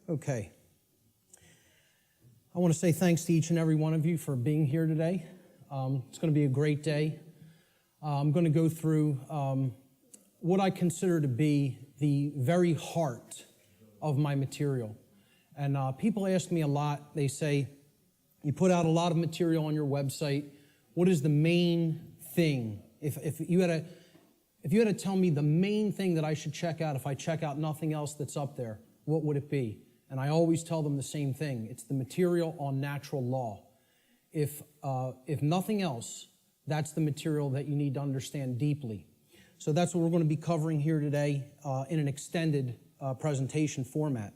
Okay. I want to say thanks to each and every one of you for being here today. It's going to be a great day. I'm going to go through what I consider to be the very heart of my material. And people ask me a lot. They say, you put out a lot of material on your website. What is the main thing? If you had to tell me the main thing that I should check out if I check out nothing else that's up there, what would it be? And I always tell them the same thing. It's the material on natural law. If nothing else, that's the material that you need to understand deeply. So that's what we're going to be covering here today in an extended presentation format.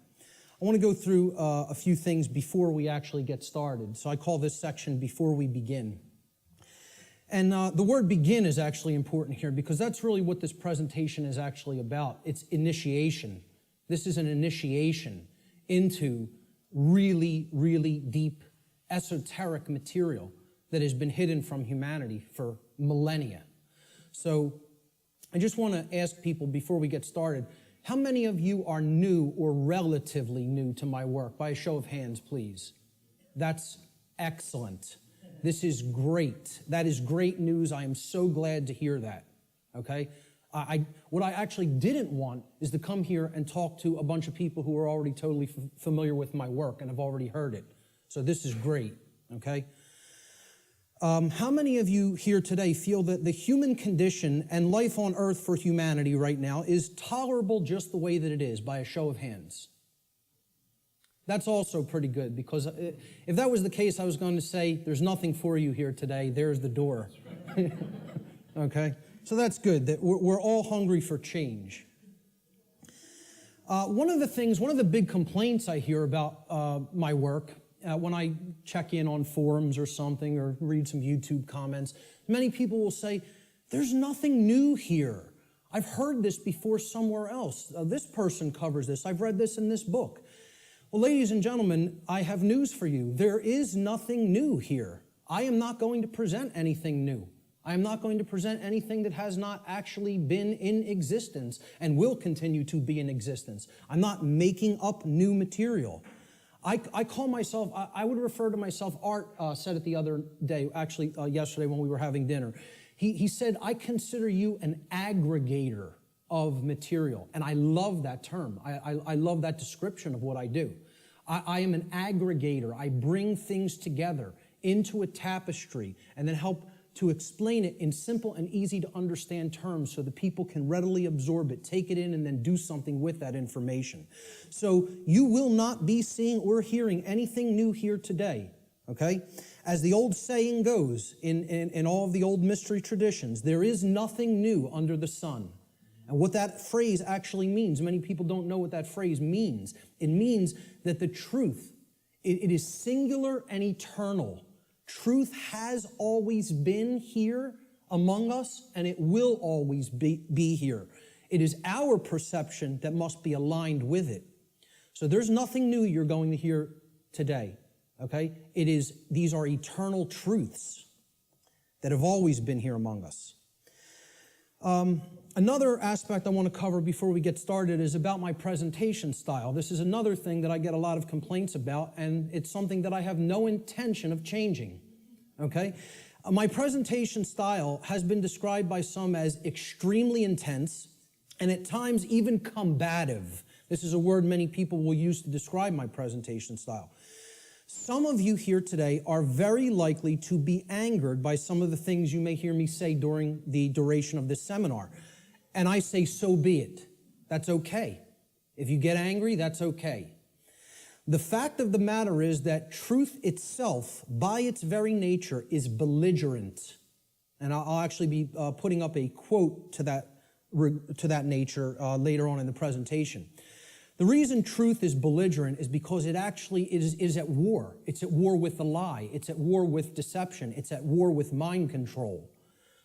I want to go through a few things before we actually get started. So I call this section Before We Begin. And the word begin is actually important here because that's really what this presentation is actually about. It's initiation. This is an initiation into really, really deep, esoteric material that has been hidden from humanity for millennia. So I just want to ask people before we get started, how many of you are new or relatively new to my work? By a show of hands, please. That's excellent. This is great. That is great news. I am so glad to hear that, okay? What I actually didn't want is to come here and talk to a bunch of people who are already totally familiar with my work and have already heard it. So this is great, okay? How many of you here today feel that the human condition and life on earth for humanity right now is tolerable just the way that it is, by a show of hands? That's also pretty good, because if that was the case, I was going to say, there's nothing for you here today. There's the door. Okay? So that's good, that we're all hungry for change. One of the big complaints I hear about my work, when I check in on forums or something or read some YouTube comments, many people will say, there's nothing new here. I've heard this before somewhere else. This person covers this. I've read this in this book. Well, ladies and gentlemen, I have news for you. There is nothing new here. I am not going to present anything new. I am not going to present anything that has not actually been in existence and will continue to be in existence. I'm not making up new material. I call myself, I would refer to myself, Art said it the other day, actually yesterday when we were having dinner. He said, I consider you an aggregator of material. And I love that term. I love that description of what I do. I am an aggregator. I bring things together into a tapestry and then help to explain it in simple and easy to understand terms so that people can readily absorb it, take it in, and then do something with that information. So you will not be seeing or hearing anything new here today, okay? As the old saying goes in all of the old mystery traditions, there is nothing new under the sun. And what that phrase actually means, many people don't know what that phrase means. It means that the truth, it is singular and eternal. Truth has always been here among us, and it will always be here. It is our perception that must be aligned with it. So there's nothing new you're going to hear today, okay? These are eternal truths that have always been here among us. Another aspect I want to cover before we get started is about my presentation style. This is another thing that I get a lot of complaints about, and it's something that I have no intention of changing, okay? My presentation style has been described by some as extremely intense and at times even combative. This is a word many people will use to describe my presentation style. Some of you here today are very likely to be angered by some of the things you may hear me say during the duration of this seminar. And I say, so be it. That's okay. If you get angry, that's okay. The fact of the matter is that truth itself, by its very nature, is belligerent. And I'll actually be putting up a quote to that nature later on in the presentation. The reason truth is belligerent is because it actually is at war. It's at war with the lie. It's at war with deception. It's at war with mind control.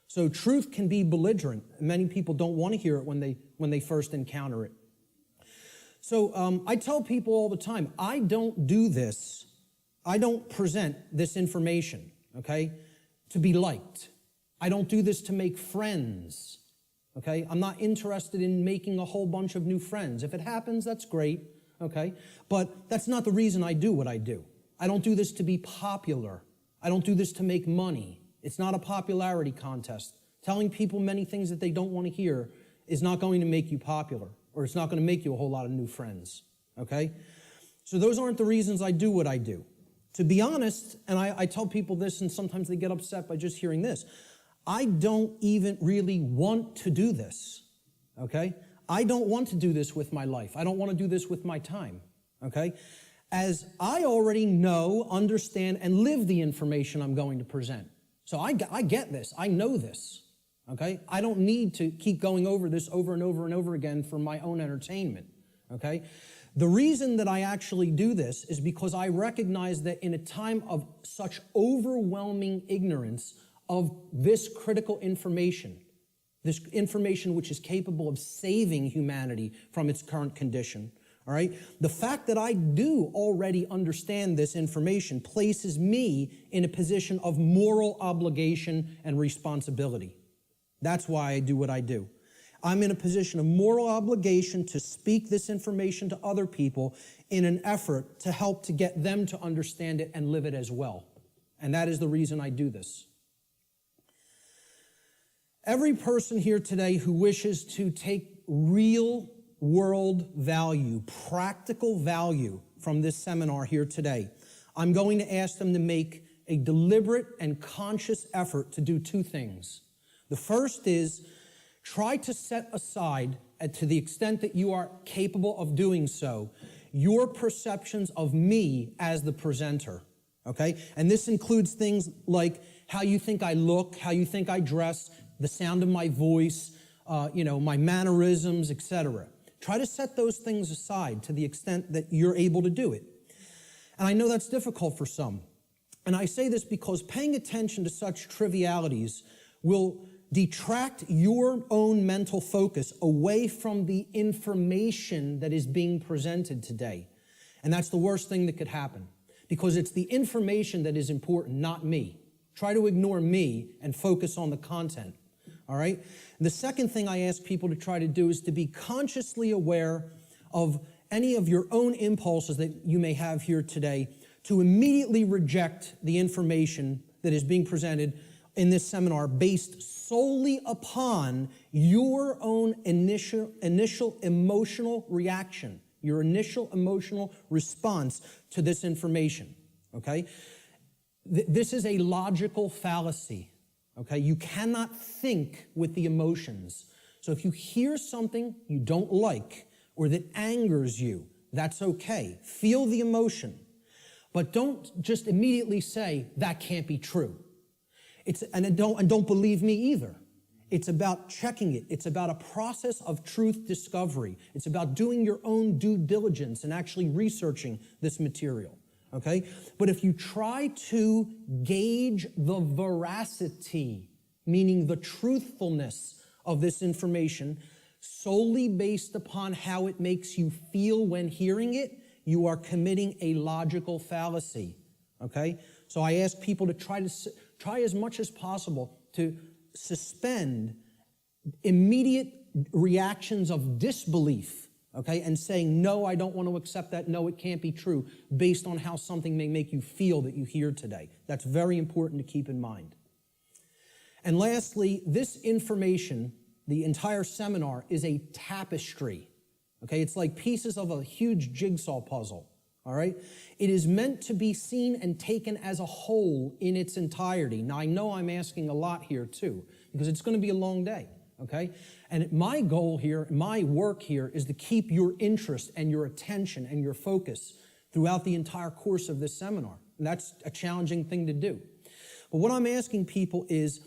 So truth can be belligerent. Many people don't want to hear it when they first encounter it. So I tell people all the time, I don't do this. I don't present this information, okay, to be liked. I don't do this to make friends. Okay, I'm not interested in making a whole bunch of new friends. If it happens, that's great. okay? But that's not the reason I do what I do. I don't do this to be popular. I don't do this to make money. It's not a popularity contest. Telling people many things that they don't want to hear is not going to make you popular, or it's not going to make you a whole lot of new friends, okay? So those aren't the reasons I do what I do. To be honest, and I tell people this, and sometimes they get upset by just hearing this, I don't even really want to do this, okay? I don't want to do this with my life. I don't want to do this with my time, okay? As I already know, understand, and live the information I'm going to present. So I get this. I know this, okay? I don't need to keep going over this over and over and over again for my own entertainment, okay? The reason that I actually do this is because I recognize that in a time of such overwhelming ignorance of this critical information, this information which is capable of saving humanity from its current condition, all right? The fact that I do already understand this information places me in a position of moral obligation and responsibility. That's why I do what I do. I'm in a position of moral obligation to speak this information to other people in an effort to help to get them to understand it and live it as well. And that is the reason I do this. Every person here today who wishes to take real world value, practical value from this seminar here today, I'm going to ask them to make a deliberate and conscious effort to do two things. The first is try to set aside, to the extent that you are capable of doing so, your perceptions of me as the presenter, okay? And this includes things like how you think I look, how you think I dress, the sound of my voice, my mannerisms, etc. Try to set those things aside to the extent that you're able to do it. And I know that's difficult for some. And I say this because paying attention to such trivialities will detract your own mental focus away from the information that is being presented today. And that's the worst thing that could happen, because it's the information that is important, not me. Try to ignore me and focus on the content, all right? The second thing I ask people to try to do is to be consciously aware of any of your own impulses that you may have here today, to immediately reject the information that is being presented in this seminar based solely upon your own initial emotional reaction, your initial emotional response to this information, okay? This is a logical fallacy, okay? You cannot think with the emotions. So if you hear something you don't like or that angers you, that's okay. Feel the emotion, but don't just immediately say, that can't be true. And don't believe me either. It's about checking it. It's about a process of truth discovery. It's about doing your own due diligence and actually researching this material, okay? But if you try to gauge the veracity, meaning the truthfulness of this information, solely based upon how it makes you feel when hearing it, you are committing a logical fallacy, okay? So I ask people to try as much as possible to suspend immediate reactions of disbelief, okay, and saying, no, I don't want to accept that, no, it can't be true, based on how something may make you feel that you hear today. That's very important to keep in mind. And lastly, this information, the entire seminar, is a tapestry, okay? It's like pieces of a huge jigsaw puzzle. All right? It is meant to be seen and taken as a whole in its entirety. Now, I know I'm asking a lot here, too, because it's going to be a long day, okay? And my goal here, my work here, is to keep your interest and your attention and your focus throughout the entire course of this seminar. And that's a challenging thing to do. But what I'm asking people is,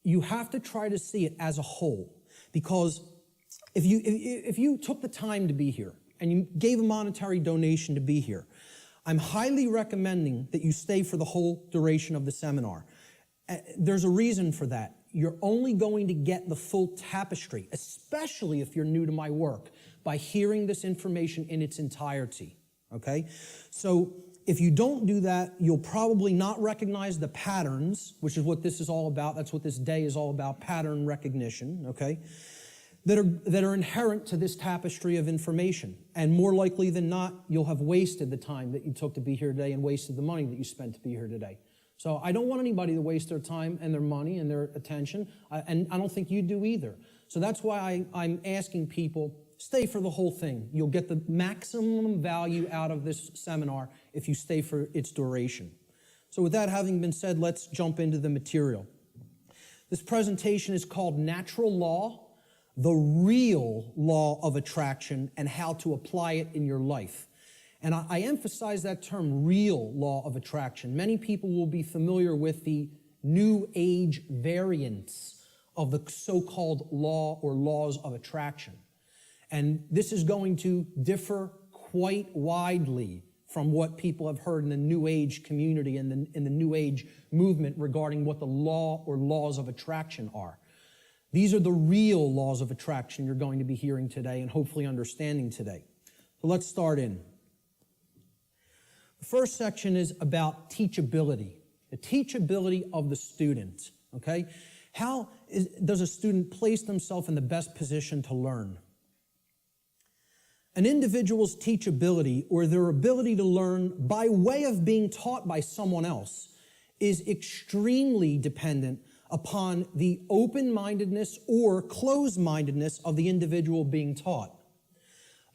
you have to try to see it as a whole, because if you took the time to be here, and you gave a monetary donation to be here, I'm highly recommending that you stay for the whole duration of the seminar. There's a reason for that. You're only going to get the full tapestry, especially if you're new to my work, by hearing this information in its entirety, okay? So if you don't do that, you'll probably not recognize the patterns, which is what this is all about. That's what this day is all about, pattern recognition, okay? that are inherent to this tapestry of information. And more likely than not, you'll have wasted the time that you took to be here today and wasted the money that you spent to be here today. So I don't want anybody to waste their time and their money and their attention, and I don't think you do either. So that's why I'm asking people, stay for the whole thing. You'll get the maximum value out of this seminar if you stay for its duration. So with that having been said, let's jump into the material. This presentation is called Natural Law, the Real Law of Attraction, and How to Apply It in Your Life. And I emphasize that term, real law of attraction. Many people will be familiar with the New Age variants of the so-called law or laws of attraction. And this is going to differ quite widely from what people have heard in the New Age community and in the New Age movement regarding what the law or laws of attraction are. These are the real laws of attraction you're going to be hearing today and hopefully understanding today. So let's start in. The first section is about teachability, the teachability of the student, okay? How does a student place themselves in the best position to learn? An individual's teachability, or their ability to learn by way of being taught by someone else, is extremely dependent upon the open-mindedness or closed-mindedness of the individual being taught.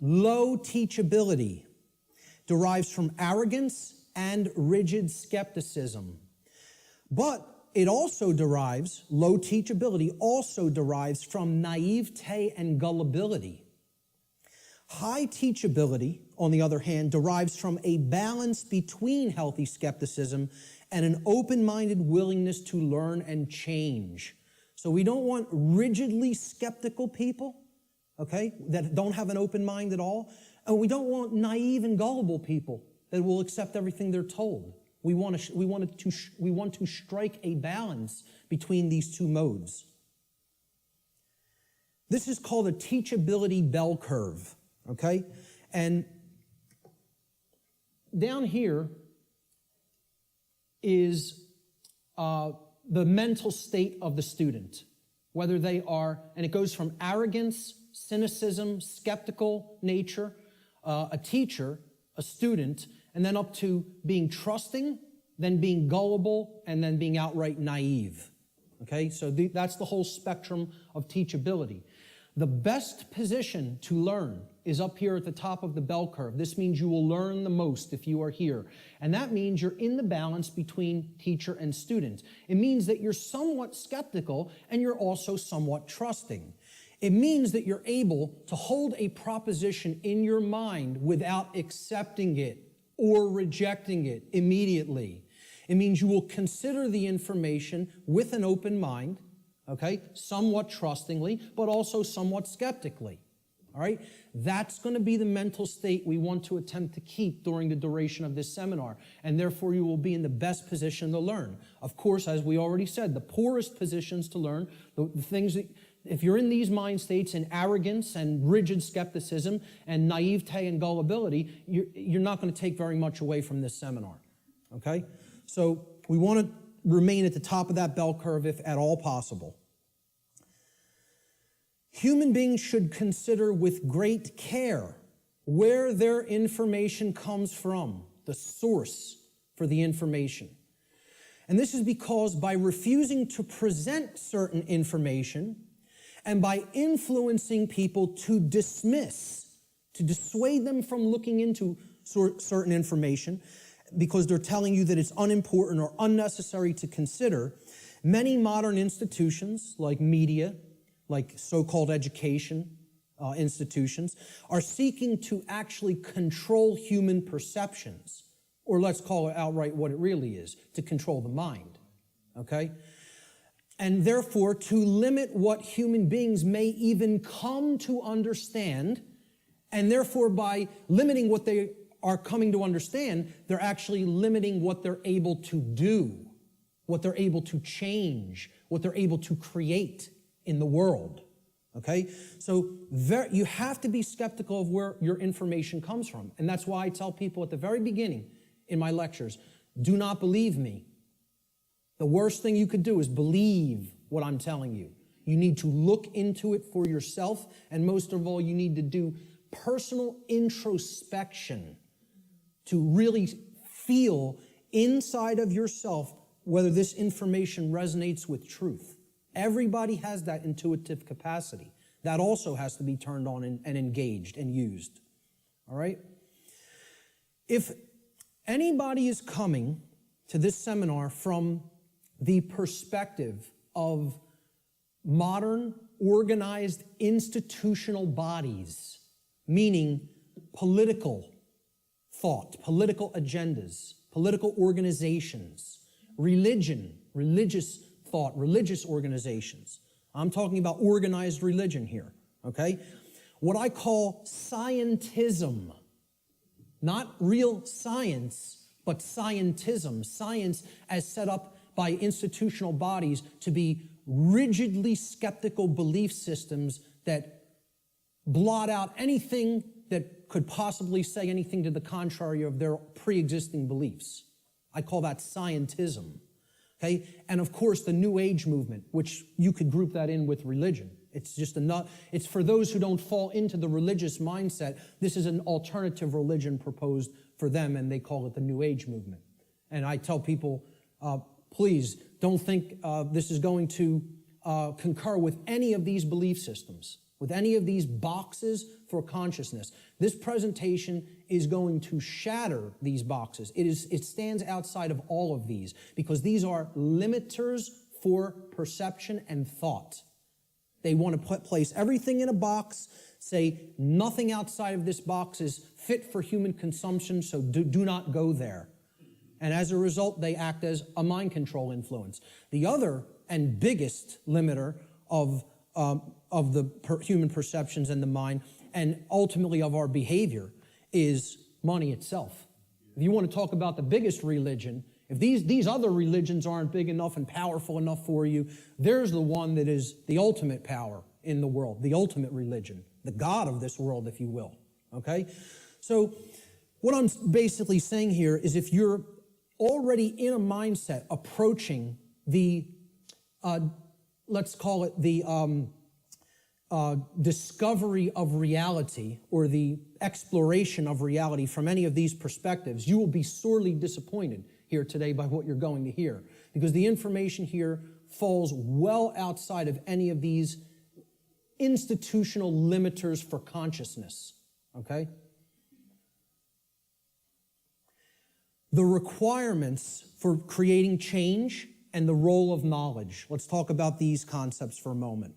Low teachability derives from arrogance and rigid skepticism. But it also derives, low teachability also derives from naivete and gullibility. High teachability, on the other hand, derives from a balance between healthy skepticism and an open-minded willingness to learn and change. So we don't want rigidly skeptical people, okay, that don't have an open mind at all. And we don't want naive and gullible people that will accept everything they're told. We want to strike a balance between these two modes. This is called a teachability bell curve, okay? And down here is the mental state of the student, whether they are, and it goes from arrogance, cynicism, skeptical nature, a teacher, a student, and then up to being trusting, then being gullible, and then being outright naive. Okay, so that's the whole spectrum of teachability. The best position to learn is up here at the top of the bell curve. This means you will learn the most if you are here. And that means you're in the balance between teacher and student. It means that you're somewhat skeptical and you're also somewhat trusting. It means that you're able to hold a proposition in your mind without accepting it or rejecting it immediately. It means you will consider the information with an open mind, okay, somewhat trustingly, but also somewhat skeptically. All right? That's going to be the mental state we want to attempt to keep during the duration of this seminar, and therefore you will be in the best position to learn. Of course, as we already said, the poorest positions to learn, the things that, if you're in these mind states in arrogance and rigid skepticism and naivete and gullibility, you're not going to take very much away from this seminar, okay? So we want to remain at the top of that bell curve if at all possible. Human beings should consider with great care where their information comes from, the source for the information. And this is because by refusing to present certain information and by influencing people to dismiss, to dissuade them from looking into certain information because they're telling you that it's unimportant or unnecessary to consider, many modern institutions like media, like so-called education institutions, are seeking to actually control human perceptions, or let's call it outright what it really is, to control the mind, okay? And therefore, to limit what human beings may even come to understand, and therefore by limiting what they are coming to understand, they're actually limiting what they're able to do, what they're able to change, what they're able to create in the world, okay? So you have to be skeptical of where your information comes from. And that's why I tell people at the very beginning in my lectures, do not believe me. The worst thing you could do is believe what I'm telling you. You need to look into it for yourself, and most of all, you need to do personal introspection to really feel inside of yourself whether this information resonates with truth. Everybody has that intuitive capacity. That also has to be turned on and engaged and used. All right? If anybody is coming to this seminar from the perspective of modern, organized, institutional bodies, meaning political thought, political agendas, political organizations, religion, religious thought, religious organizations. I'm talking about organized religion here, okay? What I call scientism, not real science, but scientism, science as set up by institutional bodies to be rigidly skeptical belief systems that blot out anything that could possibly say anything to the contrary of their pre-existing beliefs. I call that scientism. Okay? And of course, the New Age movement, which you could group that in with religion. It's just it's for those who don't fall into the religious mindset. This is an alternative religion proposed for them, and they call it the New Age movement. And I tell people, please don't think this is going to concur with any of these belief systems, with any of these boxes for consciousness. This presentation is going to shatter these boxes. It stands outside of all of these because these are limiters for perception and thought. They want to place everything in a box, say nothing outside of this box is fit for human consumption, so do not go there. And as a result, they act as a mind control influence. The other and biggest limiter of the human perceptions and the mind, and ultimately of our behavior, is money itself. If you want to talk about the biggest religion, if these other religions aren't big enough and powerful enough for you, there's the one that is the ultimate power in the world, the ultimate religion, the God of this world, if you will. Okay? So what I'm basically saying here is if you're already in a mindset approaching the, let's call it the discovery of reality or the exploration of reality from any of these perspectives, you will be sorely disappointed here today by what you're going to hear, because the information here falls well outside of any of these institutional limiters for consciousness, okay? The requirements for creating change and the role of knowledge. Let's talk about these concepts for a moment.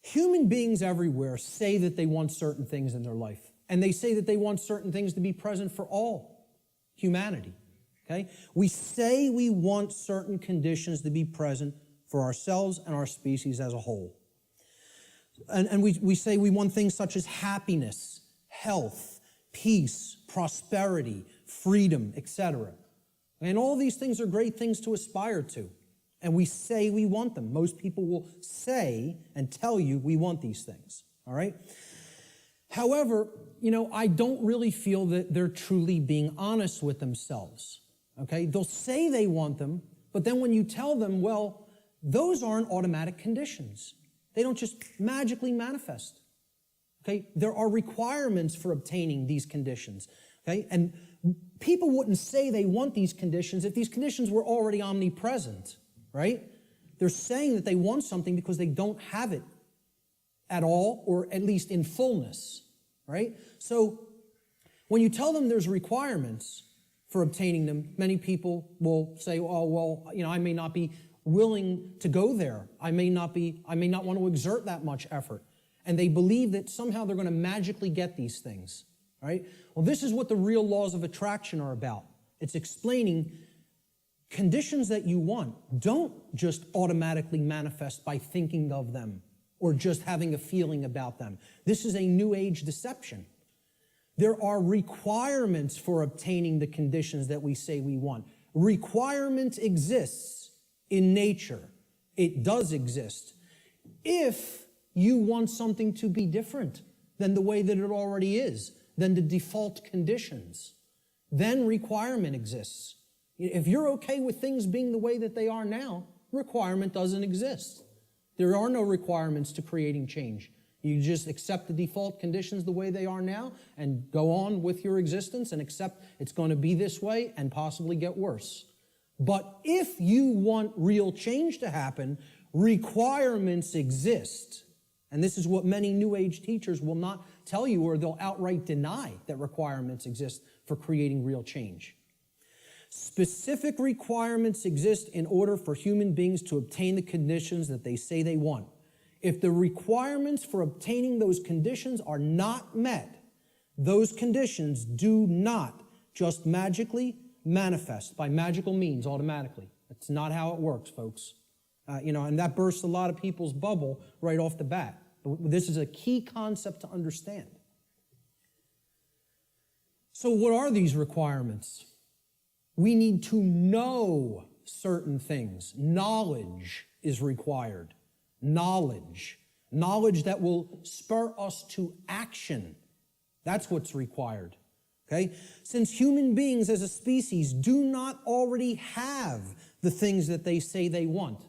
Human beings everywhere say that they want certain things in their life, and they say that they want certain things to be present for all humanity, okay? We say we want certain conditions to be present for ourselves and our species as a whole. And we say we want things such as happiness, health, peace, prosperity, freedom, etc. And all these things are great things to aspire to. And we say we want them. Most people will say and tell you we want these things, all right? However, I don't really feel that they're truly being honest with themselves, okay? They'll say they want them, but then when you tell them, well, those aren't automatic conditions. They don't just magically manifest, okay? There are requirements for obtaining these conditions, okay? And people wouldn't say they want these conditions if these conditions were already omnipresent, right? They're saying that they want something because they don't have it at all, or at least in fullness, right? So when you tell them there's requirements for obtaining them, many people will say, oh, well, I may not be willing to go there. I may not want to exert that much effort. And they believe that somehow they're going to magically get these things, right? Well, this is what the real laws of attraction are about. It's explaining conditions that you want don't just automatically manifest by thinking of them or just having a feeling about them. This is a New Age deception. There are requirements for obtaining the conditions that we say we want. Requirement exists in nature. It does exist. If you want something to be different than the way that it already is, than the default conditions, then requirement exists. If you're okay with things being the way that they are now, requirement doesn't exist. There are no requirements to creating change. You just accept the default conditions the way they are now and go on with your existence and accept it's going to be this way and possibly get worse. But if you want real change to happen, requirements exist. And this is what many New Age teachers will not tell you, or they'll outright deny that requirements exist for creating real change. Specific requirements exist in order for human beings to obtain the conditions that they say they want. If the requirements for obtaining those conditions are not met, those conditions do not just magically manifest by magical means automatically. That's not how it works, folks. And that bursts a lot of people's bubble right off the bat. This is a key concept to understand. So what are these requirements? We need to know certain things. Knowledge is required. Knowledge that will spur us to action. That's what's required. Okay? Since human beings as a species do not already have the things that they say they want,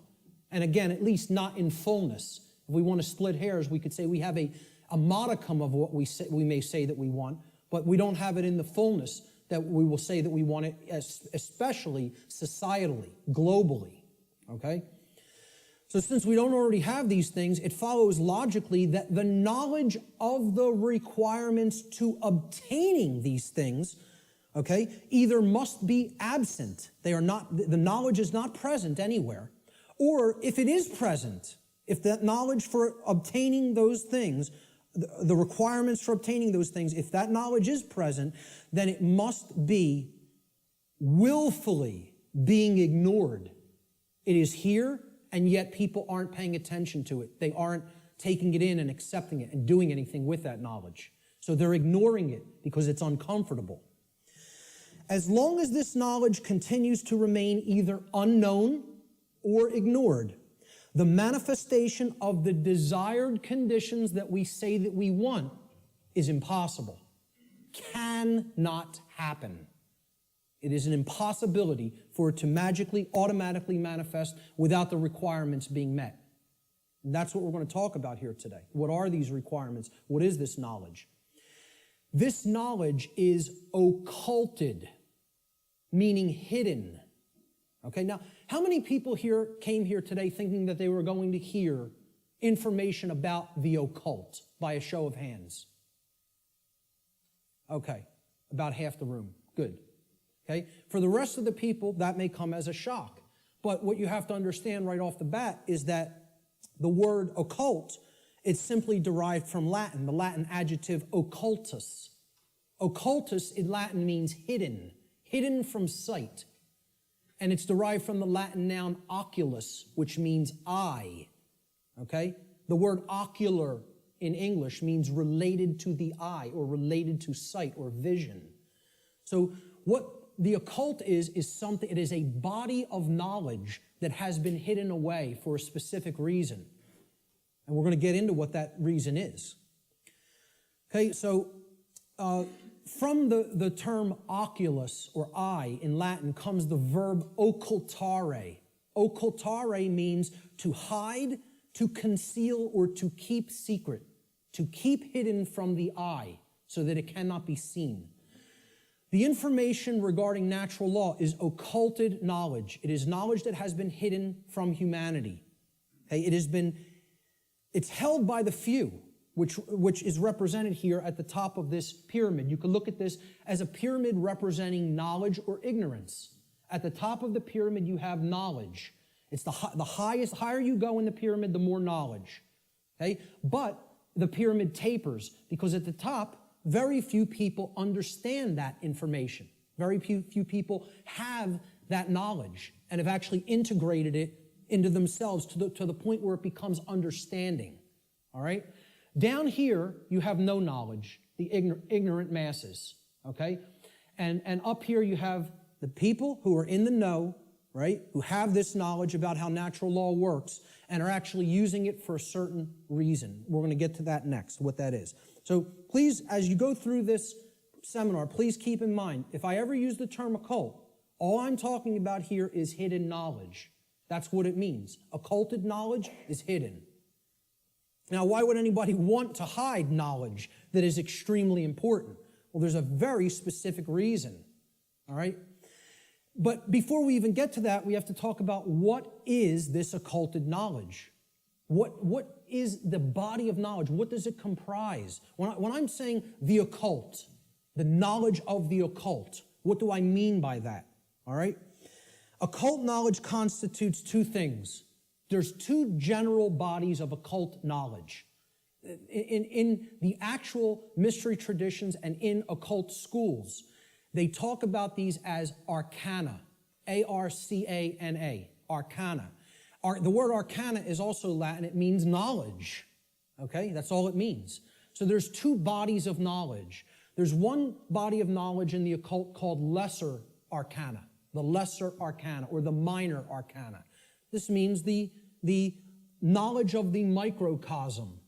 and again, at least not in fullness. If we want to split hairs, we could say we have a modicum of what we may say that we want, but we don't have it in the fullness that we will say that we want it, especially societally, globally. Okay? So since we don't already have these things, it follows logically that the knowledge of the requirements to obtaining these things, okay, either must be absent. The knowledge is not present anywhere. Or if it is present, if that knowledge for obtaining those things, the requirements for obtaining those things, if that knowledge is present, then it must be willfully being ignored. It is here, and yet people aren't paying attention to it. They aren't taking it in and accepting it and doing anything with that knowledge. So they're ignoring it because it's uncomfortable. As long as this knowledge continues to remain either unknown or ignored, the manifestation of the desired conditions that we say that we want is impossible. Cannot happen. It is an impossibility for it to magically, automatically manifest without the requirements being met. And that's what we're going to talk about here today. What are these requirements? What is this knowledge? This knowledge is occulted, meaning hidden. Okay, now, how many people here came here today thinking that they were going to hear information about the occult by a show of hands? Okay, about half the room. Good. Okay? For the rest of the people, that may come as a shock. But what you have to understand right off the bat is that the word occult, it's simply derived from Latin, the Latin adjective occultus. Occultus in Latin means hidden, hidden from sight. And it's derived from the Latin noun oculus, which means eye. Okay? The word ocular in English means related to the eye or related to sight or vision. So what the occult is something, it is a body of knowledge that has been hidden away for a specific reason. And we're going to get into what that reason is. Okay, so from the term oculus or eye in Latin comes the verb occultare. Occultare means to hide, to conceal, or to keep secret. To keep hidden from the eye so that it cannot be seen. The information regarding natural law is occulted knowledge. It is knowledge that has been hidden from humanity. Okay? It's held by the few, which is represented here at the top of this pyramid. You can look at this as a pyramid representing knowledge or ignorance. At the top of the pyramid, you have knowledge. It's the highest, higher you go in the pyramid, the more knowledge. Okay? But the pyramid tapers because at the top, very few people understand that information. Very few people have that knowledge and have actually integrated it into themselves to the point where it becomes understanding. All right? Down here, you have no knowledge, the ignorant masses. Okay? And up here, you have the people who are in the know, right? Who have this knowledge about how natural law works and are actually using it for a certain reason. We're going to get to that next, what that is. So please, as you go through this seminar, please keep in mind, if I ever use the term occult, all I'm talking about here is hidden knowledge. That's what it means. Occulted knowledge is hidden. Now, why would anybody want to hide knowledge that is extremely important? Well, there's a very specific reason, all right? But before we even get to that, we have to talk about what is this occulted knowledge? What is the body of knowledge? What does it comprise? When I'm saying the occult, the knowledge of the occult, what do I mean by that? All right? Occult knowledge constitutes two things. There's two general bodies of occult knowledge. In the actual mystery traditions and in occult schools, they talk about these as arcana, A-R-C-A-N-A, arcana. The word arcana is also Latin. It means knowledge, okay? That's all it means. So there's two bodies of knowledge. There's one body of knowledge in the occult called lesser arcana, the lesser arcana or the minor arcana. This means the knowledge of the microcosm,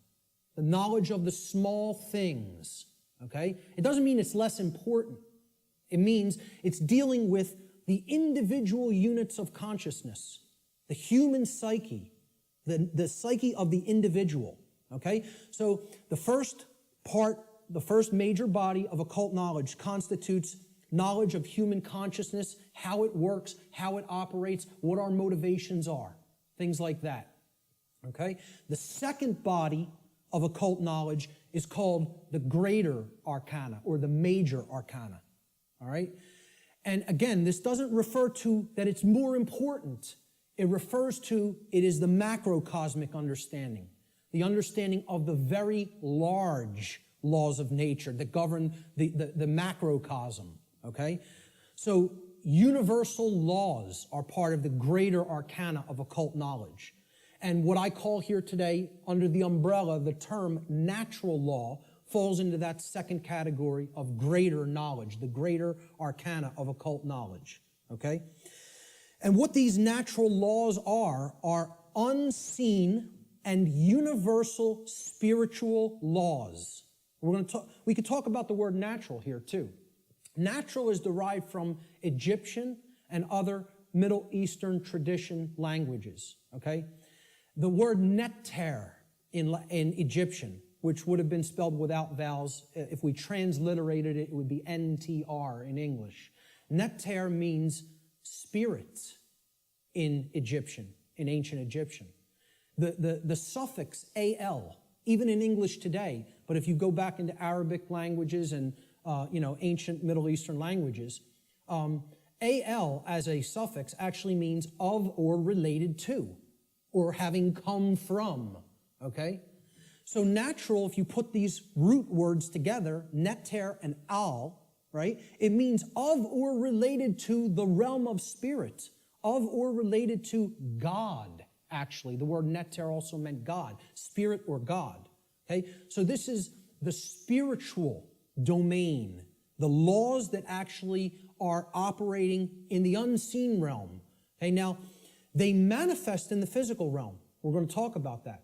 the knowledge of the small things, okay? It doesn't mean it's less important. It means it's dealing with the individual units of consciousness, the human psyche, the psyche of the individual, okay? So the first major body of occult knowledge constitutes knowledge of human consciousness, how it works, how it operates, what our motivations are, things like that, okay? The second body of occult knowledge is called the greater arcana or the major arcana, all right? And again, this doesn't refer to that it's more important. It refers to it is the macrocosmic understanding, the understanding of the very large laws of nature that govern the macrocosm, okay? So universal laws are part of the greater arcana of occult knowledge. And what I call here today, under the umbrella, the term natural law, falls into that second category of greater knowledge, the greater arcana of occult knowledge, okay? And what these natural laws are unseen and universal spiritual laws. We could talk about the word natural here too. Natural is derived from Egyptian and other Middle Eastern tradition languages, okay? The word neter in Egyptian, which would have been spelled without vowels, if we transliterated it, it would be NTR in English. Neter means spirit in Egyptian, in ancient Egyptian. The suffix al, even in English today, but if you go back into Arabic languages and ancient Middle Eastern languages, al as a suffix actually means of or related to, or having come from, okay? So natural, if you put these root words together, neter and al, right? It means of or related to the realm of spirit, of or related to God, actually. The word neter also meant God, spirit or God, okay? So this is the spiritual domain, the laws that actually are operating in the unseen realm, okay? Now, they manifest in the physical realm. We're going to talk about that,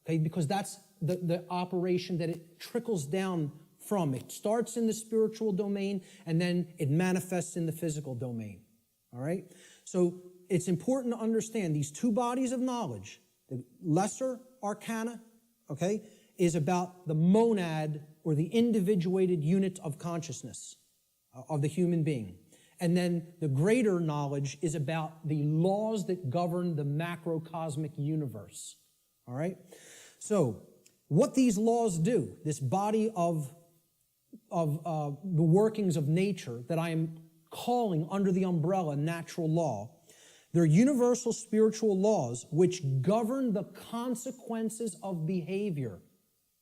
okay? Because that's the operation that it trickles down from. It starts in the spiritual domain, and then it manifests in the physical domain, all right? So it's important to understand these two bodies of knowledge. The lesser arcana, okay, is about the monad or the individuated unit of consciousness of the human being. And then the greater knowledge is about the laws that govern the macrocosmic universe, all right? So what these laws do, this body of the workings of nature that I am calling under the umbrella natural law, they're universal spiritual laws which govern the consequences of behavior.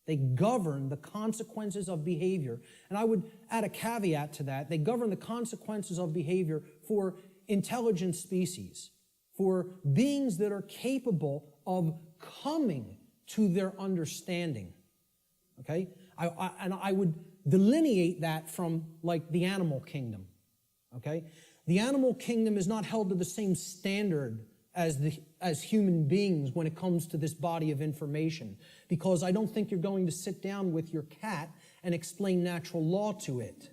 They govern the consequences of behavior. And I would add a caveat to that. They govern the consequences of behavior for intelligent species, for beings that are capable of coming to their understanding, okay? I would delineate that from, like, the animal kingdom, okay? The animal kingdom is not held to the same standard as human beings when it comes to this body of information, because I don't think you're going to sit down with your cat and explain natural law to it,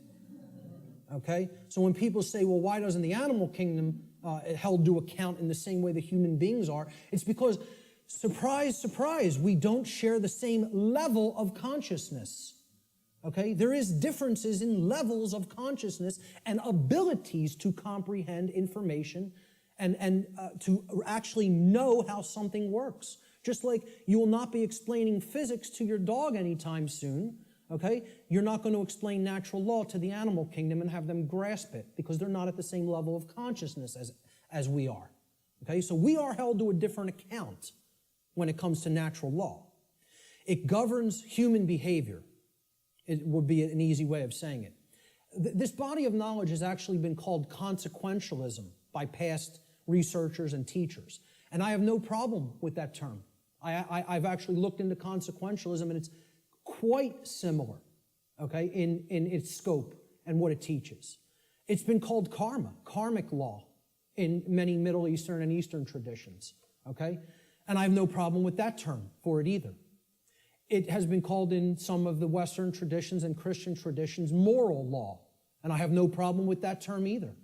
okay? So when people say, well, why doesn't the animal kingdom held to account in the same way that human beings are. It's because, surprise, surprise, we don't share the same level of consciousness. Okay? There is differences in levels of consciousness and abilities to comprehend information and to actually know how something works. Just like you will not be explaining physics to your dog anytime soon, okay? You're not going to explain natural law to the animal kingdom and have them grasp it because they're not at the same level of consciousness as we are, okay? So we are held to a different account when it comes to natural law. It governs human behavior. It would be an easy way of saying it. This body of knowledge has actually been called consequentialism by past researchers and teachers. And I have no problem with that term. I've actually looked into consequentialism, and it's quite similar, okay, in its scope and what it teaches. It's been called karma, karmic law, in many Middle Eastern and Eastern traditions, okay? And I have no problem with that term for it either. It has been called in some of the Western traditions and Christian traditions moral law, and I have no problem with that term either.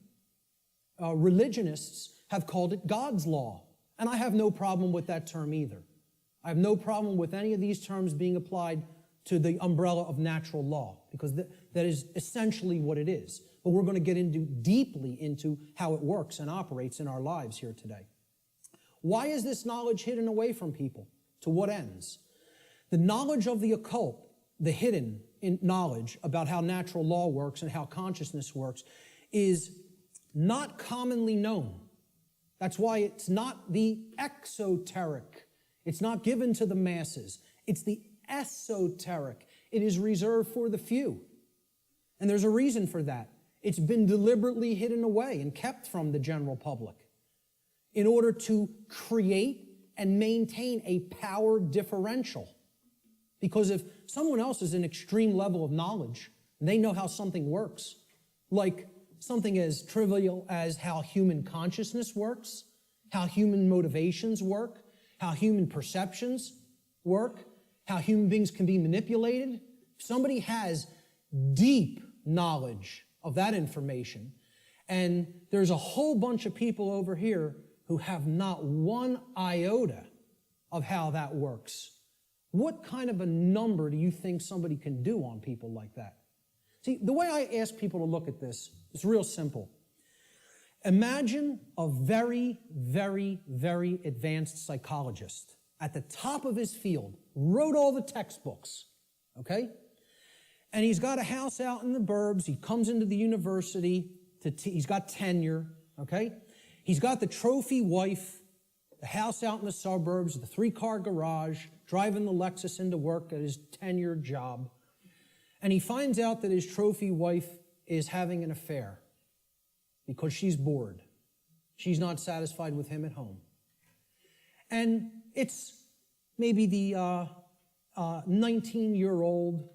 Religionists have called it God's law, and I have no problem with that term either. I have no problem with any of these terms being applied to the umbrella of natural law, because that is essentially what it is. But we're going to get deeply into how it works and operates in our lives here today. Why is this knowledge hidden away from people? To what ends? The knowledge of the occult, the hidden knowledge about how natural law works and how consciousness works, is not commonly known. That's why it's not the exoteric. It's not given to the masses. It's the esoteric. It is reserved for the few. And there's a reason for that. It's been deliberately hidden away and kept from the general public in order to create and maintain a power differential. Because if someone else is an extreme level of knowledge, and they know how something works, like something as trivial as how human consciousness works, how human motivations work, how human perceptions work, how human beings can be manipulated. If somebody has deep knowledge of that information, and there's a whole bunch of people over here who have not one iota of how that works, what kind of a number do you think somebody can do on people like that? See, the way I ask people to look at this is real simple. Imagine a very, very, very advanced psychologist at the top of his field, wrote all the textbooks, okay? And he's got a house out in the burbs. He comes into the university. He's got tenure, okay? He's got the trophy wife, the house out in the suburbs, the 3-car garage, driving the Lexus into work at his tenured job. And he finds out that his trophy wife is having an affair because she's bored. She's not satisfied with him at home. And it's maybe the 19-year-old,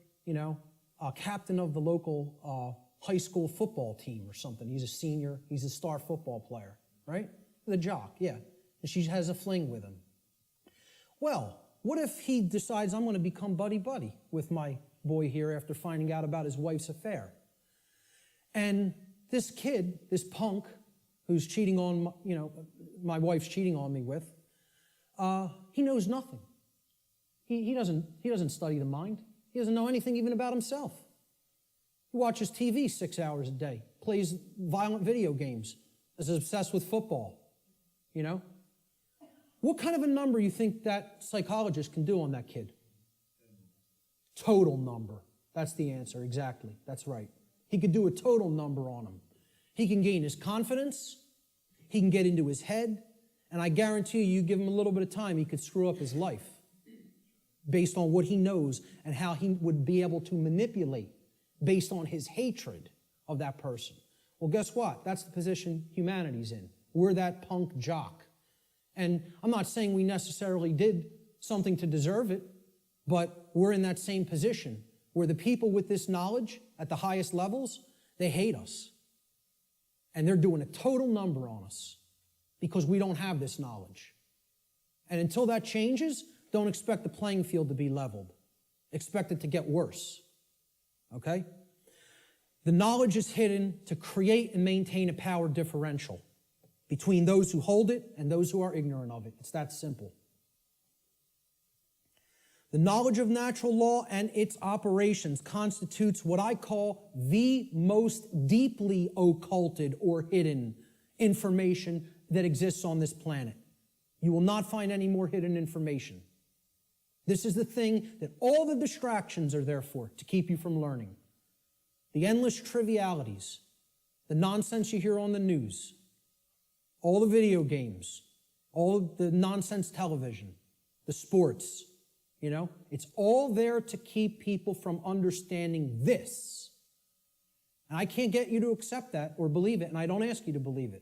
captain of the local high school football team or something. He's a senior. He's a star football player, right? The jock, yeah. And she has a fling with him. Well, what if he decides, I'm going to become buddy-buddy with my boy here after finding out about his wife's affair? And this kid, this punk, who's cheating on, my wife's cheating on me with, he knows nothing. He doesn't study the mind. He doesn't know anything even about himself. He watches TV 6 hours a day, plays violent video games, is obsessed with football, What kind of a number you think that psychologist can do on that kid? Total number. That's the answer, exactly. That's right. He could do a total number on him. He can gain his confidence. He can get into his head. And I guarantee you give him a little bit of time, he could screw up his life based on what he knows and how he would be able to manipulate based on his hatred of that person. Well, guess what? That's the position humanity's in. We're that punk jock. And I'm not saying we necessarily did something to deserve it, but we're in that same position where the people with this knowledge at the highest levels, they hate us. And they're doing a total number on us because we don't have this knowledge. And until that changes, don't expect the playing field to be leveled. Expect it to get worse. Okay? The knowledge is hidden to create and maintain a power differential between those who hold it and those who are ignorant of it. It's that simple. The knowledge of natural law and its operations constitutes what I call the most deeply occulted or hidden information that exists on this planet. You will not find any more hidden information. This is the thing that all the distractions are there for, to keep you from learning. The endless trivialities, the nonsense you hear on the news, all the video games, all of the nonsense television, the sports, it's all there to keep people from understanding this. And I can't get you to accept that or believe it, and I don't ask you to believe it.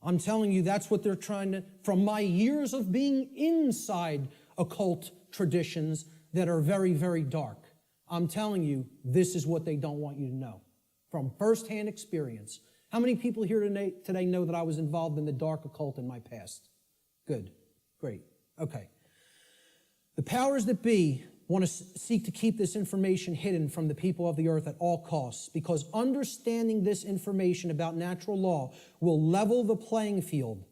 I'm telling you that's what they're trying to, from my years of being inside occult traditions that are very, very dark. I'm telling you, this is what they don't want you to know from firsthand experience. How many people here today know that I was involved in the dark occult in my past? Good. Great. Okay. The powers that be want to seek to keep this information hidden from the people of the earth at all costs, because understanding this information about natural law will level the playing field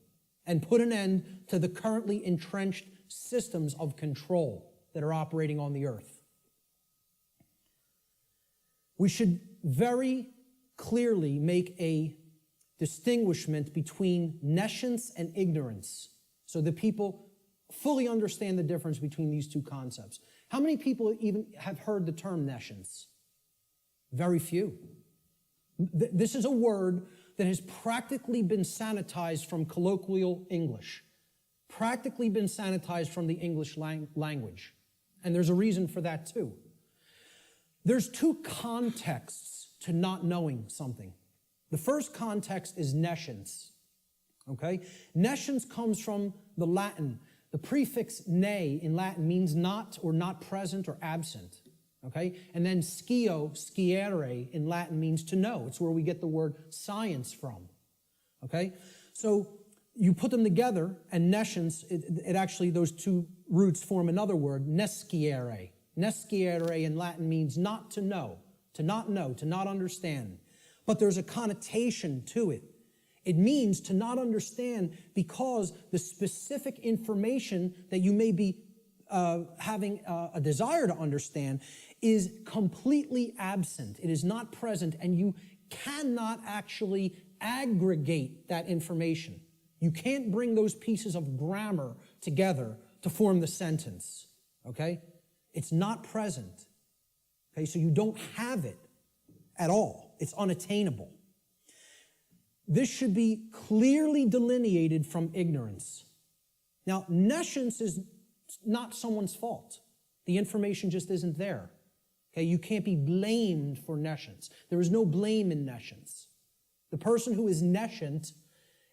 and put an end to the currently entrenched systems of control that are operating on the earth. We should very clearly make a distinguishment between nescience and ignorance so that people fully understand the difference between these two concepts. How many people even have heard the term nescience? Very few. This is a word that has practically been sanitized from colloquial English, practically been sanitized from the English language. And there's a reason for that too. There's two contexts to not knowing something. The first context is nescience, okay? Nescience comes from the Latin. The prefix ne in Latin means not or not present or absent, okay? And then sciere in Latin means to know. It's where we get the word science from, okay? So you put them together, and nescience, it actually, those two roots form another word, nesciere. Nesciere in Latin means not to know, to not understand. But there's a connotation to it. It means to not understand because the specific information that you may be having a desire to understand is completely absent. It is not present, and you cannot actually aggregate that information. You can't bring those pieces of grammar together to form the sentence, okay? It's not present, okay? So you don't have it at all. It's unattainable. This should be clearly delineated from ignorance. Now, nescience is not someone's fault. The information just isn't there. Okay, you can't be blamed for nescience. There is no blame in nescience. The person who is nescient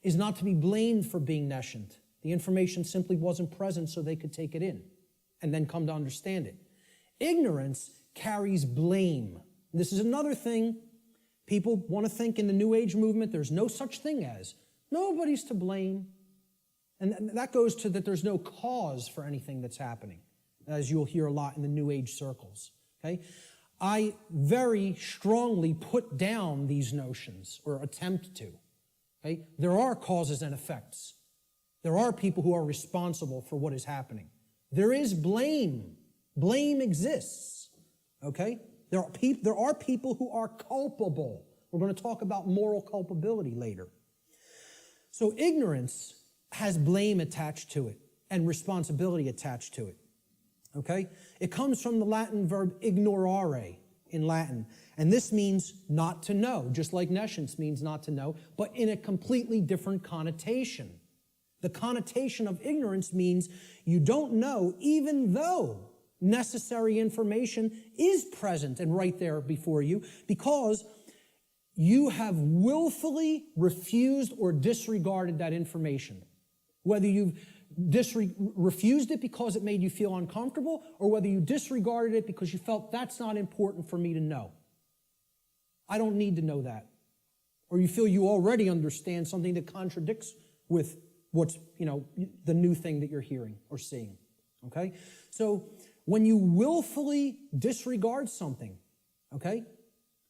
is not to be blamed for being nescient. The information simply wasn't present so they could take it in and then come to understand it. Ignorance carries blame. This is another thing. People want to think in the New Age movement there's no such thing as. Nobody's to blame. And that goes to that there's no cause for anything that's happening, as you'll hear a lot in the New Age circles. Okay? I very strongly put down these notions, or attempt to. Okay? There are causes and effects. There are people who are responsible for what is happening. There is blame. Blame exists. Okay? There are people who are culpable. We're going to talk about moral culpability later. So ignorance has blame attached to it and responsibility attached to it. Okay? It comes from the Latin verb ignorare in Latin. And this means not to know, just like nescience means not to know, but in a completely different connotation. The connotation of ignorance means you don't know even though necessary information is present and right there before you, because you have willfully refused or disregarded that information. Whether you've refused it because it made you feel uncomfortable, or whether you disregarded it because you felt that's not important for me to know. I don't need to know that. Or you feel you already understand something that contradicts with what's, the new thing that you're hearing or seeing. Okay? So when you willfully disregard something, okay?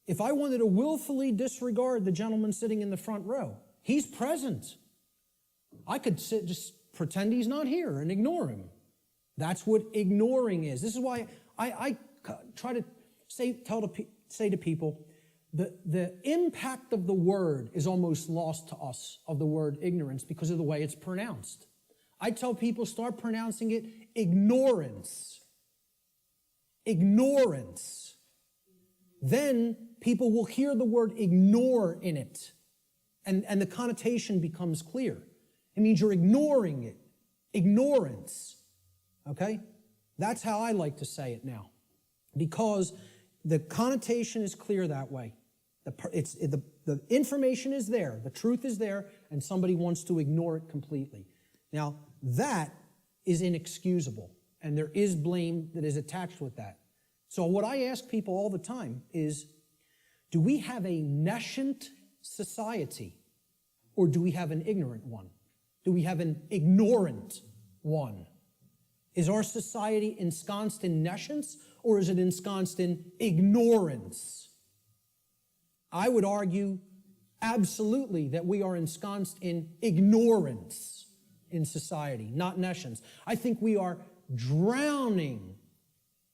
If I wanted to willfully disregard the gentleman sitting in the front row, he's present. I could just pretend he's not here and ignore him. That's what ignoring is. This is why I try to say to people, the impact of the word is almost lost to us, of the word ignorance, because of the way it's pronounced. I tell people, start pronouncing it ignorance. Ignorance. Then people will hear the word ignore in it, and the connotation becomes clear. It means you're ignoring it. Ignorance. Okay? That's how I like to say it now, because the connotation is clear that way. The information is there, the truth is there, and somebody wants to ignore it completely. Now, that is inexcusable, and there is blame that is attached with that. So what I ask people all the time is, do we have a nescient society, or do we have an ignorant one? Do we have an ignorant one? Is our society ensconced in nescience, or is it ensconced in ignorance? I would argue absolutely that we are ensconced in ignorance in society, not nescience. I think we are drowning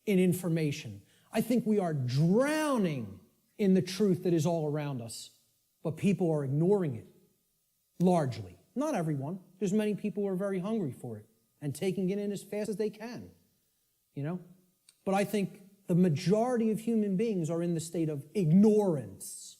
in information. I think we are drowning in the truth that is all around us, but people are ignoring it, largely. Not everyone. There's many people who are very hungry for it and taking it in as fast as they can, But I think the majority of human beings are in the state of ignorance,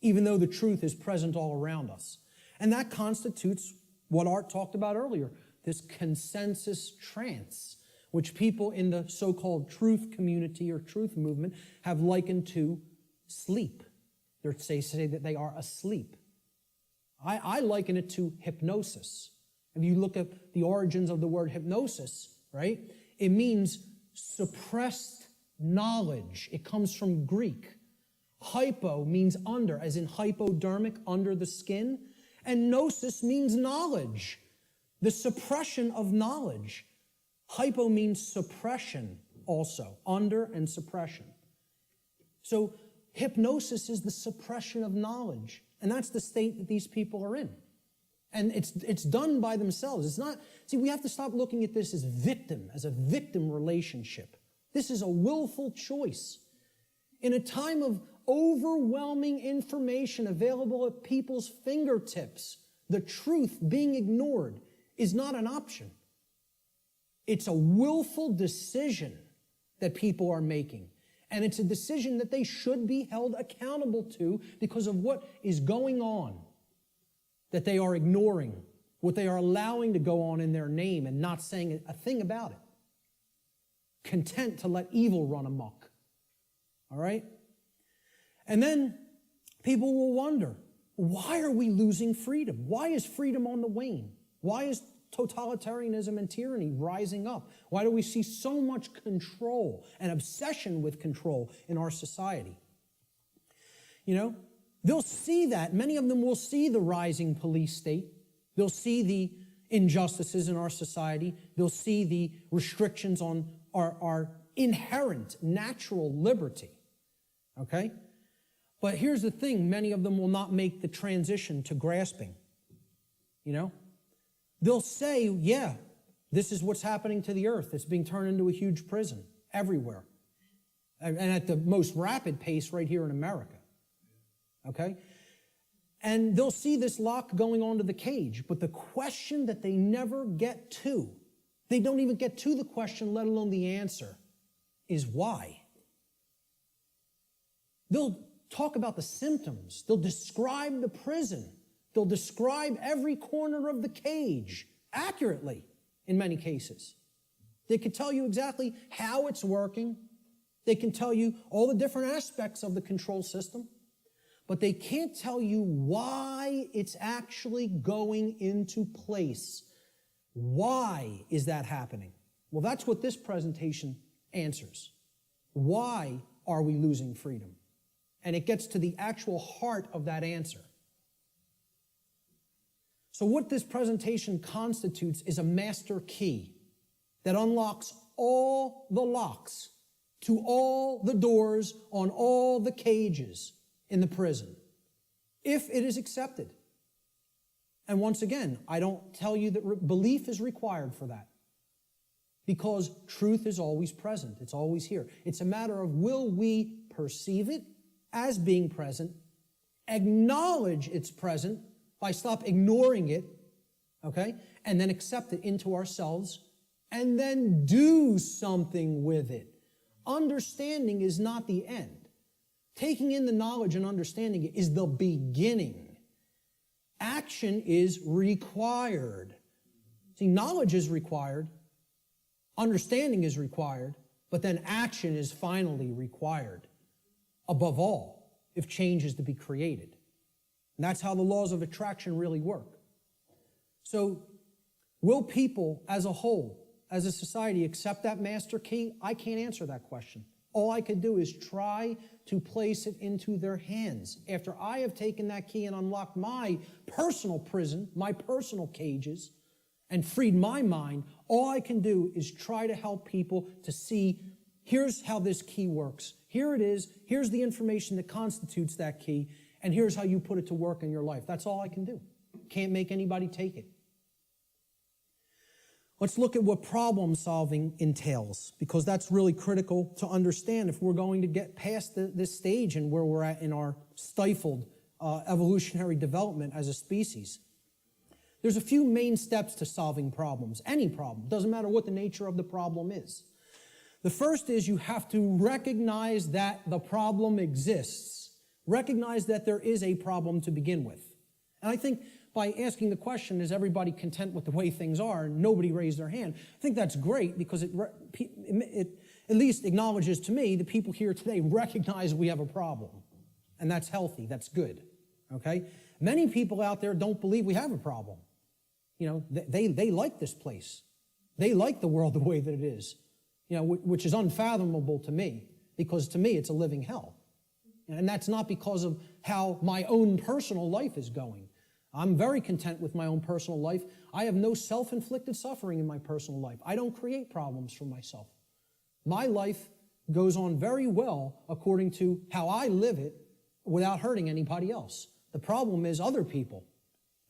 even though the truth is present all around us. And that constitutes what Art talked about earlier, this consensus trance, which people in the so-called truth community or truth movement have likened to sleep. They say that they are asleep. I liken it to hypnosis. If you look at the origins of the word hypnosis, right, it means suppressed knowledge. It comes from Greek. Hypo means under, as in hypodermic, under the skin. And gnosis means knowledge, the suppression of knowledge. Hypo means suppression also, under and suppression. So hypnosis is the suppression of knowledge. And that's the state that these people are in. And it's done by themselves. It's not, we have to stop looking at this as a victim relationship. This is a willful choice. In a time of overwhelming information available at people's fingertips, the truth being ignored is not an option. It's a willful decision that people are making. And it's a decision that they should be held accountable to because of what is going on, that they are ignoring, what they are allowing to go on in their name and not saying a thing about it. Content to let evil run amok. All right? And then people will wonder, why are we losing freedom? Why is freedom on the wane? Why is totalitarianism and tyranny rising up? Why do we see so much control and obsession with control in our society? They'll see that. Many of them will see the rising police state. They'll see the injustices in our society. They'll see the restrictions on our inherent natural liberty. Okay? But here's the thing, many of them will not make the transition to grasping. They'll say, yeah, this is what's happening to the earth. It's being turned into a huge prison everywhere. And at the most rapid pace right here in America. Okay? And they'll see this lock going onto the cage. But the question that they never get to, they don't even get to the question, let alone the answer, is why? They'll talk about the symptoms. They'll describe the prison. They'll describe every corner of the cage accurately in many cases. They can tell you exactly how it's working. They can tell you all the different aspects of the control system. But they can't tell you why it's actually going into place. Why is that happening? Well, that's what this presentation answers. Why are we losing freedom? And it gets to the actual heart of that answer. So what this presentation constitutes is a master key that unlocks all the locks to all the doors on all the cages in the prison, if it is accepted. And once again, I don't tell you that belief is required for that, because truth is always present. It's always here. It's a matter of, will we perceive it as being present, acknowledge it's present by stop ignoring it, okay, and then accept it into ourselves, and then do something with it. Understanding is not the end. Taking in the knowledge and understanding it is the beginning. Action is required. See, knowledge is required, understanding is required, but then action is finally required. Above all, if change is to be created. And that's how the laws of attraction really work. So, will people as a whole, as a society, accept that master key? I can't answer that question. All I could do is try to place it into their hands. After I have taken that key and unlocked my personal prison, my personal cages, and freed my mind, all I can do is try to help people to see, here's how this key works. Here it is. Here's the information that constitutes that key, and here's how you put it to work in your life. That's all I can do. Can't make anybody take it. Let's look at what problem solving entails, because that's really critical to understand if we're going to get past this stage and where we're at in our stifled evolutionary development as a species. There's a few main steps to solving problems, any problem. Doesn't matter what the nature of the problem is. The first is you have to recognize that the problem exists. Recognize that there is a problem to begin with. And I think by asking the question, is everybody content with the way things are, and nobody raised their hand, I think that's great, because it at least acknowledges to me the people here today recognize we have a problem. And that's healthy, that's good, okay? Many people out there don't believe we have a problem. You know, they like this place. They like the world the way that it is, you know, which is unfathomable to me, because to me it's a living hell. And that's not because of how my own personal life is going. I'm very content with my own personal life. I have no self-inflicted suffering in my personal life. I don't create problems for myself. My life goes on very well according to how I live it without hurting anybody else. The problem is other people.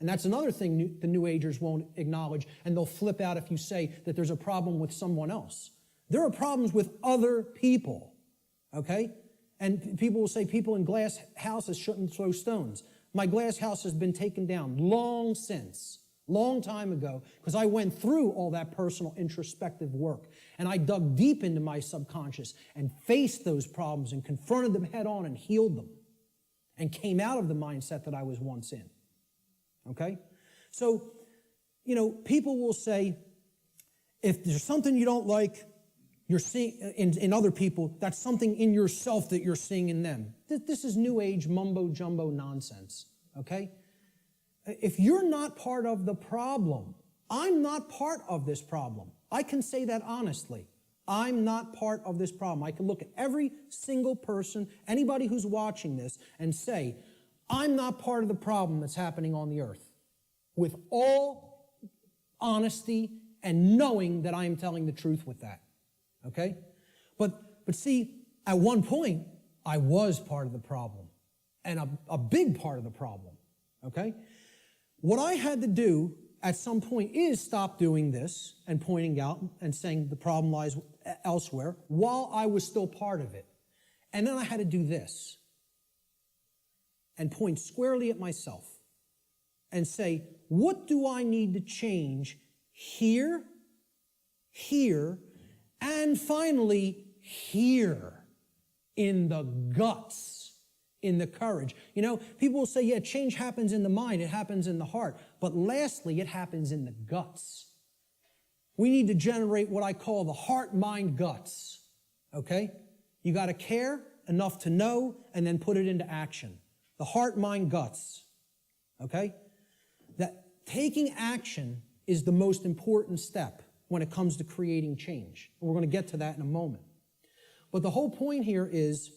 And that's another thing the New Agers won't acknowledge, and they'll flip out if you say that there's a problem with someone else. There are problems with other people, okay? And people will say people in glass houses shouldn't throw stones. My glass house has been taken down long since, long time ago, because I went through all that personal introspective work, and I dug deep into my subconscious and faced those problems and confronted them head on and healed them and came out of the mindset that I was once in. Okay? So, you know, people will say, if there's something you don't like, you're seeing in other people, that's something in yourself that you're seeing in them. This is New Age mumbo-jumbo nonsense, okay? If you're not part of the problem, I'm not part of this problem. I can say that honestly. I'm not part of this problem. I can look at every single person, anybody who's watching this, and say, I'm not part of the problem that's happening on the earth, with all honesty and knowing that I am telling the truth with that. Okay? But see, at one point, I was part of the problem, and a big part of the problem. Okay? What I had to do at some point is stop doing this and pointing out and saying the problem lies elsewhere while I was still part of it. And then I had to do this and point squarely at myself and say, what do I need to change here, here, and finally here, in the guts, in the courage? You know, people will say, yeah, change happens in the mind, it happens in the heart. But lastly, it happens in the guts. We need to generate what I call the heart-mind guts, okay? You got to care enough to know and then put it into action. The heart-mind guts, okay? That taking action is the most important step when it comes to creating change. And we're going to get to that in a moment. But the whole point here is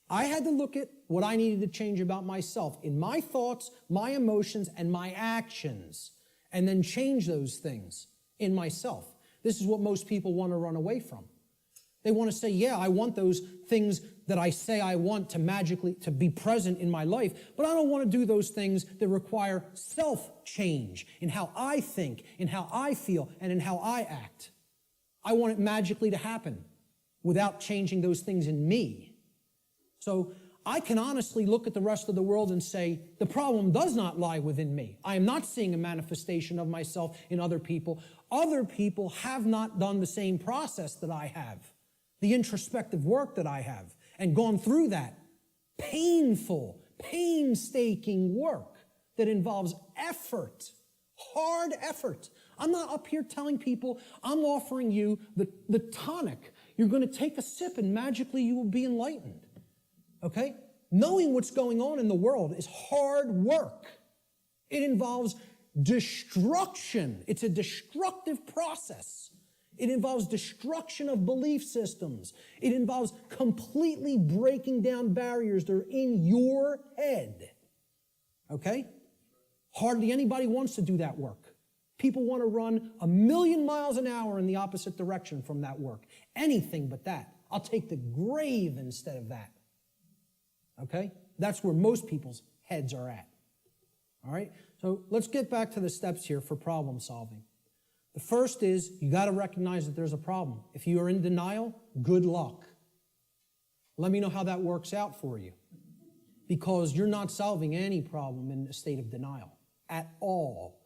I had to look at what I needed to change about myself in my thoughts, my emotions, and my actions, and then change those things in myself. This is what most people want to run away from. They want to say, yeah, I want those things that I say I want to magically to be present in my life, but I don't want to do those things that require self-change in how I think, in how I feel, and in how I act. I want it magically to happen without changing those things in me. So I can honestly look at the rest of the world and say, the problem does not lie within me. I am not seeing a manifestation of myself in other people. Other people have not done the same process that I have, the introspective work that I have, and gone through that painful, painstaking work that involves effort, hard effort. I'm not up here telling people, I'm offering you the tonic. You're going to take a sip and magically you will be enlightened. Okay? Knowing what's going on in the world is hard work. It involves destruction. It's a destructive process. It involves destruction of belief systems. It involves completely breaking down barriers that are in your head. Okay? Hardly anybody wants to do that work. People want to run 1,000,000 miles an hour in the opposite direction from that work. Anything but that. I'll take the grave instead of that. Okay? That's where most people's heads are at. All right? So let's get back to the steps here for problem solving. The first is you got to recognize that there's a problem. If you are in denial, good luck. Let me know how that works out for you. Because you're not solving any problem in a state of denial at all.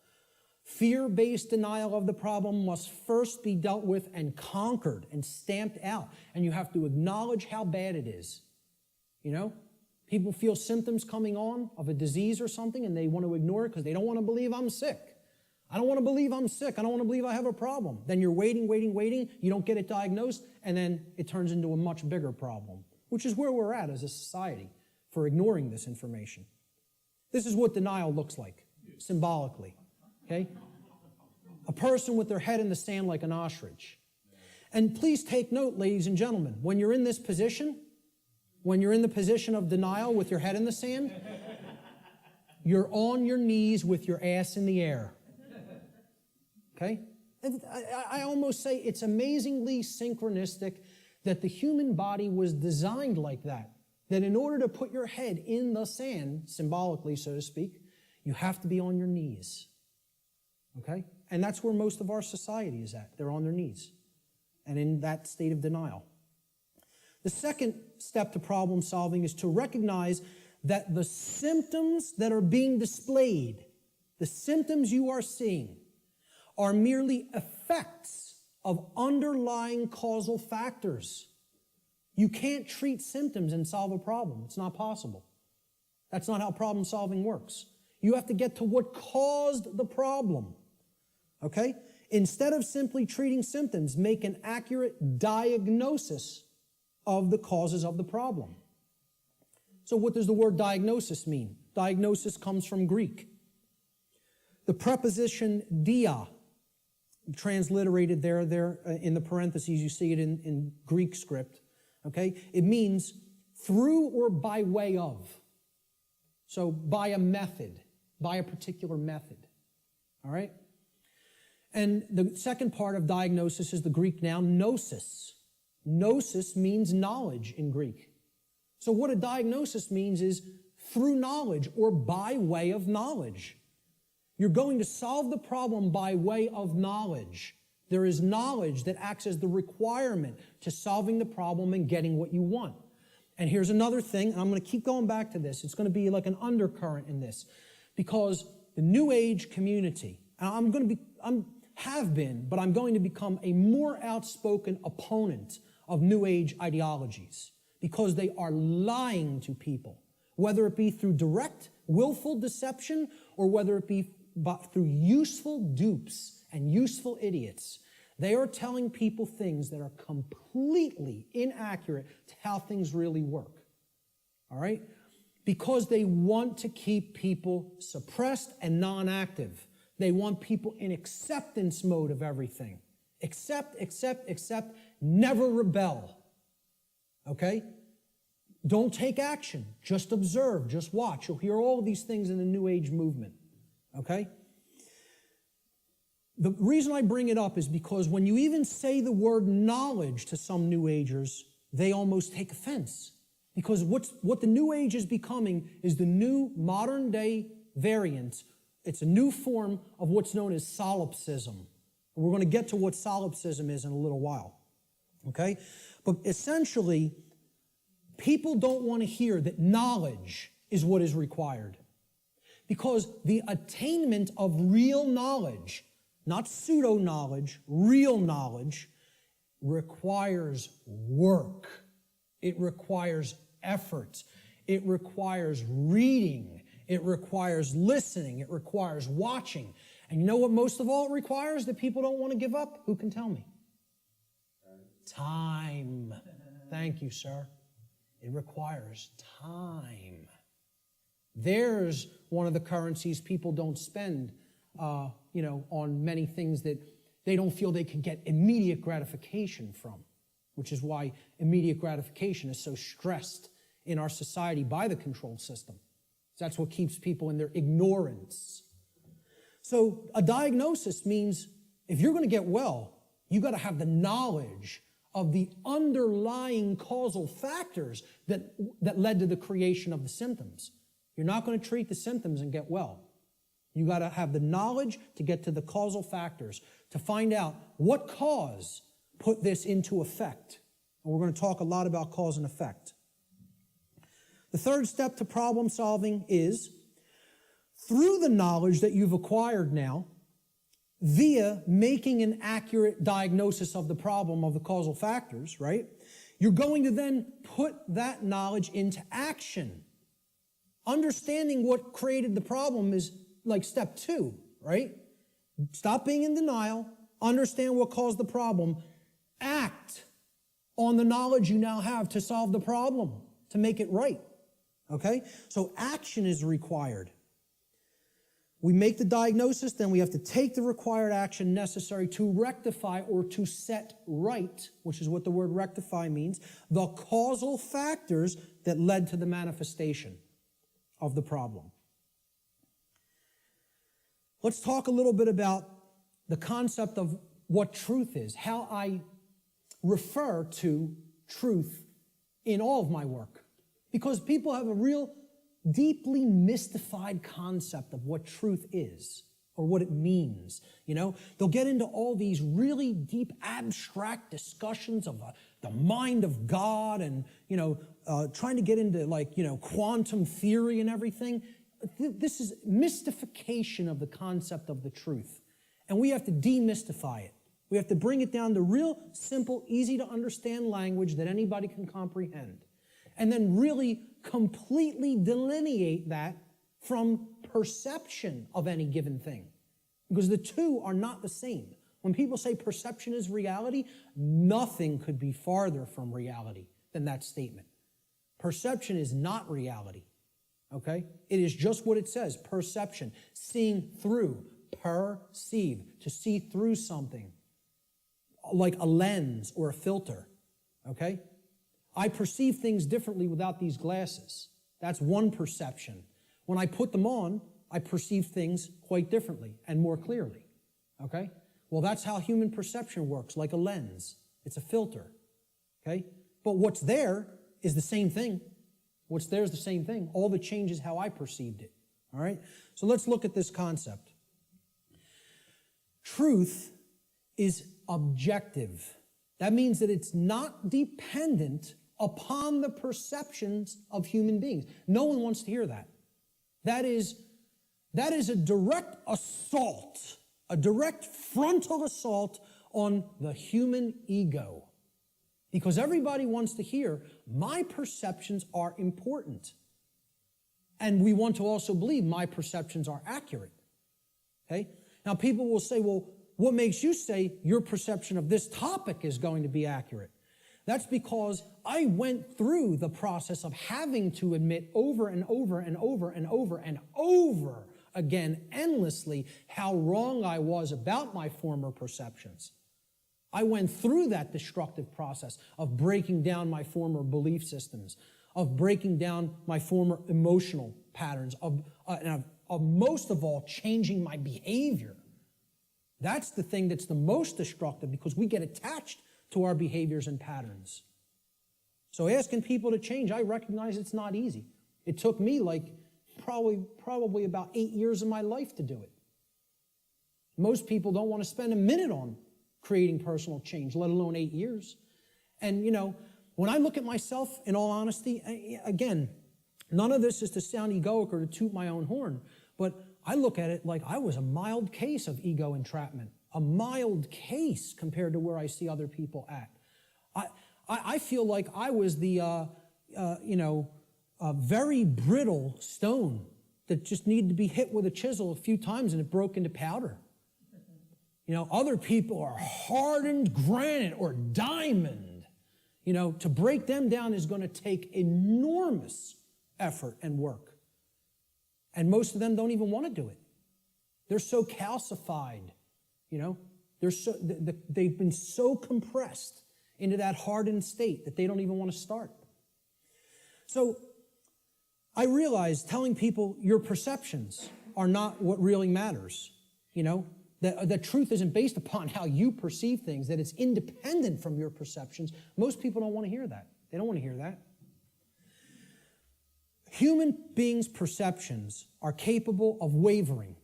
Fear-based denial of the problem must first be dealt with and conquered and stamped out. And you have to acknowledge how bad it is. You know? People feel symptoms coming on of a disease or something and they want to ignore it because they don't want to believe I'm sick. I don't want to believe I'm sick. I don't want to believe I have a problem. Then you're waiting. You don't get it diagnosed, and then it turns into a much bigger problem, which is where we're at as a society for ignoring this information. This is what denial looks like, symbolically. Okay? A person with their head in the sand like an ostrich. And please take note, ladies and gentlemen, when you're in this position, when you're in the position of denial with your head in the sand, you're on your knees with your ass in the air. Okay? I almost say it's amazingly synchronistic that the human body was designed like that. That in order to put your head in the sand, symbolically, so to speak, you have to be on your knees. Okay? And that's where most of our society is at. They're on their knees and in that state of denial. The second step to problem solving is to recognize that the symptoms that are being displayed, the symptoms you are seeing, are merely effects of underlying causal factors. You can't treat symptoms and solve a problem. It's not possible. That's not how problem solving works. You have to get to what caused the problem. Okay? Instead of simply treating symptoms, make an accurate diagnosis of the causes of the problem. So what does the word diagnosis mean? Diagnosis comes from Greek. The preposition dia, transliterated there in the parentheses, you see it in Greek script. Okay? It means through or by way of. So by a method, by a particular method. All right? And the second part of diagnosis is the Greek noun gnosis. Gnosis means knowledge in Greek. So what a diagnosis means is through knowledge or by way of knowledge. You're going to solve the problem by way of knowledge. There is knowledge that acts as the requirement to solving the problem and getting what you want. And here's another thing, and I'm going to keep going back to this. It's going to be like an undercurrent in this. Because the New Age community, and I'm going to become a more outspoken opponent of New Age ideologies because they are lying to people, whether it be through direct, willful deception or whether it be through useful dupes and useful idiots. They are telling people things that are completely inaccurate to how things really work. All right? Because they want to keep people suppressed and non-active. They want people in acceptance mode of everything. Accept, never rebel. Okay? Don't take action. Just observe, just watch. You'll hear all of these things in the New Age movement. Okay? The reason I bring it up is because when you even say the word knowledge to some New Agers, they almost take offense. Because what the New Age is becoming is the new modern day variant. It's a new form of what's known as solipsism. We're going to get to what solipsism is in a little while. Okay? But essentially, people don't want to hear that knowledge is what is required. Because the attainment of real knowledge, not pseudo-knowledge, real knowledge, requires work. It requires effort. It requires reading. It requires listening. It requires watching. And you know what most of all it requires that people don't want to give up? Who can tell me? Time. Thank you, sir. It requires time. There's one of the currencies people don't spend, on many things that they don't feel they can get immediate gratification from, which is why immediate gratification is so stressed in our society by the control system. That's what keeps people in their ignorance. So a diagnosis means if you're going to get well, you got to have the knowledge of the underlying causal factors that led to the creation of the symptoms. You're not going to treat the symptoms and get well. You got to have the knowledge to get to the causal factors, to find out what cause put this into effect. And we're going to talk a lot about cause and effect. The third step to problem solving is, through the knowledge that you've acquired now, via making an accurate diagnosis of the problem of the causal factors, right? You're going to then put that knowledge into action. Understanding what created the problem is like step 2, right? Stop being in denial, understand what caused the problem, act on the knowledge you now have to solve the problem, to make it right, okay? So action is required. We make the diagnosis, then we have to take the required action necessary to rectify or to set right, which is what the word rectify means, the causal factors that led to the manifestation of the problem. Let's talk a little bit about the concept of what truth is, how I refer to truth in all of my work. Because people have a real deeply mystified concept of what truth is or what it means. They'll get into all these really deep abstract discussions of the mind of God and, trying to get into quantum theory and everything. This is mystification of the concept of the truth. And we have to demystify it. We have to bring it down to real simple, easy to understand language that anybody can comprehend. And then really completely delineate that from perception of any given thing. Because the two are not the same. When people say perception is reality, nothing could be farther from reality than that statement. Perception is not reality. Okay? It is just what it says, perception, seeing through, perceive, to see through something, like a lens or a filter. Okay? I perceive things differently without these glasses. That's one perception. When I put them on, I perceive things quite differently and more clearly. Okay? Well, that's how human perception works, like a lens. It's a filter. Okay? But what's there is the same thing. What's there is the same thing. All that changes is how I perceived it. All right? So let's look at this concept. Truth is objective. That means that it's not dependent upon the perceptions of human beings. No one wants to hear that. That is a direct assault, a direct frontal assault on the human ego. Because everybody wants to hear, my perceptions are important. And we want to also believe my perceptions are accurate. Okay? Now people will say, well, what makes you say your perception of this topic is going to be accurate? That's because I went through the process of having to admit over and over and over and over and over again, endlessly, how wrong I was about my former perceptions. I went through that destructive process of breaking down my former belief systems, of breaking down my former emotional patterns, of most of all, changing my behavior. That's the thing that's the most destructive because we get attached to our behaviors and patterns. So asking people to change, I recognize it's not easy. It took me like probably about 8 years of my life to do it. Most people don't want to spend a minute on creating personal change, let alone 8 years. And, you know, when I look at myself, in all honesty, again, none of this is to sound egoic or to toot my own horn, but I look at it like I was a mild case of ego entrapment, a mild case compared to where I see other people at. I feel like I was the, very brittle stone that just needed to be hit with a chisel a few times and it broke into powder. You know, other people are hardened granite or diamond. You know, to break them down is going to take enormous effort and work. And most of them don't even want to do it. They're so calcified, you know. They've been so compressed into that hardened state that they don't even want to start. So I realize telling people your perceptions are not what really matters, you know. That truth isn't based upon how you perceive things, that it's independent from your perceptions. Most people don't want to hear that. They don't want to hear that. Human beings' perceptions are capable of wavering.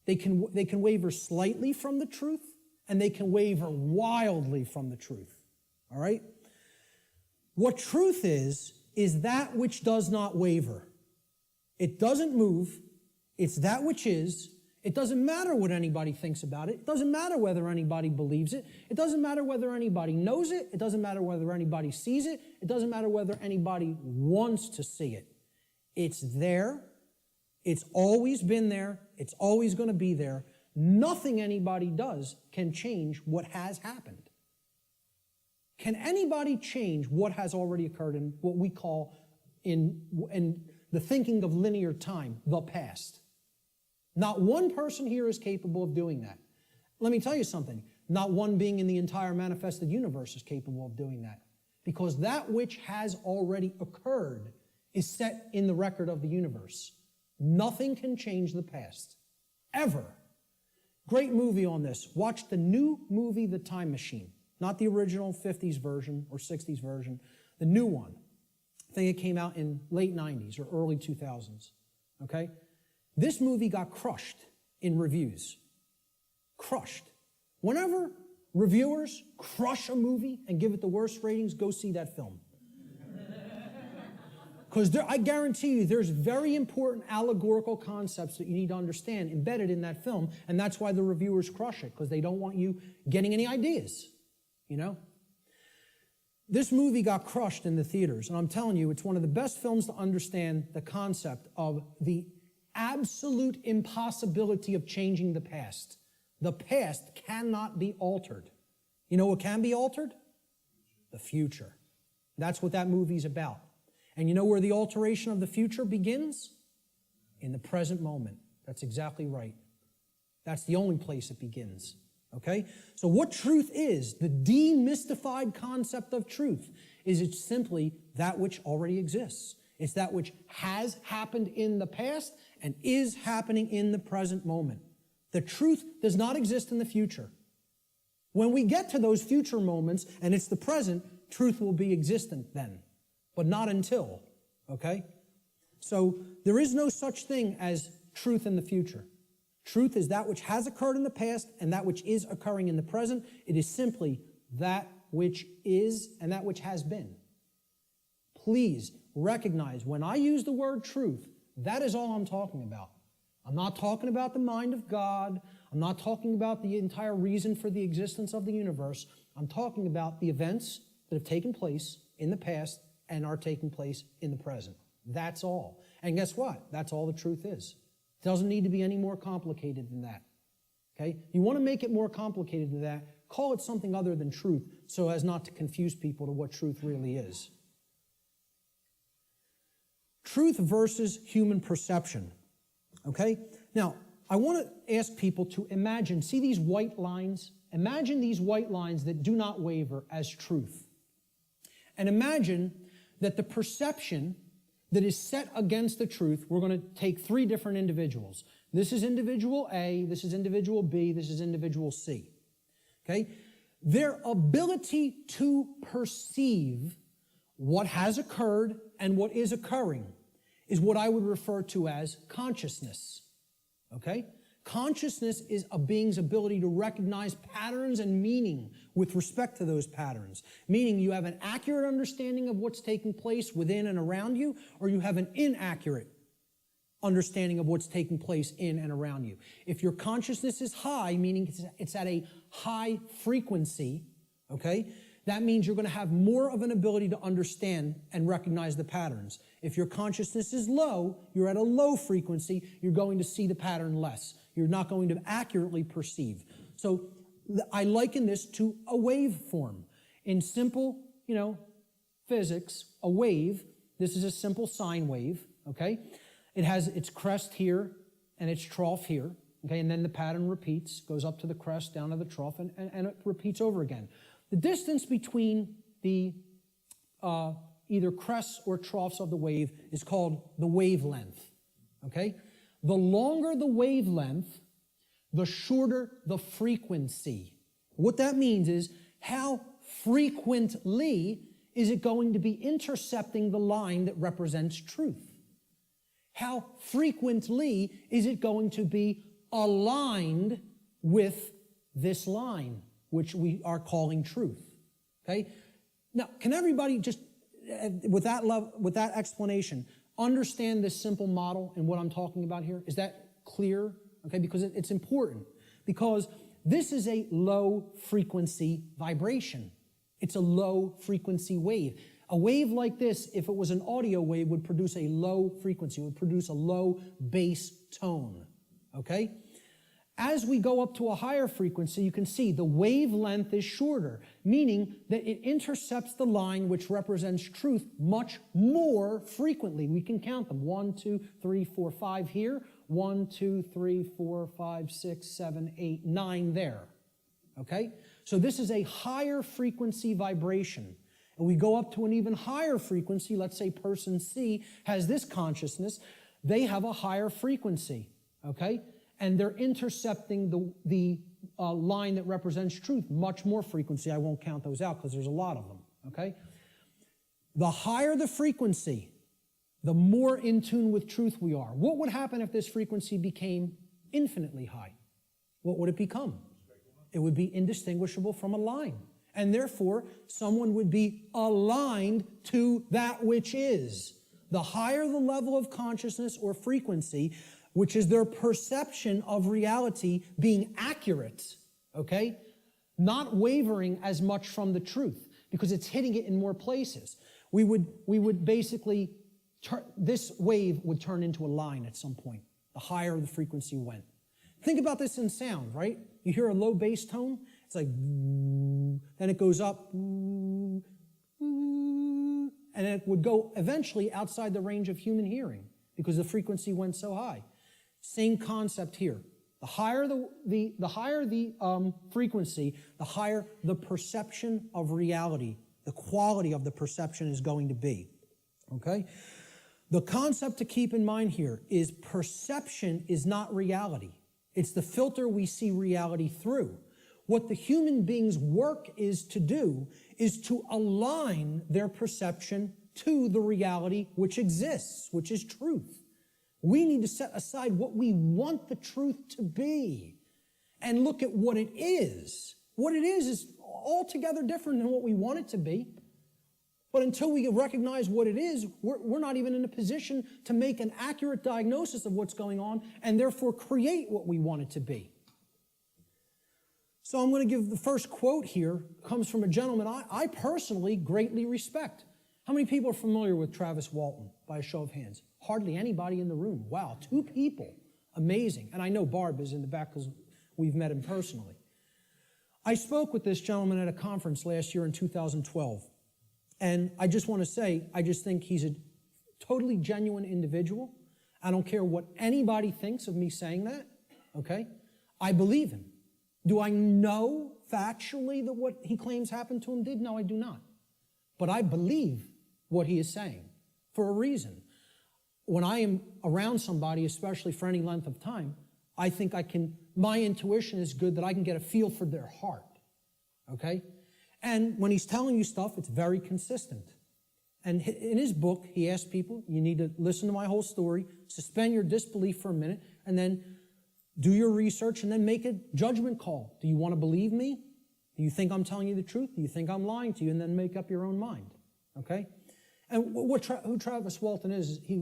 They can waver slightly from the truth, and they can waver wildly from the truth. All right? What truth is that which does not waver. It doesn't move. It's that which is. It doesn't matter what anybody thinks about it. It doesn't matter whether anybody believes it. It doesn't matter whether anybody knows it. It doesn't matter whether anybody sees it. It doesn't matter whether anybody wants to see it. It's there. It's always been there. It's always going to be there. Nothing anybody does can change what has happened. Can anybody change what has already occurred in what we call, in the thinking of linear time, the past? Not one person here is capable of doing that. Let me tell you something. Not one being in the entire manifested universe is capable of doing that. Because that which has already occurred is set in the record of the universe. Nothing can change the past. Ever. Great movie on this. Watch the new movie, The Time Machine. Not the original 50s version or 60s version. The new one. I think it came out in late 90s or early 2000s. Okay? This movie got crushed in reviews. Crushed. Whenever reviewers crush a movie and give it the worst ratings, go see that film. Because I guarantee you there's very important allegorical concepts that you need to understand embedded in that film, and that's why the reviewers crush it, because they don't want you getting any ideas, you know? This movie got crushed in the theaters, and I'm telling you, it's one of the best films to understand the concept of the absolute impossibility of changing the past. The past cannot be altered. You know what can be altered? The future. That's what that movie's about. And you know where the alteration of the future begins? In the present moment. That's exactly right. That's the only place it begins. Okay? So what truth is, the demystified concept of truth, is it's simply that which already exists. It's that which has happened in the past and is happening in the present moment. The truth does not exist in the future. When we get to those future moments and it's the present, truth will be existent then, but not until, okay? So there is no such thing as truth in the future. Truth is that which has occurred in the past and that which is occurring in the present. It is simply that which is and that which has been. Please recognize when I use the word truth, that is all I'm talking about. I'm not talking about the mind of God. I'm not talking about the entire reason for the existence of the universe. I'm talking about the events that have taken place in the past and are taking place in the present. That's all. And guess what? That's all the truth is. It doesn't need to be any more complicated than that. Okay? You want to make it more complicated than that, call it something other than truth so as not to confuse people to what truth really is. Truth versus human perception. Okay? Now, I want to ask people to imagine, see these white lines? Imagine these white lines that do not waver as truth. And imagine that the perception that is set against the truth, we're going to take three different individuals. This is individual A, this is individual B, this is individual C. Okay? Their ability to perceive what has occurred and what is occurring is what I would refer to as consciousness. Okay? Consciousness is a being's ability to recognize patterns and meaning with respect to those patterns. Meaning you have an accurate understanding of what's taking place within and around you, or you have an inaccurate understanding of what's taking place in and around you. If your consciousness is high, meaning it's at a high frequency, okay, that means you're going to have more of an ability to understand and recognize the patterns. If your consciousness is low, you're at a low frequency, you're going to see the pattern less. You're not going to accurately perceive. So I liken this to a waveform. In simple, physics, a wave, this is a simple sine wave, okay? It has its crest here and its trough here, okay? And then the pattern repeats, goes up to the crest, down to the trough, and it repeats over again. The distance between the either crests or troughs of the wave is called the wavelength, okay? The longer the wavelength, the shorter the frequency. What that means is how frequently is it going to be intercepting the line that represents truth? How frequently is it going to be aligned with this line, which we are calling truth? Okay? Now, can everybody just, with that explanation, understand this simple model and what I'm talking about here? Is that clear? Okay, because it's important. Because this is a low frequency vibration. It's a low frequency wave. A wave like this, if it was an audio wave, would produce a low frequency, would produce a low bass tone, okay? As we go up to a higher frequency, you can see the wavelength is shorter, meaning that it intercepts the line which represents truth much more frequently. We can count them. 1, 2, 3, 4, 5 here. 1, 2, 3, 4, 5, 6, 7, 8, 9 there, okay? So this is a higher frequency vibration. And we go up to an even higher frequency. Let's say person C has this consciousness. They have a higher frequency, okay? And they're intercepting the line that represents truth, much more frequency. I won't count those out because there's a lot of them, okay? The higher the frequency, the more in tune with truth we are. What would happen if this frequency became infinitely high? What would it become? It would be indistinguishable from a line. And therefore, someone would be aligned to that which is. The higher the level of consciousness or frequency, which is their perception of reality being accurate, okay? Not wavering as much from the truth, because it's hitting it in more places. We would basically, this wave would turn into a line at some point, the higher the frequency went. Think about this in sound, right? You hear a low bass tone, it's like, then it goes up, and it would go eventually outside the range of human hearing because the frequency went so high. Same concept here. The higher the frequency, the higher the perception of reality, the quality of the perception is going to be. Okay? The concept to keep in mind here is perception is not reality. It's the filter we see reality through. What the human being's work is to do is to align their perception to the reality which exists, which is truth. We need to set aside what we want the truth to be and look at what it is. What it is altogether different than what we want it to be. But until we recognize what it is, we're not even in a position to make an accurate diagnosis of what's going on and therefore create what we want it to be. So I'm going to give the first quote here, comes from a gentleman I personally greatly respect. How many people are familiar with Travis Walton, by a show of hands? Hardly anybody in the room. Wow, 2 people. Amazing. And I know Barb is in the back because we've met him personally. I spoke with this gentleman at a conference last year in 2012. And I just want to say, I just think he's a totally genuine individual. I don't care what anybody thinks of me saying that, okay? I believe him. Do I know factually that what he claims happened to him did? No, I do not. But I believe what he is saying for a reason. when I am around somebody, especially for any length of time, I think my intuition is good that I can get a feel for their heart, okay? And when he's telling you stuff, it's very consistent. And in his book, he asks people, you need to listen to my whole story, suspend your disbelief for a minute, and then do your research, and then make a judgment call. Do you want to believe me? Do you think I'm telling you the truth? Do you think I'm lying to you? And then make up your own mind, okay? And who Travis Walton is, he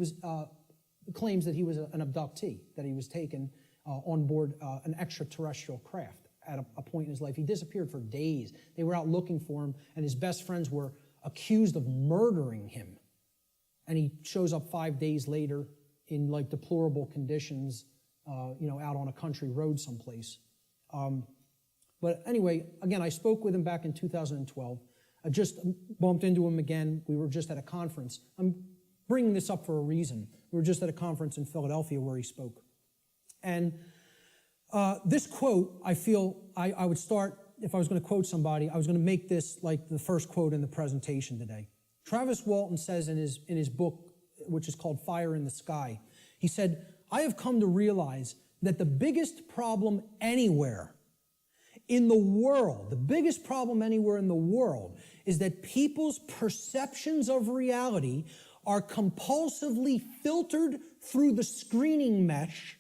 claims that he was an abductee, that he was taken on board an extraterrestrial craft at a point in his life. He disappeared for days. They were out looking for him, and his best friends were accused of murdering him. And he shows up 5 days later in like deplorable conditions, out on a country road someplace. But anyway, again, I spoke with him back in 2012. I just bumped into him again. We were just at a conference. I'm bringing this up for a reason. We were just at a conference in Philadelphia where he spoke. And this quote, I feel I would start, if I was going to quote somebody, I was going to make this like the first quote in the presentation today. Travis Walton says in his book, which is called Fire in the Sky, he said, I have come to realize that the biggest problem anywhere in the world, the biggest problem anywhere in the world is that people's perceptions of reality are compulsively filtered through the screening mesh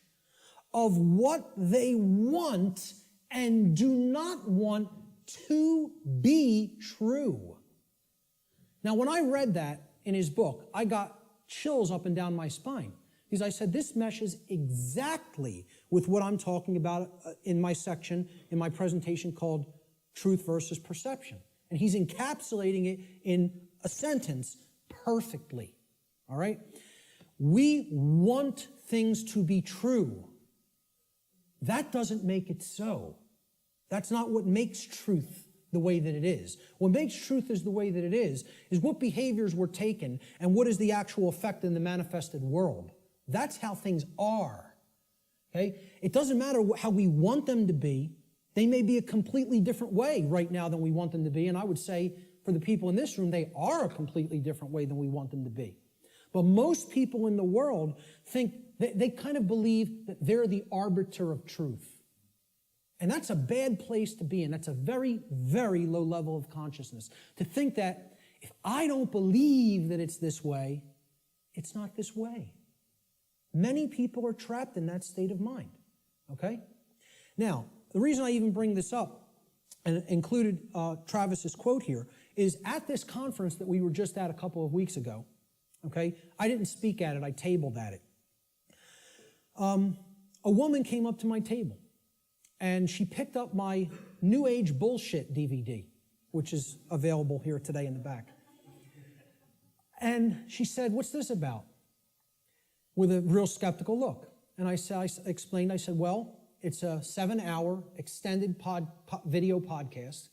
of what they want and do not want to be true. Now, when I read that in his book, I got chills up and down my spine. Because I said, this meshes exactly with what I'm talking about in my section, in my presentation called Truth versus Perception. And he's encapsulating it in a sentence perfectly, all right? We want things to be true. That doesn't make it so. That's not what makes truth the way that it is. What makes truth is the way that it is what behaviors were taken and what is the actual effect in the manifested world. That's how things are, okay? It doesn't matter how we want them to be. They may be a completely different way right now than we want them to be, and I would say for the people in this room, they are a completely different way than we want them to be. But most people in the world think, they kind of believe that they're the arbiter of truth. And that's a bad place to be in. That's a very, very low level of consciousness. To think that if I don't believe that it's this way, it's not this way. Many people are trapped in that state of mind, okay? Now, the reason I even bring this up and included Travis's quote here is at this conference that we were just at a couple of weeks ago, okay? I didn't speak at it, I tabled at it. A woman came up to my table and she picked up my New Age Bullshit DVD, which is available here today in the back. And she said, what's this about? With a real skeptical look. And I explained, well, it's a 7-hour extended video podcast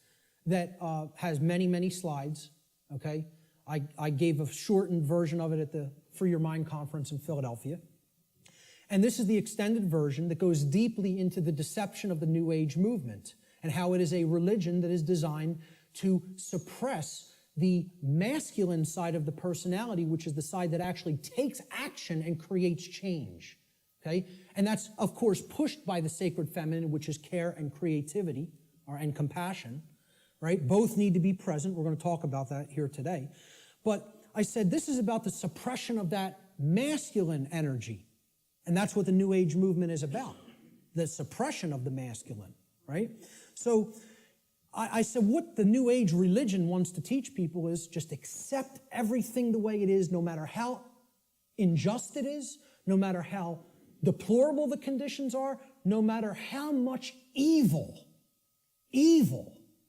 that has many, many slides, okay? I gave a shortened version of it at the Free Your Mind conference in Philadelphia. And this is the extended version that goes deeply into the deception of the New Age movement and how it is a religion that is designed to suppress the masculine side of the personality, which is the side that actually takes action and creates change, okay? And that's, of course, pushed by the sacred feminine, which is care and creativity, and compassion, right? Both need to be present. We're going to talk about that here today. But I said this is about the suppression of that masculine energy. And that's what the New Age movement is about, the suppression of the masculine, right? So I said what the New Age religion wants to teach people is just accept everything the way it is, no matter how unjust it is, no matter how deplorable the conditions are, no matter how much evil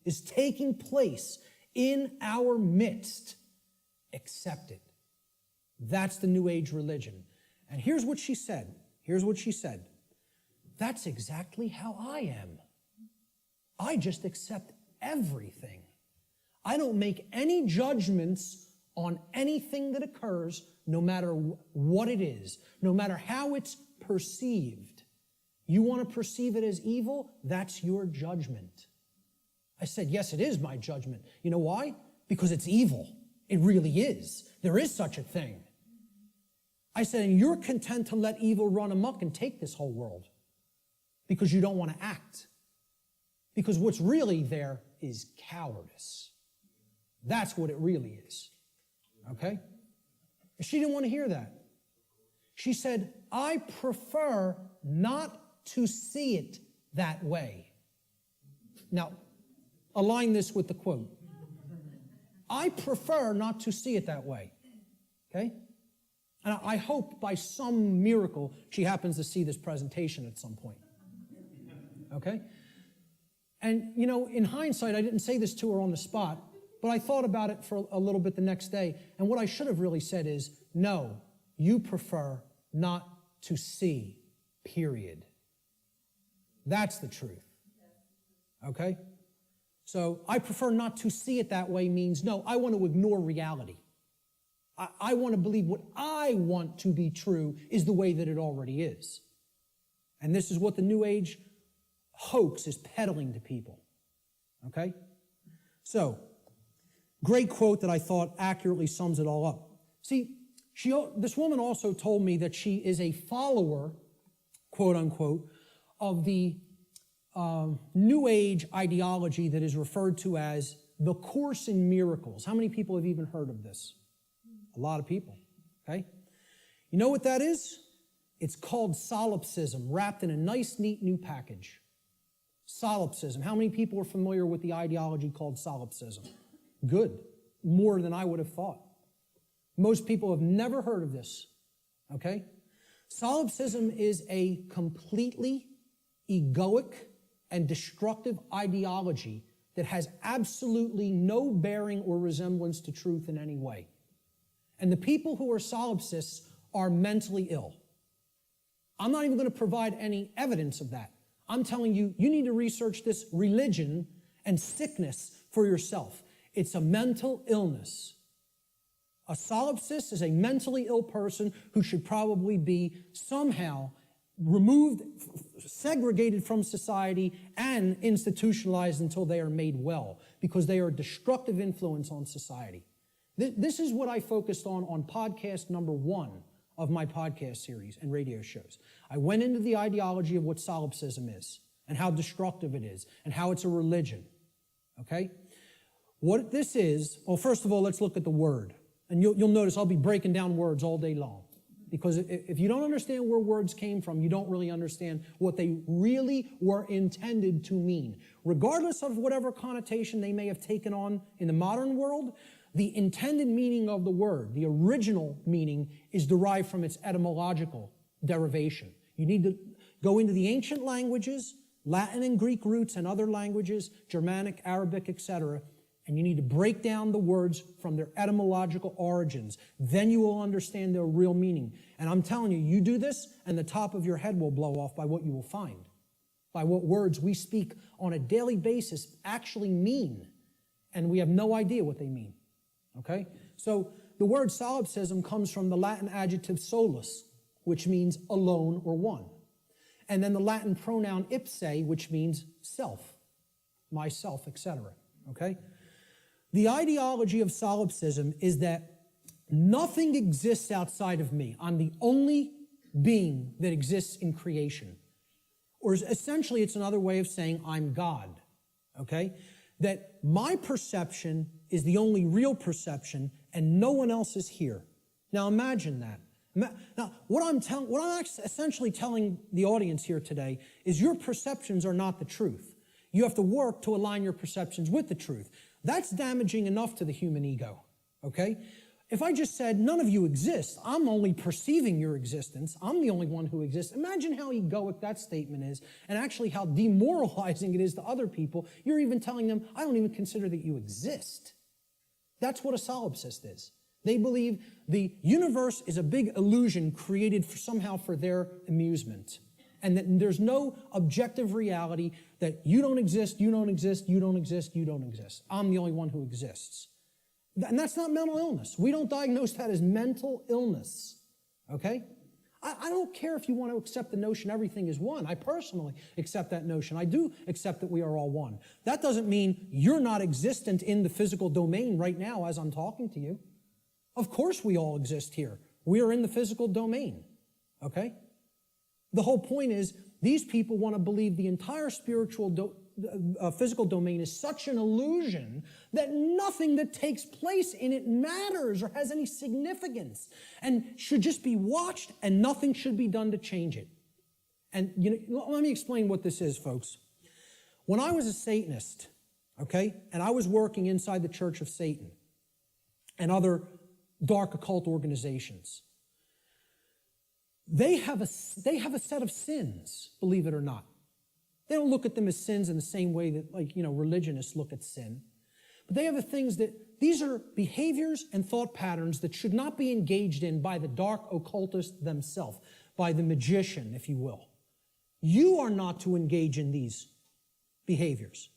is taking place in our midst, accept it. That's the New Age religion. And here's what she said. That's exactly how I am. I just accept everything. I don't make any judgments on anything that occurs, no matter what it is, no matter how it's perceived. You want to perceive it as evil? That's your judgment. I said, yes, it is my judgment. You know why? Because it's evil. It really is. There is such a thing. I said, and you're content to let evil run amok and take this whole world because you don't want to act. Because what's really there is cowardice. That's what it really is. Okay? She didn't want to hear that. She said, I prefer not to see it that way. Now, align this with the quote. I prefer not to see it that way. Okay? And I hope by some miracle she happens to see this presentation at some point. Okay? And, you know, in hindsight, I didn't say this to her on the spot, but I thought about it for a little bit the next day. And what I should have really said is, no, you prefer not to see, period. That's the truth. Okay? So I prefer not to see it that way means, no, I want to ignore reality. I want to believe what I want to be true is the way that it already is. And this is what the New Age hoax is peddling to people. Okay? So, great quote that I thought accurately sums it all up. See, this woman also told me that she is a follower, quote unquote, of the New Age ideology that is referred to as the Course in Miracles. How many people have even heard of this? A lot of people, okay? You know what that is? It's called solipsism, wrapped in a nice, neat new package. Solipsism. How many people are familiar with the ideology called solipsism? Good. More than I would have thought. Most people have never heard of this, okay? Solipsism is a completely egoic and destructive ideology that has absolutely no bearing or resemblance to truth in any way. And the people who are solipsists are mentally ill. I'm not even going to provide any evidence of that. I'm telling you, you need to research this religion and sickness for yourself. It's a mental illness. A solipsist is a mentally ill person who should probably be somehow removed, segregated from society, and institutionalized until they are made well, because they are a destructive influence on society. This is what I focused on podcast number 1 of my podcast series and radio shows. I went into the ideology of what solipsism is and how destructive it is and how it's a religion, okay? What this is, well, first of all, let's look at the word. And you'll notice I'll be breaking down words all day long, because if you don't understand where words came from, you don't really understand what they really were intended to mean. Regardless of whatever connotation they may have taken on in the modern world, the intended meaning of the word, the original meaning, is derived from its etymological derivation. You need to go into the ancient languages, Latin and Greek roots and other languages, Germanic, Arabic, etc., and you need to break down the words from their etymological origins. Then you will understand their real meaning. And I'm telling you, you do this, and the top of your head will blow off by what you will find, by what words we speak on a daily basis actually mean, and we have no idea what they mean. Okay? So the word solipsism comes from the Latin adjective solus, which means alone or one. And then the Latin pronoun ipse, which means self, myself, etc. Okay? The ideology of solipsism is that nothing exists outside of me. I'm the only being that exists in creation. Or essentially, it's another way of saying I'm God. Okay? That my perception is the only real perception, and no one else is here. Now imagine that. Now, what I'm essentially telling the audience here today is your perceptions are not the truth. You have to work to align your perceptions with the truth. That's damaging enough to the human ego, okay? If I just said, none of you exist, I'm only perceiving your existence, I'm the only one who exists, imagine how egoic that statement is, and actually how demoralizing it is to other people. You're even telling them, I don't even consider that you exist. That's what a solipsist is. They believe the universe is a big illusion created somehow for their amusement, and that there's no objective reality, that you don't exist, you don't exist, you don't exist, you don't exist. I'm the only one who exists. And that's not mental illness. We don't diagnose that as mental illness, okay? I don't care if you want to accept the notion everything is one. I personally accept that notion. I do accept that we are all one. That doesn't mean you're not existent in the physical domain right now as I'm talking to you. Of course we all exist here. We are in the physical domain, okay? The whole point is these people want to believe the entire physical domain is such an illusion that nothing that takes place in it matters or has any significance and should just be watched and nothing should be done to change it. And let me explain what this is, folks. When I was a Satanist, okay, and I was working inside the Church of Satan and other dark occult organizations, they have a set of sins, believe it or not. They don't look at them as sins in the same way that, religionists look at sin. But they have the things that, these are behaviors and thought patterns that should not be engaged in by the dark occultist themselves, by the magician, if you will. You are not to engage in these behaviors,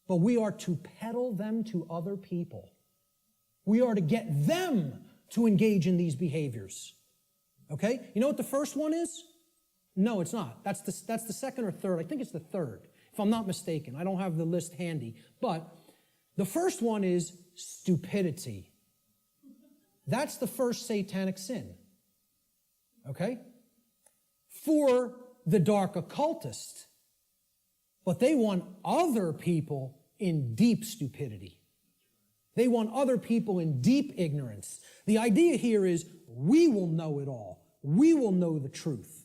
but we are to peddle them to other people. We are to get them to engage in these behaviors. Okay? You know what the first one is? No, it's not. That's the second or third. I think it's the third, if I'm not mistaken. I don't have the list handy. But the first one is stupidity. That's the first satanic sin. Okay? For the dark occultist. But they want other people in deep stupidity. They want other people in deep ignorance. The idea here is we will know it all. We will know the truth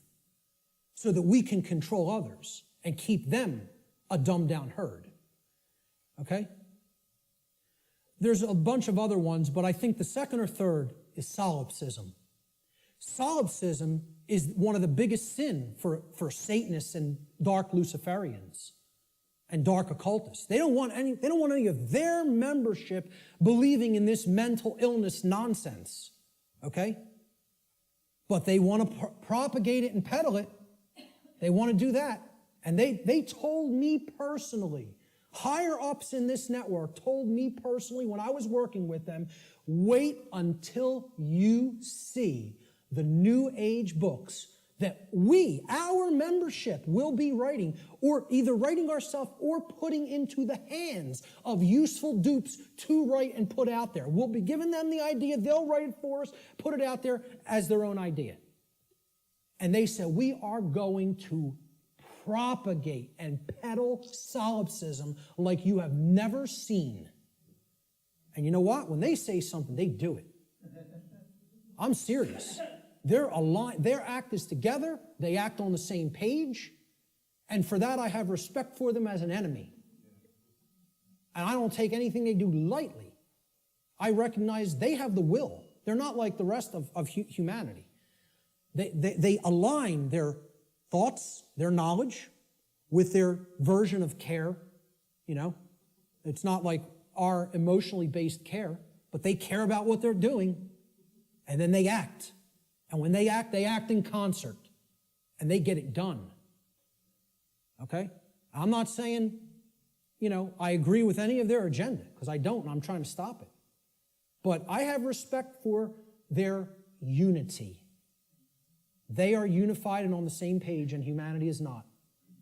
so that we can control others and keep them a dumbed-down herd. Okay? There's a bunch of other ones, but I think the second or third is solipsism. Solipsism is one of the biggest sin for Satanists and dark Luciferians and dark occultists. They don't want any of their membership believing in this mental illness nonsense. Okay? But they want to propagate it and peddle it. They want to do that. And they told me personally, higher ups in this network told me personally when I was working with them, wait until you see the New Age books that our membership, will be writing, or either writing ourselves or putting into the hands of useful dupes to write and put out there. We'll be giving them the idea, they'll write it for us, put it out there as their own idea. And they said, we are going to propagate and peddle solipsism like you have never seen. And you know what? When they say something, they do it. I'm serious. They're aligned. Their act is together. They act on the same page. And for that, I have respect for them as an enemy. And I don't take anything they do lightly. I recognize they have the will. They're not like the rest of humanity. They align their thoughts, their knowledge, with their version of care. It's not like our emotionally based care, but they care about what they're doing, and then they act. And when they act in concert, and they get it done. Okay? I'm not saying, I agree with any of their agenda, because I don't, and I'm trying to stop it. But I have respect for their unity. They are unified and on the same page, and humanity is not.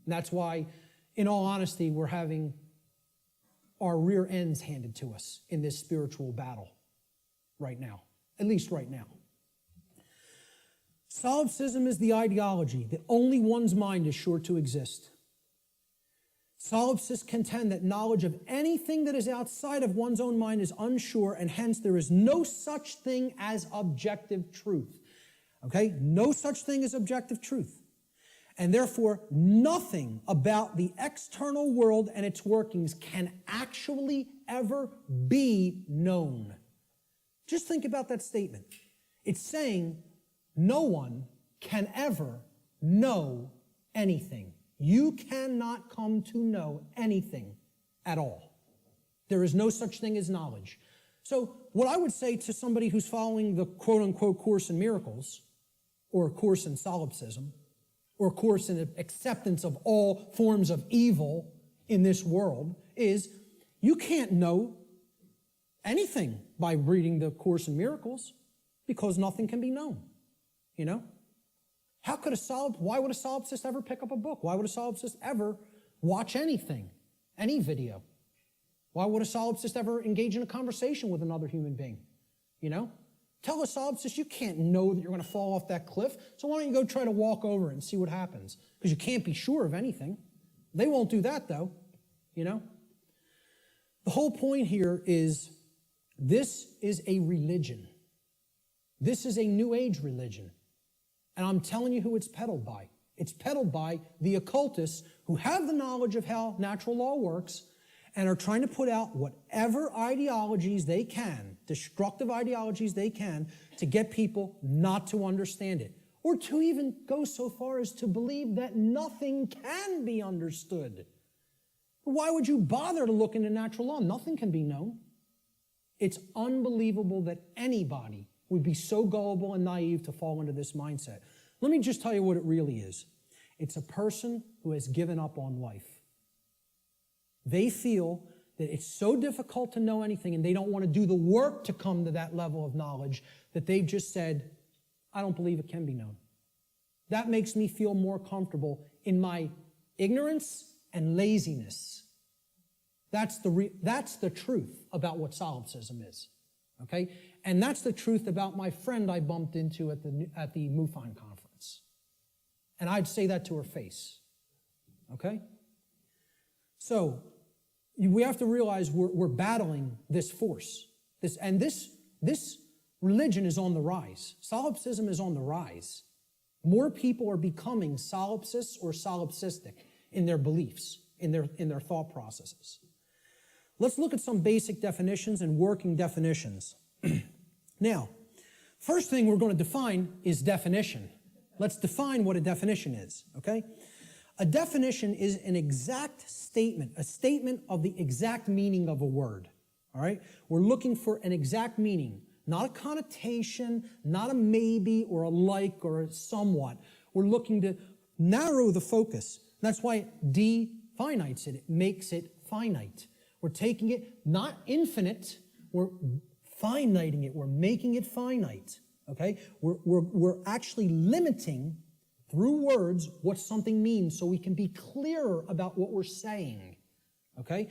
And that's why, in all honesty, we're having our rear ends handed to us in this spiritual battle right now, at least right now. Solipsism is the ideology that only one's mind is sure to exist. Solipsists contend that knowledge of anything that is outside of one's own mind is unsure, and hence there is no such thing as objective truth. Okay? No such thing as objective truth. And therefore, nothing about the external world and its workings can actually ever be known. Just think about that statement. It's saying no one can ever know anything. You cannot come to know anything at all. There is no such thing as knowledge. So what I would say to somebody who's following the quote-unquote Course in Miracles, or a Course in Solipsism, or a Course in acceptance of all forms of evil in this world, is you can't know anything by reading the Course in Miracles, because nothing can be known. Why would a solipsist ever pick up a book? Why would a solipsist ever watch anything, any video? Why would a solipsist ever engage in a conversation with another human being? Tell a solipsist you can't know that you're going to fall off that cliff, so why don't you go try to walk over it and see what happens? Because you can't be sure of anything. They won't do that, though, you know? The whole point here is this is a religion. This is a New Age religion. And I'm telling you who it's peddled by. It's peddled by the occultists who have the knowledge of how natural law works and are trying to put out whatever ideologies they can, destructive ideologies they can, to get people not to understand it, or to even go so far as to believe that nothing can be understood. Why would you bother to look into natural law? Nothing can be known. It's unbelievable that anybody would be so gullible and naive to fall into this mindset. Let me just tell you what it really is. It's a person who has given up on life. They feel that it's so difficult to know anything and they don't want to do the work to come to that level of knowledge that they've just said, I don't believe it can be known. That makes me feel more comfortable in my ignorance and laziness. That's the truth about what solipsism is, okay? And that's the truth about my friend I bumped into at the MUFON conference. And I'd say that to her face, okay? So we have to realize we're battling this force. This religion is on the rise. Solipsism is on the rise. More people are becoming solipsists or solipsistic in their beliefs, in their thought processes. Let's look at some basic definitions and working definitions. Now, first thing we're going to define is definition. Let's define what a definition is, okay? A definition is an exact statement, a statement of the exact meaning of a word, all right? We're looking for an exact meaning, not a connotation, not a maybe or a like or a somewhat. We're looking to narrow the focus. That's why it definites it. It makes it finite. We're taking it not infinite, we're finiting it. We're making it finite, okay? We're actually limiting through words what something means so we can be clearer about what we're saying, okay?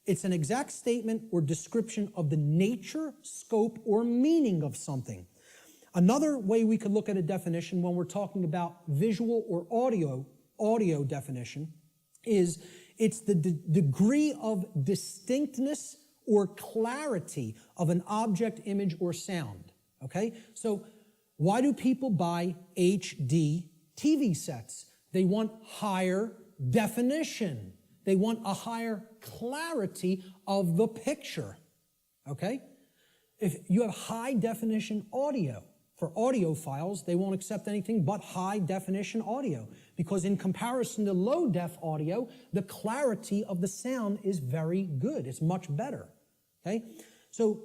It's an exact statement or description of the nature, scope, or meaning of something. Another way we could look at a definition when we're talking about visual or audio definition is it's the degree of distinctness or clarity of an object, image, or sound, okay? So why do people buy HD TV sets? They want higher definition. They want a higher clarity of the picture, okay? If you have high definition audio, for audiophiles, they won't accept anything but high definition audio because in comparison to low def audio, the clarity of the sound is very good. It's much better, okay? So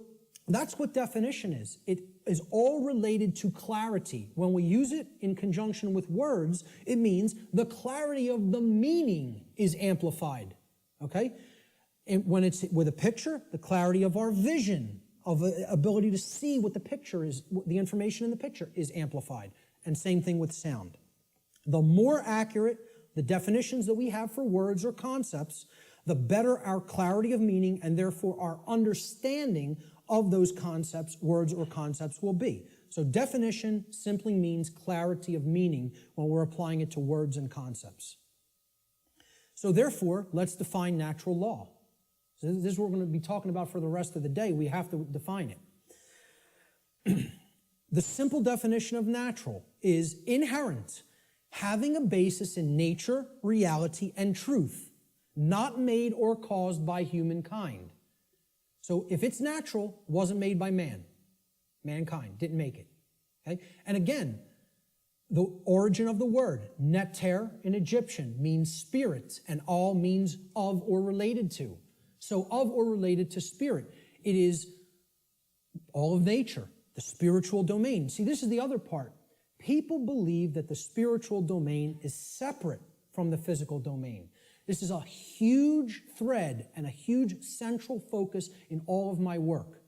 that's what definition is. It is all related to clarity. When we use it in conjunction with words, it means the clarity of the meaning is amplified, okay? And when it's with a picture, the clarity of our vision, of ability to see what the picture is, the information in the picture is amplified. And same thing with sound. The more accurate the definitions that we have for words or concepts, the better our clarity of meaning and therefore our understanding of those concepts, words or concepts will be. So definition simply means clarity of meaning when we're applying it to words and concepts. So therefore, let's define natural law. So this is what we're going to be talking about for the rest of the day. We have to define it. The simple definition of natural is inherent, having a basis in nature, reality, and truth, not made or caused by humankind. So if it's natural, it wasn't made by man. Mankind didn't make it. Okay? And again, the origin of the word, neter in Egyptian, means spirit, and all means of or related to. So of or related to spirit. It is all of nature, the spiritual domain. See, this is the other part. People believe that the spiritual domain is separate from the physical domain. This is a huge thread and a huge central focus in all of my work.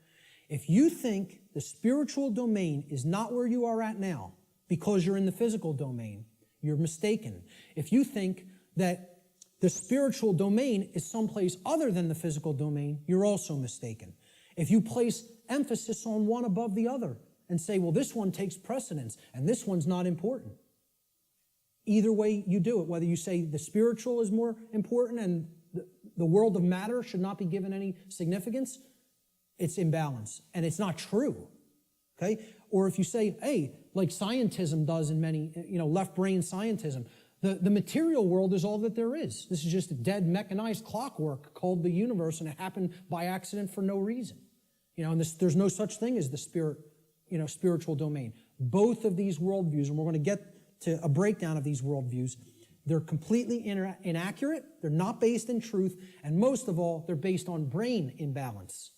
If you think the spiritual domain is not where you are at now because you're in the physical domain, you're mistaken. If you think that the spiritual domain is someplace other than the physical domain, you're also mistaken. If you place emphasis on one above the other, and say, well, this one takes precedence and this one's not important. Either way you do it, whether you say the spiritual is more important and the world of matter should not be given any significance, it's imbalance and it's not true. Okay? Or if you say, hey, like scientism does in many, left brain scientism, the material world is all that there is. This is just a dead mechanized clockwork called the universe, and it happened by accident for no reason. And there's no such thing as the spiritual domain. Both of these worldviews, and we're going to get to a breakdown of these worldviews, they're completely inaccurate, they're not based in truth, and most of all, they're based on brain imbalance.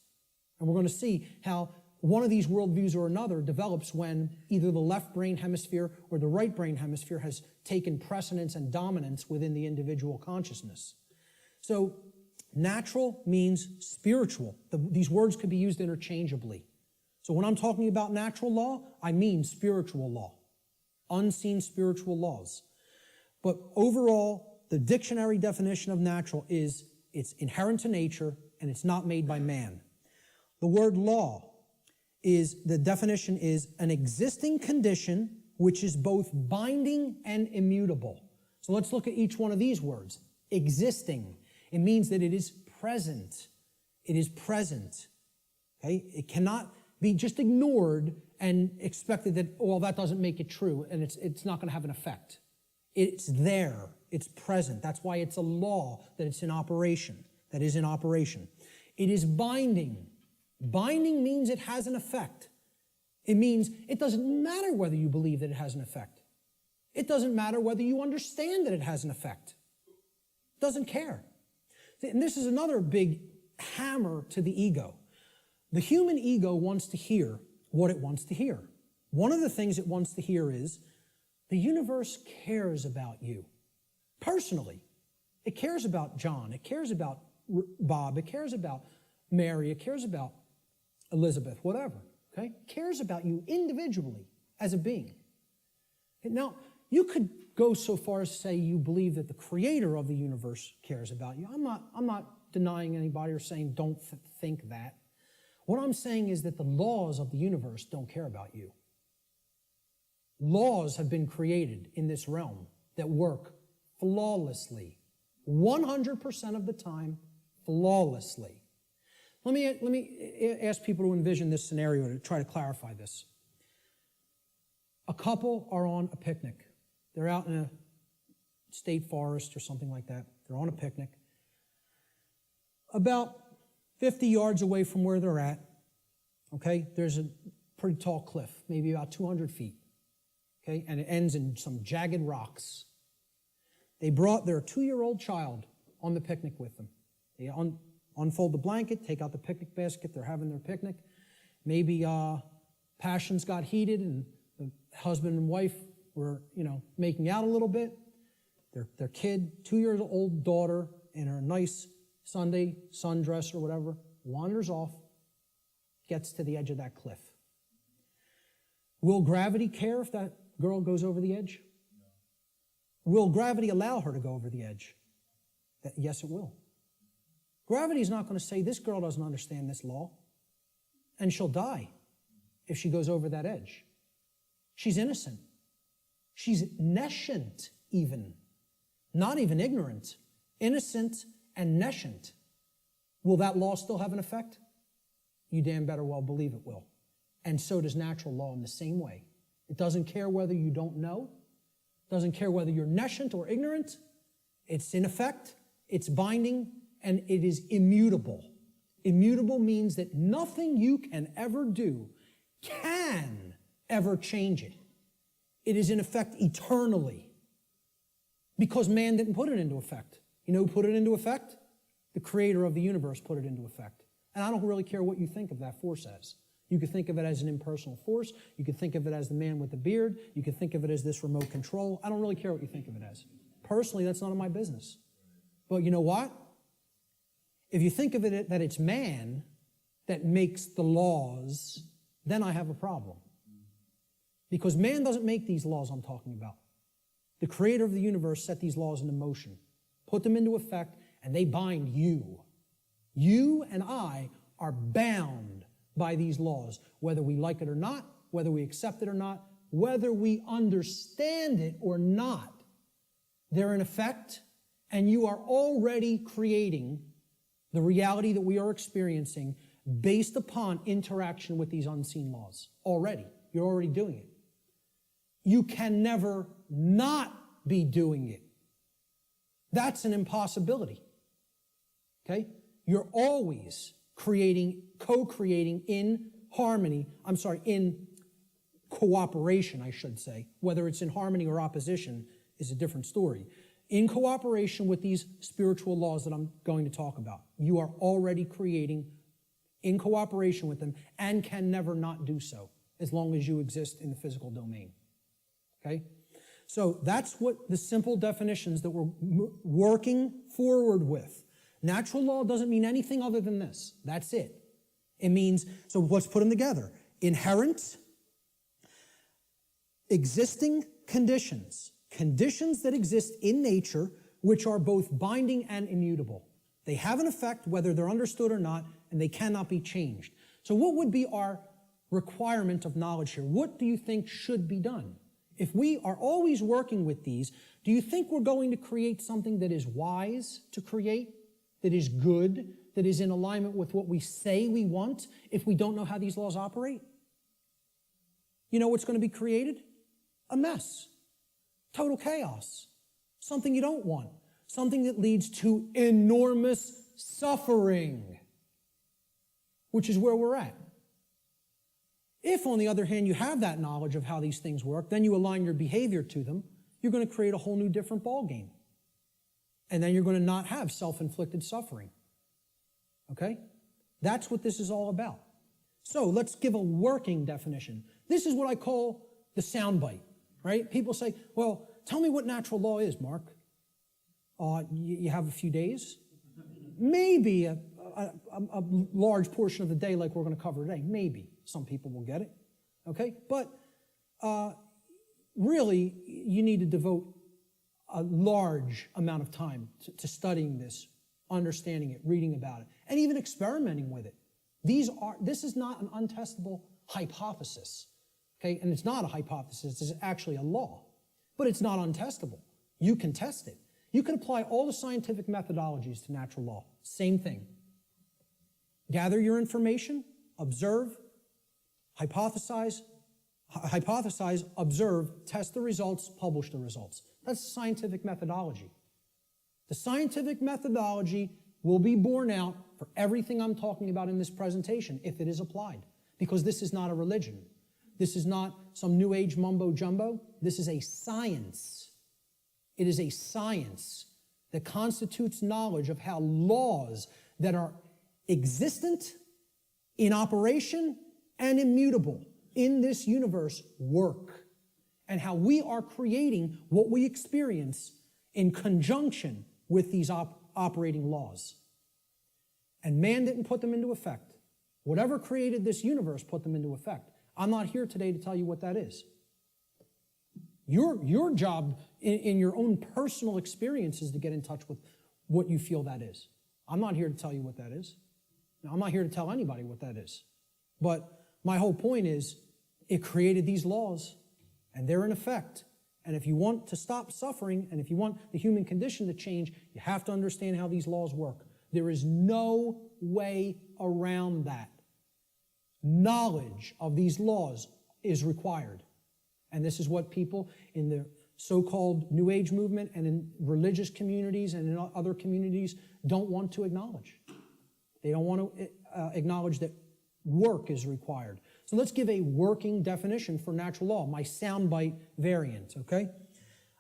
And we're going to see how one of these worldviews or another develops when either the left brain hemisphere or the right brain hemisphere has taken precedence and dominance within the individual consciousness. So, natural means spiritual. These words could be used interchangeably. So when I'm talking about natural law, I mean spiritual law, unseen spiritual laws. But overall, the dictionary definition of natural is it's inherent to nature and it's not made by man. The word law the definition is an existing condition which is both binding and immutable. So let's look at each one of these words. Existing. It means that it is present. It is present. Okay? It cannot be just ignored and expected that, well, that doesn't make it true and it's not going to have an effect. It's there. It's present. That's why it's a law, that it's in operation, that is in operation. It is binding. Binding means it has an effect. It means it doesn't matter whether you believe that it has an effect. It doesn't matter whether you understand that it has an effect. It doesn't care. And this is another big hammer to the ego. The human ego wants to hear what it wants to hear. One of the things it wants to hear is the universe cares about you personally. It cares about John. It cares about Bob. It cares about Mary. It cares about Elizabeth, whatever, okay? Cares about you individually as a being. Now, you could go so far as to say you believe that the creator of the universe cares about you. I'm not denying anybody or saying don't think that. What I'm saying is that the laws of the universe don't care about you. Laws have been created in this realm that work flawlessly, 100% of the time, flawlessly. Let me ask people to envision this scenario to try to clarify this. A couple are on a picnic. They're out in a state forest or something like that. They're on a picnic. About 50 yards away from where they're at, okay, there's a pretty tall cliff, maybe about 200 feet, okay, and it ends in some jagged rocks. They brought their 2-year-old child on the picnic with them. They unfold the blanket, take out the picnic basket, they're having their picnic. Maybe passions got heated and the husband and wife were, making out a little bit. Their kid, 2-year-old daughter, in her nice Sunday sundress or whatever, wanders off, gets to the edge of that cliff. Will gravity care if that girl goes over the edge? No. Will gravity allow her to go over the edge? Yes, it will. Gravity is not going to say, this girl doesn't understand this law, and she'll die if she goes over that edge. She's innocent. She's nescient even. Not even ignorant. Innocent and nescient. Will that law still have an effect? You damn better well believe it will. And so does natural law in the same way. It doesn't care whether you don't know. It doesn't care whether you're nescient or ignorant. It's in effect. It's binding. And it is immutable. Immutable means that nothing you can ever do can ever change it. It is in effect eternally. Because man didn't put it into effect. You know who put it into effect? The creator of the universe put it into effect. And I don't really care what you think of that force as. You could think of it as an impersonal force. You could think of it as the man with the beard. You could think of it as this remote control. I don't really care what you think of it as. Personally, that's none of my business. But you know what? If you think of it that it's man that makes the laws, then I have a problem. Because man doesn't make these laws I'm talking about. The creator of the universe set these laws into motion, put them into effect, and they bind you. You and I are bound by these laws, whether we like it or not, whether we accept it or not, whether we understand it or not, they're in effect, and you are already creating the reality that we are experiencing based upon interaction with these unseen laws. Already. You're already doing it. You can never not be doing it. That's an impossibility. Okay? You're always creating, co-creating in harmony, in cooperation, I should say. Whether it's in harmony or opposition is a different story. In cooperation with these spiritual laws that I'm going to talk about, you are already creating in cooperation with them and can never not do so as long as you exist in the physical domain. Okay? So that's what the simple definitions that we're working forward with. Natural law doesn't mean anything other than this. That's it. It means, so let's put them together. Inherent, existing conditions. Conditions that exist in nature which are both binding and immutable. They have an effect whether they're understood or not, and they cannot be changed. So what would be our requirement of knowledge here? What do you think should be done? If we are always working with these, do you think we're going to create something that is wise to create, that is good, that is in alignment with what we say we want if we don't know how these laws operate? You know what's going to be created? A mess. Total chaos. Something you don't want. Something that leads to enormous suffering, which is where we're at. If, on the other hand, you have that knowledge of how these things work, then you align your behavior to them, you're going to create a whole new different ballgame. And then you're going to not have self-inflicted suffering. Okay? That's what this is all about. So let's give a working definition. This is what I call the soundbite, right? People say, well, tell me what natural law is, Mark. You have a few days? Maybe a large portion of the day like we're going to cover today. Maybe. Some people will get it. Okay? But really, you need to devote a large amount of time to studying this, understanding it, reading about it, and even experimenting with it. This is not an untestable hypothesis. Okay? And it's not a hypothesis. It's actually a law. But it's not untestable. You can test it. You can apply all the scientific methodologies to natural law. Same thing. Gather your information, observe, hypothesize, observe, test the results, publish the results. That's scientific methodology. The scientific methodology will be borne out for everything I'm talking about in this presentation if it is applied, because this is not a religion. This is not some New Age mumbo-jumbo. This is a science. It is a science that constitutes knowledge of how laws that are existent, in operation, and immutable in this universe work, and how we are creating what we experience in conjunction with these operating laws. And man didn't put them into effect. Whatever created this universe put them into effect. I'm not here today to tell you what that is. Your job in your own personal experience is to get in touch with what you feel that is. I'm not here to tell you what that is. Now, I'm not here to tell anybody what that is. But my whole point is, it created these laws, and they're in effect. And if you want to stop suffering, and if you want the human condition to change, you have to understand how these laws work. There is no way around that. Knowledge of these laws is required. And this is what people in the so-called New Age movement and in religious communities and in other communities don't want to acknowledge. They don't want to acknowledge that work is required. So let's give a working definition for natural law, my soundbite variant, okay?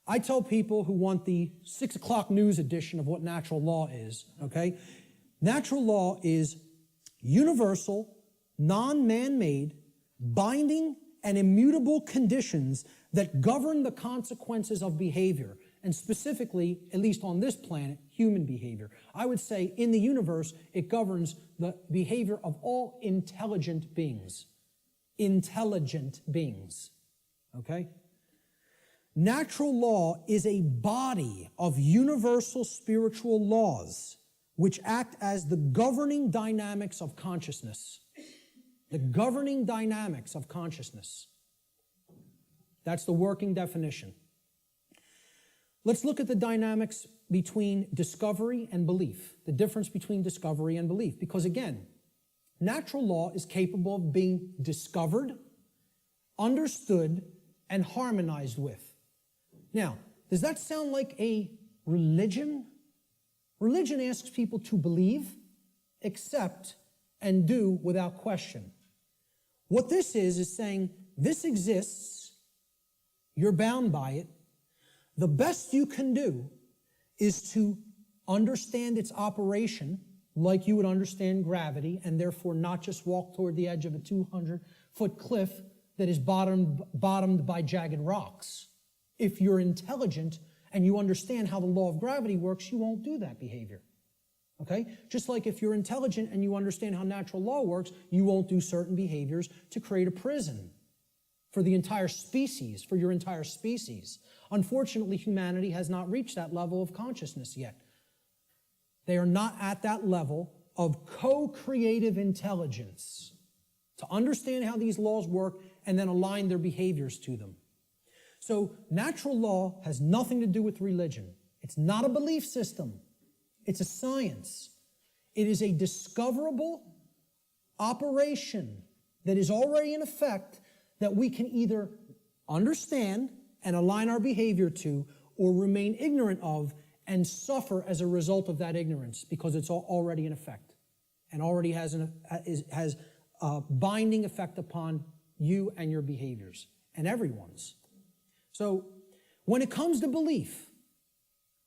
I tell people who want the 6 o'clock news edition of what natural law is, okay? Natural law is universal, non-man-made, binding, and immutable conditions that govern the consequences of behavior, and specifically, at least on this planet, human behavior. I would say in the universe, it governs the behavior of all intelligent beings. Intelligent beings, okay? Natural law is a body of universal spiritual laws which act as the governing dynamics of consciousness. The governing dynamics of consciousness. That's the working definition. Let's look at the dynamics between discovery and belief, the difference between discovery and belief. Because again, natural law is capable of being discovered, understood, and harmonized with. Now, does that sound like a religion? Religion asks people to believe, accept, and do without question. What this is saying, this exists, you're bound by it. The best you can do is to understand its operation like you would understand gravity, and therefore not just walk toward the edge of a 200-foot cliff that is bottomed by jagged rocks. If you're intelligent and you understand how the law of gravity works, you won't do that behavior. Okay? Just like if you're intelligent and you understand how natural law works, you won't do certain behaviors to create a prison for the entire species, for your entire species. Unfortunately, humanity has not reached that level of consciousness yet. They are not at that level of co-creative intelligence to understand how these laws work and then align their behaviors to them. So natural law has nothing to do with religion. It's not a belief system. It's a science. It is a discoverable operation that is already in effect that we can either understand and align our behavior to, or remain ignorant of and suffer as a result of that ignorance because it's already in effect and already has a binding effect upon you and your behaviors and everyone's. So when it comes to belief,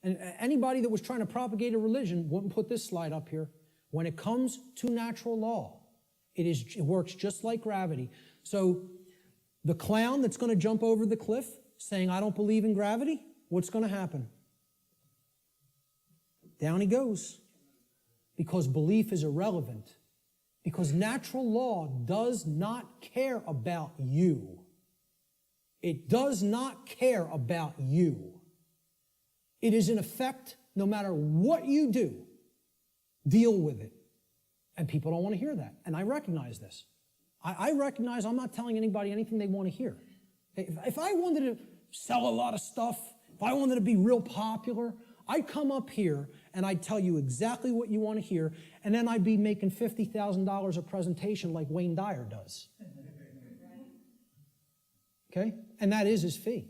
and anybody that was trying to propagate a religion wouldn't put this slide up here. When it comes to natural law, it works just like gravity. So the clown that's going to jump over the cliff saying, I don't believe in gravity, what's going to happen? Down he goes. Because belief is irrelevant. Because natural law does not care about you. It does not care about you. It is in effect, no matter what you do, deal with it. And people don't want to hear that. And I recognize this. I recognize I'm not telling anybody anything they want to hear. If I wanted to sell a lot of stuff, if I wanted to be real popular, I'd come up here and I'd tell you exactly what you want to hear, and then I'd be making $50,000 a presentation like Wayne Dyer does. Okay? And that is his fee.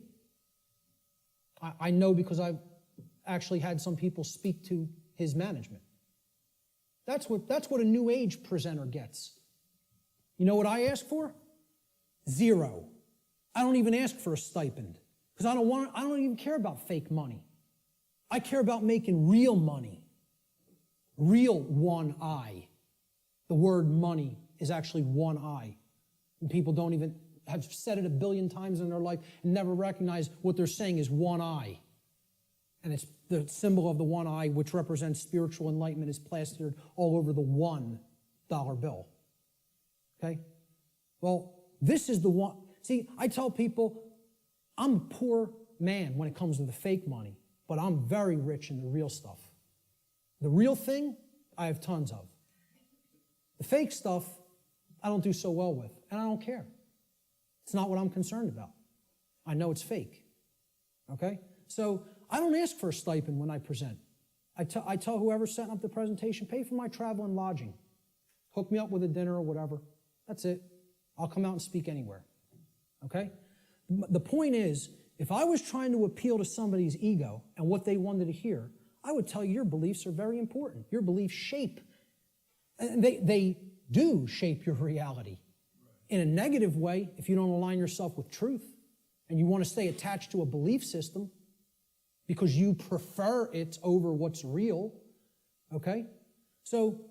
I know because I've actually had some people speak to his management. That's what a New Age presenter gets. You know what I ask for? 0. I don't even ask for a stipend because I don't even care about fake money. I care about making real money. Real one I. The word money is actually one I. And people don't even have said it 1 billion times in their life and never recognize what they're saying is one eye. And it's the symbol of the one eye, which represents spiritual enlightenment, is plastered all over the $1 bill. Okay? Well, this is the one. See, I tell people I'm a poor man when it comes to the fake money, but I'm very rich in the real stuff. The real thing, I have tons of. The fake stuff, I don't do so well with, and I don't care. It's not what I'm concerned about. I know it's fake. Okay? So I don't ask for a stipend when I present. I tell whoever's setting up the presentation, pay for my travel and lodging. Hook me up with a dinner or whatever. That's it. I'll come out and speak anywhere. Okay? The point is, if I was trying to appeal to somebody's ego and what they wanted to hear, I would tell you your beliefs are very important. Your beliefs shape. And they do shape your reality. In a negative way, if you don't align yourself with truth and you want to stay attached to a belief system because you prefer it over what's real, okay? So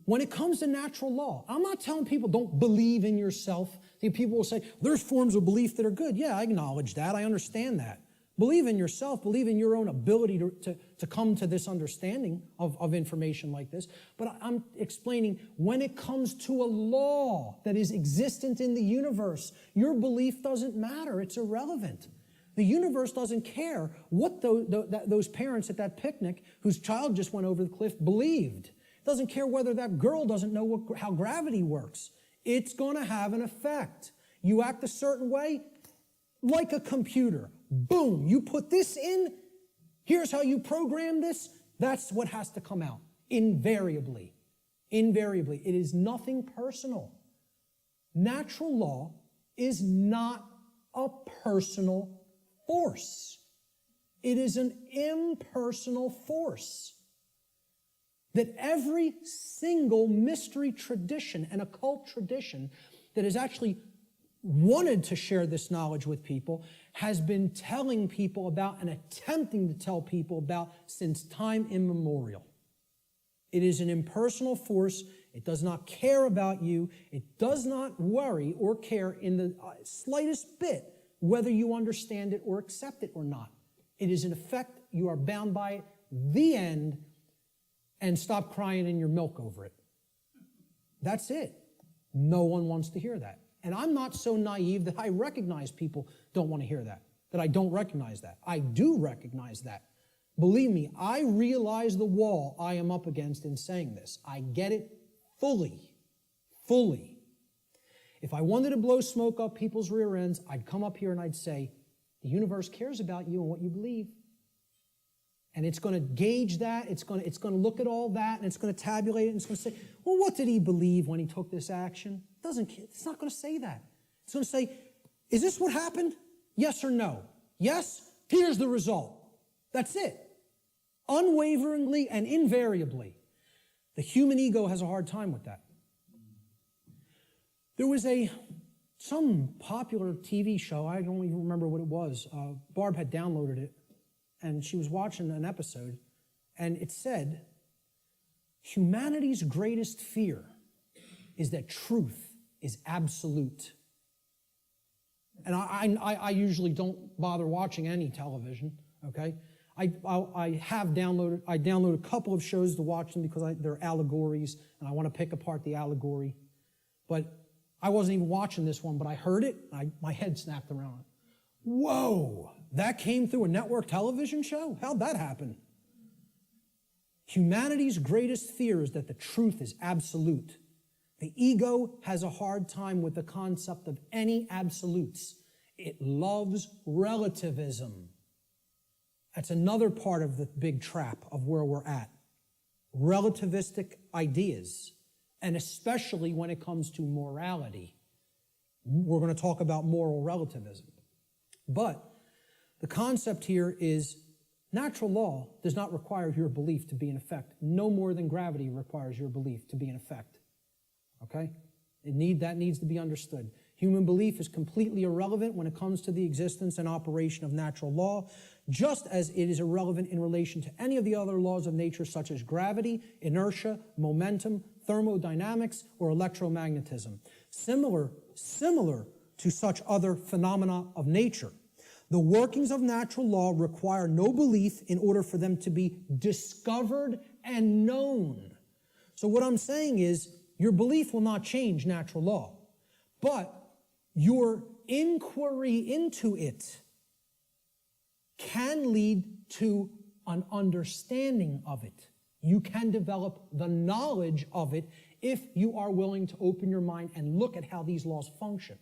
when it comes to natural law, I'm not telling people don't believe in yourself. See, people will say, there's forms of belief that are good. Yeah, I acknowledge that. I understand that. Believe in yourself. Believe in your own ability to come to this understanding of information like this. But I'm explaining when it comes to a law that is existent in the universe, your belief doesn't matter. It's irrelevant. The universe doesn't care what those parents at that picnic whose child just went over the cliff believed. It doesn't care whether that girl doesn't know how gravity works. It's going to have an effect. You act a certain way, like a computer. Boom, you put this in, here's how you program this, that's what has to come out. Invariably. Invariably. It is nothing personal. Natural law is not a personal force. It is an impersonal force. That every single mystery tradition and occult tradition that has actually wanted to share this knowledge with people has been telling people about and attempting to tell people about since time immemorial. It is an impersonal force. It does not care about you. It does not worry or care in the slightest bit whether you understand it or accept it or not. It is in effect, you are bound by it, the end, and stop crying in your milk over it. That's it. No one wants to hear that. And I'm not so naive that I recognize people don't want to hear that I don't recognize that. I do recognize that. Believe me, I realize the wall I am up against in saying this. I get it fully. Fully. If I wanted to blow smoke up people's rear ends, I'd come up here and I'd say, the universe cares about you and what you believe. And it's going to gauge that, it's going to look at all that, and it's going to tabulate it, and it's going to say, well, what did he believe when he took this action? It's not going to say that. It's going to say, is this what happened? Yes or no? Yes? Here's the result. That's it. Unwaveringly and invariably. The human ego has a hard time with that. There was some popular TV show, I don't even remember what it was. Barb had downloaded it, and she was watching an episode, and it said, humanity's greatest fear is that truth is absolute. And I usually don't bother watching any television, okay? I downloaded a couple of shows to watch them because they're allegories, and I want to pick apart the allegory. But I wasn't even watching this one, but I heard it, and my head snapped around. Whoa, that came through a network television show? How'd that happen? Humanity's greatest fear is that the truth is absolute. The ego has a hard time with the concept of any absolutes. It loves relativism. That's another part of the big trap of where we're at. Relativistic ideas, and especially when it comes to morality. We're going to talk about moral relativism. But the concept here is natural law does not require your belief to be in effect, no more than gravity requires your belief to be in effect. Okay? That needs to be understood. Human belief is completely irrelevant when it comes to the existence and operation of natural law, just as it is irrelevant in relation to any of the other laws of nature such as gravity, inertia, momentum, thermodynamics, or electromagnetism. Similar to such other phenomena of nature. The workings of natural law require no belief in order for them to be discovered and known. So what I'm saying is, your belief will not change natural law, but your inquiry into it can lead to an understanding of it. You can develop the knowledge of it if you are willing to open your mind and look at how these laws function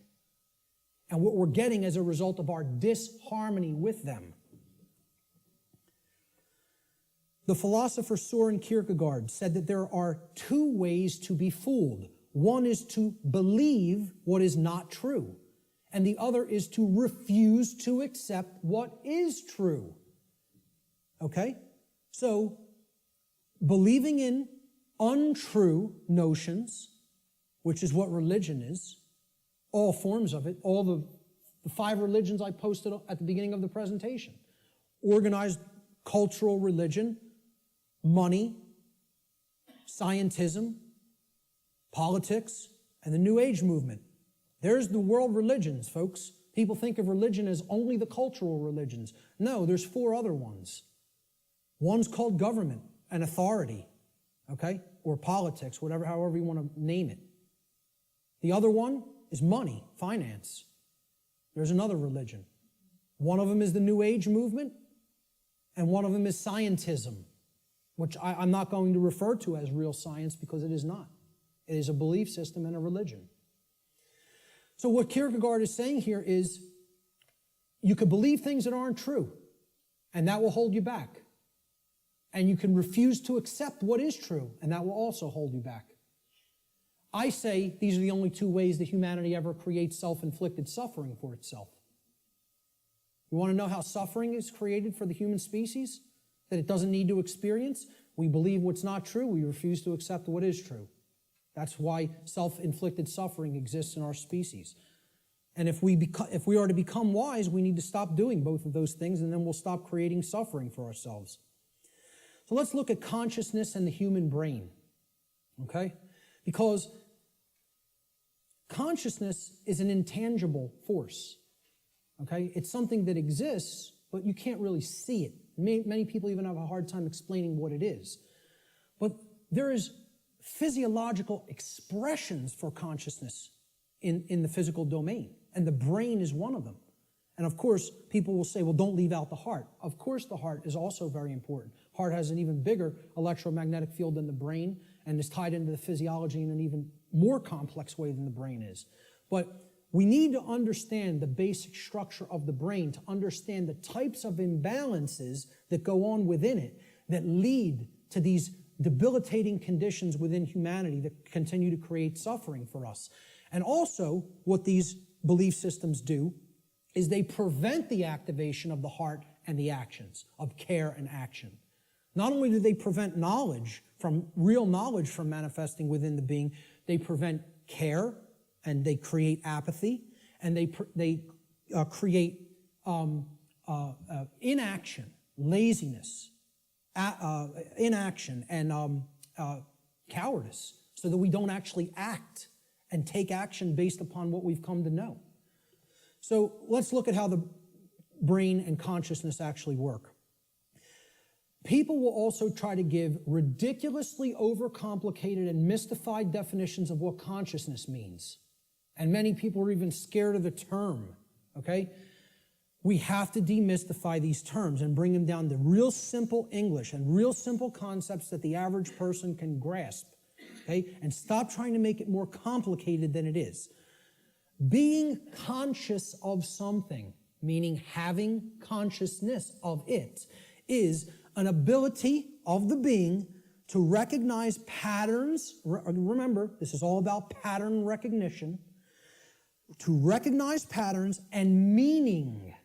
and what we're getting as a result of our disharmony with them. The philosopher Søren Kierkegaard said that there are two ways to be fooled. One is to believe what is not true, and the other is to refuse to accept what is true. Okay? So, believing in untrue notions, which is what religion is, all forms of it, all the 5 religions I posted at the beginning of the presentation. Organized cultural religion, money, scientism, politics, and the New Age movement. There's the world religions, folks. People think of religion as only the cultural religions. No, there's 4 other ones. One's called government and authority, okay? Or politics, however you want to name it. The other one is money, finance. There's another religion. One of them is the New Age movement, and one of them is scientism, which I'm not going to refer to as real science because it is not. It is a belief system and a religion. So what Kierkegaard is saying here is you could believe things that aren't true, and that will hold you back. And you can refuse to accept what is true, and that will also hold you back. I say these are the only two ways that humanity ever creates self-inflicted suffering for itself. You want to know how suffering is created for the human species? That it doesn't need to experience? We believe what's not true. We refuse to accept what is true. That's why self-inflicted suffering exists in our species. And if we are to become wise, we need to stop doing both of those things, and then we'll stop creating suffering for ourselves. So let's look at consciousness and the human brain, okay? Because consciousness is an intangible force, okay? It's something that exists, but you can't really see it. Many people even have a hard time explaining what it is. But there is physiological expressions for consciousness in the physical domain, and the brain is one of them. And of course, people will say, well, don't leave out the heart. Of course, the heart is also very important. Heart has an even bigger electromagnetic field than the brain and is tied into the physiology in an even more complex way than the brain is. But we need to understand the basic structure of the brain to understand the types of imbalances that go on within it that lead to these debilitating conditions within humanity that continue to create suffering for us. And also, what these belief systems do is they prevent the activation of the heart and the actions, of care and action. Not only do they prevent real knowledge from manifesting within the being, they prevent care, and they create apathy, and they create inaction, laziness, inaction, and cowardice, so that we don't actually act and take action based upon what we've come to know. So let's look at how the brain and consciousness actually work. People will also try to give ridiculously overcomplicated and mystified definitions of what consciousness means. And many people are even scared of the term, okay? We have to demystify these terms and bring them down to real simple English and real simple concepts that the average person can grasp, okay? And stop trying to make it more complicated than it is. Being conscious of something, meaning having consciousness of it, is an ability of the being to recognize patterns. Remember, this is all about pattern recognition. To recognize patterns and meaning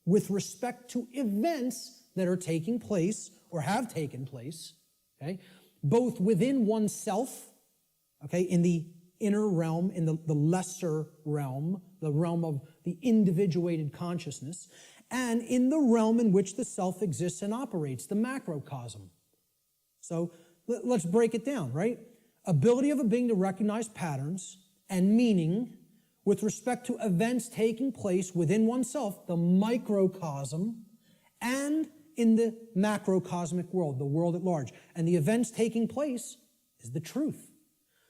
with respect to events that are taking place or have taken place, okay, both within oneself, okay, in the inner realm, in the lesser realm, the realm of the individuated consciousness, and in the realm in which the self exists and operates, the macrocosm. So let's break it down, right? Ability of a being to recognize patterns and meaning with respect to events taking place within oneself, the microcosm, and in the macrocosmic world, the world at large. And the events taking place is the truth.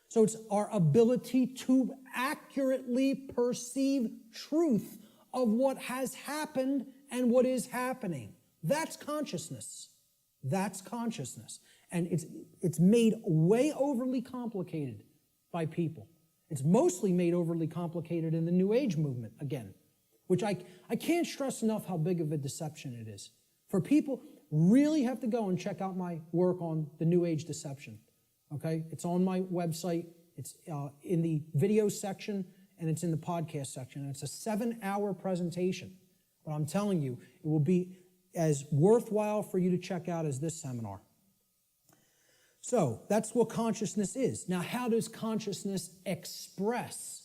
So it's our ability to accurately perceive truth of what has happened and what is happening. That's consciousness. That's consciousness. And it's made way overly complicated by people. It's mostly made overly complicated in the New Age movement, again, which I can't stress enough how big of a deception it is. For people, really have to go and check out my work on the New Age deception, okay? It's on my website. It's in the video section, and it's in the podcast section. And it's a 7-hour presentation. But I'm telling you, it will be as worthwhile for you to check out as this seminar. So that's what consciousness is. Now, how does consciousness express?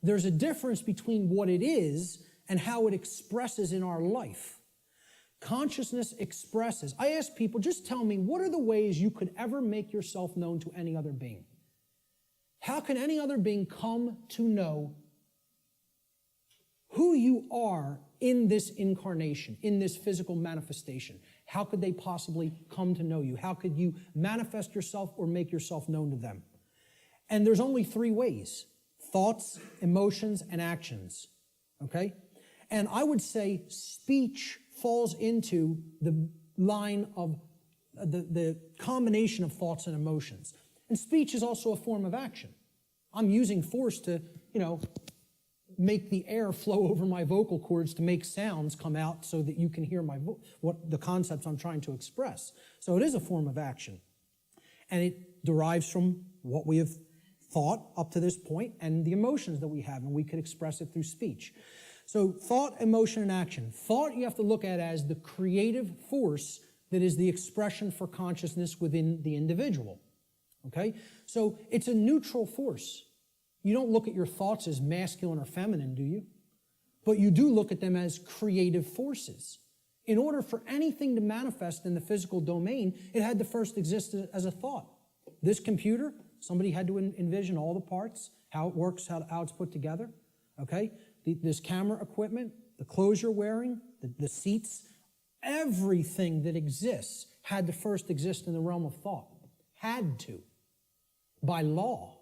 There's a difference between what it is and how it expresses in our life. Consciousness expresses. I ask people, just tell me, what are the ways you could ever make yourself known to any other being? How can any other being come to know who you are in this incarnation, in this physical manifestation? How could they possibly come to know you? How could you manifest yourself or make yourself known to them? And there's only 3 ways: thoughts, emotions, and actions, okay? And I would say speech falls into the line of the combination of thoughts and emotions. And speech is also a form of action. I'm using force to, make the air flow over my vocal cords to make sounds come out so that you can hear what the concepts I'm trying to express. So it is a form of action. And it derives from what we have thought up to this point and the emotions that we have, and we could express it through speech. So thought, emotion, and action. Thought you have to look at as the creative force that is the expression for consciousness within the individual. Okay? So it's a neutral force. You don't look at your thoughts as masculine or feminine, do you? But you do look at them as creative forces. In order for anything to manifest in the physical domain, it had to first exist as a thought. This computer, somebody had to envision all the parts, how it works, how it's put together. Okay? This camera equipment, the clothes you're wearing, the seats, everything that exists had to first exist in the realm of thought. Had to. By law.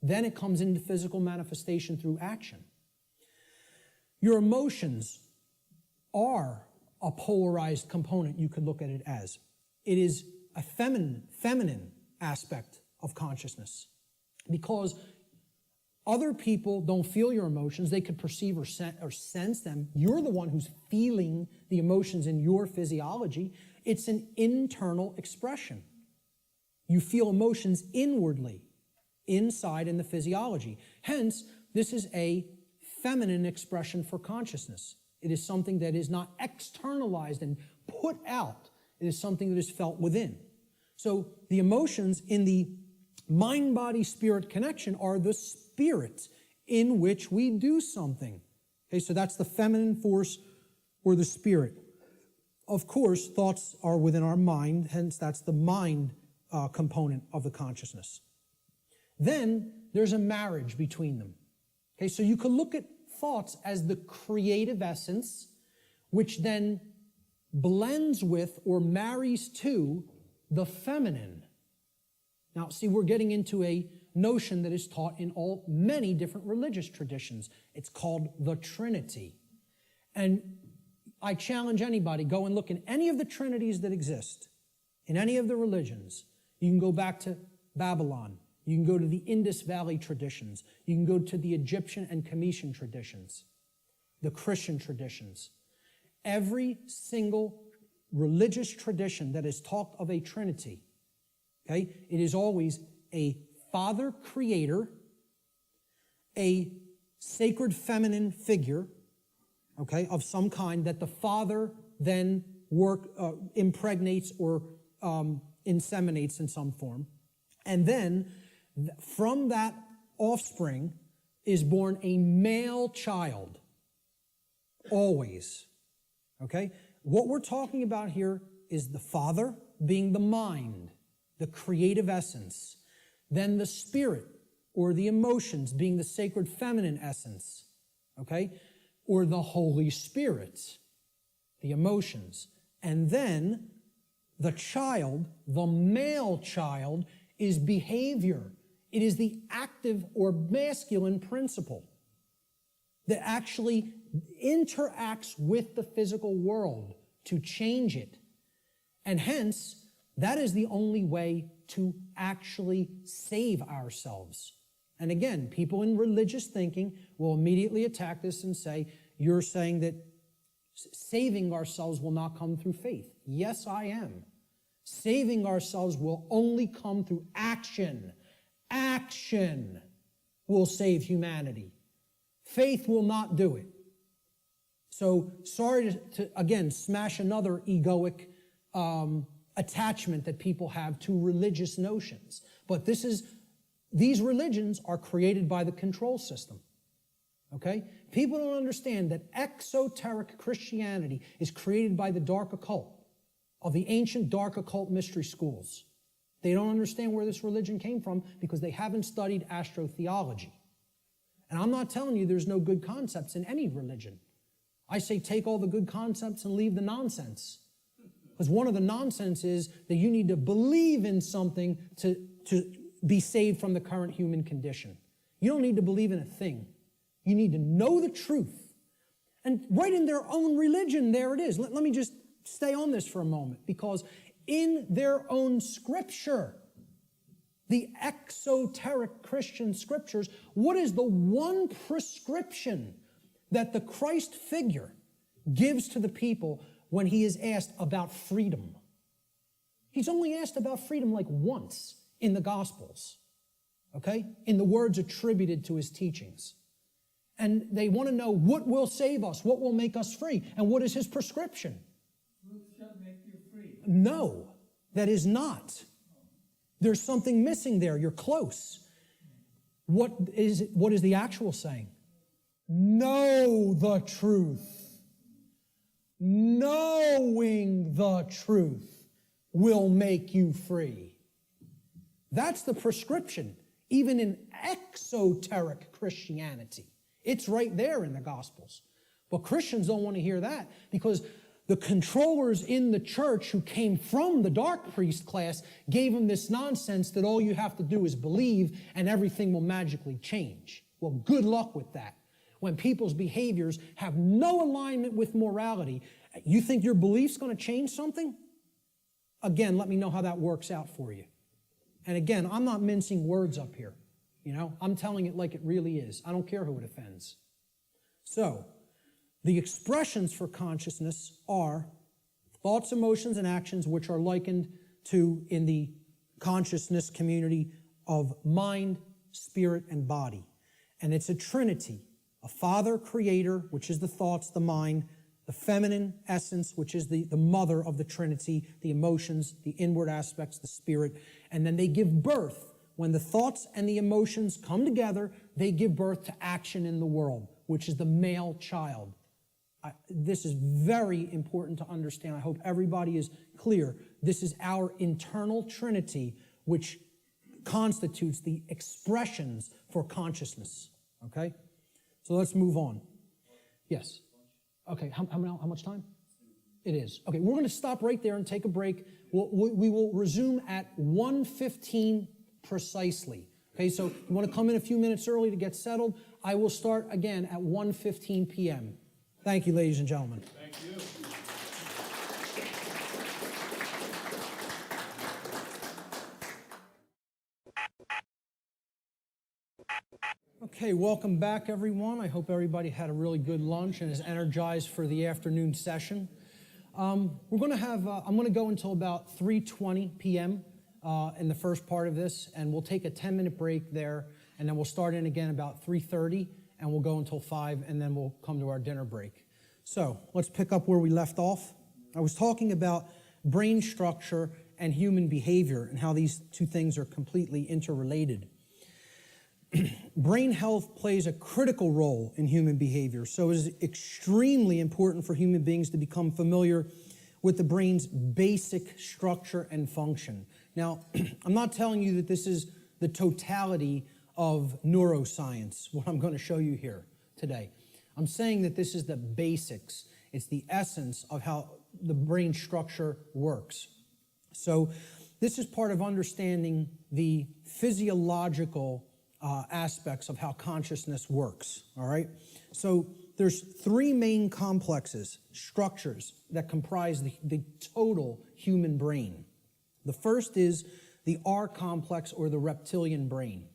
Then it comes into physical manifestation through action. Your emotions are a polarized component, you could look at it as. It is a feminine aspect of consciousness. Because other people don't feel your emotions. They could perceive or sense them. You're the one who's feeling the emotions in your physiology. It's an internal expression. You feel emotions inwardly, inside in the physiology. Hence, this is a feminine expression for consciousness. It is something that is not externalized and put out. It is something that is felt within. So the emotions in the mind-body-spirit connection are the spirit in which we do something. Okay, so that's the feminine force or the spirit. Of course, thoughts are within our mind, hence that's the mind component of the consciousness. Then there's a marriage between them. Okay, so you can look at thoughts as the creative essence, which then blends with or marries to the feminine. Now, see, we're getting into a notion that is taught in many different religious traditions. It's called the Trinity. And I challenge anybody, go and look in any of the trinities that exist, in any of the religions. You can go back to Babylon. You can go to the Indus Valley traditions. You can go to the Egyptian and Cometian traditions, the Christian traditions. Every single religious tradition that has talked of a Trinity, okay, it is always a Father Creator, a sacred feminine figure, okay, of some kind that the Father then impregnates or inseminates in some form. And then from that offspring is born a male child. Always. Okay? What we're talking about here is the Father being the mind, the creative essence. Then the Spirit, or the emotions, being the sacred feminine essence. Okay? Or the Holy Spirit, the emotions. And then the child, the male child, is behavior. It is the active or masculine principle that actually interacts with the physical world to change it. And hence, that is the only way to actually save ourselves. And again, people in religious thinking will immediately attack this and say, you're saying that saving ourselves will not come through faith. Yes, I am. Saving ourselves will only come through action. Action will save humanity. Faith will not do it. So, sorry to again, smash another egoic attachment that people have to religious notions. But these religions are created by the control system. Okay? People don't understand that exoteric Christianity is created by the dark occult, of the ancient dark occult mystery schools. They don't understand where this religion came from because they haven't studied astrotheology. And I'm not telling you there's no good concepts in any religion. I say take all the good concepts and leave the nonsense. Because one of the nonsense is that you need to believe in something to be saved from the current human condition. You don't need to believe in a thing. You need to know the truth. And right in their own religion, there it is. Let me just stay on this for a moment, because in their own scripture, the exoteric Christian scriptures, what is the one prescription that the Christ figure gives to the people when he is asked about freedom? He's only asked about freedom like once in the Gospels, okay? In the words attributed to his teachings. And they want to know what will save us, what will make us free, and what is his prescription? Truth shall make you free. No, that is not. There's something missing there. You're close. What is the actual saying? Know the truth. Knowing the truth will make you free. That's the prescription, even in exoteric Christianity. It's right there in the Gospels. But Christians don't want to hear that because the controllers in the church who came from the dark priest class gave them this nonsense that all you have to do is believe and everything will magically change. Well, good luck with that. When people's behaviors have no alignment with morality, you think your belief's going to change something? Again, let me know how that works out for you. And again, I'm not mincing words up here. You know, I'm telling it like it really is. I don't care who it offends. So, the expressions for consciousness are thoughts, emotions, and actions which are likened to, in the consciousness community, of mind, spirit, and body. And it's a trinity, a father creator, which is the thoughts, the mind, the feminine essence, which is the mother of the trinity, the emotions, the inward aspects, the spirit, and then they give birth. When the thoughts and the emotions come together, they give birth to action in the world, which is the male child. This is very important to understand. I hope everybody is clear. This is our internal trinity, which constitutes the expressions for consciousness. Okay? So let's move on. Yes? Okay, how much time? It is. Okay, we're going to stop right there and take a break. We will resume at 1:15 precisely. Okay, so you want to come in a few minutes early to get settled. I will start again at 1:15 p.m. Thank you, ladies and gentlemen. Thank you. Okay, welcome back, everyone. I hope everybody had a really good lunch and is energized for the afternoon session. We're going to have, I'm going to go until about 3:20 p.m. In the first part of this, and we'll take a 10-minute break there, and then we'll start in again about 3:30, and we'll go until 5, and then we'll come to our dinner break. So let's pick up where we left off. I was talking about brain structure and human behavior and how these two things are completely interrelated. Brain health plays a critical role in human behavior, so it is extremely important for human beings to become familiar with the brain's basic structure and function. Now, I'm not telling you that this is the totality of neuroscience, what I'm going to show you here today. I'm saying that this is the basics. It's the essence of how the brain structure works. So this is part of understanding the physiological aspects of how consciousness works, all right? So there's three main complexes, structures, that comprise the total human brain. The first is the R complex, or the reptilian brain.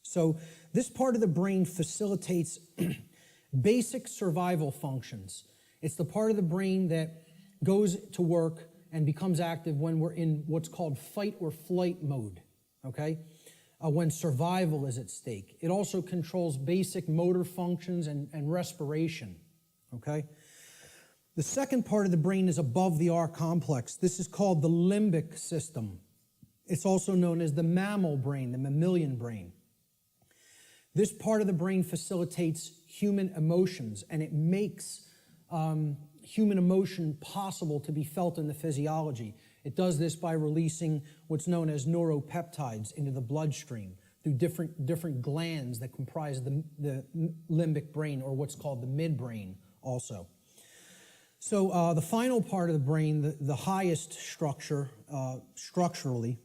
So this part of the brain facilitates basic survival functions. It's the part of the brain that goes to work and becomes active when we're in what's called fight or flight mode, okay? When survival is at stake. It also controls basic motor functions and respiration, okay? The second part of the brain is above the R complex. This is called the limbic system. It's also known as the mammal brain, the mammalian brain. This part of the brain facilitates human emotions, and it makes human emotion possible to be felt in the physiology. It does this by releasing what's known as neuropeptides into the bloodstream through different glands that comprise the limbic brain, or what's called the midbrain also. So the final part of the brain, the highest structure structurally,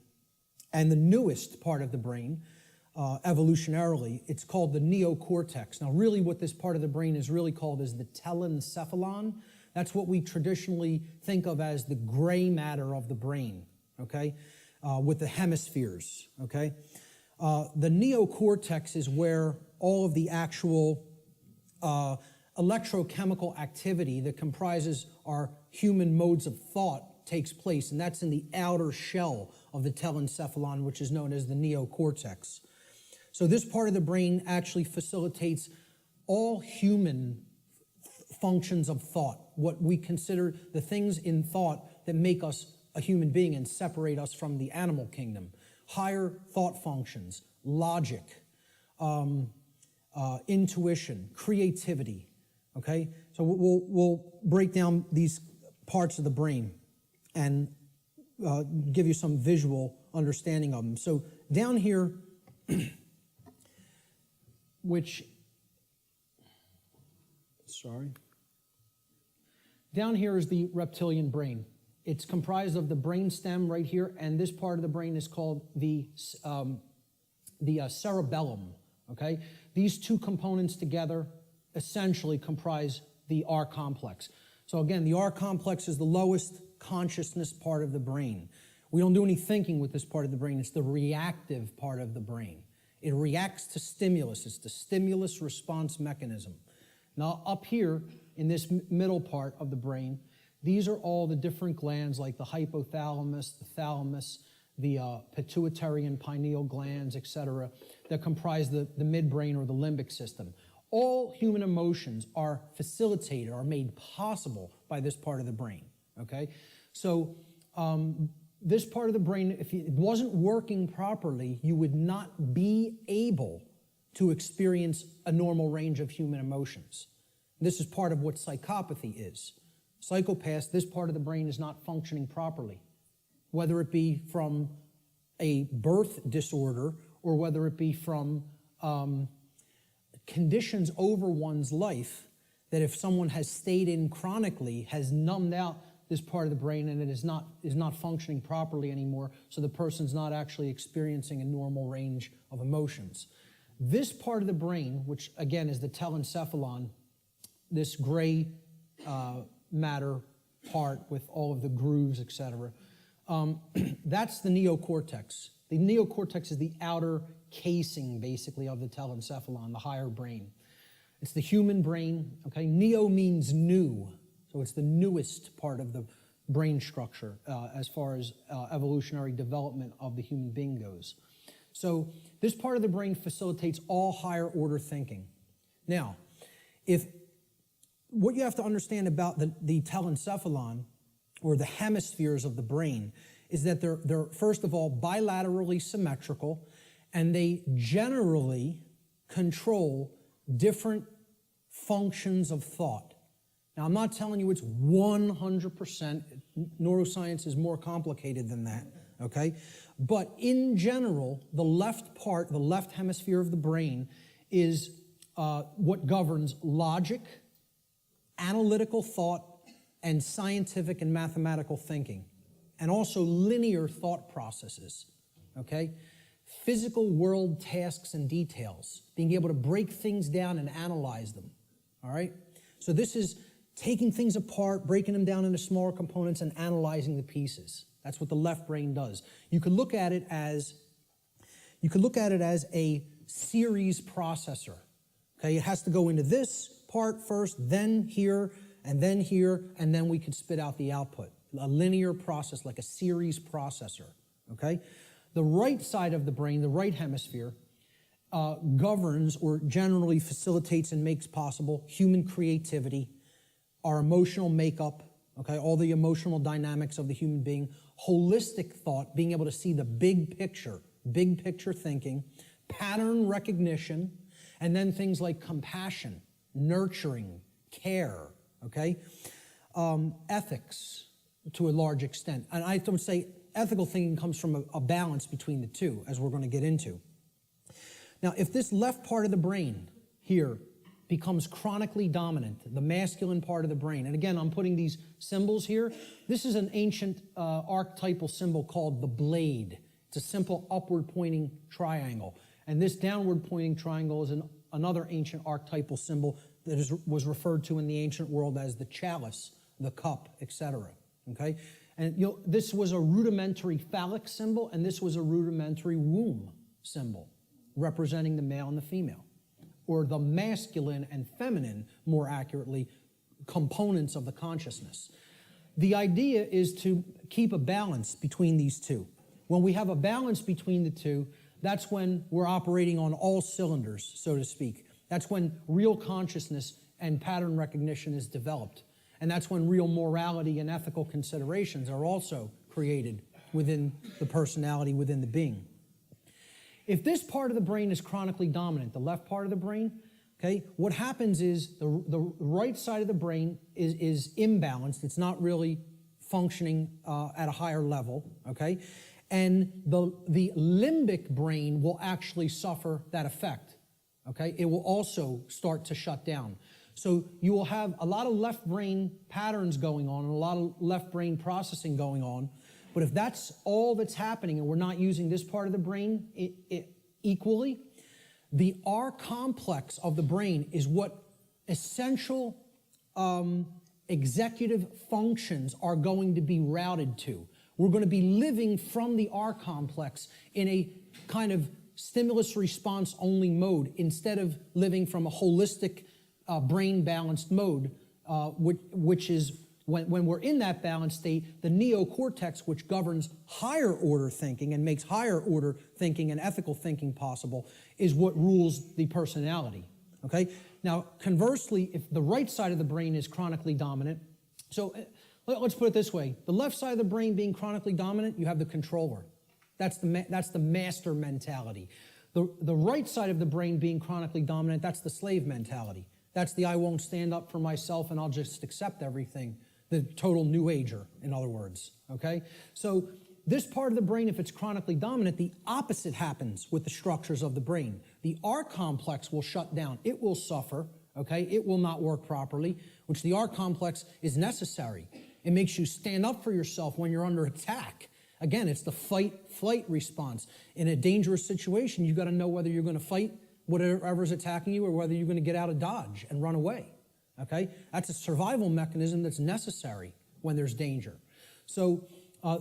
and the newest part of the brain, evolutionarily, it's called the neocortex. Now, really what this part of the brain is really called is the telencephalon. That's what we traditionally think of as the gray matter of the brain, okay? with the hemispheres, okay? The neocortex is where all of the actual electrochemical activity that comprises our human modes of thought takes place, and that's in the outer shell of the telencephalon, which is known as the neocortex. So this part of the brain actually facilitates all human functions of thought, what we consider the things in thought that make us a human being and separate us from the animal kingdom. Higher thought functions, logic, intuition, creativity, okay? So we'll break down these parts of the brain and give you some visual understanding of them. So down here, down here is the reptilian brain. It's comprised of the brain stem right here, and this part of the brain is called the cerebellum, okay? These two components together essentially comprise the R complex. So again, the R complex is the lowest consciousness part of the brain. We don't do any thinking with this part of the brain. It's the reactive part of the brain. It reacts to stimulus. It's the stimulus response mechanism. Now up here in this middle part of the brain, these are all the different glands like the hypothalamus, the thalamus, the pituitary and pineal glands, etc., that comprise the midbrain or the limbic system. All human emotions are facilitated, are made possible by this part of the brain, okay? So this part of the brain, if it wasn't working properly, you would not be able to experience a normal range of human emotions. This is part of what psychopathy is. Psychopaths, this part of the brain is not functioning properly, whether it be from a birth disorder or whether it be from conditions over one's life that if someone has stayed in chronically has numbed out this part of the brain and it is not functioning properly anymore, so the person's not actually experiencing a normal range of emotions. This part of the brain, which again is the telencephalon, this gray matter part with all of the grooves, etc. That's the neocortex. The neocortex is the outer casing, basically, of the telencephalon, the higher brain. It's the human brain, okay? Neo means new, so it's the newest part of the brain structure as far as evolutionary development of the human being goes. So this part of the brain facilitates all higher order thinking. Now, what you have to understand about the telencephalon, or the hemispheres of the brain, is that they're first of all bilaterally symmetrical, and they generally control different functions of thought. Now, I'm not telling you it's 100%. Neuroscience is more complicated than that, okay? But in general, the left hemisphere of the brain is what governs logic, analytical thought, and scientific and mathematical thinking, and also linear thought processes, okay? Physical world tasks and details, being able to break things down and analyze them, all right? So this is taking things apart, breaking them down into smaller components and analyzing the pieces. That's what the left brain does. You could look at it as a series processor, okay? It has to go into this part first, then here, and then we could spit out the output. A linear process, like a series processor, okay? The right side of the brain, the right hemisphere, governs or generally facilitates and makes possible human creativity, our emotional makeup, okay, all the emotional dynamics of the human being, holistic thought, being able to see the big picture thinking, pattern recognition, and then things like compassion, nurturing, care, okay? Ethics, to a large extent. And I would say ethical thinking comes from a balance between the two, as we're going to get into. Now, if this left part of the brain here becomes chronically dominant, the masculine part of the brain, and again, I'm putting these symbols here. This is an ancient archetypal symbol called the blade. It's a simple upward-pointing triangle. And this downward-pointing triangle is another ancient archetypal symbol that was referred to in the ancient world as the chalice, the cup, etc. Okay? And this was a rudimentary phallic symbol, and this was a rudimentary womb symbol, representing the male and the female, or the masculine and feminine, more accurately, components of the consciousness. The idea is to keep a balance between these two. When we have a balance between the two, that's when we're operating on all cylinders, so to speak. That's when real consciousness and pattern recognition is developed. And that's when real morality and ethical considerations are also created within the personality, within the being. If this part of the brain is chronically dominant, the left part of the brain, okay, what happens is the right side of the brain is imbalanced. It's not really functioning at a higher level, okay? And the limbic brain will actually suffer that effect, okay? It will also start to shut down. So you will have a lot of left brain patterns going on and a lot of left brain processing going on. But if that's all that's happening and we're not using this part of the brain equally, the R complex of the brain is what essential executive functions are going to be routed to. We're going to be living from the R complex in a kind of stimulus response only mode instead of living from a holistic brain balanced mode, which is when we're in that balanced state, the neocortex, which governs higher order thinking and makes higher order thinking and ethical thinking possible, is what rules the personality, okay? Now, conversely, if the right side of the brain is chronically dominant, so let's put it this way. The left side of the brain being chronically dominant, you have the controller. That's the master mentality. The right side of the brain being chronically dominant, that's the slave mentality. That's the I won't stand up for myself and I'll just accept everything. The total new ager, in other words, okay? So this part of the brain, if it's chronically dominant, the opposite happens with the structures of the brain. The R complex will shut down. It will suffer, okay? It will not work properly, which the R complex is necessary. It makes you stand up for yourself when you're under attack. Again, it's the fight-flight response. In a dangerous situation, you've got to know whether you're going to fight whatever's attacking you or whether you're going to get out of dodge and run away, okay? That's a survival mechanism that's necessary when there's danger. So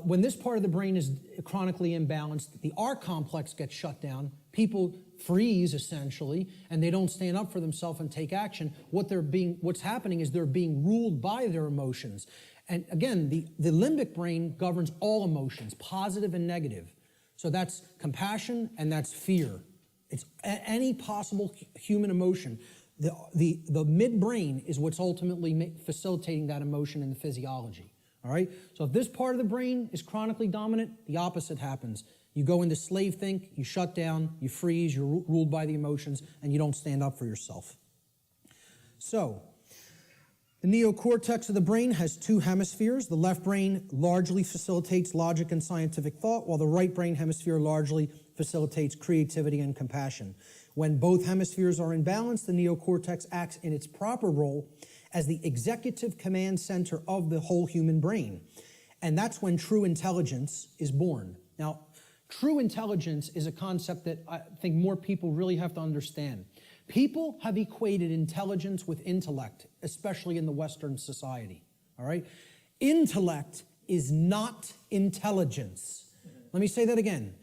when this part of the brain is chronically imbalanced, the R complex gets shut down, people freeze essentially, and they don't stand up for themselves and take action. What's happening is they're being ruled by their emotions. And again, the limbic brain governs all emotions, positive and negative. So that's compassion and that's fear. It's any possible human emotion. The midbrain is what's ultimately facilitating that emotion in the physiology. All right? So if this part of the brain is chronically dominant, the opposite happens. You go into slave think, you shut down, you freeze, you're ruled by the emotions, and you don't stand up for yourself. So, the neocortex of the brain has two hemispheres. The left brain largely facilitates logic and scientific thought, while the right brain hemisphere largely facilitates creativity and compassion. When both hemispheres are in balance, the neocortex acts in its proper role as the executive command center of the whole human brain. And that's when true intelligence is born. Now, true intelligence is a concept that I think more people really have to understand. People have equated intelligence with intellect, especially in the Western society, all right? Intellect is not intelligence. Let me say that again.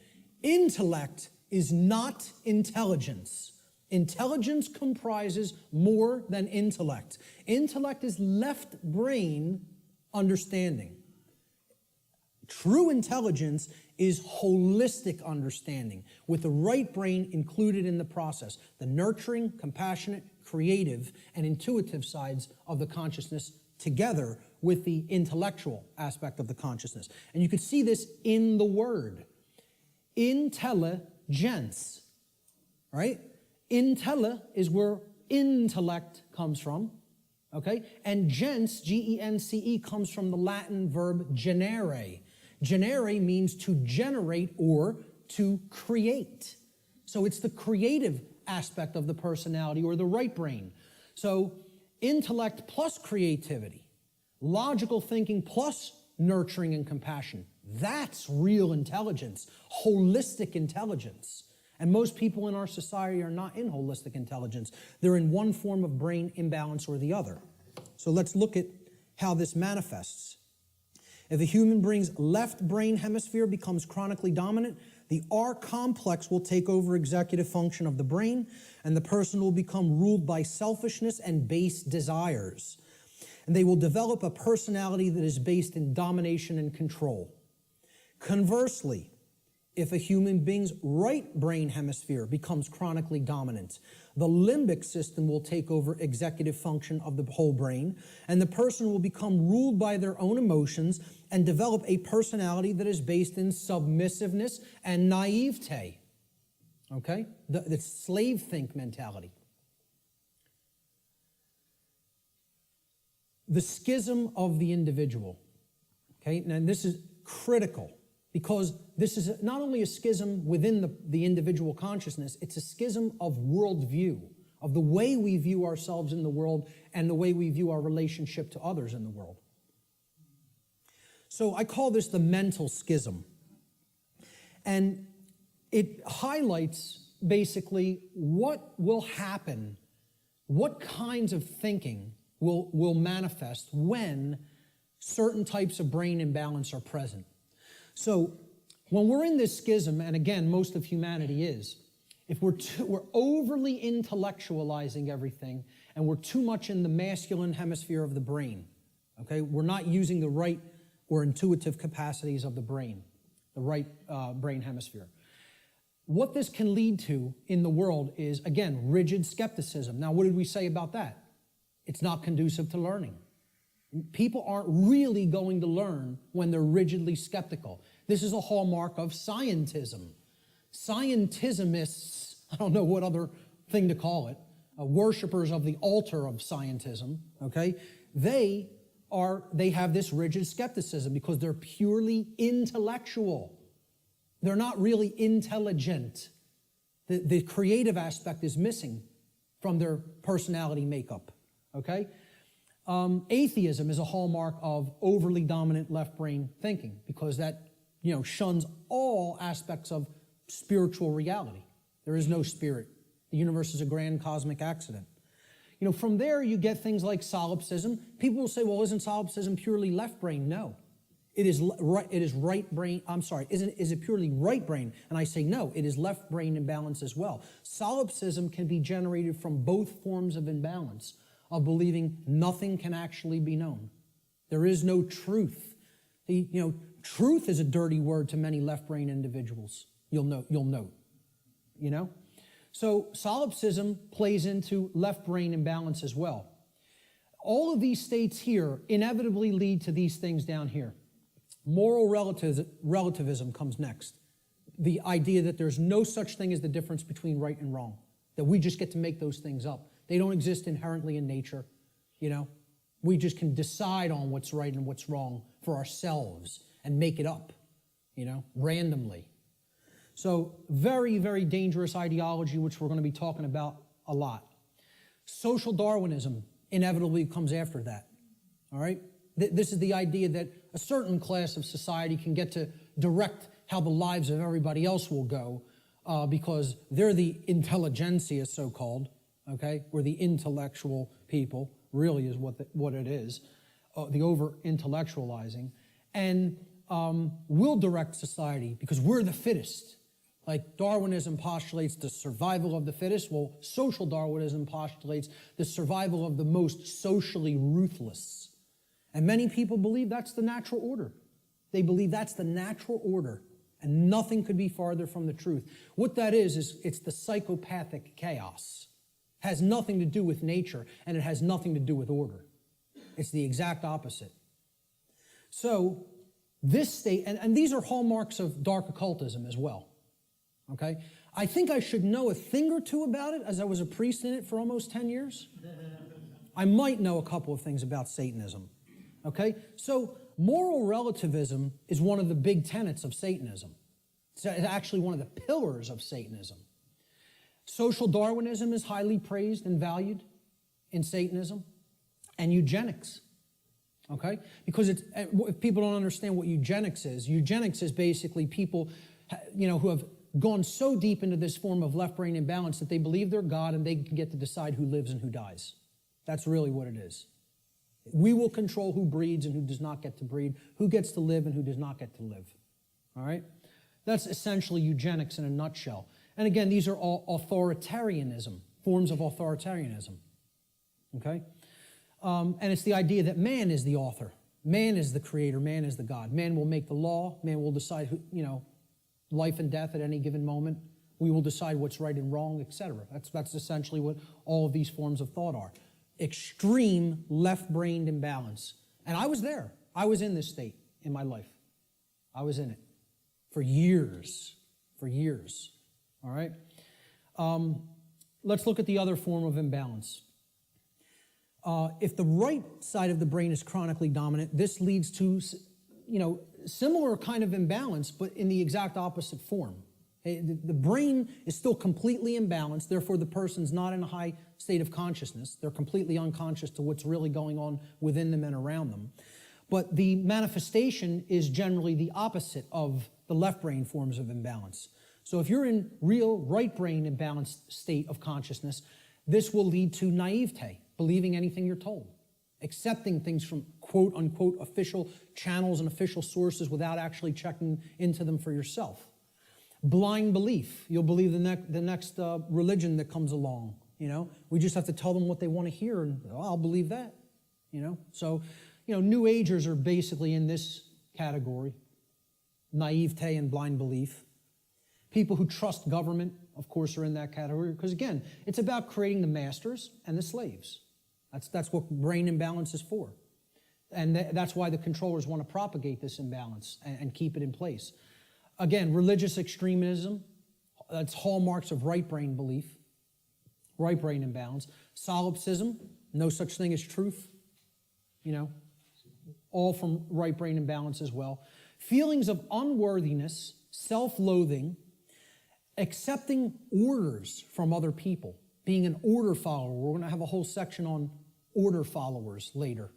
Intellect is not intelligence. Intelligence comprises more than intellect. Intellect is left brain understanding. True intelligence is holistic understanding, with the right brain included in the process, the nurturing, compassionate, creative, and intuitive sides of the consciousness together with the intellectual aspect of the consciousness. And you could see this in the word. Intelligence, right? Intella is where intellect comes from, okay? And gens, G-E-N-C-E, comes from the Latin verb generare. Generare means to generate or to create. So it's the creative aspect of the personality or the right brain. So intellect plus creativity, logical thinking plus nurturing and compassion. That's real intelligence, holistic intelligence. And most people in our society are not in holistic intelligence. They're in one form of brain imbalance or the other. So let's look at how this manifests. If a human being's left brain hemisphere becomes chronically dominant, the R complex will take over executive function of the brain, and the person will become ruled by selfishness and base desires. And they will develop a personality that is based in domination and control. Conversely, if a human being's right brain hemisphere becomes chronically dominant, the limbic system will take over executive function of the whole brain, and the person will become ruled by their own emotions and develop a personality that is based in submissiveness and naivete. Okay? The slave think mentality. The schism of the individual. Okay? Now, this is critical, because this is not only a schism within the individual consciousness, it's a schism of worldview, of the way we view ourselves in the world and the way we view our relationship to others in the world. So I call this the mental schism. And it highlights basically what will happen, what kinds of thinking will manifest when certain types of brain imbalance are present. So when we're in this schism, and again, most of humanity is, if we're overly intellectualizing everything and we're too much in the masculine hemisphere of the brain, okay, we're not using the right or intuitive capacities of the brain, the right brain hemisphere. What this can lead to in the world is, again, rigid skepticism. Now, what did we say about that? It's not conducive to learning. People aren't really going to learn when they're rigidly skeptical. This is a hallmark of scientism. Scientismists, I don't know what other thing to call it, worshipers of the altar of scientism, okay, they have this rigid skepticism because they're purely intellectual. They're not really intelligent. The creative aspect is missing from their personality makeup, okay? Atheism is a hallmark of overly dominant left brain thinking because that, shuns all aspects of spiritual reality. There is no spirit. The universe is a grand cosmic accident. From there you get things like solipsism. People will say, well, isn't solipsism purely left brain? No. It is right brain. I'm sorry. Is it purely right brain? And I say no, it is left brain imbalance as well. Solipsism can be generated from both forms of imbalance, of believing nothing can actually be known. There is no truth. Truth is a dirty word to many left brain individuals. You'll note. So solipsism plays into left brain imbalance as well. All of these states here inevitably lead to these things down here. Moral relativism comes next. The idea that there's no such thing as the difference between right and wrong, that we just get to make those things up. They don't exist inherently in nature, We just can decide on what's right and what's wrong for ourselves and make it up, randomly. So very, very dangerous ideology, which we're going to be talking about a lot. Social Darwinism inevitably comes after that, all right? This is the idea that a certain class of society can get to direct how the lives of everybody else will go because they're the intelligentsia, so-called, okay? Or the intellectual people, really is what it is, the over-intellectualizing. And we'll direct society because we're the fittest. Like Darwinism postulates the survival of the fittest. Well, social Darwinism postulates the survival of the most socially ruthless. And many people believe that's the natural order. They believe that's the natural order, and nothing could be farther from the truth. What that is it's the psychopathic chaos. It has nothing to do with nature, and it has nothing to do with order. It's the exact opposite. So this state, and these are hallmarks of dark occultism as well. Okay? I think I should know a thing or two about it, as I was a priest in it for almost 10 years. I might know a couple of things about Satanism. Okay? So moral relativism is one of the big tenets of Satanism. It's actually one of the pillars of Satanism. Social Darwinism is highly praised and valued in Satanism, and eugenics. Okay? Because if people don't understand what eugenics is basically people, who have gone so deep into this form of left brain imbalance that they believe they're God and they can get to decide who lives and who dies. That's really what it is. We will control who breeds and who does not get to breed, who gets to live and who does not get to live. All right? That's essentially eugenics in a nutshell. And again, these are all authoritarianism, forms of authoritarianism. Okay? And it's the idea that man is the author. Man is the creator. Man is the God. Man will make the law. Man will decide who, life and death at any given moment. We will decide what's right and wrong, etc. That's essentially what all of these forms of thought are. Extreme left-brained imbalance. And I was there. I was in this state in my life. I was in it for years. All right? Let's look at the other form of imbalance. If the right side of the brain is chronically dominant, this leads to, similar kind of imbalance, but in the exact opposite form. The brain is still completely imbalanced, therefore the person's not in a high state of consciousness. They're completely unconscious to what's really going on within them and around them. But the manifestation is generally the opposite of the left brain forms of imbalance. So if you're in real right brain imbalanced state of consciousness, this will lead to naivete, believing anything you're told, accepting things from quote unquote official channels and official sources without actually checking into them for yourself. Blind belief. You'll believe the next religion that comes along. We just have to tell them what they want to hear, and I'll believe that. So, New Agers are basically in this category: naivete and blind belief. People who trust government, of course, are in that category because, again, it's about creating the masters and the slaves. That's what brain imbalance is for, and that's why the controllers want to propagate this imbalance and keep it in place. Again, religious extremism, that's hallmarks of right brain belief, right brain imbalance. Solipsism, no such thing as truth, all from right brain imbalance as well. Feelings of unworthiness, self-loathing, accepting orders from other people, being an order follower. We're going to have a whole section on order followers later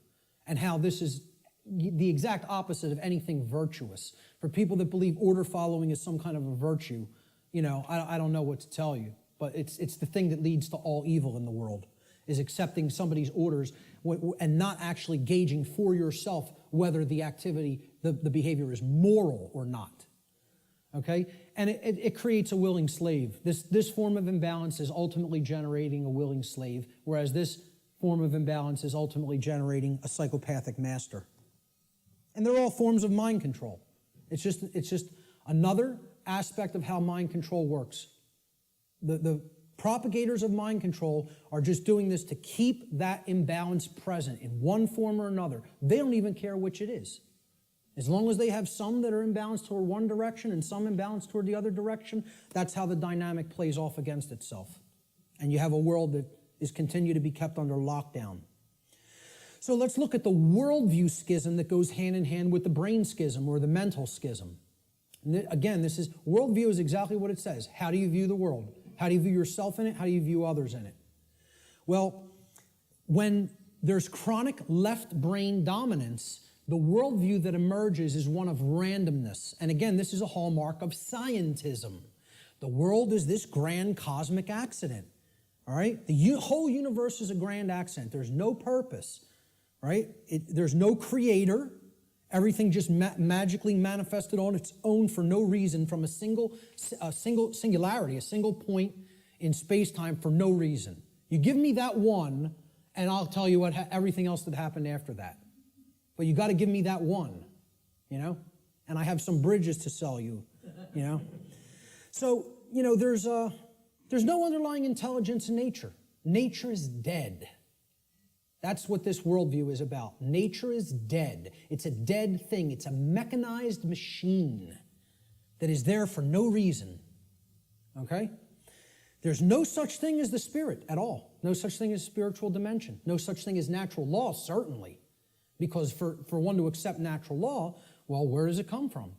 and how this is the exact opposite of anything virtuous. For people that believe order following is some kind of a virtue, I don't know what to tell you, but it's the thing that leads to all evil in the world, is accepting somebody's orders and not actually gauging for yourself whether the activity, the behavior is moral or not. Okay? And it creates a willing slave. This form of imbalance is ultimately generating a willing slave, whereas this form of imbalance is ultimately generating a psychopathic master. And they're all forms of mind control. It's just another aspect of how mind control works. The propagators of mind control are just doing this to keep that imbalance present in one form or another. They don't even care which it is. As long as they have some that are imbalanced toward one direction and some imbalanced toward the other direction, that's how the dynamic plays off against itself. And you have a world that is continued to be kept under lockdown. So let's look at the worldview schism that goes hand in hand with the brain schism or the mental schism. And again, worldview is exactly what it says. How do you view the world? How do you view yourself in it? How do you view others in it? Well, when there's chronic left brain dominance, the worldview that emerges is one of randomness. And again, this is a hallmark of scientism. The world is this grand cosmic accident. All right? The whole universe is a grand accident. There's no purpose. Right? There's no creator. Everything just magically manifested on its own for no reason from a single singularity, a single point in space-time for no reason. You give me that one, and I'll tell you everything else that happened after that. But you got to give me that one, and I have some bridges to sell you, So, there's no underlying intelligence in nature. Nature is dead. That's what this worldview is about. Nature is dead. It's a dead thing. It's a mechanized machine that is there for no reason. Okay? There's no such thing as the spirit at all. No such thing as spiritual dimension. No such thing as natural law, certainly. Because for one to accept natural law, well, where does it come from?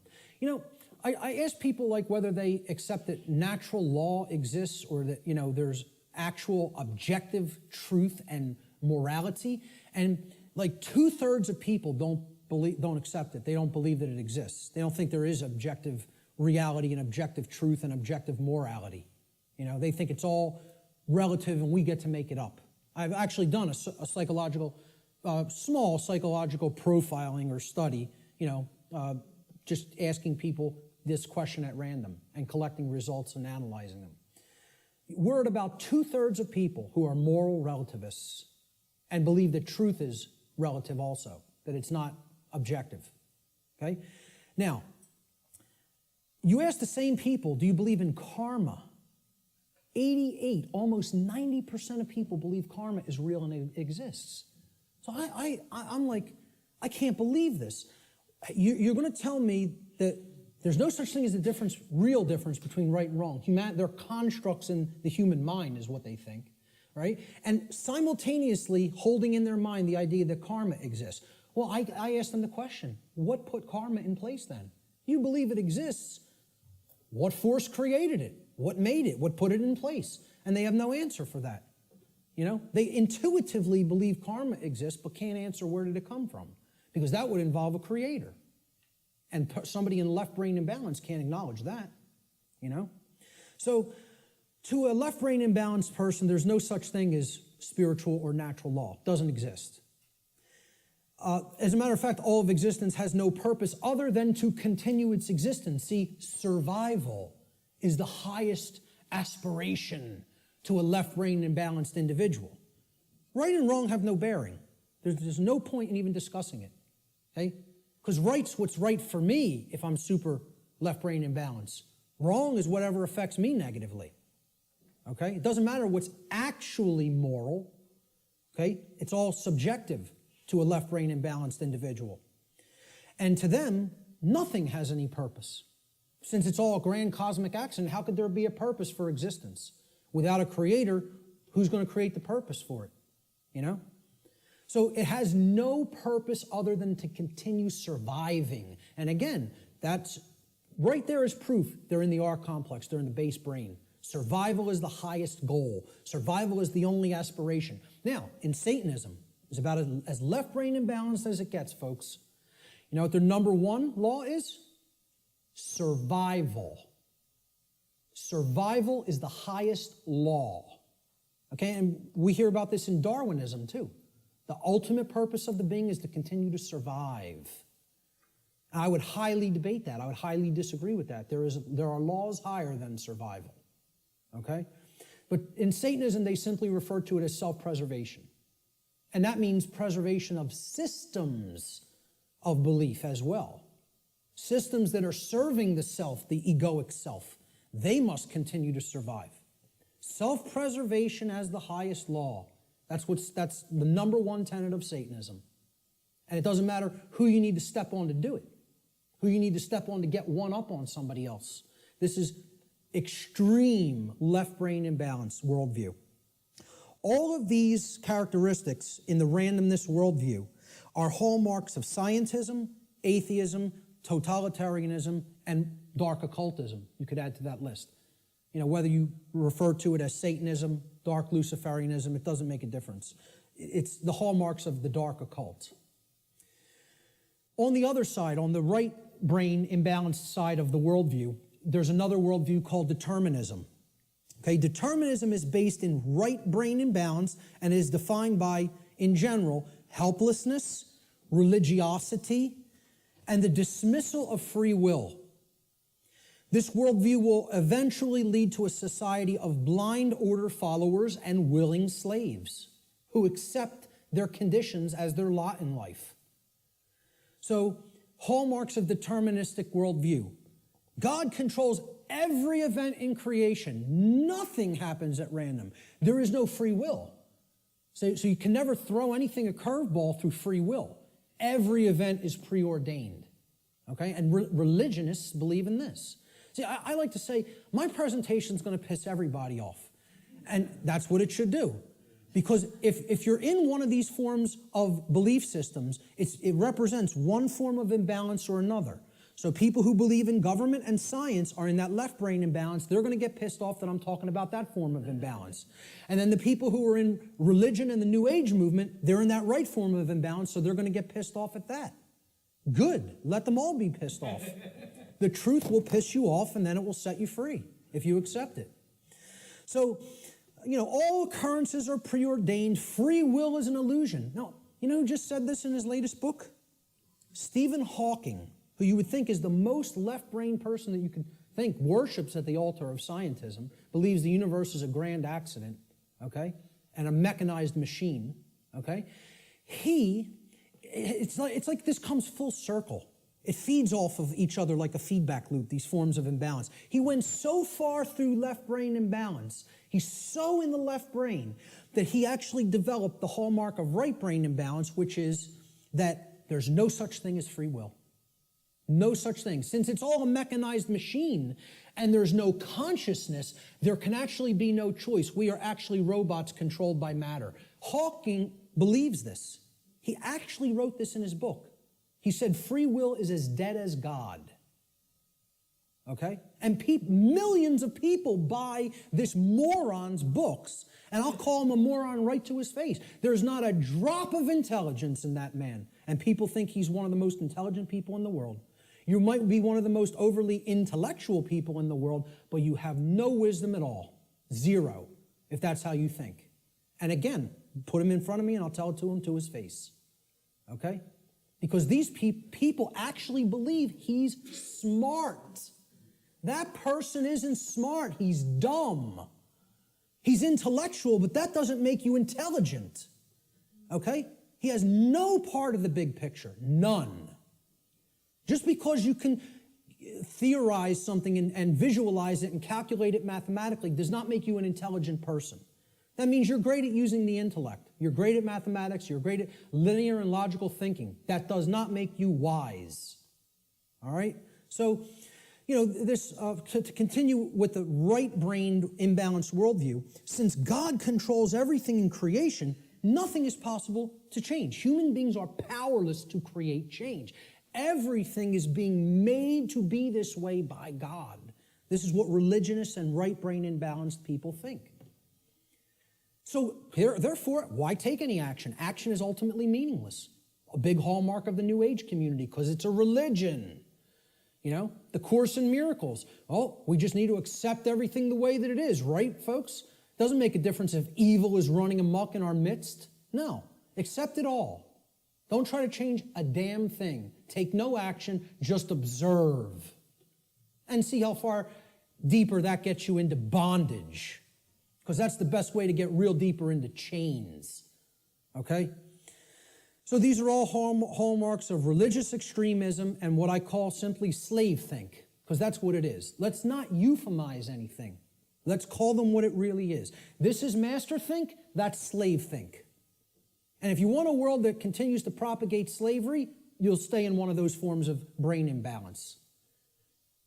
I ask people whether they accept that natural law exists or that, there's actual objective truth and morality, and 2/3 of people don't accept it. They don't believe that it exists. They don't think there is objective reality and objective truth and objective morality. They think it's all relative and we get to make it up. I've actually done a psychological small psychological profiling or study, just asking people this question at random and collecting results and analyzing them. We're at about 2/3 of people who are moral relativists and believe that truth is relative also, that it's not objective. Okay? Now, you ask the same people, do you believe in karma? 88, almost 90% of people believe karma is real and it exists. So I'm like, I can't believe this. You're going to tell me that there's no such thing as a real difference between right and wrong. They're constructs in the human mind is what they think, right? And simultaneously holding in their mind the idea that karma exists. Well, I asked them the question, what put karma in place then? You believe it exists. What force created it? What made it? What put it in place? And they have no answer for that. They intuitively believe karma exists, but can't answer where did it come from, because that would involve a creator. And somebody in left brain imbalance can't acknowledge that, So to a left brain imbalanced person, there's no such thing as spiritual or natural law. It doesn't exist. As a matter of fact, all of existence has no purpose other than to continue its existence. See, survival is the highest aspiration to a left brain imbalanced individual. Right and wrong have no bearing. There's no point in even discussing it, okay? Because right's what's right for me if I'm super left brain imbalanced. Wrong is whatever affects me negatively, okay? It doesn't matter what's actually moral, okay? It's all subjective to a left brain imbalanced individual. And to them, nothing has any purpose. Since it's all a grand cosmic accident, how could there be a purpose for existence? Without a creator, who's going to create the purpose for it? So it has no purpose other than to continue surviving. And again, that's right there is proof they're in the R complex, they're in the base brain. Survival is the highest goal. Survival is the only aspiration. Now, in Satanism, it's about as left brain imbalanced as it gets, folks. You know what their number one law is? Survival. Survival is the highest law. Okay, and we hear about this in Darwinism too. The ultimate purpose of the being is to continue to survive. I would highly debate that. I would highly disagree with that. There are laws higher than survival. Okay? But in Satanism, they simply refer to it as self-preservation. And that means preservation of systems of belief as well. Systems that are serving the self, the egoic self. They must continue to survive. Self-preservation as the highest law. That's the number one tenet of Satanism. And it doesn't matter who you need to step on to do it. Who you need to step on to get one up on somebody else. This is extreme left brain imbalance worldview. All of these characteristics in the randomness worldview are hallmarks of scientism, atheism, totalitarianism, and dark occultism. You could add to that list. You know, whether you refer to it as Satanism, dark Luciferianism, it doesn't make a difference. It's the hallmarks of the dark occult. On the other side, on the right brain imbalanced side of the worldview, there's another worldview called determinism. Okay, determinism is based in right brain imbalance and is defined by, in general, helplessness, religiosity, and the dismissal of free will. This worldview will eventually lead to a society of blind order followers and willing slaves who accept their conditions as their lot in life. So, hallmarks of deterministic worldview. God controls every event in creation. Nothing happens at random. There is no free will. So you can never throw anything a curveball through free will. Every event is preordained. Okay? And religionists believe in this. See, I like to say, my presentation is going to piss everybody off. And that's what it should do. Because if you're in one of these forms of belief systems, it represents one form of imbalance or another. So people who believe in government and science are in that left brain imbalance. They're going to get pissed off that I'm talking about that form of imbalance. And then the people who are in religion and the New Age movement, they're in that right form of imbalance, so they're going to get pissed off at that. Good. Let them all be pissed off. The truth will piss you off, and then it will set you free if you accept it. So, you know, all occurrences are preordained. Free will is an illusion. No, You know who just said this in his latest book? Stephen Hawking, who you would think is the most left-brain person that you could think, worships at the altar of scientism, believes the universe is a grand accident, okay, and a mechanized machine, okay? It's like this comes full circle. It feeds off of each other like a feedback loop, these forms of imbalance. He went so far through left brain imbalance, he's so in the left brain, that he actually developed the hallmark of right brain imbalance, which is that there's no such thing as free will. No such thing. Since it's all a mechanized machine and there's no consciousness, there can actually be no choice. We are actually robots controlled by matter. Hawking believes this. He actually wrote this in his book. He said free will is as dead as God. Okay? And millions of people buy this moron's books, and I'll call him a moron right to his face. There's not a drop of intelligence in that man, and people think he's one of the most intelligent people in the world. You might be one of the most overly intellectual people in the world, but you have no wisdom at all. Zero, if that's how you think. And again, put him in front of me and I'll tell it to him to his face. Okay? Because these people actually believe he's smart. That person isn't smart. He's dumb. He's intellectual, but that doesn't make you intelligent. Okay? He has no part of the big picture. None. Just because you can theorize something and visualize it and calculate it mathematically does not make you an intelligent person. That means you're great at using the intellect. You're great at mathematics. You're great at linear and logical thinking. That does not make you wise. All right? So, you know, this to continue with the right-brained, imbalanced worldview, since God controls everything in creation, nothing is possible to change. Human beings are powerless to create change. Everything is being made to be this way by God. This is what religionists and right-brain imbalanced people think. So, therefore, why take any action? Action is ultimately meaningless. A big hallmark of the New Age community, because it's a religion. You know, the Course in Miracles. Oh, we just need to accept everything the way that it is, right, folks? Doesn't make a difference if evil is running amok in our midst. No, accept it all. Don't try to change a damn thing. Take no action, just observe. And see how far deeper that gets you into bondage. Because that's the best way to get real deeper into chains. Okay? So these are all hallmarks of religious extremism and what I call simply slave think. Because that's what it is. Let's not euphemize anything. Let's call them what it really is. This is master think, that's slave think. And if you want a world that continues to propagate slavery, you'll stay in one of those forms of brain imbalance.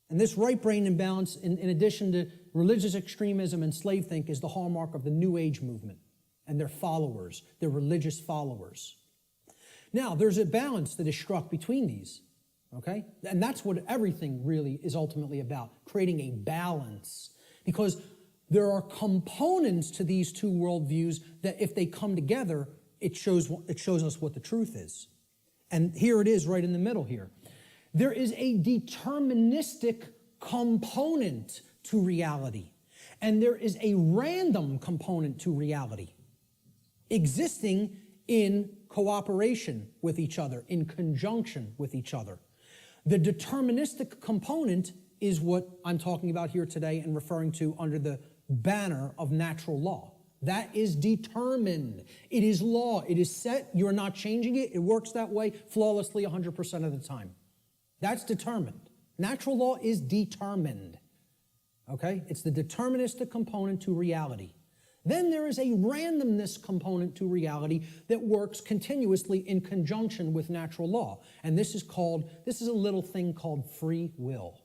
And this right brain imbalance, in addition to religious extremism and slave think, is the hallmark of the New Age movement and their followers, their religious followers. Now, there's a balance that is struck between these, okay? And that's what everything really is ultimately about, creating a balance. Because there are components to these two worldviews that if they come together, it shows us what the truth is. And here it is right in the middle here. There is a deterministic component to reality, and there is a random component to reality, existing in cooperation with each other, in conjunction with each other. The deterministic component is what I'm talking about here today and referring to under the banner of natural law. That is determined. It is law. It is set. You're not changing it. It works that way flawlessly 100% of the time. That's determined. Natural law is determined. Okay? It's the deterministic component to reality. Then there is a randomness component to reality that works continuously in conjunction with natural law. And this is a little thing called free will.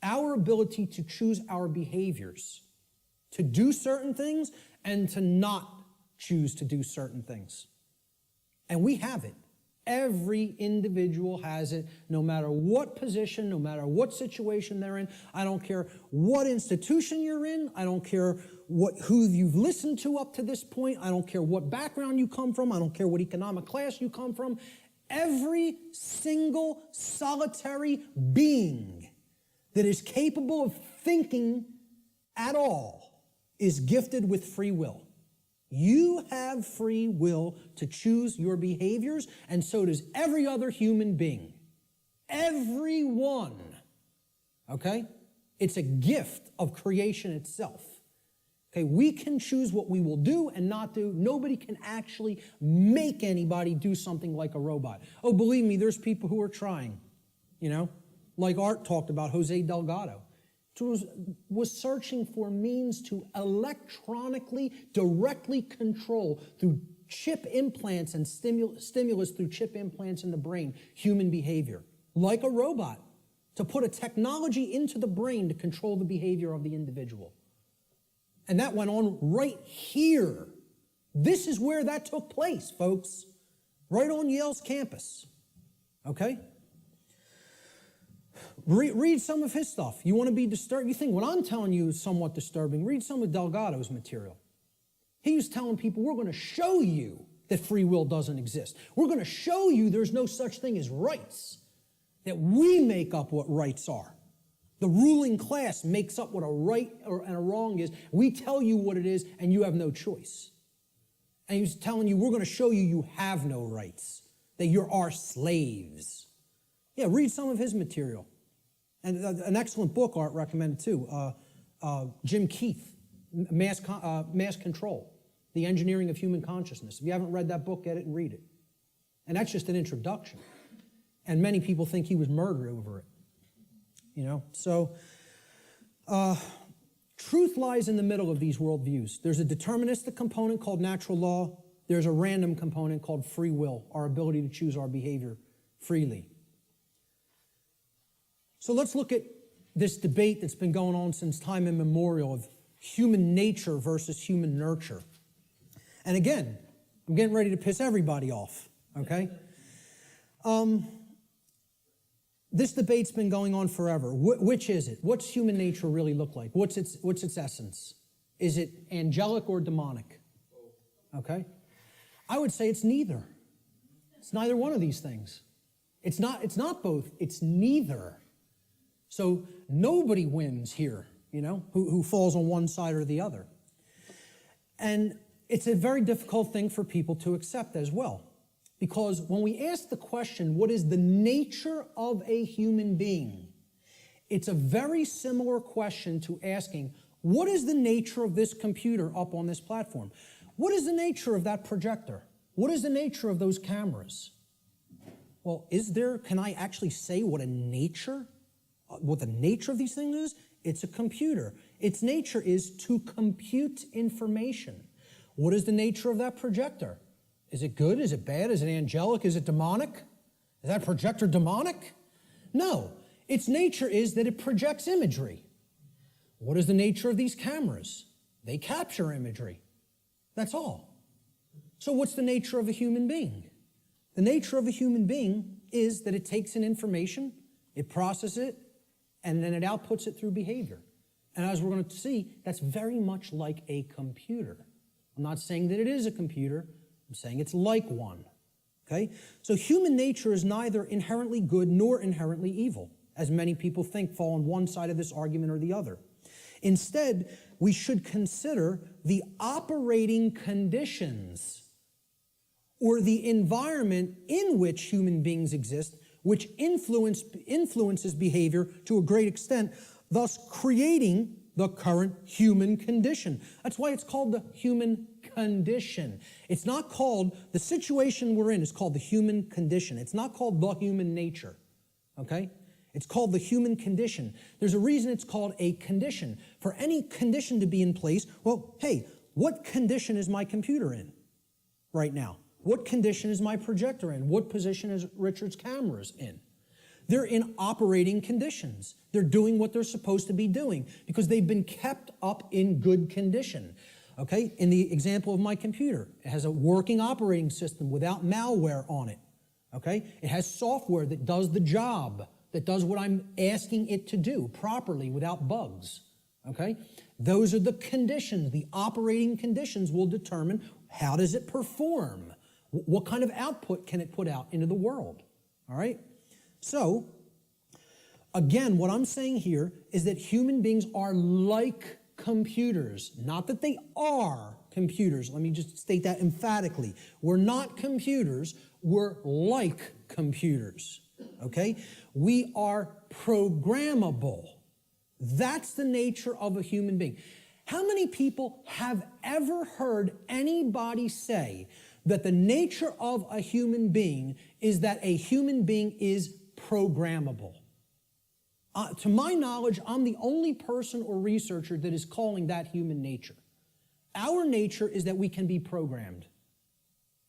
Our ability to choose our behaviors, to do certain things and to not choose to do certain things. And we have it. Every individual has it, no matter what position, no matter what situation they're in. I don't care what institution you're in. I don't care who you've listened to up to this point. I don't care what background you come from. I don't care what economic class you come from. Every single solitary being that is capable of thinking at all is gifted with free will. You have free will to choose your behaviors, and so does every other human being. Everyone. Okay? It's a gift of creation itself. Okay, we can choose what we will do and not do. Nobody can actually make anybody do something like a robot. Oh, believe me, there's people who are trying, like Art talked about, Jose Delgado. Was searching for means to electronically, directly control through chip implants and stimulus through chip implants in the brain, human behavior, like a robot, to put a technology into the brain to control the behavior of the individual. And that went on right here. This is where that took place, folks. Right on Yale's campus. Okay? Read some of his stuff. You want to be disturbed? You think what I'm telling you is somewhat disturbing. Read some of Delgado's material. He was telling people, we're going to show you that free will doesn't exist. We're going to show you there's no such thing as rights, that we make up what rights are. The ruling class makes up what a right and a wrong is. We tell you what it is, and you have no choice. And he's telling you, we're going to show you you have no rights, that you're our slaves. Yeah, read some of his material. And an excellent book Art recommended too, Jim Keith, Mass Control, The Engineering of Human Consciousness. If you haven't read that book, get it and read it. And that's just an introduction. And many people think he was murdered over it. So truth lies in the middle of these worldviews. There's a deterministic component called natural law. There's a random component called free will, our ability to choose our behavior freely. So let's look at this debate that's been going on since time immemorial of human nature versus human nurture. And again, I'm getting ready to piss everybody off, okay? This debate's been going on forever. Which is it? What's human nature really look like? What's its essence? Is it angelic or demonic? Okay? I would say it's neither. It's neither one of these things. It's not both. It's neither. So nobody wins here, who falls on one side or the other. And it's a very difficult thing for people to accept as well. Because when we ask the question, what is the nature of a human being? It's a very similar question to asking, what is the nature of this computer up on this platform? What is the nature of that projector? What is the nature of those cameras? Well, can I actually say what the nature of these things is? It's a computer. Its nature is to compute information. What is the nature of that projector? Is it good? Is it bad? Is it angelic? Is it demonic? Is that projector demonic? No. Its nature is that it projects imagery. What is the nature of these cameras? They capture imagery. That's all. So what's the nature of a human being? The nature of a human being is that it takes in information, it processes it, and then it outputs it through behavior. And as we're going to see, that's very much like a computer. I'm not saying that it is a computer. I'm saying it's like one, okay? So human nature is neither inherently good nor inherently evil, as many people think fall on one side of this argument or the other. Instead, we should consider the operating conditions or the environment in which human beings exist, which influences behavior to a great extent, thus creating the current human condition. That's why it's called the human condition. It's not called, the situation we're in is called the human condition. It's not called the human nature, okay? It's called the human condition. There's a reason it's called a condition. For any condition to be in place, well, hey, what condition is my computer in right now? What condition is my projector in? What position is Richard's cameras in? They're in operating conditions. They're doing what they're supposed to be doing because they've been kept up in good condition. Okay, in the example of my computer, it has a working operating system without malware on it. Okay, it has software that does the job, that does what I'm asking it to do properly without bugs. Okay, those are the conditions. The operating conditions will determine how does it perform, what kind of output can it put out into the world. All right, so again, what I'm saying here is that human beings are like computers. Not that they are computers. Let me just state that emphatically. We're not computers. We're like computers, okay? We are programmable. That's the nature of a human being. How many people have ever heard anybody say that the nature of a human being is that a human being is programmable? To my knowledge, I'm the only person or researcher that is calling that human nature. Our nature is that we can be programmed.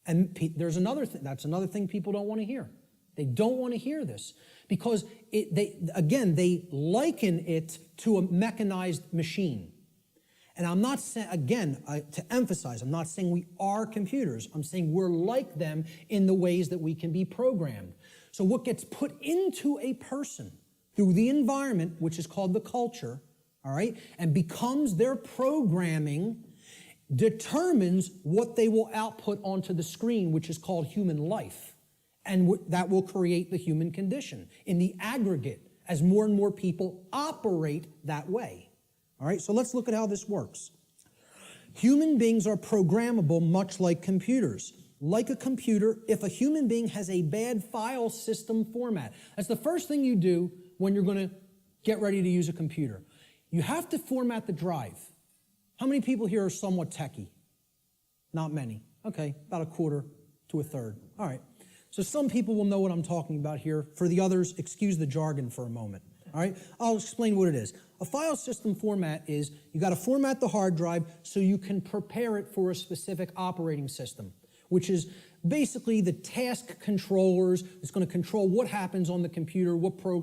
And there's another thing, that's another thing people don't want to hear. They don't want to hear this because they liken it to a mechanized machine. And I'm not saying, again, to emphasize, I'm not saying we are computers. I'm saying we're like them in the ways that we can be programmed. So what gets put into a person through the environment, which is called the culture, all right, and becomes their programming, determines what they will output onto the screen, which is called human life. And that will create the human condition in the aggregate as more and more people operate that way. All right, so let's look at how this works. Human beings are programmable much like computers. Like a computer, if a human being has a bad file system format, that's the first thing you do when you're going to get ready to use a computer. You have to format the drive. How many people here are somewhat techie? Not many. Okay, about a quarter to a third. All right. So some people will know what I'm talking about here. For the others, excuse the jargon for a moment. All right, I'll explain what it is. A file system format is you got to format the hard drive so you can prepare it for a specific operating system, which is basically the task controllers. It's going to control what happens on the computer,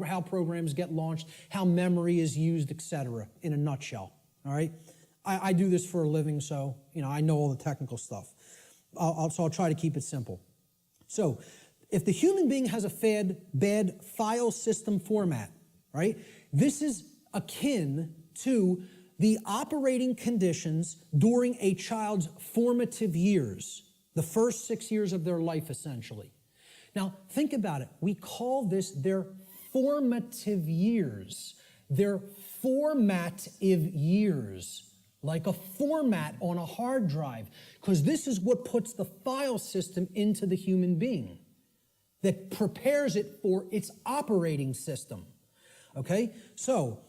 how programs get launched, how memory is used, etc. in a nutshell. All right, I do this for a living, so I know all the technical stuff. So I'll try to keep it simple. So if the human being has a bad file system format, right, this is akin to the operating conditions during a child's formative years, the first 6 years of their life, essentially. Now, think about it. We call this their formative years. Their formative years, like a format on a hard drive, because this is what puts the file system into the human being, that prepares it for its operating system. Okay? So,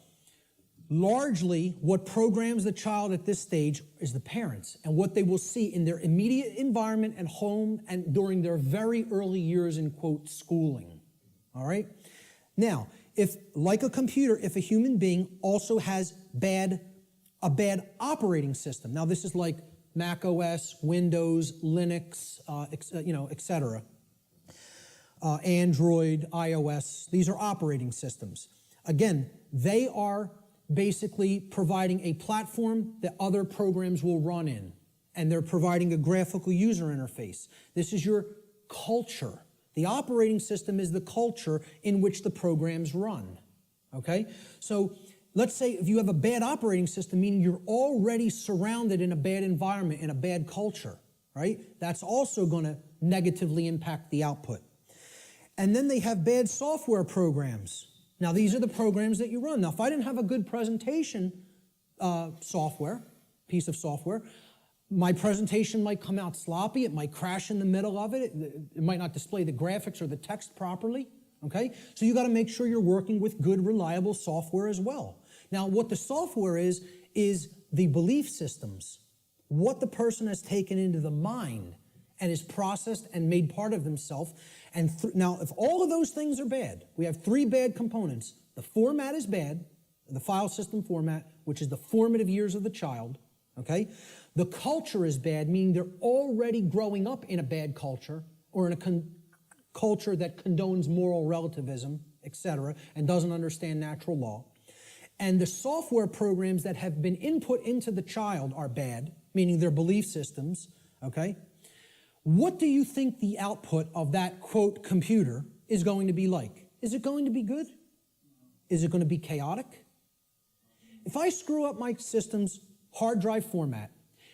largely, what programs the child at this stage is the parents and what they will see in their immediate environment and home and during their very early years in, quote, schooling. All right? Now, if, like a computer, if a human being also has a bad operating system, now this is like Mac OS, Windows, Linux, etc., Android, iOS, these are operating systems. Again, they are basically providing a platform that other programs will run in, and they're providing a graphical user interface. This is your culture. The operating system is the culture in which the programs run, okay? So let's say if you have a bad operating system, meaning you're already surrounded in a bad environment, in a bad culture, right? That's also going to negatively impact the output. And then they have bad software programs. Now, these are the programs that you run. Now, if I didn't have a good presentation piece of software, my presentation might come out sloppy. It might crash in the middle of it. It might not display the graphics or the text properly, okay? So you got to make sure you're working with good, reliable software as well. Now, what the software is the belief systems, what the person has taken into the mind and is processed and made part of themselves. And now, if all of those things are bad, we have three bad components. The format is bad, the file system format, which is the formative years of the child, okay? The culture is bad, meaning they're already growing up in a bad culture or in a culture that condones moral relativism, etc., and doesn't understand natural law. And the software programs that have been input into the child are bad, meaning their belief systems, okay? What do you think the output of that, quote, computer is going to be like? Is it going to be good? Is it going to be chaotic? If I screw up my system's hard drive format,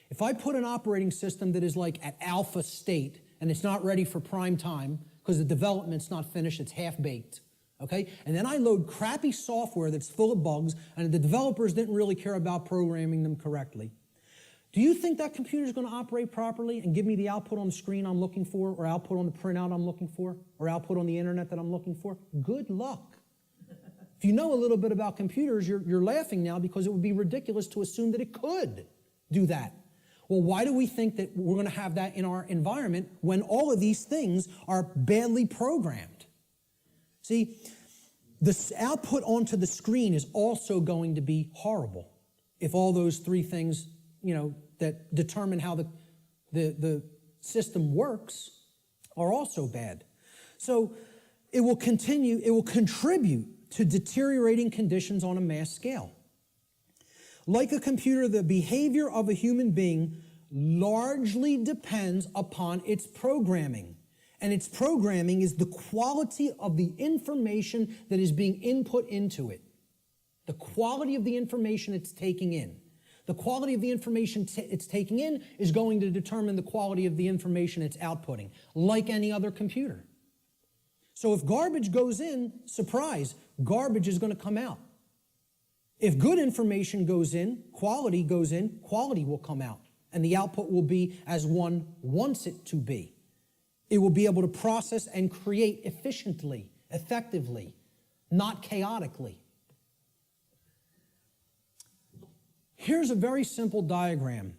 if I put an operating system that is like at alpha state and it's not ready for prime time because the development's not finished, it's half-baked, okay? And then I load crappy software that's full of bugs and the developers didn't really care about programming them correctly. Do you think that computer is going to operate properly and give me the output on the screen I'm looking for, or output on the printout I'm looking for, or output on the internet that I'm looking for? Good luck. If you know a little bit about computers, you're laughing now because it would be ridiculous to assume that it could do that. Well, why do we think that we're going to have that in our environment when all of these things are badly programmed? See, the output onto the screen is also going to be horrible if all those three things, that determine how the system works are also bad. So it will contribute to deteriorating conditions on a mass scale. Like a computer, the behavior of a human being largely depends upon its programming. And its programming is the quality of the information that is being input into it. The quality of the information it's taking in. The quality of the information it's taking in is going to determine the quality of the information it's outputting, like any other computer. So if garbage goes in, surprise, garbage is going to come out. If good information goes in, quality will come out. And the output will be as one wants it to be. It will be able to process and create efficiently, effectively, not chaotically. Here's a very simple diagram.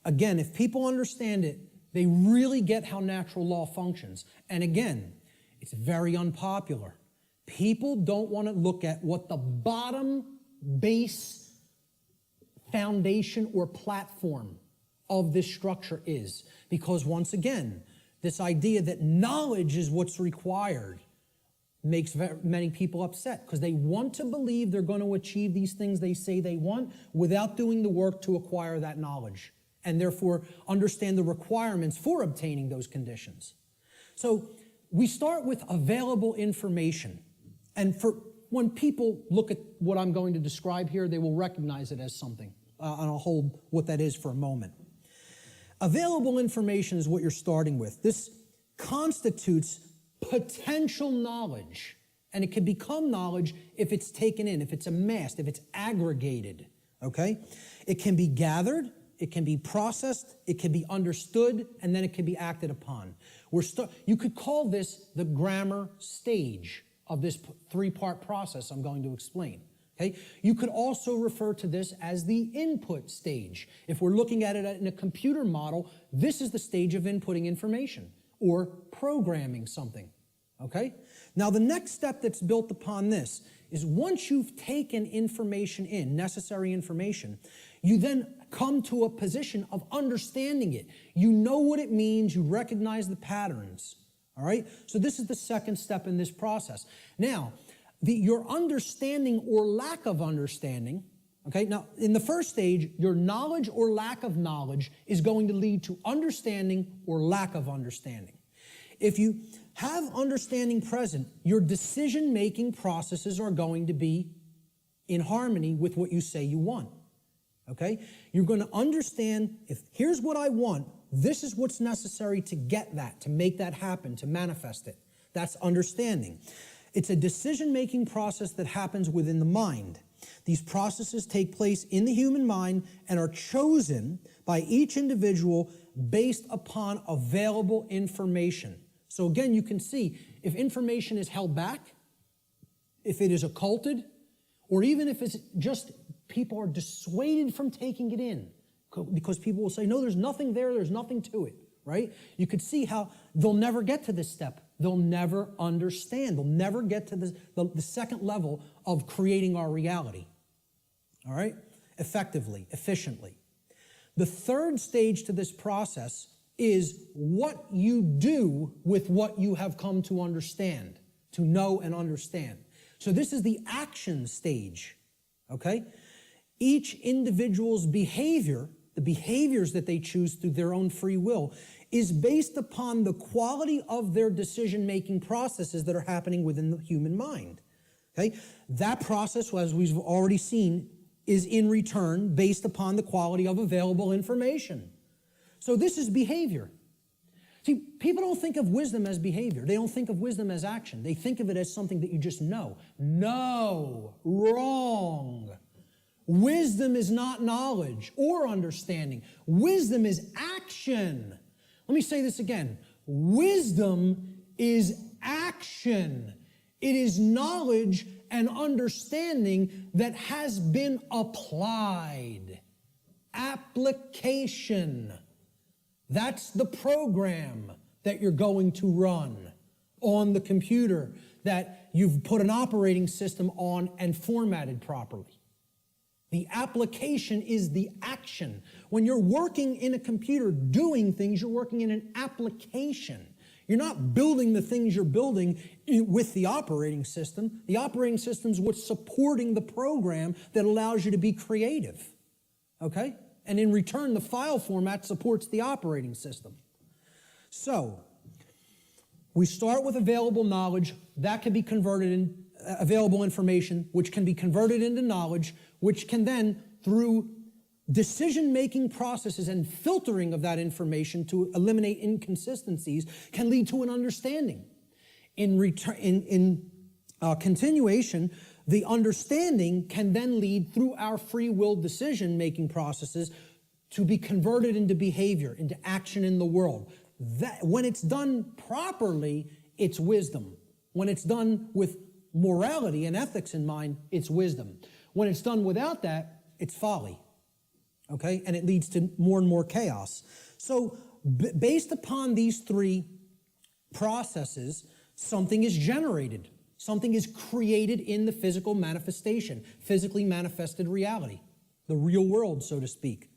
Again, if people understand it, they really get how natural law functions. And again, it's very unpopular. People don't want to look at what the bottom base foundation or platform of this structure is. Because once again, this idea that knowledge is what's required makes many people upset because they want to believe they're going to achieve these things they say they want without doing the work to acquire that knowledge and therefore understand the requirements for obtaining those conditions. So we start with available information. And when people look at what I'm going to describe here, they will recognize it as something. And I'll hold what that is for a moment. Available information is what you're starting with. This constitutes potential knowledge, and it can become knowledge if it's taken in, if it's amassed, if it's aggregated, okay? It can be gathered, it can be processed, it can be understood, and then it can be acted upon. You could call this the grammar stage of this three-part process I'm going to explain. Okay? You could also refer to this as the input stage. If we're looking at it in a computer model, this is the stage of inputting information or programming something. Okay? Now, the next step that's built upon this is once you've taken information in, necessary information, you then come to a position of understanding it. You know what it means. You recognize the patterns. All right? So this is the second step in this process. Now, your understanding or lack of understanding, okay? Now, in the first stage, your knowledge or lack of knowledge is going to lead to understanding or lack of understanding. If you have understanding present, your decision-making processes are going to be in harmony with what you say you want, okay? You're going to understand, if here's what I want, this is what's necessary to get that, to make that happen, to manifest it. That's understanding. It's a decision-making process that happens within the mind. These processes take place in the human mind and are chosen by each individual based upon available information. So again, you can see if information is held back, if it is occulted, or even if it's just people are dissuaded from taking it in because people will say, no, there's nothing there, there's nothing to it, right? You could see how they'll never get to this step. They'll never understand. They'll never get to the second level of creating our reality, all right? Effectively, efficiently. The third stage to this process is what you do with what you have come to understand, to know and understand. So this is the action stage, okay? Each individual's behavior, the behaviors that they choose through their own free will, is based upon the quality of their decision-making processes that are happening within the human mind. Okay? That process, as we've already seen, is in return based upon the quality of available information. So this is behavior. See, people don't think of wisdom as behavior. They don't think of wisdom as action. They think of it as something that you just know. No, wrong. Wisdom is not knowledge or understanding. Wisdom is action. Let me say this again. Wisdom is action. It is knowledge and understanding that has been applied. Application. That's the program that you're going to run on the computer that you've put an operating system on and formatted properly. The application is the action. When you're working in a computer doing things, you're working in an application. You're not building the things you're building with the operating system. The operating system is what's supporting the program that allows you to be creative. Okay? And in return, the file format supports the operating system. So, we start with available knowledge. That can be converted in available information, which can be converted into knowledge, which can then, through decision-making processes and filtering of that information to eliminate inconsistencies, can lead to an understanding. In continuation, the understanding can then lead through our free will decision-making processes to be converted into behavior, into action in the world. That, when it's done properly, it's wisdom. When it's done with morality and ethics in mind, it's wisdom. When it's done without that, it's folly. Okay? And it leads to more and more chaos. So, based upon these three processes, something is generated. Something is created in the physical manifestation, physically manifested reality, the real world, so to speak.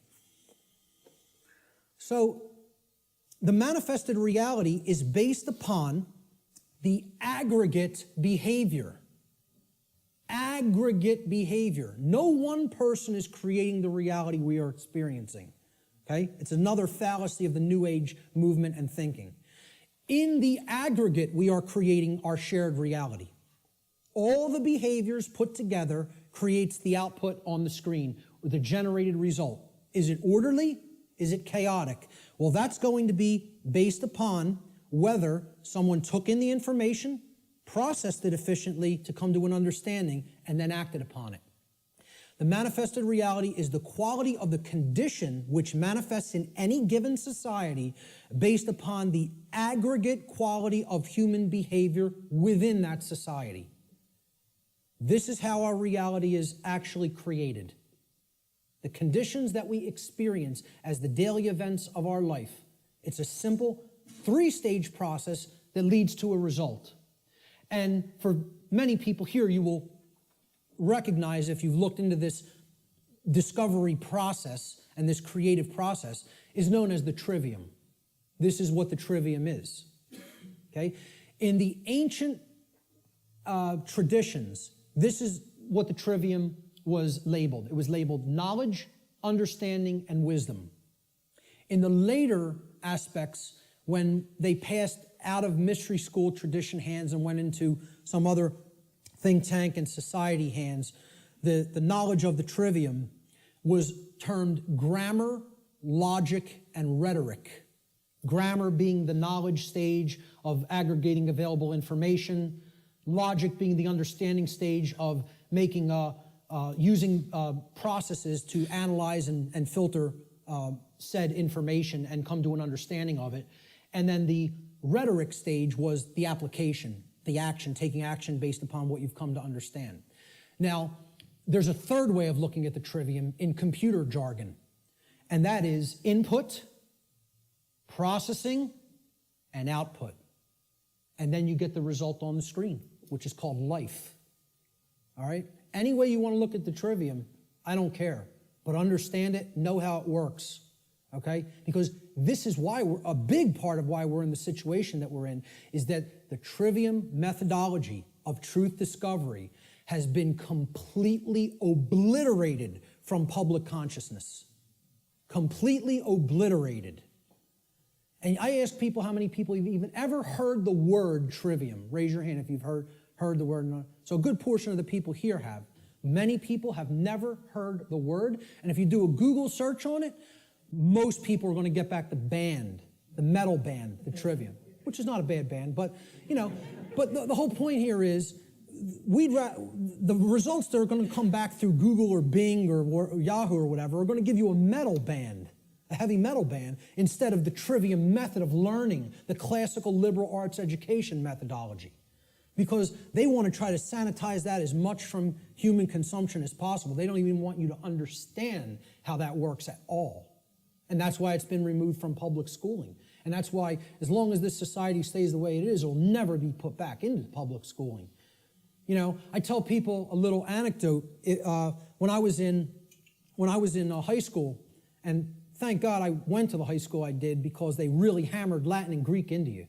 So, the manifested reality is based upon the aggregate behavior. Aggregate behavior. No one person is creating the reality we are experiencing. Okay? It's another fallacy of the New Age movement and thinking. In the aggregate, we are creating our shared reality. All the behaviors put together creates the output on the screen, or the generated result. Is it orderly? Is it chaotic? Well, that's going to be based upon whether someone took in the information, processed it efficiently to come to an understanding, and then acted upon it. The manifested reality is the quality of the condition which manifests in any given society based upon the aggregate quality of human behavior within that society. This is how our reality is actually created. The conditions that we experience as the daily events of our life. It's a simple three-stage process that leads to a result. And for many people here, you will recognize, if you've looked into this discovery process and this creative process, is known as the trivium. This is what the trivium is. Okay? In the ancient traditions, this is what the trivium was labeled. It was labeled knowledge, understanding, and wisdom. In the later aspects, when they passed out of mystery school tradition hands and went into some other think tank and society hands, the knowledge of the trivium was termed grammar, logic, and rhetoric. Grammar being the knowledge stage of aggregating available information, logic being the understanding stage of making using processes to analyze and filter said information and come to an understanding of it. And then the rhetoric stage was the application, the action, taking action based upon what you've come to understand. Now, there's a third way of looking at the trivium in computer jargon, and that is input, processing, and output. And then you get the result on the screen, which is called life. All right? Any way you want to look at the trivium, I don't care. But understand it, know how it works. Okay? Because this is why a big part of why we're in the situation that we're in is that the trivium methodology of truth discovery has been completely obliterated from public consciousness. Completely obliterated. And I ask people how many people have even ever heard the word trivium. Raise your hand if you've heard the word. So a good portion of the people here have. Many people have never heard the word. And if you do a Google search on it, most people are going to get back the band, the metal band, the trivium, which is not a bad band, but, you know, but the whole point here is the results that are going to come back through Google or Bing or Yahoo or whatever are going to give you a metal band, a heavy metal band, instead of the trivium method of learning, the classical liberal arts education methodology. Because they want to try to sanitize that as much from human consumption as possible. They don't even want you to understand how that works at all. And that's why it's been removed from public schooling. And that's why, as long as this society stays the way it is, it'll never be put back into public schooling. You know, I tell people a little anecdote. When I was in high school, and thank God I went to the high school I did, because they really hammered Latin and Greek into you.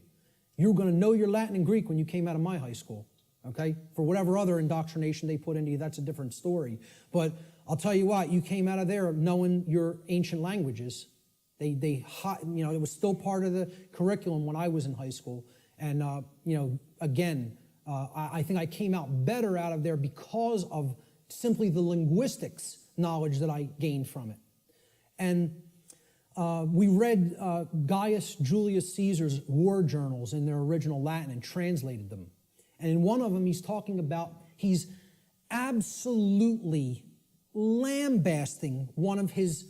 You were going to know your Latin and Greek when you came out of my high school, okay? For whatever other indoctrination they put into you, that's a different story. But I'll tell you what, you came out of there knowing your ancient languages. It was still part of the curriculum when I was in high school. And, again, I think I came out better out of there because of simply the linguistics knowledge that I gained from it. And we read Gaius Julius Caesar's war journals in their original Latin and translated them. And in one of them, he's absolutely lambasting one of his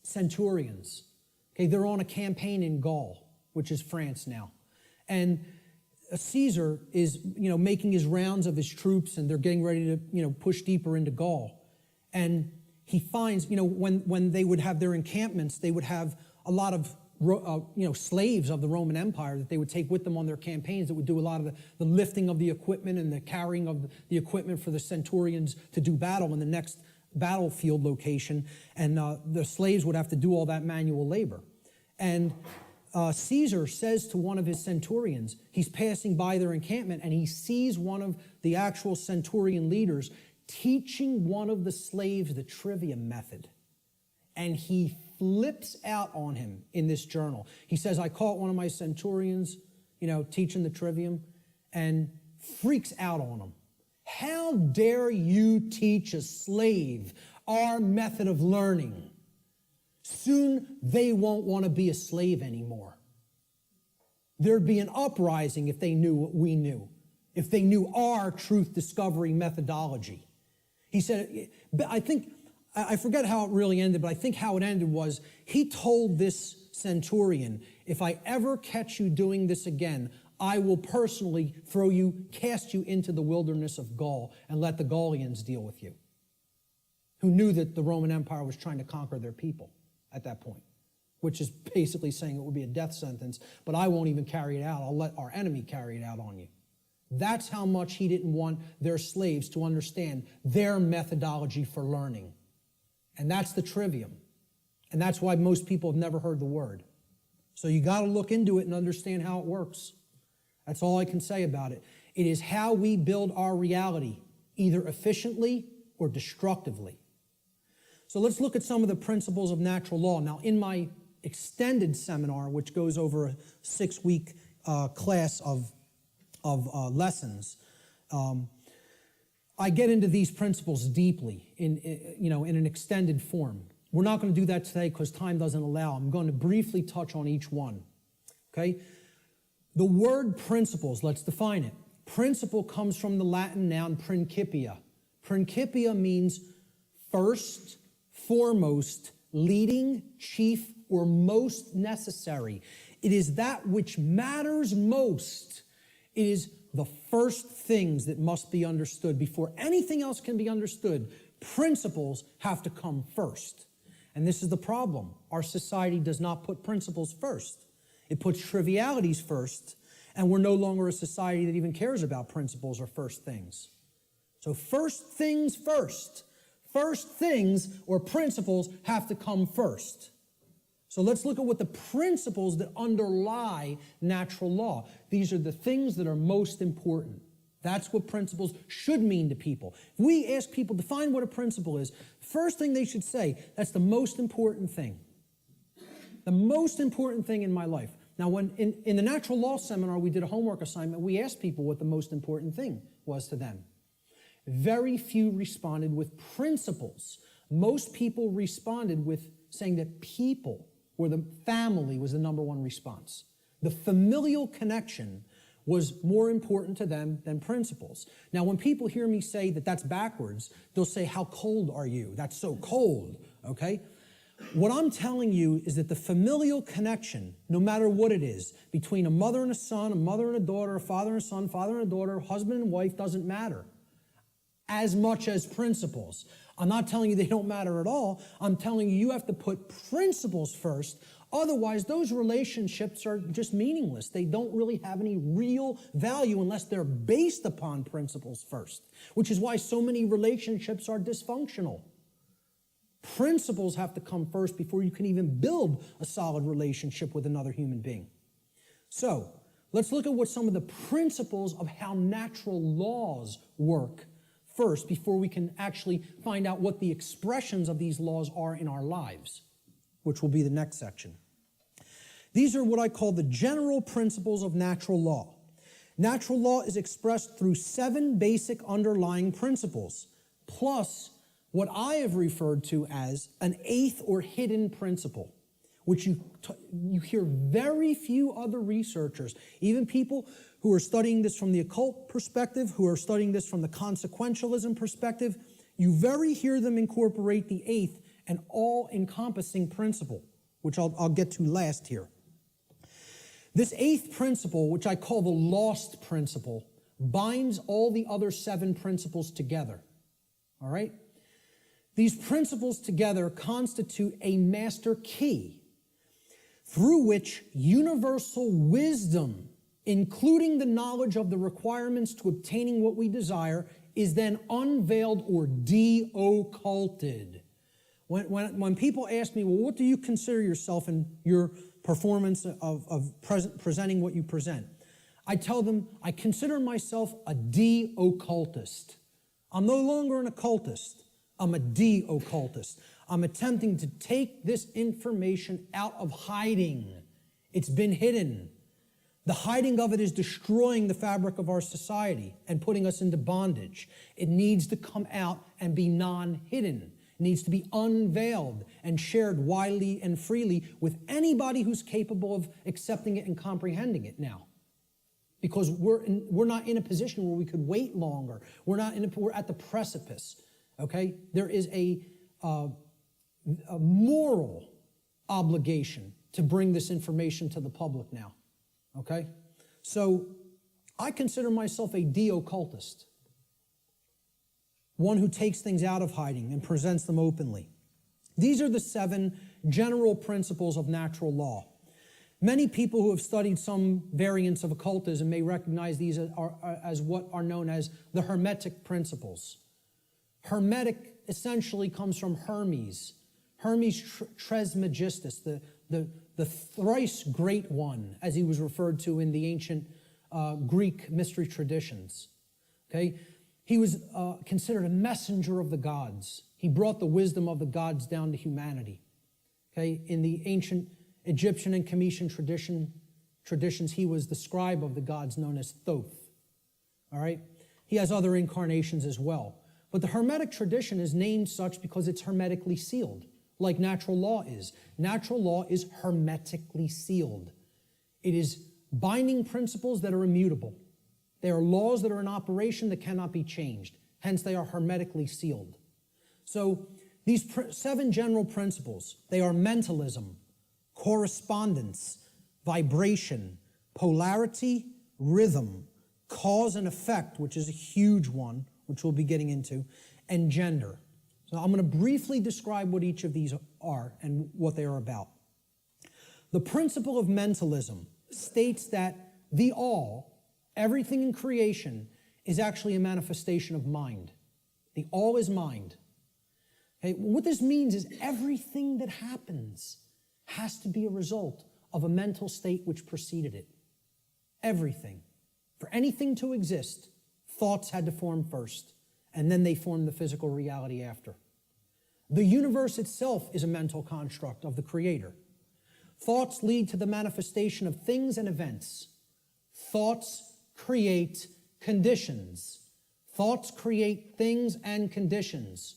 centurions. Okay, they're on a campaign in Gaul, which is France now. And Caesar is, making his rounds of his troops, and they're getting ready to, push deeper into Gaul. And he finds, when they would have their encampments, they would have a lot of, slaves of the Roman Empire that they would take with them on their campaigns that would do a lot of the lifting of the equipment and the carrying of the equipment for the centurions to do battle in the next battlefield location. And the slaves would have to do all that manual labor. And Caesar says to one of his centurions, he's passing by their encampment, and he sees one of the actual centurion leaders teaching one of the slaves the trivium method. And he flips out on him in this journal. He says, I caught one of my centurions, teaching the trivium, and freaks out on him. How dare you teach a slave our method of learning? Soon they won't want to be a slave anymore. There'd be an uprising if they knew what we knew, if they knew our truth discovery methodology. He said, I forget how it really ended, but I think how it ended was he told this centurion, if I ever catch you doing this again, I will personally cast you into the wilderness of Gaul and let the Gaulians deal with you, who knew that the Roman Empire was trying to conquer their people at that point, which is basically saying it would be a death sentence, but I won't even carry it out. I'll let our enemy carry it out on you. That's how much he didn't want their slaves to understand their methodology for learning. And that's the trivium. And that's why most people have never heard the word. So you got to look into it and understand how it works. That's all I can say about it. It is how we build our reality, either efficiently or destructively. So let's look at some of the principles of natural law. Now, in my extended seminar, which goes over a 6-week class of lessons, I get into these principles deeply in an extended form. We're not going to do that today because time doesn't allow. I'm going to briefly touch on each one. Okay? The word principles, let's define it. Principle comes from the Latin noun principia. Principia means first, foremost, leading, chief, or most necessary. It is that which matters most. It is the first things that must be understood. Before anything else can be understood, principles have to come first. And this is the problem. Our society does not put principles first. It puts trivialities first, and we're no longer a society that even cares about principles or first things. So first things first. First things or principles have to come first. So let's look at what the principles that underlie natural law. These are the things that are most important. That's what principles should mean to people. If we ask people to define what a principle is, first thing they should say, that's the most important thing. The most important thing in my life. Now, when in the natural law seminar, we did a homework assignment. We asked people what the most important thing was to them. Very few responded with principles. Most people responded with saying that people or the family was the number one response. The familial connection was more important to them than principles. Now, when people hear me say that that's backwards, they'll say, how cold are you? That's so cold, okay? What I'm telling you is that the familial connection, no matter what it is, between a mother and a son, a mother and a daughter, a father and a son, father and a daughter, husband and wife, doesn't matter as much as principles. I'm not telling you they don't matter at all. I'm telling you you have to put principles first. Otherwise, those relationships are just meaningless. They don't really have any real value unless they're based upon principles first, which is why so many relationships are dysfunctional. Principles have to come first before you can even build a solid relationship with another human being. So, let's look at what some of the principles of how natural laws work first before we can actually find out what the expressions of these laws are in our lives, which will be the next section. These are what I call the general principles of natural law. Natural law is expressed through 7 basic underlying principles, plus what I have referred to as an 8th or hidden principle, which you hear very few other researchers, even people who are studying this from the occult perspective, who are studying this from the consequentialism perspective, you very hear them incorporate the 8th and all-encompassing principle, which I'll get to last here. This 8th principle, which I call the lost principle, binds all the other 7 principles together, all right? These principles together constitute a master key through which universal wisdom, including the knowledge of the requirements to obtaining what we desire, is then unveiled or de-occulted. When people ask me, well, what do you consider yourself in your performance of presenting what you present? I tell them, I consider myself a de-occultist. I'm no longer an occultist. I'm a de-occultist. I'm attempting to take this information out of hiding. It's been hidden. The hiding of it is destroying the fabric of our society and putting us into bondage. It needs to come out and be non-hidden. It needs to be unveiled and shared widely and freely with anybody who's capable of accepting it and comprehending it now. Because we're not in a position where we could wait longer. We're at the precipice. Okay? There is a moral obligation to bring this information to the public now. Okay? So, I consider myself a de-occultist. One who takes things out of hiding and presents them openly. These are the 7 general principles of natural law. Many people who have studied some variants of occultism may recognize these as what are known as the Hermetic principles. Hermetic essentially comes from Hermes. Hermes Trismegistus, the thrice great one, as he was referred to in the ancient Greek mystery traditions. Okay? He was considered a messenger of the gods. He brought the wisdom of the gods down to humanity. Okay? In the ancient Egyptian and Cometian traditions, he was the scribe of the gods known as Thoth. All right? He has other incarnations as well. But the Hermetic tradition is named such because it's hermetically sealed, like natural law is. Natural law is hermetically sealed. It is binding principles that are immutable. They are laws that are in operation that cannot be changed. Hence, they are hermetically sealed. So, these 7 general principles, they are mentalism, correspondence, vibration, polarity, rhythm, cause and effect, which is a huge one, which we'll be getting into, and gender. So I'm going to briefly describe what each of these are and what they are about. The principle of mentalism states that the all, everything in creation, is actually a manifestation of mind. The all is mind. Okay, what this means is everything that happens has to be a result of a mental state which preceded it. Everything. For anything to exist, thoughts had to form first, and then they formed the physical reality after. The universe itself is a mental construct of the Creator. Thoughts lead to the manifestation of things and events. Thoughts create conditions. Thoughts create things and conditions.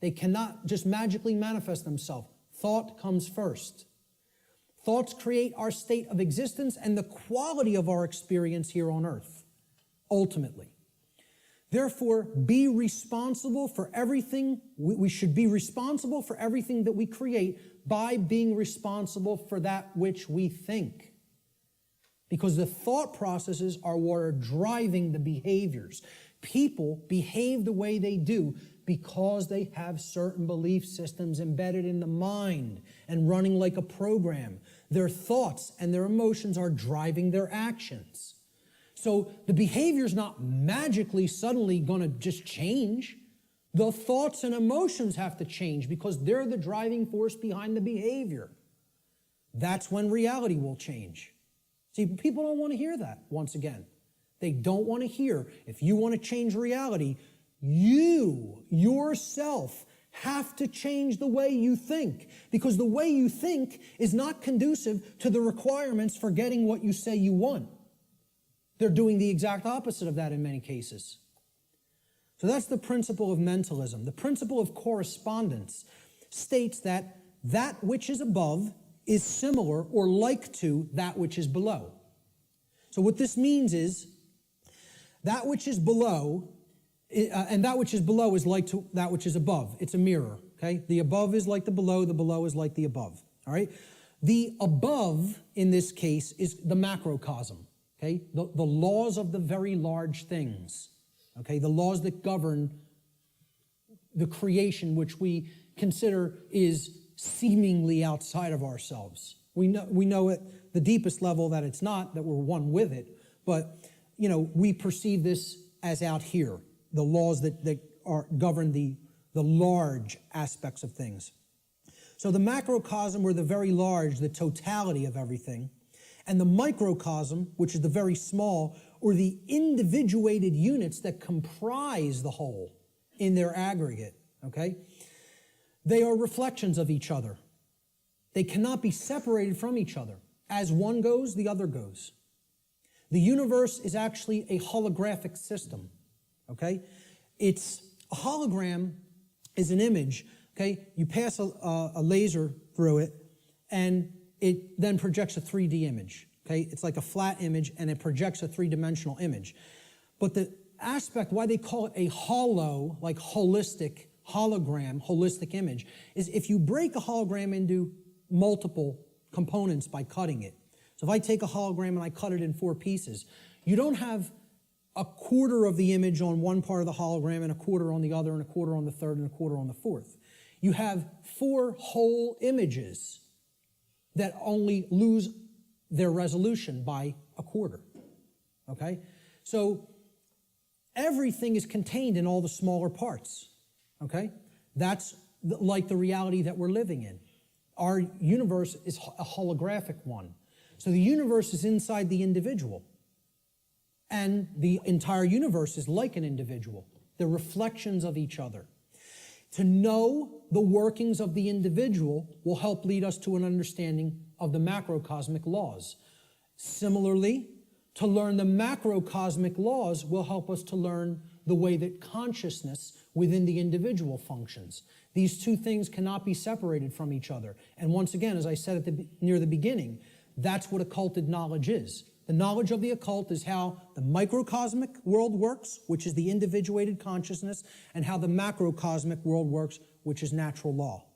They cannot just magically manifest themselves. Thought comes first. Thoughts create our state of existence and the quality of our experience here on earth, ultimately. Therefore, be responsible for everything. We should be responsible for everything that we create by being responsible for that which we think. Because the thought processes are what are driving the behaviors. People behave the way they do because they have certain belief systems embedded in the mind and running like a program. Their thoughts and their emotions are driving their actions. So the behavior is not magically suddenly going to just change. The thoughts and emotions have to change because they're the driving force behind the behavior. That's when reality will change. See, people don't want to hear that, once again. They don't want to hear, if you want to change reality, you, yourself, have to change the way you think. Because the way you think is not conducive to the requirements for getting what you say you want. They're doing the exact opposite of that in many cases. So that's the principle of mentalism. The principle of correspondence states that that which is above is similar or like to that which is below. So what this means is that which is below, and that which is below is like to that which is above. It's a mirror, okay? The above is like the below is like the above, all right? The above, in this case, is the macrocosm, okay? The laws of the very large things, okay? The laws that govern the creation which we consider is seemingly outside of ourselves. We know at the deepest level that it's not, that we're one with it, but, you know, we perceive this as out here, the laws that govern the large aspects of things. So the macrocosm, or the very large, the totality of everything, and the microcosm, which is the very small, or the individuated units that comprise the whole in their aggregate, okay? They are reflections of each other. They cannot be separated from each other. As one goes, the other goes. The universe is actually a holographic system, okay? It's a hologram is an image, okay? You pass a laser through it, and it then projects a 3D image, okay? It's like a flat image, and it projects a three-dimensional image. But the aspect, why they call it a holo, like holistic, hologram, holistic image, is if you break a hologram into multiple components by cutting it. So if I take a hologram and I cut it in 4 pieces, you don't have a quarter of the image on one part of the hologram and a quarter on the other and a quarter on the third and a quarter on the fourth. You have 4 whole images that only lose their resolution by a quarter, okay? So everything is contained in all the smaller parts, okay? That's like the reality that we're living in. Our universe is a holographic one. So the universe is inside the individual. And the entire universe is like an individual. They're reflections of each other. To know the workings of the individual will help lead us to an understanding of the macrocosmic laws. Similarly, to learn the macrocosmic laws will help us to learn the way that consciousness within the individual functions. These two things cannot be separated from each other. And once again, as I said near the beginning, that's what occulted knowledge is. The knowledge of the occult is how the microcosmic world works, which is the individuated consciousness, and how the macrocosmic world works, which is natural law.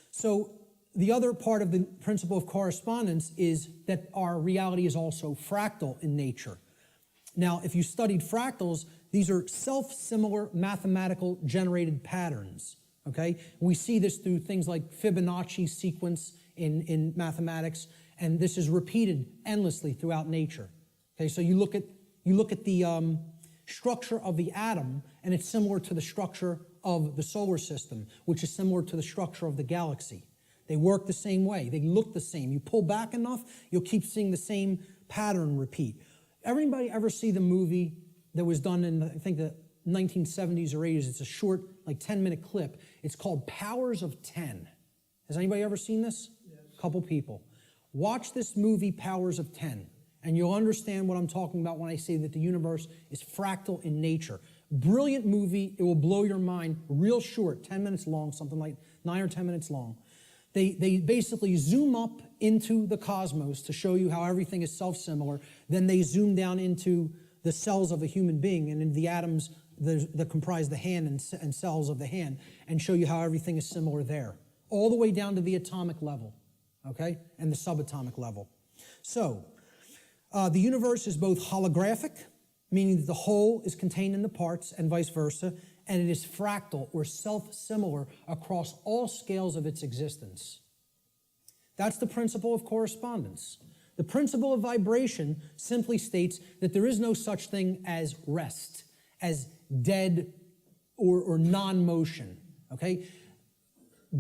So the other part of the principle of correspondence is that our reality is also fractal in nature. Now, if you studied fractals, these are self-similar mathematical generated patterns, okay? We see this through things like Fibonacci sequence in mathematics, and this is repeated endlessly throughout nature. Okay, so you look at the structure of the atom, and it's similar to the structure of the solar system, which is similar to the structure of the galaxy. They work the same way. They look the same. You pull back enough, you'll keep seeing the same pattern repeat. Everybody ever see the movie that was done in, I think, the 1970s or 80s? It's a short, like 10-minute clip. It's called Powers of 10. Has anybody ever seen this? Yes. A couple people. Watch this movie, Powers of 10, and you'll understand what I'm talking about when I say that the universe is fractal in nature. Brilliant movie. It will blow your mind. Real short, 10 minutes long, something like 9 or 10 minutes long. They basically zoom up into the cosmos to show you how everything is self-similar. Then they zoom down into the cells of a human being and into the atoms that comprise the hand and cells of the hand and show you how everything is similar there, all the way down to the atomic level, okay, and the subatomic level. So the universe is both holographic, meaning that the whole is contained in the parts and vice versa, and it is fractal or self-similar across all scales of its existence. That's the principle of correspondence. The principle of vibration simply states that there is no such thing as rest, as dead or non-motion, okay?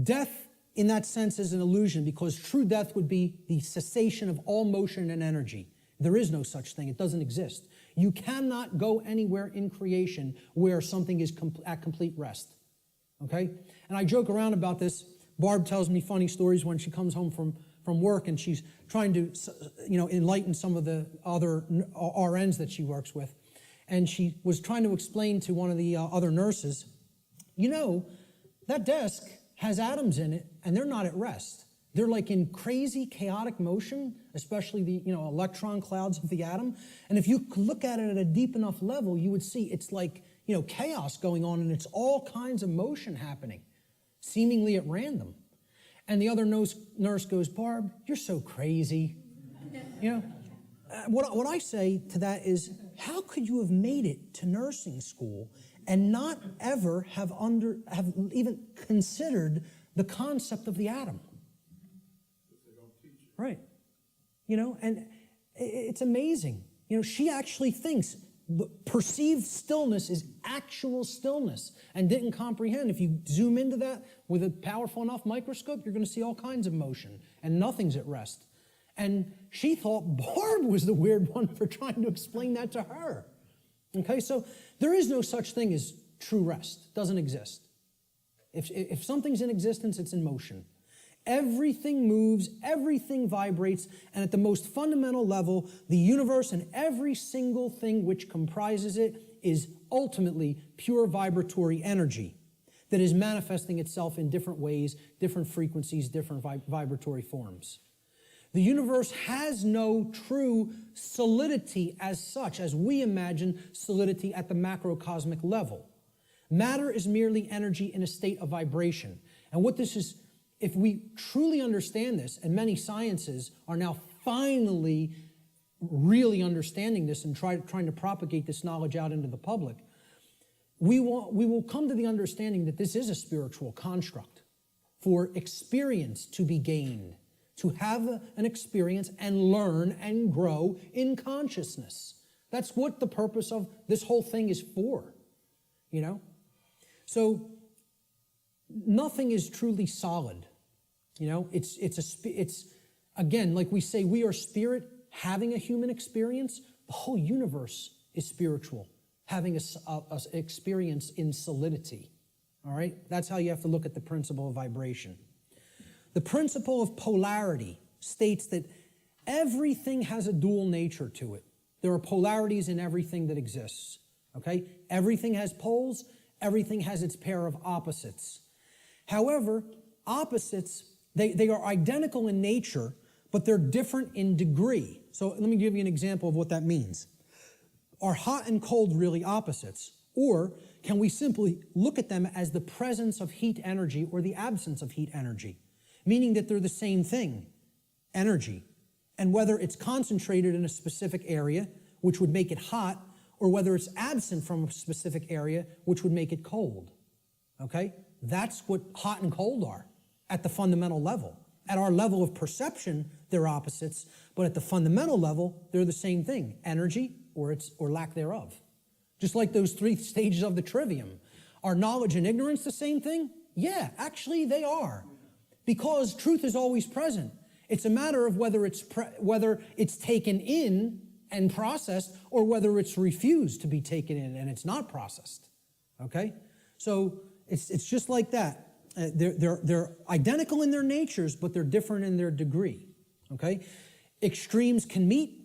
Death, in that sense, is an illusion because true death would be the cessation of all motion and energy. There is no such thing. It doesn't exist. You cannot go anywhere in creation where something is at complete rest, okay? And I joke around about this. Barb tells me funny stories when she comes home from work and she's trying to, enlighten some of the other RNs that she works with. And she was trying to explain to one of the other nurses, that desk has atoms in it and they're not at rest. They're like in crazy chaotic motion, especially the electron clouds of the atom. And if you look at it at a deep enough level, you would see it's like chaos going on and it's all kinds of motion happening, seemingly at random. And the other nurse goes, Barb, you're so crazy. What I say to that is, how could you have made it to nursing school and not ever have even considered the concept of the atom? Right. And it's amazing. She actually thinks perceived stillness is actual stillness and didn't comprehend. If you zoom into that with a powerful enough microscope, you're going to see all kinds of motion and nothing's at rest. And she thought Barb was the weird one for trying to explain that to her. Okay, so there is no such thing as true rest. It doesn't exist. If something's in existence, it's in motion. Everything moves, everything vibrates, and at the most fundamental level, the universe and every single thing which comprises it is ultimately pure vibratory energy that is manifesting itself in different ways, different frequencies, different vibratory forms. The universe has no true solidity as such, as we imagine solidity at the macrocosmic level. Matter is merely energy in a state of vibration. And what this is, if we truly understand this, and many sciences are now finally really understanding this and trying to propagate this knowledge out into the public, we will come to the understanding that this is a spiritual construct for experience to be gained, to have an experience and learn and grow in consciousness. That's what the purpose of this whole thing is for, So nothing is truly solid. It's again, like we say, we are spirit having a human experience. The whole universe is spiritual, having a experience in solidity. All right? That's how you have to look at the principle of vibration. The principle of polarity states that everything has a dual nature to it. There are polarities in everything that exists. Okay? Everything has poles. Everything has its pair of opposites. However, opposites, they are identical in nature, but they're different in degree. So let me give you an example of what that means. Are hot and cold really opposites? Or can we simply look at them as the presence of heat energy or the absence of heat energy? Meaning that they're the same thing, energy. And whether it's concentrated in a specific area, which would make it hot, or whether it's absent from a specific area, which would make it cold. Okay? That's what hot and cold are at the fundamental level. At our level of perception, they're opposites, but at the fundamental level, they're the same thing, energy or lack thereof. Just like those 3 stages of the trivium. Are knowledge and ignorance the same thing? Yeah, actually they are. Because truth is always present. It's a matter of whether it's taken in and processed or whether it's refused to be taken in and it's not processed. Okay? So it's just like that. They're identical in their natures, but they're different in their degree. Okay? Extremes can meet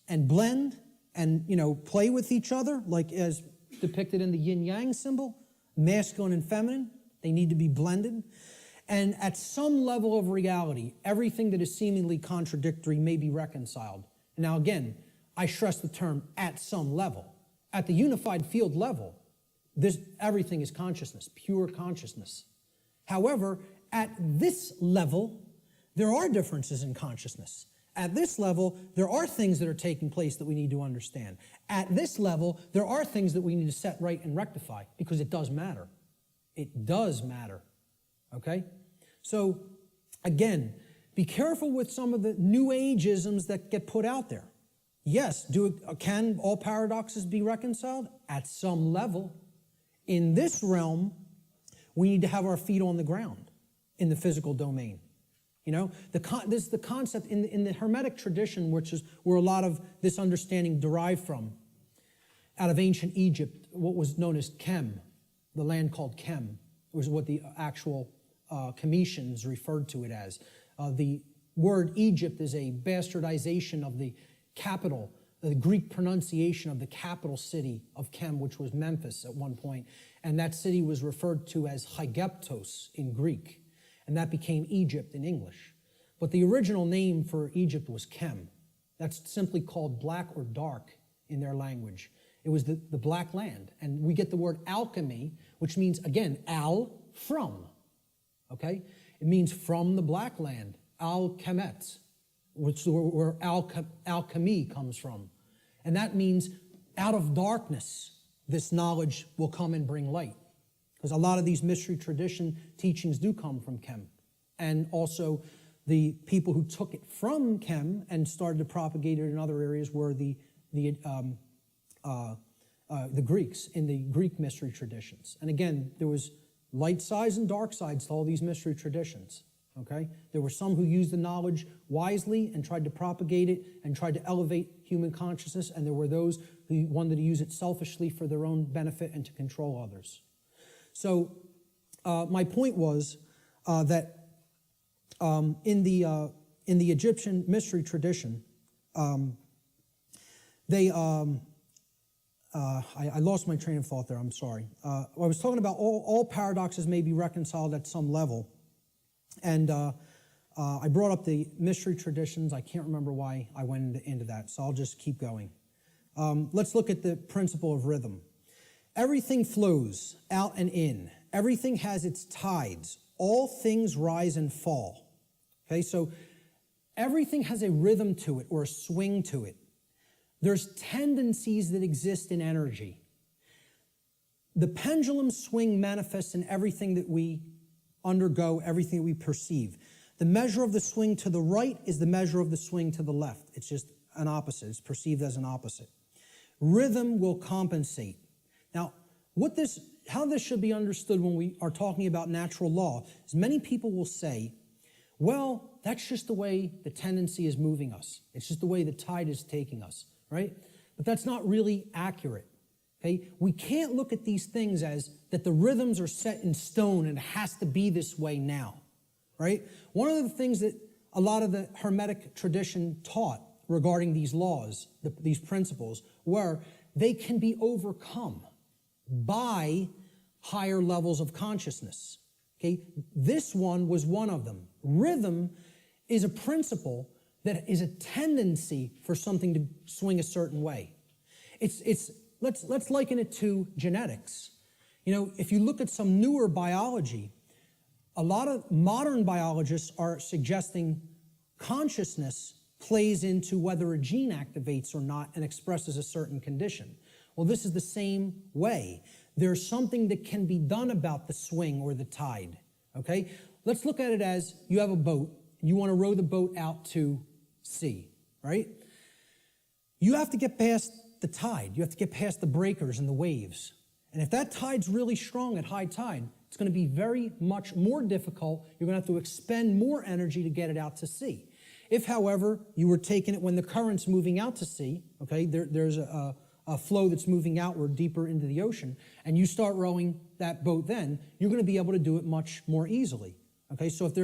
and blend and play with each other, like as depicted in the yin-yang symbol, masculine and feminine. They need to be blended. And at some level of reality, everything that is seemingly contradictory may be reconciled. Now again, I stress the term at some level. At the unified field level, everything is consciousness, pure consciousness. However, at this level, there are differences in consciousness. At this level, there are things that are taking place that we need to understand. At this level, there are things that we need to set right and rectify, because it does matter. It does matter. Okay? So, again, be careful with some of the New Age-isms that get put out there. Yes, can all paradoxes be reconciled? At some level. In this realm, we need to have our feet on the ground in the physical domain. You know, this is the concept in the Hermetic tradition, which is where a lot of this understanding derived from. Out of ancient Egypt, what was known as Kem, the land called Kem, was what the actual Cometians referred to it as. The word Egypt is a bastardization of the capital, the Greek pronunciation of the capital city of Kem, which was Memphis at one point. And that city was referred to as Hygeptos in Greek. And that became Egypt in English. But the original name for Egypt was Kem. That's simply called black or dark in their language. It was the black land. And we get the word alchemy, which means, again, from. Okay? It means from the black land, al-kemet, which is where alchemy comes from. And that means out of darkness, this knowledge will come and bring light. Because a lot of these mystery tradition teachings do come from Kem. And also the people who took it from Kem and started to propagate it in other areas were the Greeks in the Greek mystery traditions. And again, there was light sides and dark sides to all these mystery traditions. Okay? There were some who used the knowledge wisely and tried to propagate it and tried to elevate human consciousness, and there were those who wanted to use it selfishly for their own benefit and to control others. So my point was that in the Egyptian mystery tradition, I lost my train of thought there, I'm sorry. I was talking about all paradoxes may be reconciled at some level. And I brought up the mystery traditions. I can't remember why I went into that, so I'll just keep going. Let's look at the principle of rhythm. Everything flows out and in. Everything has its tides. All things rise and fall. Okay, so everything has a rhythm to it or a swing to it. There's tendencies that exist in energy. The pendulum swing manifests in everything that we undergo, everything that we perceive. The measure of the swing to the right is the measure of the swing to the left. It's just an opposite. It's perceived as an opposite. Rhythm will compensate. Now, how this should be understood when we are talking about natural law is many people will say, well, that's just the way the tendency is moving us. It's just the way the tide is taking us, right? But that's not really accurate. Okay? We can't look at these things as that the rhythms are set in stone and it has to be this way now, right? One of the things that a lot of the Hermetic tradition taught regarding these laws, these principles, were they can be overcome by higher levels of consciousness. Okay? This one was one of them. Rhythm is a principle that is a tendency for something to swing a certain way. Let's liken it to genetics. You know, if you look at some newer biology, a lot of modern biologists are suggesting consciousness plays into whether a gene activates or not and expresses a certain condition. Well, this is the same way. There's something that can be done about the swing or the tide, okay? Let's look at it as you have a boat, and you want to row the boat out to sea, right? You have to get past the tide. You have to get past the breakers and the waves. And if that tide's really strong at high tide, it's going to be very much more difficult. You're going to have to expend more energy to get it out to sea. If, however, you were taking it when the current's moving out to sea, okay, there's a flow that's moving outward deeper into the ocean, and you start rowing that boat then, you're going to be able to do it much more easily. Okay, so if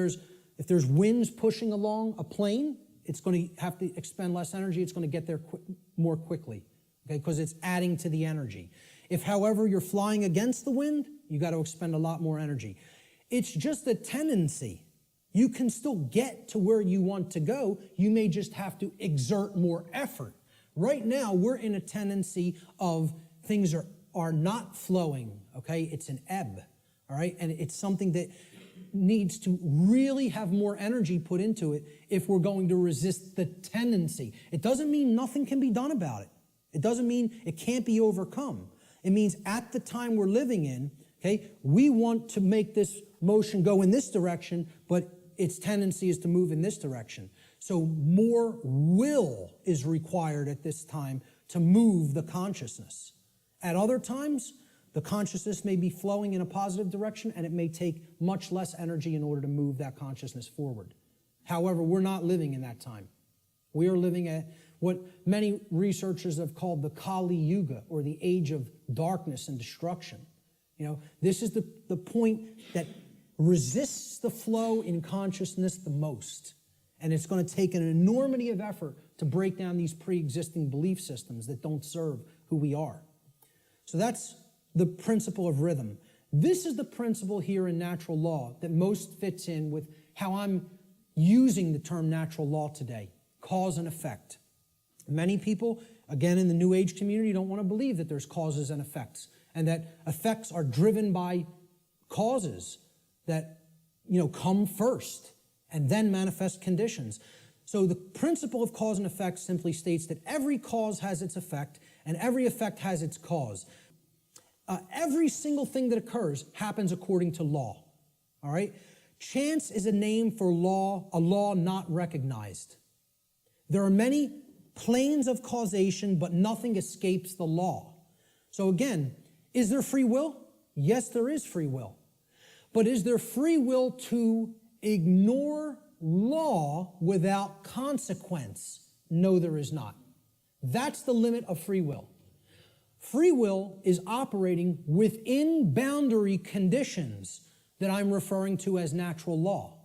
there's winds pushing along a plane, it's going to have to expend less energy. It's going to get there more quickly, okay, because it's adding to the energy. If, however, you're flying against the wind, you got to expend a lot more energy. It's just a tendency. You can still get to where you want to go. You may just have to exert more effort. Right now, we're in a tendency of things are not flowing, okay? It's an ebb, all right? And it's something that needs to really have more energy put into it if we're going to resist the tendency. It doesn't mean nothing can be done about it. It doesn't mean it can't be overcome. It means at the time we're living in, okay, we want to make this motion go in this direction, but its tendency is to move in this direction. So more will is required at this time to move the consciousness. At other times, the consciousness may be flowing in a positive direction, and it may take much less energy in order to move that consciousness forward. However, we're not living in that time. We are living at what many researchers have called the Kali Yuga, or the age of darkness and destruction. You know, this is the point that resists the flow in consciousness the most. And it's going to take an enormity of effort to break down these pre-existing belief systems that don't serve who we are. So that's the principle of rhythm. This is the principle here in natural law that most fits in with how I'm using the term natural law today, cause and effect. Many people, again in the New Age community, don't want to believe that there's causes and effects, and that effects are driven by causes that, come first and then manifest conditions. So the principle of cause and effect simply states that every cause has its effect and every effect has its cause. Every single thing that occurs happens according to law, all right? Chance is a name for law, a law not recognized. There are many planes of causation, but nothing escapes the law. So again, is there free will? Yes, there is free will. But is there free will to ignore law without consequence? No, there is not. That's the limit of free will. Free will is operating within boundary conditions that I'm referring to as natural law.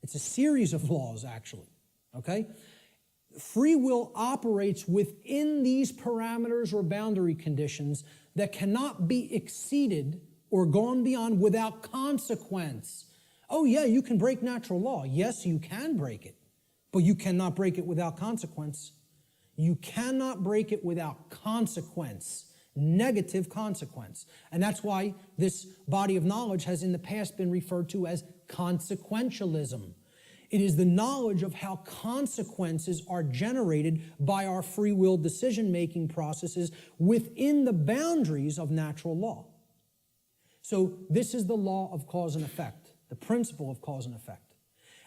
It's a series of laws, actually, okay? Free will operates within these parameters or boundary conditions that cannot be exceeded or gone beyond without consequence. Oh yeah, you can break natural law. Yes, you can break it, but you cannot break it without consequence. You cannot break it without consequence, negative consequence. And that's why this body of knowledge has in the past been referred to as consequentialism. It is the knowledge of how consequences are generated by our free will decision-making processes within the boundaries of natural law. So this is the law of cause and effect, the principle of cause and effect.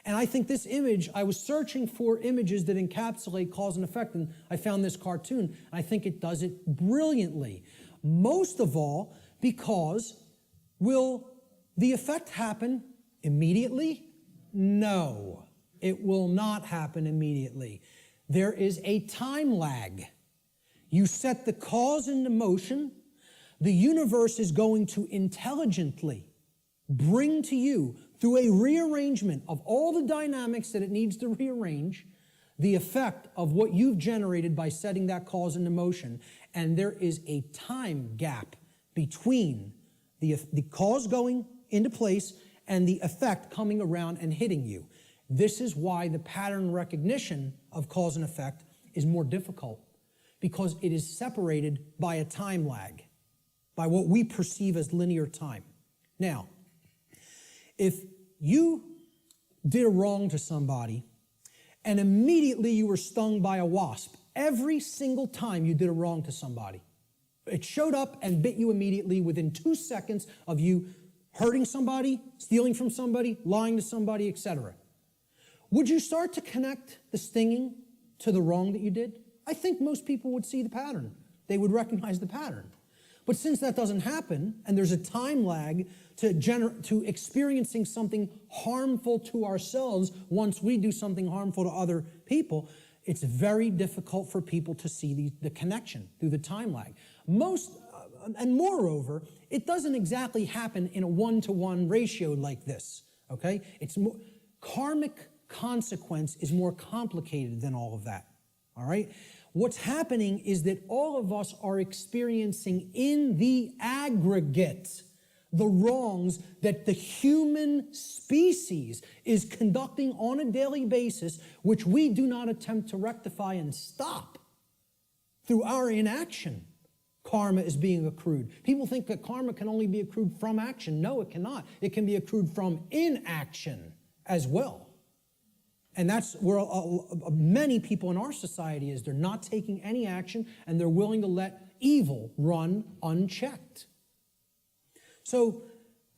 And I think this image, I was searching for images that encapsulate cause and effect, and I found this cartoon, and I think it does it brilliantly. Most of all, because will the effect happen immediately? No, it will not happen immediately. There is a time lag. You set the cause into motion. The universe is going to intelligently bring to you, through a rearrangement of all the dynamics that it needs to rearrange, the effect of what you've generated by setting that cause into motion. And there is a time gap between the cause going into place and the effect coming around and hitting you. This is why the pattern recognition of cause and effect is more difficult, because it is separated by a time lag, by what we perceive as linear time. Now, if you did a wrong to somebody and immediately you were stung by a wasp, every single time you did a wrong to somebody, it showed up and bit you immediately within 2 seconds of you hurting somebody, stealing from somebody, lying to somebody, etc. Would you start to connect the stinging to the wrong that you did? I think most people would see the pattern. They would recognize the pattern. But since that doesn't happen, and there's a time lag to experiencing something harmful to ourselves once we do something harmful to other people, it's very difficult for people to see the connection through the time lag. And moreover, it doesn't exactly happen in a one-to-one ratio like this, okay? Karmic consequence is more complicated than all of that, all right? What's happening is that all of us are experiencing in the aggregate the wrongs that the human species is conducting on a daily basis, which we do not attempt to rectify and stop through our inaction, karma is being accrued. People think that karma can only be accrued from action. No, it cannot. It can be accrued from inaction as well. And that's where many people in our society is. They're not taking any action, and they're willing to let evil run unchecked. So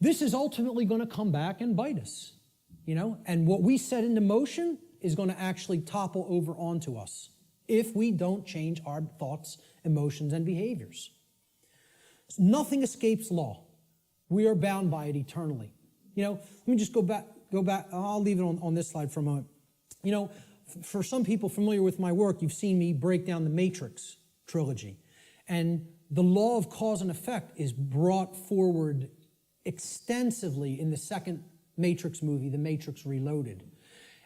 this is ultimately going to come back and bite us, and what we set into motion is going to actually topple over onto us if we don't change our thoughts, emotions, and behaviors. Nothing escapes law. We are bound by it eternally. Let me just go back. I'll leave it on this slide for a moment. For some people familiar with my work, you've seen me break down the Matrix trilogy. And the law of cause and effect is brought forward extensively in the second Matrix movie, The Matrix Reloaded.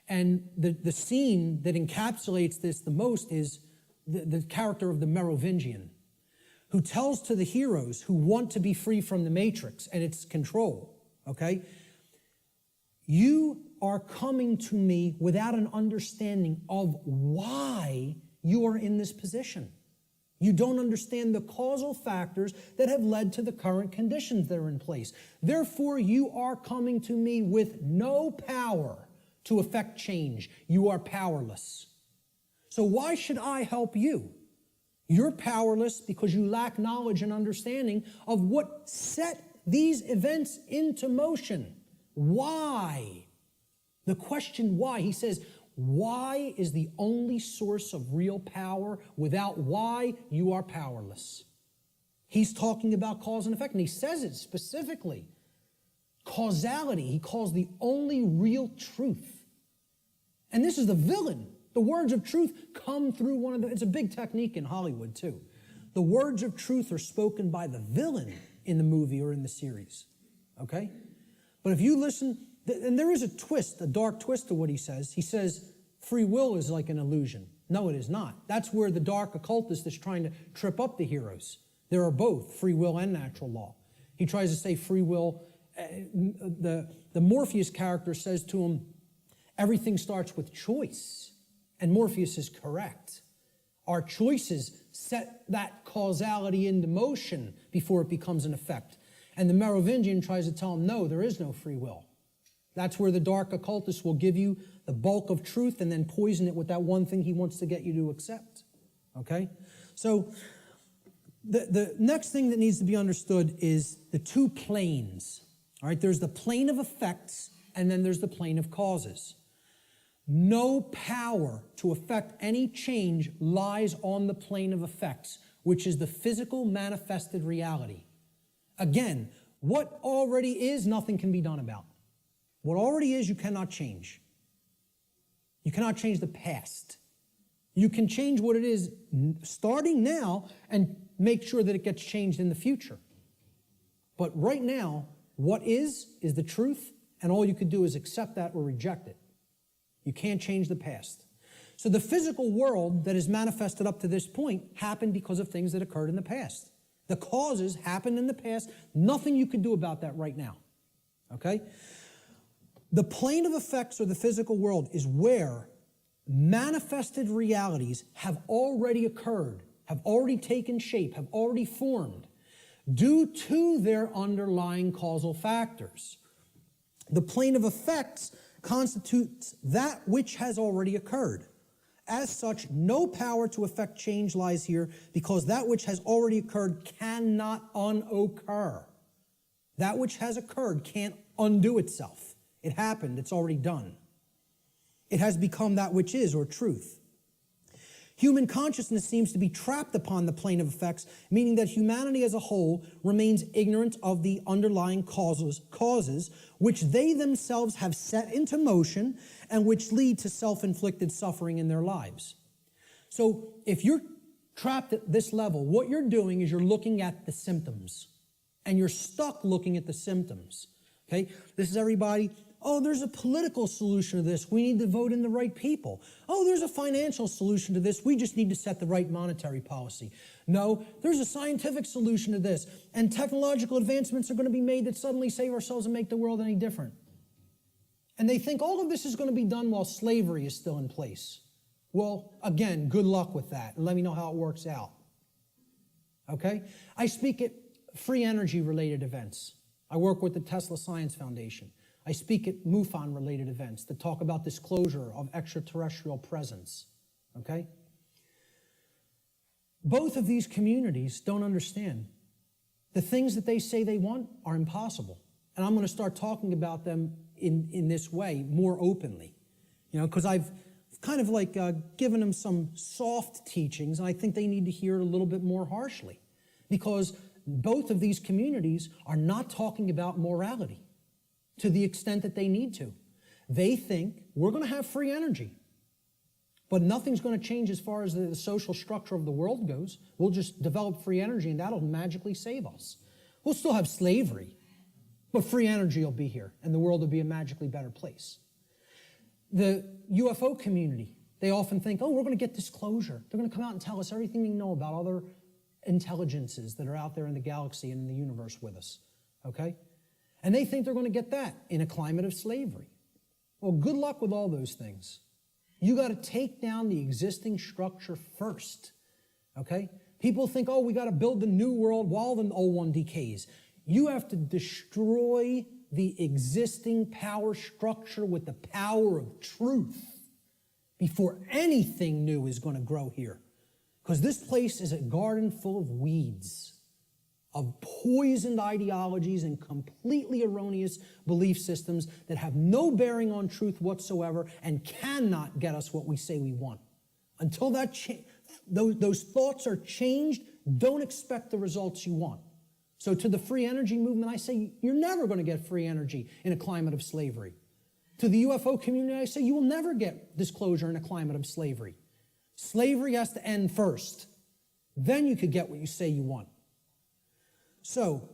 And the scene that encapsulates this the most is the character of the Merovingian, who tells to the heroes who want to be free from the Matrix and its control, okay? You are coming to me without an understanding of why you are in this position. You don't understand the causal factors that have led to the current conditions that are in place. Therefore, you are coming to me with no power to effect change. You are powerless. So why should I help you? You're powerless because you lack knowledge and understanding of what set these events into motion. Why? The question why, he says, why is the only source of real power. Without why, you are powerless. He's talking about cause and effect, and he says it specifically. Causality, he calls the only real truth. And this is the villain. The words of truth come through it's a big technique in Hollywood too. The words of truth are spoken by the villain in the movie or in the series, okay? But if you listen, and there is a twist, a dark twist to what he says. He says free will is like an illusion. No, it is not. That's where the dark occultist is trying to trip up the heroes. There are both free will and natural law. He tries to say free will. The Morpheus character says to him, everything starts with choice. And Morpheus is correct. Our choices set that causality into motion before it becomes an effect. And the Merovingian tries to tell him, no, there is no free will. That's where the dark occultist will give you the bulk of truth and then poison it with that one thing he wants to get you to accept. Okay? So the next thing that needs to be understood is the two planes. All right? There's the plane of effects, and then there's the plane of causes. No power to affect any change lies on the plane of effects, which is the physical manifested reality. Again, what already is, nothing can be done about. What already is, you cannot change. You cannot change the past. You can change what it is starting now and make sure that it gets changed in the future. But right now, what is the truth, and all you can do is accept that or reject it. You can't change the past. So the physical world that is manifested up to this point happened because of things that occurred in the past. The causes happened in the past. Nothing you can do about that right now. Okay? The plane of effects, or the physical world, is where manifested realities have already occurred, have already taken shape, have already formed, due to their underlying causal factors. The plane of effects constitutes that which has already occurred. As such, no power to effect change lies here, because that which has already occurred cannot unoccur. That which has occurred can't undo itself. It happened, it's already done. It has become that which is, or truth. Human consciousness seems to be trapped upon the plane of effects, meaning that humanity as a whole remains ignorant of the underlying causes which they themselves have set into motion and which lead to self-inflicted suffering in their lives. So if you're trapped at this level, what you're doing is you're looking at the symptoms, and you're stuck looking at the symptoms. Okay? This is everybody Oh, there's a political solution to this. We need to vote in the right people. Oh, there's a financial solution to this. We just need to set the right monetary policy. No, there's a scientific solution to this. And technological advancements are going to be made that suddenly save ourselves and make the world any different. And they think all of this is going to be done while slavery is still in place. Well, again, good luck with that. And let me know how it works out. Okay? I speak at free energy related events. I work with the Tesla Science Foundation. I speak at MUFON related events that talk about disclosure of extraterrestrial presence. Okay? Both of these communities don't understand. The things that they say they want are impossible. And I'm going to start talking about them in this way more openly. Because I've kind of like given them some soft teachings, and I think they need to hear it a little bit more harshly. Because both of these communities are not talking about morality to the extent that they need to. They think we're going to have free energy, but nothing's going to change as far as the social structure of the world goes. We'll just develop free energy, and that'll magically save us. We'll still have slavery, but free energy will be here, and the world will be a magically better place. The UFO community, they often think, oh, we're going to get disclosure. They're going to come out and tell us everything they know about other intelligences that are out there in the galaxy and in the universe with us, okay? And they think they're going to get that in a climate of slavery. Well, good luck with all those things. You got to take down the existing structure first, okay? People think, oh, we got to build the new world while the old one decays. You have to destroy the existing power structure with the power of truth before anything new is going to grow here. Because this place is a garden full of weeds, of poisoned ideologies and completely erroneous belief systems that have no bearing on truth whatsoever and cannot get us what we say we want. Until those thoughts are changed, don't expect the results you want. So to the free energy movement, I say you're never going to get free energy in a climate of slavery. To the UFO community, I say you will never get disclosure in a climate of slavery. Slavery has to end first. Then you could get what you say you want. So,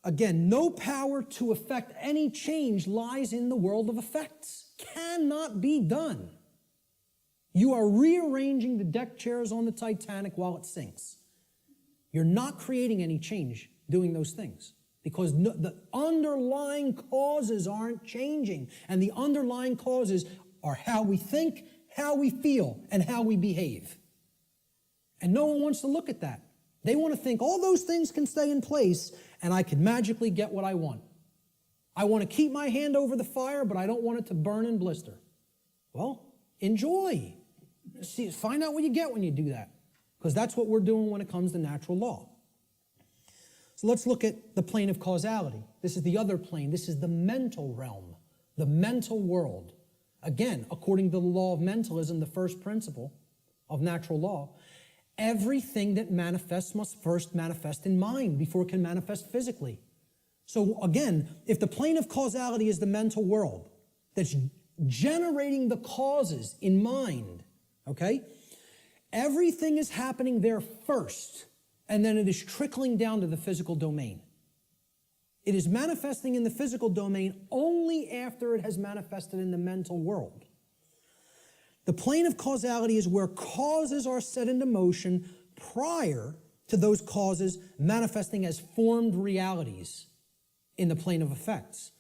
again, no power to effect any change lies in the world of effects. Cannot be done. You are rearranging the deck chairs on the Titanic while it sinks. You're not creating any change doing those things because the underlying causes aren't changing. And the underlying causes are how we think, how we feel, and how we behave. And no one wants to look at that. They want to think all those things can stay in place and I can magically get what I want. I want to keep my hand over the fire, but I don't want it to burn and blister. Well, enjoy. See, find out what you get when you do that. Because that's what we're doing when it comes to natural law. So let's look at the plane of causality. This is the other plane. This is the mental realm, the mental world. Again, according to the law of mentalism, the first principle of natural law, everything that manifests must first manifest in mind before it can manifest physically. So again, if the plane of causality is the mental world that's generating the causes in mind, okay? Everything is happening there first, and then it is trickling down to the physical domain. It is manifesting in the physical domain only after it has manifested in the mental world. The plane of causality is where causes are set into motion prior to those causes manifesting as formed realities in the plane of effects.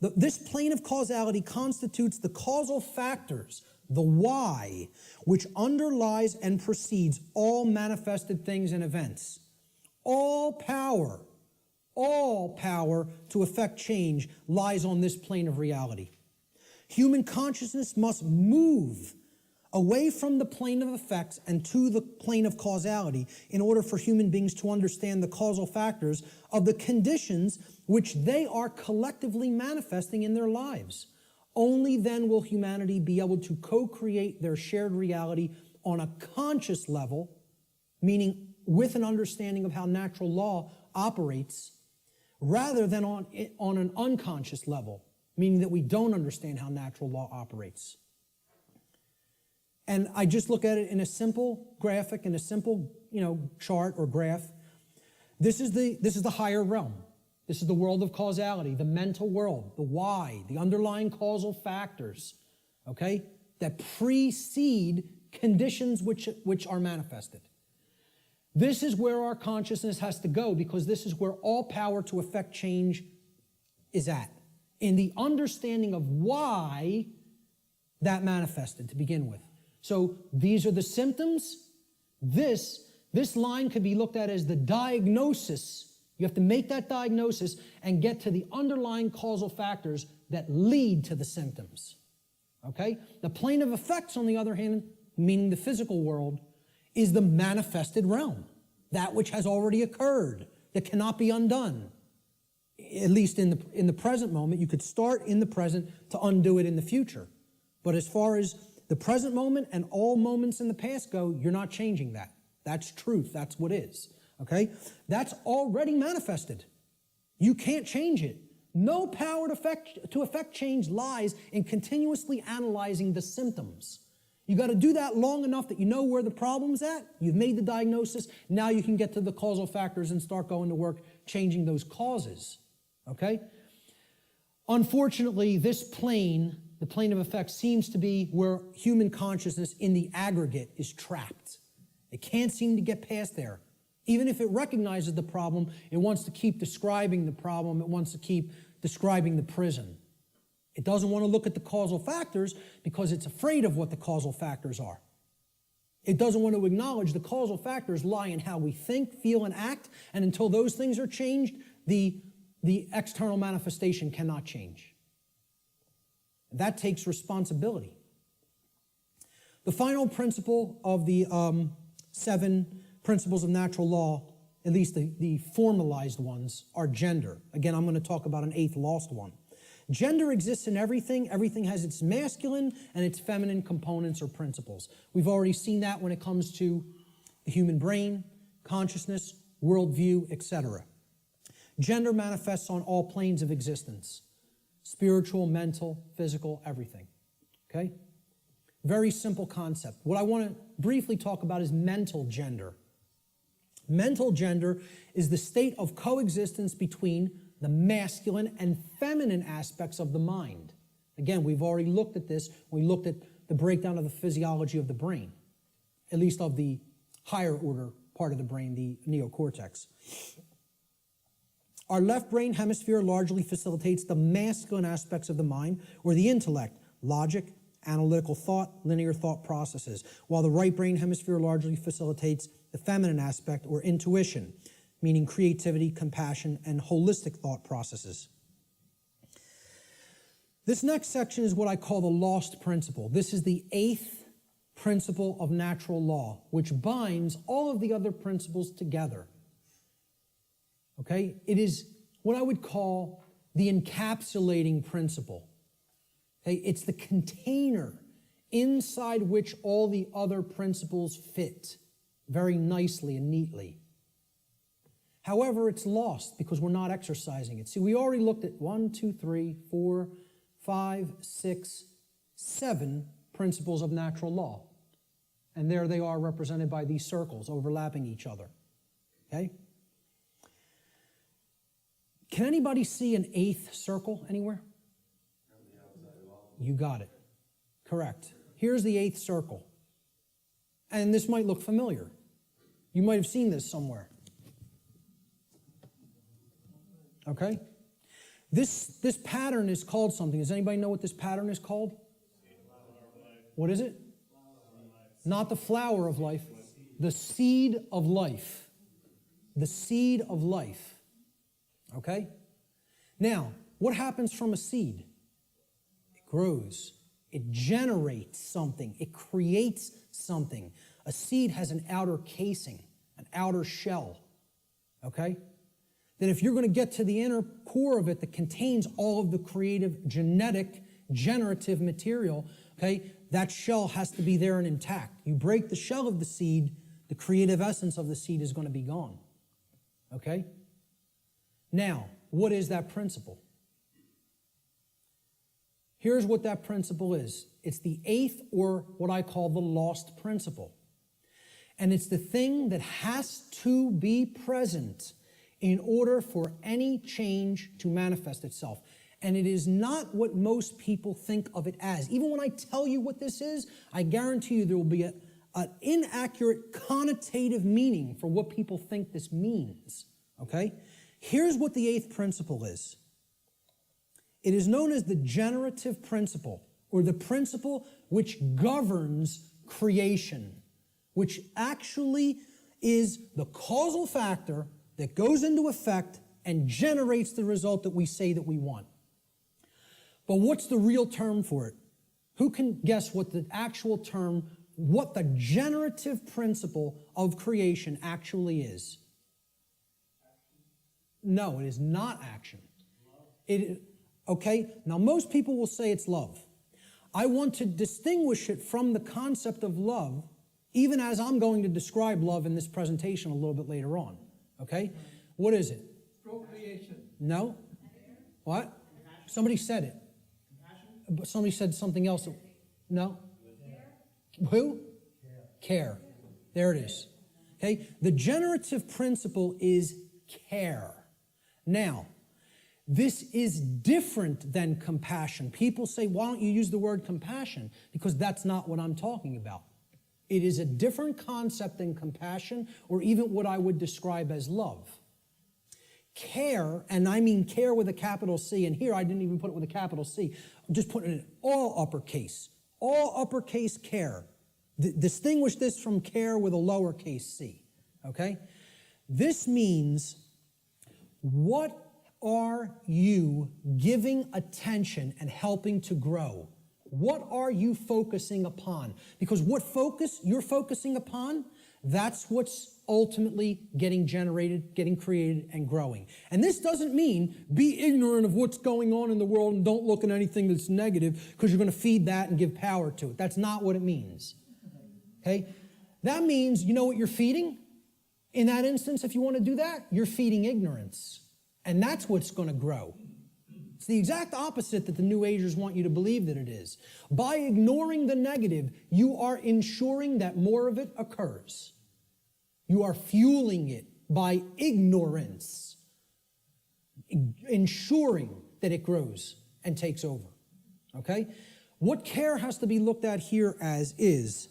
This plane of causality constitutes the causal factors, the why, which underlies and precedes all manifested things and events. All power to effect change lies on this plane of reality. Human consciousness must move away from the plane of effects and to the plane of causality in order for human beings to understand the causal factors of the conditions which they are collectively manifesting in their lives. Only then will humanity be able to co-create their shared reality on a conscious level, meaning with an understanding of how natural law operates, rather than on an unconscious level, meaning that we don't understand how natural law operates. And I just look at it in a simple graphic, in a simple, chart or graph. This is the higher realm. This is the world of causality, the mental world, the why, the underlying causal factors, okay, that precede conditions which are manifested. This is where our consciousness has to go, because this is where all power to affect change is at, in the understanding of why that manifested to begin with. So these are the symptoms. This line could be looked at as the diagnosis. You have to make that diagnosis and get to the underlying causal factors that lead to the symptoms. Okay? The plane of effects, on the other hand, meaning the physical world, is the manifested realm, that which has already occurred, that cannot be undone. At least in the present moment. You could start in the present to undo it in the future. But as far as the present moment and all moments in the past go, you're not changing that. That's truth. That's what is. Okay? That's already manifested. You can't change it. No power to affect change lies in continuously analyzing the symptoms. You got to do that long enough that you know where the problem's at. You've made the diagnosis. Now you can get to the causal factors and start going to work changing those causes. Okay? Unfortunately, this plane, the plane of effect, seems to be where human consciousness in the aggregate is trapped. It can't seem to get past there. Even if it recognizes the problem, it wants to keep describing the problem. It wants to keep describing the prison. It doesn't want to look at the causal factors because it's afraid of what the causal factors are. It doesn't want to acknowledge the causal factors lie in how we think, feel, and act, and until those things are changed, the external manifestation cannot change. That takes responsibility. The final principle of the 7 principles of natural law, at least the formalized ones, are gender. Again, I'm going to talk about an 8th lost one. Gender exists in everything. Everything has its masculine and its feminine components or principles. We've already seen that when it comes to the human brain, consciousness, worldview, etc. Gender manifests on all planes of existence: spiritual, mental, physical, everything. Okay? Very simple concept. What I want to briefly talk about is mental gender. Mental gender is the state of coexistence between the masculine and feminine aspects of the mind. Again, we've already looked at this. We looked at the breakdown of the physiology of the brain, at least of the higher order part of the brain, the neocortex. Our left brain hemisphere largely facilitates the masculine aspects of the mind, or the intellect, logic, analytical thought, linear thought processes, while the right brain hemisphere largely facilitates the feminine aspect, or intuition, meaning creativity, compassion, and holistic thought processes. This next section is what I call the lost principle. This is the 8th principle of natural law, which binds all of the other principles together. Okay? It is what I would call the encapsulating principle. Okay? It's the container inside which all the other principles fit very nicely and neatly. However, it's lost because we're not exercising it. See, we already looked at 1, 2, 3, 4, 5, 6, 7 principles of natural law. And there they are represented by these circles overlapping each other. Okay? Can anybody see an 8th circle anywhere? You got it. Correct. Here's the 8th circle. And this might look familiar. You might have seen this somewhere. Okay? This pattern is called something. Does anybody know what this pattern is called? What is it? Not the flower of life. The seed of life. The seed of life. Okay? Now, what happens from a seed? It grows. It generates something. It creates something. A seed has an outer casing, an outer shell. Okay? That if you're going to get to the inner core of it that contains all of the creative, genetic, generative material, okay, that shell has to be there and intact. You break the shell of the seed, the creative essence of the seed is going to be gone. Okay? Now, what is that principle? Here's what that principle is. It's the 8th, or what I call the lost principle. And it's the thing that has to be present in order for any change to manifest itself. And it is not what most people think of it as. Even when I tell you what this is, I guarantee you there will be an inaccurate connotative meaning for what people think this means. Okay? Here's what the eighth principle is. It is known as the generative principle, or the principle which governs creation, which actually is the causal factor that goes into effect and generates the result that we say that we want. But what's the real term for it? Who can guess what the actual term, what the generative principle of creation actually is? No, it is not action. Okay, now most people will say it's love. I want to distinguish it from the concept of love, even as I'm going to describe love in this presentation a little bit later on. Okay? What is it? Procreation. No? What? Somebody said it. But somebody said something else. No? Who? Care. There it is. Okay? The generative principle is care. Now, this is different than compassion. People say, why don't you use the word compassion? Because that's not what I'm talking about. It is a different concept than compassion, or even what I would describe as love. Care, and I mean care with a capital C, and here I didn't even put it with a capital C. I'm just putting it in all uppercase care. Distinguish this from care with a lowercase c, okay? This means, what are you giving attention and helping to grow? What are you focusing upon? Because what focus you're focusing upon, that's what's ultimately getting generated, getting created, and growing. And this doesn't mean be ignorant of what's going on in the world and don't look at anything that's negative because you're going to feed that and give power to it. That's not what it means. Okay? That means, you know what you're feeding? In that instance, if you want to do that, you're feeding ignorance. And that's what's going to grow. It's the exact opposite that the New Agers want you to believe that it is. By ignoring the negative, you are ensuring that more of it occurs. You are fueling it by ignorance, ensuring that it grows and takes over. Okay? What care has to be looked at here as is,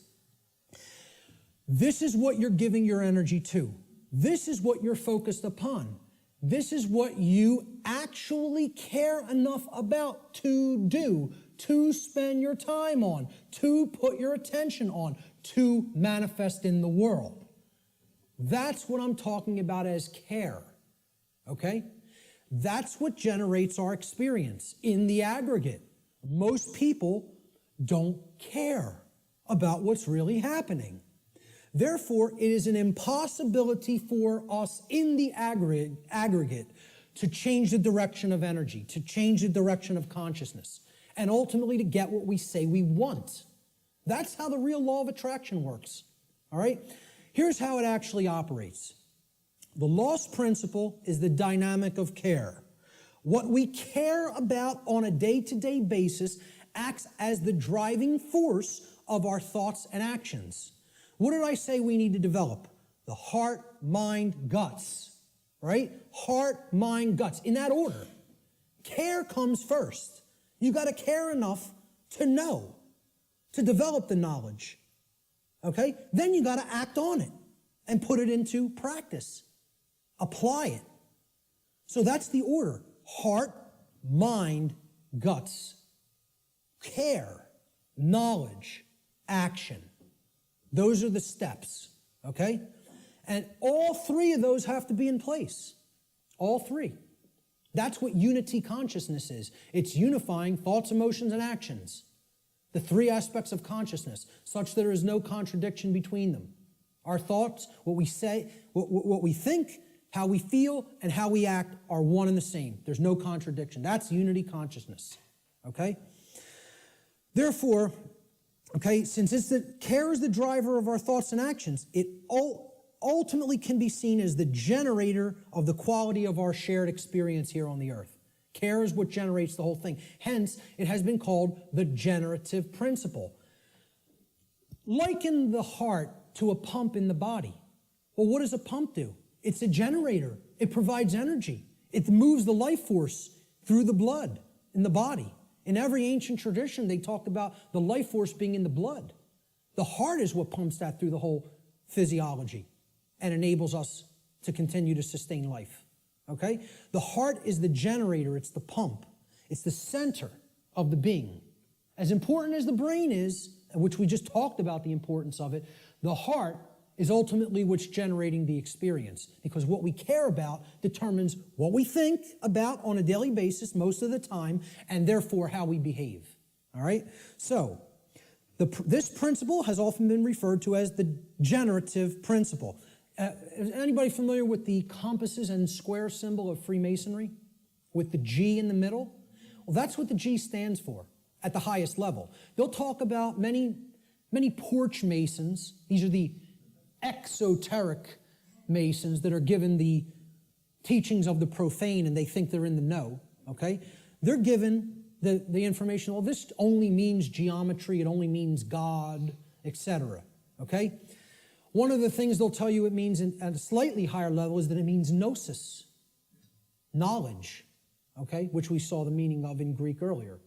this is what you're giving your energy to. This is what you're focused upon. This is what you actually care enough about to do, to spend your time on, to put your attention on, to manifest in the world. That's what I'm talking about as care, okay? That's what generates our experience in the aggregate. Most people don't care about what's really happening. Therefore, it is an impossibility for us in the aggregate to change the direction of energy, to change the direction of consciousness, and ultimately to get what we say we want. That's how the real law of attraction works, all right? Here's how it actually operates. The lost principle is the dynamic of care. What we care about on a day-to-day basis acts as the driving force of our thoughts and actions. What did I say we need to develop? The heart, mind, guts, right? Heart, mind, guts, in that order. Care comes first. You got to care enough to know, to develop the knowledge, okay? Then you got to act on it and put it into practice. Apply it. So that's the order. Heart, mind, guts. Care, knowledge, action. Those are the steps, okay? And all three of those have to be in place. All three. That's what unity consciousness is. It's unifying thoughts, emotions, and actions. The three aspects of consciousness, such that there is no contradiction between them. Our thoughts, what we say, what we think, how we feel, and how we act are one and the same. There's no contradiction. That's unity consciousness, okay? Therefore, okay, since care is the driver of our thoughts and actions, it ultimately can be seen as the generator of the quality of our shared experience here on the earth. Care is what generates the whole thing. Hence, it has been called the generative principle. Liken the heart to a pump in the body. Well, what does a pump do? It's a generator. It provides energy. It moves the life force through the blood in the body. In every ancient tradition, they talked about the life force being in the blood. The heart is what pumps that through the whole physiology and enables us to continue to sustain life. Okay? The heart is the generator. It's the pump. It's the center of the being. As important as the brain is, which we just talked about the importance of it, the heart is ultimately what's generating the experience, because what we care about determines what we think about on a daily basis most of the time, and therefore how we behave. All right? So, this principle has often been referred to as the generative principle. Is anybody familiar with the compasses and square symbol of Freemasonry? With the G in the middle? Well, that's what the G stands for at the highest level. They'll talk about many porch masons. These are the exoteric masons that are given the teachings of the profane and they think they're in the know, okay? They're given the information, well, this only means geometry, it only means God, etc., okay? One of the things they'll tell you it means at a slightly higher level is that it means gnosis, knowledge, okay, which we saw the meaning of in Greek earlier.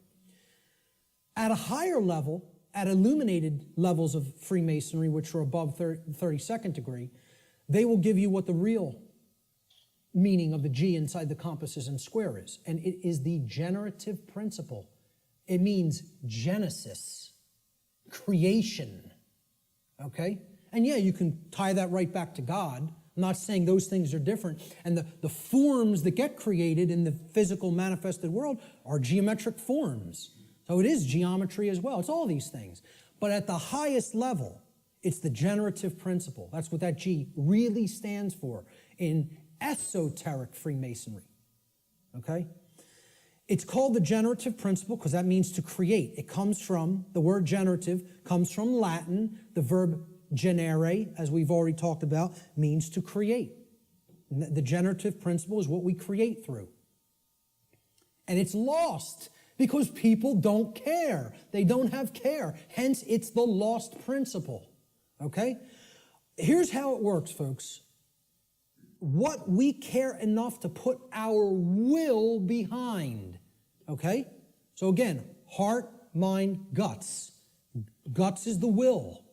At a higher level, at illuminated levels of Freemasonry, which are above 32nd degree, they will give you what the real meaning of the G inside the compasses and square is. And it is the generative principle. It means genesis, creation, okay? And yeah, you can tie that right back to God. I'm not saying those things are different. And the forms that get created in the physical manifested world are geometric forms. So it is geometry as well. It's all these things. But at the highest level, it's the generative principle. That's what that G really stands for in esoteric Freemasonry. Okay? It's called the generative principle because that means to create. It comes from, the word generative comes from Latin. The verb generare, as we've already talked about, means to create. And the generative principle is what we create through. And it's lost because people don't care. They don't have care. Hence, it's the lost principle. Okay? Here's how it works, folks. What we care enough to put our will behind. Okay? So again, heart, mind, guts. Guts is the will,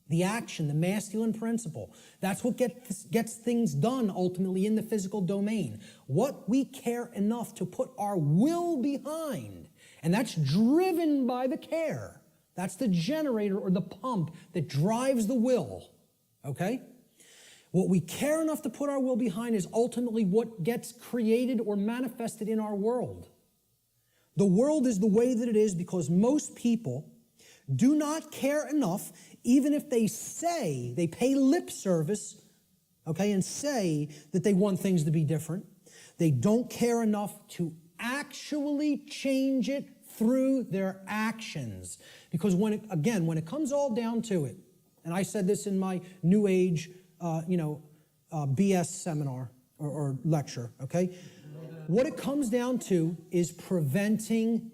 the action, the masculine principle. That's what gets things done ultimately in the physical domain. What we care enough to put our will behind. And that's driven by the care. That's the generator or the pump that drives the will. Okay? What we care enough to put our will behind is ultimately what gets created or manifested in our world. The world is the way that it is because most people do not care enough, even if they say, they pay lip service, okay, and say that they want things to be different. They don't care enough to actually change it through their actions. Because when it comes all down to it, and I said this in my New Age, BS seminar or lecture, okay? What it comes down to is preventing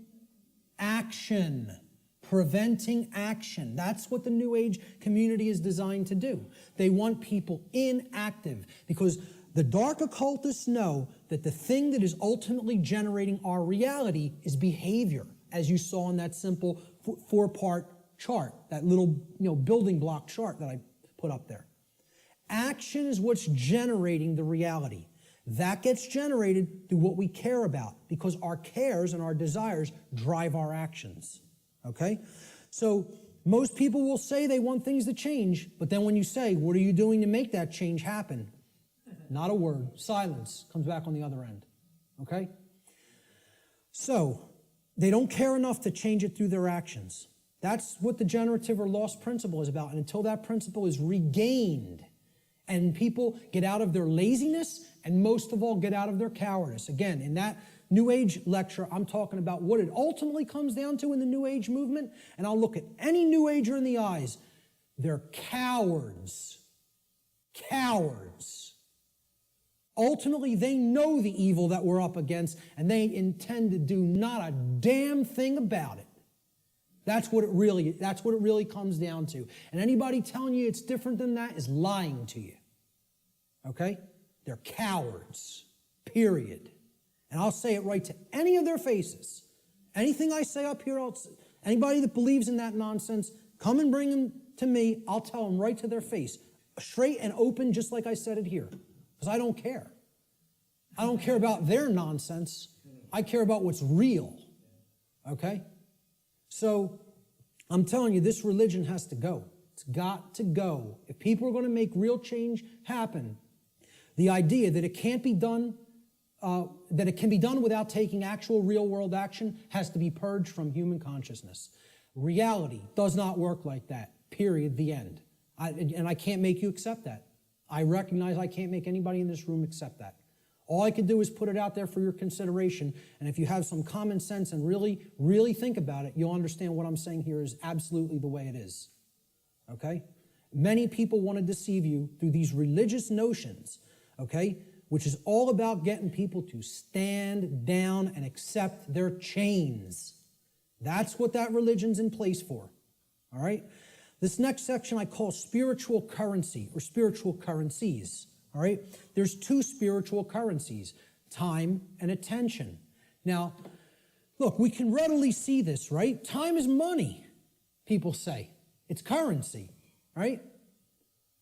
action. Preventing action. That's what the New Age community is designed to do. They want people inactive because the dark occultists know that the thing that is ultimately generating our reality is behavior, as you saw in that simple four-part chart, that little building block chart that I put up there. Action is what's generating the reality. That gets generated through what we care about because our cares and our desires drive our actions. Okay? So most people will say they want things to change, but then when you say, what are you doing to make that change happen? Not a word. Silence comes back on the other end. Okay? So they don't care enough to change it through their actions. That's what the generative or lost principle is about. And until that principle is regained and people get out of their laziness and most of all get out of their cowardice. Again, in that New Age lecture, I'm talking about what it ultimately comes down to in the New Age movement, and I'll look at any New Ager in the eyes. They're cowards. Cowards. Ultimately, they know the evil that we're up against, and they intend to do not a damn thing about it. That's what it really comes down to. And anybody telling you it's different than that is lying to you. Okay? They're cowards, period. And I'll say it right to any of their faces. Anything I say up here, anybody that believes in that nonsense, come and bring them to me. I'll tell them right to their face, straight and open, just like I said it here, because I don't care. I don't care about their nonsense. I care about what's real, okay? So I'm telling you, this religion has to go. It's got to go. If people are going to make real change happen, the idea that it can't be done, that it can be done without taking actual real-world action has to be purged from human consciousness. Reality does not work like that, period, the end. And I can't make you accept that. I recognize I can't make anybody in this room accept that. All I can do is put it out there for your consideration, and if you have some common sense and really, really think about it, you'll understand what I'm saying here is absolutely the way it is, okay? Many people want to deceive you through these religious notions, okay, which is all about getting people to stand down and accept their chains. That's what that religion's in place for, all right? This next section I call spiritual currency or spiritual currencies. All right, there's two spiritual currencies, time and attention. Now, look, we can readily see this, right? Time is money, people say. It's currency, right?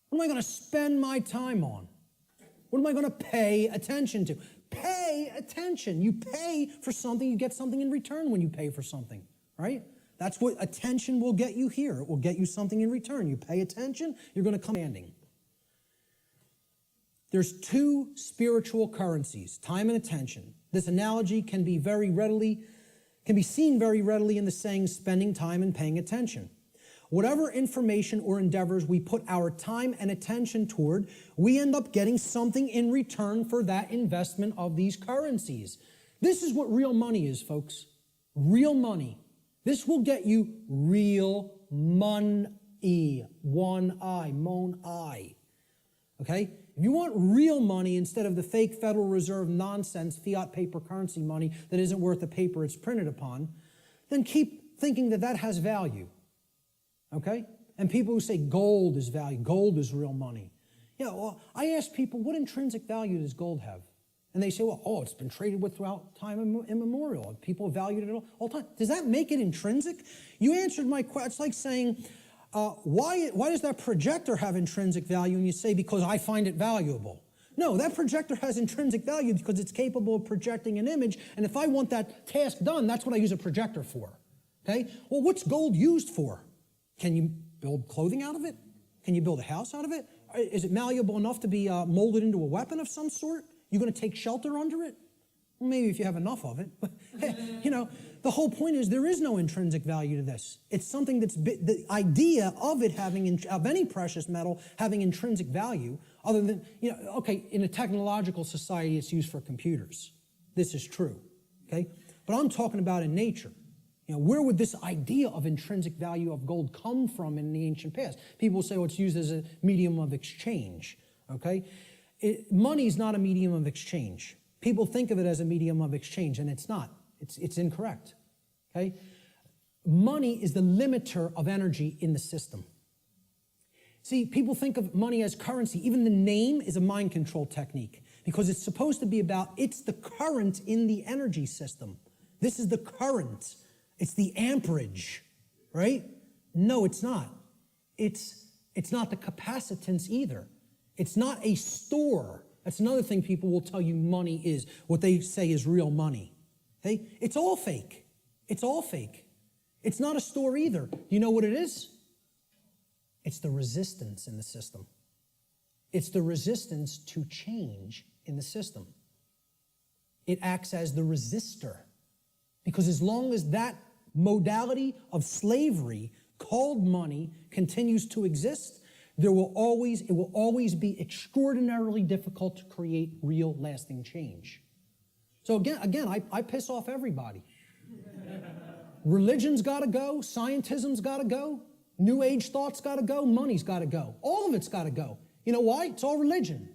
What am I going to spend my time on? What am I going to pay attention to? Pay attention. You pay for something, you get something in return when you pay for something, right? That's what attention will get you here. It will get you something in return. You pay attention, you're going to come standing. There's two spiritual currencies, time and attention. This analogy can be seen very readily in the saying, spending time and paying attention. Whatever information or endeavors we put our time and attention toward, we end up getting something in return for that investment of these currencies. This is what real money is, folks. Real money. This will get you real money. One I, mon I. Okay? If you want real money instead of the fake Federal Reserve nonsense, fiat paper currency money that isn't worth the paper it's printed upon, then keep thinking that that has value, okay? And people who say gold is value, gold is real money. Yeah, well, I ask people, what intrinsic value does gold have? And they say, well, it's been traded with throughout time immemorial. People have valued it all the time. Does that make it intrinsic? You answered my question. It's like saying, why does that projector have intrinsic value? And you say, because I find it valuable. No, that projector has intrinsic value because it's capable of projecting an image, and if I want that task done, that's what I use a projector for, okay? Well, what's gold used for? Can you build clothing out of it? Can you build a house out of it? Is it malleable enough to be molded into a weapon of some sort? You're going to take shelter under it? Well, maybe if you have enough of it. But, you know, the whole point is there is no intrinsic value to this. It's something that's, the idea of it having, of any precious metal having intrinsic value, other than, you know, okay, in a technological society, it's used for computers. This is true, okay? But I'm talking about in nature. You know, where would this idea of intrinsic value of gold come from in the ancient past? People say, it's used as a medium of exchange, okay? Money is not a medium of exchange. People think of it as a medium of exchange, and it's not. It's incorrect, okay? Money is the limiter of energy in the system. See, people think of money as currency. Even the name is a mind control technique because it's supposed to be about, it's the current in the energy system. This is the current. It's the amperage, right? No, it's not. It's not the capacitance either. It's not a store. That's another thing people will tell you money is, what they say is real money. Okay? It's all fake. It's all fake. It's not a store either. You know what it is? It's the resistance in the system. It's the resistance to change in the system. It acts as the resistor. Because as long as that modality of slavery called money continues to exist, it will always be extraordinarily difficult to create real lasting change. So again, I piss off everybody. Religion's got to go, scientism's got to go, New Age thought's got to go, money's got to go. All of it's got to go. You know why? It's all religion.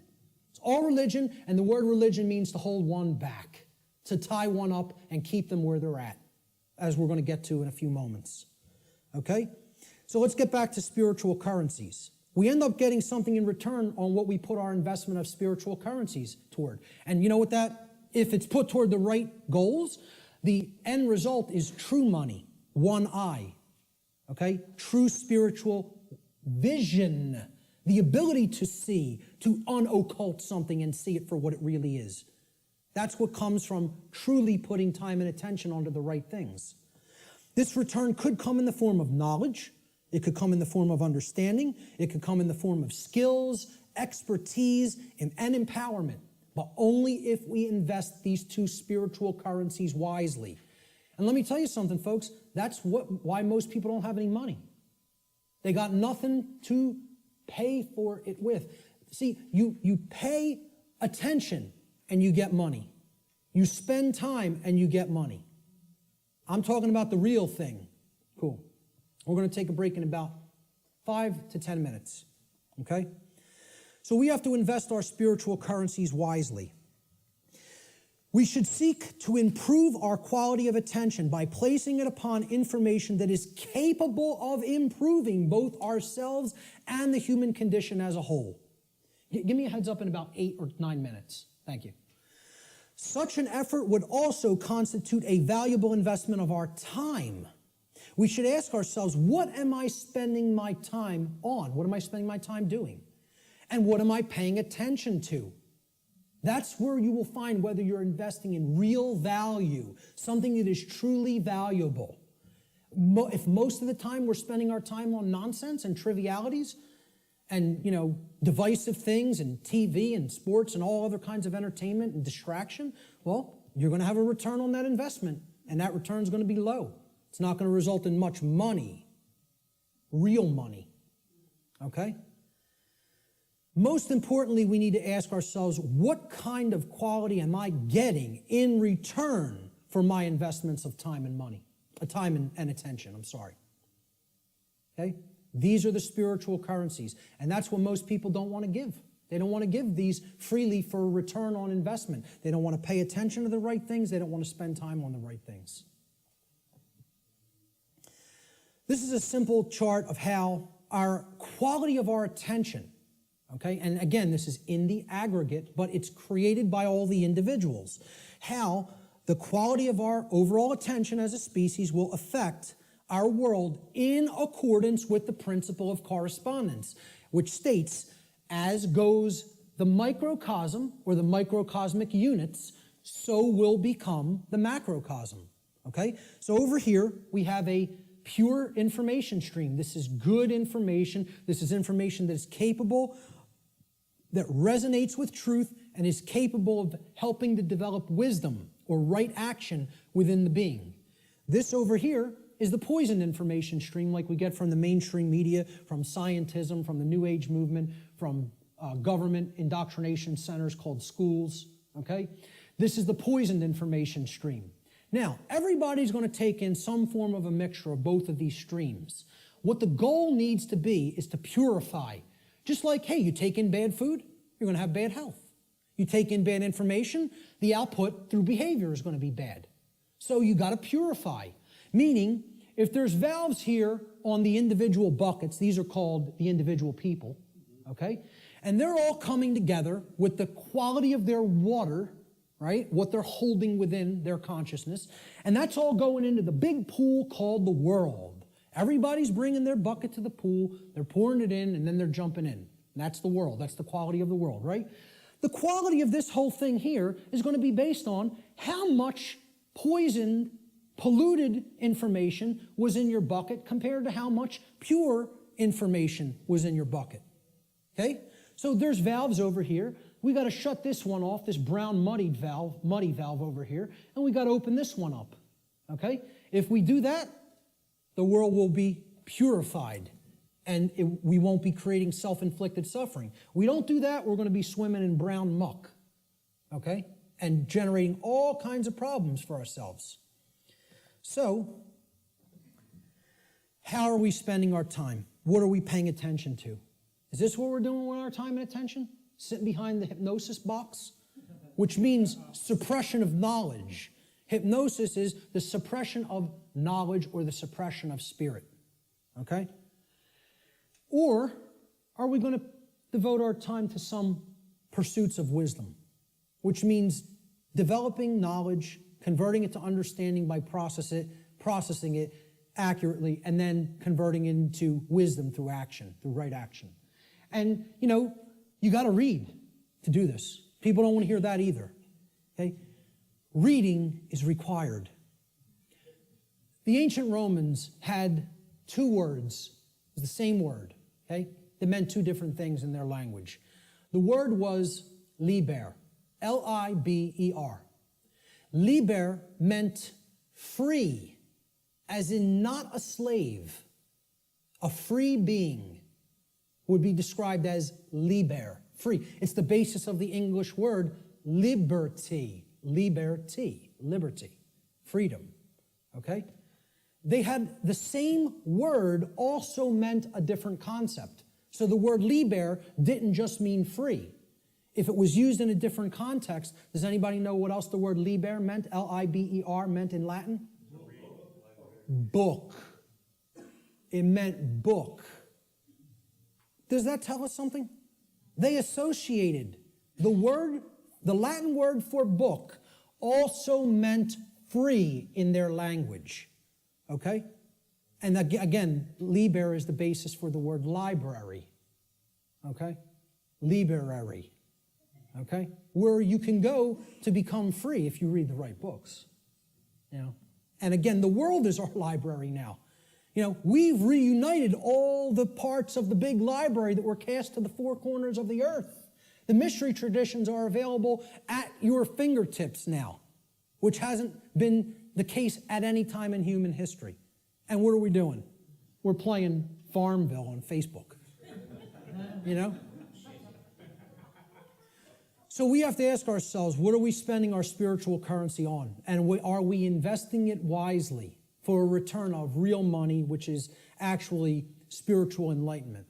It's all religion, and the word religion means to hold one back, to tie one up and keep them where they're at, as we're going to get to in a few moments. Okay? So let's get back to spiritual currencies. We end up getting something in return on what we put our investment of spiritual currencies toward. And you know what if it's put toward the right goals, the end result is true money, one eye, okay? True spiritual vision, the ability to see, to unoccult something and see it for what it really is. That's what comes from truly putting time and attention onto the right things. This return could come in the form of knowledge. It could come in the form of understanding. It could come in the form of skills, expertise, and empowerment, but only if we invest these two spiritual currencies wisely. And let me tell you something, folks. That's why most people don't have any money. They got nothing to pay for it with. See, you pay attention and you get money. You spend time and you get money. I'm talking about the real thing. Cool. We're going to take a break in about 5 to 10 minutes. Okay? So we have to invest our spiritual currencies wisely. We should seek to improve our quality of attention by placing it upon information that is capable of improving both ourselves and the human condition as a whole. Give me a heads up in about 8 or 9 minutes. Thank you. Such an effort would also constitute a valuable investment of our time. We should ask ourselves, what am I spending my time on? What am I spending my time doing? And what am I paying attention to? That's where you will find whether you're investing in real value, something that is truly valuable. If most of the time we're spending our time on nonsense and trivialities and, divisive things and TV and sports and all other kinds of entertainment and distraction, well, you're going to have a return on that investment, and that return is going to be low. It's not going to result in much money, real money, okay? Most importantly, we need to ask ourselves, what kind of quality am I getting in return for my investments of time and money, time and attention, okay? These are the spiritual currencies, and that's what most people don't want to give. They don't want to give these freely for a return on investment. They don't want to pay attention to the right things. They don't want to spend time on the right things. This is a simple chart of how our quality of our attention, okay, and again, this is in the aggregate, but it's created by all the individuals, how the quality of our overall attention as a species will affect our world in accordance with the principle of correspondence, which states, as goes the microcosm or the microcosmic units, so will become the macrocosm, okay? So over here, we have a pure information stream. This is good information. This is information that is capable, that resonates with truth, and is capable of helping to develop wisdom or right action within the being. This over here is the poisoned information stream like we get from the mainstream media, from scientism, from the New Age movement, from government indoctrination centers called schools, okay? This is the poisoned information stream. Now, everybody's going to take in some form of a mixture of both of these streams. What the goal needs to be is to purify. Just like, hey, you take in bad food, you're going to have bad health. You take in bad information, the output through behavior is going to be bad. So you got to purify. Meaning, if there's valves here on the individual buckets, these are called the individual people, okay? And they're all coming together with the quality of their water, right? What they're holding within their consciousness. And that's all going into the big pool called the world. Everybody's bringing their bucket to the pool, they're pouring it in, and then they're jumping in. And that's the world. That's the quality of the world, right? The quality of this whole thing here is going to be based on how much poisoned, polluted information was in your bucket compared to how much pure information was in your bucket, okay? So there's valves over here. We got to shut this one off, this brown muddy valve over here, and we got to open this one up, okay? If we do that, the world will be purified, and we won't be creating self-inflicted suffering. We don't do that, we're going to be swimming in brown muck, okay? And generating all kinds of problems for ourselves. So, how are we spending our time? What are we paying attention to? Is this what we're doing with our time and attention? Sitting behind the hypnosis box? Which means suppression of knowledge. Hypnosis is the suppression of knowledge or the suppression of spirit. Okay? Or are we going to devote our time to some pursuits of wisdom, which means developing knowledge, converting it to understanding by processing it accurately, and then converting it into wisdom through action, through right action. And, you got to read to do this. People don't want to hear that either. Okay? Reading is required. The ancient Romans had two words, it was the same word, okay? That meant two different things in their language. The word was liber, L-I-B-E-R. Liber meant free, as in not a slave. A free being would be described as liber, free. It's the basis of the English word liberty, liberty, freedom, okay? They had the same word also meant a different concept. So the word liber didn't just mean free. If it was used in a different context, does anybody know what else the word liber meant, L-I-B-E-R, meant in Latin? Book. It meant book. Does that tell us something? They associated the Latin word for book also meant free in their language. Okay? And again, liber is the basis for the word library. Okay? Library. Okay? Where you can go to become free if you read the right books. And again, the world is our library now. We've reunited all the parts of the big library that were cast to the four corners of the earth. The mystery traditions are available at your fingertips now, which hasn't been the case at any time in human history. And what are we doing? We're playing Farmville on Facebook. So we have to ask ourselves, what are we spending our spiritual currency on? And are we investing it wisely for a return of real money, which is actually spiritual enlightenment?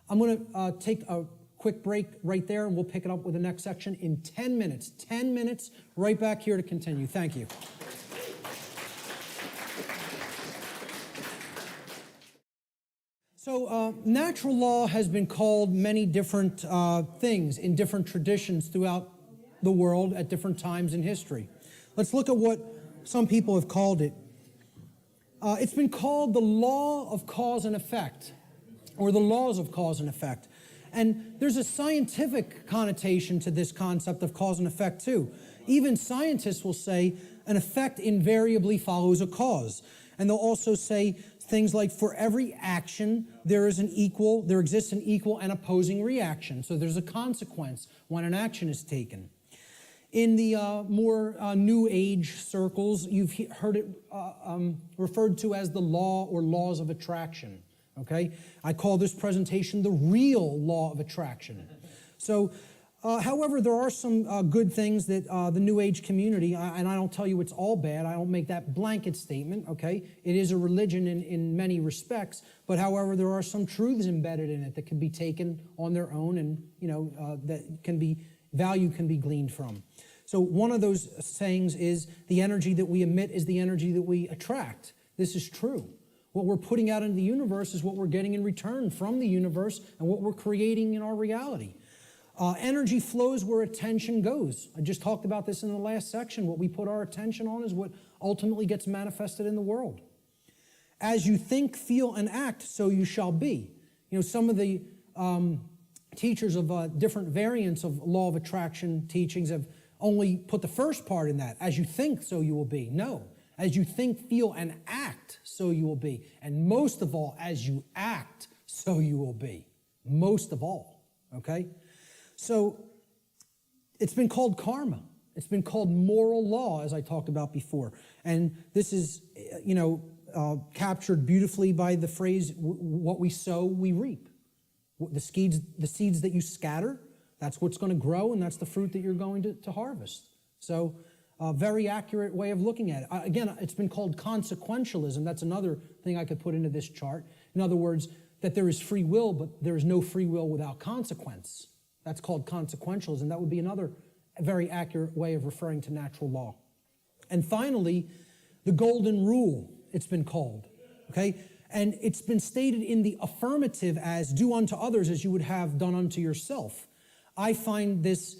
I'm going to take a quick break right there, and we'll pick it up with the next section in 10 minutes. 10 minutes, right back here to continue. Thank you. So natural law has been called many different things in different traditions throughout the world at different times in history. Let's look at what some people have called it. It's been called the law of cause and effect, or the laws of cause and effect. And there's a scientific connotation to this concept of cause and effect too. Even scientists will say an effect invariably follows a cause. And they'll also say things like, for every action, there exists an equal and opposing reaction. So there's a consequence when an action is taken. In the more New Age circles, you've heard it referred to as the law or laws of attraction. Okay? I call this presentation the real law of attraction. So, however, there are some good things that the New Age community, and I don't tell you it's all bad, I don't make that blanket statement, okay? It is a religion in many respects, but however, there are some truths embedded in it that can be taken on their own and, value can be gleaned from. So one of those sayings is, the energy that we emit is the energy that we attract. This is true. What we're putting out into the universe is what we're getting in return from the universe and what we're creating in our reality. Energy flows where attention goes. I just talked about this in the last section. What we put our attention on is what ultimately gets manifested in the world. As you think, feel, and act, so you shall be. Some of the teachers of different variants of law of attraction teachings have only put the first part in that. As you think, so you will be. No. As you think, feel, and act, so you will be. And most of all, as you act, so you will be. Most of all. Okay? So it's been called karma. It's been called moral law, as I talked about before. And this is, captured beautifully by the phrase, what we sow, we reap. The seeds that you scatter, that's what's going to grow, and that's the fruit that you're going to harvest. So a very accurate way of looking at it. Again, it's been called consequentialism. That's another thing I could put into this chart. In other words, that there is free will, but there is no free will without consequence. That's called consequentialism. That would be another very accurate way of referring to natural law. And finally, the golden rule, it's been called. Okay? And it's been stated in the affirmative as do unto others as you would have done unto yourself. I find this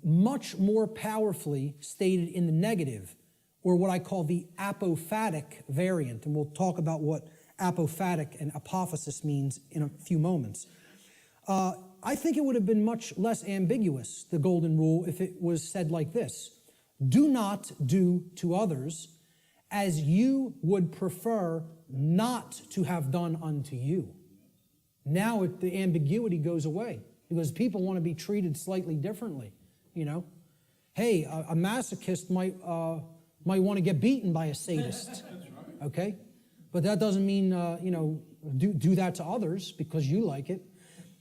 much more powerfully stated in the negative, or what I call the apophatic variant. And we'll talk about what apophatic and apophasis means in a few moments. I think it would have been much less ambiguous, the golden rule, if it was said like this: do not do to others as you would prefer not to have done unto you. Now the ambiguity goes away because people want to be treated slightly differently. You know, hey, a masochist might want to get beaten by a sadist. Okay, but that doesn't mean do that to others because you like it.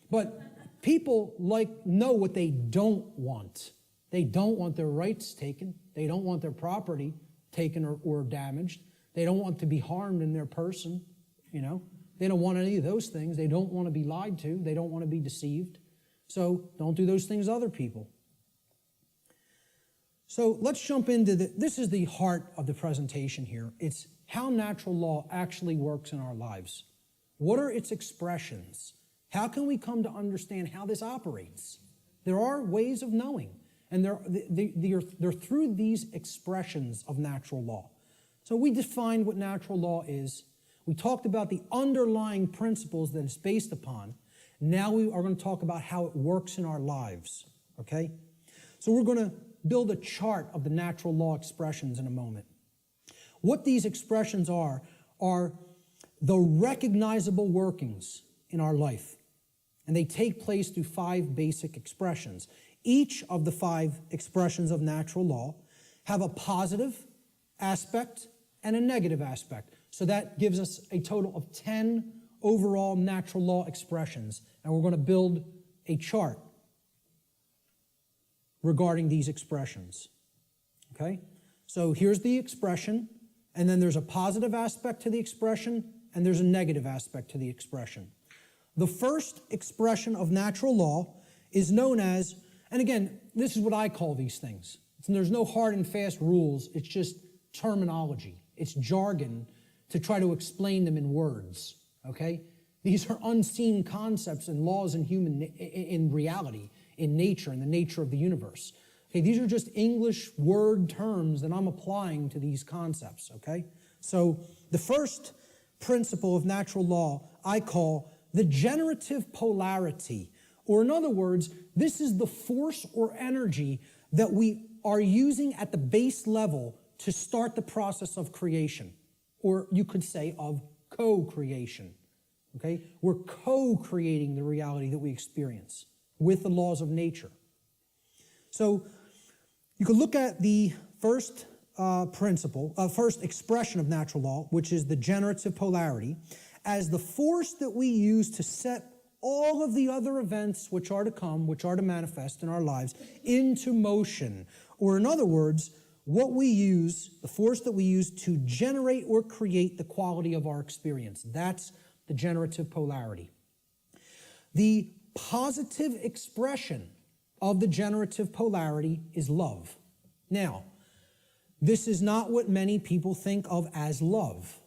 But people know what they don't want. They don't want their rights taken. They don't want their property taken or damaged. They don't want to be harmed in their person. You know, they don't want any of those things. They don't want to be lied to. They don't want to be deceived. So don't do those things to other people. So let's jump into this is the heart of the presentation here. It's how natural law actually works in our lives. What are its expressions? How can we come to understand how this operates? There are ways of knowing, and they're through these expressions of natural law. So we defined what natural law is. We talked about the underlying principles that it's based upon. Now we are going to talk about how it works in our lives, okay? So we're going to build a chart of the natural law expressions in a moment. What these expressions are the recognizable workings in our life. And they take place through 5 basic expressions. Each of the 5 expressions of natural law have a positive aspect and a negative aspect. So that gives us a total of 10 overall natural law expressions. And we're going to build a chart regarding these expressions. Okay? So here's the expression, and then there's a positive aspect to the expression, and there's a negative aspect to the expression. The first expression of natural law is known as, and again, this is what I call these things. And there's no hard and fast rules. It's just terminology. It's jargon to try to explain them in words, okay? These are unseen concepts and laws in reality, in nature, in the nature of the universe. Okay, these are just English word terms that I'm applying to these concepts, okay? So the first principle of natural law I call the generative polarity, or in other words, this is the force or energy that we are using at the base level to start the process of creation, or you could say of co-creation, okay? We're co-creating the reality that we experience with the laws of nature. So you could look at the first first expression of natural law, which is the generative polarity, as the force that we use to set all of the other events which are to come, which are to manifest in our lives, into motion. Or in other words, what we use, the force that we use to generate or create the quality of our experience. That's the generative polarity. The positive expression of the generative polarity is love. Now, this is not what many people think of as love,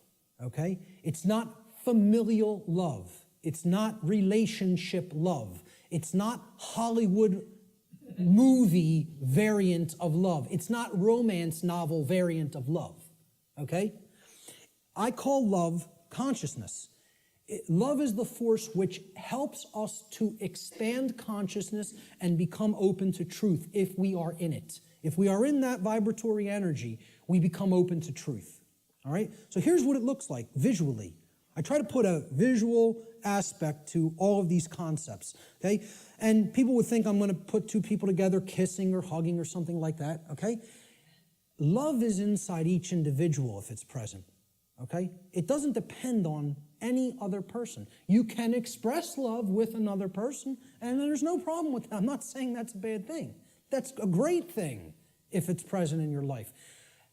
okay? It's not familial love. It's not relationship love. It's not Hollywood movie variant of love. It's not romance novel variant of love, okay? I call love consciousness. Love is the force which helps us to expand consciousness and become open to truth if we are in it. If we are in that vibratory energy, we become open to truth, all right? So here's what it looks like visually. I try to put a visual aspect to all of these concepts, okay? And people would think I'm going to put 2 people together kissing or hugging or something like that, okay? Love is inside each individual if it's present, okay? It doesn't depend on any other person. You can express love with another person, and there's no problem with that. I'm not saying that's a bad thing. That's a great thing if it's present in your life.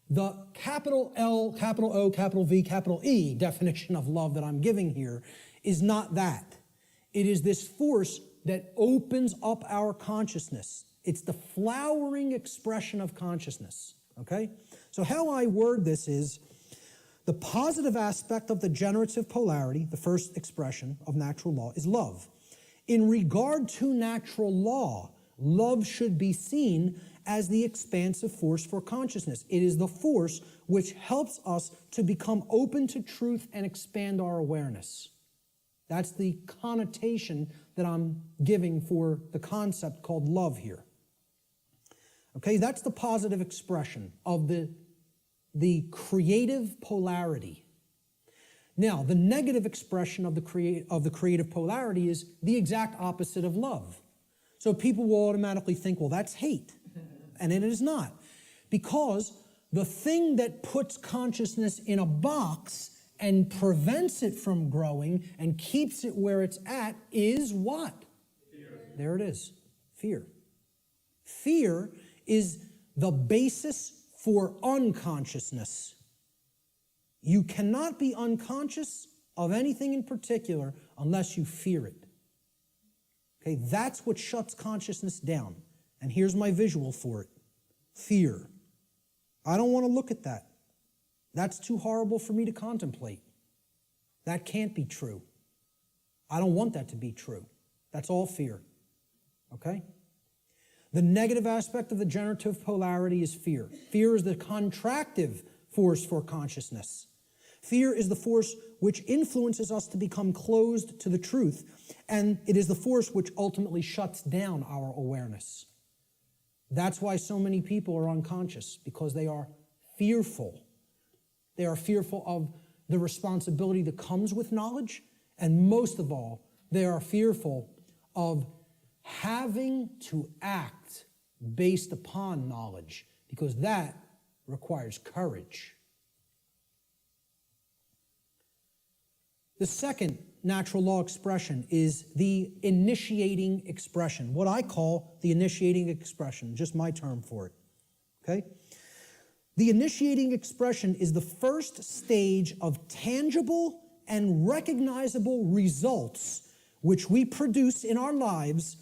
The capital L, capital O, capital V, capital E definition of love that I'm giving here is not that. It is this force that opens up our consciousness. It's the flowering expression of consciousness, okay? So how I word this is, The positive aspect of the generative polarity, the first expression of natural law, is love. In regard to natural law, love should be seen as the expansive force for consciousness. It is the force which helps us to become open to truth and expand our awareness. That's the connotation that I'm giving for the concept called love here. Okay, that's the positive expression of the creative polarity. Now, the negative expression of the creative polarity is the exact opposite of love. So people will automatically think, well, that's hate. And it is not. Because the thing that puts consciousness in a box and prevents it from growing and keeps it where it's at is what? Fear. There it is. Fear. Fear is the basis for unconsciousness. You cannot be unconscious of anything in particular unless you fear it. Okay, that's what shuts consciousness down. And here's my visual for it. Fear. I don't want to look at that. That's too horrible for me to contemplate. That can't be true. I don't want that to be true. That's all fear. Okay? The negative aspect of the generative polarity is fear. Fear is the contractive force for consciousness. Fear is the force which influences us to become closed to the truth, and it is the force which ultimately shuts down our awareness. That's why so many people are unconscious, because they are fearful. They are fearful of the responsibility that comes with knowledge, and most of all, they are fearful of having to act based upon knowledge, because that requires courage. The second natural law expression is the initiating expression, what I call the initiating expression, just my term for it. Okay? The initiating expression is the first stage of tangible and recognizable results which we produce in our lives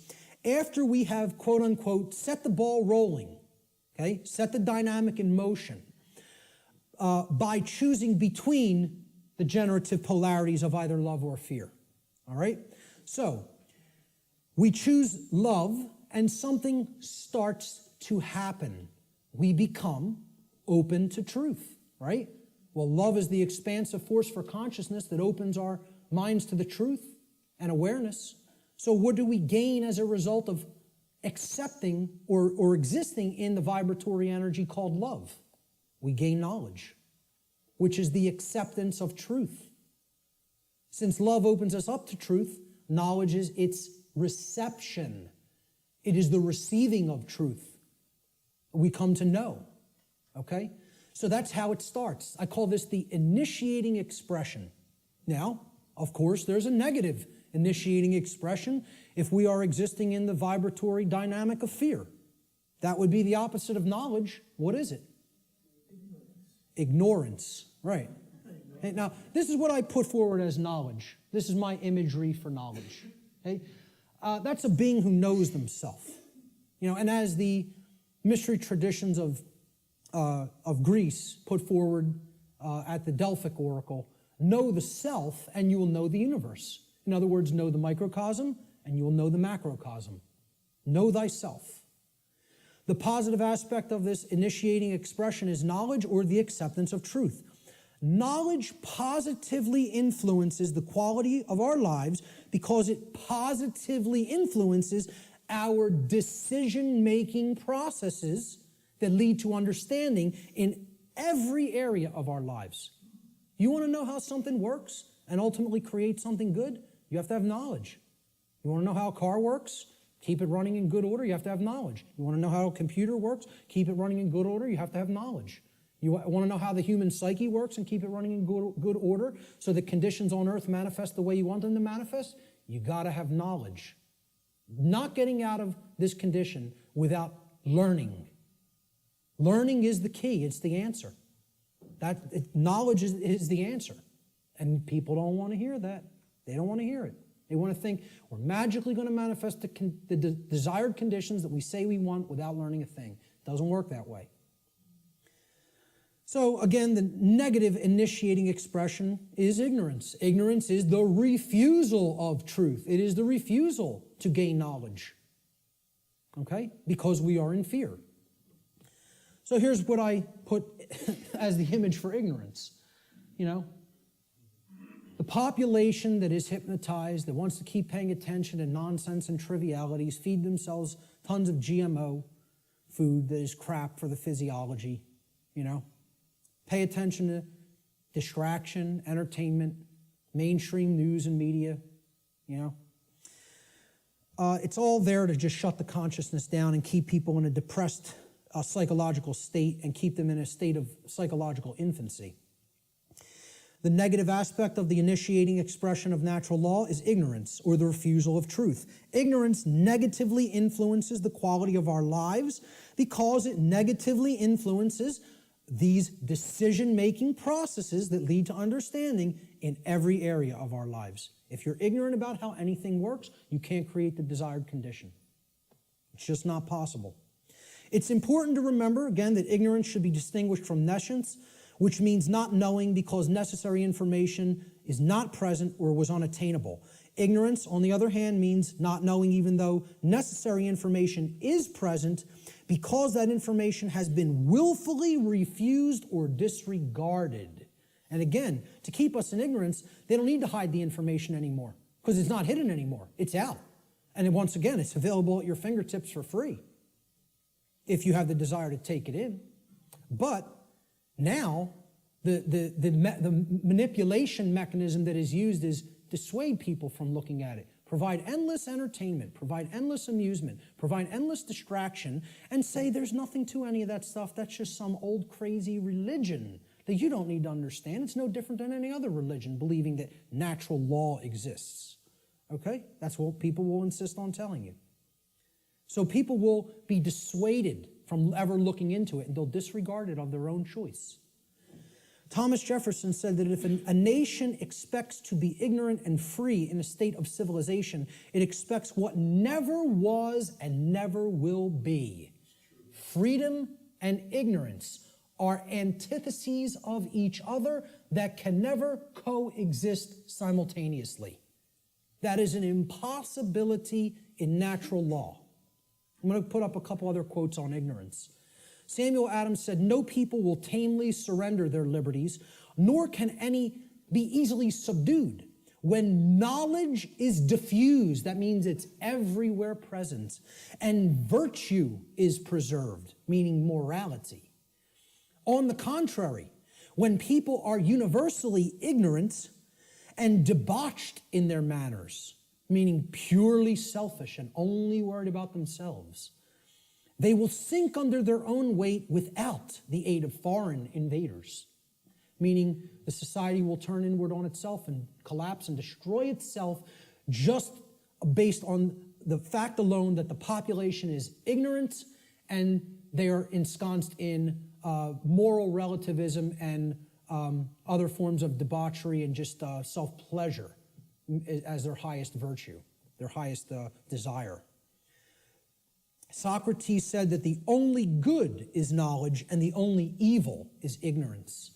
after we have, quote unquote, set the ball rolling, okay? Set the dynamic in motion by choosing between the generative polarities of either love or fear, all right? So we choose love and something starts to happen. We become open to truth, right? Well, love is the expansive force for consciousness that opens our minds to the truth and awareness. So what do we gain as a result of accepting or existing in the vibratory energy called love? We gain knowledge, which is the acceptance of truth. Since love opens us up to truth, knowledge is its reception. It is the receiving of truth. We come to know, okay? So that's how it starts. I call this the initiating expression. Now, of course, there's a negative initiating expression if we are existing in the vibratory dynamic of fear. That would be the opposite of knowledge. What is it? Ignorance. Right. Okay, now, this is what I put forward as knowledge. This is my imagery for knowledge. Okay? That's a being who knows themselves. You know, and as the mystery traditions of Greece put forward at the Delphic oracle, know the self and you will know the universe. In other words, know the microcosm and you will know the macrocosm. Know thyself. The positive aspect of this initiating expression is knowledge or the acceptance of truth. Knowledge positively influences the quality of our lives because it positively influences our decision-making processes that lead to understanding in every area of our lives. You want to know how something works and ultimately create something good? You have to have knowledge. You want to know how a car works? Keep it running in good order, you have to have knowledge. You want to know how a computer works? Keep it running in good order, you have to have knowledge. You want to know how the human psyche works and keep it running in good order so that conditions on earth manifest the way you want them to manifest? You got to have knowledge. Not getting out of this condition without learning. Learning is the key. It's the answer. Knowledge is the answer. And people don't want to hear that. They don't want to hear it. They want to think we're magically going to manifest the desired conditions that we say we want without learning a thing. It doesn't work that way. So again, the negative initiating expression is ignorance. Ignorance is the refusal of truth. It is the refusal to gain knowledge. Okay? Because we are in fear. So here's what I put as the image for ignorance. You know, the population that is hypnotized, that wants to keep paying attention to nonsense and trivialities, feed themselves tons of GMO food that is crap for the physiology, you know. Pay attention to distraction, entertainment, mainstream news and media, you know. It's all there to just shut the consciousness down and keep people in a depressed psychological state and keep them in a state of psychological infancy. The negative aspect of the initiating expression of natural law is ignorance, or the refusal of truth. Ignorance negatively influences the quality of our lives because it negatively influences these decision-making processes that lead to understanding in every area of our lives. If you're ignorant about how anything works, you can't create the desired condition. It's just not possible. It's important to remember, again, that ignorance should be distinguished from nescience, which means not knowing because necessary information is not present or was unattainable. Ignorance, on the other hand, means not knowing even though necessary information is present because that information has been willfully refused or disregarded. And again, to keep us in ignorance, they don't need to hide the information anymore because it's not hidden anymore. It's out. And then once again, it's available at your fingertips for free if you have the desire to take it in. But now, the manipulation mechanism that is used is dissuade people from looking at it, provide endless entertainment, provide endless amusement, provide endless distraction, and say there's nothing to any of that stuff. That's just some old crazy religion that you don't need to understand. It's no different than any other religion, believing that natural law exists. Okay? That's what people will insist on telling you. So people will be dissuaded from ever looking into it, and they'll disregard it of their own choice. Thomas Jefferson said that if a nation expects to be ignorant and free in a state of civilization, it expects what never was and never will be. Freedom and ignorance are antitheses of each other that can never coexist simultaneously. That is an impossibility in natural law. I'm going to put up a couple other quotes on ignorance. Samuel Adams said, "No people will tamely surrender their liberties, nor can any be easily subdued. When knowledge is diffused," that means it's everywhere present, "and virtue is preserved," meaning morality. On the contrary, when people are universally ignorant and debauched in their manners, meaning purely selfish and only worried about themselves, they will sink under their own weight without the aid of foreign invaders, meaning the society will turn inward on itself and collapse and destroy itself just based on the fact alone that the population is ignorant and they are ensconced in moral relativism and other forms of debauchery and just self-pleasure as their highest virtue, their highest desire. Socrates said that the only good is knowledge and the only evil is ignorance.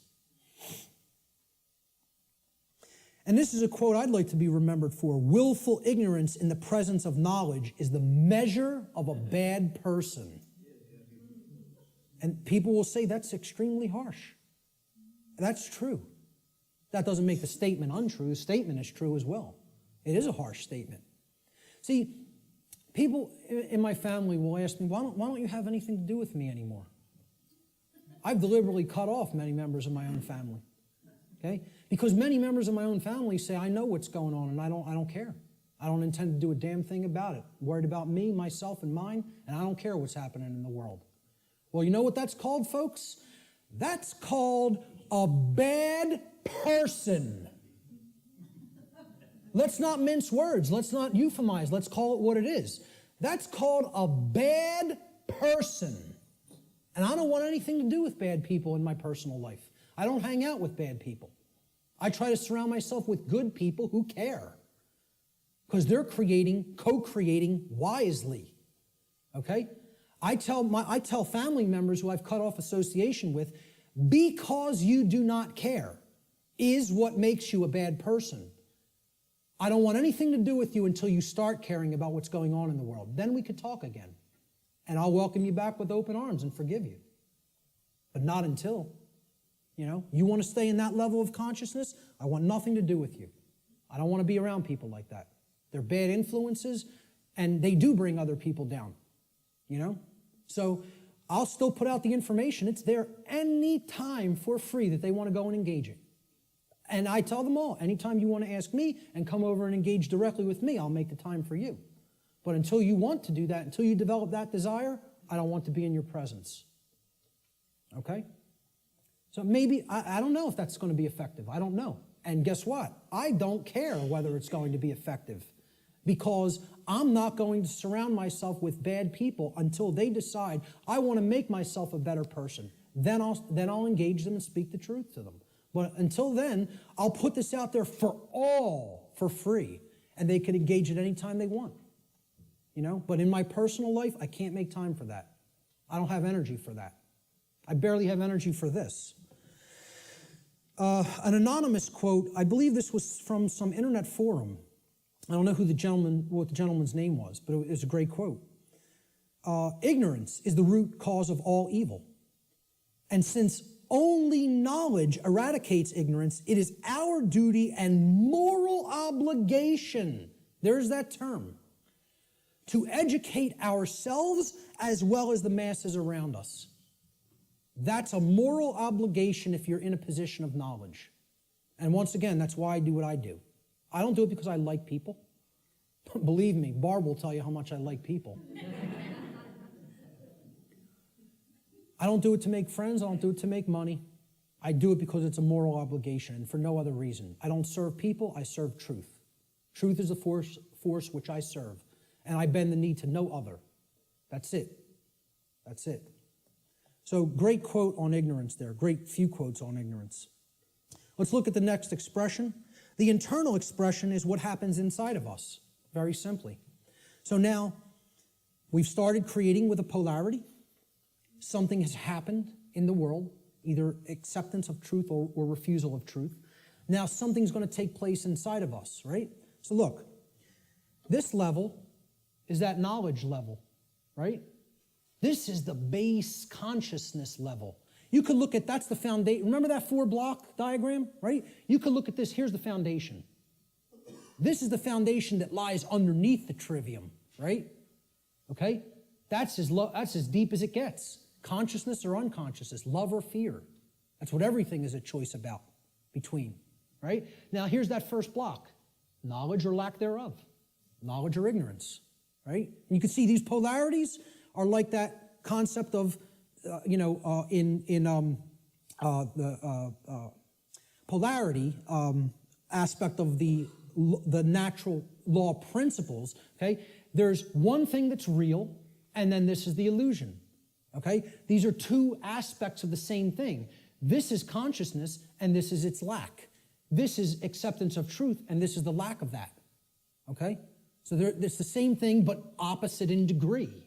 And this is a quote I'd like to be remembered for. "Willful ignorance in the presence of knowledge is the measure of a bad person." And people will say that's extremely harsh. That's true. That doesn't make the statement untrue. The statement is true as well. It is a harsh statement. See, people in my family will ask me, why don't you have anything to do with me anymore? I've deliberately cut off many members of my own family. Okay? Because many members of my own family say, I know what's going on and I don't care. I don't intend to do a damn thing about it. I'm worried about me, myself, and mine, and I don't care what's happening in the world. Well, you know what that's called, folks? That's called a bad person. Let's not mince words. Let's not euphemize. Let's call it what it is. That's called a bad person. And I don't want anything to do with bad people in my personal life. I don't hang out with bad people. I try to surround myself with good people who care. Because they're co-creating wisely. Okay? I tell family members who I've cut off association with because you do not care is what makes you a bad person. I don't want anything to do with you until you start caring about what's going on in the world. Then we could talk again. And I'll welcome you back with open arms and forgive you. But not until. You want to stay in that level of consciousness? I want nothing to do with you. I don't want to be around people like that. They're bad influences, and they do bring other people down. So I'll still put out the information. It's there any time for free that they want to go and engage it. And I tell them all, anytime you want to ask me and come over and engage directly with me, I'll make the time for you. But until you want to do that, until you develop that desire, I don't want to be in your presence. Okay? So maybe, I don't know if that's going to be effective. I don't know. And guess what? I don't care whether it's going to be effective, because I'm not going to surround myself with bad people until they decide I want to make myself a better person. Then I'll engage them and speak the truth to them. But until then, I'll put this out there for all for free, and they can engage it anytime they want. But in my personal life, I can't make time for that. I don't have energy for that. I barely have energy for this. An anonymous quote, I believe this was from some internet forum. I don't know what the gentleman's name was, but it was a great quote. Ignorance is the root cause of all evil. And since only knowledge eradicates ignorance, it is our duty and moral obligation, there's that term, to educate ourselves as well as the masses around us. That's a moral obligation if you're in a position of knowledge. And once again, that's why I do what I do. I don't do it because I like people. Believe me, Barb will tell you how much I like people. I don't do it to make friends. I don't do it to make money. I do it because it's a moral obligation and for no other reason. I don't serve people. I serve truth. Truth is the force which I serve. And I bend the knee to no other. That's it. That's it. So great quote on ignorance there. Great few quotes on ignorance. Let's look at the next expression. The internal expression is what happens inside of us, very simply. So now, we've started creating with a polarity. Something has happened in the world, either acceptance of truth or refusal of truth. Now something's going to take place inside of us, right? So look, this level is that knowledge level, right? This is the base consciousness level. You could look at, that's the foundation. Remember that 4-block diagram, right? You could look at this, here's the foundation. This is the foundation that lies underneath the trivium, right? Okay? That's as deep as it gets. Consciousness or unconsciousness, love or fear. That's what everything is a choice about, between, right? Now here's that first block. Knowledge or lack thereof. Knowledge or ignorance, right? And you can see these polarities are like that concept of, the polarity aspect of the natural law principles, okay? There's one thing that's real, and then this is the illusion, okay? These are two aspects of the same thing. This is consciousness, and this is its lack. This is acceptance of truth, and this is the lack of that, okay? So it's the same thing, but opposite in degree,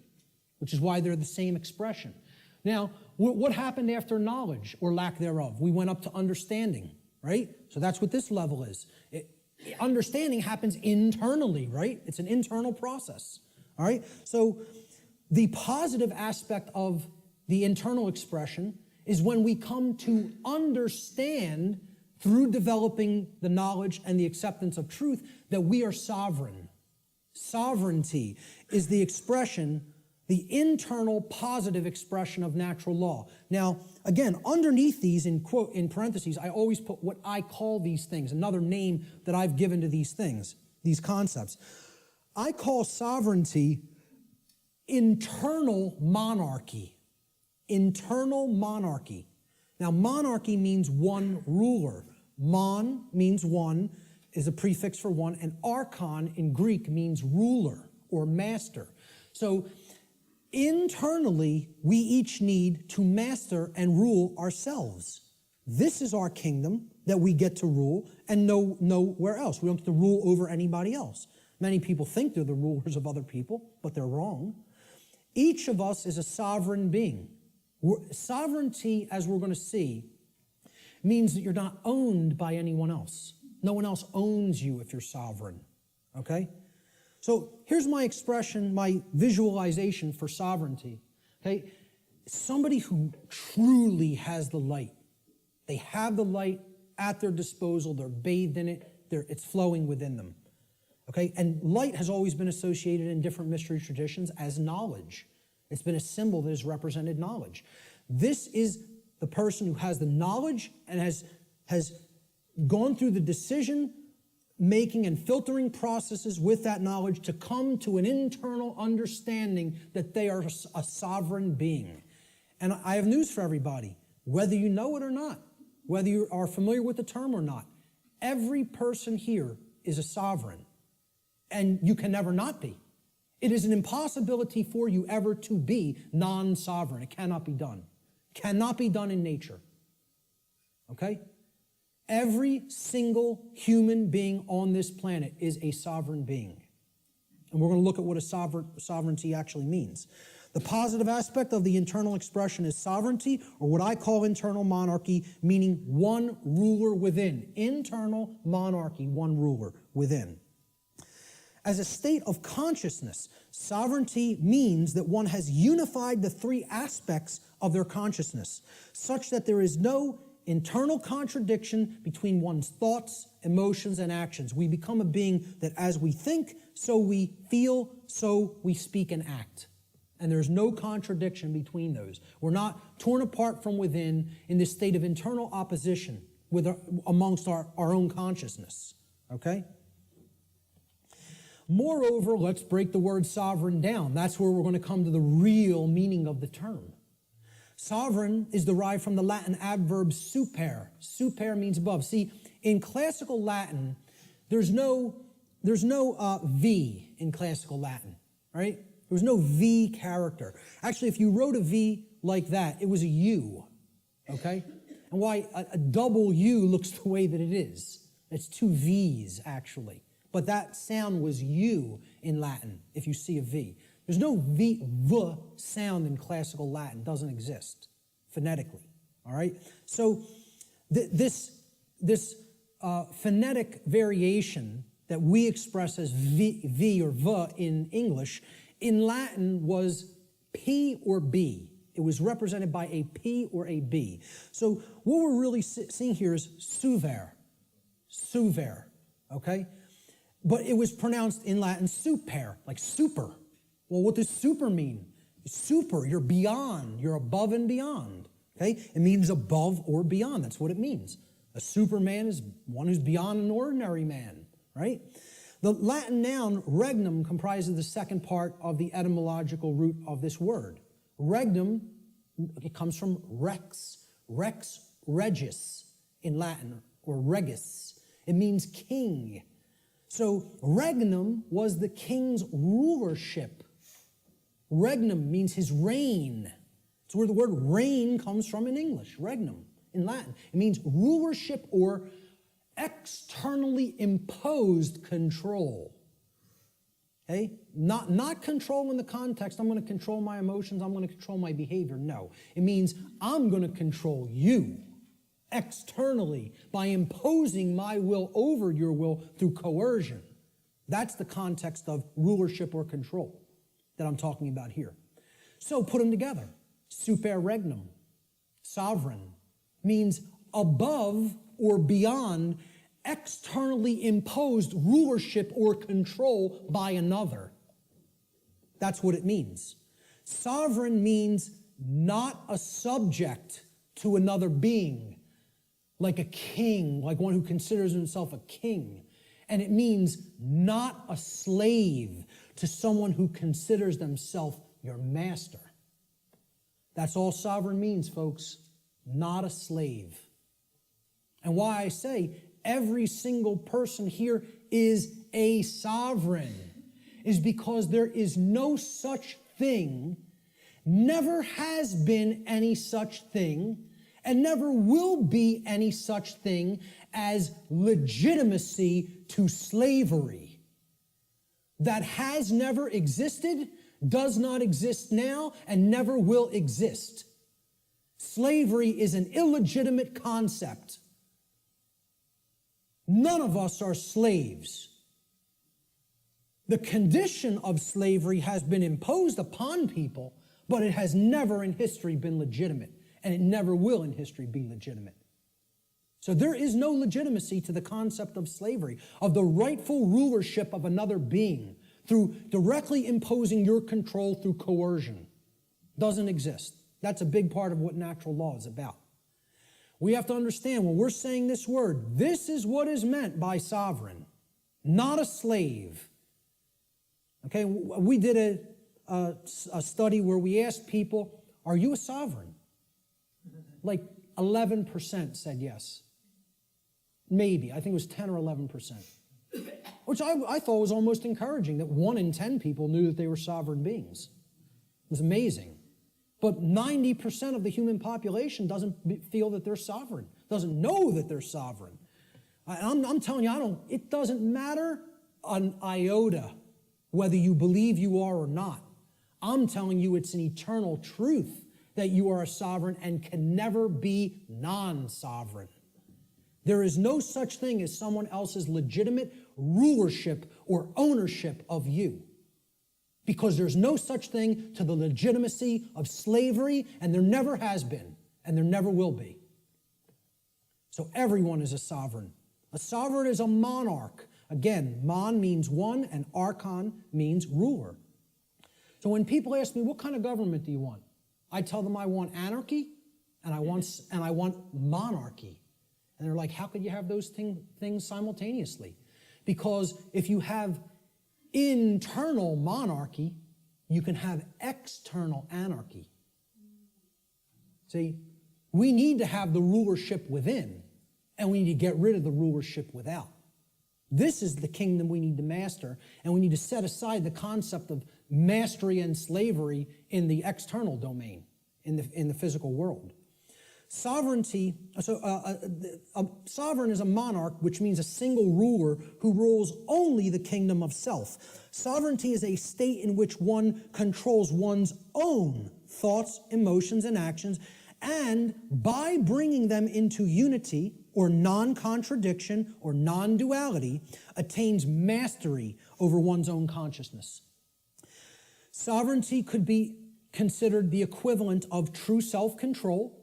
which is why they're the same expression. Now, what happened after knowledge or lack thereof? We went up to understanding, right? So that's what this level is. Understanding happens internally, right? It's an internal process, all right? So the positive aspect of the internal expression is when we come to understand through developing the knowledge and the acceptance of truth that we are sovereign. Sovereignty is the expression, the internal positive expression of natural law. Now, again, underneath these, in parentheses, I always put what I call these things, another name that I've given to these things, these concepts. I call sovereignty internal monarchy. Internal monarchy. Now, monarchy means one ruler. Mon means one, is a prefix for one, and archon in Greek means ruler or master. So internally, we each need to master and rule ourselves. This is our kingdom that we get to rule and nowhere else. We don't get to rule over anybody else. Many people think they're the rulers of other people, but they're wrong. Each of us is a sovereign being. Sovereignty, as we're going to see, means that you're not owned by anyone else. No one else owns you if you're sovereign, okay? So here's my expression, my visualization for sovereignty, okay? Somebody who truly has the light. They have the light at their disposal. They're bathed in it. It's flowing within them, okay? And light has always been associated in different mystery traditions as knowledge. It's been a symbol that has represented knowledge. This is the person who has the knowledge and has gone through the decision making and filtering processes with that knowledge to come to an internal understanding that they are a sovereign being. And I have news for everybody, whether you know it or not, whether you are familiar with the term or not, every person here is a sovereign, and you can never not be. It is an impossibility for you ever to be non-sovereign. It cannot be done. Cannot be done in nature. Okay? Every single human being on this planet is a sovereign being. And we're going to look at what a sovereignty actually means. The positive aspect of the internal expression is sovereignty, or what I call internal monarchy, meaning one ruler within. Internal monarchy, one ruler within. As a state of consciousness, sovereignty means that one has unified the three aspects of their consciousness, such that there is no internal contradiction between one's thoughts, emotions, and actions. We become a being that as we think, so we feel, so we speak and act. And there's no contradiction between those. We're not torn apart from within in this state of internal opposition amongst our own consciousness. Okay? Moreover, let's break the word sovereign down. That's where we're going to come to the real meaning of the term. Sovereign is derived from the Latin adverb super. Super means above. See, in classical Latin, there's no V in classical Latin, right? There was no V character. Actually, if you wrote a V like that, it was a U, okay? And why a double U looks the way that it is. It's two V's, actually. But that sound was U in Latin, if you see a V. There's no V sound in classical Latin. It doesn't exist phonetically, all right? So this phonetic variation that we express as V or V in English, in Latin was P or B. It was represented by a P or a B. So what we're really seeing here is suver, okay? But it was pronounced in Latin super, like super. Well, what does super mean? Super, you're beyond, you're above and beyond, okay? It means above or beyond, that's what it means. A superman is one who's beyond an ordinary man, right? The Latin noun regnum comprises the second part of the etymological root of this word. Regnum, it comes from rex, regis in Latin, or regis. It means king. So regnum was the king's rulership. Regnum means his reign. It's where the word reign comes from in English, regnum in Latin. It means rulership or externally imposed control. Okay? Not control in the context, I'm going to control my emotions, I'm going to control my behavior. No. It means I'm going to control you externally by imposing my will over your will through coercion. That's the context of rulership or control that I'm talking about here. So put them together. Super regnum, sovereign, means above or beyond externally imposed rulership or control by another. That's what it means. Sovereign means not a subject to another being, like a king, like one who considers himself a king. And it means not a slave to someone who considers themselves your master. That's all sovereign means, folks. Not a slave. And why I say every single person here is a sovereign is because there is no such thing, never has been any such thing, and never will be any such thing as legitimacy to slavery. That has never existed, does not exist now, and never will exist. Slavery is an illegitimate concept. None of us are slaves. The condition of slavery has been imposed upon people, but it has never in history been legitimate, and it never will in history be legitimate. So there is no legitimacy to the concept of slavery, of the rightful rulership of another being through directly imposing your control through coercion. Doesn't exist. That's a big part of what natural law is about. We have to understand when we're saying this word, this is what is meant by sovereign, not a slave. Okay, we did a study where we asked people, are you a sovereign? Like 11% said yes. Maybe. I think it was 10 or 11%. Which I thought was almost encouraging, that 1 in 10 people knew that they were sovereign beings. It was amazing. But 90% of the human population doesn't feel that they're sovereign, doesn't know that they're sovereign. I'm telling you, it doesn't matter an iota whether you believe you are or not. I'm telling you it's an eternal truth that you are a sovereign and can never be non-sovereign. There is no such thing as someone else's legitimate rulership or ownership of you, because there's no such thing to the legitimacy of slavery, and there never has been, and there never will be. So everyone is a sovereign. A sovereign is a monarch. Again, mon means one, and archon means ruler. So when people ask me, what kind of government do you want? I tell them I want anarchy, and I want monarchy. And they're like, how could you have those things simultaneously? Because if you have internal monarchy, you can have external anarchy. See, we need to have the rulership within, and we need to get rid of the rulership without. This is the kingdom we need to master, and we need to set aside the concept of mastery and slavery in the external domain, in the physical world. Sovereignty, a sovereign is a monarch, which means a single ruler who rules only the kingdom of self. Sovereignty is a state in which one controls one's own thoughts, emotions, and actions, and by bringing them into unity or non-contradiction or non-duality, attains mastery over one's own consciousness. Sovereignty could be considered the equivalent of true self-control,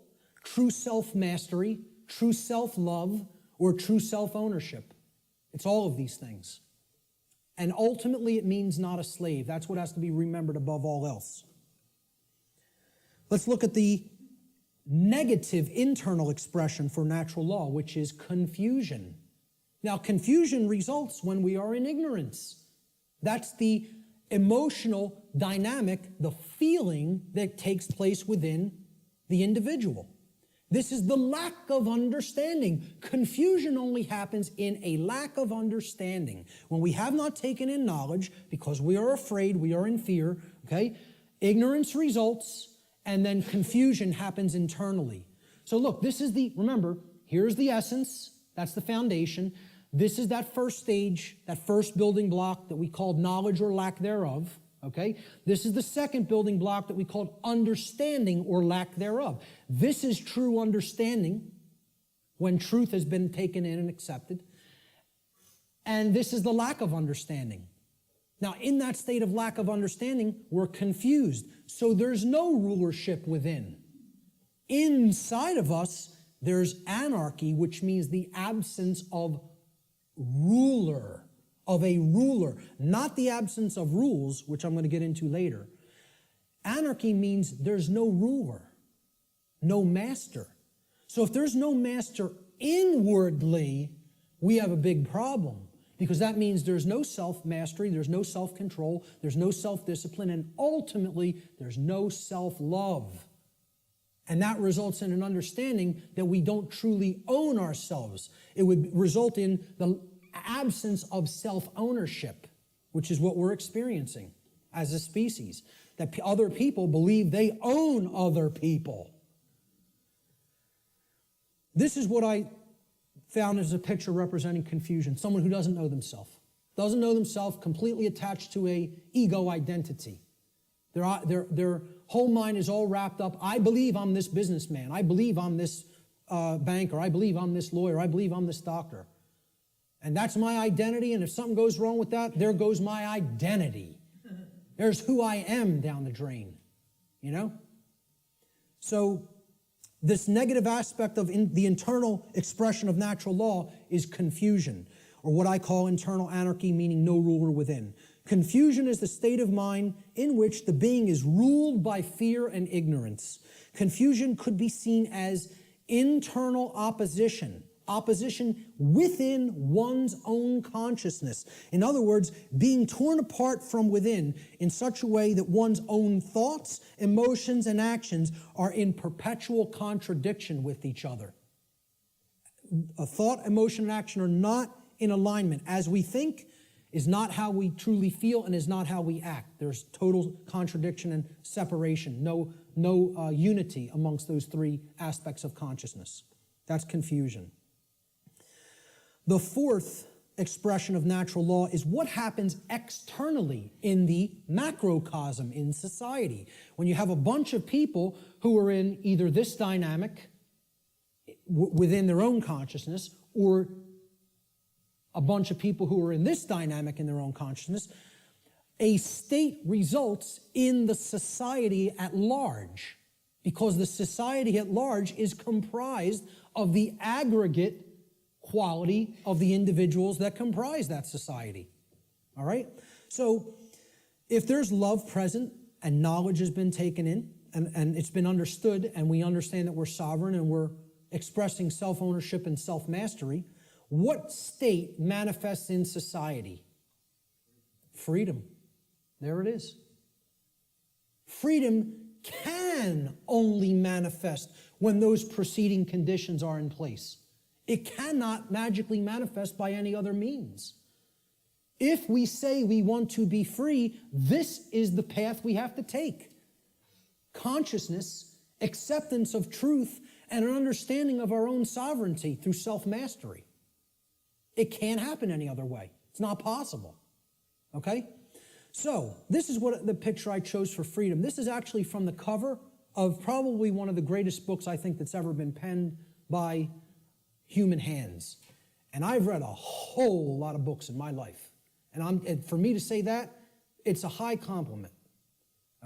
true self-mastery, true self-love, or true self-ownership. It's all of these things. And ultimately, it means not a slave. That's what has to be remembered above all else. Let's look at the negative internal expression for natural law, which is confusion. Now, confusion results when we are in ignorance. That's the emotional dynamic, the feeling that takes place within the individual. This is the lack of understanding. Confusion only happens in a lack of understanding. When we have not taken in knowledge, because we are afraid, we are in fear, okay? Ignorance results, and then confusion happens internally. So look, remember, here's the essence, that's the foundation. This is that first stage, that first building block that we called knowledge or lack thereof. Okay? This is the second building block that we called understanding or lack thereof. This is true understanding, when truth has been taken in and accepted. And this is the lack of understanding. Now, in that state of lack of understanding, we're confused. So there's no rulership within. Inside of us, there's anarchy, which means the absence of ruler. Of a ruler, not the absence of rules, which I'm going to get into later. Anarchy means there's no ruler, no master. So if there's no master inwardly, we have a big problem, because that means there's no self-mastery, there's no self-control, there's no self-discipline, and ultimately, there's no self-love. And that results in an understanding that we don't truly own ourselves. It would result in the absence of self-ownership, which is what we're experiencing as a species, that other people believe they own other people. This is what I found as a picture representing confusion. Someone who doesn't know themselves, completely attached to a ego identity. Their whole mind is all wrapped up. I believe I'm this businessman. I believe I'm this banker. I believe I'm this lawyer. I believe I'm this doctor. And that's my identity, and if something goes wrong with that, there goes my identity. There's who I am down the drain, you know? So this negative aspect of the internal expression of natural law is confusion, or what I call internal anarchy, meaning no ruler within. Confusion is the state of mind in which the being is ruled by fear and ignorance. Confusion could be seen as internal opposition within one's own consciousness. In other words, being torn apart from within in such a way that one's own thoughts, emotions, and actions are in perpetual contradiction with each other. A thought, emotion, and action are not in alignment. As we think is not how we truly feel and is not how we act. There's total contradiction and separation, no unity amongst those three aspects of consciousness. That's confusion. The fourth expression of natural law is what happens externally in the macrocosm in society. When you have a bunch of people who are in either this dynamic within their own consciousness or a bunch of people who are in this dynamic in their own consciousness, a state results in the society at large, because the society at large is comprised of the aggregate quality of the individuals that comprise that society. All right? So if there's love present and knowledge has been taken in and it's been understood and we understand that we're sovereign and we're expressing self-ownership and self-mastery, what state manifests in society? Freedom. There it is. Freedom can only manifest when those preceding conditions are in place. It cannot magically manifest by any other means. If we say we want to be free, this is the path we have to take. Consciousness, acceptance of truth, and an understanding of our own sovereignty through self-mastery. It can't happen any other way. It's not possible. Okay? So, this is what the picture I chose for freedom. This is actually from the cover of probably one of the greatest books I think that's ever been penned by human hands. And I've read a whole lot of books in my life. And for me to say that, it's a high compliment.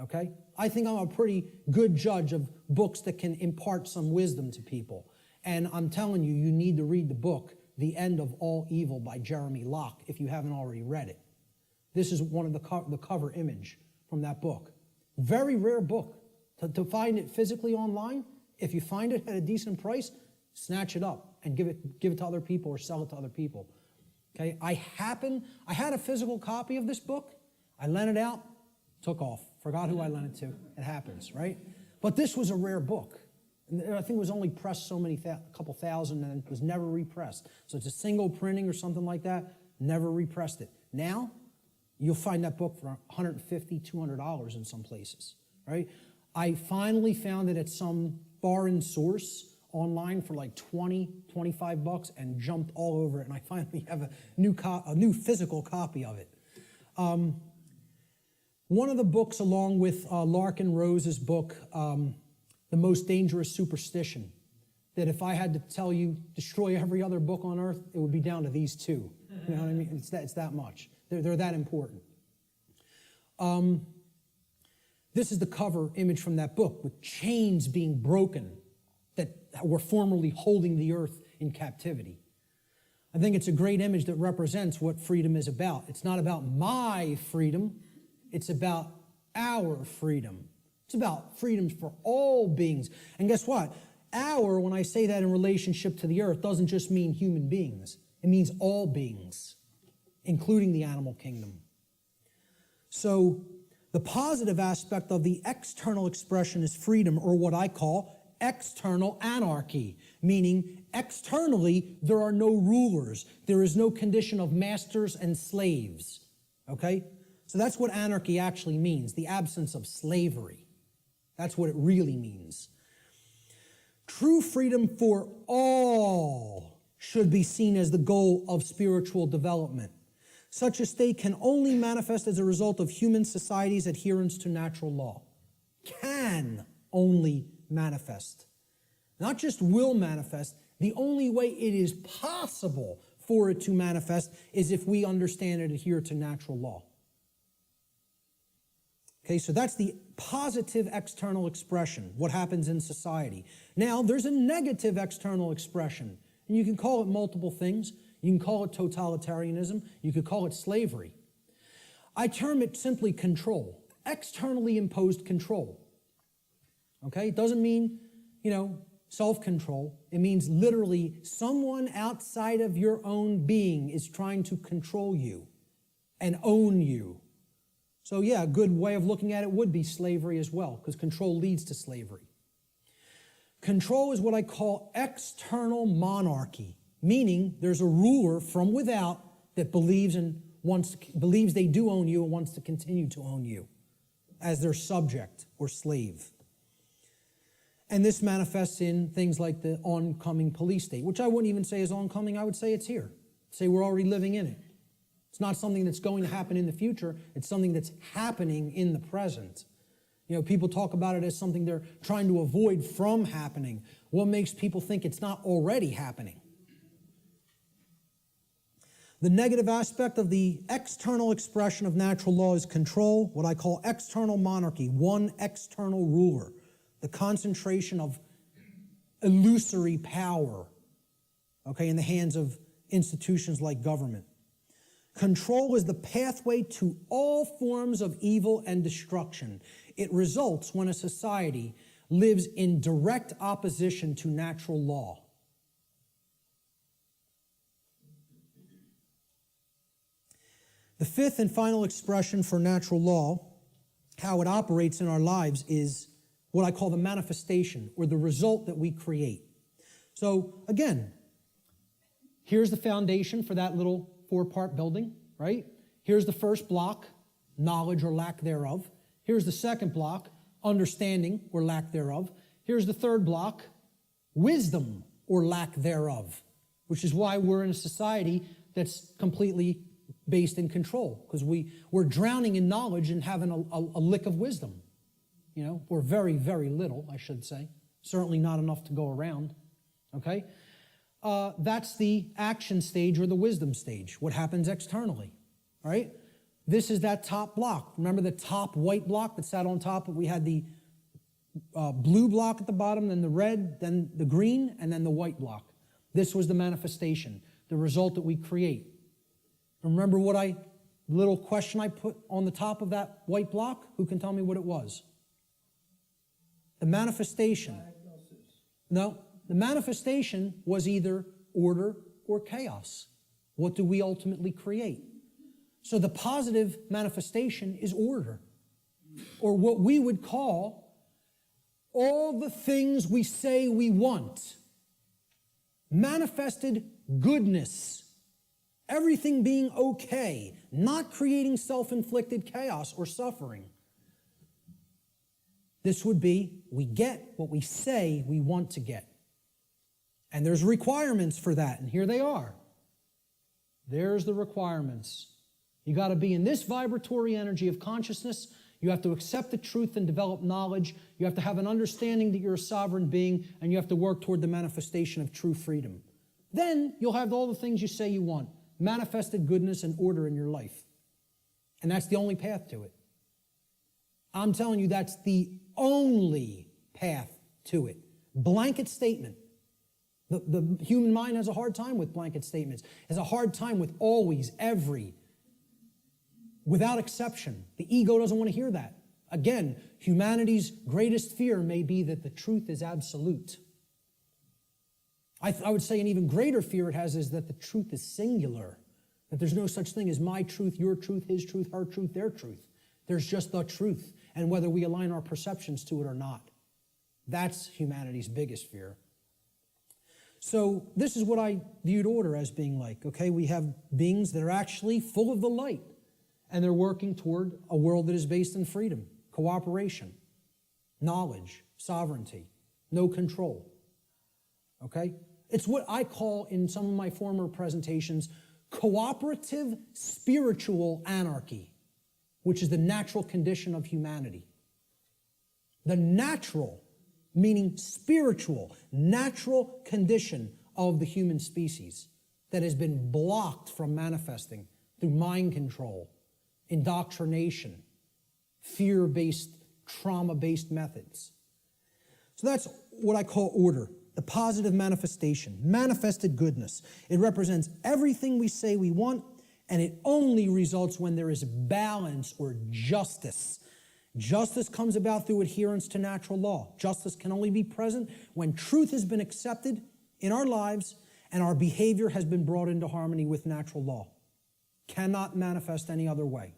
Okay? I think I'm a pretty good judge of books that can impart some wisdom to people. And I'm telling you, you need to read the book, The End of All Evil by Jeremy Locke, if you haven't already read it. This is one of the cover image from that book. Very rare book. To find it physically online, if you find it at a decent price, snatch it up and give it to other people or sell it to other people. Okay? I had a physical copy of this book. I lent it out, took off. Forgot who I lent it to. It happens, right? But this was a rare book. And I think it was only pressed a couple thousand, and it was never repressed. So it's a single printing or something like that, never repressed it. Now, you'll find that book for $150, $200 in some places, right? I finally found it at some foreign source online for like $20, $25 and jumped all over it, and I finally have a new physical copy of it. One of the books, along with Larkin Rose's book, The Most Dangerous Superstition, that if I had to tell you, destroy every other book on earth, it would be down to these two. You know what I mean? It's that much. They're that important. This is the cover image from that book, with chains being broken that were formerly holding the earth in captivity. I think it's a great image that represents what freedom is about. It's not about my freedom. It's about our freedom. It's about freedoms for all beings. And guess what? Our, when I say that in relationship to the earth, doesn't just mean human beings. It means all beings, including the animal kingdom. So the positive aspect of the external expression is freedom, or what I call external anarchy, meaning externally there are no rulers. There is no condition of masters and slaves. Okay? So that's what anarchy actually means, the absence of slavery. That's what it really means. True freedom for all should be seen as the goal of spiritual development. Such a state can only manifest as a result of human society's adherence to natural law. Can only manifest. Not just will manifest, the only way it is possible for it to manifest is if we understand and adhere to natural law. Okay, so that's the positive external expression, what happens in society. Now, there's a negative external expression, and you can call it multiple things. You can call it totalitarianism. You could call it slavery. I term it simply control, externally imposed control. Okay, it doesn't mean, self-control. It means literally someone outside of your own being is trying to control you and own you. So yeah, a good way of looking at it would be slavery as well, because control leads to slavery. Control is what I call external monarchy, meaning there's a ruler from without that believes they do own you and wants to continue to own you as their subject or slave. And this manifests in things like the oncoming police state, which I wouldn't even say is oncoming, I would say it's here. Say we're already living in it. It's not something that's going to happen in the future, it's something that's happening in the present. People talk about it as something they're trying to avoid from happening. What makes people think it's not already happening? The negative aspect of the external expression of natural law is control, what I call external monarchy, one external ruler, the concentration of illusory power, in the hands of institutions like government. Control is the pathway to all forms of evil and destruction. It results when a society lives in direct opposition to natural law. The fifth and final expression for natural law, how it operates in our lives, is what I call the manifestation, or the result that we create. So again, here's the foundation for that little 4-part building, right? Here's the first block, knowledge or lack thereof. Here's the second block, understanding or lack thereof. Here's the third block, wisdom or lack thereof, which is why we're in a society that's completely based in control, because we're drowning in knowledge and having a lick of wisdom. Or very, very little, I should say. Certainly not enough to go around, okay? That's the action stage or the wisdom stage, what happens externally, right? This is that top block. Remember the top white block that sat on top? We had the blue block at the bottom, then the red, then the green, and then the white block. This was the manifestation, the result that we create. Remember what little question I put on the top of that white block? Who can tell me what it was? The manifestation. No, the manifestation was either order or chaos. What do we ultimately create? So the positive manifestation is order, or what we would call all the things we say we want. Manifested goodness. Everything being okay, not creating self-inflicted chaos or suffering. This would be, we get what we say we want to get. And there's requirements for that, and here they are. There's the requirements. You got to be in this vibratory energy of consciousness. You have to accept the truth and develop knowledge. You have to have an understanding that you're a sovereign being, and you have to work toward the manifestation of true freedom. Then you'll have all the things you say you want. Manifested goodness and order in your life. And that's the only path to it. I'm telling you, that's the only path to it. Blanket statement. The human mind has a hard time with blanket statements. Has a hard time with always, every, without exception. The ego doesn't want to hear that. Again, humanity's greatest fear may be that the truth is absolute. I would say an even greater fear it has is that the truth is singular. That there's no such thing as my truth, your truth, his truth, her truth, their truth. There's just the truth, and whether we align our perceptions to it or not. That's humanity's biggest fear. So this is what I viewed order as being like, okay? We have beings that are actually full of the light, and they're working toward a world that is based in freedom, cooperation, knowledge, sovereignty, no control, okay? It's what I call, in some of my former presentations, cooperative spiritual anarchy, which is the natural condition of humanity. The natural, meaning spiritual, natural condition of the human species that has been blocked from manifesting through mind control, indoctrination, fear-based, trauma-based methods. So that's what I call order, the positive manifestation, manifested goodness. It represents everything we say we want, and it only results when there is balance or justice. Justice comes about through adherence to natural law. Justice can only be present when truth has been accepted in our lives and our behavior has been brought into harmony with natural law. Cannot manifest any other way.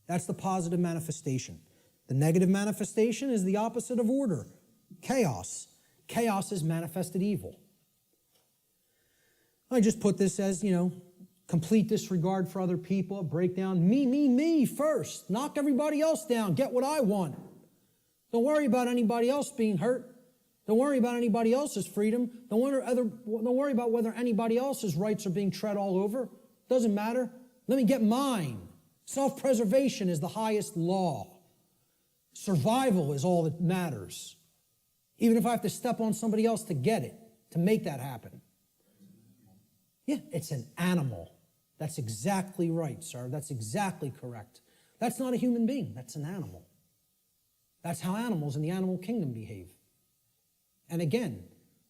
That's the positive manifestation. The negative manifestation is the opposite of order, chaos. Chaos is manifested evil. I just put this as, complete disregard for other people, breakdown, me first. Knock everybody else down, get what I want. Don't worry about anybody else being hurt. Don't worry about anybody else's freedom. Don't worry about whether anybody else's rights are being tread all over. Doesn't matter. Let me get mine. Self-preservation is the highest law. Survival is all that matters. Even if I have to step on somebody else to get it, to make that happen. Yeah, it's an animal. That's exactly right, sir. That's exactly correct. That's not a human being. That's an animal. That's how animals in the animal kingdom behave. And again,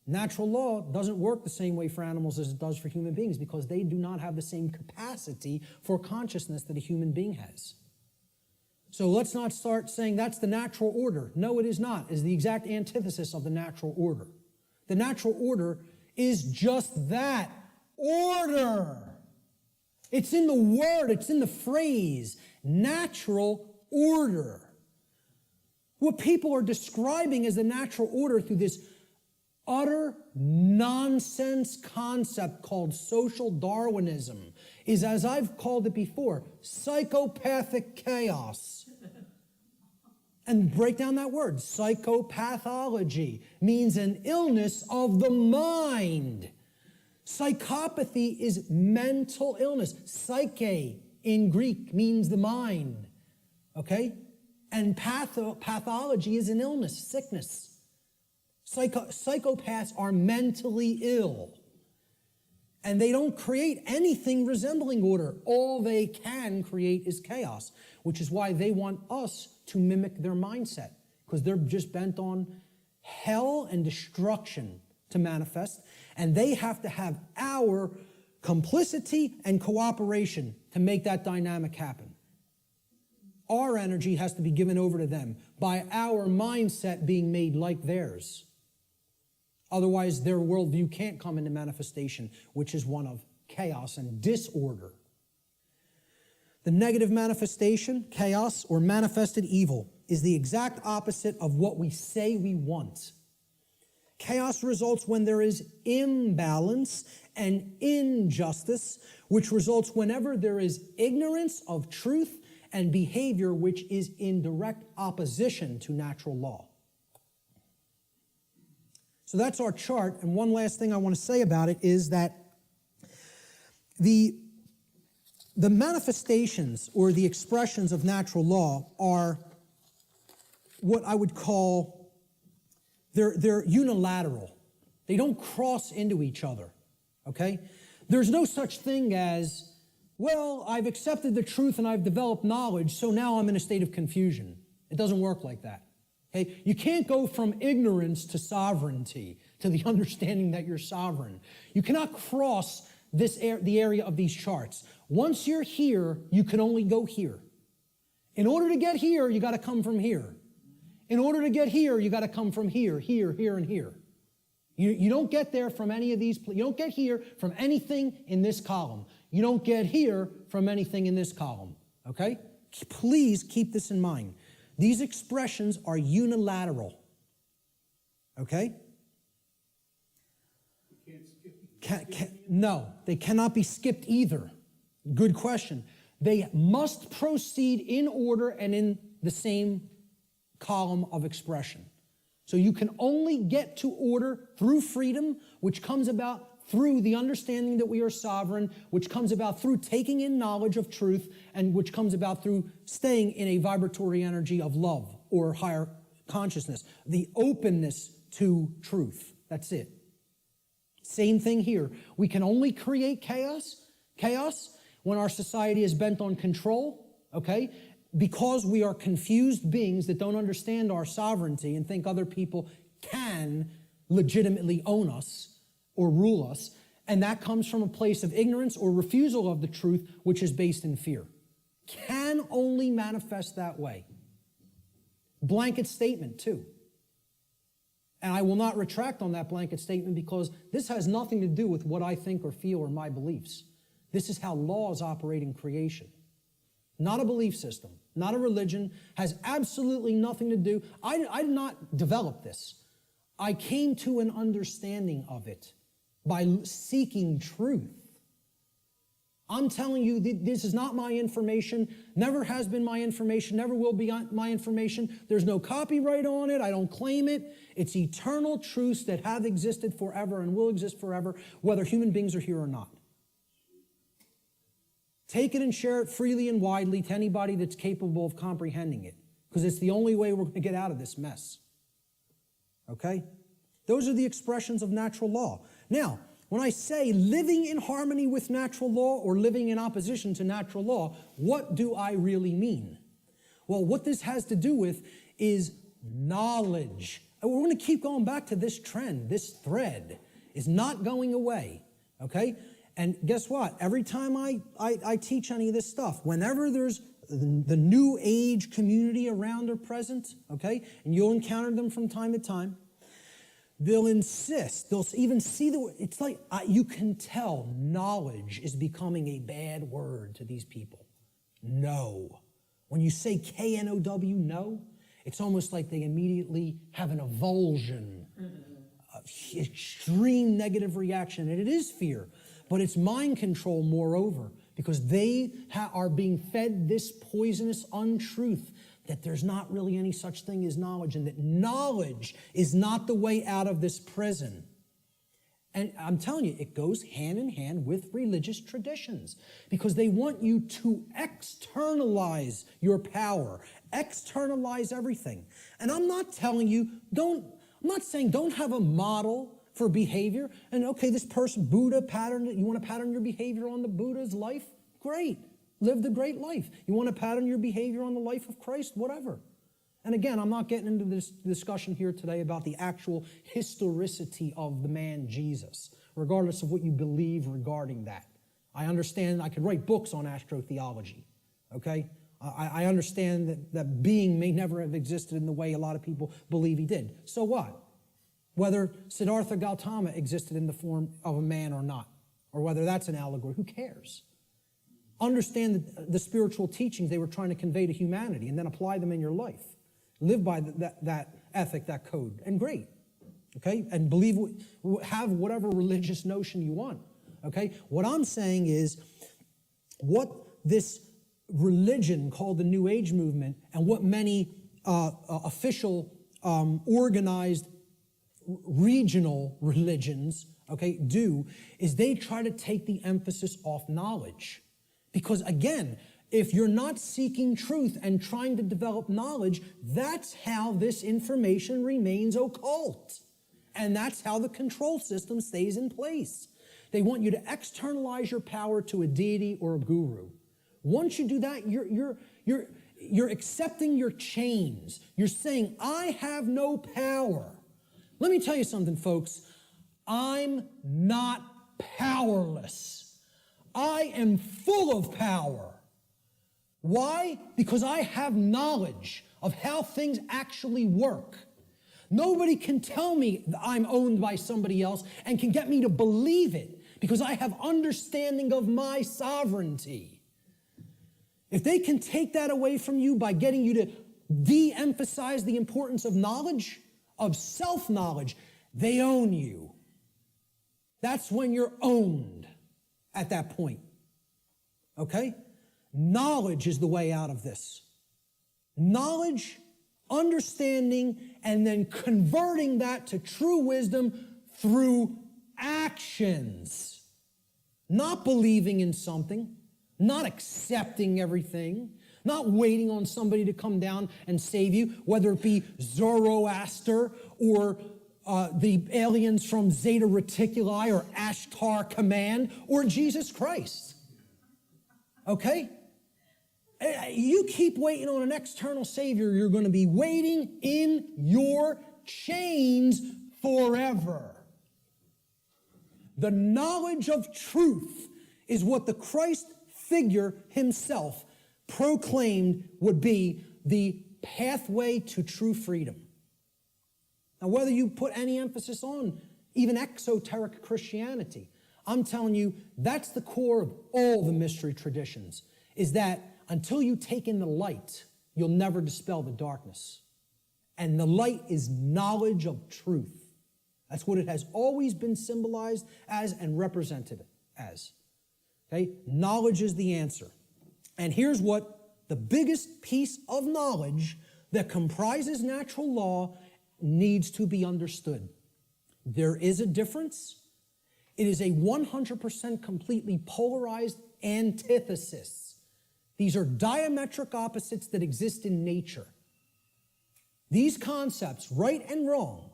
natural law doesn't work the same way for animals as it does for human beings because they do not have the same capacity for consciousness that a human being has. So let's not start saying that's the natural order. No, it is not. It's the exact antithesis of the natural order. The natural order is just that, order. It's in the word, it's in the phrase, natural order. What people are describing as the natural order through this utter nonsense concept called social Darwinism is, as I've called it before, psychopathic chaos. And break down that word. Psychopathology means an illness of the mind. Psychopathy is mental illness. Psyche in Greek means the mind. Okay? And pathology is an illness, sickness. Psychopaths are mentally ill. And they don't create anything resembling order. All they can create is chaos, which is why they want us to mimic their mindset, because they're just bent on hell and destruction to manifest, and they have to have our complicity and cooperation to make that dynamic happen. Our energy has to be given over to them by our mindset being made like theirs. Otherwise, their worldview can't come into manifestation, which is one of chaos and disorder. The negative manifestation, chaos, or manifested evil, is the exact opposite of what we say we want. Chaos results when there is imbalance and injustice, which results whenever there is ignorance of truth and behavior which is in direct opposition to natural law. So that's our chart, and one last thing I want to say about it is that the manifestations or the expressions of natural law are what I would call, they're unilateral. They don't cross into each other, okay? There's no such thing as, well, I've accepted the truth and I've developed knowledge, so now I'm in a state of confusion. It doesn't work like that. Okay? You can't go from ignorance to sovereignty, to the understanding that you're sovereign. You cannot cross the area of these charts. Once you're here, you can only go here. In order to get here, you got to come from here. In order to get here, you got to come from here, here, here, and here. You don't get there from any of these. You don't get here from anything in this column. You don't get here from anything in this column. Okay? Please keep this in mind. These expressions are unilateral. Okay? You can't skip. No, they cannot be skipped either. Good question. They must proceed in order and in the same column of expression. So you can only get to order through freedom, which comes about through the understanding that we are sovereign, which comes about through taking in knowledge of truth, and which comes about through staying in a vibratory energy of love or higher consciousness. The openness to truth. That's it. Same thing here. We can only create chaos when our society is bent on control, okay? Because we are confused beings that don't understand our sovereignty and think other people can legitimately own us or rule us, and that comes from a place of ignorance or refusal of the truth, which is based in fear. Can only manifest that way. Blanket statement, too. And I will not retract on that blanket statement because this has nothing to do with what I think or feel or my beliefs. This is how laws operate in creation. Not a belief system, not a religion, has absolutely nothing to do. I did not develop this. I came to an understanding of it by seeking truth. I'm telling you, this is not my information, never has been my information, never will be my information. There's no copyright on it. I don't claim it. It's eternal truths that have existed forever and will exist forever, whether human beings are here or not. Take it and share it freely and widely to anybody that's capable of comprehending it, because it's the only way we're going to get out of this mess. Okay? Those are the expressions of natural law. Now, when I say living in harmony with natural law or living in opposition to natural law, what do I really mean? Well, what this has to do with is knowledge. And we're going to keep going back to this trend. This thread is not going away, okay? And guess what? Every time I teach any of this stuff, whenever there's the new age community around or present, okay, and you'll encounter them from time to time, they'll insist, they'll even see it's like you can tell knowledge is becoming a bad word to these people. No. When you say K-N-O-W, no, it's almost like they immediately have an avulsion, extreme negative reaction, and it is fear. But it's mind control, moreover, because they are being fed this poisonous untruth that there's not really any such thing as knowledge, and that knowledge is not the way out of this prison. And I'm telling you, it goes hand in hand with religious traditions, because they want you to externalize your power, externalize everything. And I'm not telling you, I'm not saying don't have a model for behavior, and okay, this person, Buddha patterned it. You want to pattern your behavior on the Buddha's life? Great. Live the great life. You want to pattern your behavior on the life of Christ? Whatever. And again, I'm not getting into this discussion here today about the actual historicity of the man Jesus, regardless of what you believe regarding that. I understand I could write books on astrotheology, okay? I understand that being may never have existed in the way a lot of people believe he did. So what? Whether Siddhartha Gautama existed in the form of a man or not, or whether that's an allegory, who cares? Understand the spiritual teachings they were trying to convey to humanity and then apply them in your life. Live by that ethic, that code, and great, okay? And have whatever religious notion you want, okay? What I'm saying is what this religion called the New Age movement and what many official organized regional religions, okay, do is they try to take the emphasis off knowledge. Because again, if you're not seeking truth and trying to develop knowledge, that's how this information remains occult. And that's how the control system stays in place. They want you to externalize your power to a deity or a guru. Once you do that, you're accepting your chains. You're saying, I have no power. Let me tell you something, folks. I'm not powerless. I am full of power. Why? Because I have knowledge of how things actually work. Nobody can tell me that I'm owned by somebody else and can get me to believe it because I have understanding of my sovereignty. If they can take that away from you by getting you to de-emphasize the importance of knowledge, of self-knowledge, they own you. That's when you're owned at that point. Okay? Knowledge is the way out of this. Knowledge, understanding, and then converting that to true wisdom through action. actions. Not believing in something, not accepting everything, not waiting on somebody to come down and save you, whether it be Zoroaster or the aliens from Zeta Reticuli or Ashtar Command or Jesus Christ. Okay? You keep waiting on an external Savior, you're going to be waiting in your chains forever. The knowledge of truth is what the Christ figure himself proclaimed would be the pathway to true freedom. Now, whether you put any emphasis on even exoteric Christianity, I'm telling you, that's the core of all the mystery traditions, is that until you take in the light, you'll never dispel the darkness. And the light is knowledge of truth. That's what it has always been symbolized as and represented as. Okay? Knowledge is the answer. And here's what the biggest piece of knowledge that comprises natural law needs to be understood. There is a difference. It is a 100% completely polarized antithesis. These are diametric opposites that exist in nature. These concepts, right and wrong,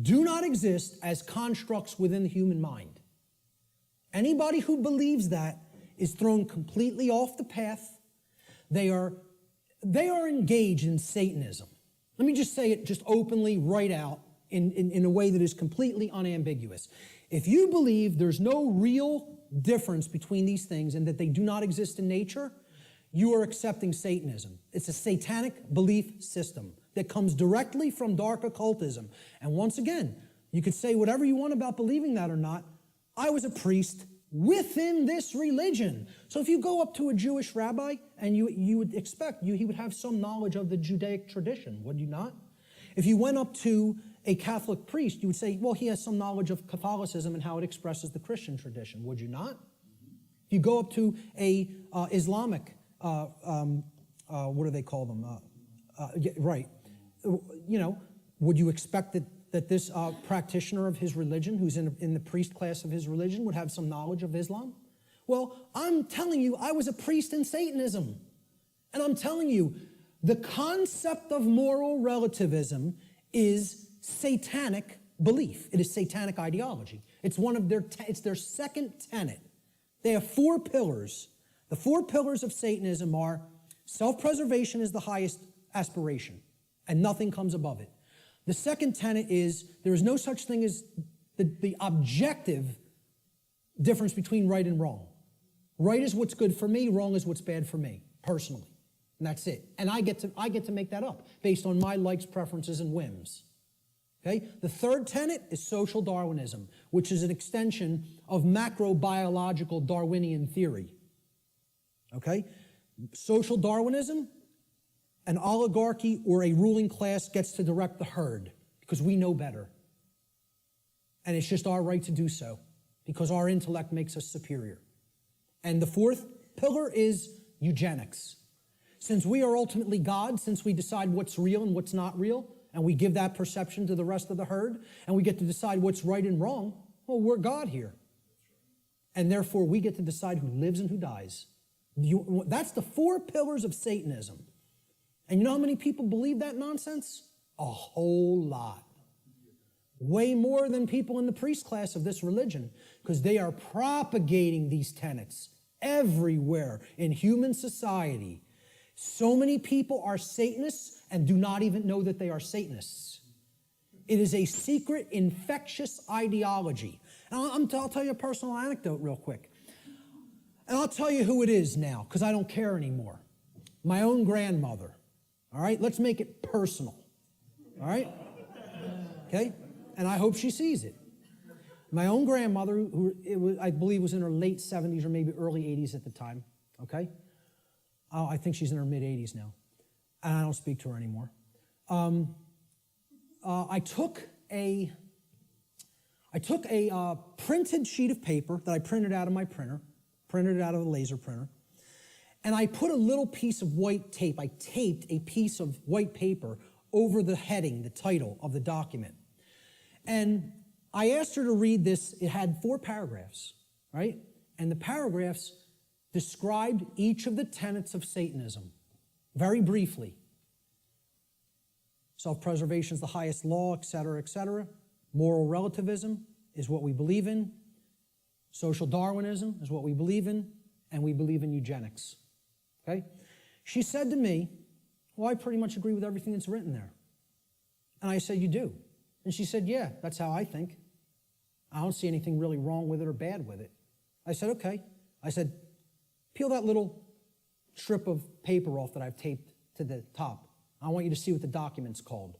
do not exist as constructs within the human mind. Anybody who believes that is thrown completely off the path. They are engaged in Satanism. Let me just say it just openly, right out, in a way that is completely unambiguous. If you believe there's no real difference between these things and that they do not exist in nature, you are accepting Satanism. It's a satanic belief system that comes directly from dark occultism. And once again, you could say whatever you want about believing that or not. I was a priest within this religion. So if you go up to a Jewish rabbi, and you would expect he would have some knowledge of the Judaic tradition, would you not? If you went up to a Catholic priest, you would say, well, he has some knowledge of Catholicism and how it expresses the Christian tradition, would you not? If you go up to a Islamic, what do they call them? Right. You know, would you expect that this practitioner of his religion, who's in the priest class of his religion, would have some knowledge of Islam? Well, I'm telling you, I was a priest in Satanism. And I'm telling you, the concept of moral relativism is satanic belief. It is satanic ideology. It's it's their second tenet. They have 4 pillars. The 4 pillars of Satanism are self-preservation is the highest aspiration, and nothing comes above it. The second tenet is there is no such thing as the objective difference between right and wrong. Right is what's good for me, wrong is what's bad for me, personally. And that's it. And I get to make that up based on my likes, preferences, and whims. Okay? The third tenet is social Darwinism, which is an extension of macrobiological Darwinian theory. Okay? Social Darwinism, an oligarchy or a ruling class gets to direct the herd because we know better. And it's just our right to do so because our intellect makes us superior. And the fourth pillar is eugenics. Since we are ultimately God, since we decide what's real and what's not real, and we give that perception to the rest of the herd, and we get to decide what's right and wrong, well, we're God here. And therefore, we get to decide who lives and who dies. That's the 4 pillars of Satanism. And you know how many people believe that nonsense? A whole lot. Way more than people in the priest class of this religion, because they are propagating these tenets everywhere in human society. So many people are Satanists and do not even know that they are Satanists. It is a secret, infectious ideology. And I'll tell you a personal anecdote real quick. And I'll tell you who it is now, because I don't care anymore. My own grandmother. All right? Let's make it personal. All right? Okay? And I hope she sees it. My own grandmother, I believe was in her late 70s or maybe early 80s at the time. Okay? I think she's in her mid-80s now. And I don't speak to her anymore. I took a printed sheet of paper that I printed out of my printer, printed it out of a laser printer, and I put a little piece of white tape. I taped a piece of white paper over the heading, the title of the document. And I asked her to read this. It had 4 paragraphs, right? And the paragraphs described each of the tenets of Satanism very briefly. Self-preservation is the highest law, etc., etc. Moral relativism is what we believe in. Social Darwinism is what we believe in. And we believe in eugenics. Okay? She said to me, well, I pretty much agree with everything that's written there. And I said, you do? And she said, yeah, that's how I think. I don't see anything really wrong with it or bad with it. I said, okay. I said, peel that little strip of paper off that I've taped to the top. I want you to see what the document's called.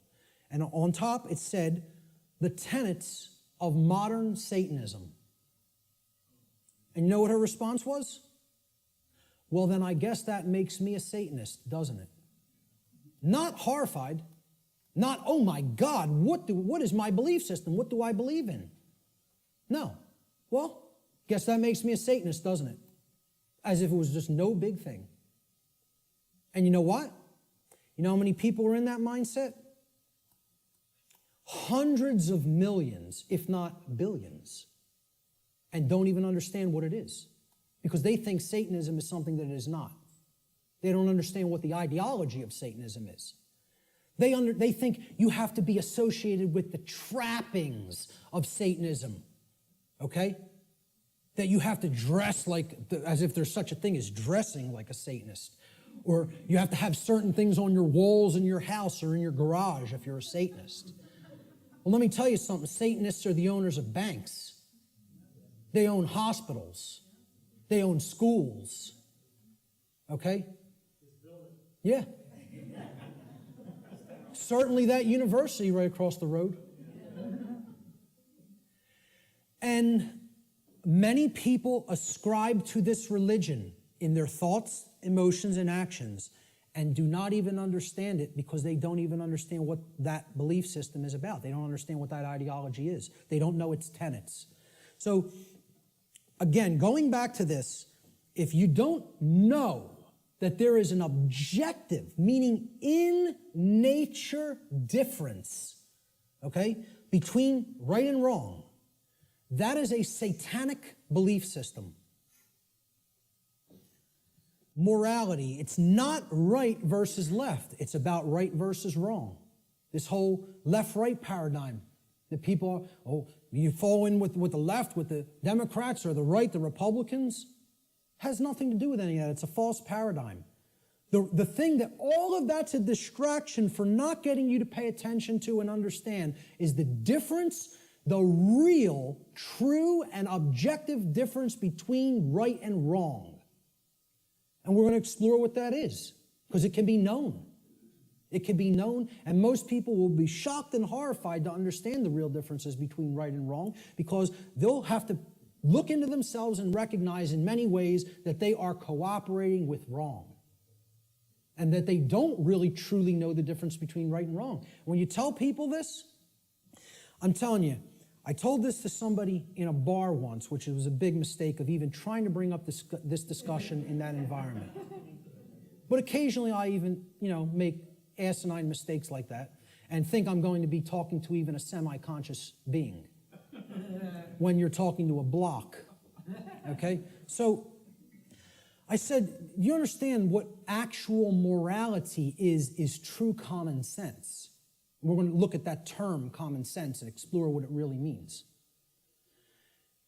And on top, it said, the tenets of modern Satanism. And you know what her response was? Well, then I guess that makes me a Satanist, doesn't it? Not horrified. Not, oh my God, what is my belief system? What do I believe in? No. Well, guess that makes me a Satanist, doesn't it? As if it was just no big thing. And you know what? You know how many people are in that mindset? Hundreds of millions, if not billions, and don't even understand what it is. Because they think Satanism is something that it is not. They don't understand what the ideology of Satanism is. They think you have to be associated with the trappings of Satanism, okay? That you have to dress like, as if there's such a thing as dressing like a Satanist. Or you have to have certain things on your walls in your house or in your garage if you're a Satanist. Well, let me tell you something. Satanists are the owners of banks. They own hospitals. They own schools. Okay? Yeah. Certainly that university right across the road. And many people ascribe to this religion in their thoughts, emotions, and actions, and do not even understand it because they don't even understand what that belief system is about. They don't understand what that ideology is. They don't know its tenets. So, again, going back to this, if you don't know that there is an objective, meaning in nature difference, okay, between right and wrong, that is a satanic belief system. Morality, it's not right versus left. It's about right versus wrong. This whole left-right paradigm that people are, oh, you fall in with the left, with the Democrats, or the right, the Republicans, has nothing to do with any of that. It's a false paradigm. The thing that all of that's a distraction for not getting you to pay attention to and understand is the difference, the real, true, and objective difference between right and wrong. And we're going to explore what that is, because it can be known. It can be known, and most people will be shocked and horrified to understand the real differences between right and wrong, because they'll have to look into themselves and recognize in many ways that they are cooperating with wrong, and that they don't really truly know the difference between right and wrong. When you tell people this, I'm telling you, I told this to somebody in a bar once, which was a big mistake of even trying to bring up this discussion in that environment. But occasionally I even, make asinine mistakes like that and think I'm going to be talking to even a semi-conscious being when you're talking to a block, okay? So I said, you understand what actual morality is true common sense. We're going to look at that term, common sense, and explore what it really means.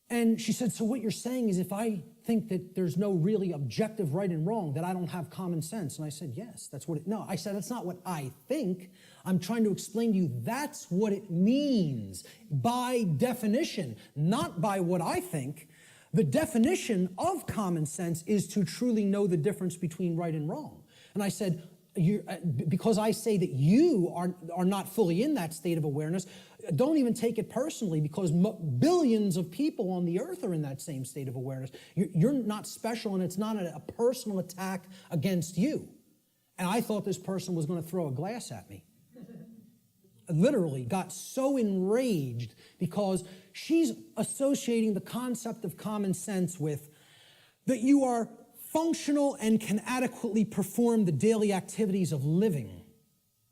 And she said, so what you're saying is if I think that there's no really objective right and wrong, that I don't have common sense. And I said, yes, that's what it, no, I said, that's not what I think. I'm trying to explain to you that's what it means by definition, not by what I think. The definition of common sense is to truly know the difference between right and wrong. And I said, because I say that you are not fully in that state of awareness, don't even take it personally, because billions of people on the earth are in that same state of awareness. You're not special, and it's not a personal attack against you. And I thought this person was going to throw a glass at me. Literally got so enraged because she's associating the concept of common sense with that you are functional and can adequately perform the daily activities of living.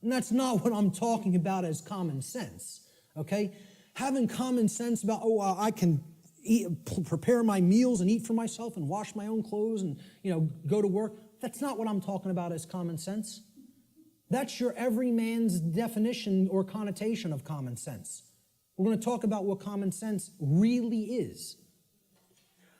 And that's not what I'm talking about as common sense, okay? having common sense about, I can prepare my meals and eat for myself and wash my own clothes and, go to work. That's not what I'm talking about as common sense. That's your everyman's definition or connotation of common sense. We're going to talk about what common sense really is.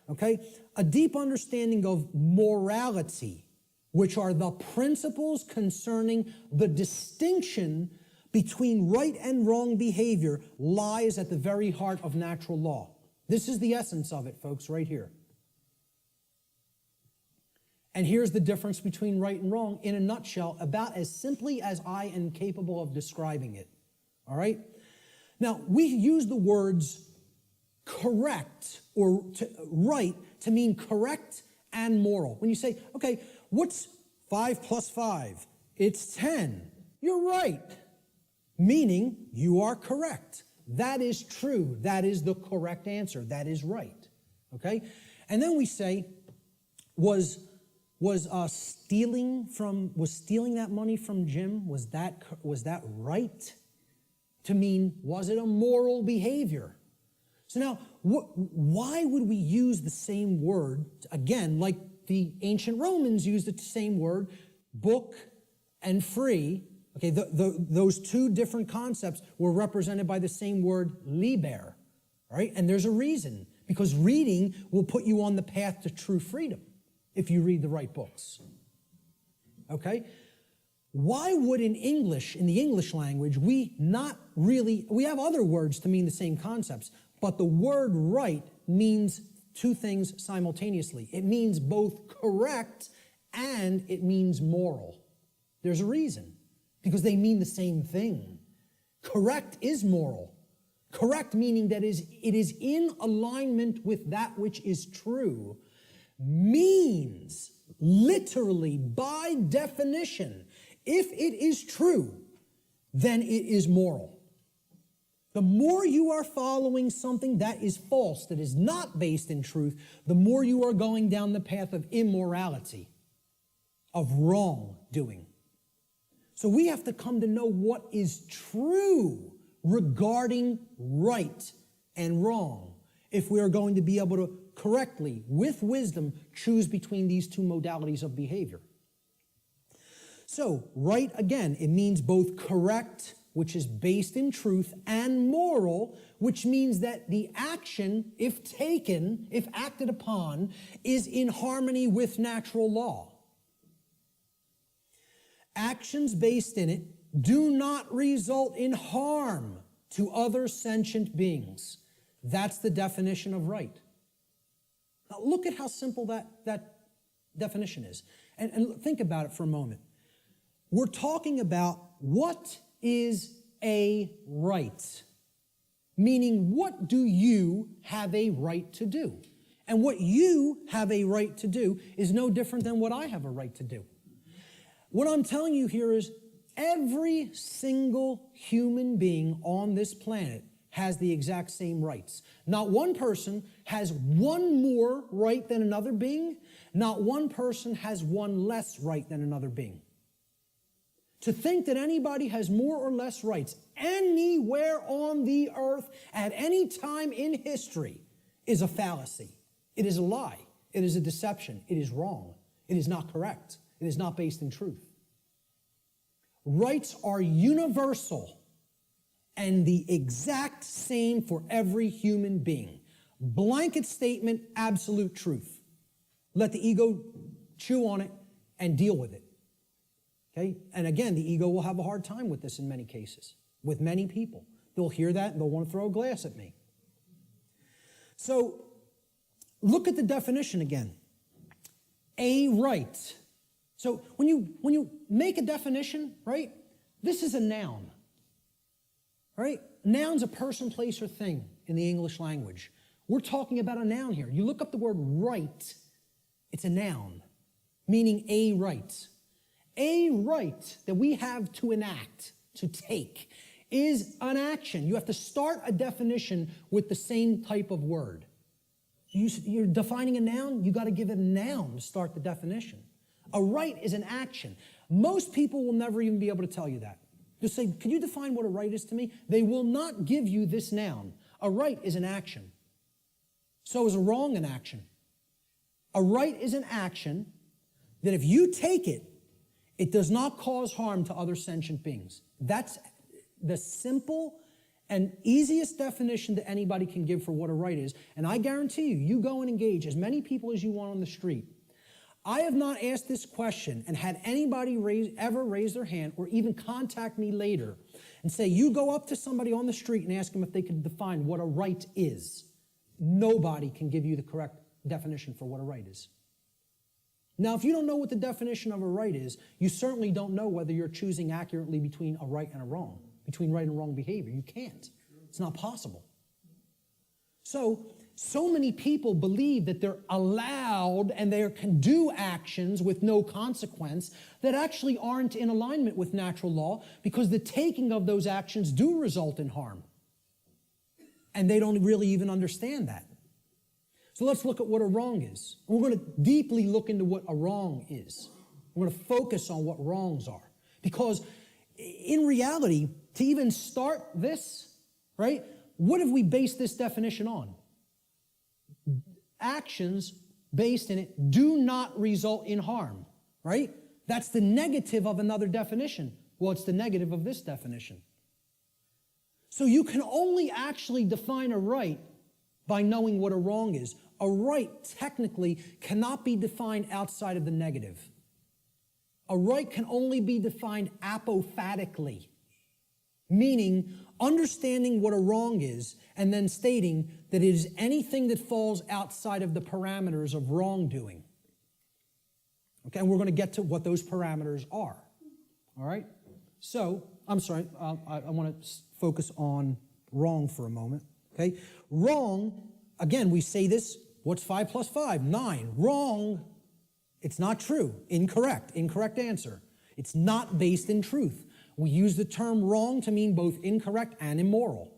Okay? A deep understanding of morality, which are the principles concerning the distinction between right and wrong behavior, lies at the very heart of natural law. This is the essence of it, folks, right here. And here's the difference between right and wrong in a nutshell, about as simply as I am capable of describing it. All right? Now, we use the words correct or right to mean correct and moral. When you say, okay, what's 5 plus 5? It's 10. You're right. Meaning you are correct. That is true. That is the correct answer. That is right. Okay? And then we say, was stealing that money from Jim, was that right? To mean, was it a moral behavior? So now, why would we use the same word, again, like the ancient Romans used the same word, book and free? Okay, those two different concepts were represented by the same word, liber, right? And there's a reason, because reading will put you on the path to true freedom if you read the right books. Okay? Why would in the English language, we have other words to mean the same concepts, but the word right means two things simultaneously. It means both correct and it means moral. There's a reason, because they mean the same thing. Correct is moral. Correct meaning that it is in alignment with that which is true, means literally by definition, if it is true, then it is moral. The more you are following something that is false, that is not based in truth, the more you are going down the path of immorality, of wrongdoing. So we have to come to know what is true regarding right and wrong if we are going to be able to correctly, with wisdom, choose between these two modalities of behavior. So, right, again, it means both correct, which is based in truth, and moral, which means that the action, if taken, if acted upon, is in harmony with natural law. Actions based in it do not result in harm to other sentient beings. That's the definition of right. Now look at how simple that definition is. And think about it for a moment. We're talking about what is a right, meaning what do you have a right to do? And what you have a right to do is no different than what I have a right to do. What I'm telling you here is every single human being on this planet has the exact same rights. Not one person has one more right than another being. Not one person has one less right than another being. To think that anybody has more or less rights anywhere on the earth at any time in history is a fallacy. It is a lie. It is a deception. It is wrong. It is not correct. It is not based in truth. Rights are universal and the exact same for every human being. Blanket statement, absolute truth. Let the ego chew on it and deal with it. Okay? And again, the ego will have a hard time with this in many cases, with many people. They'll hear that and they'll want to throw a glass at me. So, look at the definition again. A right. So, when you make a definition, right, this is a noun. Right? Noun's a person, place, or thing in the English language. We're talking about a noun here. You look up the word right, it's a noun, meaning a right. A right that we have to enact, to take, is an action. You have to start a definition with the same type of word. You're defining a noun, you got to give it a noun to start the definition. A right is an action. Most people will never even be able to tell you that. Just say, can you define what a right is to me? They will not give you this noun. A right is an action. So is a wrong an action. A right is an action that if you take it, it does not cause harm to other sentient beings. That's the simple and easiest definition that anybody can give for what a right is. And I guarantee you, you go and engage as many people as you want on the street. I have not asked this question and had anybody ever raise their hand or even contact me later and say, you go up to somebody on the street and ask them if they can define what a right is. Nobody can give you the correct definition for what a right is. Now, if you don't know what the definition of a right is, you certainly don't know whether you're choosing accurately between a right and a wrong, between right and wrong behavior. You can't. It's not possible. So many people believe that they're allowed and they can do actions with no consequence that actually aren't in alignment with natural law because the taking of those actions do result in harm. And they don't really even understand that. So let's look at what a wrong is. And we're going to deeply look into what a wrong is. We're going to focus on what wrongs are. Because in reality, to even start this, right, what have we based this definition on? Actions based in it do not result in harm, right? That's the negative of another definition. Well, it's the negative of this definition. So you can only actually define a right by knowing what a wrong is. A right technically cannot be defined outside of the negative. A right can only be defined apophatically, meaning understanding what a wrong is and then stating that it is anything that falls outside of the parameters of wrongdoing. Okay, and we're going to get to what those parameters are. All right? So, I'm sorry, I want to focus on wrong for a moment. Okay? Wrong, again, we say this, what's 5 plus 5? 9. Wrong, it's not true. Incorrect. Incorrect answer. It's not based in truth. We use the term wrong to mean both incorrect and immoral.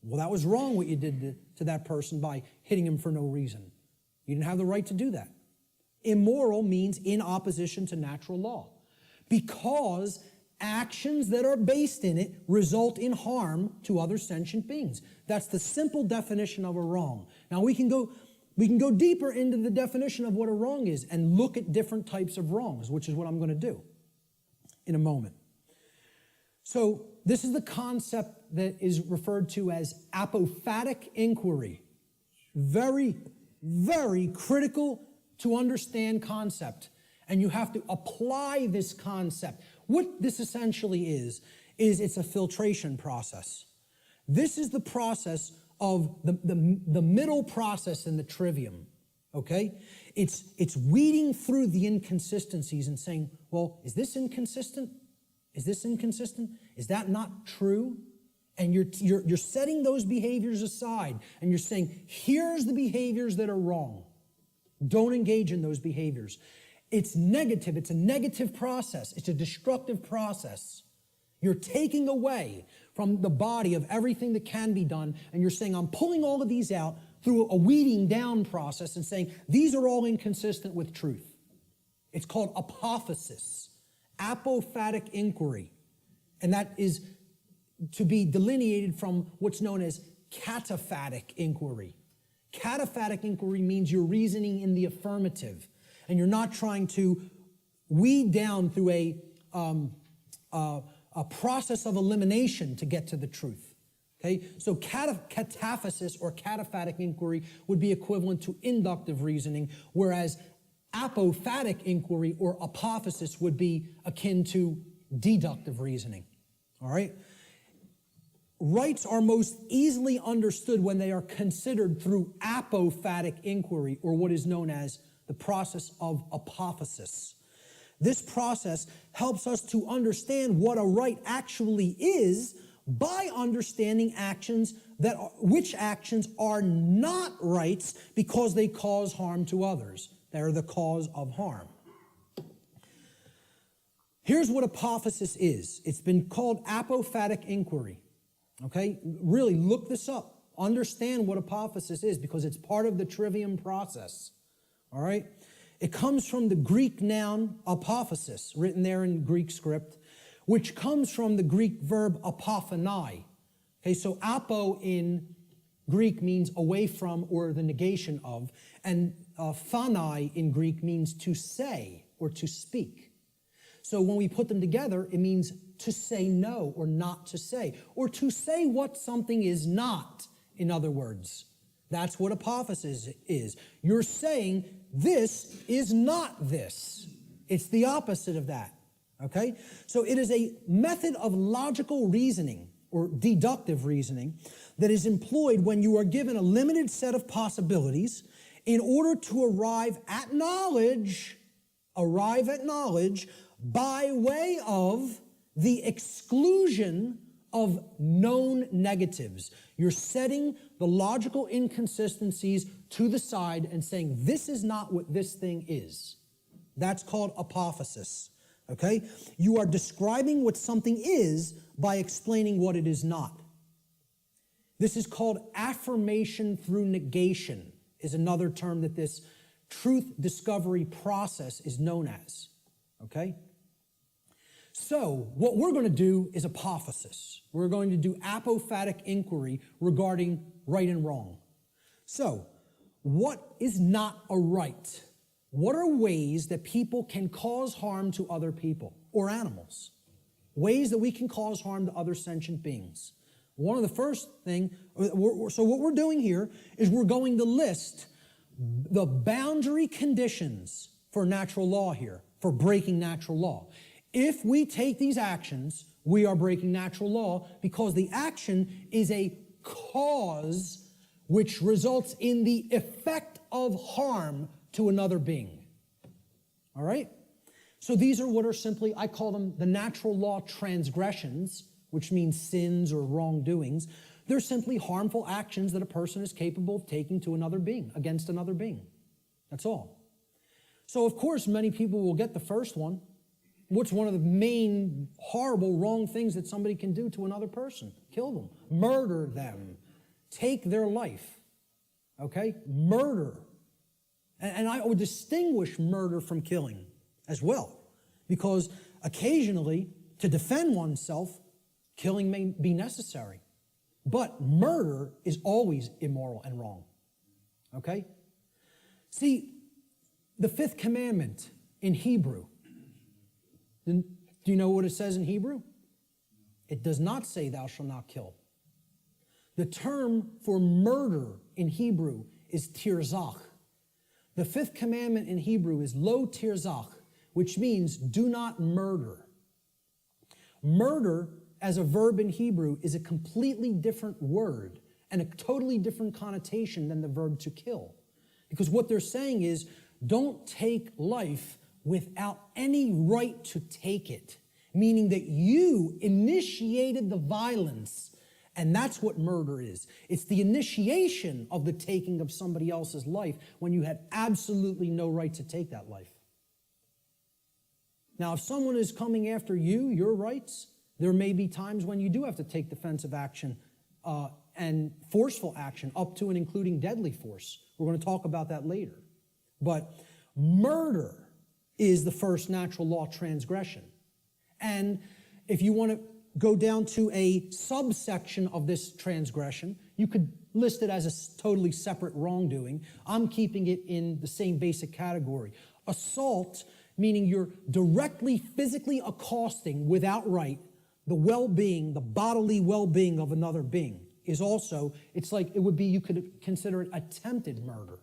Well, that was wrong what you did to that person by hitting him for no reason. You didn't have the right to do that. Immoral means in opposition to natural law, because actions that are based in it result in harm to other sentient beings. That's the simple definition of a wrong. Now we can go deeper into the definition of what a wrong is and look at different types of wrongs, which is what I'm going to do in a moment. So this is the concept that is referred to as apophatic inquiry. Very, very critical to understand concept. And you have to apply this concept. What this essentially is it's a filtration process. This is the process of the middle process in the trivium, okay? It's weeding through the inconsistencies and saying, well, is this inconsistent? Is this inconsistent? Is that not true? And you're setting those behaviors aside and you're saying, here's the behaviors that are wrong. Don't engage in those behaviors. It's negative. It's a negative process. It's a destructive process. You're taking away from the body of everything that can be done, and you're saying, I'm pulling all of these out through a weeding down process and saying, these are all inconsistent with truth. It's called apophasis, apophatic inquiry. And that is to be delineated from what's known as cataphatic inquiry. Cataphatic inquiry means you're reasoning in the affirmative, and you're not trying to weed down through a process of elimination to get to the truth. Okay, so cataphasis or cataphatic inquiry would be equivalent to inductive reasoning, whereas apophatic inquiry or apophasis would be akin to deductive reasoning. All right? Rights are most easily understood when they are considered through apophatic inquiry, or what is known as the process of apophasis. This process helps us to understand what a right actually is by understanding which actions are not rights because they cause harm to others. They're the cause of harm. Here's what apophasis is. It's been called apophatic inquiry. Okay? Really, look this up. Understand what apophasis is because it's part of the trivium process. All right? It comes from the Greek noun apophasis, written there in Greek script, which comes from the Greek verb apophanai. Okay, so apo in Greek means away from or the negation of, and phanai in Greek means to say or to speak. So when we put them together, it means to say no or not to say, or to say what something is not, in other words. That's what apophasis is. You're saying this is not this. It's the opposite of that, okay? So it is a method of logical reasoning or deductive reasoning that is employed when you are given a limited set of possibilities in order to arrive at knowledge by way of the exclusion of known negatives. You're setting the logical inconsistencies to the side and saying, this is not what this thing is. That's called apophasis, okay? You are describing what something is by explaining what it is not. This is called affirmation through negation, is another term that this truth discovery process is known as, okay? So what we're going to do is apophasis. We're going to do apophatic inquiry regarding right and wrong. So what is not a right? What are ways that people can cause harm to other people or animals? Ways that we can cause harm to other sentient beings. One of the first thing, so what we're doing here is we're going to list the boundary conditions for natural law here, for breaking natural law. If we take these actions, we are breaking natural law because the action is a cause which results in the effect of harm to another being. All right? So these are what are simply, I call them the natural law transgressions, which means sins or wrongdoings. They're simply harmful actions that a person is capable of taking to another being, against another being. That's all. So, of course, many people will get the first one. What's one of the main horrible wrong things that somebody can do to another person? Kill them, murder them, take their life. Okay? Murder. And I would distinguish murder from killing as well, because occasionally, to defend oneself, killing may be necessary. But murder is always immoral and wrong. Okay? See, the fifth commandment in Hebrew, do you know what it says in Hebrew? It does not say thou shalt not kill. The term for murder in Hebrew is tirzach. The fifth commandment in Hebrew is lo tirzach, which means do not murder. Murder as a verb in Hebrew is a completely different word and a totally different connotation than the verb to kill. Because what they're saying is, don't take life without any right to take it, meaning that you initiated the violence, and that's what murder is. It's the initiation of the taking of somebody else's life when you had absolutely no right to take that life. Now, if someone is coming after you, your rights, there may be times when you do have to take defensive action and forceful action, up to and including deadly force. We're going to talk about that later. But murder is the first natural law transgression. And if you want to go down to a subsection of this transgression, you could list it as a totally separate wrongdoing. I'm keeping it in the same basic category. Assault, meaning you're directly physically accosting without right the well-being, the bodily well-being of another being, is also, it's like, it would be, you could consider it attempted murder.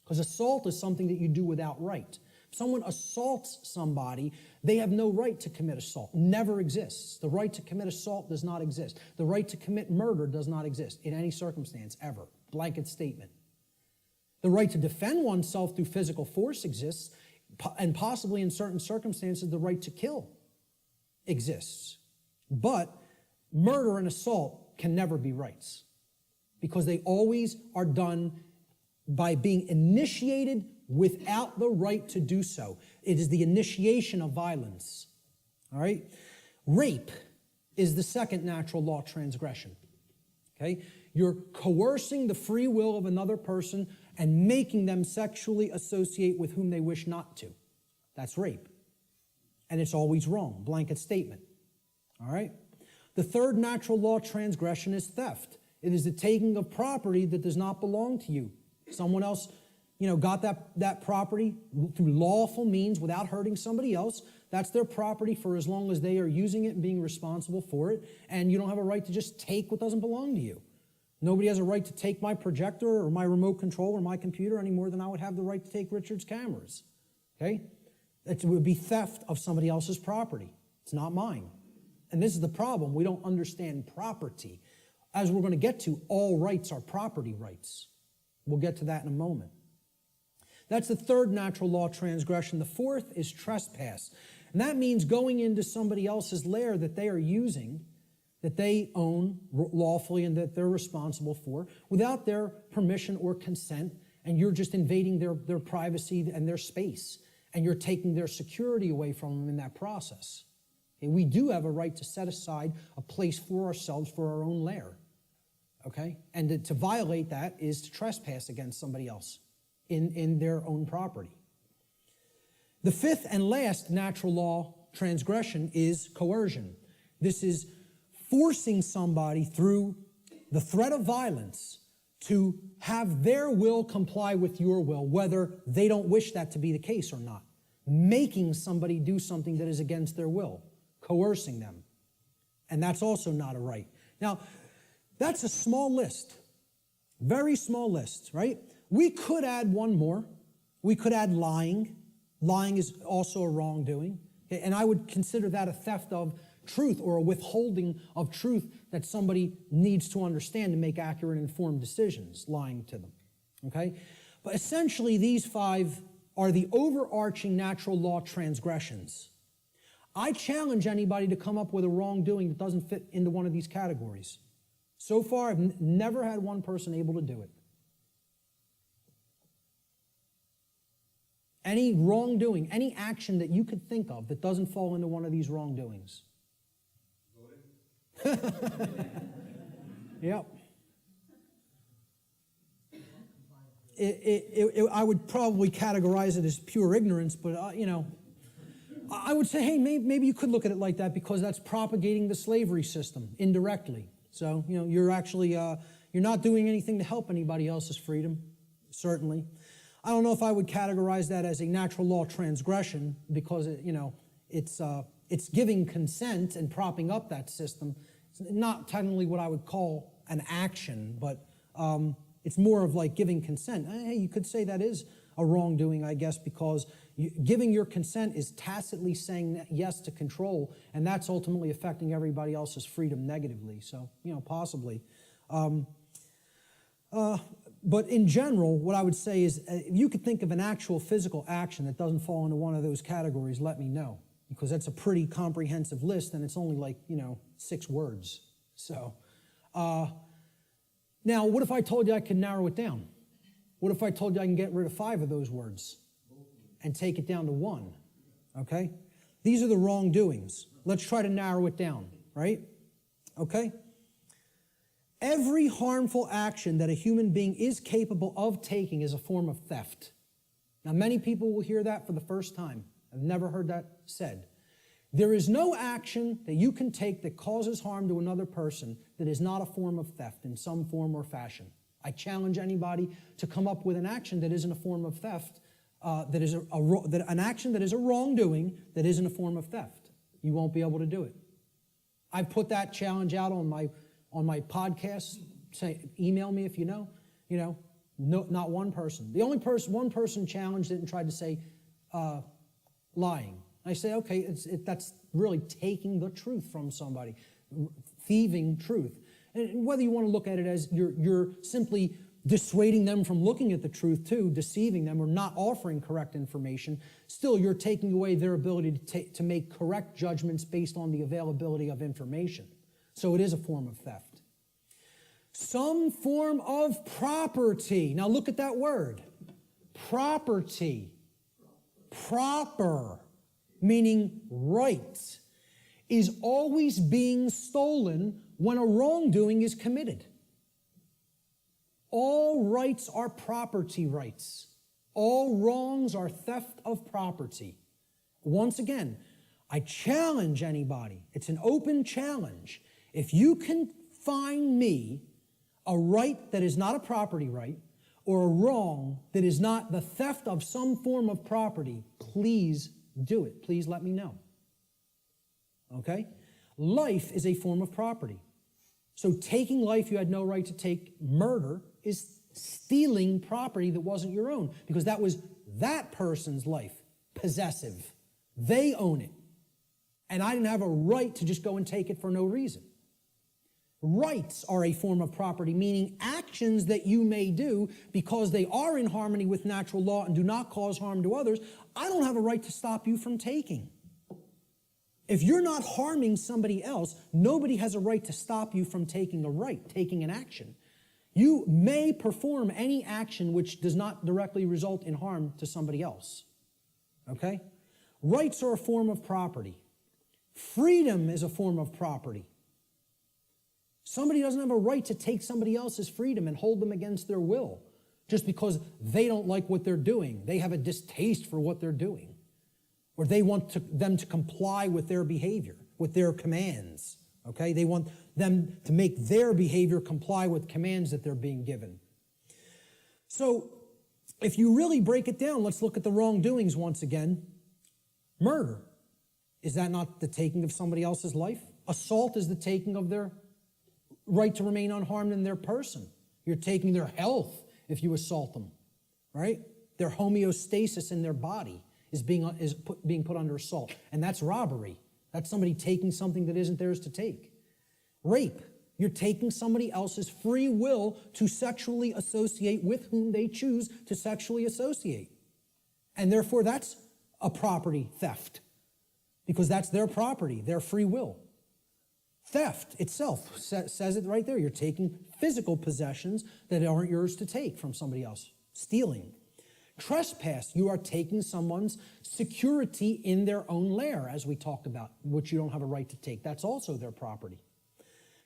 Because assault is something that you do without right. If someone assaults somebody, they have no right to commit assault. Never exists. The right to commit assault does not exist. The right to commit murder does not exist in any circumstance, ever. Blanket statement. The right to defend oneself through physical force exists, and possibly in certain circumstances, the right to kill exists. But murder and assault can never be rights, because they always are done by being initiated without the right to do so. It is the initiation of violence. All right? Rape is the second natural law transgression. Okay? You're coercing the free will of another person and making them sexually associate with whom they wish not to. That's rape. And it's always wrong. Blanket statement. All right? The third natural law transgression is theft. It is the taking of property that does not belong to you. Someone else, got that property through lawful means without hurting somebody else. That's their property for as long as they are using it and being responsible for it. And you don't have a right to just take what doesn't belong to you. Nobody has a right to take my projector or my remote control or my computer any more than I would have the right to take Richard's cameras. Okay? It would be theft of somebody else's property. It's not mine. And this is the problem. We don't understand property. As we're going to get to, all rights are property rights. We'll get to that in a moment. That's the third natural law transgression. The fourth is trespass. And that means going into somebody else's lair that they are using, that they own lawfully and that they're responsible for, without their permission or consent, and you're just invading their privacy and their space, and you're taking their security away from them in that process. Okay? We do have a right to set aside a place for ourselves for our own lair. Okay? And to violate that is to trespass against somebody else in their own property. The fifth and last natural law transgression is coercion. This is forcing somebody through the threat of violence to have their will comply with your will, whether they don't wish that to be the case or not. Making somebody do something that is against their will, coercing them. And that's also not a right. Now, that's a small list, very small list, right? We could add one more. We could add lying. Lying is also a wrongdoing. Okay? And I would consider that a theft of truth or a withholding of truth that somebody needs to understand to make accurate and informed decisions, lying to them. Okay? But essentially, these five are the overarching natural law transgressions. I challenge anybody to come up with a wrongdoing that doesn't fit into one of these categories. So far, I've never had one person able to do it. Any wrongdoing, any action that you could think of that doesn't fall into one of these wrongdoings. Yep. I would probably categorize it as pure ignorance, but, I would say, hey, maybe you could look at it like that because that's propagating the slavery system indirectly. So, you're actually, you're not doing anything to help anybody else's freedom, certainly. I don't know if I would categorize that as a natural law transgression because, it's giving consent and propping up that system. It's not technically what I would call an action, but it's more of like giving consent. Hey, you could say that is a wrongdoing, I guess, because giving your consent is tacitly saying yes to control, and that's ultimately affecting everybody else's freedom negatively. So, possibly. But in general, what I would say is if you could think of an actual physical action that doesn't fall into one of those categories, let me know. Because that's a pretty comprehensive list, and it's only like, 6 words. So, now, what if I told you I could narrow it down? What if I told you I can get rid of 5 of those words and take it down to 1? Okay? These are the wrongdoings. Let's try to narrow it down, right? Okay? Every harmful action that a human being is capable of taking is a form of theft. Now, many people will hear that for the first time. I've never heard that said. There is no action that you can take that causes harm to another person that is not a form of theft in some form or fashion. I challenge anybody to come up with an action that isn't a form of theft, an action that is a wrongdoing that isn't a form of theft. You won't be able to do it. I've put that challenge out on my podcast. Say, email me if you know. No, not one person. The only one person challenged it and tried to say lying. I say, okay, that's really taking the truth from somebody, thieving truth. And whether you want to look at it as you're simply dissuading them from looking at the truth too, deceiving them or not offering correct information, still you're taking away their ability to make correct judgments based on the availability of information. So it is a form of theft. Some form of property. Now look at that word. Property. Proper, meaning right, is always being stolen when a wrongdoing is committed. All rights are property rights. All wrongs are theft of property. Once again, I challenge anybody. It's an open challenge. If you can find me a right that is not a property right, or a wrong that is not the theft of some form of property, please do it. Please let me know. Okay? Life is a form of property. So taking life you had no right to take, murder, is stealing property that wasn't your own, because that was that person's life, possessive. They own it. And I didn't have a right to just go and take it for no reason. Rights are a form of property, meaning actions that you may do because they are in harmony with natural law and do not cause harm to others. I don't have a right to stop you from taking. If you're not harming somebody else, nobody has a right to stop you from taking a right, taking an action. You may perform any action which does not directly result in harm to somebody else. Okay? Rights are a form of property. Freedom is a form of property. Somebody doesn't have a right to take somebody else's freedom and hold them against their will just because they don't like what they're doing. They have a distaste for what they're doing. Or they want them to comply with their behavior, with their commands. Okay? They want them to make their behavior comply with commands that they're being given. So, if you really break it down, let's look at the wrongdoings once again. Murder. Is that not the taking of somebody else's life? Assault is the taking of their right to remain unharmed in their person. You're taking their health if you assault them, right? Their homeostasis in their body is being put under assault. And that's robbery. That's somebody taking something that isn't theirs to take. Rape. You're taking somebody else's free will to sexually associate with whom they choose to sexually associate. And therefore, that's a property theft, because that's their property, their free will. Theft itself says it right there. You're taking physical possessions that aren't yours to take from somebody else. Stealing. Trespass. You are taking someone's security in their own lair, as we talked about, which you don't have a right to take. That's also their property.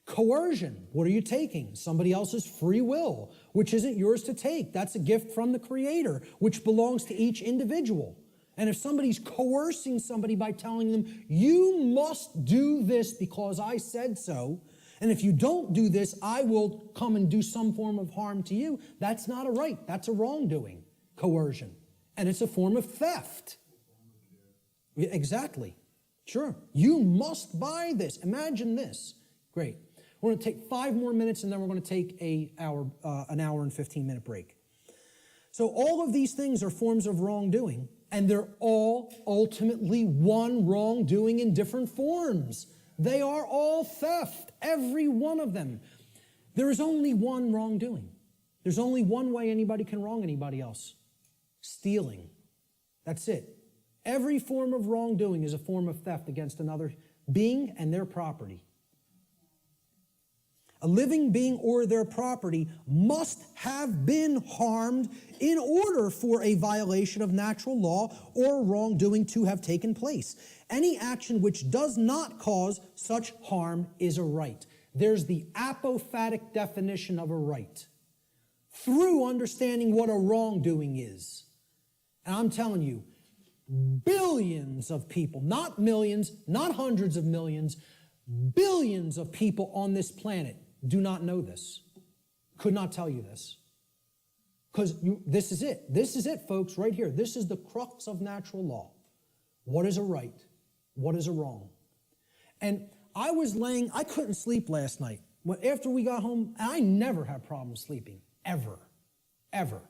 Coercion. What are you taking? Somebody else's free will, which isn't yours to take. That's a gift from the Creator, which belongs to each individual. And if somebody's coercing somebody by telling them, you must do this because I said so, and if you don't do this, I will come and do some form of harm to you, that's not a right. That's a wrongdoing, coercion. And it's a form of theft. Exactly. Sure. You must buy this. Imagine this. Great. We're going to take 5 more minutes, and then we're going to take an hour and 15-minute break. So all of these things are forms of wrongdoing. And they're all ultimately one wrongdoing in different forms. They are all theft, every one of them. There is only one wrongdoing. There's only one way anybody can wrong anybody else. Stealing. That's it. Every form of wrongdoing is a form of theft against another being and their property. A living being or their property must have been harmed in order for a violation of natural law or wrongdoing to have taken place. Any action which does not cause such harm is a right. There's the apophatic definition of a right. Through understanding what a wrongdoing is. And I'm telling you, billions of people, not millions, not hundreds of millions, billions of people on this planet do not know this, could not tell you this. Because this is it. This is it, folks, right here. This is the crux of natural law. What is a right? What is a wrong? And I couldn't sleep last night. After we got home, I never have problems sleeping, ever, ever.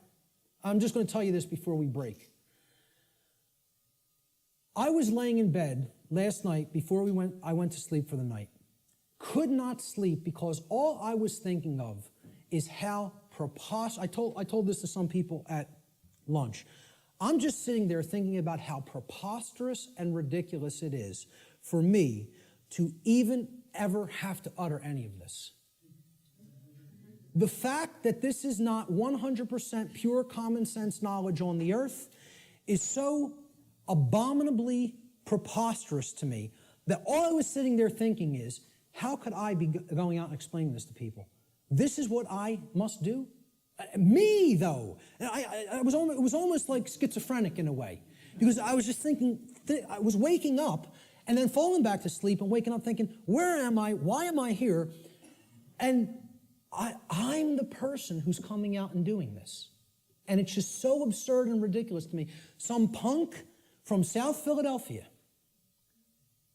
I'm just going to tell you this before we break. I was laying in bed last night before I went to sleep for the night. Could not sleep because all I was thinking of is how preposterous. I told this to some people at lunch. I'm just sitting there thinking about how preposterous and ridiculous it is for me to even ever have to utter any of this. The fact that this is not 100% pure common sense knowledge on the earth is so abominably preposterous to me that all I was sitting there thinking is, how could I be going out and explaining this to people? This is what I must do? Me, though. And it was almost like schizophrenic in a way. Because I was just thinking, I was waking up, and then falling back to sleep and waking up thinking, where am I? Why am I here? And I'm the person who's coming out and doing this. And it's just so absurd and ridiculous to me. Some punk from South Philadelphia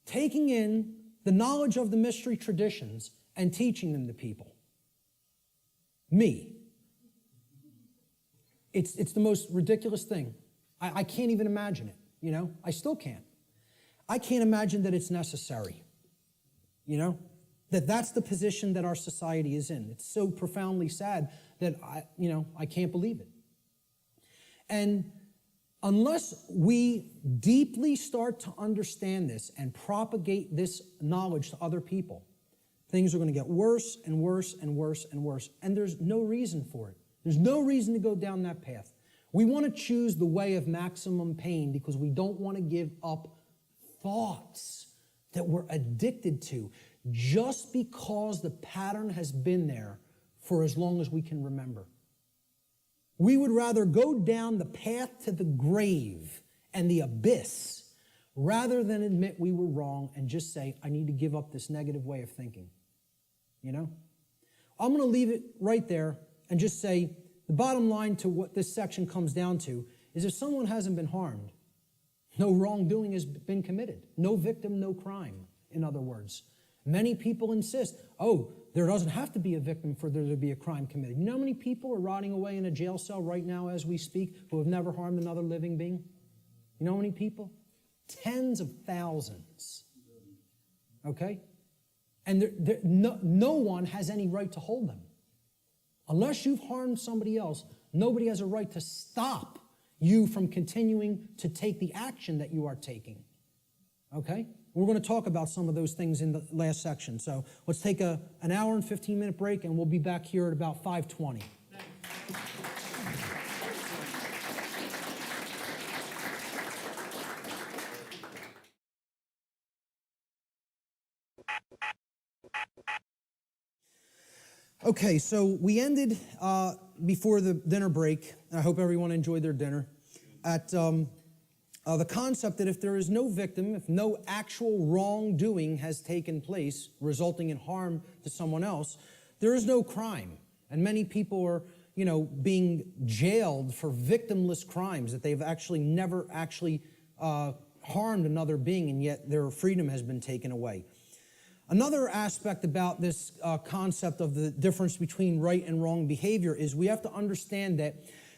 taking in the knowledge of the mystery traditions and teaching them to people. Me. It's the most ridiculous thing. I can't even imagine it, you know? I still can't. I can't imagine that it's necessary, you know? That's the position that our society is in. It's so profoundly sad that I can't believe it. And unless we deeply start to understand this and propagate this knowledge to other people, things are going to get worse and worse and worse and worse. And there's no reason for it. There's no reason to go down that path. We want to choose the way of maximum pain because we don't want to give up thoughts that we're addicted to just because the pattern has been there for as long as we can remember. We would rather go down the path to the grave and the abyss rather than admit we were wrong and just say, I need to give up this negative way of thinking. You know? I'm going to leave it right there and just say the bottom line to what this section comes down to is if someone hasn't been harmed, no wrongdoing has been committed. No victim, no crime, in other words. Many people insist, there doesn't have to be a victim for there to be a crime committed. You know how many people are rotting away in a jail cell right now as we speak who have never harmed another living being? You know how many people? Tens of thousands. Okay? And no one has any right to hold them. Unless you've harmed somebody else, nobody has a right to stop you from continuing to take the action that you are taking. Okay? We're going to talk about some of those things in the last section. So let's take an hour and 15-minute break, and we'll be back here at about 5:20. Okay, so we ended before the dinner break. I hope everyone enjoyed their dinner. At the concept that if there is no victim, if no actual wrongdoing has taken place resulting in harm to someone else, there is no crime. And many people are, being jailed for victimless crimes that they've actually never actually harmed another being, and yet their freedom has been taken away. Another aspect about this concept of the difference between right and wrong behavior is we have to understand that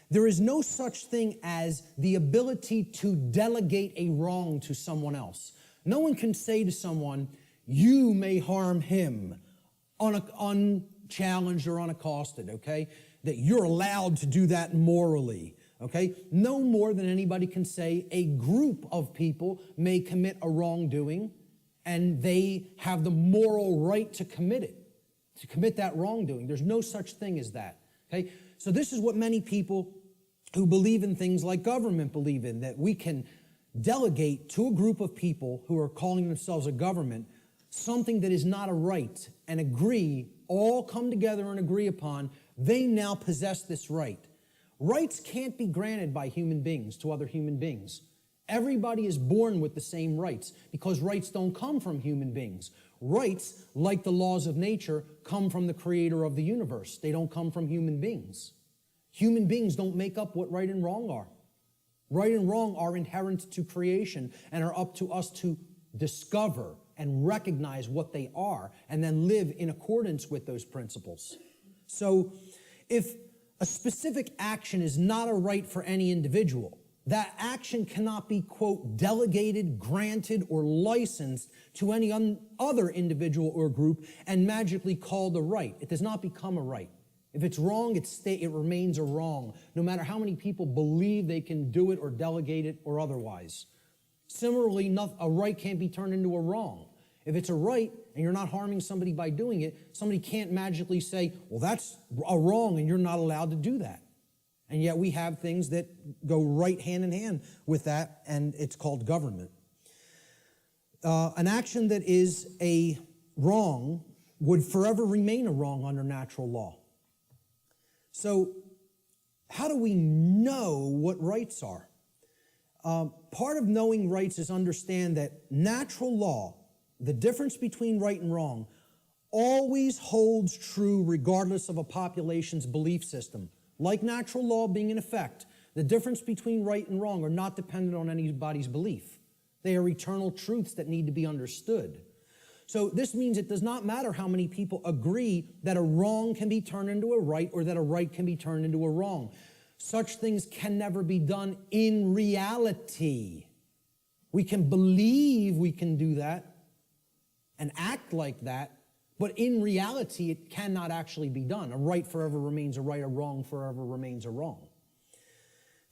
there is no such thing as the ability to delegate a wrong to someone else. No one can say to someone, you may harm him, unchallenged or unaccosted, okay? That you're allowed to do that morally, okay? No more than anybody can say a group of people may commit a wrongdoing and they have the moral right to commit that wrongdoing. There's no such thing as that, okay? So this is what many people who believe in things like government believe in, that we can delegate to a group of people who are calling themselves a government something that is not a right and all come together and agree upon, they now possess this right. Rights can't be granted by human beings to other human beings. Everybody is born with the same rights because rights don't come from human beings. Rights, like the laws of nature, come from the creator of the universe. They don't come from human beings. Human beings don't make up what right and wrong are. Right and wrong are inherent to creation and are up to us to discover and recognize what they are and then live in accordance with those principles. So if a specific action is not a right for any individual, that action cannot be, quote, delegated, granted, or licensed to any other individual or group and magically called a right. It does not become a right. If it's wrong, it remains a wrong, no matter how many people believe they can do it or delegate it or otherwise. Similarly, a right can't be turned into a wrong. If it's a right and you're not harming somebody by doing it, somebody can't magically say, well, that's a wrong and you're not allowed to do that. And yet we have things that go right hand in hand with that, and it's called government. An action that is a wrong would forever remain a wrong under natural law. So how do we know what rights are? Part of knowing rights is understand that natural law, the difference between right and wrong, always holds true regardless of a population's belief system. Like natural law being in effect, the difference between right and wrong are not dependent on anybody's belief. They are eternal truths that need to be understood. So this means it does not matter how many people agree that a wrong can be turned into a right or that a right can be turned into a wrong. Such things can never be done in reality. We can believe we can do that and act like that, but in reality, it cannot actually be done. A right forever remains a right, a wrong forever remains a wrong.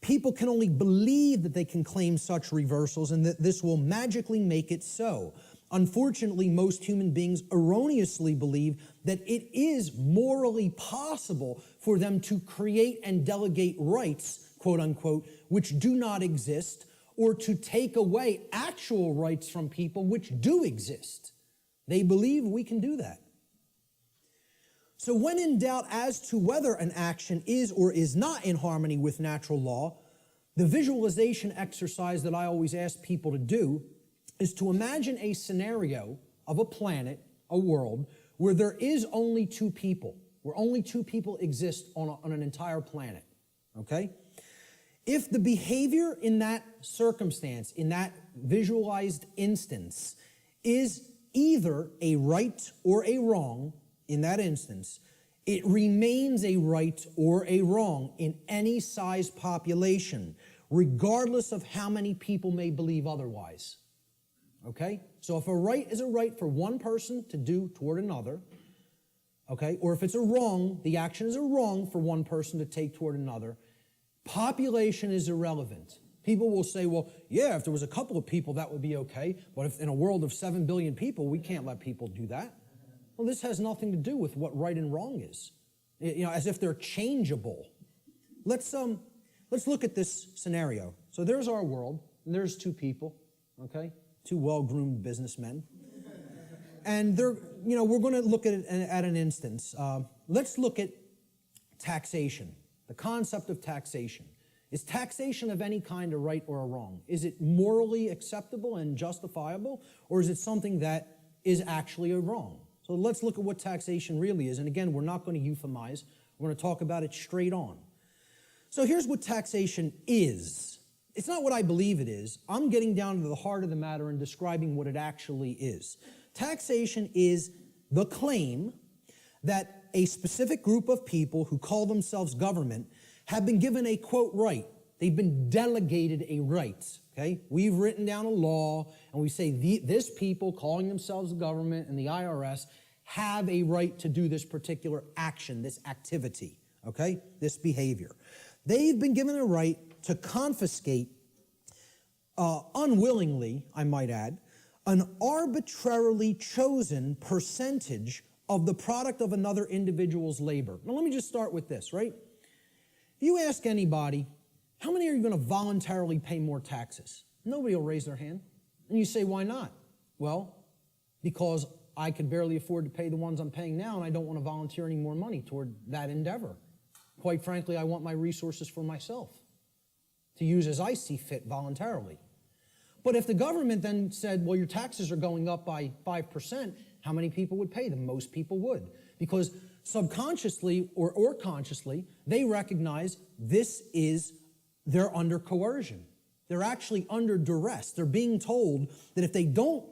People can only believe that they can claim such reversals and that this will magically make it so. Unfortunately, most human beings erroneously believe that it is morally possible for them to create and delegate rights, quote unquote, which do not exist, or to take away actual rights from people which do exist. They believe we can do that. So when in doubt as to whether an action is or is not in harmony with natural law, the visualization exercise that I always ask people to do is to imagine a scenario of a planet, a world, where there is only two people, where only two people exist on an entire planet, okay? If the behavior in that circumstance, in that visualized instance, is either a right or a wrong in that instance, it remains a right or a wrong in any size population, regardless of how many people may believe otherwise. Okay? So if a right is a right for one person to do toward another, okay, or if it's a wrong, the action is a wrong for one person to take toward another, population is irrelevant. People will say, well, yeah, if there was a couple of people, that would be okay. But if in a world of 7 billion people, we can't let people do that. Well, this has nothing to do with what right and wrong is. You know, as if they're changeable. Let's look at this scenario. So there's our world, and there's two people, okay? Two well-groomed businessmen. And they're, you know, we're going to look at it at an instance. Let's look at taxation, the concept of taxation. Is taxation of any kind a right or a wrong? Is it morally acceptable and justifiable, or is it something that is actually a wrong? So let's look at what taxation really is. And again, we're not going to euphemize. We're going to talk about it straight on. So here's what taxation is. It's not what I believe it is. I'm getting down to the heart of the matter and describing what it actually is. Taxation is the claim that a specific group of people who call themselves government have been given a, quote, right. They've been delegated a right, okay? We've written down a law, and we say this people calling themselves the government and the IRS have a right to do this particular action, this activity, okay? This behavior. They've been given a right to confiscate, unwillingly, I might add, an arbitrarily chosen percentage of the product of another individual's labor. Now, let me just start with this, right? You ask anybody, how many are you going to voluntarily pay more taxes? Nobody will raise their hand. And you say, why not? Well, because I could barely afford to pay the ones I'm paying now, and I don't want to volunteer any more money toward that endeavor. Quite frankly, I want my resources for myself to use as I see fit voluntarily. But if the government then said, well, your taxes are going up by 5%, how many people would pay them? Most people would. Because subconsciously or consciously, they recognize they're under coercion. They're actually under duress. They're being told that if they don't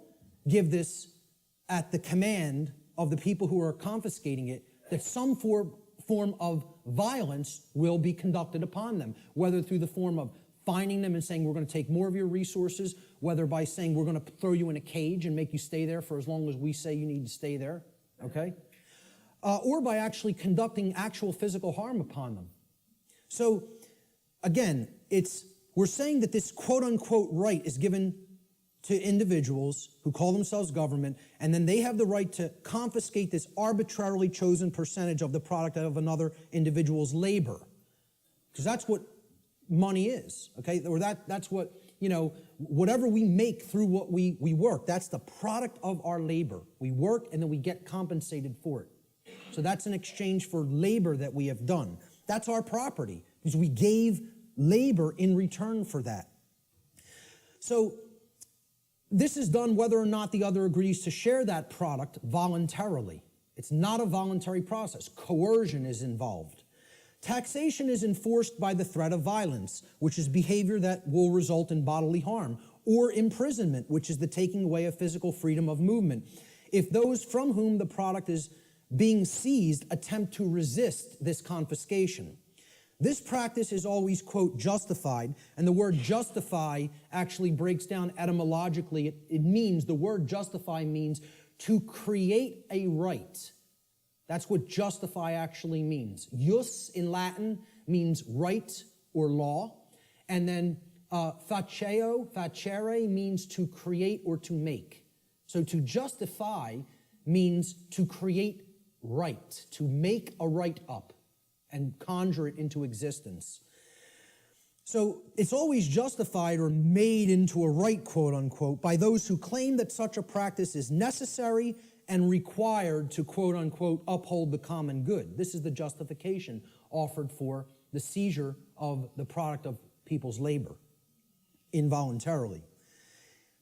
give this at the command of the people who are confiscating it, that some form of violence will be conducted upon them, whether through the form of fining them and saying, we're going to take more of your resources, whether by saying, we're going to throw you in a cage and make you stay there for as long as we say you need to stay there, okay? Or by actually conducting actual physical harm upon them. So, again, we're saying that this quote-unquote right is given to individuals who call themselves government, and then they have the right to confiscate this arbitrarily chosen percentage of the product of another individual's labor. Because that's what money is, okay? Or that's what, whatever we make through what we work, that's the product of our labor. We work, and then we get compensated for it. So that's an exchange for labor that we have done. That's our property, because we gave labor in return for that. So this is done whether or not the other agrees to share that product voluntarily. It's not a voluntary process. Coercion is involved. Taxation is enforced by the threat of violence, which is behavior that will result in bodily harm, or imprisonment, which is the taking away of physical freedom of movement, if those from whom the product is being seized attempt to resist this confiscation. This practice is always, quote, justified, and the word justify actually breaks down etymologically. It means, the word justify means to create a right. That's what justify actually means. Jus in Latin means right or law, and then facere means to create or to make. So to justify means to create right, to make a right up and conjure it into existence. So it's always justified or made into a right, quote unquote, by those who claim that such a practice is necessary and required to, quote unquote, uphold the common good. This is the justification offered for the seizure of the product of people's labor involuntarily.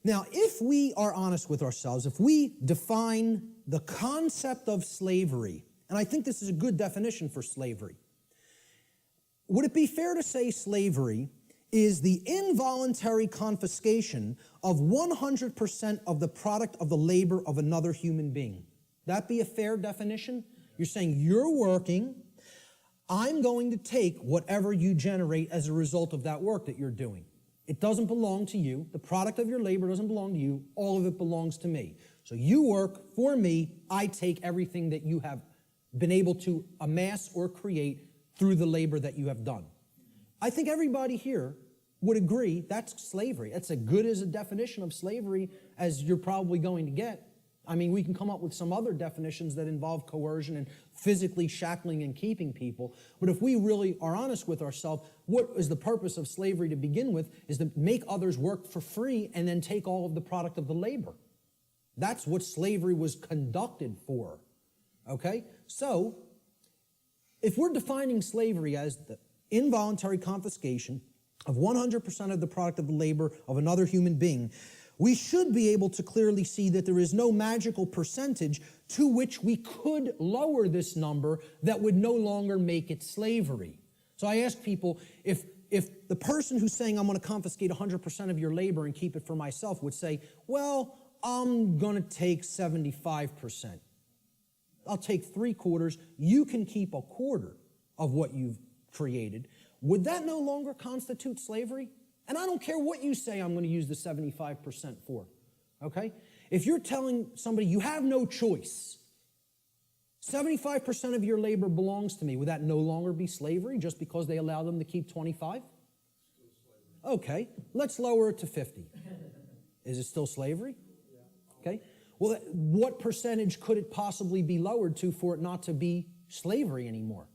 Now, if we are honest with ourselves, if we define the concept of slavery, and I think this is a good definition for slavery, would it be fair to say slavery is the involuntary confiscation of 100% of the product of the labor of another human being? That be a fair definition? You're saying you're working, I'm going to take whatever you generate as a result of that work that you're doing. It doesn't belong to you. The product of your labor doesn't belong to you. All of it belongs to me. So you work for me. I take everything that you have been able to amass or create through the labor that you have done. I think everybody here would agree that's slavery. That's as good as a definition of slavery as you're probably going to get. I mean, we can come up with some other definitions that involve coercion and physically shackling and keeping people. But if we really are honest with ourselves, what is the purpose of slavery to begin with is to make others work for free and then take all of the product of the labor. That's what slavery was conducted for. Okay? So, if we're defining slavery as the involuntary confiscation of 100% of the product of the labor of another human being, we should be able to clearly see that there is no magical percentage to which we could lower this number that would no longer make it slavery. So I ask people, if the person who's saying I'm going to confiscate 100% of your labor and keep it for myself would say, well, I'm going to take 75%. I'll take 3/4. You can keep 1/4 of what you've created. Would that no longer constitute slavery? And I don't care what you say I'm going to use the 75% for, okay? If you're telling somebody you have no choice, 75% of your labor belongs to me, would that no longer be slavery just because they allow them to keep 25? Okay, let's lower it to 50. Is it still slavery? Okay. Well, what percentage could it possibly be lowered to for it not to be slavery anymore?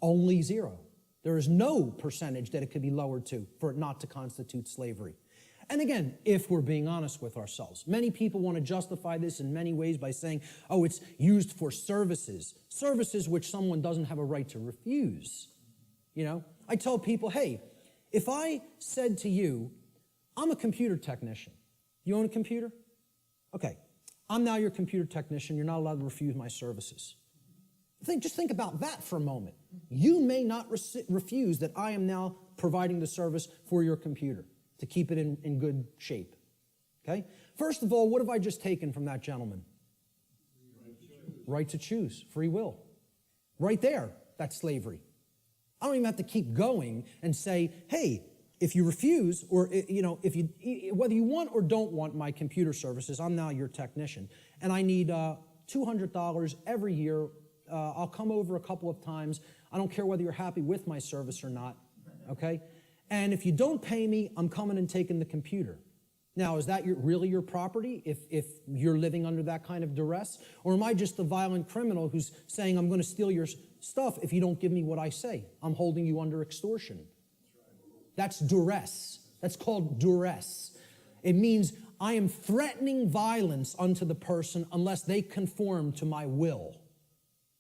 Only 0. There is no percentage that it could be lowered to for it not to constitute slavery. And again, if we're being honest with ourselves, many people want to justify this in many ways by saying, oh, it's used for services which someone doesn't have a right to refuse. You know, I tell people, hey, if I said to you, I'm a computer technician. You own a computer? Okay, I'm now your computer technician. You're not allowed to refuse my services. Just think about that for a moment. You may not refuse that I am now providing the service for your computer to keep it in good shape. Okay? First of all, what have I just taken from that gentleman? Right to choose, free will. Right there, that's slavery. I don't even have to keep going and say, hey, if you refuse, or if you, whether you want or don't want my computer services, I'm now your technician, and I need $200 every year. I'll come over a couple of times. I don't care whether you're happy with my service or not, okay? And if you don't pay me, I'm coming and taking the computer. Now, is that really your property if you're living under that kind of duress? Or am I just a violent criminal who's saying I'm going to steal your stuff if you don't give me what I say? I'm holding you under extortion. That's duress. That's called duress. It means I am threatening violence unto the person unless they conform to my will.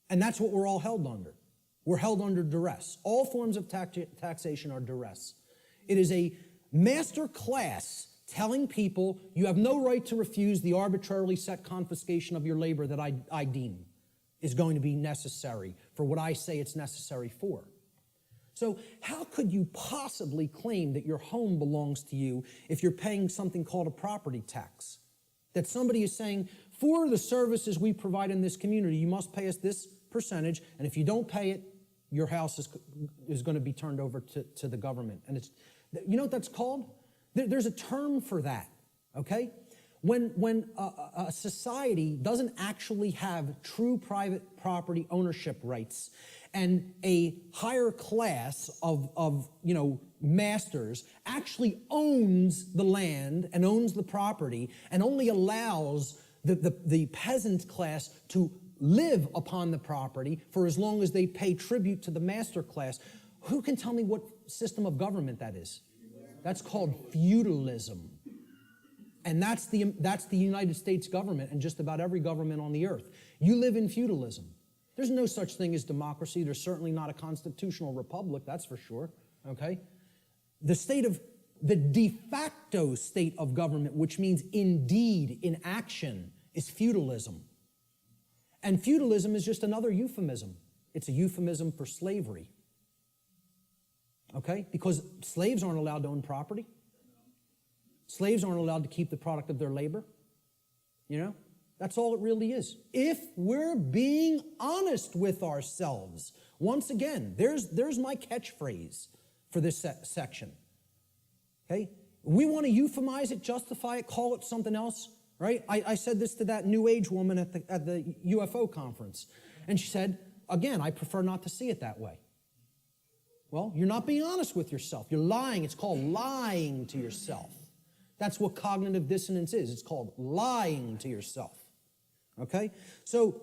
And that's what we're all held under. We're held under duress. All forms of taxation are duress. It is a master class telling people you have no right to refuse the arbitrarily set confiscation of your labor that I deem is going to be necessary for what I say it's necessary for. So how could you possibly claim that your home belongs to you if you're paying something called a property tax? That somebody is saying, for the services we provide in this community, you must pay us this percentage, and if you don't pay it, your house is going to be turned over to the government. And it's, you know what that's called? There's a term for that, okay? When a society doesn't actually have true private property ownership rights, and a higher class of masters actually owns the land and owns the property and only allows the peasant class to live upon the property for as long as they pay tribute to the master class, who can tell me what system of government that is? That's called feudalism. And that's the United States government and just about every government on the earth. You live in feudalism. There's no such thing as democracy. There's certainly not a constitutional republic, that's for sure, okay? The de facto state of government, which means indeed, in action, is feudalism. And feudalism is just another euphemism. It's a euphemism for slavery, okay? Because slaves aren't allowed to own property. Slaves aren't allowed to keep the product of their labor, you know? That's all it really is. If we're being honest with ourselves, once again, there's my catchphrase for this section, okay? We want to euphemize it, justify it, call it something else, right? I said this to that New Age woman at the UFO conference, and she said, again, I prefer not to see it that way. Well, you're not being honest with yourself. You're lying. It's called lying to yourself. That's what cognitive dissonance is. It's called lying to yourself. Okay? So,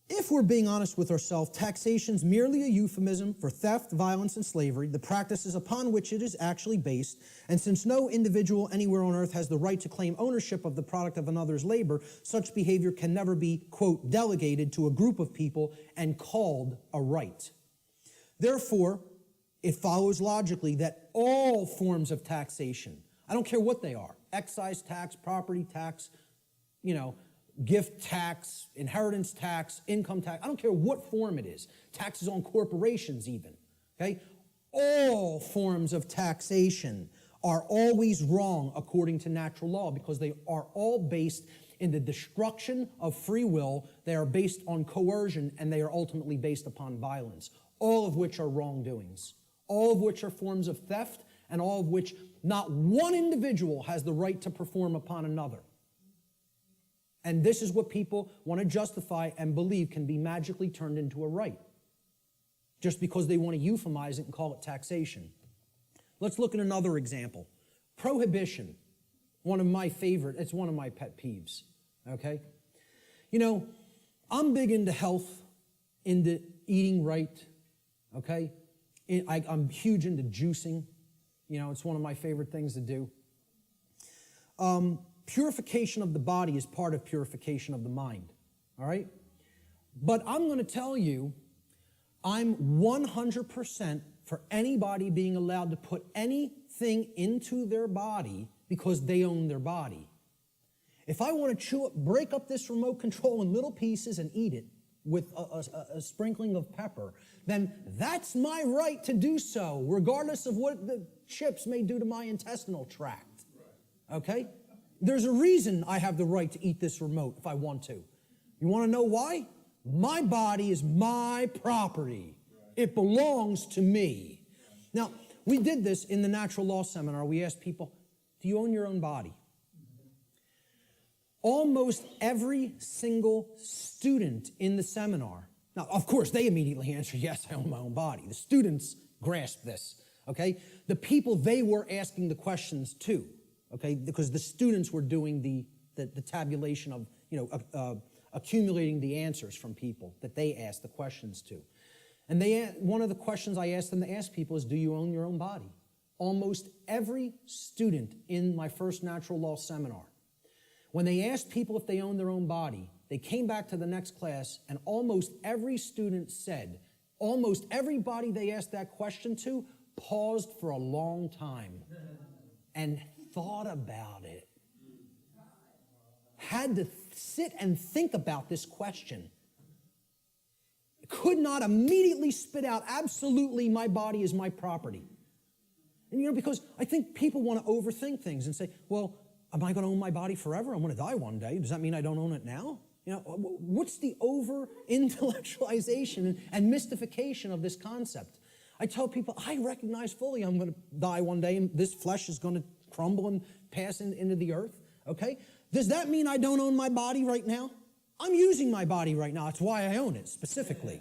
if we're being honest with ourselves, taxation's merely a euphemism for theft, violence, and slavery, the practices upon which it is actually based, and since no individual anywhere on earth has the right to claim ownership of the product of another's labor, such behavior can never be, quote, delegated to a group of people and called a right. Therefore, it follows logically that all forms of taxation, I don't care what they are, excise tax, property tax, gift tax, inheritance tax, income tax, I don't care what form it is, taxes on corporations even, okay? All forms of taxation are always wrong according to natural law because they are all based in the destruction of free will, they are based on coercion, and they are ultimately based upon violence, all of which are wrongdoings, all of which are forms of theft, and all of which not one individual has the right to perform upon another. And this is what people want to justify and believe can be magically turned into a right, just because they want to euphemize it and call it taxation. Let's look at another example. Prohibition, one of my favorite, it's one of my pet peeves, okay? I'm big into health, into eating right, okay? I'm huge into juicing. It's one of my favorite things to do. Purification of the body is part of purification of the mind, all right? But I'm going to tell you, I'm 100% for anybody being allowed to put anything into their body because they own their body. If I want to break up this remote control in little pieces and eat it with a sprinkling of pepper, then that's my right to do so, regardless of what the chips may do to my intestinal tract, okay? There's a reason I have the right to eat this remote if I want to. You want to know why? My body is my property. It belongs to me. Now, we did this in the natural law seminar. We asked people, do you own your own body? Almost every single student in the seminar, now, of course, they immediately answered, yes, I own my own body. The students grasped this, okay? The people they were asking the questions to, okay, because the students were doing the tabulation of, accumulating the answers from people that they asked the questions to. And one of the questions I asked them to ask people is, do you own your own body? Almost every student in my first natural law seminar, when they asked people if they own their own body, they came back to the next class, and almost every student said, almost everybody they asked that question to paused for a long time and thought about it. Had to sit and think about this question. Could not immediately spit out, absolutely, my body is my property. And because I think people want to overthink things and say, well, am I going to own my body forever? I'm going to die one day. Does that mean I don't own it now? What's the over-intellectualization and mystification of this concept? I tell people, I recognize fully I'm going to die one day and this flesh is going to crumble and pass into the earth, okay? Does that mean I don't own my body right now? I'm using my body right now. That's why I own it, specifically.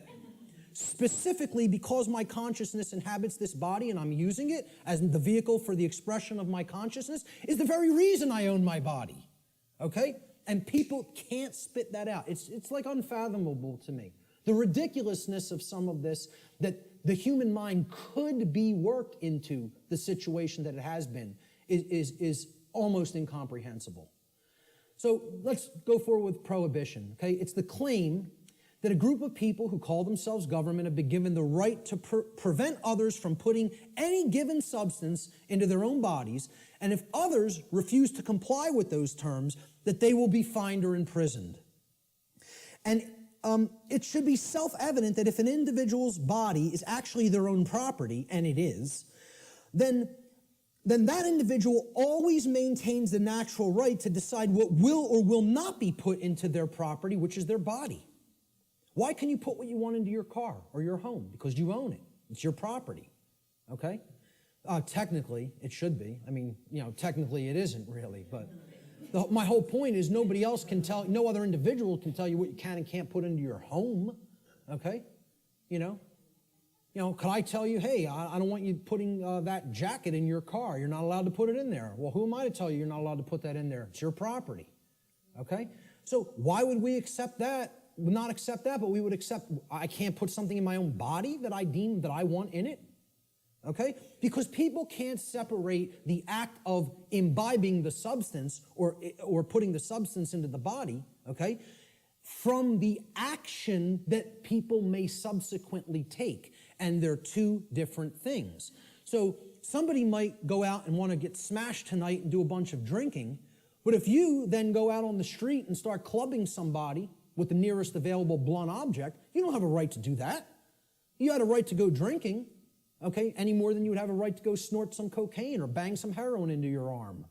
Specifically because my consciousness inhabits this body and I'm using it as the vehicle for the expression of my consciousness is the very reason I own my body, okay? And people can't spit that out. It's like unfathomable to me. The ridiculousness of some of this, that the human mind could be worked into the situation that it has been, is almost incomprehensible. So let's go forward with prohibition, okay? It's the claim that a group of people who call themselves government have been given the right to prevent others from putting any given substance into their own bodies, and if others refuse to comply with those terms, that they will be fined or imprisoned. And it should be self-evident that if an individual's body is actually their own property, and it is, then that individual always maintains the natural right to decide what will or will not be put into their property, which is their body. Why can you put what you want into your car or your home? Because you own it. It's your property, okay? Technically, it should be. I mean, technically it isn't really, but my whole point is nobody else can tell, no other individual can tell you what you can and can't put into your home, okay? Could I tell you, hey, I don't want you putting that jacket in your car. You're not allowed to put it in there. Well, who am I to tell you you're not allowed to put that in there? It's your property, okay? So why would we accept that? Not accept that, but we would accept I can't put something in my own body that I deem that I want in it, okay? Because people can't separate the act of imbibing the substance or putting the substance into the body, okay, from the action that people may subsequently take. And they're two different things. So somebody might go out and want to get smashed tonight and do a bunch of drinking, but if you then go out on the street and start clubbing somebody with the nearest available blunt object, you don't have a right to do that. You had a right to go drinking, okay, any more than you would have a right to go snort some cocaine or bang some heroin into your arm,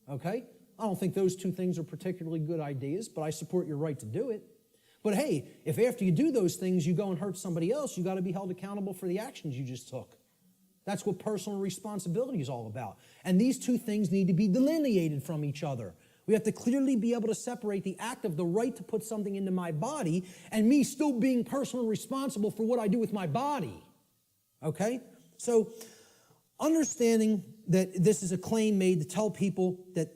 okay? I don't think those two things are particularly good ideas, but I support your right to do it. But hey, if after you do those things you go and hurt somebody else, you got to be held accountable for the actions you just took. That's what personal responsibility is all about. And these two things need to be delineated from each other. We have to clearly be able to separate the act of the right to put something into my body and me still being personally responsible for what I do with my body. Okay? So, understanding that this is a claim made to tell people that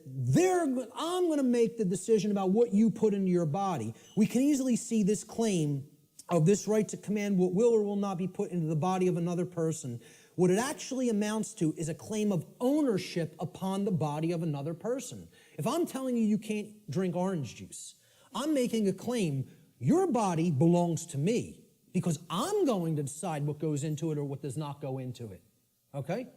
I'm going to make the decision about what you put into your body, we can easily see this claim of this right to command what will or will not be put into the body of another person. What it actually amounts to is a claim of ownership upon the body of another person. If I'm telling you you can't drink orange juice, I'm making a claim, your body belongs to me because I'm going to decide what goes into it or what does not go into it. Okay?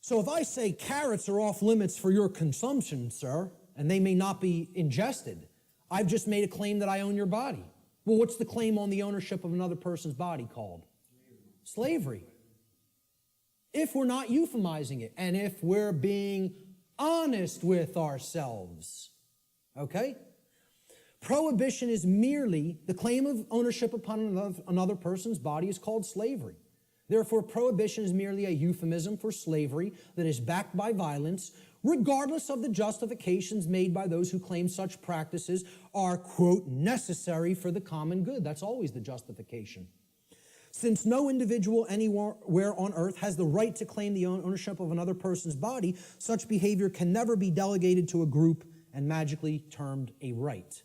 So if I say carrots are off limits for your consumption, sir, and they may not be ingested, I've just made a claim that I own your body. Well, what's the claim on the ownership of another person's body called? Slavery. If we're not euphemizing it, and if we're being honest with ourselves, okay? Prohibition is merely the claim of ownership upon another person's body is called slavery. Therefore, prohibition is merely a euphemism for slavery that is backed by violence, regardless of the justifications made by those who claim such practices are, quote, necessary for the common good. That's always the justification. Since no individual anywhere on earth has the right to claim the ownership of another person's body, such behavior can never be delegated to a group and magically termed a right.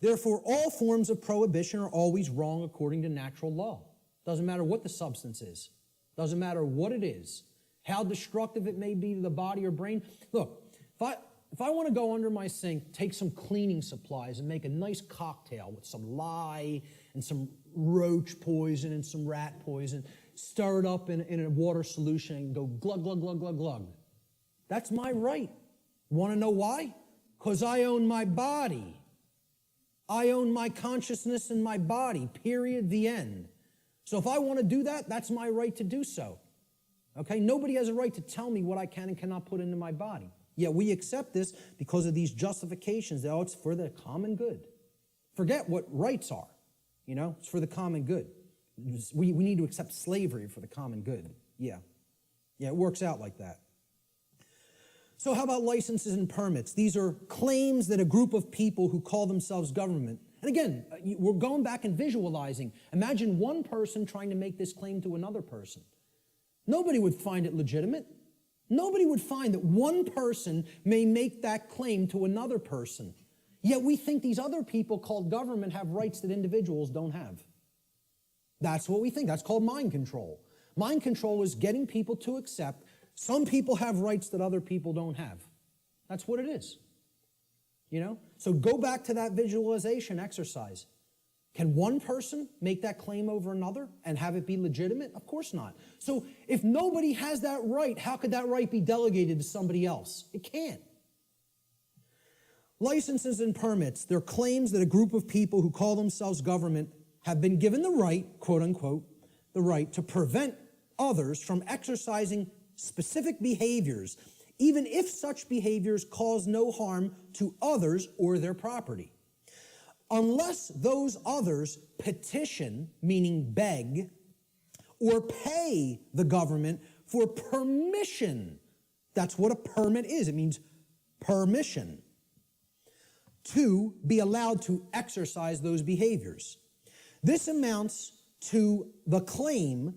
Therefore, all forms of prohibition are always wrong according to natural law. Doesn't matter what the substance is. Doesn't matter what it is. How destructive it may be to the body or brain. Look, if I want to go under my sink, take some cleaning supplies and make a nice cocktail with some lye and some roach poison and some rat poison, stir it up in a water solution and go glug, glug, glug, glug, glug. That's my right. Want to know why? Because I own my body. I own my consciousness and my body, period, the end. So if I want to do that, that's my right to do so. Okay? Nobody has a right to tell me what I can and cannot put into my body. Yet we accept this because of these justifications that, oh, it's for the common good. Forget what rights are. You know, it's for the common good. We need to accept slavery for the common good. Yeah, it works out like that. So how about licenses and permits? These are claims that a group of people who call themselves government, and again, we're going back and visualizing. Imagine one person trying to make this claim to another person. Nobody would find it legitimate. Nobody would find that one person may make that claim to another person. Yet we think these other people called government have rights that individuals don't have. That's what we think. That's called mind control. Mind control is getting people to accept some people have rights that other people don't have. That's what it is. You know? So go back to that visualization exercise. Can one person make that claim over another and have it be legitimate? Of course not. So if nobody has that right, how could that right be delegated to somebody else? It can't. Licenses and permits, they're claims that a group of people who call themselves government have been given the right, quote unquote, the right to prevent others from exercising specific behaviors, even if such behaviors cause no harm to others or their property, unless those others petition, meaning beg, or pay the government for permission. That's what a permit is. It means permission to be allowed to exercise those behaviors. This amounts to the claim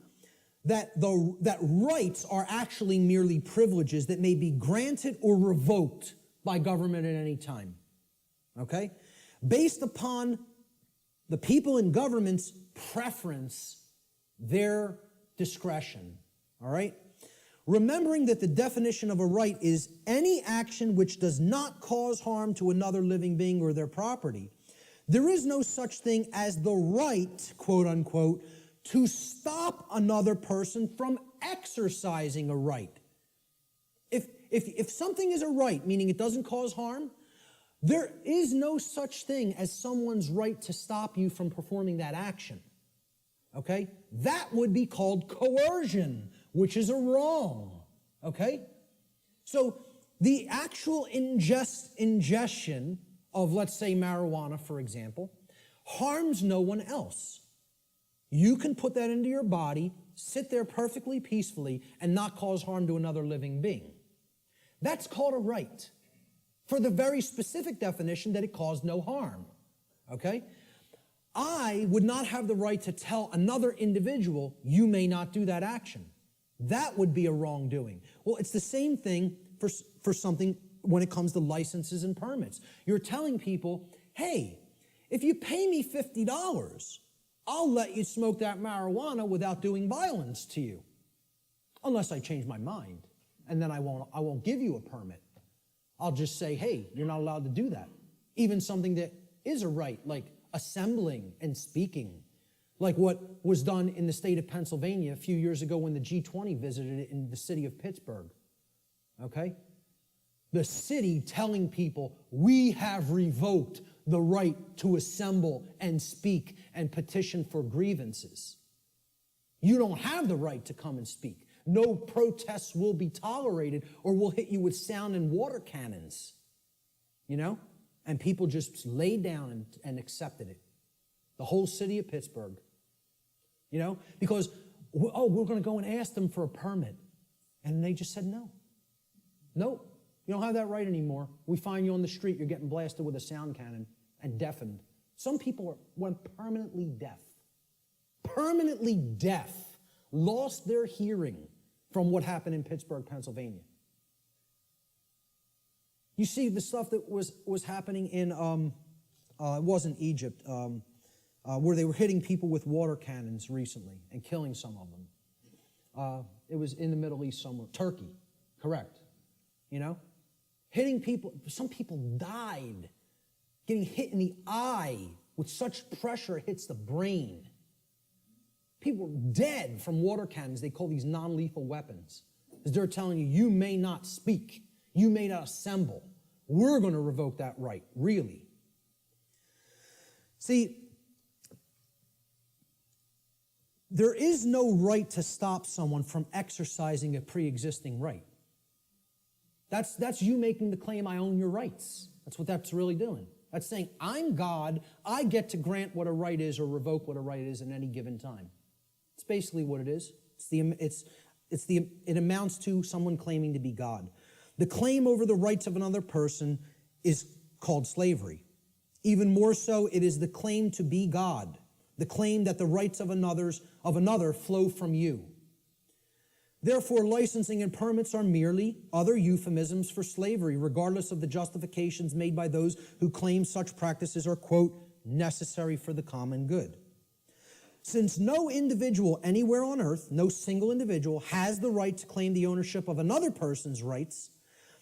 that rights are actually merely privileges that may be granted or revoked by government at any time. Okay? Based upon the people in government's preference, their discretion. All right? Remembering that the definition of a right is any action which does not cause harm to another living being or their property, there is no such thing as the right, quote unquote, to stop another person from exercising a right. If something is a right, meaning it doesn't cause harm, there is no such thing as someone's right to stop you from performing that action. Okay? That would be called coercion, which is a wrong. Okay? So the actual ingestion of, let's say, marijuana, for example, harms no one else. You can put that into your body, sit there perfectly peacefully, and not cause harm to another living being. That's called a right, for the very specific definition that it caused no harm. Okay? I would not have the right to tell another individual, you may not do that action. That would be a wrongdoing. Well, it's the same thing for something when it comes to licenses and permits. You're telling people, hey, if you pay me $50, I'll let you smoke that marijuana without doing violence to you. Unless I change my mind, and then I won't give you a permit. I'll just say, hey, you're not allowed to do that. Even something that is a right, like assembling and speaking, like what was done in the state of Pennsylvania a few years ago when the G20 visited it in the city of Pittsburgh. Okay? The city telling people, we have revoked the right to assemble and speak and petition for grievances. You don't have the right to come and speak. No protests will be tolerated, or we'll hit you with sound and water cannons. You know? And people just laid down and accepted it. The whole city of Pittsburgh. You know? Because, oh, we're going to go and ask them for a permit. And they just said no. Nope. You don't have that right anymore. We find you on the street, you're getting blasted with a sound cannon and deafened. Some people went permanently deaf. Permanently deaf. Lost their hearing from what happened in Pittsburgh, Pennsylvania. You see the stuff that was happening in, it wasn't Egypt, where they were hitting people with water cannons recently and killing some of them. It was in the Middle East somewhere. Turkey, correct. You know? Hitting people, some people died getting hit in the eye with such pressure it hits the brain. People are dead from water cannons. They call these non-lethal weapons. Because they're telling you, you may not speak. You may not assemble. We're going to revoke that right, really. See, there is no right to stop someone from exercising a pre-existing right. That's you making the claim, I own your rights. That's what that's really doing. That's saying, I'm God, I get to grant what a right is or revoke what a right is at any given time. It's basically what it is. It amounts to someone claiming to be God. The claim over the rights of another person is called slavery. Even more so, it is the claim to be God, the claim that the rights of another flow from you. Therefore, licensing and permits are merely other euphemisms for slavery, regardless of the justifications made by those who claim such practices are, quote, necessary for the common good. Since no individual anywhere on earth, no single individual, has the right to claim the ownership of another person's rights,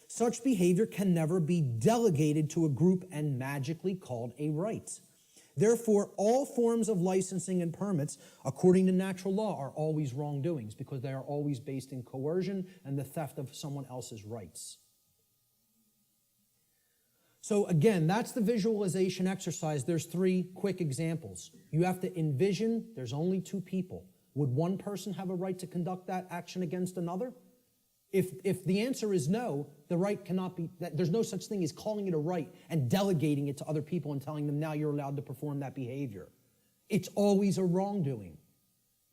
such behavior can never be delegated to a group and magically called a right. Therefore, all forms of licensing and permits, according to natural law, are always wrongdoings because they are always based in coercion and the theft of someone else's rights. So again, that's the visualization exercise. There's 3 quick examples. You have to envision there's only 2 people. Would one person have a right to conduct that action against another? If the answer is no, the right cannot be, there's no such thing as calling it a right and delegating it to other people and telling them now you're allowed to perform that behavior. It's always a wrongdoing.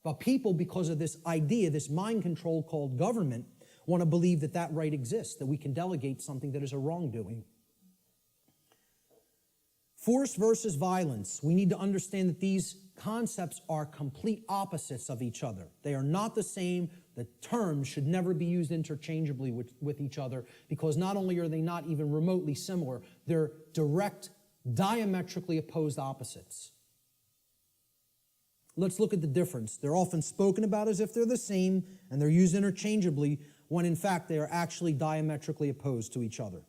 But people, because of this idea, this mind control called government, want to believe that that right exists, that we can delegate something that is a wrongdoing. Force versus violence. We need to understand that these concepts are complete opposites of each other. They are not the same. The terms should never be used interchangeably with each other because not only are they not even remotely similar, they're direct, diametrically opposed opposites. Let's look at the difference. They're often spoken about as if they're the same and they're used interchangeably when in fact they are actually diametrically opposed to each other.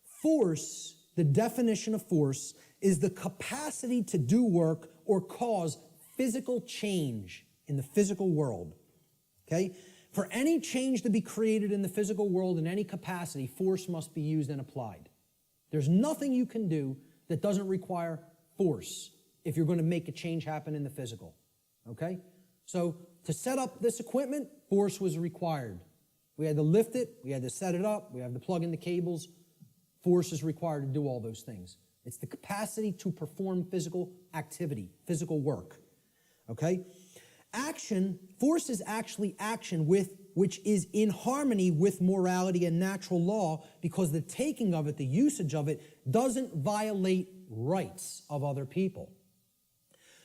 Force, the definition of force, is the capacity to do work or cause physical change in the physical world. Okay? For any change to be created in the physical world in any capacity, force must be used and applied. There's nothing you can do that doesn't require force if you're going to make a change happen in the physical. Okay? So to set up this equipment, force was required. We had to lift it, we had to set it up, we had to plug in the cables. Force is required to do all those things. It's the capacity to perform physical activity, physical work. Okay? Action, force is actually action which is in harmony with morality and natural law because the taking of it, the usage of it, doesn't violate rights of other people.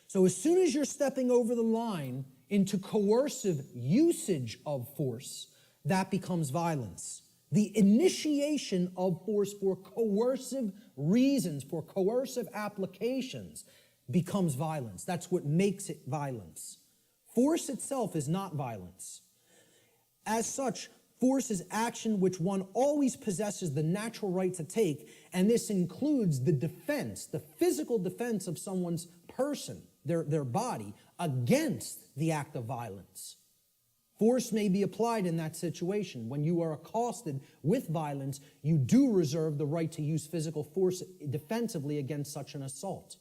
So as soon as you're stepping over the line into coercive usage of force, that becomes violence. The initiation of force for coercive reasons, for coercive applications, becomes violence. That's what makes it violence. Force itself is not violence. As such, force is action which one always possesses the natural right to take, and this includes the defense, the physical defense of someone's person, their body, against the act of violence. Force may be applied in that situation. When you are accosted with violence, you do reserve the right to use physical force defensively against such an assault.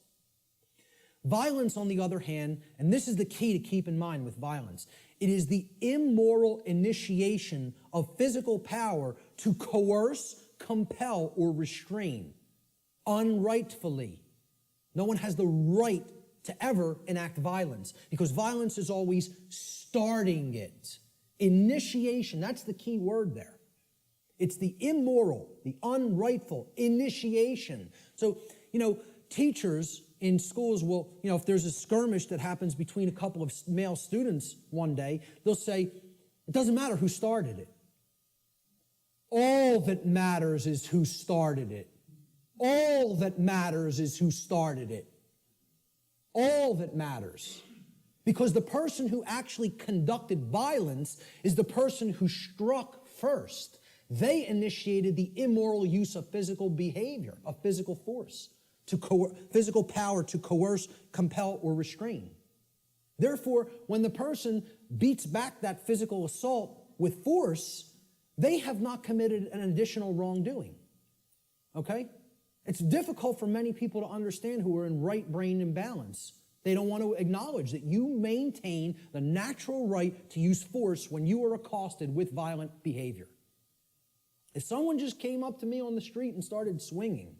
Violence, on the other hand, and this is the key to keep in mind with violence, it is the immoral initiation of physical power to coerce, compel, or restrain unrightfully. No one has the right to ever enact violence because violence is always starting it. Initiation, that's the key word there. It's the immoral, the unrightful initiation. So, teachers in schools will, if there's a skirmish that happens between a couple of male students one day, they'll say, it doesn't matter who started it. All that matters is who started it. All that matters is who started it. All that matters. Because the person who actually conducted violence is the person who struck first. They initiated the immoral use of physical behavior, of physical force, physical power to coerce, compel, or restrain. Therefore, when the person beats back that physical assault with force, they have not committed an additional wrongdoing. Okay? It's difficult for many people to understand who are in right brain imbalance. They don't want to acknowledge that you maintain the natural right to use force when you are accosted with violent behavior. If someone just came up to me on the street and started swinging,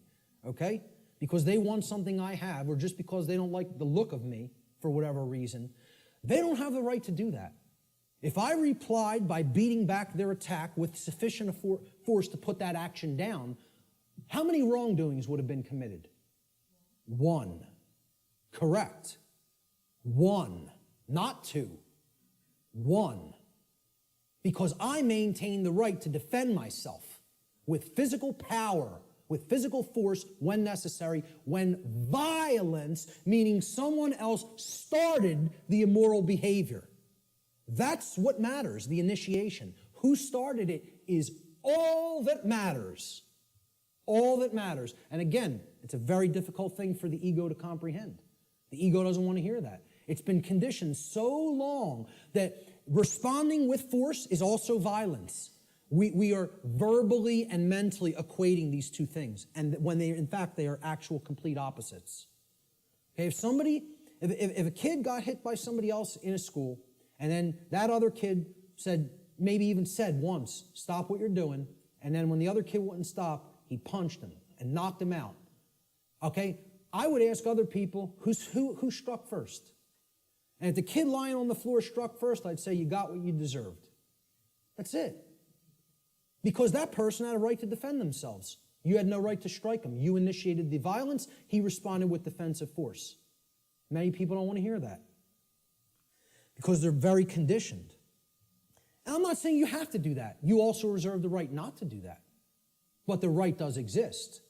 okay, because they want something I have, or just because they don't like the look of me for whatever reason, they don't have the right to do that. If I replied by beating back their attack with sufficient force to put that action down, how many wrongdoings would have been committed? One. Correct. One. Not two. One. Because I maintain the right to defend myself with physical power, with physical force when necessary, when violence, meaning someone else started the immoral behavior. That's what matters, the initiation. Who started it is all that matters. All that matters. And again, it's a very difficult thing for the ego to comprehend. The ego doesn't want to hear that. It's been conditioned so long that responding with force is also violence. We are verbally and mentally equating these two things, and when in fact, they are actual complete opposites. Okay, if a kid got hit by somebody else in a school, and then that other kid maybe even said once, stop what you're doing, and then when the other kid wouldn't stop, he punched him and knocked him out. Okay, I would ask other people, who struck first? And if the kid lying on the floor struck first, I'd say you got what you deserved. That's it. Because that person had a right to defend themselves. You had no right to strike him. You initiated the violence. He responded with defensive force. Many people don't want to hear that because they're very conditioned. And I'm not saying you have to do that. You also reserve the right not to do that. But the right does exist.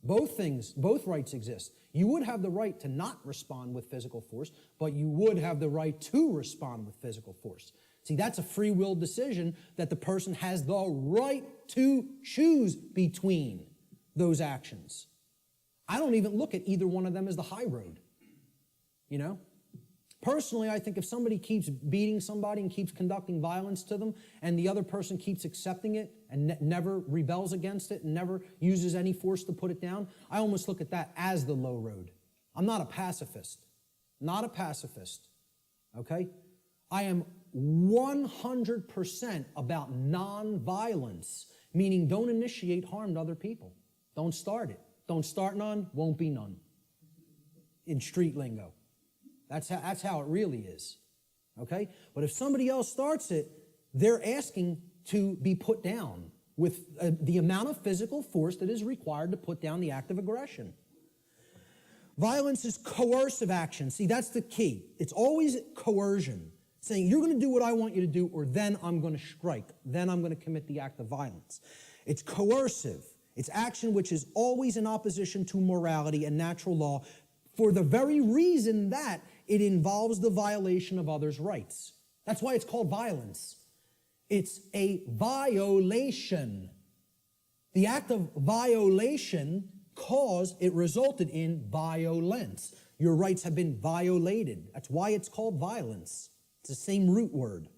Both rights exist. You would have the right to not respond with physical force, but you would have the right to respond with physical force. See, that's a free will decision that the person has the right to choose between those actions. I don't even look at either one of them as the high road. You know? Personally, I think if somebody keeps beating somebody and keeps conducting violence to them, and the other person keeps accepting it and never rebels against it and never uses any force to put it down, I almost look at that as the low road. I'm not a pacifist. Not a pacifist. Okay? I am 100% about nonviolence, meaning don't initiate harm to other people. Don't start it. Don't start none, won't be none. In street lingo. That's how it really is. Okay? But if somebody else starts it, they're asking to be put down with the amount of physical force that is required to put down the act of aggression. Violence is coercive action. See, that's the key. It's always coercion. Saying, you're going to do what I want you to do, or then I'm going to strike. Then I'm going to commit the act of violence. It's coercive. It's action which is always in opposition to morality and natural law for the very reason that it involves the violation of others' rights. That's why it's called violence. It's a violation. The act of violation resulted in violence. Your rights have been violated. That's why it's called violence. It's the same root word.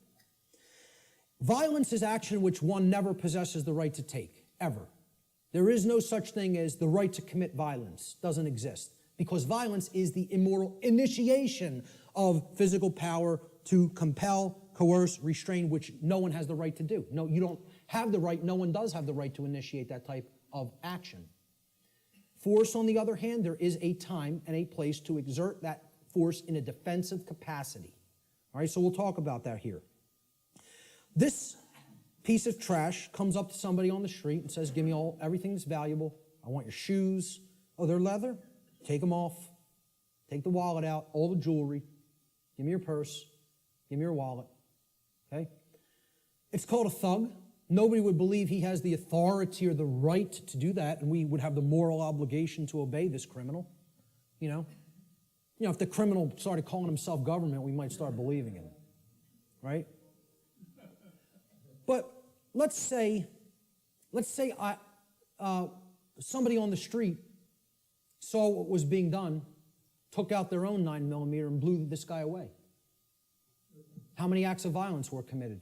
Violence is action which one never possesses the right to take, ever. There is no such thing as the right to commit violence. Doesn't exist. Because violence is the immoral initiation of physical power to compel, coerce, restrain, which no one has the right to do. No, you don't have the right, no one does have the right to initiate that type of action. Force, on the other hand, there is a time and a place to exert that force in a defensive capacity. All right, so we'll talk about that here. This piece of trash comes up to somebody on the street and says, give me everything that's valuable. I want your shoes. Oh, they're leather? Take them off. Take the wallet out, all the jewelry. Give me your purse. Give me your wallet. Okay? It's called a thug. Nobody would believe he has the authority or the right to do that, and we would have the moral obligation to obey this criminal. You know, if the criminal started calling himself government, we might start believing him. Right? But let's say somebody on the street saw what was being done, took out their own 9mm and blew this guy away. How many acts of violence were committed?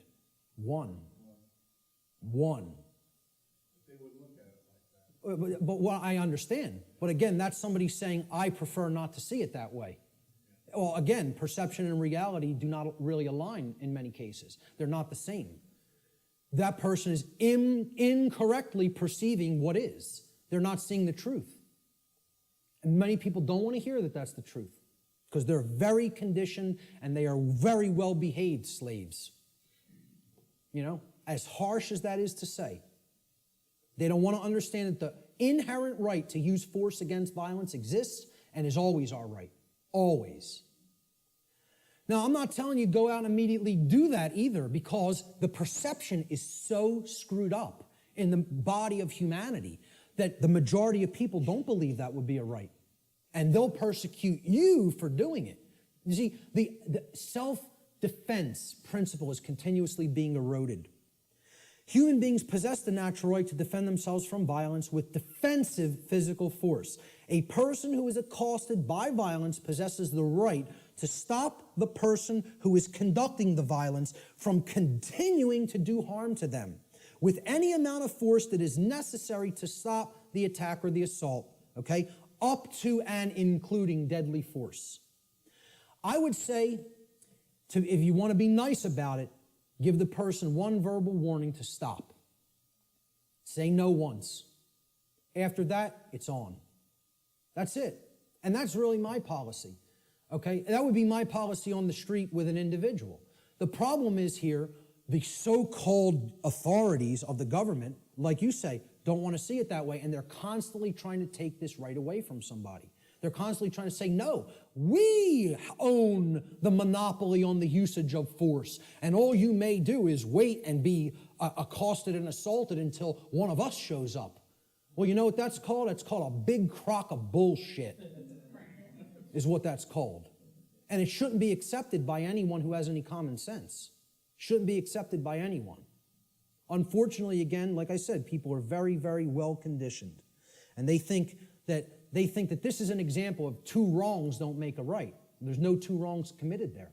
One. One. They would look at it like that. But what I understand. But again, that's somebody saying, I prefer not to see it that way. Well, again, perception and reality do not really align in many cases. They're not the same. That person is incorrectly perceiving what is. They're not seeing the truth. And many people don't want to hear that that's the truth because they're very conditioned and they are very well-behaved slaves. You know, as harsh as that is to say, they don't want to understand that the inherent right to use force against violence exists and is always our right. Always. Now, I'm not telling you go out and immediately do that either because the perception is so screwed up in the body of humanity that the majority of people don't believe that would be a right. And they'll persecute you for doing it. You see, the self-defense principle is continuously being eroded. Human beings possess the natural right to defend themselves from violence with defensive physical force. A person who is accosted by violence possesses the right to stop the person who is conducting the violence from continuing to do harm to them with any amount of force that is necessary to stop the attack or the assault, okay, up to and including deadly force. I would say, if you want to be nice about it, give the person one verbal warning to stop. Say no once. After that, it's on. That's it. And that's really my policy. Okay? That would be my policy on the street with an individual. The problem is here, the so-called authorities of the government, like you say, don't want to see it that way, and they're constantly trying to take this right away from somebody. They're constantly trying to say, no, we own the monopoly on the usage of force, and all you may do is wait and be accosted and assaulted until one of us shows up. Well, you know what that's called? It's called a big crock of bullshit, is what that's called. And it shouldn't be accepted by anyone who has any common sense. Shouldn't be accepted by anyone. Unfortunately, again, like I said, people are very, very well conditioned. And they think that this is an example of two wrongs don't make a right. There's no two wrongs committed there.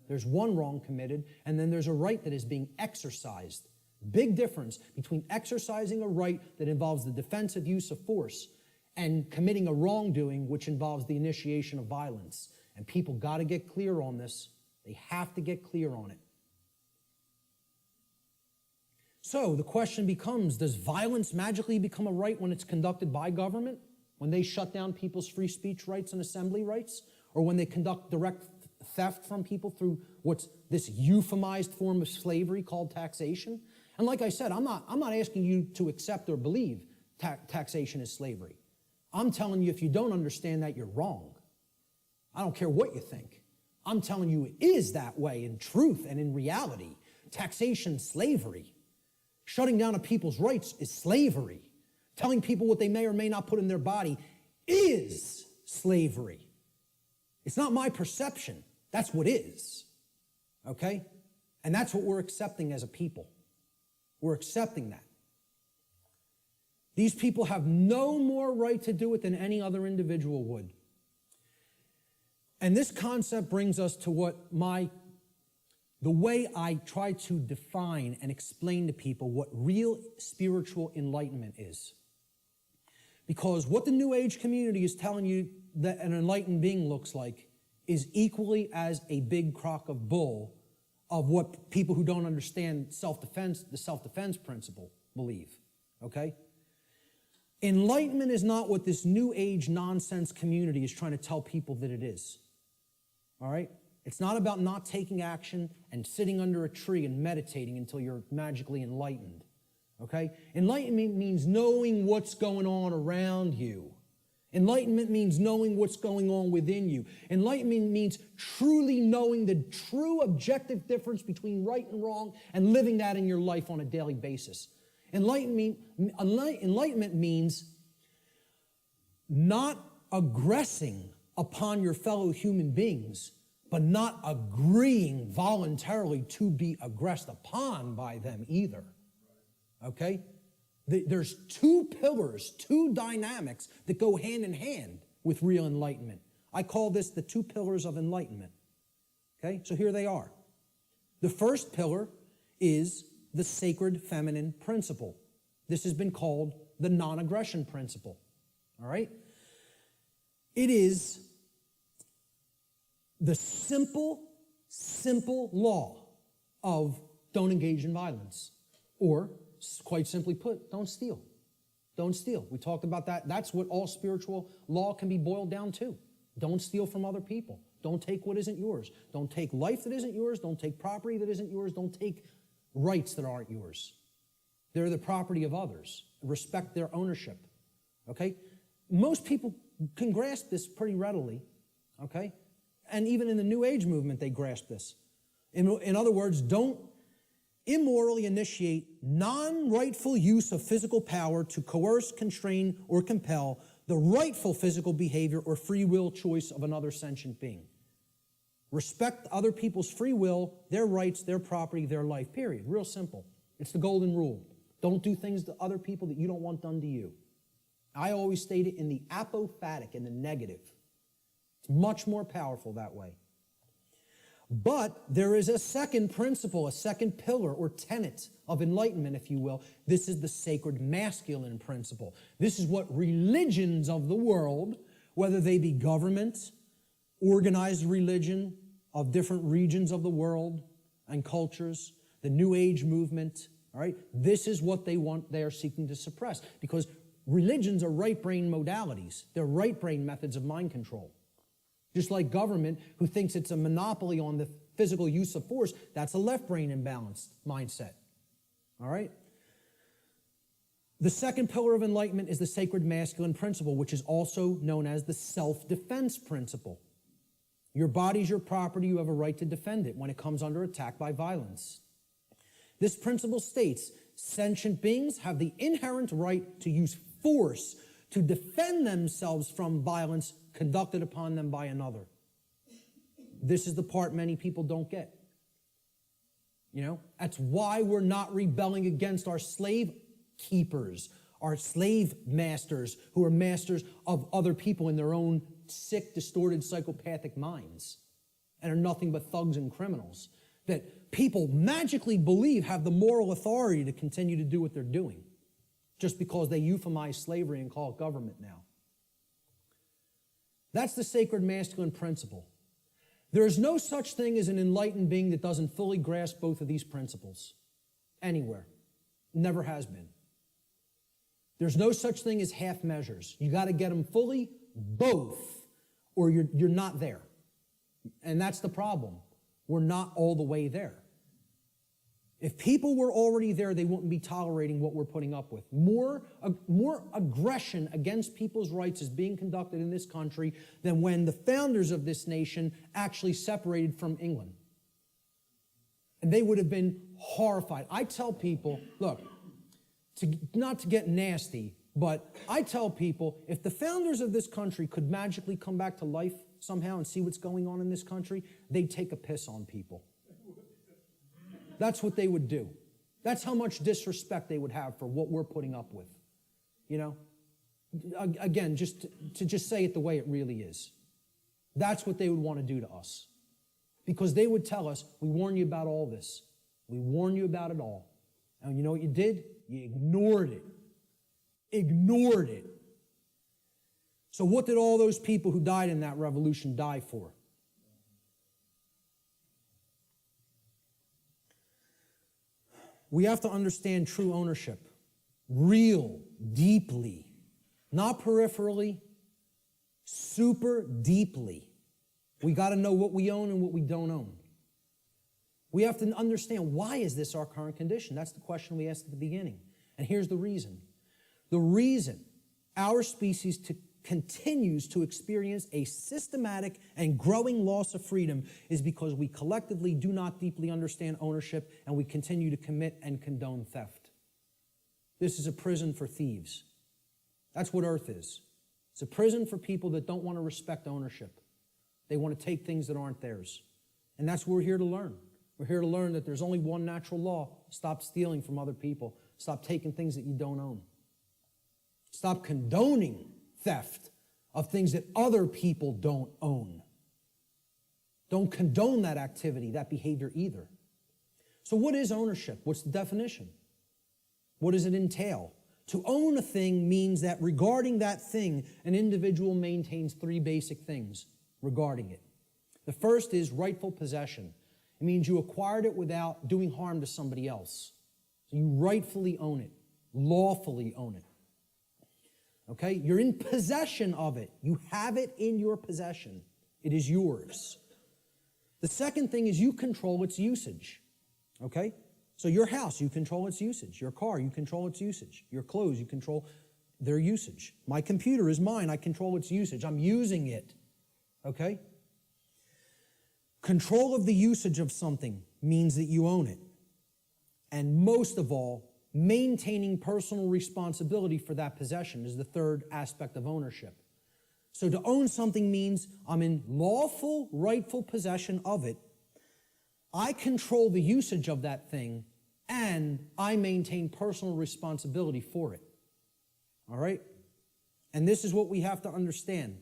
There's one wrong committed, and then there's a right that is being exercised. Big difference between exercising a right that involves the defensive use of force and committing a wrongdoing which involves the initiation of violence. And people got to get clear on this. They have to get clear on it. So the question becomes, does violence magically become a right when it's conducted by government? When they shut down people's free speech rights and assembly rights? Or when they conduct direct theft from people through what's this euphemized form of slavery called taxation? And like I said, I'm not asking you to accept or believe taxation is slavery. I'm telling you, if you don't understand that, you're wrong. I don't care what you think. I'm telling you it is that way in truth and in reality. Taxation, slavery. Shutting down of people's rights is slavery. Telling people what they may or may not put in their body is slavery. It's not my perception. That's what is. Okay? And that's what we're accepting as a people. We're accepting that. These people have no more right to do it than any other individual would. And this concept brings us to the way I try to define and explain to people what real spiritual enlightenment is. Because what the New Age community is telling you that an enlightened being looks like is equally as a big crock of bull of what people who don't understand self-defense, the self-defense principle, believe. Okay? Enlightenment is not what this New Age nonsense community is trying to tell people that it is. All right? It's not about not taking action and sitting under a tree and meditating until you're magically enlightened. Okay? Enlightenment means knowing what's going on around you. Enlightenment means knowing what's going on within you. Enlightenment means truly knowing the true objective difference between right and wrong and living that in your life on a daily basis. Enlightenment means not aggressing upon your fellow human beings, but not agreeing voluntarily to be aggressed upon by them either. Okay? There's two pillars, two dynamics that go hand in hand with real enlightenment. I call this the two pillars of enlightenment. Okay? So here they are. The first pillar is the sacred feminine principle. This has been called the non-aggression principle. All right? It is the simple law of don't engage in violence. Or, quite simply put, don't steal. Don't steal. We talked about that. That's what all spiritual law can be boiled down to. Don't steal from other people. Don't take what isn't yours. Don't take life that isn't yours. Don't take property that isn't yours. Don't take rights that aren't yours. They're the property of others. Respect their ownership. Okay? Most people can grasp this pretty readily. Okay? And even in the New Age movement, they grasp this. In other words, don't immorally initiate non-rightful use of physical power to coerce, constrain, or compel the rightful physical behavior or free will choice of another sentient being. Respect other people's free will, their rights, their property, their life, period. Real simple. It's the golden rule. Don't do things to other people that you don't want done to you. I always state it in the apophatic, in the negative. It's much more powerful that way. But there is a second principle, a second pillar or tenet of enlightenment, if you will. This is the sacred masculine principle. This is what religions of the world, whether they be government, organized religion of different regions of the world and cultures, the New Age movement, all right, this is what they want, they are seeking to suppress. Because religions are right brain modalities. They're right brain methods of mind control. Just like government, who thinks it's a monopoly on the physical use of force, that's a left brain imbalanced mindset. All right? The second pillar of enlightenment is the sacred masculine principle, which is also known as the self-defense principle. Your body's your property, you have a right to defend it when it comes under attack by violence. This principle states, sentient beings have the inherent right to use force to defend themselves from violence conducted upon them by another. This is the part many people don't get. You know, that's why we're not rebelling against our slave keepers, our slave masters who are masters of other people in their own sick, distorted, psychopathic minds and are nothing but thugs and criminals that people magically believe have the moral authority to continue to do what they're doing just because they euphemize slavery and call it government now. That's the sacred masculine principle. There is no such thing as an enlightened being that doesn't fully grasp both of these principles anywhere. Never has been. There's no such thing as half measures. You got to get them fully, both, or you're not there. And that's the problem. We're not all the way there. If people were already there, they wouldn't be tolerating what we're putting up with. More aggression against people's rights is being conducted in this country than when the founders of this nation actually separated from England. And they would have been horrified. I tell people, look, not to get nasty, but I tell people, if the founders of this country could magically come back to life somehow and see what's going on in this country, they'd take a piss on people. That's what they would do. That's how much disrespect they would have for what we're putting up with. You know? Again, just to say it the way it really is. That's what they would want to do to us. Because they would tell us, we warn you about all this. We warn you about it all. And you know what you did? You ignored it. Ignored it. So what did all those people who died in that revolution die for? We have to understand true ownership, real, deeply, not peripherally, super deeply. We got to know what we own and what we don't own. We have to understand, why is this our current condition? That's the question we asked at the beginning. And here's the reason. The reason our species continues to experience a systematic and growing loss of freedom is because we collectively do not deeply understand ownership and we continue to commit and condone theft. This is a prison for thieves. That's what Earth is. It's a prison for people that don't want to respect ownership. They want to take things that aren't theirs. And that's what we're here to learn. We're here to learn that there's only one natural law. Stop stealing from other people. Stop taking things that you don't own. Stop condoning theft of things that other people don't own. Don't condone that activity, that behavior either. So what is ownership? What's the definition? What does it entail? To own a thing means that regarding that thing, an individual maintains three basic things regarding it. The first is rightful possession. It means you acquired it without doing harm to somebody else. So you rightfully own it, lawfully own it. Okay? You're in possession of it. You have it in your possession. It is yours. The second thing is you control its usage. Okay? So your house, you control its usage. Your car, you control its usage. Your clothes, you control their usage. My computer is mine. I control its usage. I'm using it. Okay? Control of the usage of something means that you own it. And most of all, maintaining personal responsibility for that possession is the third aspect of ownership. So to own something means I'm in lawful, rightful possession of it. I control the usage of that thing, and I maintain personal responsibility for it. All right? And this is what we have to understand.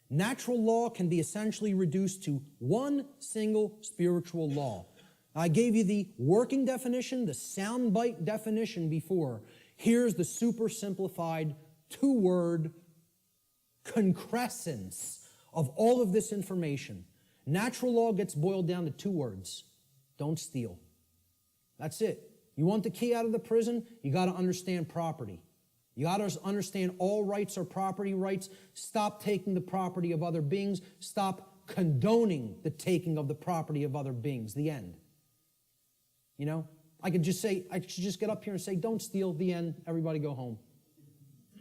Natural law can be essentially reduced to one single spiritual law. I gave you the working definition, the soundbite definition before. Here's the super simplified two-word concrescence of all of this information. Natural law gets boiled down to two words. Don't steal. That's it. You want the key out of the prison? You got to understand property. You got to understand all rights are property rights. Stop taking the property of other beings. Stop condoning the taking of the property of other beings. The end. You know, I should just get up here and say, don't steal, the end, everybody go home.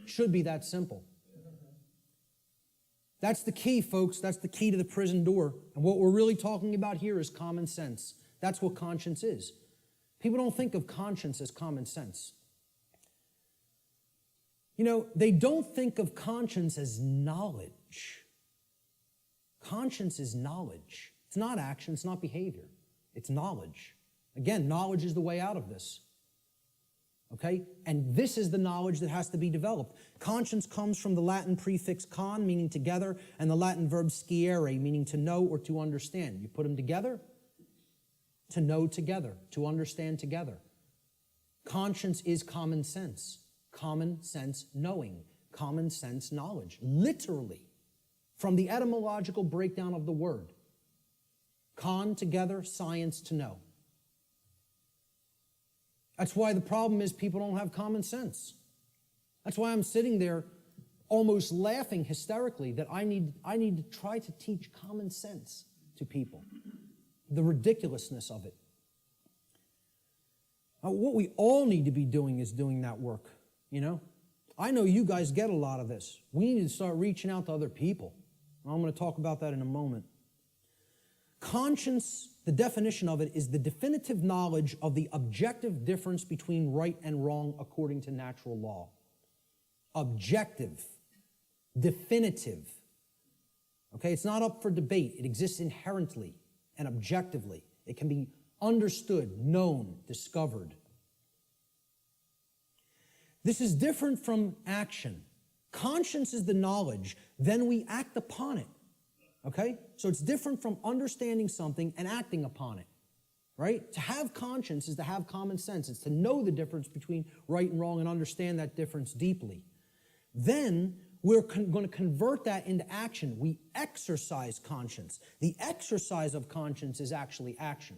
Should be that simple. That's the key, folks. That's the key to the prison door. And what we're really talking about here is common sense. That's what conscience is. People don't think of conscience as common sense. You know, they don't think of conscience as knowledge. Conscience is knowledge. It's not action, it's not behavior. It's knowledge. Again, knowledge is the way out of this. Okay? And this is the knowledge that has to be developed. Conscience comes from the Latin prefix con, meaning together, and the Latin verb sciere, meaning to know or to understand. You put them together, to know together, to understand together. Conscience is common sense. Common sense knowing. Common sense knowledge. Literally. From the etymological breakdown of the word. Con, together, science, to know. That's why the problem is people don't have common sense. That's why I'm sitting there almost laughing hysterically that I need to try to teach common sense to people. The ridiculousness of it. What we all need to be doing is doing that work, you know? I know you guys get a lot of this. We need to start reaching out to other people. I'm going to talk about that in a moment. Conscience, the definition of it, is the definitive knowledge of the objective difference between right and wrong according to natural law. Objective. Definitive. Okay, it's not up for debate. It exists inherently and objectively. It can be understood, known, discovered. This is different from action. Conscience is the knowledge, then we act upon it. Okay? So it's different from understanding something and acting upon it. Right? To have conscience is to have common sense. It's to know the difference between right and wrong and understand that difference deeply. Then we're going to convert that into action. We exercise conscience. The exercise of conscience is actually action.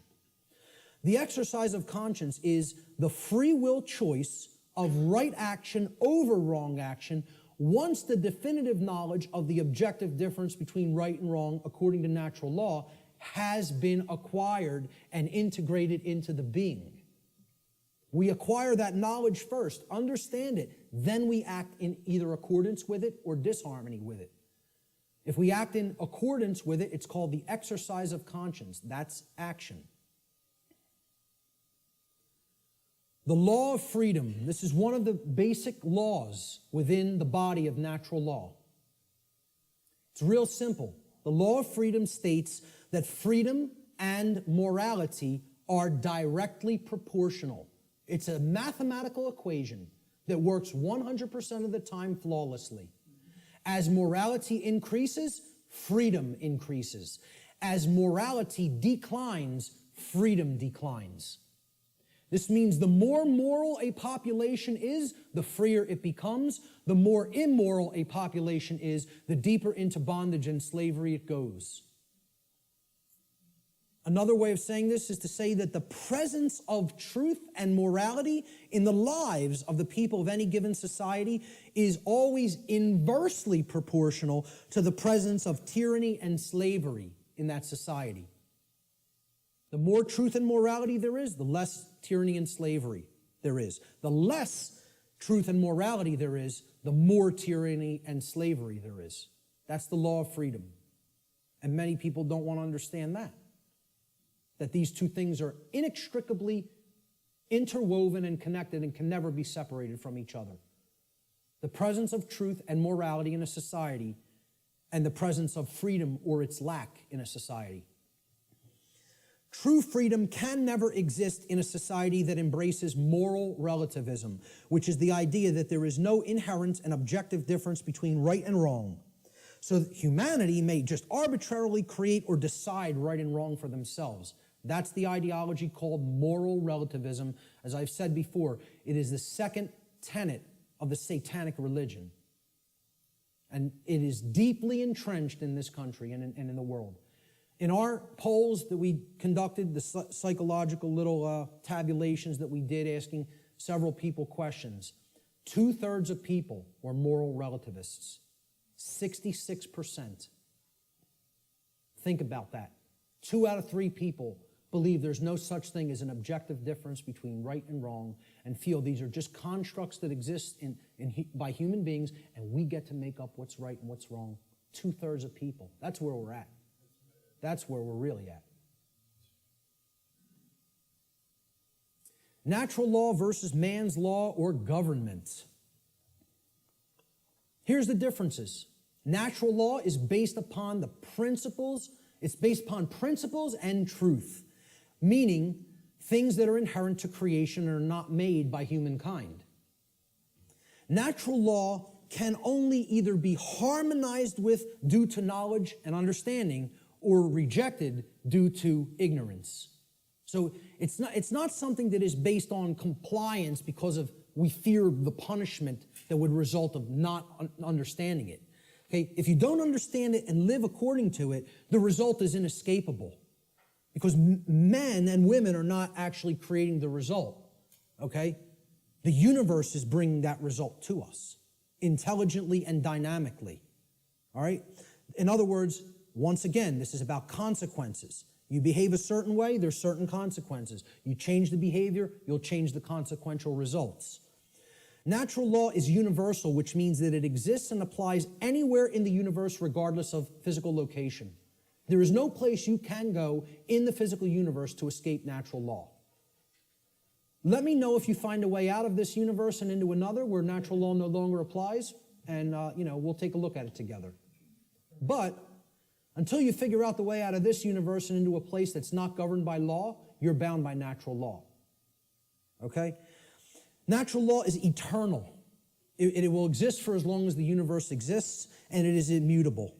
The exercise of conscience is the free will choice of right action over wrong action once the definitive knowledge of the objective difference between right and wrong according to natural law has been acquired and integrated into the being. We acquire that knowledge first, understand it, then we act in either accordance with it or disharmony with it. If we act in accordance with it, it's called the exercise of conscience. That's action. The law of freedom. This is one of the basic laws within the body of natural law. It's real simple. The law of freedom states that freedom and morality are directly proportional. It's a mathematical equation that works 100% of the time flawlessly. As morality increases, freedom increases. As morality declines, freedom declines. This means the more moral a population is, the freer it becomes. The more immoral a population is, the deeper into bondage and slavery it goes. Another way of saying this is to say that the presence of truth and morality in the lives of the people of any given society is always inversely proportional to the presence of tyranny and slavery in that society. The more truth and morality there is, the less tyranny and slavery there is. The less truth and morality there is, the more tyranny and slavery there is. That's the law of freedom. And many people don't want to understand that these two things are inextricably interwoven and connected and can never be separated from each other. The presence of truth and morality in a society and the presence of freedom or its lack in a society. True freedom can never exist in a society that embraces moral relativism, which is the idea that there is no inherent and objective difference between right and wrong, so that humanity may just arbitrarily create or decide right and wrong for themselves. That's the ideology called moral relativism. As I've said before, it is the second tenet of the satanic religion. And it is deeply entrenched in this country and in the world. In our polls that we conducted, the psychological little tabulations that we did, asking several people questions, 2/3 of people were moral relativists. 66%. Think about that. 2 out of 3 people believe there's no such thing as an objective difference between right and wrong and feel these are just constructs that exist by human beings and we get to make up what's right and what's wrong. 2/3 of people. That's where we're at. That's where we're really at. Natural law versus man's law or government. Here's the differences. Natural law is based upon the principles. It's based upon principles and truth, meaning things that are inherent to creation and are not made by humankind. Natural law can only either be harmonized with due to knowledge and understanding or rejected due to ignorance. So it's not something that is based on compliance because of we fear the punishment that would result of not understanding it. Okay, if you don't understand it and live according to it, the result is inescapable because men and women are not actually creating the result. Okay, the universe is bringing that result to us intelligently and dynamically. All right. In other words, once again, this is about consequences. You behave a certain way, there's certain consequences. You change the behavior, you'll change the consequential results. Natural law is universal, which means that it exists and applies anywhere in the universe regardless of physical location. There is no place you can go in the physical universe to escape natural law. Let me know if you find a way out of this universe and into another where natural law no longer applies, and we'll take a look at it together. But until you figure out the way out of this universe and into a place that's not governed by law, you're bound by natural law. Okay? Natural law is eternal. It will exist for as long as the universe exists, and it is immutable.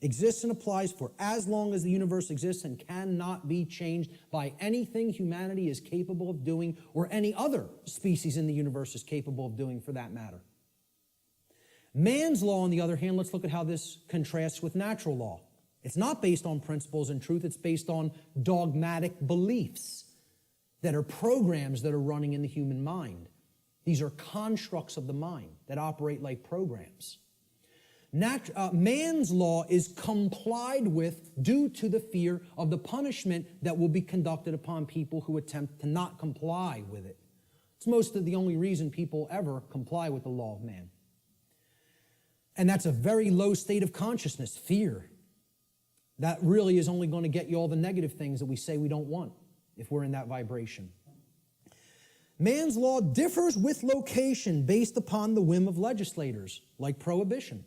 Exists and applies for as long as the universe exists and cannot be changed by anything humanity is capable of doing or any other species in the universe is capable of doing for that matter. Man's law, on the other hand, let's look at how this contrasts with natural law. It's not based on principles and truth. It's based on dogmatic beliefs that are programs that are running in the human mind. These are constructs of the mind that operate like programs. Man's law is complied with due to the fear of the punishment that will be conducted upon people who attempt to not comply with it. It's most of the only reason people ever comply with the law of man. And that's a very low state of consciousness, fear. That really is only going to get you all the negative things that we say we don't want if we're in that vibration. Man's law differs with location based upon the whim of legislators, like prohibition.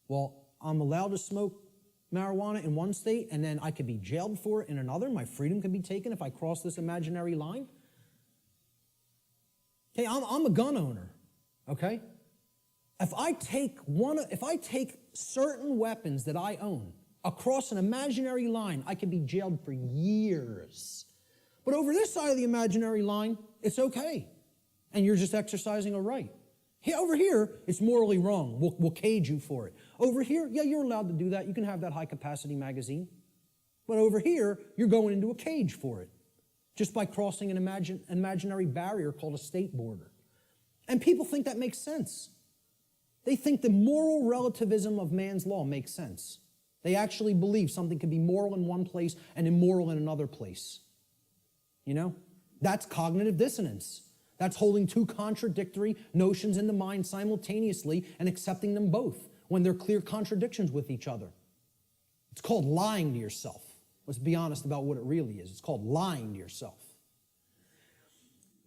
Well, I'm allowed to smoke marijuana in one state, and then I could be jailed for it in another. My freedom can be taken if I cross this imaginary line. Okay, I'm a gun owner, okay? If I take certain weapons that I own across an imaginary line, I could be jailed for years. But over this side of the imaginary line, it's okay. And you're just exercising a right. Here, over here, it's morally wrong. We'll cage you for it. Over here, yeah, you're allowed to do that. You can have that high-capacity magazine. But over here, you're going into a cage for it, just by crossing an imaginary barrier called a state border. And people think that makes sense. They think the moral relativism of man's law makes sense. They actually believe something can be moral in one place and immoral in another place. You know? That's cognitive dissonance. That's holding two contradictory notions in the mind simultaneously and accepting them both when they're clear contradictions with each other. It's called lying to yourself. Let's be honest about what it really is. It's called lying to yourself.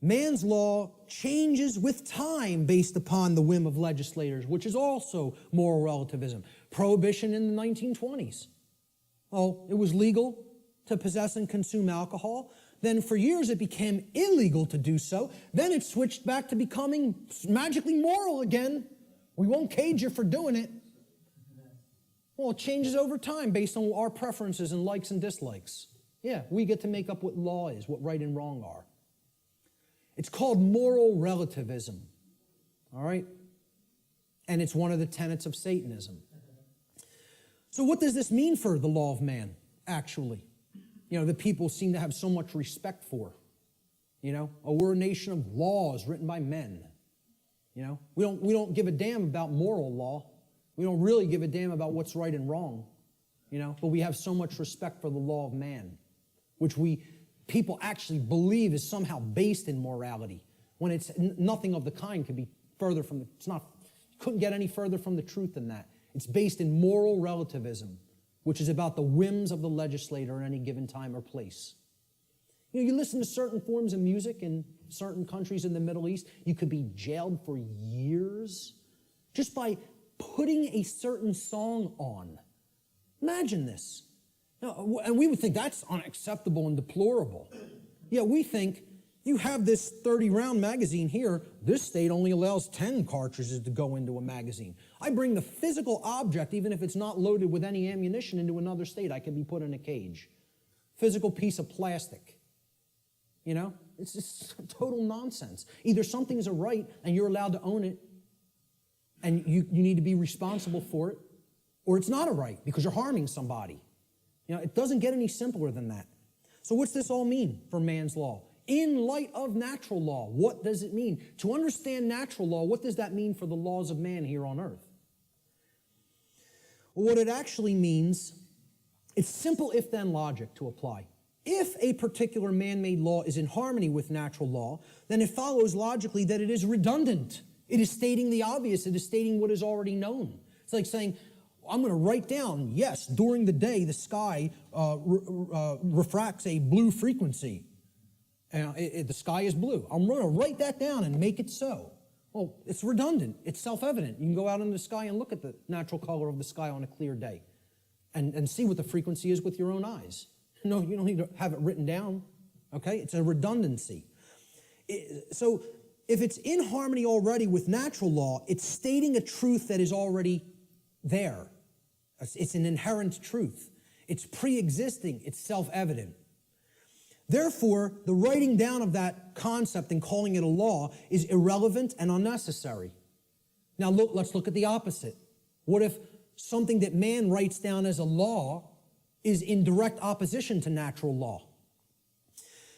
Man's law changes with time based upon the whim of legislators, which is also moral relativism. Prohibition in the 1920s. Well, it was legal to possess and consume alcohol. Then for years it became illegal to do so. Then it switched back to becoming magically moral again. We won't cage you for doing it. Well, it changes over time based on our preferences and likes and dislikes. Yeah, we get to make up what law is, what right and wrong are. It's called moral relativism, all right? And it's one of the tenets of Satanism. So what does this mean for the law of man, actually? You know, that people seem to have so much respect for. You know, oh, we're a nation of laws written by men. You know, we don't give a damn about moral law. We don't really give a damn about what's right and wrong. You know, but we have so much respect for the law of man, which people actually believe is somehow based in morality, when it's nothing of the kind could be further from couldn't get any further from the truth than that. It's based in moral relativism, which is about the whims of the legislator at any given time or place. You know, you listen to certain forms of music in certain countries in the Middle East, you could be jailed for years just by putting a certain song on. Imagine this. And we would think that's unacceptable and deplorable. Yet we think, you have this 30-round magazine here, this state only allows 10 cartridges to go into a magazine. I bring the physical object, even if it's not loaded with any ammunition, into another state, I can be put in a cage. Physical piece of plastic. You know, it's just total nonsense. Either something's a right and you're allowed to own it, and you need to be responsible for it, or it's not a right because you're harming somebody. You know, it doesn't get any simpler than that. So what's this all mean for man's law? In light of natural law, what does it mean? To understand natural law, what does that mean for the laws of man here on earth? Well, what it actually means, it's simple if-then logic to apply. If a particular man-made law is in harmony with natural law, then it follows logically that it is redundant. It is stating the obvious. It is stating what is already known. It's like saying, I'm going to write down, yes, during the day the sky refracts a blue frequency. The sky is blue. I'm going to write that down and make it so. Well, it's redundant. It's self-evident. You can go out in the sky and look at the natural color of the sky on a clear day and see what the frequency is with your own eyes. No, you don't need to have it written down. Okay? It's a redundancy. So if it's in harmony already with natural law, it's stating a truth that is already there. It's an inherent truth. It's pre-existing. It's self-evident. Therefore, the writing down of that concept and calling it a law is irrelevant and unnecessary. Now, let's look at the opposite. What if something that man writes down as a law is in direct opposition to natural law?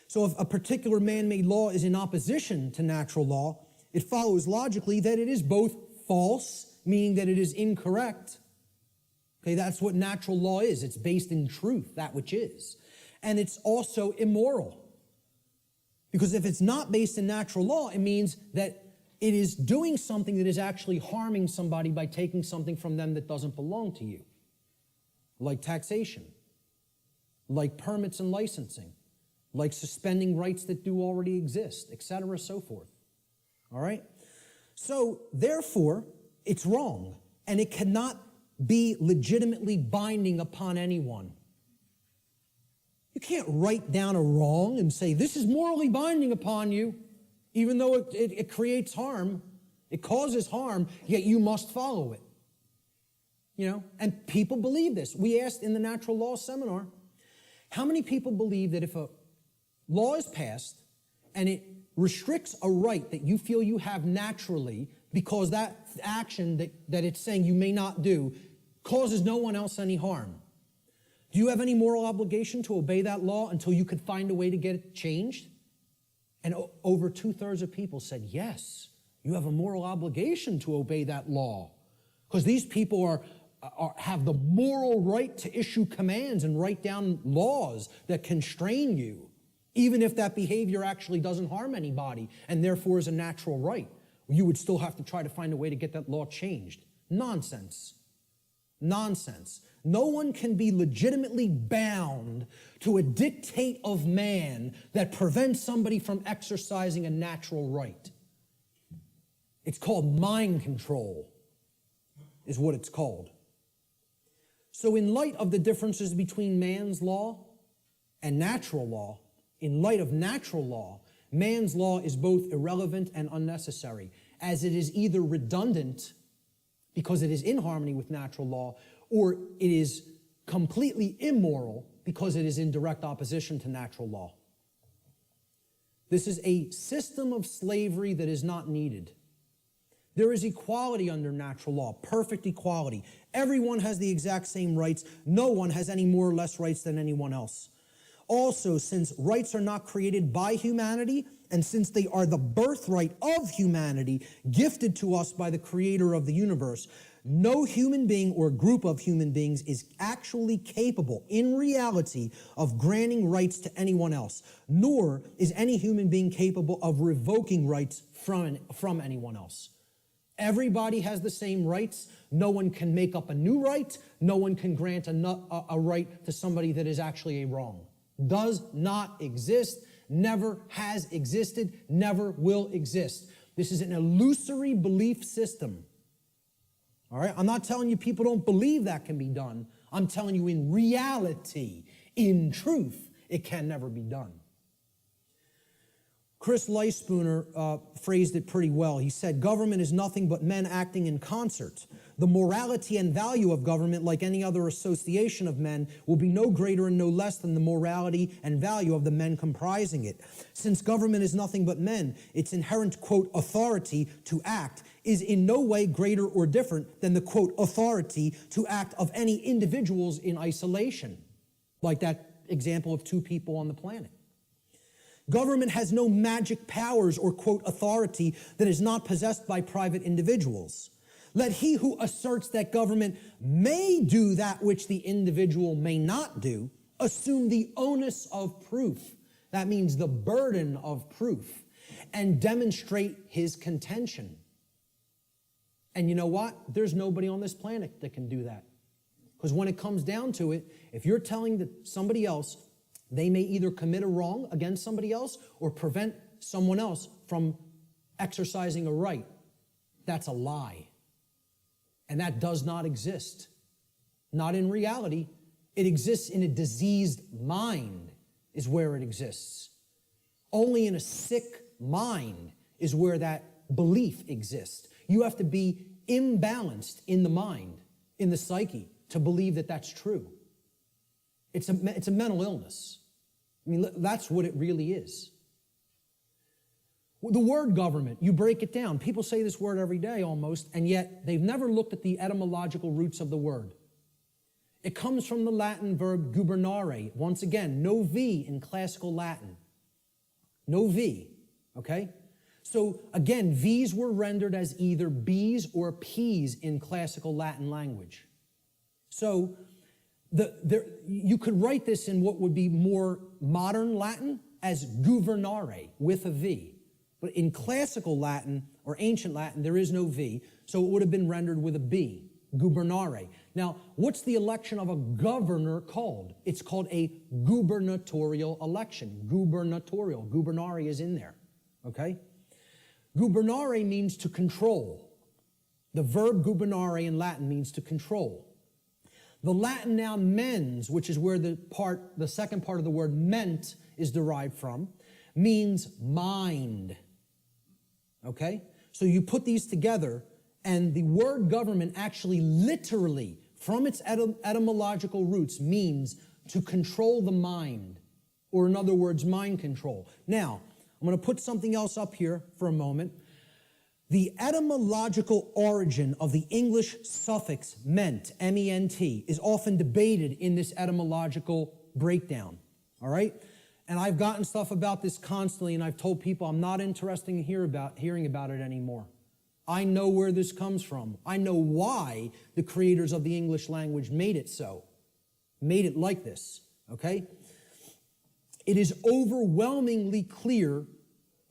So if a particular man-made law is in opposition to natural law, it follows logically that it is both false, meaning that it is incorrect. Okay, that's what natural law is. It's based in truth, that which is. And it's also immoral. Because if it's not based in natural law, it means that it is doing something that is actually harming somebody by taking something from them that doesn't belong to you. Like taxation, like permits and licensing, like suspending rights that do already exist, etc., so forth. All right? So, therefore, it's wrong, and it cannot be legitimately binding upon anyone. You can't write down a wrong and say, this is morally binding upon you, even though it creates harm, it causes harm, yet you must follow it. and people believe this. We asked in the natural law seminar, how many people believe that if a law is passed and it restricts a right that you feel you have naturally because that action that it's saying you may not do causes no one else any harm, do you have any moral obligation to obey that law until you could find a way to get it changed? And over 2/3 of people said, yes, you have a moral obligation to obey that law. Because these people have the moral right to issue commands and write down laws that constrain you, even if that behavior actually doesn't harm anybody and therefore is a natural right. You would still have to try to find a way to get that law changed. Nonsense. Nonsense. No one can be legitimately bound to a dictate of man that prevents somebody from exercising a natural right. It's called mind control, is what it's called. So in light of the differences between man's law and natural law, in light of natural law, man's law is both irrelevant and unnecessary, as it is either redundant because it is in harmony with natural law, or it is completely immoral because it is in direct opposition to natural law. This is a system of slavery that is not needed. There is equality under natural law, perfect equality. Everyone has the exact same rights. No one has any more or less rights than anyone else. Also, since rights are not created by humanity, and since they are the birthright of humanity, gifted to us by the creator of the universe, no human being or group of human beings is actually capable, in reality, of granting rights to anyone else, nor is any human being capable of revoking rights from anyone else. Everybody has the same rights. No one can make up a new right. No one can grant a right to somebody that is actually a wrong. Does not exist, never has existed, never will exist. This is an illusory belief system. All right? I'm not telling you people don't believe that can be done. I'm telling you in reality, in truth, it can never be done. Chris Leispooner phrased it pretty well. He said, government is nothing but men acting in concert. The morality and value of government, like any other association of men, will be no greater and no less than the morality and value of the men comprising it. Since government is nothing but men, its inherent, quote, authority to act is in no way greater or different than the, quote, authority to act of any individuals in isolation, like that example of two people on the planet. Government has no magic powers or, quote, authority that is not possessed by private individuals. Let he who asserts that government may do that which the individual may not do assume the onus of proof. That means the burden of proof, and demonstrate his contention. And you know what? There's nobody on this planet that can do that. Because when it comes down to it, if you're telling somebody else they may either commit a wrong against somebody else or prevent someone else from exercising a right, that's a lie. And that does not exist. Not in reality. It exists in a diseased mind is where it exists. Only in a sick mind is where that belief exists. You have to be imbalanced in the mind, in the psyche, to believe that that's true. It's a mental illness. I mean, that's what it really is. The word government, you break it down. People say this word every day almost, and yet they've never looked at the etymological roots of the word. It comes from the Latin verb gubernare. Once again, no V in classical Latin. No V, okay? So again, V's were rendered as either B's or P's in classical Latin language. So you could write this in what would be more modern Latin as guvernare with a V. But in classical Latin or ancient Latin, there is no V, so it would have been rendered with a B, gubernare. Now, what's the election of a governor called? It's called a gubernatorial election. Gubernatorial. Gubernare is in there, okay? Gubernare means to control. The verb gubernare in Latin means to control. The Latin noun mens, which is where the second part of the word ment is derived from, means mind. Okay? So you put these together, and the word government actually literally, from its etymological roots, means to control the mind, or in other words, mind control. Now, I'm going to put something else up here for a moment. The etymological origin of the English suffix ment, M-E-N-T, is often debated in this etymological breakdown, all right? And I've gotten stuff about this constantly, and I've told people I'm not interested in hearing about it anymore. I know where this comes from. I know why the creators of the English language made it so, made it like this, okay? It is overwhelmingly clear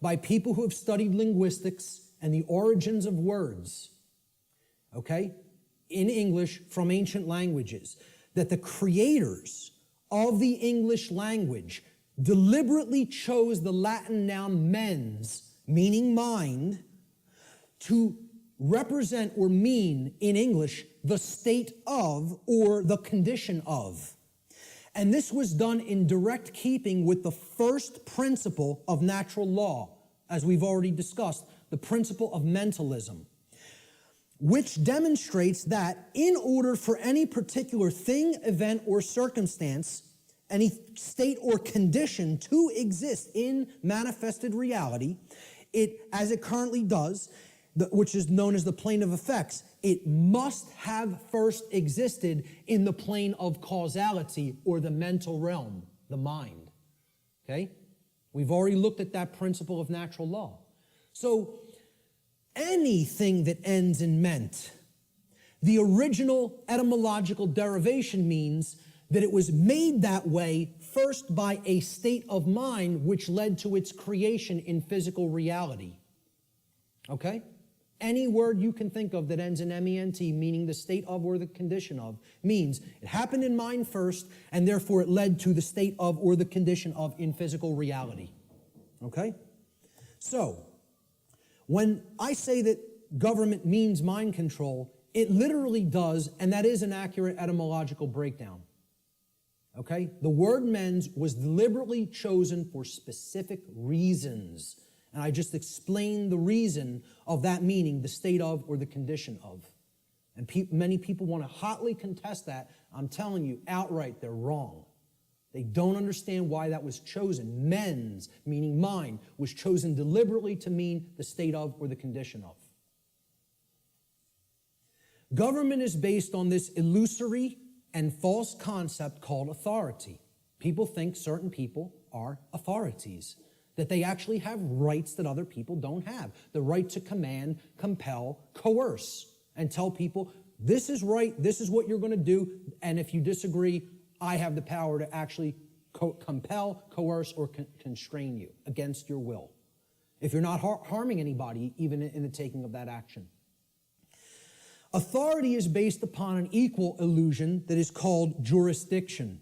by people who have studied linguistics and the origins of words, okay, in English from ancient languages, that the creators of the English language deliberately chose the Latin noun mens, meaning mind, to represent or mean in English the state of or the condition of. And this was done in direct keeping with the first principle of natural law, as we've already discussed, the principle of mentalism, which demonstrates that in order for any particular thing, event, or circumstance, any state or condition to exist in manifested reality, as it currently does, which is known as the plane of effects, it must have first existed in the plane of causality, or the mental realm, the mind. Okay? We've already looked at that principle of natural law. So anything that ends in ment, the original etymological derivation means that it was made that way first by a state of mind which led to its creation in physical reality. Okay? Any word you can think of that ends in M-E-N-T, meaning the state of or the condition of, means it happened in mind first, and therefore it led to the state of or the condition of in physical reality. Okay? So, when I say that government means mind control, it literally does, and that is an accurate etymological breakdown. Okay? The word mens was deliberately chosen for specific reasons. And I just explained the reason of that meaning, the state of or the condition of. And many people want to hotly contest that. I'm telling you outright, they're wrong. They don't understand why that was chosen. Mens, meaning mind, was chosen deliberately to mean the state of or the condition of. Government is based on this illusory and false concept called authority. People think certain people are authorities, that they actually have rights that other people don't have. The right to command, compel, coerce, and tell people, this is right, this is what you're going to do, and if you disagree, I have the power to actually compel, coerce, or constrain you against your will, if you're not harming anybody, even in the taking of that action. Authority is based upon an equal illusion that is called jurisdiction.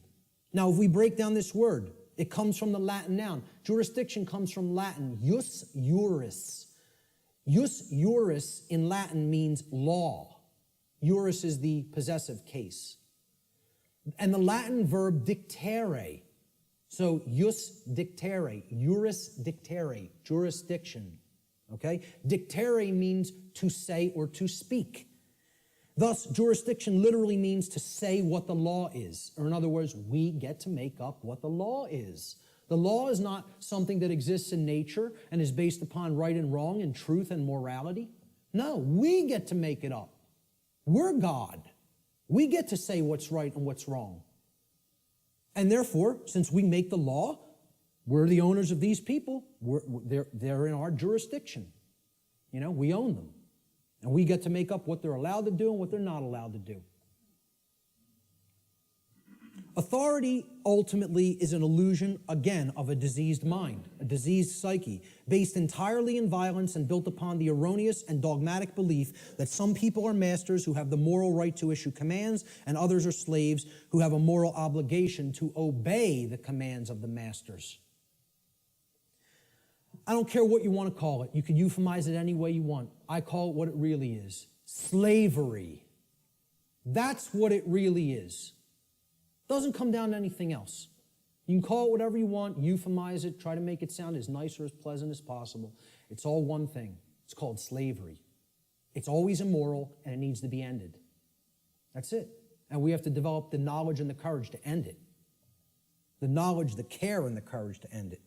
Now, if we break down this word, it comes from the Latin noun. Jurisdiction comes from Latin, jus juris. Jus juris in Latin means law. Juris is the possessive case. And the Latin verb dictere. So jus dictere, juris dictere, jurisdiction. Okay? Dictere means to say or to speak. Thus, jurisdiction literally means to say what the law is. Or in other words, we get to make up what the law is. The law is not something that exists in nature and is based upon right and wrong and truth and morality. No, we get to make it up. We're God. We get to say what's right and what's wrong. And therefore, since we make the law, we're the owners of these people. They're in our jurisdiction. You know, we own them. And we get to make up what they're allowed to do and what they're not allowed to do. Authority ultimately is an illusion, again, of a diseased mind, a diseased psyche, based entirely in violence and built upon the erroneous and dogmatic belief that some people are masters who have the moral right to issue commands and others are slaves who have a moral obligation to obey the commands of the masters. I don't care what you want to call it. You can euphemize it any way you want. I call it what it really is. Slavery. That's what it really is. Doesn't come down to anything else. You can call it whatever you want, euphemize it, try to make it sound as nice or as pleasant as possible. It's all one thing. It's called slavery. It's always immoral and it needs to be ended. That's it. And we have to develop the knowledge and the courage to end it. The knowledge, the care, and the courage to end it.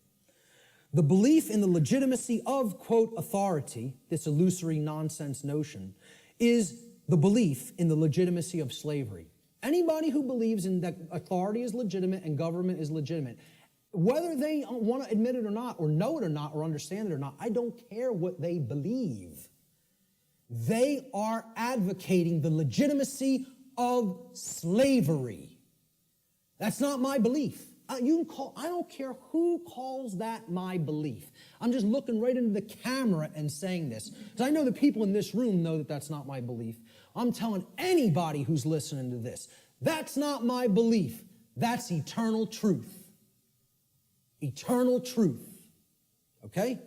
The belief in the legitimacy of, quote, authority, this illusory nonsense notion, is the belief in the legitimacy of slavery. Anybody who believes in that authority is legitimate and government is legitimate, whether they want to admit it or not, or know it or not, or understand it or not, I don't care what they believe. They are advocating the legitimacy of slavery. That's not my belief. I don't care who calls that my belief. I'm just looking right into the camera and saying this, because I know the people in this room know that that's not my belief. I'm telling anybody who's listening to this, that's not my belief. That's eternal truth. Eternal truth. Okay?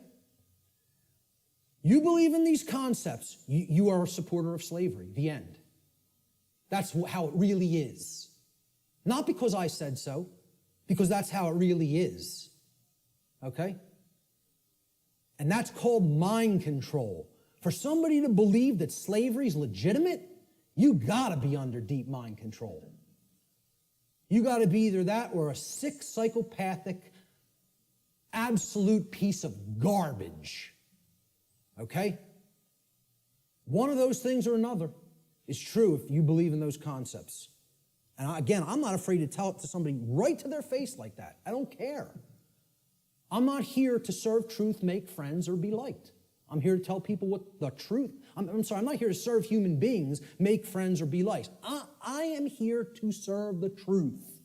You believe in these concepts, you are a supporter of slavery. The end. That's how it really is. Not because I said so, because that's how it really is. Okay? And that's called mind control. For somebody to believe that slavery is legitimate, you gotta be under deep mind control. You gotta be either that or a sick, psychopathic, absolute piece of garbage. Okay? One of those things or another is true if you believe in those concepts. And again, I'm not afraid to tell it to somebody right to their face like that. I don't care. I'm not here to serve truth, make friends, or be liked. I'm here to tell people what the truth. I'm not here to serve human beings, make friends, or be liked. I am here to serve the truth.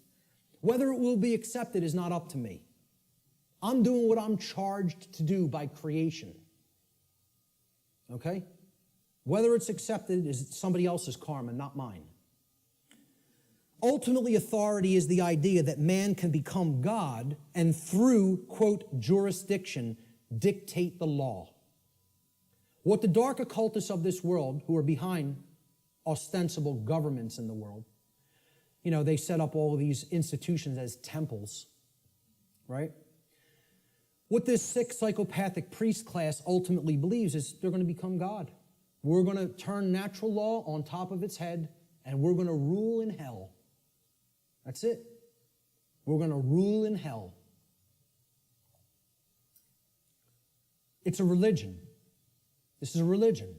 Whether it will be accepted is not up to me. I'm doing what I'm charged to do by creation. Okay? Whether it's accepted is somebody else's karma, not mine. Ultimately, authority is the idea that man can become God and through, quote, jurisdiction, dictate the law. What the dark occultists of this world, who are behind ostensible governments in the world, they set up all of these institutions as temples, right? What this sick psychopathic priest class ultimately believes is they're going to become God. We're going to turn natural law on top of its head, and we're going to rule in hell. That's it. We're going to rule in hell. It's a religion. This is a religion.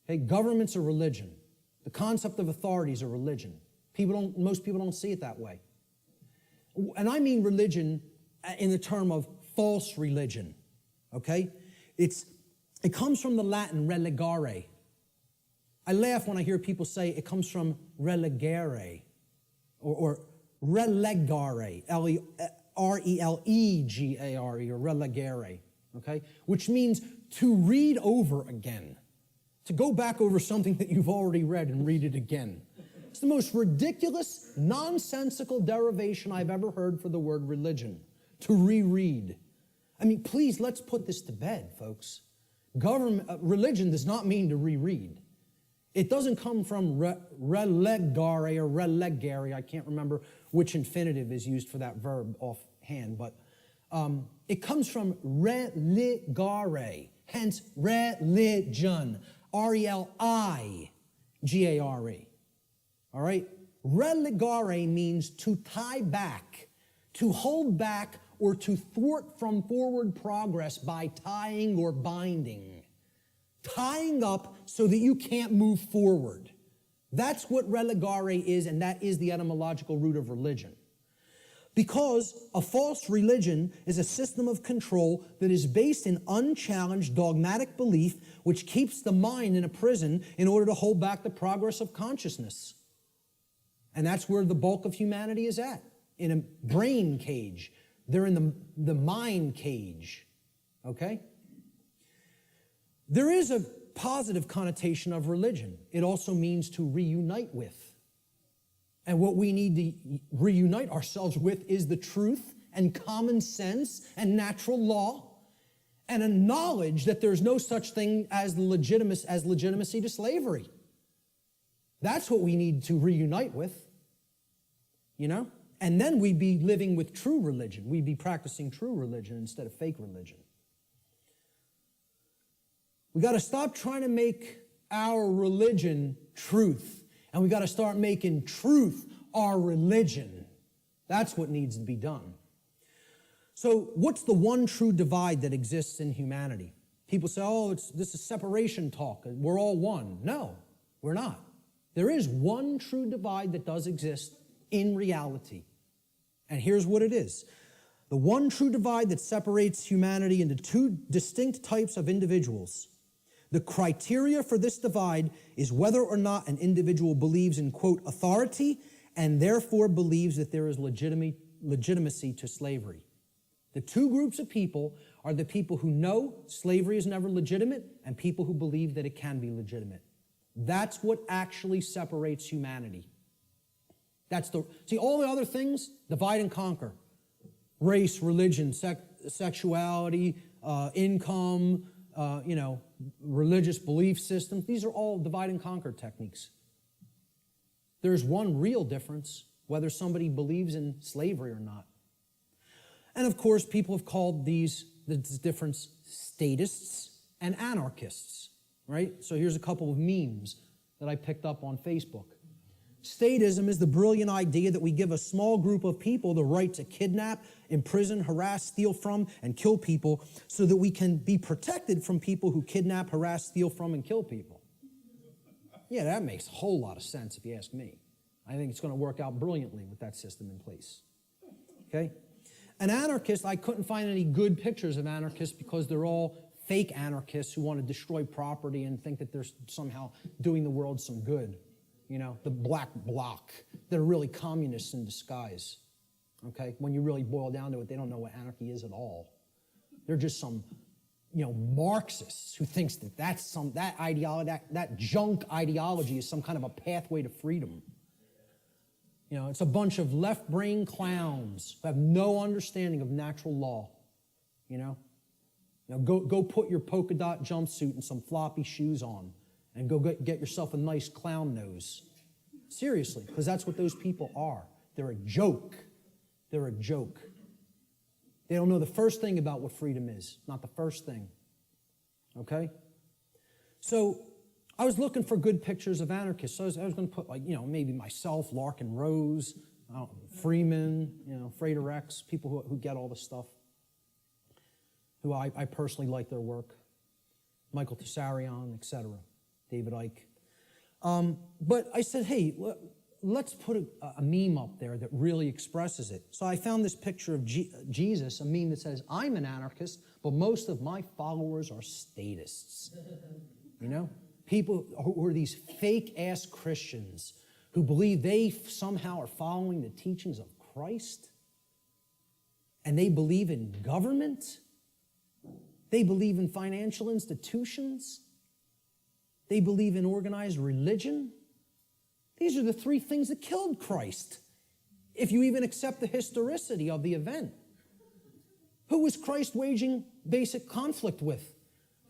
Okay, government's a religion. The concept of authority is a religion. Most people don't see it that way. And I mean religion in the term of false religion. Okay? It comes from the Latin religare. I laugh when I hear people say it comes from relegare. Or relegare, R-E-L-E-G-A-R-E, or relegare, okay? Which means to read over again, to go back over something that you've already read and read it again. It's the most ridiculous, nonsensical derivation I've ever heard for the word religion, to reread. I mean, please, let's put this to bed, folks. Religion does not mean to reread. It doesn't come from relegare or relegare. I can't remember which infinitive is used for that verb offhand, but it comes from religare, hence religion, R-E-L-I-G-A-R-E. All right? Religare means to tie back, to hold back, or to thwart from forward progress by tying or binding. Tying up so that you can't move forward. That's what religare is, and that is the etymological root of religion. Because a false religion is a system of control that is based in unchallenged dogmatic belief, which keeps the mind in a prison in order to hold back the progress of consciousness. And that's where the bulk of humanity is at, in a brain cage. They're in the mind cage, okay? There is a positive connotation of religion. It also means to reunite with. And what we need to reunite ourselves with is the truth and common sense and natural law and a knowledge that there's no such thing as legitimacy to slavery. That's what we need to reunite with, And then we'd be living with true religion. We'd be practicing true religion instead of fake religion. We got to stop trying to make our religion truth And we got to start making truth our religion. That's what needs to be done. So what's the one true divide that exists in humanity? People say, oh, this is separation talk. We're all one. No, we're not. There is one true divide that does exist in reality. And here's what it is. The one true divide that separates humanity into two distinct types of individuals. The criteria for this divide is whether or not an individual believes in, quote, authority, and therefore believes that there is legitimacy to slavery. The two groups of people are the people who know slavery is never legitimate and people who believe that it can be legitimate. That's what actually separates humanity. See, all the other things, divide and conquer. Race, religion, sexuality, income, religious belief systems. These are all divide and conquer techniques. There's one real difference, whether somebody believes in slavery or not. And of course, people have called this difference statists and anarchists, right? So here's a couple of memes that I picked up on Facebook. Statism is the brilliant idea that we give a small group of people the right to kidnap, imprison, harass, steal from, and kill people so that we can be protected from people who kidnap, harass, steal from, and kill people. Yeah, that makes a whole lot of sense if you ask me. I think it's going to work out brilliantly with that system in place. Okay? An anarchist, I couldn't find any good pictures of anarchists because they're all fake anarchists who want to destroy property and think that they're somehow doing the world some good. You know, the black bloc. They're really communists in disguise. Okay? When you really boil down to it, they don't know what anarchy is at all. They're just some, Marxists who thinks that that ideology, that junk ideology is some kind of a pathway to freedom. It's a bunch of left-brain clowns who have no understanding of natural law. Go put your polka dot jumpsuit and some floppy shoes on and go get yourself a nice clown nose. Seriously, because that's what those people are. They're a joke. They're a joke. They don't know the first thing about what freedom is, not the first thing. Okay? So I was looking for good pictures of anarchists. So I was going to put, maybe myself, Larkin Rose, Freeman, Frater Rex, people who get all this stuff, who I personally like their work, Michael Tessarion, etc., David Icke. But I said, hey, let's put a meme up there that really expresses it. So I found this picture of Jesus, a meme that says, I'm an anarchist, but most of my followers are statists. People who are these fake-ass Christians who believe they somehow are following the teachings of Christ, and they believe in government, they believe in financial institutions, they believe in organized religion. These are the three things that killed Christ, if you even accept the historicity of the event. Who was Christ waging basic conflict with?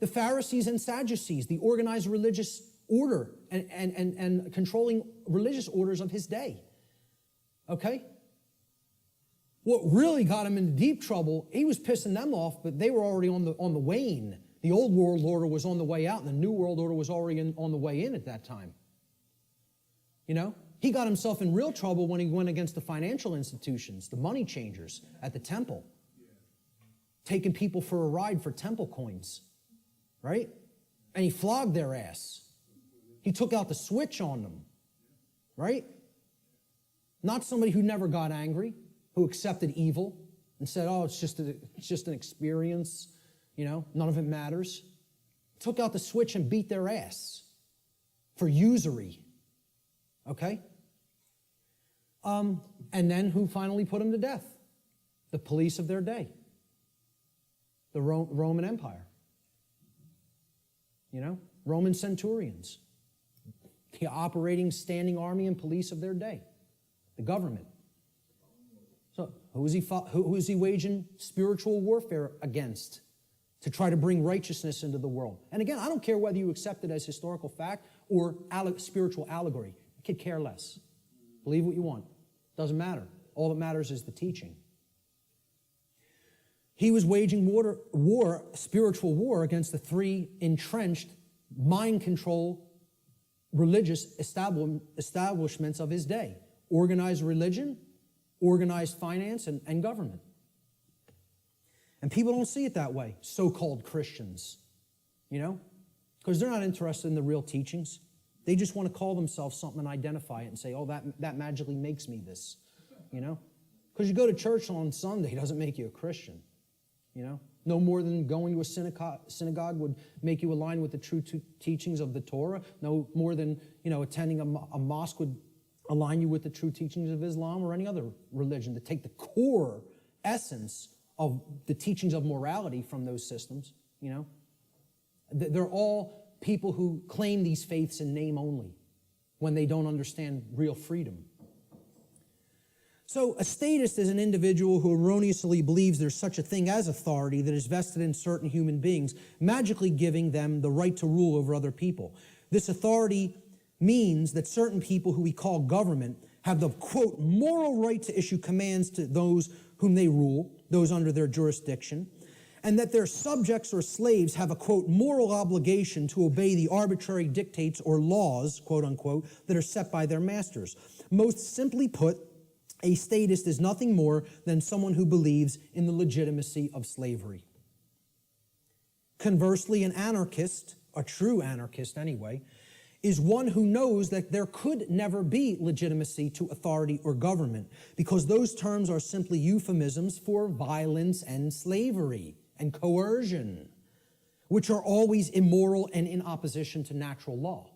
The Pharisees and Sadducees, the organized religious order and controlling religious orders of his day. Okay? What really got him into deep trouble, he was pissing them off, but they were already on the wane. The old world order was on the way out, and the new world order was already on the way in at that time. He got himself in real trouble when he went against the financial institutions, the money changers at the temple, taking people for a ride for temple coins, right? And he flogged their ass. He took out the switch on them, right? Not somebody who never got angry, who accepted evil and said, oh, it's just an experience, none of it matters. Took out the switch and beat their ass for usury. Okay? And then who finally put him to death? The police of their day. The Roman Empire. Roman centurions. The operating standing army and police of their day. The government. So who is he waging spiritual warfare against? To try to bring righteousness into the world. And again, I don't care whether you accept it as historical fact or spiritual allegory. I could care less. Believe what you want. Doesn't matter. All that matters is the teaching. He was waging spiritual war against the three entrenched mind control religious establishments of his day. Organized religion, organized finance, and government. And people don't see it that way, so-called Christians, because they're not interested in the real teachings. They just want to call themselves something and identify it and say, oh, that magically makes me this, Because you go to church on Sunday doesn't make you a Christian, No more than going to a synagogue would make you align with the true teachings of the Torah. No more than, attending a mosque would align you with the true teachings of Islam or any other religion. To take the core essence of the teachings of morality from those systems, They're all people who claim these faiths in name only when they don't understand real freedom. So a statist is an individual who erroneously believes there's such a thing as authority that is vested in certain human beings, magically giving them the right to rule over other people. This authority means that certain people who we call government have the, quote, moral right to issue commands to those whom they rule, those under their jurisdiction, and that their subjects or slaves have a, quote, moral obligation to obey the arbitrary dictates or laws, quote unquote, that are set by their masters. Most simply put, a statist is nothing more than someone who believes in the legitimacy of slavery. Conversely, an anarchist, a true anarchist anyway, is one who knows that there could never be legitimacy to authority or government because those terms are simply euphemisms for violence and slavery and coercion, which are always immoral and in opposition to natural law.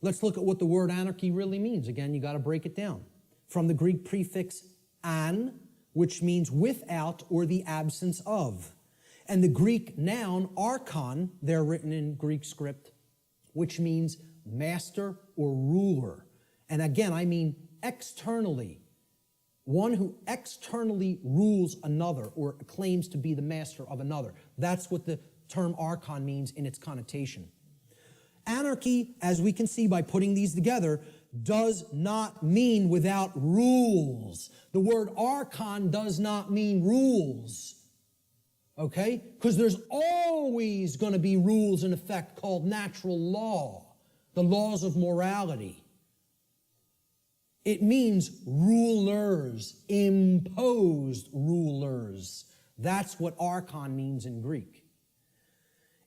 Let's look at what the word anarchy really means. Again, you got to break it down. From the Greek prefix an, which means without or the absence of, and the Greek noun archon, there written in Greek script, which means master or ruler. And again, I mean externally. One who externally rules another or claims to be the master of another. That's what the term archon means in its connotation. Anarchy, as we can see by putting these together, does not mean without rules. The word archon does not mean rules. Okay? Because there's always going to be rules in effect called natural law, the laws of morality. It means rulers, imposed rulers. That's what archon means in Greek.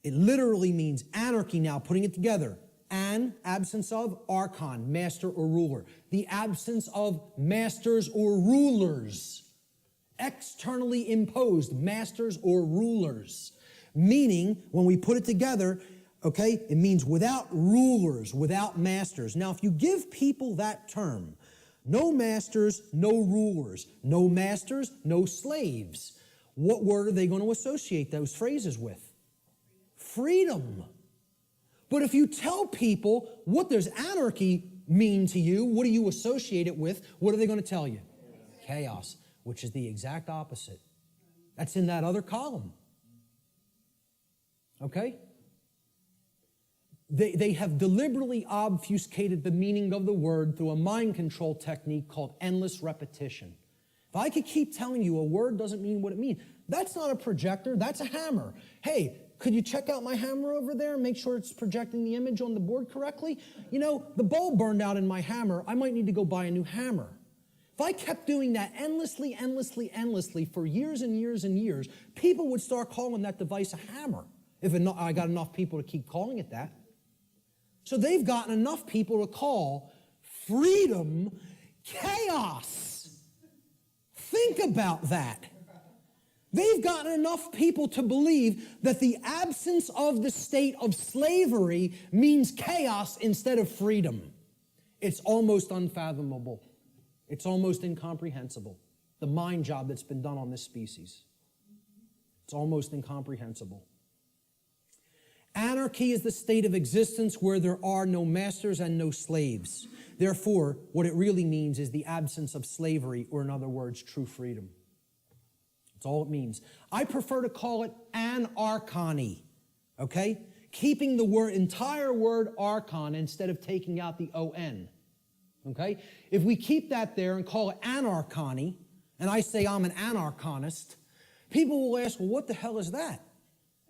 It literally means anarchy now, putting it together. An, absence of, archon, master or ruler. The absence of masters or rulers. Externally imposed masters or rulers. Meaning, when we put it together, okay, it means without rulers, without masters. Now, if you give people that term, no masters, no rulers, no masters, no slaves, what word are they going to associate those phrases with? Freedom. But if you tell people what does anarchy mean to you, what do you associate it with, what are they going to tell you? Chaos, which is the exact opposite. That's in that other column. Okay? They have deliberately obfuscated the meaning of the word through a mind control technique called endless repetition. If I could keep telling you a word doesn't mean what it means, that's not a projector, that's a hammer. Hey, could you check out my hammer over there and make sure it's projecting the image on the board correctly? The bulb burned out in my hammer. I might need to go buy a new hammer. If I kept doing that endlessly for years and years and years, people would start calling that device a hammer. If I got enough people to keep calling it that. So they've gotten enough people to call freedom chaos. Think about that. They've gotten enough people to believe that the absence of the state of slavery means chaos instead of freedom. It's almost unfathomable. It's almost incomprehensible. The mind job that's been done on this species. It's almost incomprehensible. Anarchy is the state of existence where there are no masters and no slaves. Therefore, what it really means is the absence of slavery, or in other words, true freedom. That's all it means. I prefer to call it anarchony, okay? Keeping the entire word archon instead of taking out the O-N, okay? If we keep that there and call it anarchony, and I say I'm an anarchonist, people will ask, well, what the hell is that?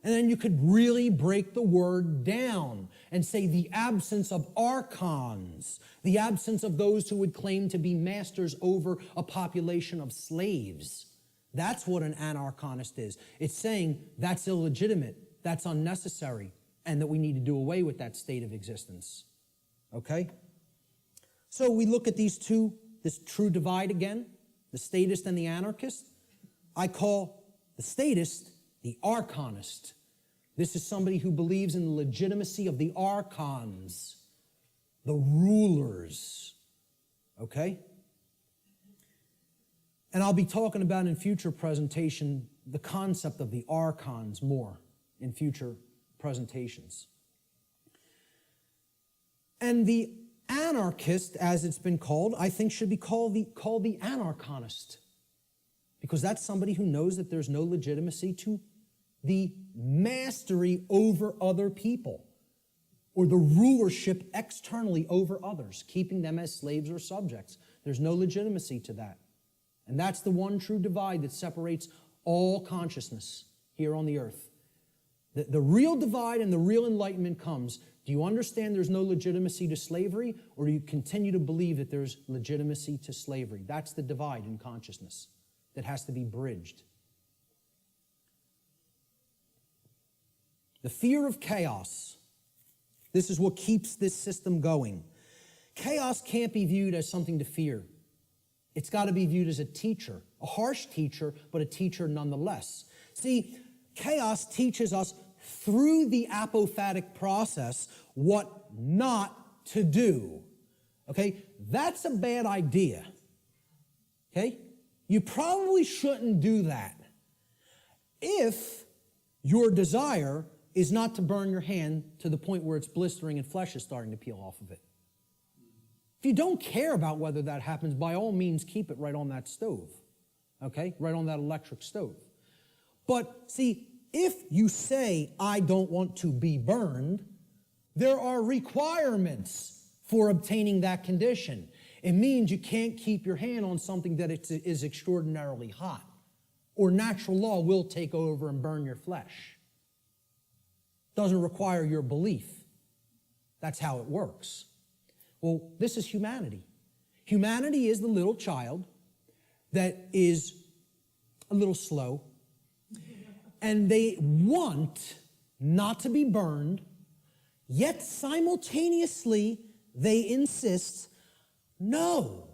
And then you could really break the word down and say the absence of archons, the absence of those who would claim to be masters over a population of slaves. That's what an anarchonist is. It's saying that's illegitimate, that's unnecessary, and that we need to do away with that state of existence. Okay? So we look at this true divide again, the statist and the anarchist. I call the statist the archonist. This is somebody who believes in the legitimacy of the archons, the rulers. Okay? And I'll be talking about in future presentation the concept of the archons more in future presentations. And the anarchist, as it's been called, I think should be called the anarchonist, because that's somebody who knows that there's no legitimacy to the mastery over other people or the rulership externally over others, keeping them as slaves or subjects. There's no legitimacy to that. And that's the one true divide that separates all consciousness here on the earth. The real divide and the real enlightenment comes. Do you understand there's no legitimacy to slavery, or do you continue to believe that there's legitimacy to slavery? That's the divide in consciousness that has to be bridged. The fear of chaos. This is what keeps this system going. Chaos can't be viewed as something to fear. It's got to be viewed as a teacher, a harsh teacher, but a teacher nonetheless. See, chaos teaches us through the apophatic process what not to do. Okay? That's a bad idea. Okay? You probably shouldn't do that if your desire is not to burn your hand to the point where it's blistering and flesh is starting to peel off of it. If you don't care about whether that happens, by all means, keep it right on that stove, okay? Right on that electric stove. But see, if you say, I don't want to be burned, there are requirements for obtaining that condition. It means you can't keep your hand on something that is extraordinarily hot, or natural law will take over and burn your flesh. Doesn't require your belief. That's how it works. Well, this is humanity. Humanity is the little child that is a little slow, and they want not to be burned, yet simultaneously they insist, no,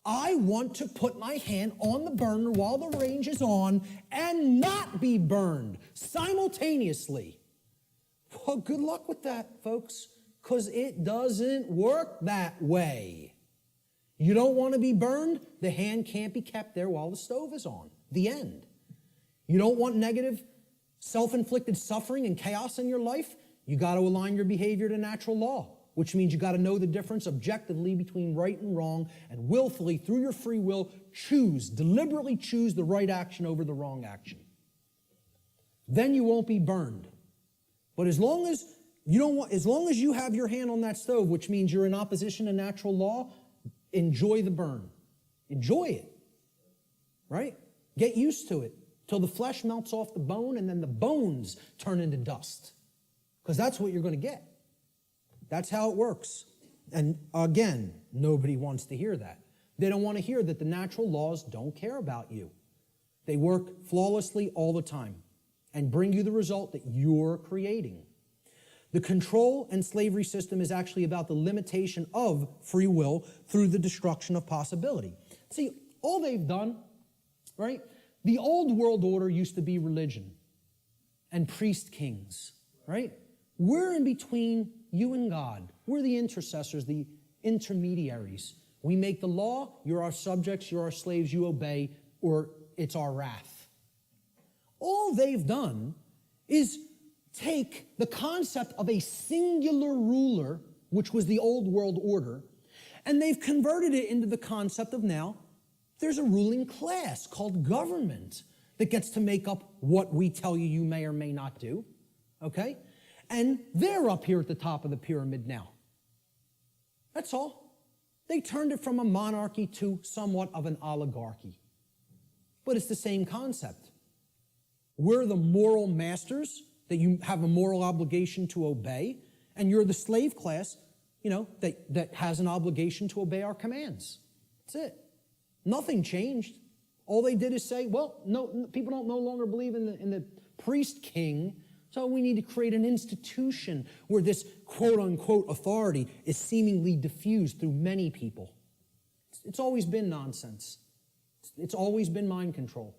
I want to put my hand on the burner while the range is on and not be burned simultaneously. Well, good luck with that, folks, because it doesn't work that way. You don't want to be burned, the hand can't be kept there while the stove is on. The end. You don't want negative, self-inflicted suffering and chaos in your life, you got to align your behavior to natural law, which means you got to know the difference objectively between right and wrong, and willfully, through your free will, deliberately choose the right action over the wrong action. Then you won't be burned. But as long as you have your hand on that stove, which means you're in opposition to natural law, enjoy the burn. Enjoy it. Right? Get used to it till the flesh melts off the bone and then the bones turn into dust. Because that's what you're going to get. That's how it works. And again, nobody wants to hear that. They don't want to hear that the natural laws don't care about you. They work flawlessly all the time and bring you the result that you're creating. The control and slavery system is actually about the limitation of free will through the destruction of possibility. See, all they've done, right? The old world order used to be religion and priest kings, right? We're in between you and God. We're the intercessors, the intermediaries. We make the law, you're our subjects, you're our slaves, you obey, or it's our wrath. All they've done is take the concept of a singular ruler, which was the old world order, and they've converted it into the concept of now there's a ruling class called government that gets to make up what we tell you you may or may not do, okay? And they're up here at the top of the pyramid now. That's all. They turned it from a monarchy to somewhat of an oligarchy. But it's the same concept. We're the moral masters, that you have a moral obligation to obey, and you're the slave class, that has an obligation to obey our commands. That's it. Nothing changed. All they did is say, well, no, people don't no longer believe in the priest king, so we need to create an institution where this quote-unquote authority is seemingly diffused through many people. It's always been nonsense. It's always been mind control.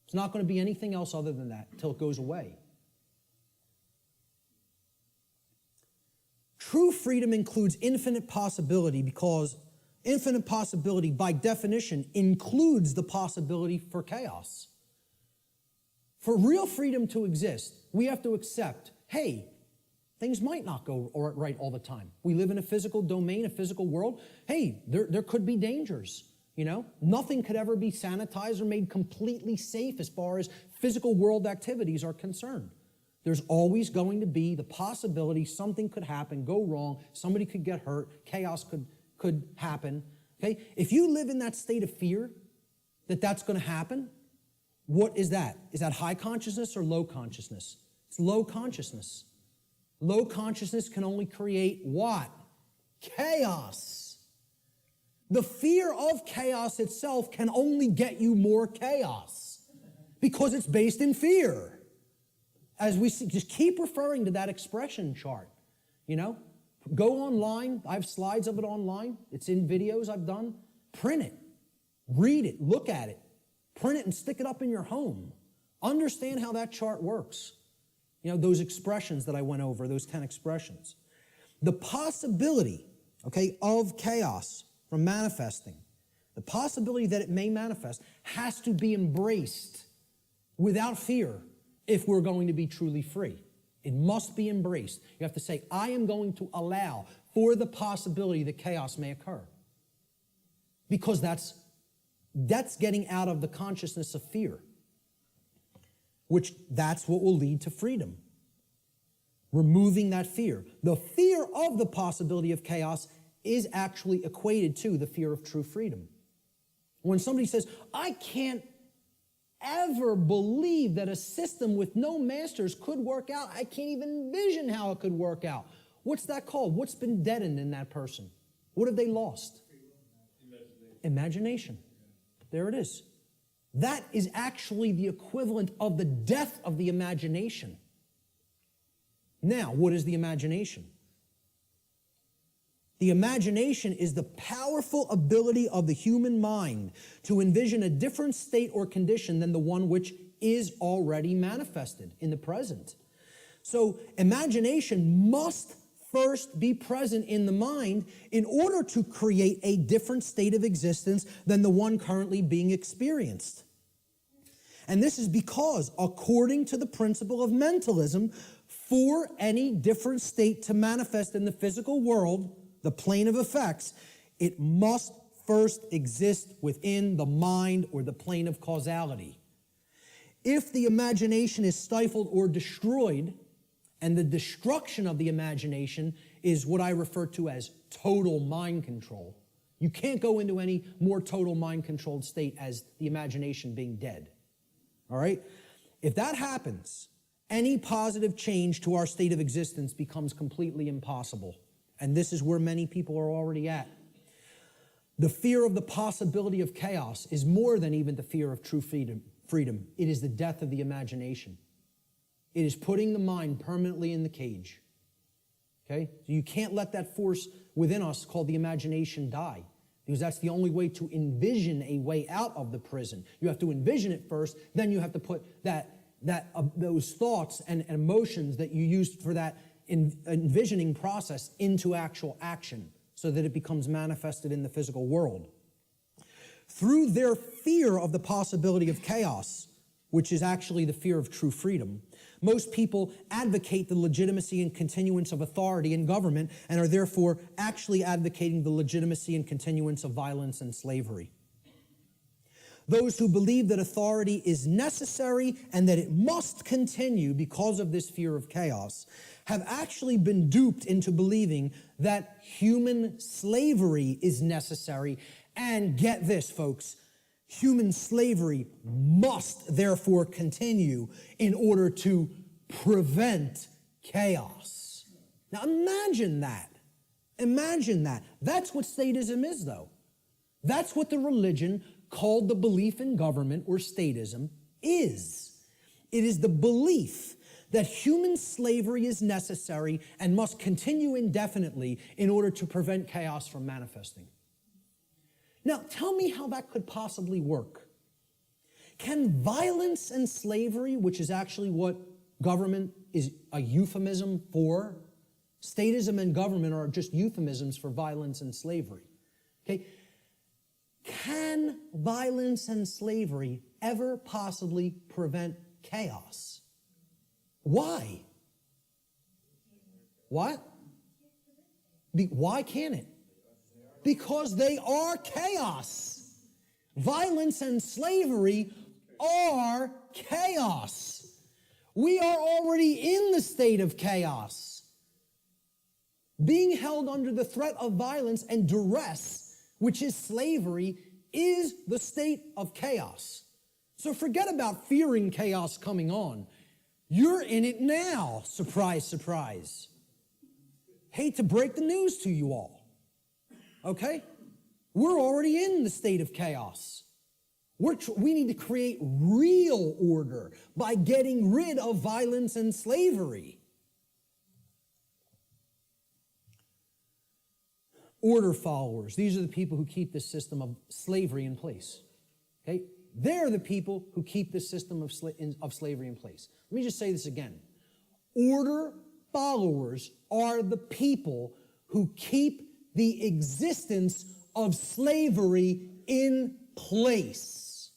It's not going to be anything else other than that until it goes away. True freedom includes infinite possibility because infinite possibility, by definition, includes the possibility for chaos. For real freedom to exist, we have to accept, hey, things might not go right all the time. We live in a physical domain, a physical world. Hey, there could be dangers, Nothing could ever be sanitized or made completely safe as far as physical world activities are concerned. There's always going to be the possibility something could happen, go wrong, somebody could get hurt, chaos could happen. Okay? If you live in that state of fear that that's going to happen, what is that? Is that high consciousness or low consciousness? It's low consciousness. Low consciousness can only create what? Chaos. The fear of chaos itself can only get you more chaos because it's based in fear. As we see, just keep referring to that expression chart, Go online. I have slides of it online. It's in videos I've done. Print it. Read it. Look at it. Print it and stick it up in your home. Understand how that chart works. Those expressions that I went over, those 10 expressions. The possibility, of chaos from manifesting, the possibility that it may manifest has to be embraced without fear if we're going to be truly free. It must be embraced. You have to say, I am going to allow for the possibility that chaos may occur. Because that's getting out of the consciousness of fear, which that's what will lead to freedom. Removing that fear. The fear of the possibility of chaos is actually equated to the fear of true freedom. When somebody says, I can't ever believe that a system with no masters could work out. I can't even envision how it could work out. What's that called? What's been deadened in that person? What have they lost? Imagination. There it is. That is actually the equivalent of the death of the imagination. Now, what is the imagination? The imagination is the powerful ability of the human mind to envision a different state or condition than the one which is already manifested in the present. So imagination must first be present in the mind in order to create a different state of existence than the one currently being experienced. And this is because, according to the principle of mentalism, for any different state to manifest in the physical world, the plane of effects, it must first exist within the mind or the plane of causality. If the imagination is stifled or destroyed, and the destruction of the imagination is what I refer to as total mind control. You can't go into any more total mind-controlled state as the imagination being dead. All right? If that happens, any positive change to our state of existence becomes completely impossible. And this is where many people are already at. The fear of the possibility of chaos is more than even the fear of true freedom. It is the death of the imagination. It is putting the mind permanently in the cage. Okay? So you can't let that force within us called the imagination die, because that's the only way to envision a way out of the prison. You have to envision it first, then you have to put those thoughts and emotions that you used for that envisioning process into actual action so that it becomes manifested in the physical world. Through their fear of the possibility of chaos, which is actually the fear of true freedom, most people advocate the legitimacy and continuance of authority in government and are therefore actually advocating the legitimacy and continuance of violence and slavery. Those who believe that authority is necessary and that it must continue because of this fear of chaos have actually been duped into believing that human slavery is necessary. And get this, folks, human slavery must therefore continue in order to prevent chaos. Now imagine that. Imagine that. That's what statism is, though. That's what the religion called the belief in government, or statism, is. It is the belief that human slavery is necessary and must continue indefinitely in order to prevent chaos from manifesting. Now, tell me how that could possibly work. Can violence and slavery, which is actually what government is a euphemism for, statism and government are just euphemisms for violence and slavery. Okay? Can violence and slavery ever possibly prevent chaos? Why? What? Why can't it? Because they are chaos. Violence and slavery are chaos. We are already in the state of chaos. Being held under the threat of violence and duress, which is slavery, is the state of chaos. So forget about fearing chaos coming on. You're in it now. Surprise, surprise. Hate to break the news to you all. Okay? We're already in the state of chaos. We need to create real order by getting rid of violence and slavery. Order followers. These are the people who keep this system of slavery in place. Okay? They're the people who keep this system of slavery in place. Let me just say this again. Order followers are the people who keep the existence of slavery in place.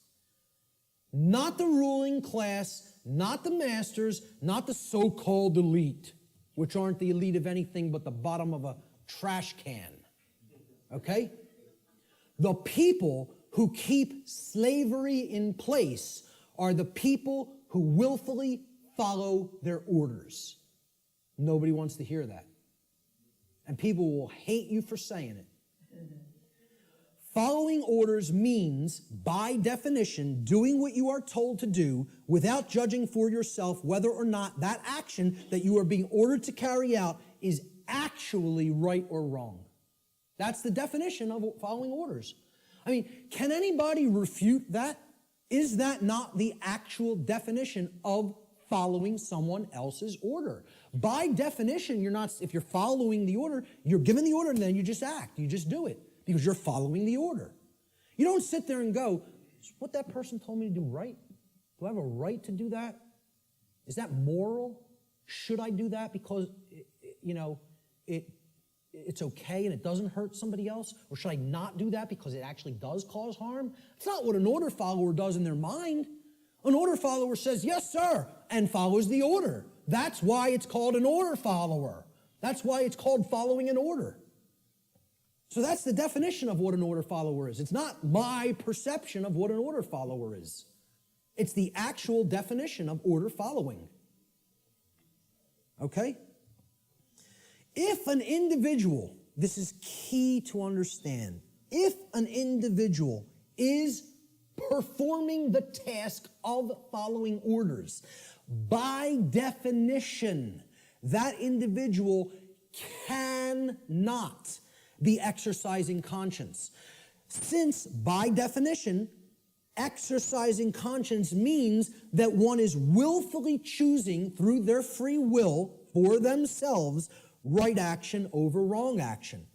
Not the ruling class, not the masters, not the so-called elite, which aren't the elite of anything but the bottom of a trash can. Okay? The people who keep slavery in place are the people who willfully follow their orders. Nobody wants to hear that. And people will hate you for saying it. Following orders means, by definition, doing what you are told to do without judging for yourself whether or not that action that you are being ordered to carry out is actually right or wrong. That's the definition of following orders. I mean, can anybody refute that? Is that not the actual definition of following someone else's order? By definition, you're not, if you're following the order, you're given the order and then you just act. You just do it because you're following the order. You don't sit there and go, is what that person told me to do right? Do I have a right to do that? Is that moral? Should I do that because, it's okay and it doesn't hurt somebody else? Or should I not do that because it actually does cause harm? It's not what an order follower does in their mind. An order follower says, yes, sir, and follows the order. That's why it's called an order follower. That's why it's called following an order. So that's the definition of what an order follower is. It's not my perception of what an order follower is. It's the actual definition of order following. Okay? If an individual, this is key to understand, if an individual is performing the task of following orders, by definition, that individual cannot be exercising conscience. Since, by definition, exercising conscience means that one is willfully choosing through their free will for themselves right action over wrong action.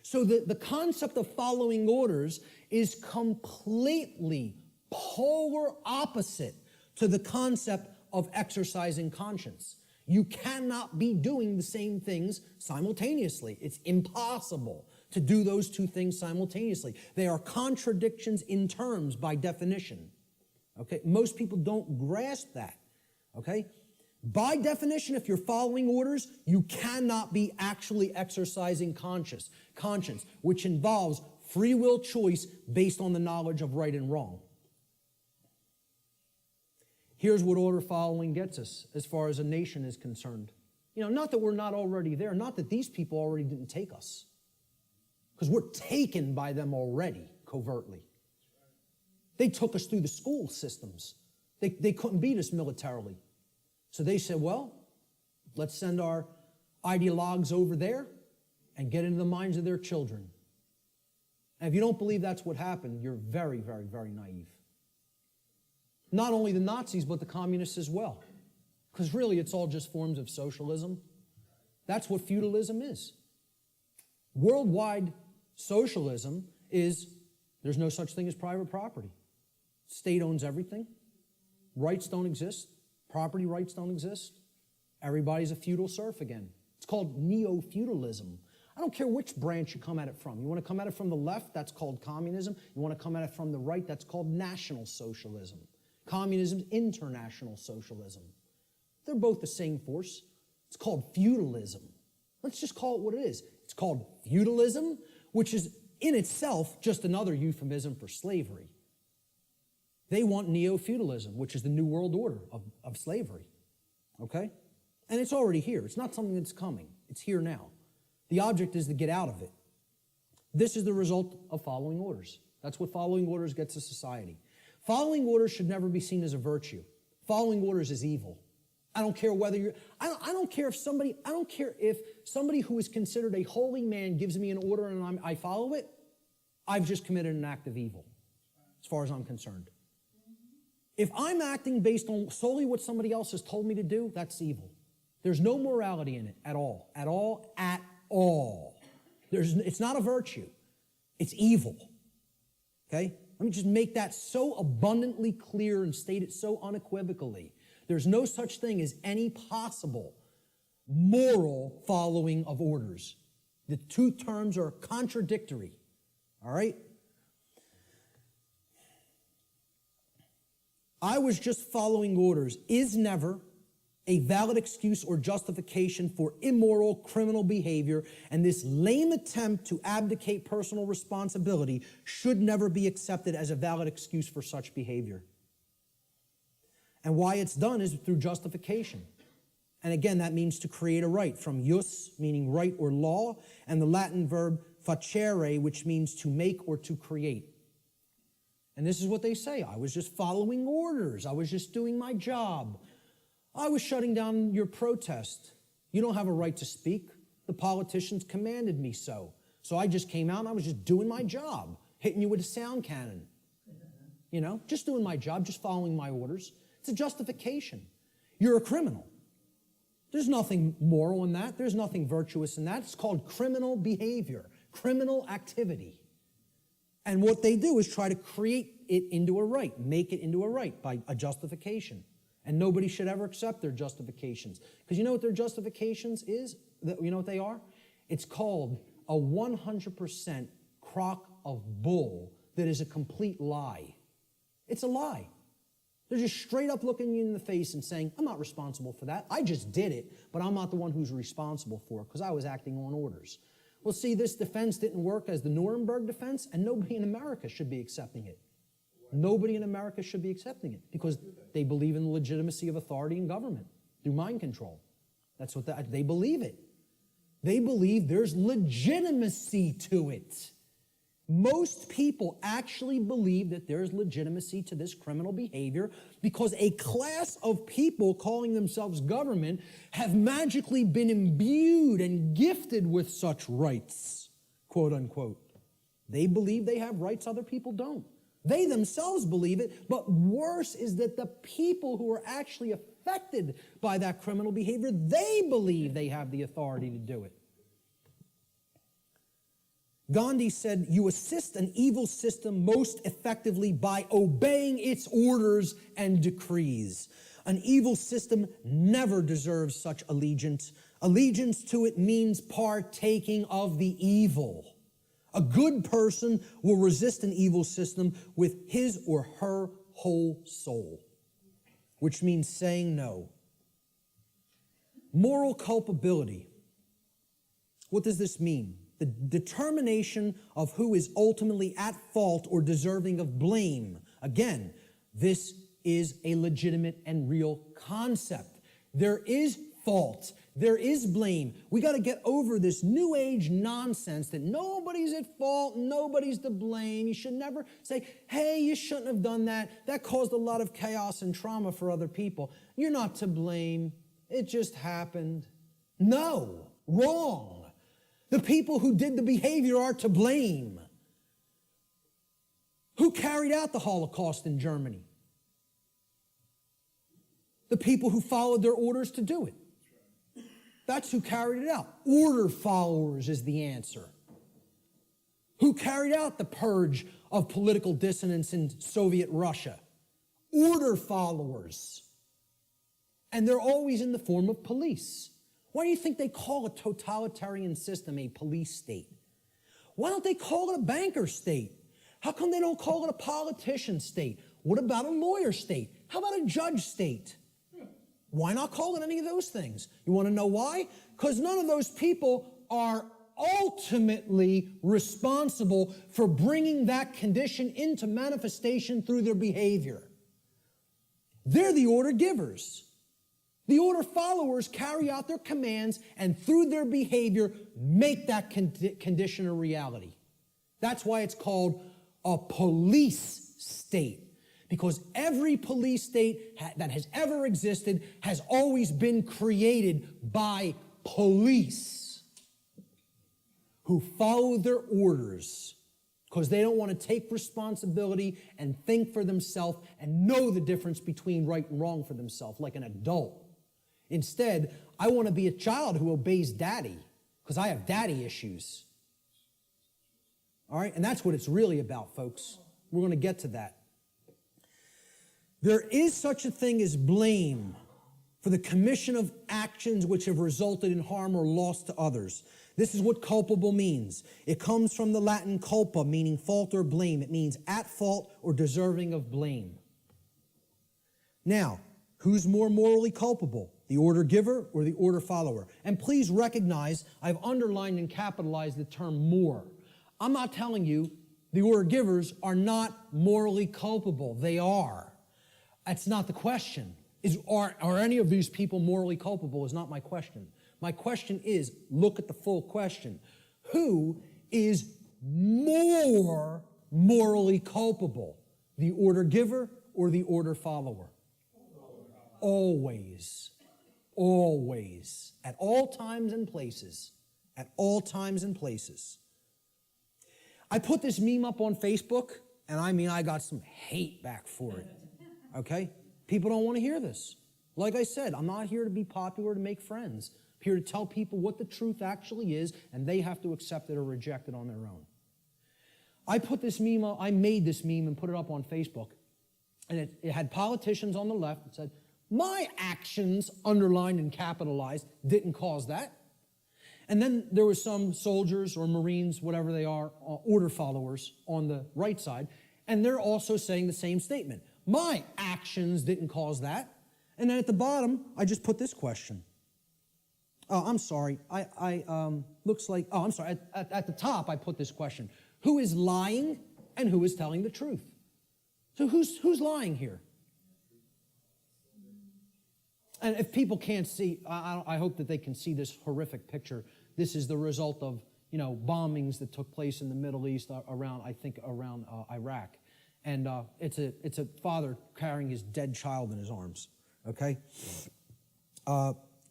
So the concept of following orders is completely polar opposite to the concept of exercising conscience. You cannot be doing the same things simultaneously. It's impossible to do those two things simultaneously. They are contradictions in terms by definition. Okay? Most people don't grasp that. Okay? By definition, if you're following orders, you cannot be actually exercising conscience, which involves free will choice based on the knowledge of right and wrong. Here's what order following gets us as far as a nation is concerned. Not that we're not already there, not that these people already didn't take us, because we're taken by them already, covertly. They took us through the school systems. They couldn't beat us militarily. So they said, well, let's send our ideologues over there and get into the minds of their children. And if you don't believe that's what happened, you're very, very, very naive. Not only the Nazis, but the communists as well. Because really, it's all just forms of socialism. That's what feudalism is. Worldwide socialism is there's no such thing as private property. State owns everything. Rights don't exist. Property rights don't exist. Everybody's a feudal serf again. It's called neo-feudalism. I don't care which branch you come at it from. You want to come at it from the left, that's called communism. You want to come at it from the right, that's called National Socialism. Communism, international socialism. They're both the same force. It's called feudalism. Let's just call it what it is. It's called feudalism, which is in itself just another euphemism for slavery. They want neo-feudalism, which is the New World Order of slavery. Okay? And it's already here. It's not something that's coming. It's here now. The object is to get out of it. This is the result of following orders. That's what following orders gets a society. Following orders should never be seen as a virtue. Following orders is evil. I don't care whether you're, I don't care if somebody who is considered a holy man gives me an order and I follow it, I've just committed an act of evil, as far as I'm concerned. If I'm acting based on solely what somebody else has told me to do, that's evil. There's no morality in it at all. At all. At all. It's not a virtue. It's evil. Okay? Let me just make that so abundantly clear and state it so unequivocally. There's no such thing as any possible moral following of orders. The two terms are contradictory. All right? I was just following orders is never a valid excuse or justification for immoral criminal behavior, and this lame attempt to abdicate personal responsibility should never be accepted as a valid excuse for such behavior. And why it's done is through justification. And again, that means to create a right, from jus, meaning right or law, and the Latin verb facere, which means to make or to create. And this is what they say. I was just following orders. I was just doing my job. I was shutting down your protest. You don't have a right to speak. The politicians commanded me so. So I just came out and I was just doing my job, hitting you with a sound cannon. You know, just doing my job, just following my orders. It's a justification. You're a criminal. There's nothing moral in that. There's nothing virtuous in that. It's called criminal behavior, criminal activity. And what they do is try to create it into a right, make it into a right by a justification. And nobody should ever accept their justifications. Because you know what their justifications is? You know what they are? It's called a 100% crock of bull that is a complete lie. It's a lie. They're just straight up looking you in the face and saying, I'm not responsible for that. I just did it, but I'm not the one who's responsible for it because I was acting on orders. Well, see, this defense didn't work as the Nuremberg defense, and nobody in America should be accepting it. Nobody in America should be accepting it because they believe in the legitimacy of authority and government through mind control. That's what they believe it. They believe there's legitimacy to it. Most people actually believe that there's legitimacy to this criminal behavior because a class of people calling themselves government have magically been imbued and gifted with such rights, quote unquote. They believe they have rights other people don't. They themselves believe it, but worse is that the people who are actually affected by that criminal behavior, they believe they have the authority to do it. Gandhi said, you assist an evil system most effectively by obeying its orders and decrees. An evil system never deserves such allegiance. Allegiance to it means partaking of the evil. A good person will resist an evil system with his or her whole soul, which means saying no. Moral culpability. What does this mean? The determination of who is ultimately at fault or deserving of blame. Again, this is a legitimate and real concept. There is fault. There is blame. We got to get over this new age nonsense that nobody's at fault, nobody's to blame. You should never say, hey, you shouldn't have done that. That caused a lot of chaos and trauma for other people. You're not to blame. It just happened. No, wrong. The people who did the behavior are to blame. Who carried out the Holocaust in Germany? The people who followed their orders to do it. That's who carried it out. Order followers is the answer. Who carried out the purge of political dissonance in Soviet Russia? Order followers. And they're always in the form of police. Why do you think they call a totalitarian system a police state? Why don't they call it a banker state? How come they don't call it a politician state? What about a lawyer state? How about a judge state? Why not call it any of those things? You want to know why? Because none of those people are ultimately responsible for bringing that condition into manifestation through their behavior. They're the order givers. The order followers carry out their commands and through their behavior make that condition a reality. That's why it's called a police state. Because every police state that has ever existed has always been created by police who follow their orders because they don't want to take responsibility and think for themselves and know the difference between right and wrong for themselves like an adult. Instead, I want to be a child who obeys daddy because I have daddy issues. All right? And that's what it's really about, folks. We're going to get to that. There is such a thing as blame for the commission of actions which have resulted in harm or loss to others. This is what culpable means. It comes from the Latin culpa, meaning fault or blame. It means at fault or deserving of blame. Now, who's more morally culpable? The order giver or the order follower? And please recognize I've underlined and capitalized the term more. I'm not telling you the order givers are not morally culpable. They are. That's not the question. Are any of these people morally culpable is not my question. My question is, look at the full question. Who is more morally culpable? The order giver or the order follower? Always. Always. At all times and places. At all times and places. I put this meme up on Facebook, and I got some hate back for it. Okay? People don't want to hear this. Like I said, I'm not here to be popular, to make friends. I'm here to tell people what the truth actually is, and they have to accept it or reject it on their own. I made this meme and put it up on Facebook, and it had politicians on the left that said, my actions, underlined and capitalized, didn't cause that. And then there were some soldiers or Marines, whatever they are, order followers on the right side, and they're also saying the same statement. My actions didn't cause that. And then at the bottom, I just put this question. Oh, I'm sorry. Looks like, oh, I'm sorry. At the top, I put this question. Who is lying and who is telling the truth? So who's lying here? And if people can't see, I hope that they can see this horrific picture. This is the result of, bombings that took place in the Middle East around Iraq. And it's a father carrying his dead child in his arms, okay?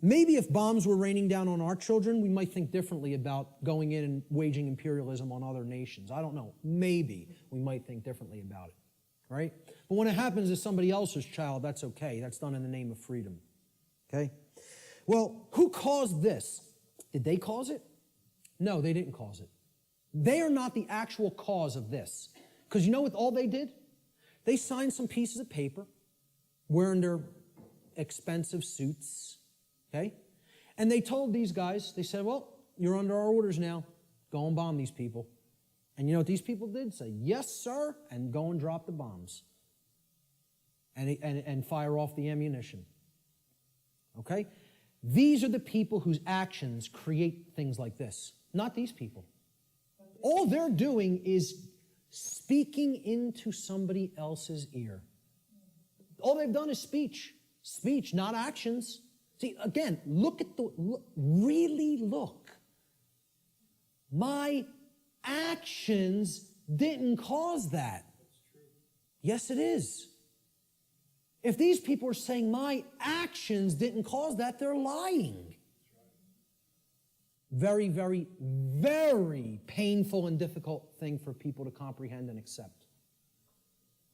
Maybe if bombs were raining down on our children, we might think differently about going in and waging imperialism on other nations. I don't know. Maybe we might think differently about it, right? But when it happens to somebody else's child, that's okay. That's done in the name of freedom, okay? Well, who caused this? Did they cause it? No, they didn't cause it. They are not the actual cause of this. Because you know what all they did? They signed some pieces of paper, wearing their expensive suits, okay? And they told these guys, they said, well, you're under our orders now. Go and bomb these people. And you know what these people did? Say, yes, sir, and go and drop the bombs. And fire off the ammunition. Okay? These are the people whose actions create things like this. Not these people. All they're doing is speaking into somebody else's ear. All they've done is speech. Speech, not actions. See, again, really look. My actions didn't cause that. Yes, it is. If these people are saying my actions didn't cause that, they're lying. Very, very, very painful and difficult thing for people to comprehend and accept.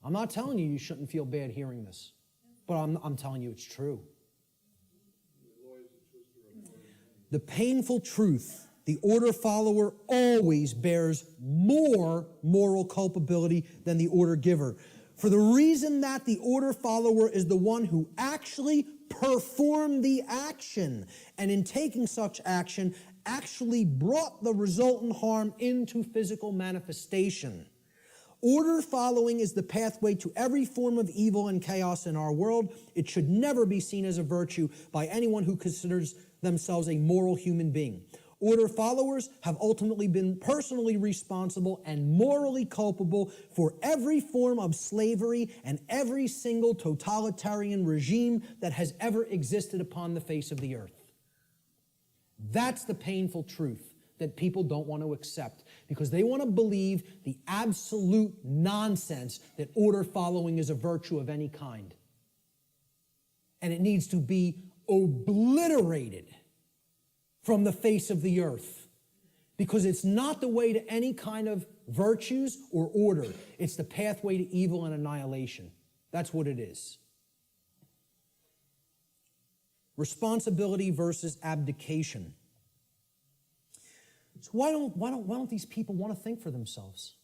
I'm not telling you shouldn't feel bad hearing this, but I'm telling you it's true. The painful truth, the order follower always bears more moral culpability than the order giver. For the reason that the order follower is the one who actually performed the action, and in taking such action, actually brought the resultant harm into physical manifestation. Order following is the pathway to every form of evil and chaos in our world. It should never be seen as a virtue by anyone who considers themselves a moral human being. Order followers have ultimately been personally responsible and morally culpable for every form of slavery and every single totalitarian regime that has ever existed upon the face of the earth. That's the painful truth that people don't want to accept because they want to believe the absolute nonsense that order following is a virtue of any kind. And it needs to be obliterated from the face of the earth because it's not the way to any kind of virtues or order. It's the pathway to evil and annihilation. That's what it is. Responsibility versus abdication. So why don't these people want to think for themselves?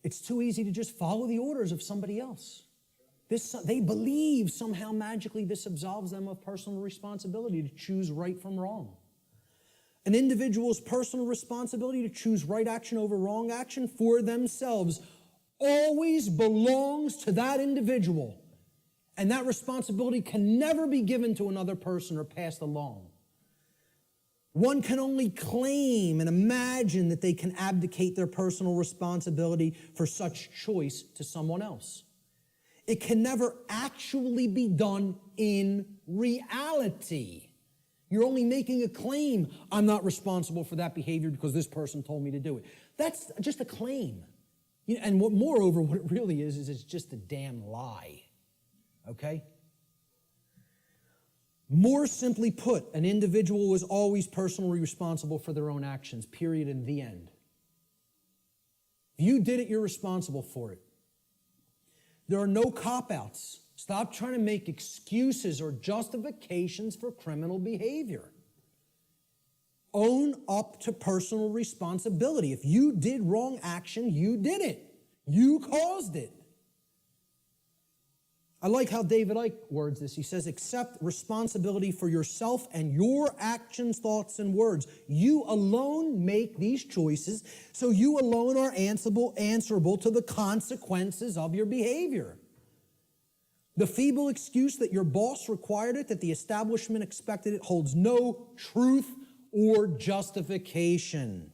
It's too easy to just follow the orders of somebody else. They believe somehow magically this absolves them of personal responsibility to choose right from wrong. An individual's personal responsibility to choose right action over wrong action for themselves always belongs to that individual. And that responsibility can never be given to another person or passed along. One can only claim and imagine that they can abdicate their personal responsibility for such choice to someone else. It can never actually be done in reality. You're only making a claim, I'm not responsible for that behavior because this person told me to do it. That's just a claim. And moreover, what it really is it's just a damn lie. Okay? More simply put, an individual is always personally responsible for their own actions, period, and the end. If you did it, you're responsible for it. There are no cop-outs. Stop trying to make excuses or justifications for criminal behavior. Own up to personal responsibility. If you did wrong action, you did it. You caused it. I like how David Icke words this. He says, accept responsibility for yourself and your actions, thoughts, and words. You alone make these choices, so you alone are answerable to the consequences of your behavior. The feeble excuse that your boss required it, that the establishment expected it, holds no truth or justification.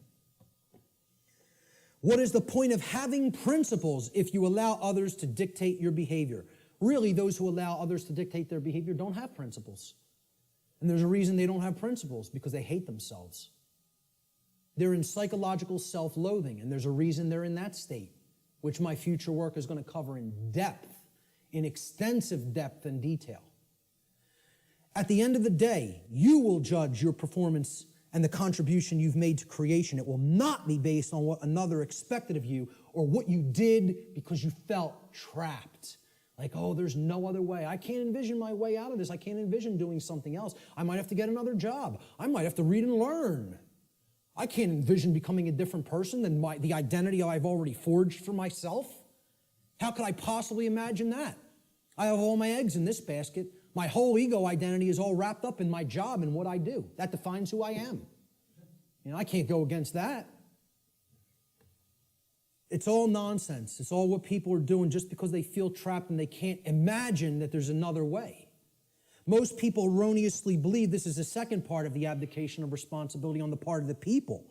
What is the point of having principles if you allow others to dictate your behavior? Really, those who allow others to dictate their behavior don't have principles. And there's a reason they don't have principles, because they hate themselves. They're in psychological self-loathing, and there's a reason they're in that state, which my future work is going to cover in depth, in extensive depth and detail. At the end of the day, you will judge your performance and the contribution you've made to creation. It will not be based on what another expected of you or what you did because you felt trapped. Like, oh, there's no other way. I can't envision my way out of this. I can't envision doing something else. I might have to get another job. I might have to read and learn. I can't envision becoming a different person than the identity I've already forged for myself. How could I possibly imagine that? I have all my eggs in this basket. My whole ego identity is all wrapped up in my job and what I do. That defines who I am. I can't go against that. It's all nonsense. It's all what people are doing just because they feel trapped and they can't imagine that there's another way. Most people erroneously believe this is the second part of the abdication of responsibility on the part of the people.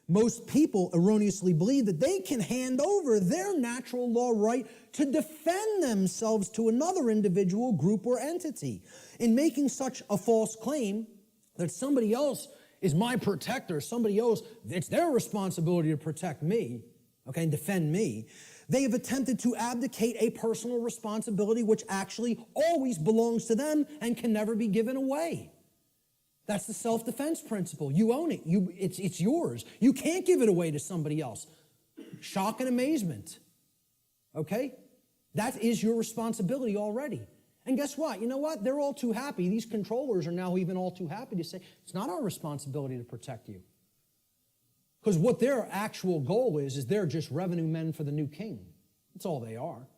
Most people erroneously believe that they can hand over their natural law right to defend themselves to another individual, group, or entity. In making such a false claim that somebody else is my protector, somebody else, it's their responsibility to protect me, okay, and defend me, they have attempted to abdicate a personal responsibility which actually always belongs to them and can never be given away. That's the self-defense principle. You own it. It's yours. You can't give it away to somebody else. Shock and amazement. Okay? That is your responsibility already. And guess what? You know what? They're all too happy. These controllers are now even all too happy to say, it's not our responsibility to protect you. Because what their actual goal is they're just revenue men for the new king. That's all they are.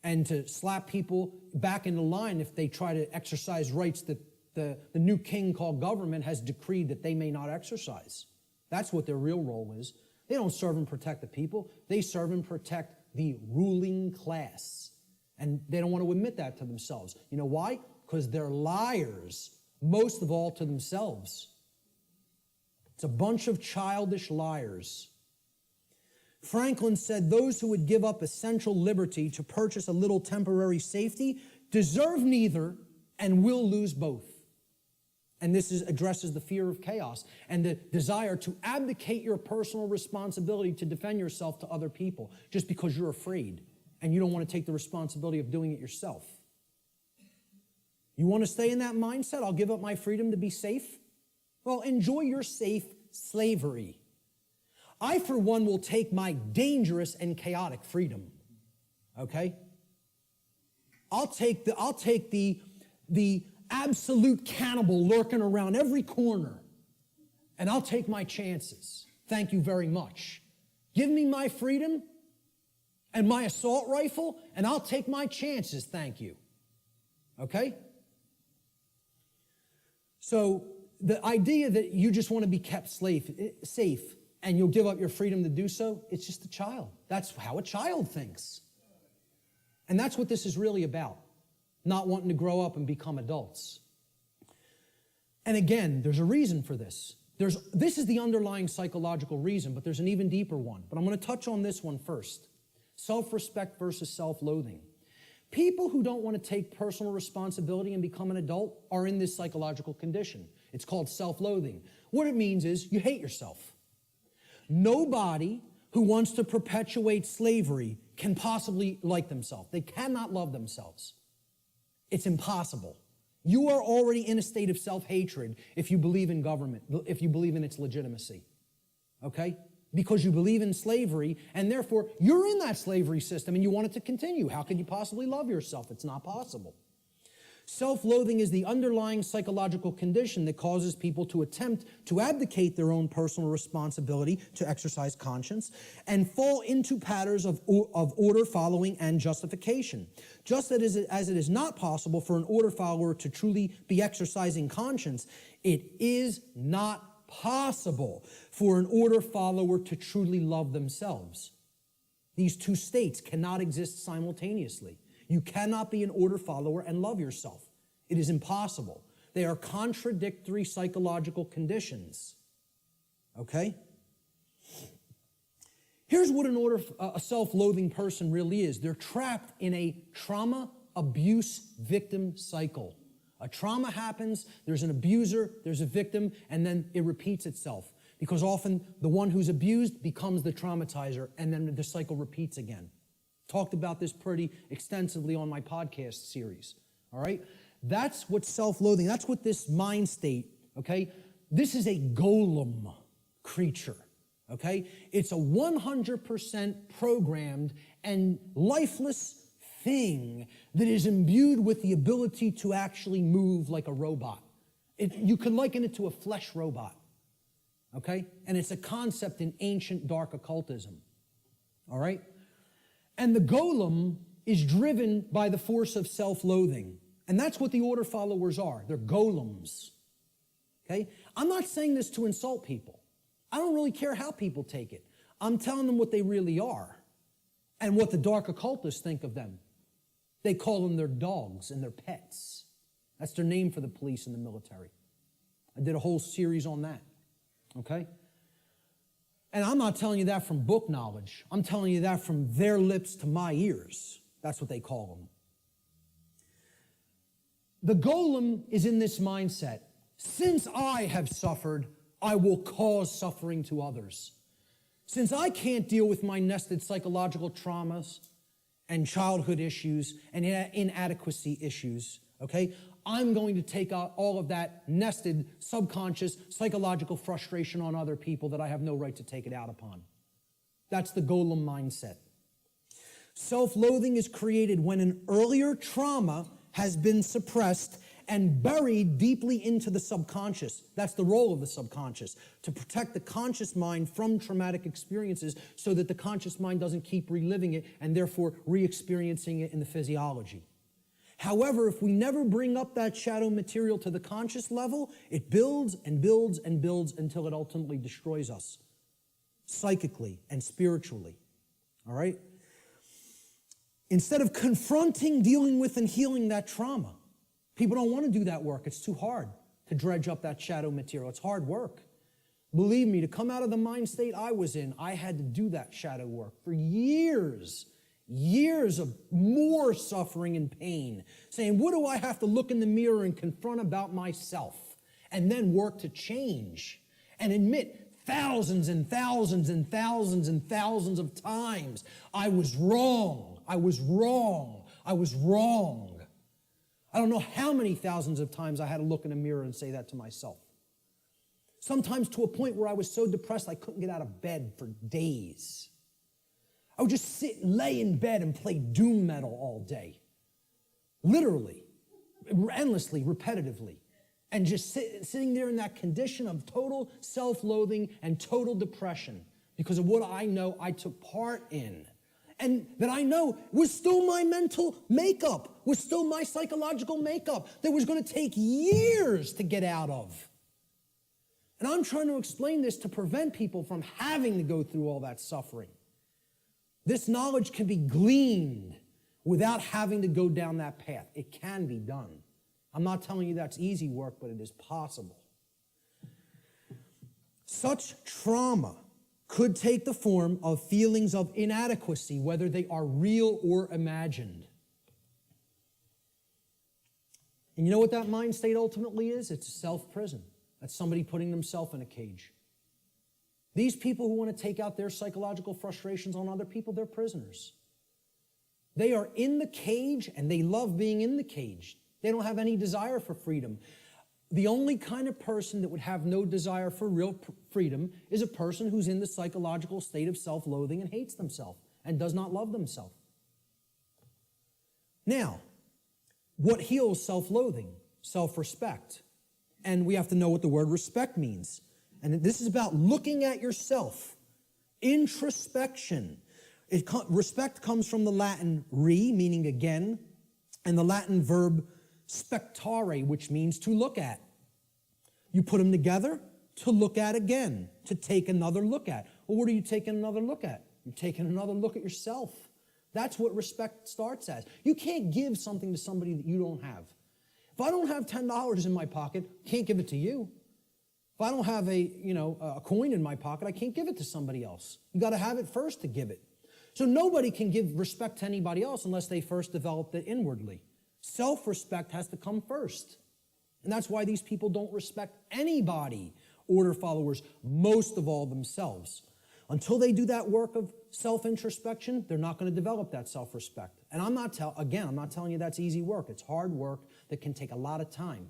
And to slap people back into line if they try to exercise rights that the new king called government has decreed that they may not exercise. That's what their real role is. They don't serve and protect the people. They serve and protect the ruling class. And they don't want to admit that to themselves. You know why? Because they're liars, most of all to themselves. It's a bunch of childish liars. Franklin said those who would give up essential liberty to purchase a little temporary safety deserve neither and will lose both. And this addresses the fear of chaos and the desire to abdicate your personal responsibility to defend yourself to other people just because you're afraid and you don't want to take the responsibility of doing it yourself. You want to stay in that mindset? I'll give up my freedom to be safe? Well, enjoy your safe slavery. I, for one, will take my dangerous and chaotic freedom. Okay? I'll take the absolute cannibal lurking around every corner, and I'll take my chances. Thank you very much. Give me my freedom and my assault rifle, and I'll take my chances, thank you. Okay? So the idea that you just want to be kept safe and you'll give up your freedom to do so, it's just a child. That's how a child thinks. And that's what this is really about. Not wanting to grow up and become adults. And again, there's a reason for this. This is the underlying psychological reason, but there's an even deeper one. But I'm going to touch on this one first. Self-respect versus self-loathing. People who don't want to take personal responsibility and become an adult are in this psychological condition. It's called self-loathing. What it means is you hate yourself. Nobody who wants to perpetuate slavery can possibly like themselves. They cannot love themselves. It's impossible. You are already in a state of self-hatred if you believe in government, if you believe in its legitimacy. Okay? Because you believe in slavery, and therefore you're in that slavery system and you want it to continue. How could you possibly love yourself? It's not possible. Self-loathing is the underlying psychological condition that causes people to attempt to abdicate their own personal responsibility to exercise conscience and fall into patterns of order following and justification. Just as it is not possible for an order follower to truly be exercising conscience, it is not possible for an order follower to truly love themselves. These two states cannot exist simultaneously. You cannot be an order follower and love yourself. It is impossible. They are contradictory psychological conditions. Okay? Here's what a self-loathing person really is. They're trapped in a trauma abuse victim cycle. A trauma happens, there's an abuser, there's a victim, and then it repeats itself. Because often the one who's abused becomes the traumatizer, and then the cycle repeats again. Talked about this pretty extensively on my podcast series, all right? That's what self-loathing, that's what this mind state, okay? This is a golem creature, okay? It's a 100% programmed and lifeless thing that is imbued with the ability to actually move like a robot. You can liken it to a flesh robot, okay? And it's a concept in ancient dark occultism, all right? And the golem is driven by the force of self-loathing. And that's what the order followers are. They're golems. Okay? I'm not saying this to insult people. I don't really care how people take it. I'm telling them what they really are and what the dark occultists think of them. They call them their dogs and their pets. That's their name for the police and the military. I did a whole series on that. Okay? And I'm not telling you that from book knowledge. I'm telling you that from their lips to my ears. That's what they call them. The golem is in this mindset. Since I have suffered, I will cause suffering to others. Since I can't deal with my nested psychological traumas and childhood issues and inadequacy issues, okay, I'm going to take out all of that nested subconscious psychological frustration on other people that I have no right to take it out upon. That's the golem mindset. Self-loathing is created when an earlier trauma has been suppressed and buried deeply into the subconscious. That's the role of the subconscious, to protect the conscious mind from traumatic experiences so that the conscious mind doesn't keep reliving it and therefore re-experiencing it in the physiology. However, if we never bring up that shadow material to the conscious level, it builds and builds and builds until it ultimately destroys us, psychically and spiritually. All right? Instead of confronting, dealing with, and healing that trauma, people don't want to do that work. It's too hard to dredge up that shadow material. It's hard work. Believe me, to come out of the mind state I was in, I had to do that shadow work for years of more suffering and pain, saying, what do I have to look in the mirror and confront about myself? And then work to change and admit thousands and thousands and thousands and thousands of times, I was wrong, I was wrong, I was wrong. I don't know how many thousands of times I had to look in a mirror and say that to myself. Sometimes to a point where I was so depressed I couldn't get out of bed for days. I would just sit and lay in bed and play doom metal all day. Literally, endlessly, repetitively. And just sitting there in that condition of total self-loathing and total depression because of what I know I took part in. And that I know was still my mental makeup, was still my psychological makeup that was going to take years to get out of. And I'm trying to explain this to prevent people from having to go through all that suffering. This knowledge can be gleaned without having to go down that path. It can be done. I'm not telling you that's easy work, but it is possible. Such trauma could take the form of feelings of inadequacy, whether they are real or imagined. And you know what that mind state ultimately is? It's a self-prison. That's somebody putting themselves in a cage. These people who want to take out their psychological frustrations on other people, they're prisoners. They are in the cage, and they love being in the cage. They don't have any desire for freedom. The only kind of person that would have no desire for real freedom is a person who's in the psychological state of self-loathing and hates themselves and does not love themselves. Now, what heals self-loathing? Self-respect. And we have to know what the word respect means. And this is about looking at yourself. Introspection. Respect comes from the Latin re, meaning again, and the Latin verb spectare, which means to look at. You put them together, to look at again, to take another look at. Well, what are you taking another look at? You're taking another look at yourself. That's what respect starts as. You can't give something to somebody that you don't have. If I don't have $10 in my pocket, I can't give it to you. If I don't have a coin in my pocket, I can't give it to somebody else. You got to have it first to give it. So nobody can give respect to anybody else unless they first developed it inwardly. Self-respect has to come first. And that's why these people don't respect anybody, order followers, most of all themselves. Until they do that work of self-introspection, they're not going to develop that self-respect. And I'm not telling you that's easy work. It's hard work that can take a lot of time.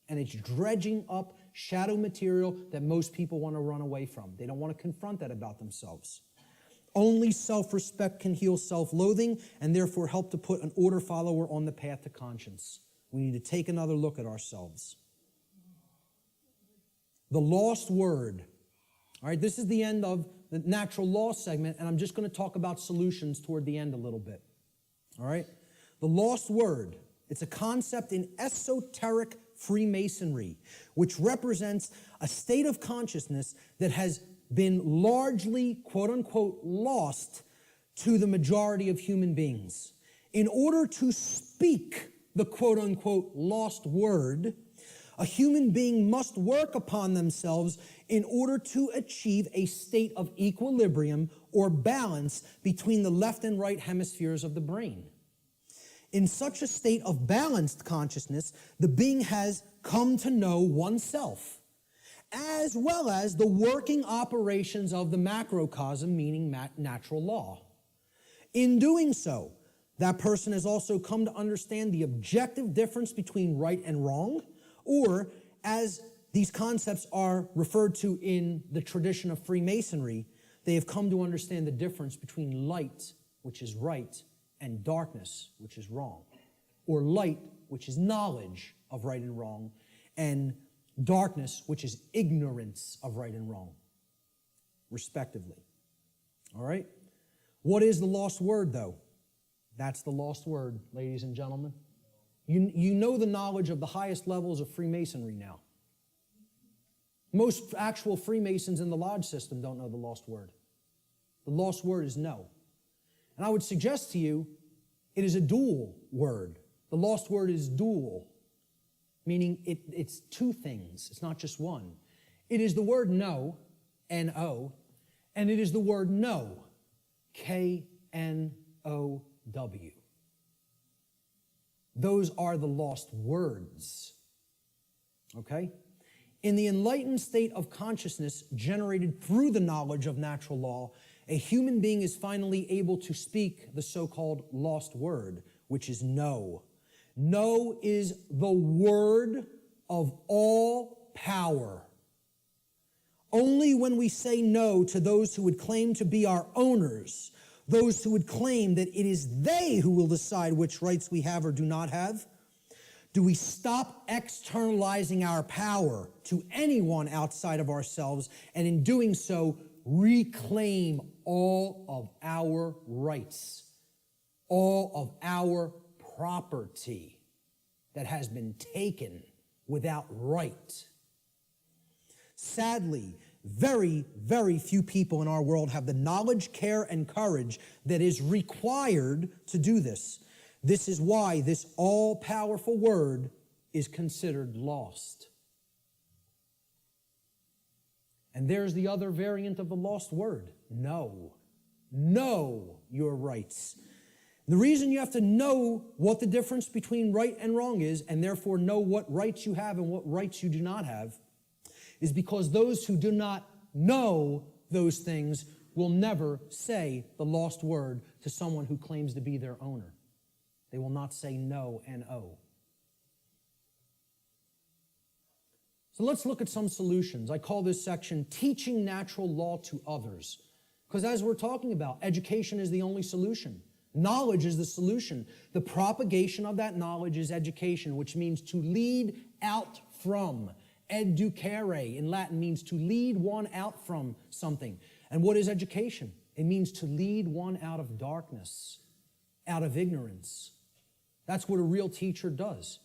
And it's dredging up shadow material that most people want to run away from. They don't want to confront that about themselves. Only self-respect can heal self-loathing and therefore help to put an order follower on the path to conscience. We need to take another look at ourselves. The lost word. All right, this is the end of the natural law segment, and I'm just going to talk about solutions toward the end a little bit. All right? The lost word. It's a concept in esoteric Freemasonry, which represents a state of consciousness that has been largely, quote-unquote, lost to the majority of human beings. In order to speak the quote-unquote lost word, A human being must work upon themselves in order to achieve a state of equilibrium or balance between the left and right hemispheres of the brain. In such a state of balanced consciousness, the being has come to know oneself, as well as the working operations of the macrocosm, meaning natural law. In doing so, that person has also come to understand the objective difference between right and wrong, or as these concepts are referred to in the tradition of Freemasonry, they have come to understand the difference between light, which is right, and darkness, which is wrong. Or light, which is knowledge of right and wrong, and darkness, which is ignorance of right and wrong, respectively. All right? What is the lost word, though? That's the lost word, ladies and gentlemen. You know the knowledge of the highest levels of Freemasonry now. Most actual Freemasons in the lodge system don't know the lost word. The lost word is no. And I would suggest to you, it is a dual word. The lost word is dual, meaning it's two things. It's not just one. It is the word no, N-O, and it is the word know, K-N-O-W. Those are the lost words. Okay? In the enlightened state of consciousness generated through the knowledge of natural law, a human being is finally able to speak the so-called lost word, which is no. No is the word of all power. Only when we say no to those who would claim to be our owners, those who would claim that it is they who will decide which rights we have or do not have, do we stop externalizing our power to anyone outside of ourselves, and in doing so, reclaim all of our rights, all of our property that has been taken without right. Sadly, very, very few people in our world have the knowledge, care, and courage that is required to do this. This is why this all-powerful word is considered lost. And there's the other variant of the lost word, no. Know your rights. The reason you have to know what the difference between right and wrong is, and therefore know what rights you have and what rights you do not have, is because those who do not know those things will never say the lost word to someone who claims to be their owner. They will not say no, N-O. So let's look at some solutions. I call this section Teaching Natural Law to Others. Because as we're talking about, education is the only solution. Knowledge is the solution. The propagation of that knowledge is education, which means to lead out from. Educare in Latin means to lead one out from something. And what is education? It means to lead one out of darkness, out of ignorance. That's what a real teacher does.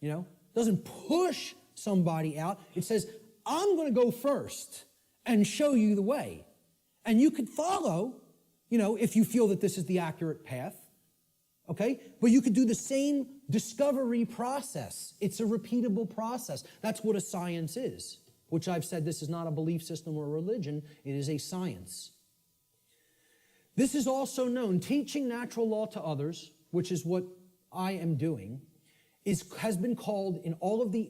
You know, doesn't push somebody out. It says, I'm going to go first and show you the way. And you could follow, you know, if you feel that this is the accurate path. Okay? But you could do the same discovery process. It's a repeatable process. That's what a science is, which I've said this is not a belief system or a religion. It is a science. This is also known, teaching natural law to others, which is what I am doing, has been called in all of the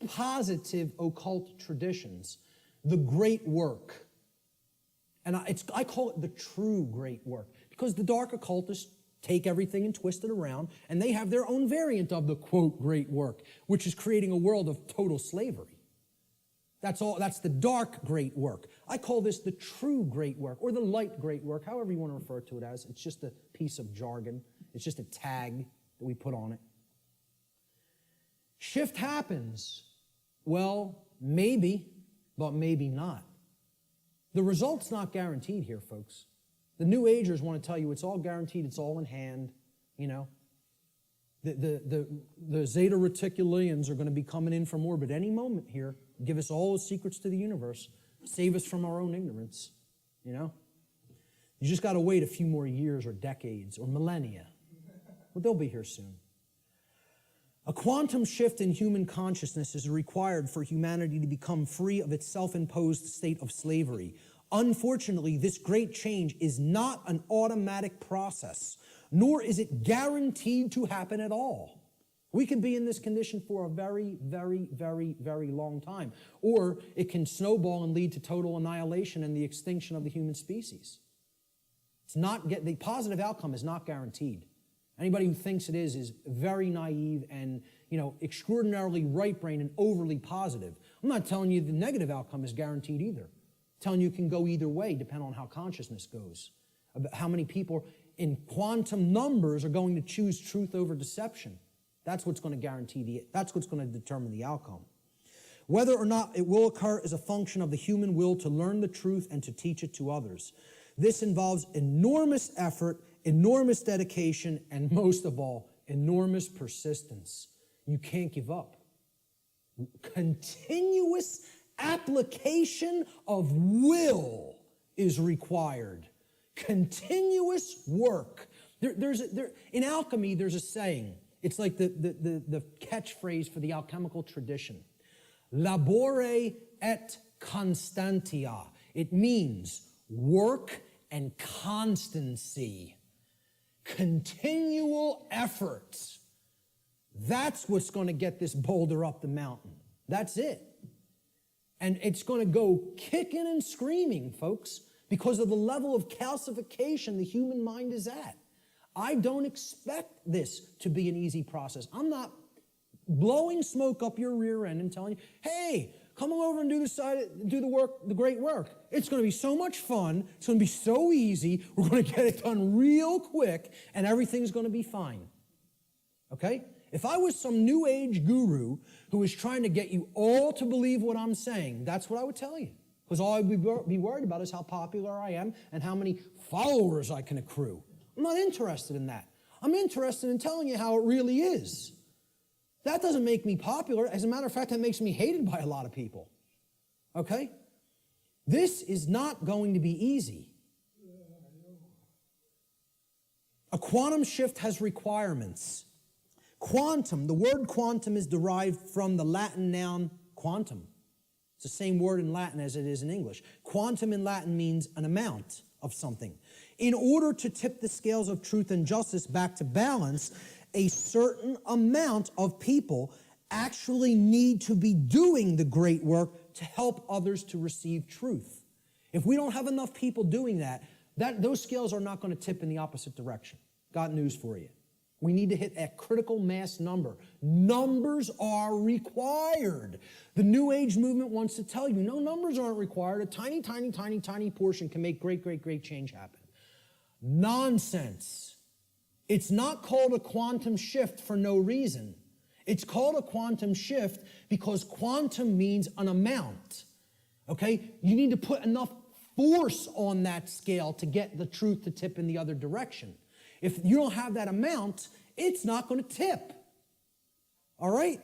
positive occult traditions, the great work. And I call it the true great work, because the dark occultists take everything and twist it around, and they have their own variant of the, quote, great work, which is creating a world of total slavery. That's the dark great work. I call this the true great work, or the light great work, however you want to refer to it as. It's just a piece of jargon. It's just a tag that we put on it. Shift happens. Well, maybe, but maybe not. The result's not guaranteed here, folks. The New Agers want to tell you it's all guaranteed, it's all in hand, you know. The Zeta Reticulians are going to be coming in from orbit any moment here, give us all the secrets to the universe, save us from our own ignorance, you know. You just got to wait a few more years or decades or millennia. But they'll be here soon. A quantum shift in human consciousness is required for humanity to become free of its self-imposed state of slavery. Unfortunately, this great change is not an automatic process, nor is it guaranteed to happen at all. We could be in this condition for a very, very, very, very long time, or it can snowball and lead to total annihilation and the extinction of the human species. The positive outcome is not guaranteed. Anybody who thinks it is very naive and, extraordinarily right-brained and overly positive. I'm not telling you the negative outcome is guaranteed either. I'm telling you it can go either way, depending on how consciousness goes. About how many people in quantum numbers are going to choose truth over deception. That's what's going to that's what's going to determine the outcome. Whether or not it will occur is a function of the human will to learn the truth and to teach it to others. This involves enormous effort, enormous dedication, and most of all, enormous persistence. You can't give up. Continuous application of will is required. Continuous work. In alchemy, there's a saying. It's like the catchphrase for the alchemical tradition. Labore et constantia. It means work and constancy. Continual efforts. That's what's going to get this boulder up the mountain. That's it. And it's going to go kicking and screaming, folks, because of the level of calcification the human mind is at. I don't expect this to be an easy process. I'm not blowing smoke up your rear end and telling you, hey, come on over and do the great work. It's going to be so much fun. It's going to be so easy. We're going to get it done real quick, and everything's going to be fine. Okay? If I was some new age guru who was trying to get you all to believe what I'm saying, that's what I would tell you. Because all I'd be worried about is how popular I am and how many followers I can accrue. I'm not interested in that. I'm interested in telling you how it really is. That doesn't make me popular. As a matter of fact, that makes me hated by a lot of people. Okay? This is not going to be easy. A quantum shift has requirements. Quantum, the word quantum is derived from the Latin noun quantum. It's the same word in Latin as it is in English. Quantum in Latin means an amount of something. In order to tip the scales of truth and justice back to balance, a certain amount of people actually need to be doing the great work to help others to receive truth. If we don't have enough people doing that, those scales are not going to tip in the opposite direction. Got news for you. We need to hit a critical mass number. Numbers are required. The New Age movement wants to tell you, no, numbers aren't required. A tiny, tiny, tiny, tiny portion can make great, great, great change happen. Nonsense. It's not called a quantum shift for no reason. It's called a quantum shift because quantum means an amount. Okay? You need to put enough force on that scale to get the truth to tip in the other direction. If you don't have that amount, it's not going to tip. All right?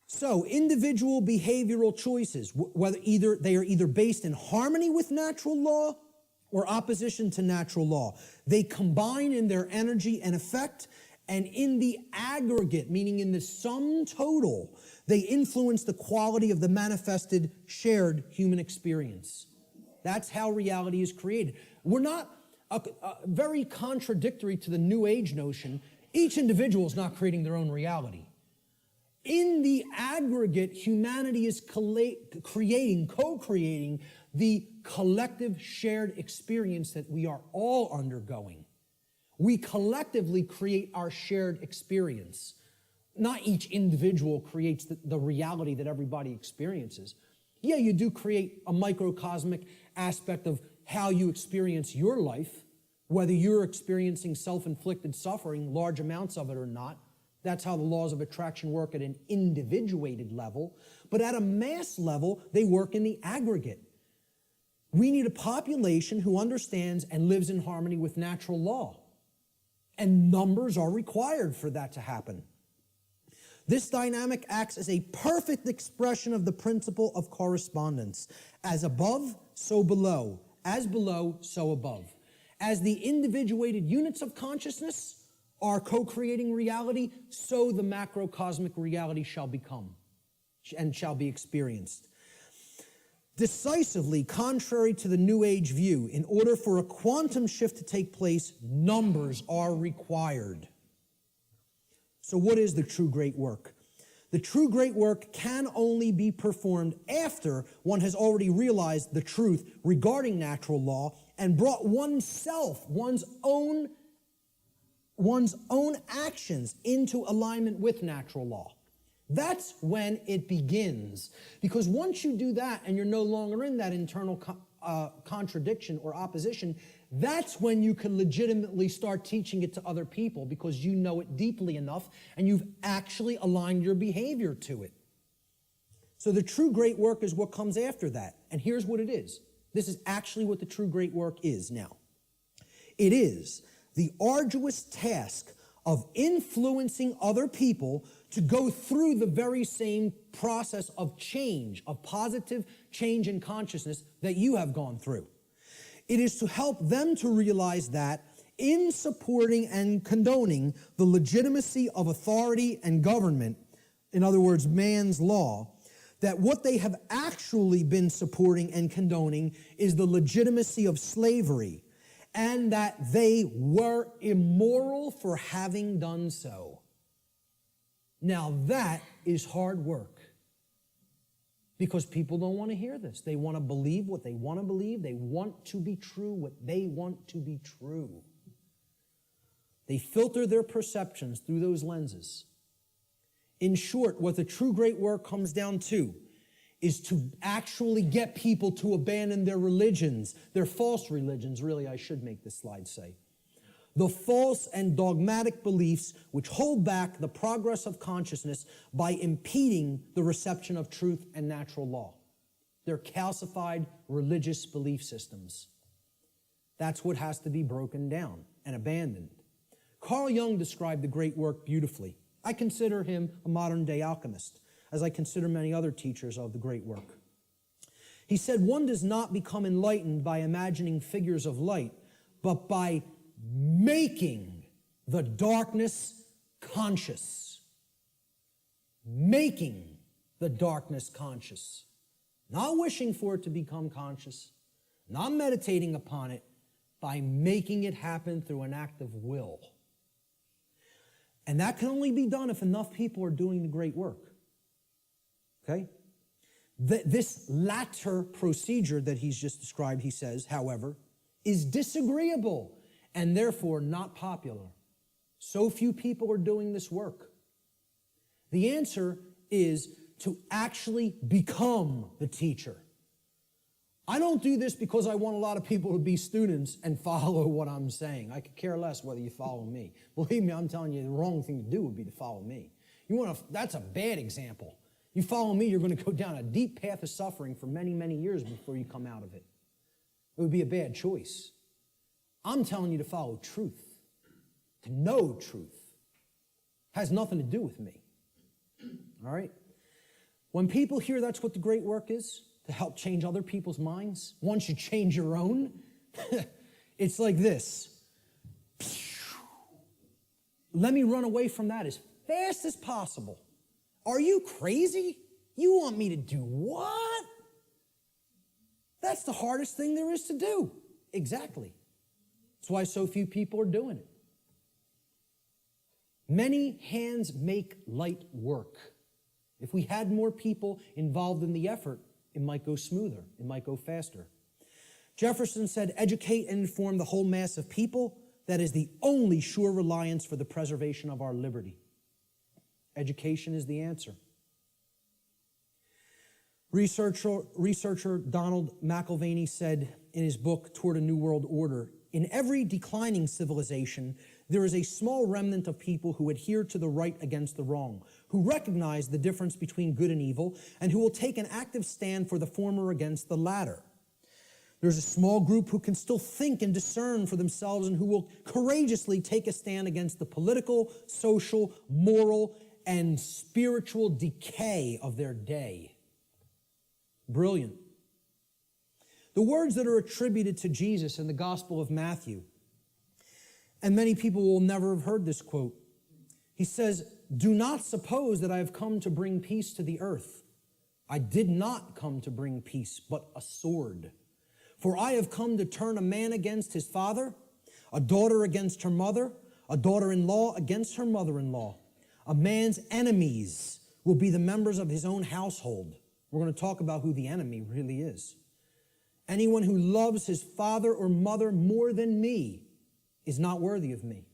So, individual behavioral choices, whether they are either based in harmony with natural law or opposition to natural law. They combine in their energy and effect, and in the aggregate, meaning in the sum total, they influence the quality of the manifested shared human experience. That's how reality is created. We're not very contradictory to the New Age notion. Each individual is not creating their own reality. In the aggregate, humanity is co-creating the collective shared experience that we are all undergoing. We collectively create our shared experience. Not each individual creates the reality that everybody experiences. Yeah, you do create a microcosmic aspect of how you experience your life, whether you're experiencing self-inflicted suffering, large amounts of it or not. That's how the laws of attraction work at an individuated level. But at a mass level, they work in the aggregate. We need a population who understands and lives in harmony with natural law. And numbers are required for that to happen. This dynamic acts as a perfect expression of the principle of correspondence. As above, so below. As below, so above. As the individuated units of consciousness, are co-creating reality, so the macrocosmic reality shall become and shall be experienced. Decisively contrary to the New Age view, in order for a quantum shift to take place, numbers are required. So what is the true great work? The true great work can only be performed after one has already realized the truth regarding natural law and brought oneself, one's own actions into alignment with natural law. That's when it begins. Because once you do that and you're no longer in that internal contradiction or opposition, that's when you can legitimately start teaching it to other people, because you know it deeply enough and you've actually aligned your behavior to it. So the true great work is what comes after that. And here's what it is. This is actually what the true great work is now. It is the arduous task of influencing other people to go through the very same process of change, of positive change in consciousness that you have gone through. It is to help them to realize that in supporting and condoning the legitimacy of authority and government, in other words, man's law, that what they have actually been supporting and condoning is the legitimacy of slavery, and that they were immoral for having done so. Now that is hard work, because people don't want to hear this. They want to believe what they want to believe. They want to be true what they want to be true. They filter their perceptions through those lenses. In short, what the true great work comes down to is to actually get people to abandon their religions, their false religions, really, I should make this slide say. The false and dogmatic beliefs which hold back the progress of consciousness by impeding the reception of truth and natural law. They're calcified religious belief systems. That's what has to be broken down and abandoned. Carl Jung described the great work beautifully. I consider him a modern-day alchemist, as I consider many other teachers of the great work. He said, one does not become enlightened by imagining figures of light, but by making the darkness conscious. Making the darkness conscious. Not wishing for it to become conscious, not meditating upon it, by making it happen through an act of will. And that can only be done if enough people are doing the great work. Okay? This latter procedure that he's just described, he says, however, is disagreeable and therefore not popular. So few people are doing this work. The answer is to actually become the teacher. I don't do this because I want a lot of people to be students and follow what I'm saying. I could care less whether you follow me. Believe me, I'm telling you, the wrong thing to do would be to follow me. That's a bad example. You follow me, you're going to go down a deep path of suffering for many, many years before you come out of it. It would be a bad choice. I'm telling you to follow truth, to know truth. Has nothing to do with me. All right? When people hear that's what the great work is, to help change other people's minds, once you change your own, it's like this. Let me run away from that as fast as possible. Are you crazy? You want me to do what? That's the hardest thing there is to do. Exactly. That's why so few people are doing it. Many hands make light work. If we had more people involved in the effort, it might go smoother. It might go faster. Jefferson said, educate and inform the whole mass of people. That is the only sure reliance for the preservation of our liberty. Education is the answer. Researcher Donald McIlvaney said in his book, Toward a New World Order, in every declining civilization, there is a small remnant of people who adhere to the right against the wrong, who recognize the difference between good and evil, and who will take an active stand for the former against the latter. There's a small group who can still think and discern for themselves and who will courageously take a stand against the political, social, moral, and spiritual decay of their day. Brilliant. The words that are attributed to Jesus in the Gospel of Matthew And many people will never have heard this quote. He says, "Do not suppose that I have come to bring peace to the earth. I did not come to bring peace, but a sword. For I have come to turn a man against his father, a daughter against her mother, a daughter-in-law against her mother-in-law. A man's enemies will be the members of his own household." We're going to talk about who the enemy really is. "Anyone who loves his father or mother more than me is not worthy of me.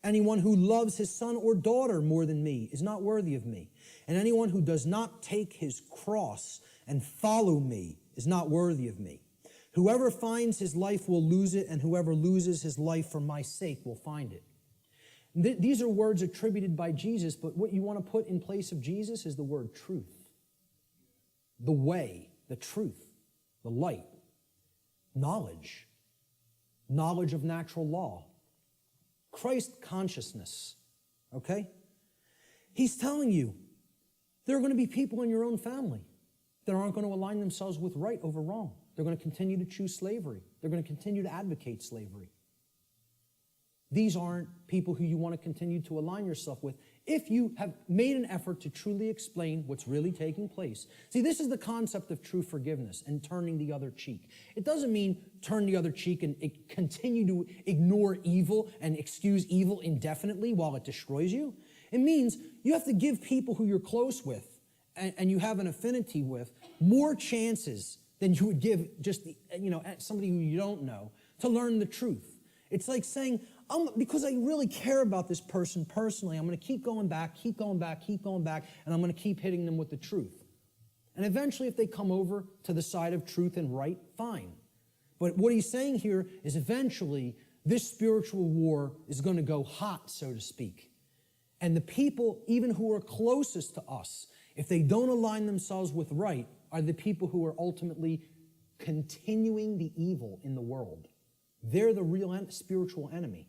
Anyone who loves his son or daughter more than me is not worthy of me. And anyone who does not take his cross and follow me is not worthy of me. Whoever finds his life will lose it, and whoever loses his life for my sake will find it." These are words attributed by Jesus, but what you want to put in place of Jesus is the word truth. The way, the truth, the light, knowledge, knowledge of natural law, Christ consciousness, okay? He's telling you there are going to be people in your own family that aren't going to align themselves with right over wrong. They're going to continue to choose slavery. They're going to continue to advocate slavery. These aren't people who you want to continue to align yourself with if you have made an effort to truly explain what's really taking place. See, this is the concept of true forgiveness and turning the other cheek. It doesn't mean turn the other cheek and continue to ignore evil and excuse evil indefinitely while it destroys you. It means you have to give people who you're close with and you have an affinity with more chances than you would give just somebody who you don't know to learn the truth. It's like saying, because I really care about this person personally, I'm going to keep going back, and I'm going to keep hitting them with the truth. And eventually, if they come over to the side of truth and right, fine. But what he's saying here is eventually, this spiritual war is going to go hot, so to speak. And the people, even who are closest to us, if they don't align themselves with right, are the people who are ultimately continuing the evil in the world. They're the real spiritual enemy.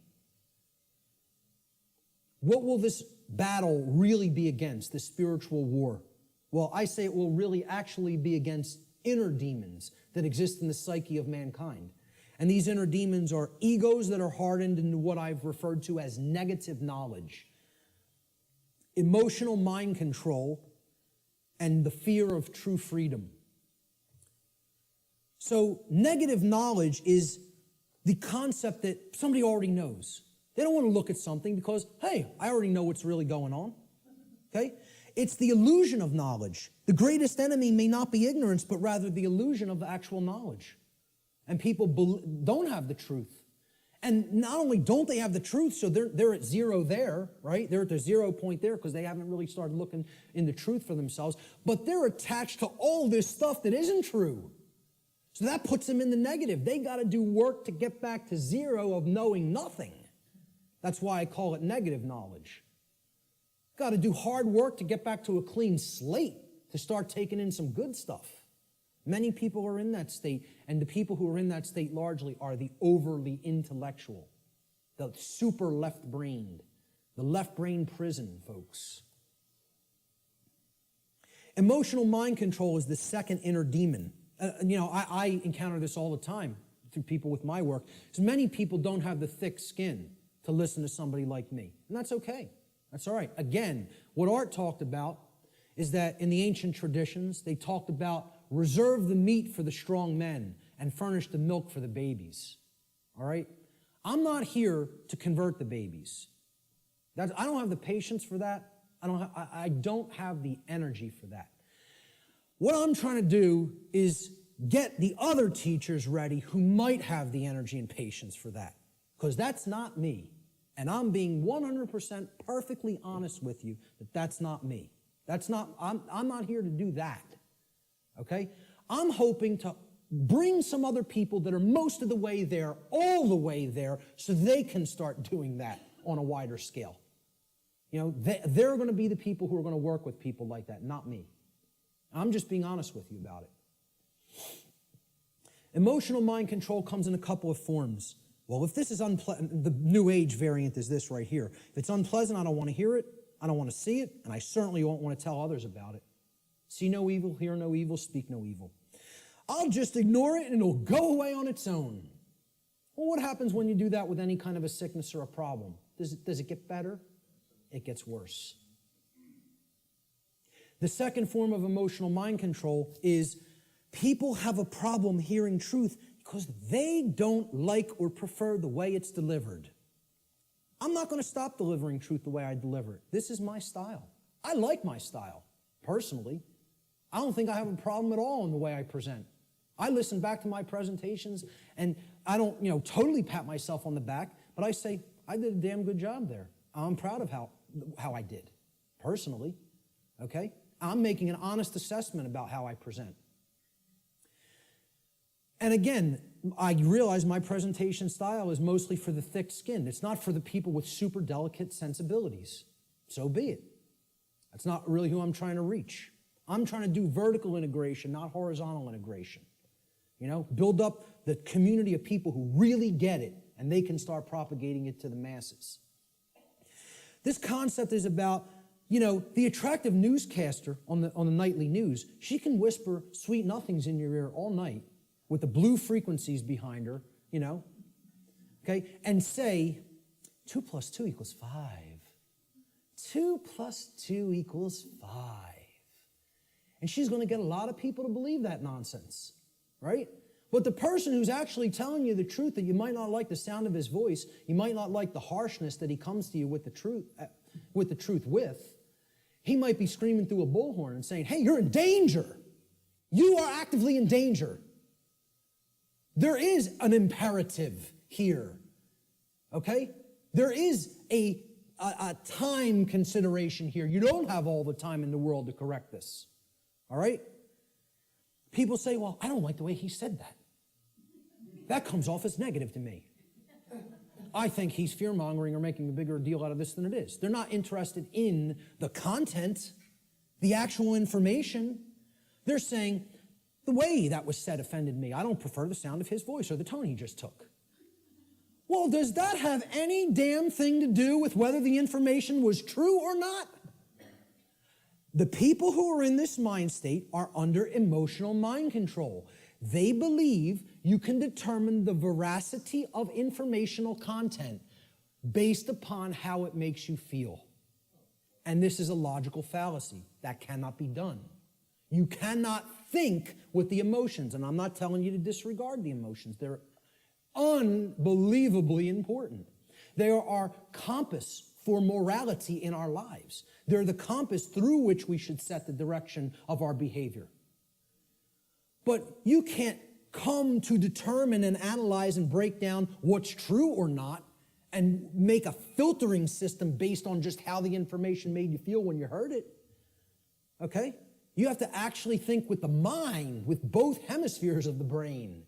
What will this battle really be against, this spiritual war? Well, I say it will really actually be against inner demons that exist in the psyche of mankind. And these inner demons are egos that are hardened into what I've referred to as negative knowledge, emotional mind control, and the fear of true freedom. So negative knowledge is the concept that somebody already knows. They don't want to look at something because, hey, I already know what's really going on. Okay? It's the illusion of knowledge. The greatest enemy may not be ignorance, but rather the illusion of actual knowledge. And people don't have the truth. And not only don't they have the truth, so they're at zero there, right? They're at the 0 point there because they haven't really started looking into truth for themselves, but they're attached to all this stuff that isn't true. So that puts them in the negative. They got to do work to get back to zero of knowing nothing. That's why I call it negative knowledge. Got to do hard work to get back to a clean slate, to start taking in some good stuff. Many people are in that state, and the people who are in that state largely are the overly intellectual, the super left-brained, the left-brain prison folks. Emotional mind control is the second inner demon. I encounter this all the time through people with my work, because many people don't have the thick skin to listen to somebody like me, and that's okay. That's all right. Again, what Art talked about is that in the ancient traditions, they talked about reserve the meat for the strong men and furnish the milk for the babies. All right? I'm not here to convert the babies. I don't have the patience for that. I don't have the energy for that. What I'm trying to do is get the other teachers ready who might have the energy and patience for that, because that's not me. And I'm being 100% perfectly honest with you that that's not me. I'm not here to do that. Okay? I'm hoping to bring some other people that are most of the way there, all the way there, so they can start doing that on a wider scale. They're going to be the people who are going to work with people like that, not me. I'm just being honest with you about it. Emotional mind control comes in a couple of forms. Well, if this is unpleasant, the New Age variant is this right here. If it's unpleasant, I don't want to hear it, I don't want to see it, and I certainly won't want to tell others about it. See no evil, hear no evil, speak no evil. I'll just ignore it and it'll go away on its own. Well, what happens when you do that with any kind of a sickness or a problem? Does it get better? It gets worse. The second form of emotional mind control is people have a problem hearing truth because they don't like or prefer the way it's delivered. I'm not going to stop delivering truth the way I deliver it. This is my style. I like my style, personally. I don't think I have a problem at all in the way I present. I listen back to my presentations, and I don't, totally pat myself on the back, but I say, I did a damn good job there. I'm proud of how I did, personally, okay? I'm making an honest assessment about how I present. And again, I realize my presentation style is mostly for the thick-skinned. It's not for the people with super delicate sensibilities. So be it. That's not really who I'm trying to reach. I'm trying to do vertical integration, not horizontal integration. Build up the community of people who really get it, and they can start propagating it to the masses. This concept is about, the attractive newscaster on the nightly news. She can whisper sweet nothings in your ear all night with the blue frequencies behind her, okay, and say, 2 + 2 = 5. 2 + 2 = 5. And she's going to get a lot of people to believe that nonsense, right? But the person who's actually telling you the truth, that you might not like the sound of his voice, you might not like the harshness that he comes to you with the truth with, he might be screaming through a bullhorn and saying, hey, you're in danger. You are actively in danger. There is an imperative here, okay? There is a time consideration here. You don't have all the time in the world to correct this, all right? People say, well, I don't like the way he said that. That comes off as negative to me. I think he's fear-mongering or making a bigger deal out of this than it is. They're not interested in the content, the actual information. They're saying, the way that was said offended me. I don't prefer the sound of his voice or the tone he just took. Well, does that have any damn thing to do with whether the information was true or not? The people who are in this mind state are under emotional mind control. They believe you can determine the veracity of informational content based upon how it makes you feel. And this is a logical fallacy. That cannot be done. You cannot think with the emotions. And I'm not telling you to disregard the emotions. They're unbelievably important. They are our compass for morality in our lives. They're the compass through which we should set the direction of our behavior. But you can't come to determine and analyze and break down what's true or not and make a filtering system based on just how the information made you feel when you heard it. Okay? You have to actually think with the mind, with both hemispheres of the brain,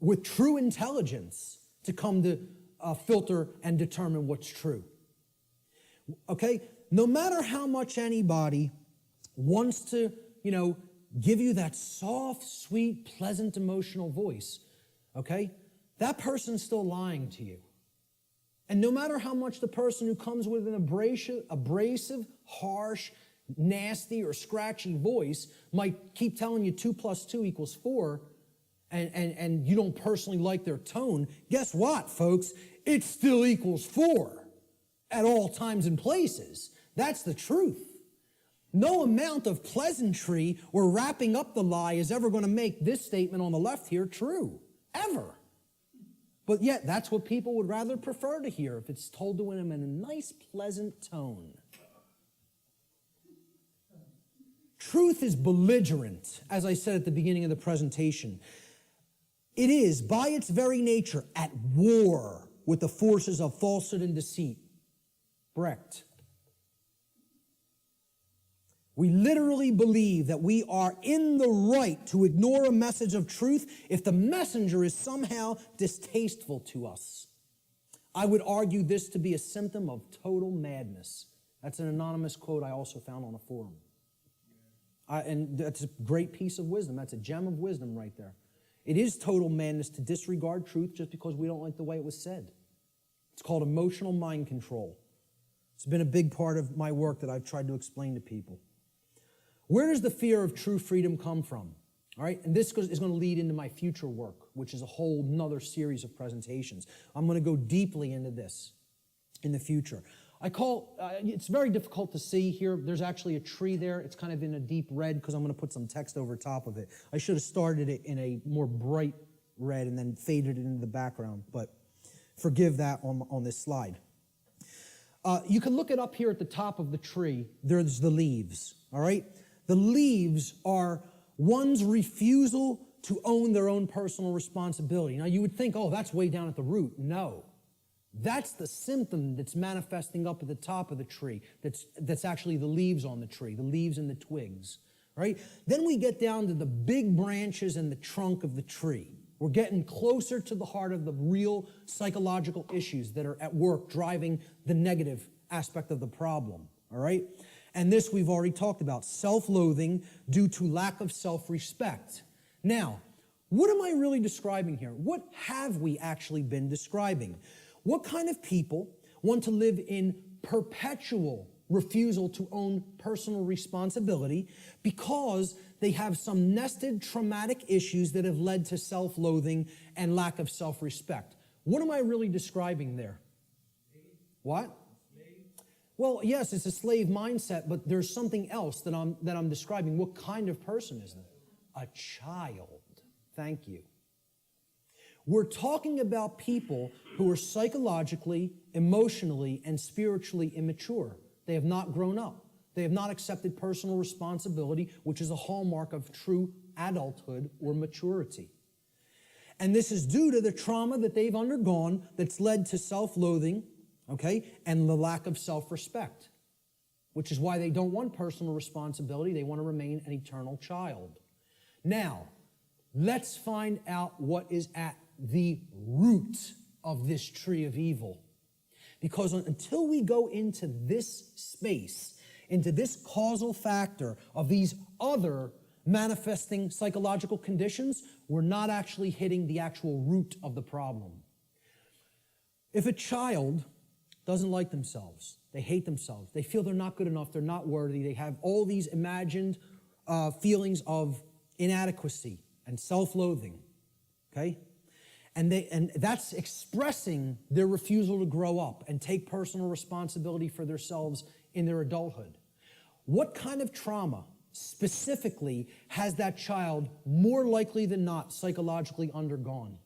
with true intelligence to come to filter and determine what's true. Okay? No matter how much anybody wants to, give you that soft, sweet, pleasant, emotional voice, okay? That person's still lying to you. And no matter how much the person who comes with an abrasive, harsh, nasty, or scratchy voice might keep telling you 2 + 2 = 4, and you don't personally like their tone, guess what, folks? It still equals 4 at all times and places. That's the truth. No amount of pleasantry or wrapping up the lie is ever going to make this statement on the left here true, ever. But yet, that's what people would rather prefer to hear if it's told to them in a nice, pleasant tone. Truth is belligerent, as I said at the beginning of the presentation. It is, by its very nature, at war with the forces of falsehood and deceit. Brecht. We literally believe that we are in the right to ignore a message of truth if the messenger is somehow distasteful to us. I would argue this to be a symptom of total madness. That's an anonymous quote I also found on a forum. And that's a great piece of wisdom. That's a gem of wisdom right there. It is total madness to disregard truth just because we don't like the way it was said. It's called emotional mind control. It's been a big part of my work that I've tried to explain to people. Where does the fear of true freedom come from? All right, and this is going to lead into my future work, which is a whole nother series of presentations. I'm going to go deeply into this in the future. It's very difficult to see here. There's actually a tree there. It's kind of in a deep red because I'm going to put some text over top of it. I should have started it in a more bright red and then faded it into the background, but forgive that on this slide. You can look it up here at the top of the tree. There's the leaves, all right? The leaves are one's refusal to own their own personal responsibility. Now, you would think, oh, that's way down at the root. No. That's the symptom that's manifesting up at the top of the tree. That's actually the leaves on the tree, the leaves and the twigs, right? Then we get down to the big branches and the trunk of the tree. We're getting closer to the heart of the real psychological issues that are at work driving the negative aspect of the problem, all right? And this we've already talked about, self-loathing due to lack of self-respect. Now, what am I really describing here? What have we actually been describing? What kind of people want to live in perpetual refusal to own personal responsibility because they have some nested traumatic issues that have led to self-loathing and lack of self-respect? What am I really describing there? What? Well, yes, it's a slave mindset, but there's something else that I'm describing. What kind of person is that? A child. Thank you. We're talking about people who are psychologically, emotionally, and spiritually immature. They have not grown up. They have not accepted personal responsibility, which is a hallmark of true adulthood or maturity. And this is due to the trauma that they've undergone that's led to self-loathing, okay, and the lack of self-respect, which is why they don't want personal responsibility. They want to remain an eternal child. Now, let's find out what is at the root of this tree of evil. Because until we go into this space, into this causal factor of these other manifesting psychological conditions, we're not actually hitting the actual root of the problem. If a child doesn't like themselves, they hate themselves, they feel they're not good enough, they're not worthy, they have all these imagined feelings of inadequacy and self-loathing, okay? And that's expressing their refusal to grow up and take personal responsibility for themselves in their adulthood. What kind of trauma specifically has that child more likely than not psychologically undergone?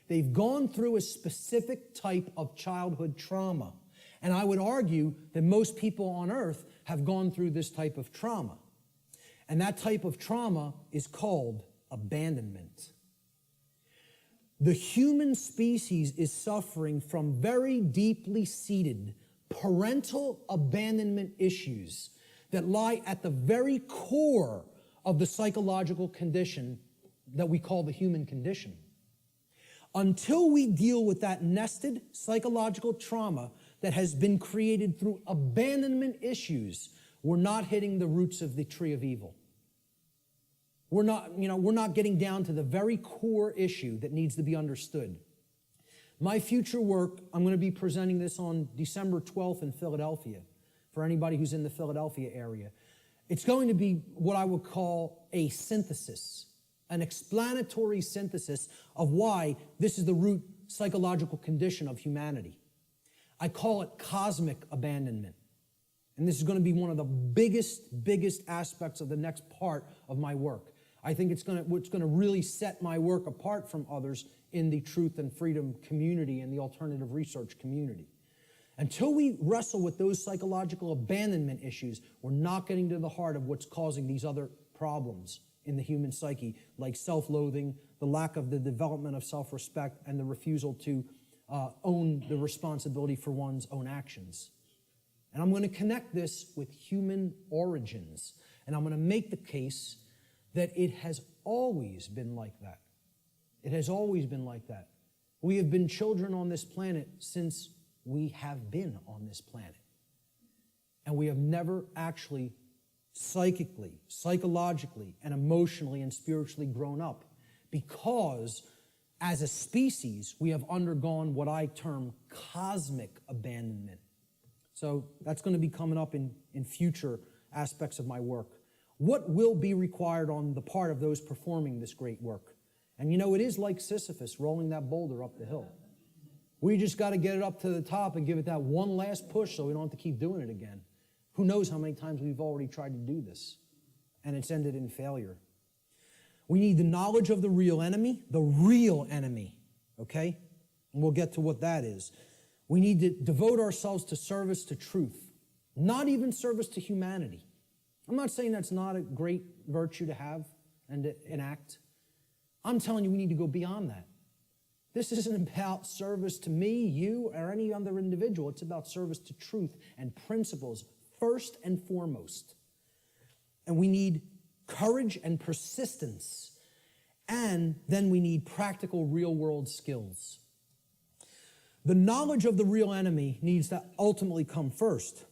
They've gone through a specific type of childhood trauma. And I would argue that most people on earth have gone through this type of trauma. And that type of trauma is called abandonment. The human species is suffering from very deeply seated parental abandonment issues that lie at the very core of the psychological condition that we call the human condition. Until we deal with that nested psychological trauma that has been created through abandonment issues, we're not hitting the roots of the tree of evil. We're not getting down to the very core issue that needs to be understood. My future work, I'm going to be presenting this on December 12th in Philadelphia, for anybody who's in the Philadelphia area. It's going to be what I would call a synthesis, an explanatory synthesis of why this is the root psychological condition of humanity. I call it cosmic abandonment. And this is going to be one of the biggest aspects of the next part of my work. I think it's going to really set my work apart from others in the truth and freedom community and the alternative research community. Until we wrestle with those psychological abandonment issues, we're not getting to the heart of what's causing these other problems in the human psyche, like self-loathing, the lack of the development of self-respect, and the refusal to own the responsibility for one's own actions. And I'm going to connect this with human origins. And I'm going to make the case that it has always been like that. It has always been like that. We have been children on this planet since we have been on this planet. And we have never actually psychically, psychologically, and emotionally and spiritually grown up because as a species, we have undergone what I term cosmic abandonment. So that's going to be coming up in future aspects of my work. What will be required on the part of those performing this great work? And you know, it is like Sisyphus rolling that boulder up the hill. We just got to get it up to the top and give it that one last push so we don't have to keep doing it again. Who knows how many times we've already tried to do this, and it's ended in failure. We need the knowledge of the real enemy, okay? And we'll get to what that is. We need to devote ourselves to service to truth, not even service to humanity. I'm not saying that's not a great virtue to have and to enact. I'm telling you we need to go beyond that. This isn't about service to me, you, or any other individual. It's about service to truth and principles, first and foremost. And we need courage and persistence. And then we need practical, real-world skills. The knowledge of the real enemy needs to ultimately come first.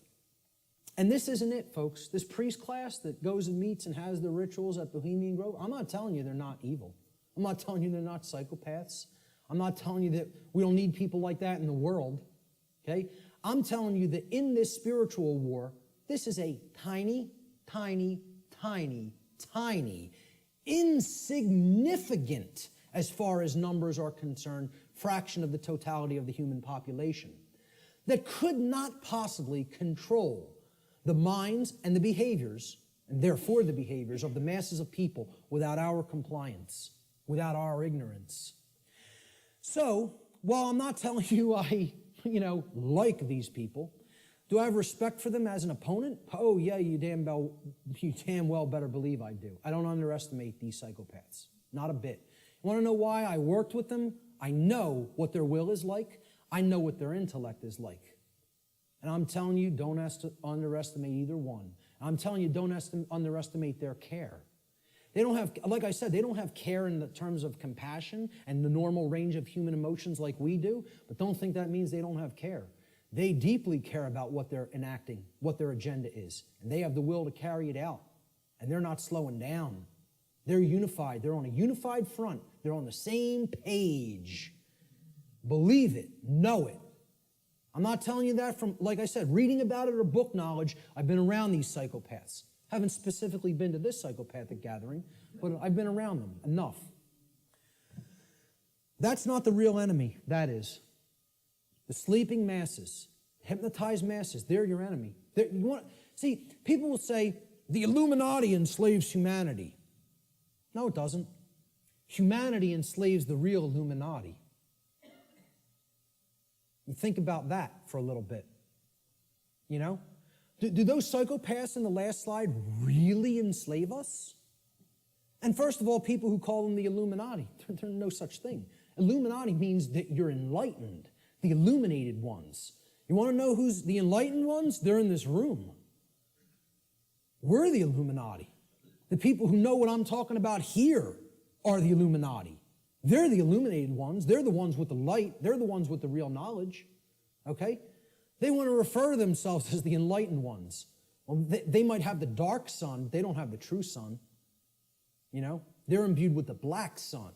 And this isn't it, folks. This priest class that goes and meets and has the rituals at Bohemian Grove, I'm not telling you they're not evil. I'm not telling you they're not psychopaths. I'm not telling you that we don't need people like that in the world, okay? I'm telling you that in this spiritual war, this is a tiny, insignificant, as far as numbers are concerned, fraction of the totality of the human population that could not possibly control the minds and the behaviors, and therefore the behaviors of the masses of people without our compliance, without our ignorance. So, while I'm not telling you I, like these people, do I have respect for them as an opponent? Oh, yeah, you damn well better believe I do. I don't underestimate these psychopaths. Not a bit. You want to know why I worked with them? I know what their will is like. I know what their intellect is like. And I'm telling you, don't underestimate either one. I'm telling you, don't underestimate their care. They don't have, like I said, they don't have care in the terms of compassion and the normal range of human emotions like we do, but don't think that means they don't have care. They deeply care about what they're enacting, what their agenda is, and they have the will to carry it out, and they're not slowing down. They're unified. They're on a unified front. They're on the same page. Believe it. Know it. I'm not telling you that from, like I said, reading about it or book knowledge. I've been around these psychopaths. Haven't specifically been to this psychopathic gathering, but I've been around them enough. That's not the real enemy, that is. The sleeping masses, hypnotized masses, they're your enemy. See, people will say, the Illuminati enslaves humanity. No, it doesn't. Humanity enslaves the real Illuminati. And think about that for a little bit. Do those psychopaths in the last slide really enslave us? And first of all, people who call them the Illuminati, there's no such thing. Illuminati means that you're enlightened, the illuminated ones. You want to know who's the enlightened ones? They're in this room. We're the Illuminati. The people who know what I'm talking about here are the Illuminati. They're the illuminated ones. They're the ones with the light. They're the ones with the real knowledge. Okay? They want to refer to themselves as the enlightened ones. Well, they might have the dark sun, but they don't have the true sun. They're imbued with the black sun.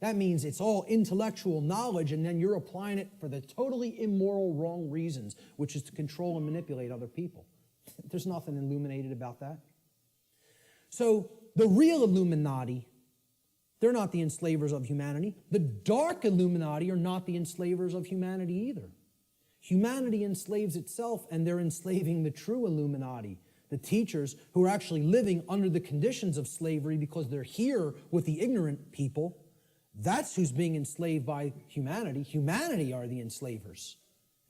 That means it's all intellectual knowledge, and then you're applying it for the totally immoral, wrong reasons, which is to control and manipulate other people. There's nothing illuminated about that. So the real Illuminati, they're not the enslavers of humanity. The dark Illuminati are not the enslavers of humanity either. Humanity enslaves itself, and they're enslaving the true Illuminati, the teachers who are actually living under the conditions of slavery because they're here with the ignorant people. That's who's being enslaved by humanity. Humanity are the enslavers.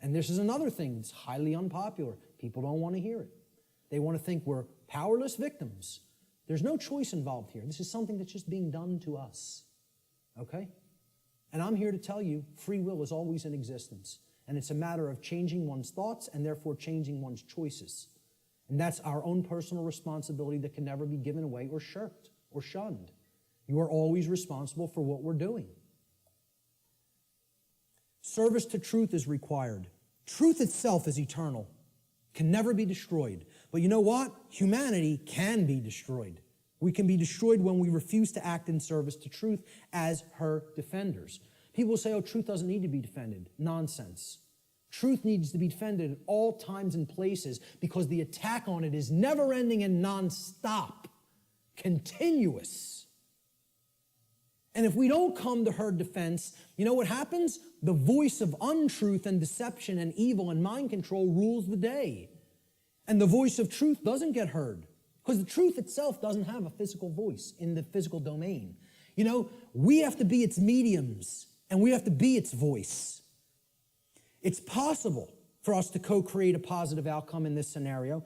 And this is another thing that's highly unpopular. People don't want to hear it. They want to think we're powerless victims. There's no choice involved here. This is something that's just being done to us. Okay? And I'm here to tell you, free will is always in existence. And it's a matter of changing one's thoughts and therefore changing one's choices. And that's our own personal responsibility that can never be given away or shirked or shunned. You are always responsible for what we're doing. Service to truth is required. Truth itself is eternal, can never be destroyed. But you know what? Humanity can be destroyed. We can be destroyed when we refuse to act in service to truth as her defenders. People say, oh, truth doesn't need to be defended. Nonsense. Truth needs to be defended at all times and places because the attack on it is never-ending and non-stop, continuous. And if we don't come to her defense, you know what happens? The voice of untruth and deception and evil and mind control rules the day. And the voice of truth doesn't get heard because the truth itself doesn't have a physical voice in the physical domain. You know, we have to be its mediums and we have to be its voice. It's possible for us to co-create a positive outcome in this scenario,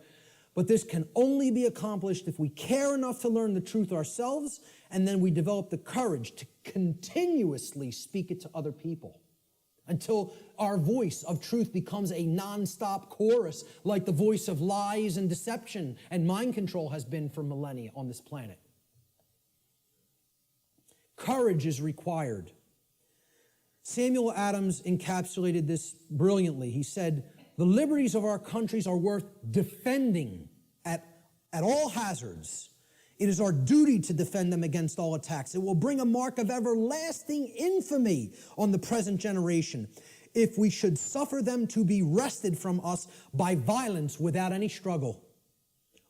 but this can only be accomplished if we care enough to learn the truth ourselves, and then we develop the courage to continuously speak it to other people until our voice of truth becomes a non-stop chorus like the voice of lies and deception and mind control has been for millennia on this planet. Courage is required. Samuel Adams encapsulated this brilliantly. He said, the liberties of our countries are worth defending at all hazards. It is our duty to defend them against all attacks. It will bring a mark of everlasting infamy on the present generation if we should suffer them to be wrested from us by violence without any struggle,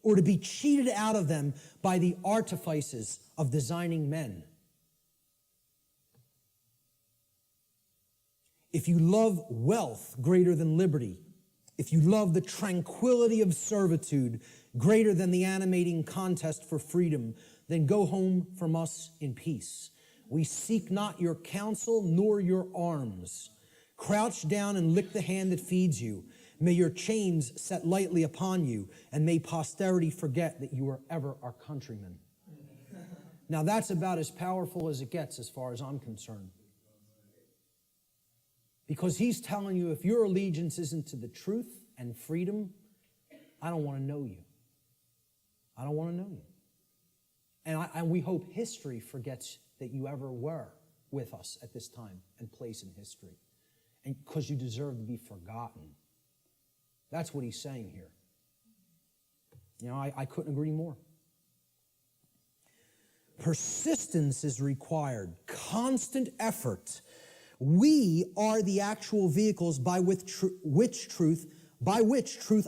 or to be cheated out of them by the artifices of designing men. If you love wealth greater than liberty, if you love the tranquility of servitude greater than the animating contest for freedom, then go home from us in peace. We seek not your counsel nor your arms. Crouch down and lick the hand that feeds you. May your chains set lightly upon you, and may posterity forget that you were ever our countrymen. Now that's about as powerful as it gets as far as I'm concerned. Because he's telling you, if your allegiance isn't to the truth and freedom, I don't want to know you. I don't want to know you. And we hope history forgets that you ever were with us at this time and place in history. And because you deserve to be forgotten. That's what he's saying here. You know, I couldn't agree more. Persistence is required, constant effort. We are the actual vehicles by which truth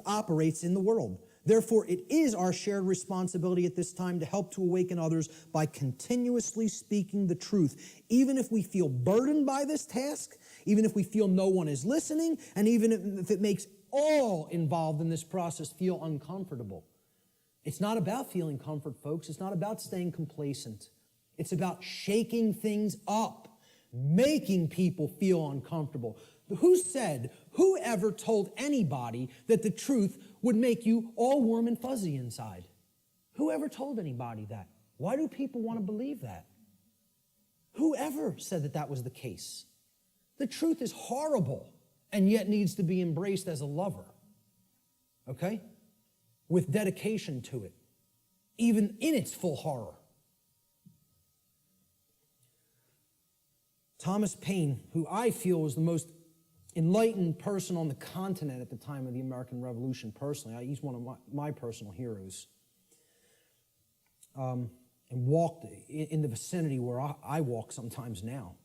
operates in the world. Therefore, it is our shared responsibility at this time to help to awaken others by continuously speaking the truth, even if we feel burdened by this task, even if we feel no one is listening, and even if it makes all involved in this process feel uncomfortable. It's not about feeling comfort, folks. It's not about staying complacent. It's about shaking things up, making people feel uncomfortable. Who ever told anybody that the truth would make you all warm and fuzzy inside? Who ever told anybody that? Why do people want to believe that? Who ever said that that was the case? The truth is horrible and yet needs to be embraced as a lover, okay? With dedication to it, even in its full horror. Thomas Paine, who I feel was the most enlightened person on the continent at the time of the American Revolution, personally. He's one of my personal heroes. And walked in the vicinity where I walk sometimes now.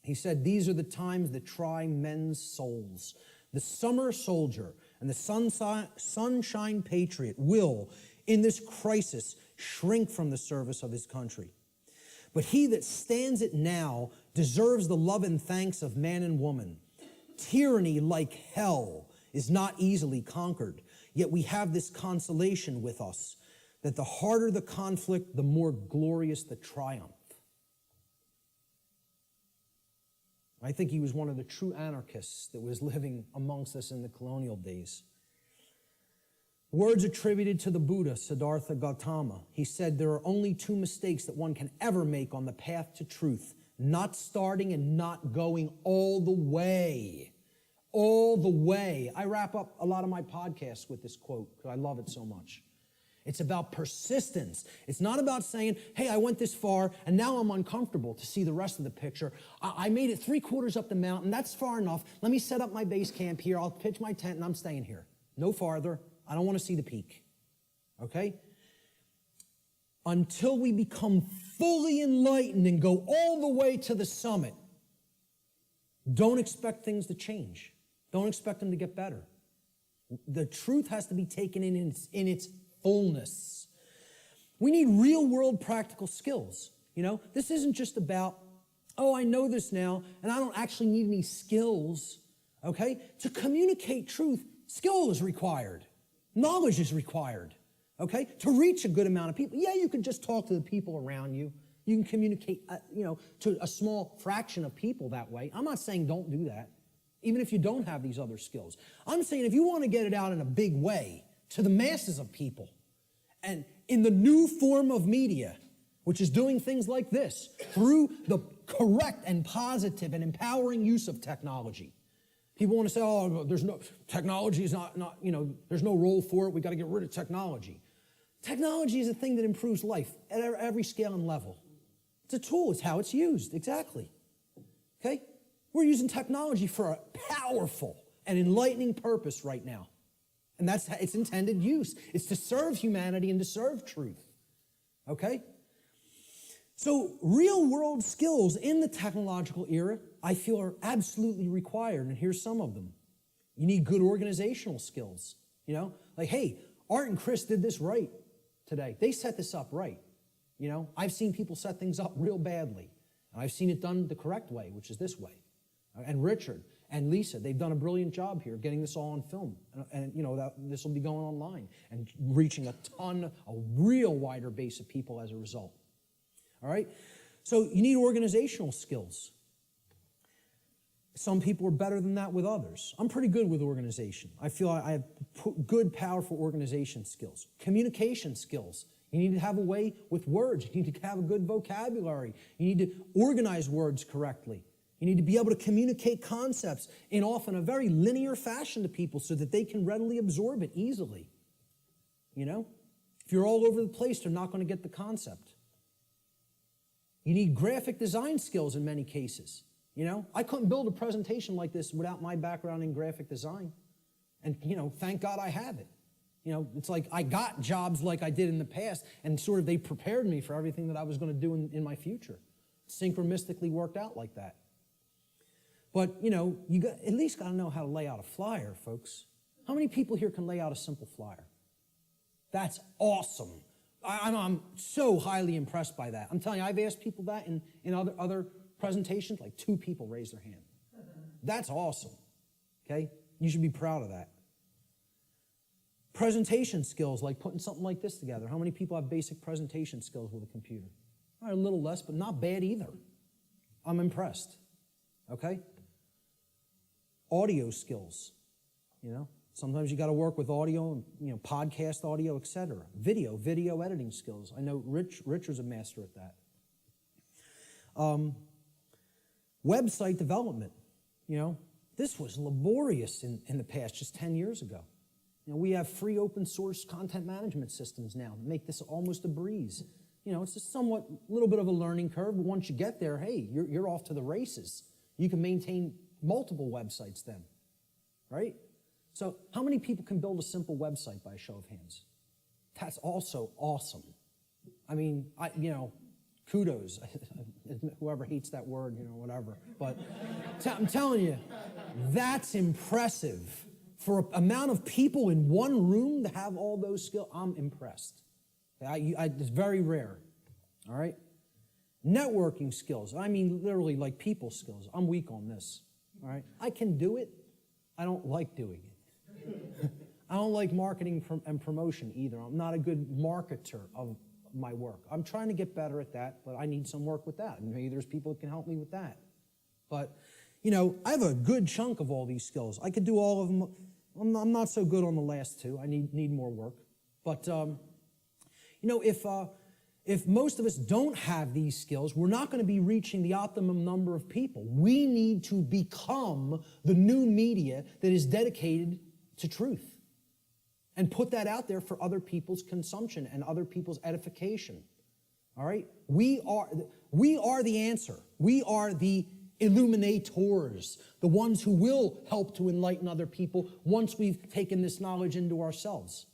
He said, these are the times that try men's souls. The summer soldier and the sunshine patriot will, in this crisis, shrink from the service of his country. But he that stands it now deserves the love and thanks of man and woman. Tyranny, like hell, is not easily conquered. Yet we have this consolation with us, that the harder the conflict, the more glorious the triumph. I think he was one of the true anarchists that was living amongst us in the colonial days. Words attributed to the Buddha, Siddhartha Gautama. He said, there are only two mistakes that one can ever make on the path to truth: not starting and not going all the way. All the way. I wrap up a lot of my podcasts with this quote because I love it so much. It's about persistence. It's not about saying, hey, I went this far and now I'm uncomfortable to see the rest of the picture. I made it 3/4 up the mountain. That's far enough. Let me set up my base camp here. I'll pitch my tent and I'm staying here. No farther. I don't want to see the peak. Okay? Until we become fully enlightened and go all the way to the summit, don't expect things to change. Don't expect them to get better. The truth has to be taken in its fullness. We need real-world practical skills. This isn't just about, oh, I know this now, and I don't actually need any skills, okay? To communicate truth, skill is required. Knowledge is required, okay? To reach a good amount of people. Yeah, you can just talk to the people around you. You can communicate, to a small fraction of people that way. I'm not saying don't do that, even if you don't have these other skills. I'm saying if you want to get it out in a big way to the masses of people, and in the new form of media, which is doing things like this, through the correct and positive and empowering use of technology. People want to say, oh, technology is not, there's no role for it, we got to get rid of technology. Technology is a thing that improves life at every scale and level. It's a tool, it's how it's used, exactly. Okay? We're using technology for a powerful and enlightening purpose right now. And that's its intended use. It's to serve humanity and to serve truth. Okay? So real-world skills in the technological era, I feel, are absolutely required, and here's some of them. You need good organizational skills, Like, hey, Art and Chris did this right today. They set this up right, I've seen people set things up real badly, and I've seen it done the correct way, which is this way. And Richard and Lisa, they've done a brilliant job here getting this all on film, and this will be going online and reaching a real wider base of people as a result. All right? So you need organizational skills. Some people are better than that with others. I'm pretty good with organization. I feel I have good, powerful organization skills. Communication skills. You need to have a way with words. You need to have a good vocabulary. You need to organize words correctly. You need to be able to communicate concepts in often a very linear fashion to people so that they can readily absorb it easily. If you're all over the place, they're not going to get the concept. You need graphic design skills in many cases. I couldn't build a presentation like this without my background in graphic design. And, thank God I have it. It's like I got jobs like I did in the past, and sort of they prepared me for everything that I was going to do in my future. Synchronistically worked out like that. But, you at least got to know how to lay out a flyer, folks. How many people here can lay out a simple flyer? That's awesome. I'm so highly impressed by that. I'm telling you, I've asked people that in other presentations, like 2 people raised their hand. That's awesome, okay? You should be proud of that. Presentation skills, like putting something like this together. How many people have basic presentation skills with a computer? All right, a little less, but not bad either. I'm impressed, okay? Audio skills, Sometimes you got to work with audio, and, podcast audio, etc. Video editing skills. I know Richard's a master at that. Website development. This was laborious in the past, just 10 years ago. We have free open source content management systems now that make this almost a breeze. It's a somewhat little bit of a learning curve, but once you get there, hey, you're off to the races. You can maintain multiple websites then, right? So how many people can build a simple website by a show of hands? That's also awesome. I mean, kudos. Whoever hates that word, whatever. But I'm telling you, that's impressive. For an amount of people in one room to have all those skills, I'm impressed. It's very rare, all right? Networking skills. I mean, literally like people skills. I'm weak on this, all right? I can do it. I don't like doing it. I don't like marketing and promotion either. I'm not a good marketer of my work. I'm trying to get better at that, but I need some work with that. Maybe there's people that can help me with that. But, I have a good chunk of all these skills. I could do all of them. I'm not so good on the last 2. I need more work. But, if most of us don't have these skills, we're not going to be reaching the optimum number of people. We need to become the new media that is dedicated to truth and put that out there for other people's consumption and other people's edification. All right? We are the answer. We are the illuminators, the ones who will help to enlighten other people once we've taken this knowledge into ourselves.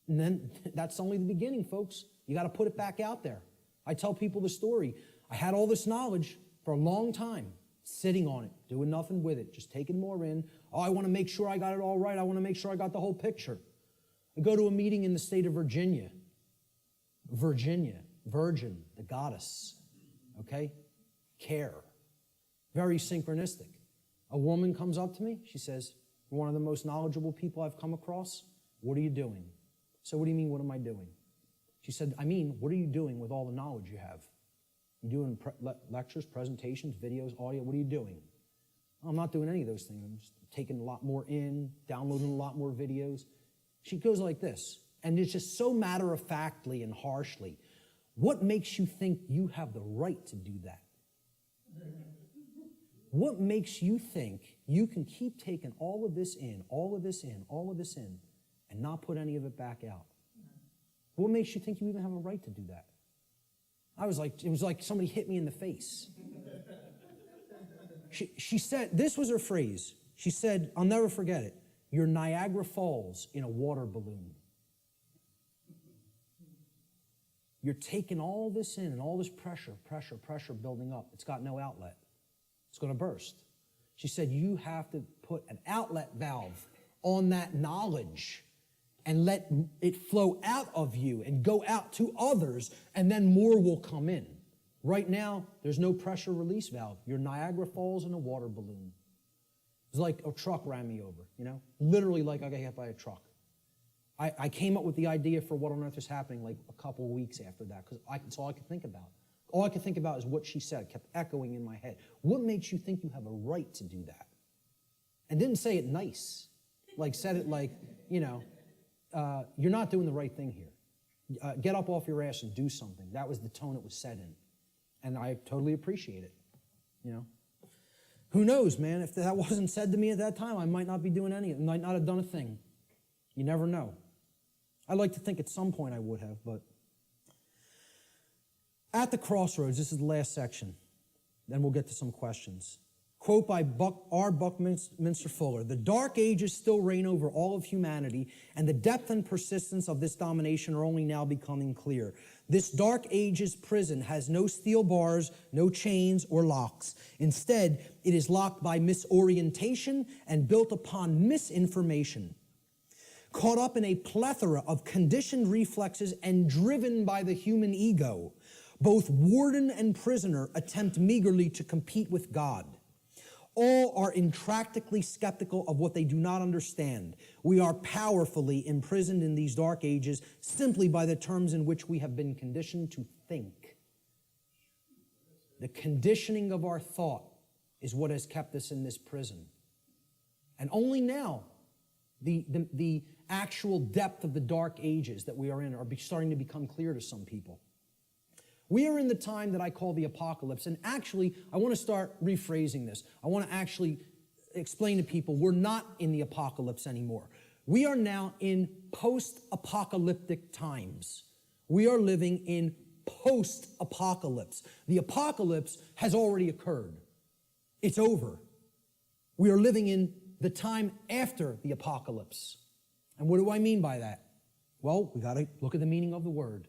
And then that's only the beginning, folks. You got to put it back out there. I tell people the story. I had all this knowledge for a long time, sitting on it, doing nothing with it, just taking more in. Oh, I want to make sure I got it all right. I want to make sure I got the whole picture. I go to a meeting in the state of Virginia. Virgin, the goddess, okay? Care. Very synchronistic. A woman comes up to me. She says, "You're one of the most knowledgeable people I've come across. What are you doing?" So what do you mean, what am I doing? She said, "I mean, what are you doing with all the knowledge you have? You doing lectures, presentations, videos, audio? What are you doing?" "I'm not doing any of those things. I'm just taking a lot more in, downloading a lot more videos." She goes like this, and it's just so matter-of-factly and harshly. "What makes you think you have the right to do that? What makes you think you can keep taking all of this in, all of this in, all of this in, and not put any of it back out? What makes you think you even have a right to do that?" I was like, it was like somebody hit me in the face. She said, this was her phrase. She said, I'll never forget it, "You're Niagara Falls in a water balloon. You're taking all this in and all this pressure building up. It's got no outlet. It's going to burst." She said, "You have to put an outlet valve on that knowledge and let it flow out of you and go out to others, and then more will come in. Right now, there's no pressure release valve. You're Niagara Falls in a water balloon." It's like a truck ran me over, literally like I got hit by a truck. I came up with the idea for what on earth is happening like a couple of weeks after that, because that's all I could think about. All I could think about is what she said. It kept echoing in my head. What makes you think you have a right to do that? And didn't say it nice. Like said it like, you're not doing the right thing here. Get up off your ass and do something. That was the tone it was said in. And I totally appreciate it, Who knows, man? If that wasn't said to me at that time, I might not be doing anything. I might not have done a thing. You never know. I like to think at some point I would have, but at the crossroads, this is the last section. Then we'll get to some questions. Quote by R. Buckminster Fuller, "The dark ages still reign over all of humanity, and the depth and persistence of this domination are only now becoming clear. This dark ages prison has no steel bars, no chains or locks. Instead, it is locked by misorientation and built upon misinformation. Caught up in a plethora of conditioned reflexes and driven by the human ego, both warden and prisoner attempt meagerly to compete with God. All are intractably skeptical of what they do not understand. We are powerfully imprisoned in these dark ages simply by the terms in which we have been conditioned to think. The conditioning of our thought is what has kept us in this prison. And only now, the actual depth of the dark ages that we are in are starting to become clear to some people. We are in the time that I call the apocalypse, and actually, I want to start rephrasing this. I want to actually explain to people we're not in the apocalypse anymore. We are now in post-apocalyptic times. We are living in post-apocalypse. The apocalypse has already occurred. It's over. We are living in the time after the apocalypse. And what do I mean by that? Well, we got to look at the meaning of the word,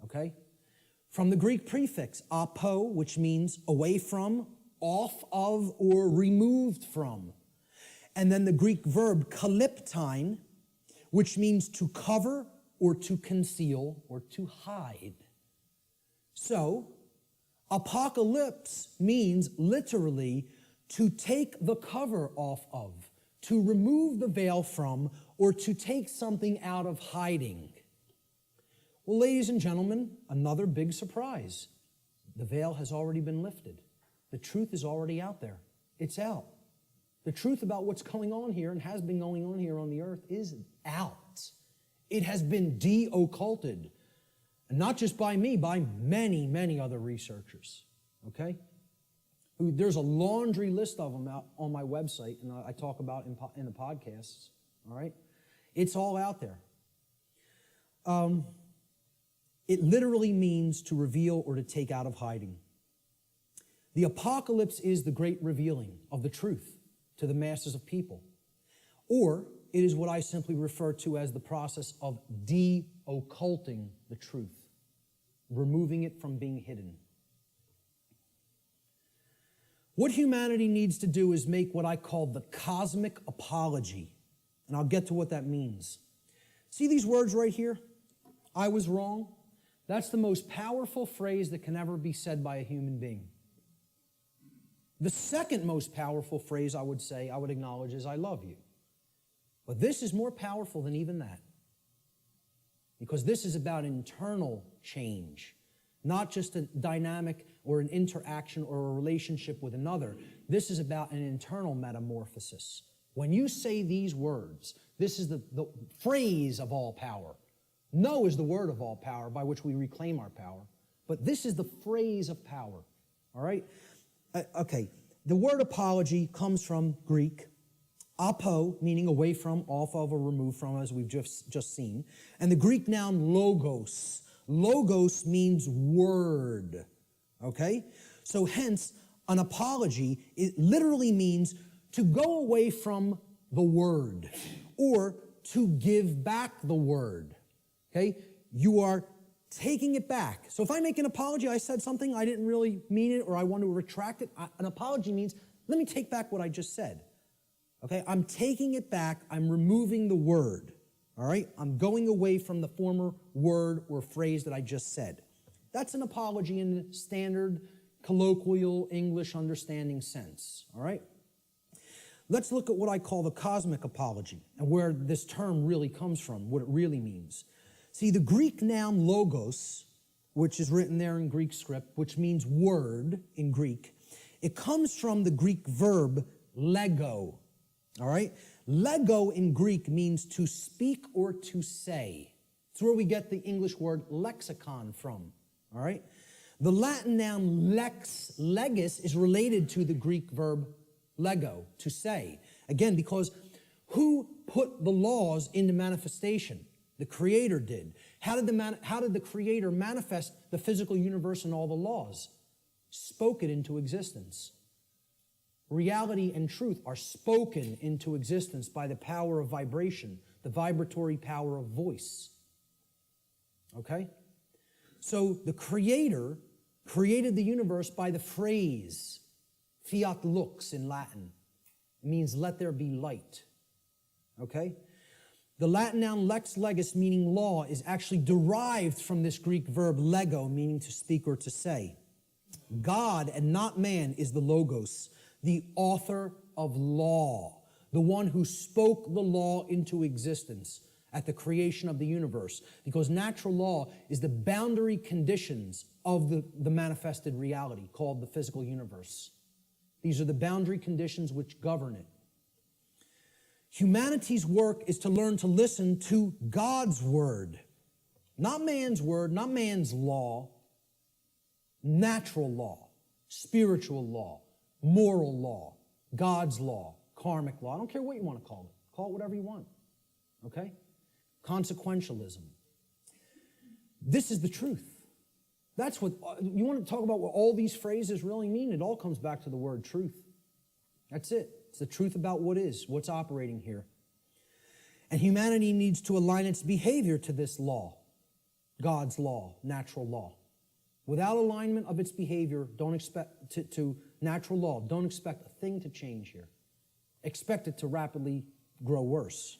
okay? From the Greek prefix apo, which means away from, off of, or removed from. And then the Greek verb kalyptine, which means to cover or to conceal or to hide. So, apocalypse means literally to take the cover off of, to remove the veil from, or to take something out of hiding. Well, ladies and gentlemen, another big surprise. The veil has already been lifted. The truth is already out there. It's out. The truth about what's going on here and has been going on here on the earth is out. It has been de-occulted. And not just by me, by many, many other researchers. Okay? There's a laundry list of them out on my website, and I talk about in the podcasts. All right? It's all out there. It literally means to reveal or to take out of hiding. The apocalypse is the great revealing of the truth to the masses of people. Or it is what I simply refer to as the process of de-occulting the truth, removing it from being hidden. What humanity needs to do is make what I call the cosmic apology. And I'll get to what that means. See these words right here? I was wrong. That's the most powerful phrase that can ever be said by a human being. The second most powerful phrase I would acknowledge is I love you. But this is more powerful than even that. Because this is about internal change, not just a dynamic or an interaction or a relationship with another. This is about an internal metamorphosis. When you say these words, this is the phrase of all power. No is the word of all power by which we reclaim our power. But this is the phrase of power. All right? Okay. The word apology comes from Greek. Apo, meaning away from, off of, or removed from, as we've just seen. And the Greek noun logos. Logos means word. Okay? So hence, an apology, it literally means to go away from the word or to give back the word. Okay? You are taking it back. So if I make an apology, I said something, I didn't really mean it, or I want to retract it. An apology means, let me take back what I just said. Okay? I'm taking it back. I'm removing the word. All right? I'm going away from the former word or phrase that I just said. That's an apology in the standard colloquial English understanding sense. All right? Let's look at what I call the cosmic apology and where this term really comes from, what it really means. See, the Greek noun logos, which is written there in Greek script, which means word in Greek, it comes from the Greek verb lego. All right? Lego in Greek means to speak or to say. It's where we get the English word lexicon from. All right? The Latin noun lex legis is related to the Greek verb lego, to say. Again, because who put the laws into manifestation? The Creator did. How did the Creator manifest the physical universe and all the laws? Spoke it into existence. Reality and truth are spoken into existence by the power of vibration, the vibratory power of voice. Okay? So the Creator created the universe by the phrase, fiat lux in Latin. It means let there be light. Okay? The Latin noun lex legis, meaning law, is actually derived from this Greek verb lego, meaning to speak or to say. God and not man is the logos, the author of law, the one who spoke the law into existence at the creation of the universe, because natural law is the boundary conditions of the manifested reality called the physical universe. These are the boundary conditions which govern it. Humanity's work is to learn to listen to God's word, not man's law, natural law, spiritual law, moral law, God's law, karmic law. I don't care what you want to call it. Call it whatever you want. Okay? Consequentialism. This is the truth. That's what, you want to talk about what all these phrases really mean? It all comes back to the word truth. That's it. It's the truth about what is, what's operating here. And humanity needs to align its behavior to this law, God's law, natural law. Without alignment of its behavior, don't expect to natural law, don't expect a thing to change here. Expect it to rapidly grow worse.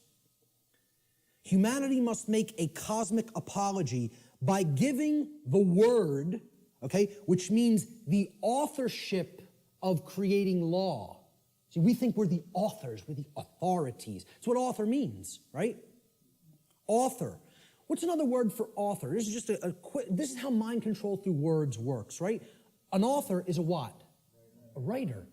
Humanity must make a cosmic apology by giving the word, okay, which means the authorship of creating law. See, we think we're the authors, we're the authorities. That's what author means, right? Author. What's another word for author? This is just this is how mind control through words works, right? An author is a what? A writer.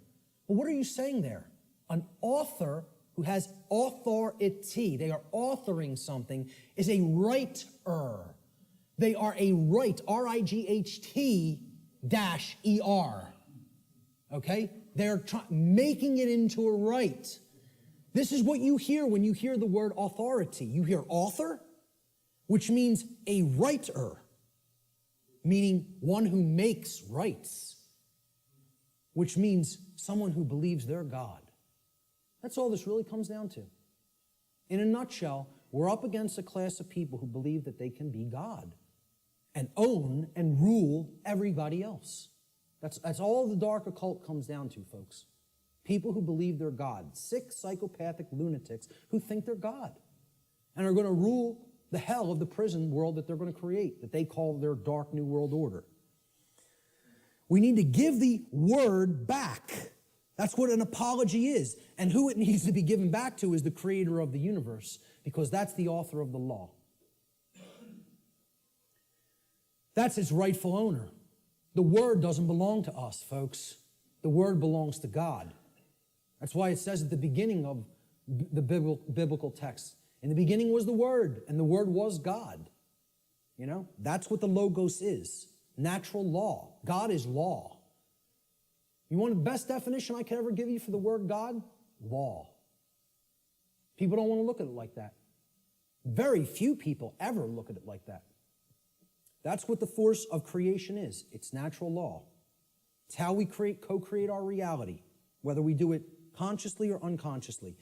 Well, what are you saying there? An author who has authority, they are authoring something, is a writer. They are a right, R-I-G-H-T-E-R. Okay? They're making it into a right. This is what you hear when you hear the word authority. You hear author, which means a writer, meaning one who makes rights, which means someone who believes they're God. That's all this really comes down to. In a nutshell, we're up against a class of people who believe that they can be God and own and rule everybody else. That's all the dark occult comes down to, folks. People who believe they're God. Sick, psychopathic lunatics who think they're God and are going to rule the hell of the prison world that they're going to create, that they call their dark new world order. We need to give the word back. That's what an apology is. And who it needs to be given back to is the creator of the universe, because that's the author of the law. That's its rightful owner. The word doesn't belong to us, folks. The word belongs to God. That's why it says at the beginning of the biblical text, in the beginning was the Word, and the Word was God. You know, that's what the Logos is. Natural law. God is law. You want the best definition I could ever give you for the word God? Law. People don't want to look at it like that. Very few people ever look at it like that. That's what the force of creation is. It's natural law. It's how we co-create our reality, whether we do it consciously or unconsciously.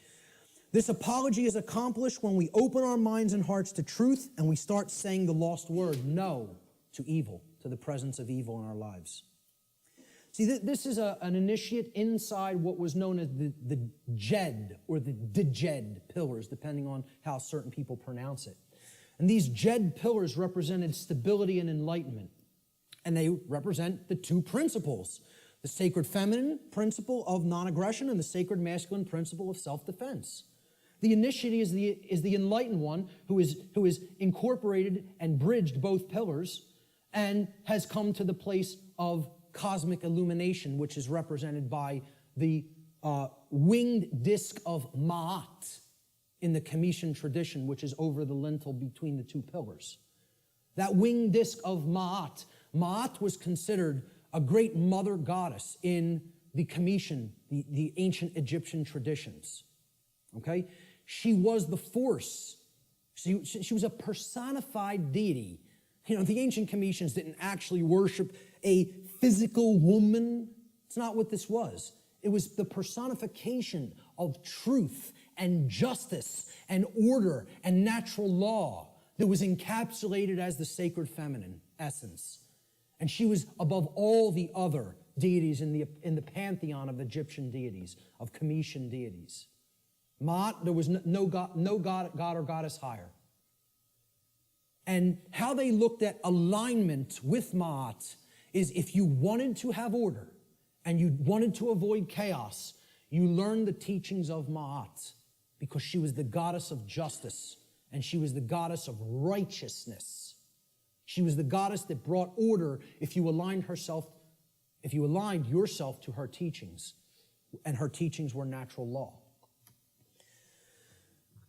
This apology is accomplished when we open our minds and hearts to truth and we start saying the lost word, no, to evil, to the presence of evil in our lives. See, this is an initiate inside what was known as the Jed or the Djed pillars, depending on how certain people pronounce it. And these Jed pillars represented stability and enlightenment. And they represent the two principles, the sacred feminine principle of non-aggression and the sacred masculine principle of self-defense. The initiate is the enlightened one who is incorporated and bridged both pillars and has come to the place of cosmic illumination, which is represented by the winged disc of Ma'at in the Comitian tradition, which is over the lintel between the two pillars. That winged disc of Ma'at. Ma'at was considered a great mother goddess in the Comitian, the ancient Egyptian traditions. Okay? She was the force. She was a personified deity. You know, the ancient Comitians didn't actually worship a physical woman. It's not what this was. It was the personification of truth and justice and order and natural law that was encapsulated as the sacred feminine essence. And she was above all the other deities in the pantheon of Egyptian deities, of Comitian deities. Ma'at, there was no god or goddess higher. And how they looked at alignment with Ma'at is if you wanted to have order and you wanted to avoid chaos, you learned the teachings of Ma'at because she was the goddess of justice and she was the goddess of righteousness. She was the goddess that brought order if you aligned yourself to her teachings, and her teachings were natural law.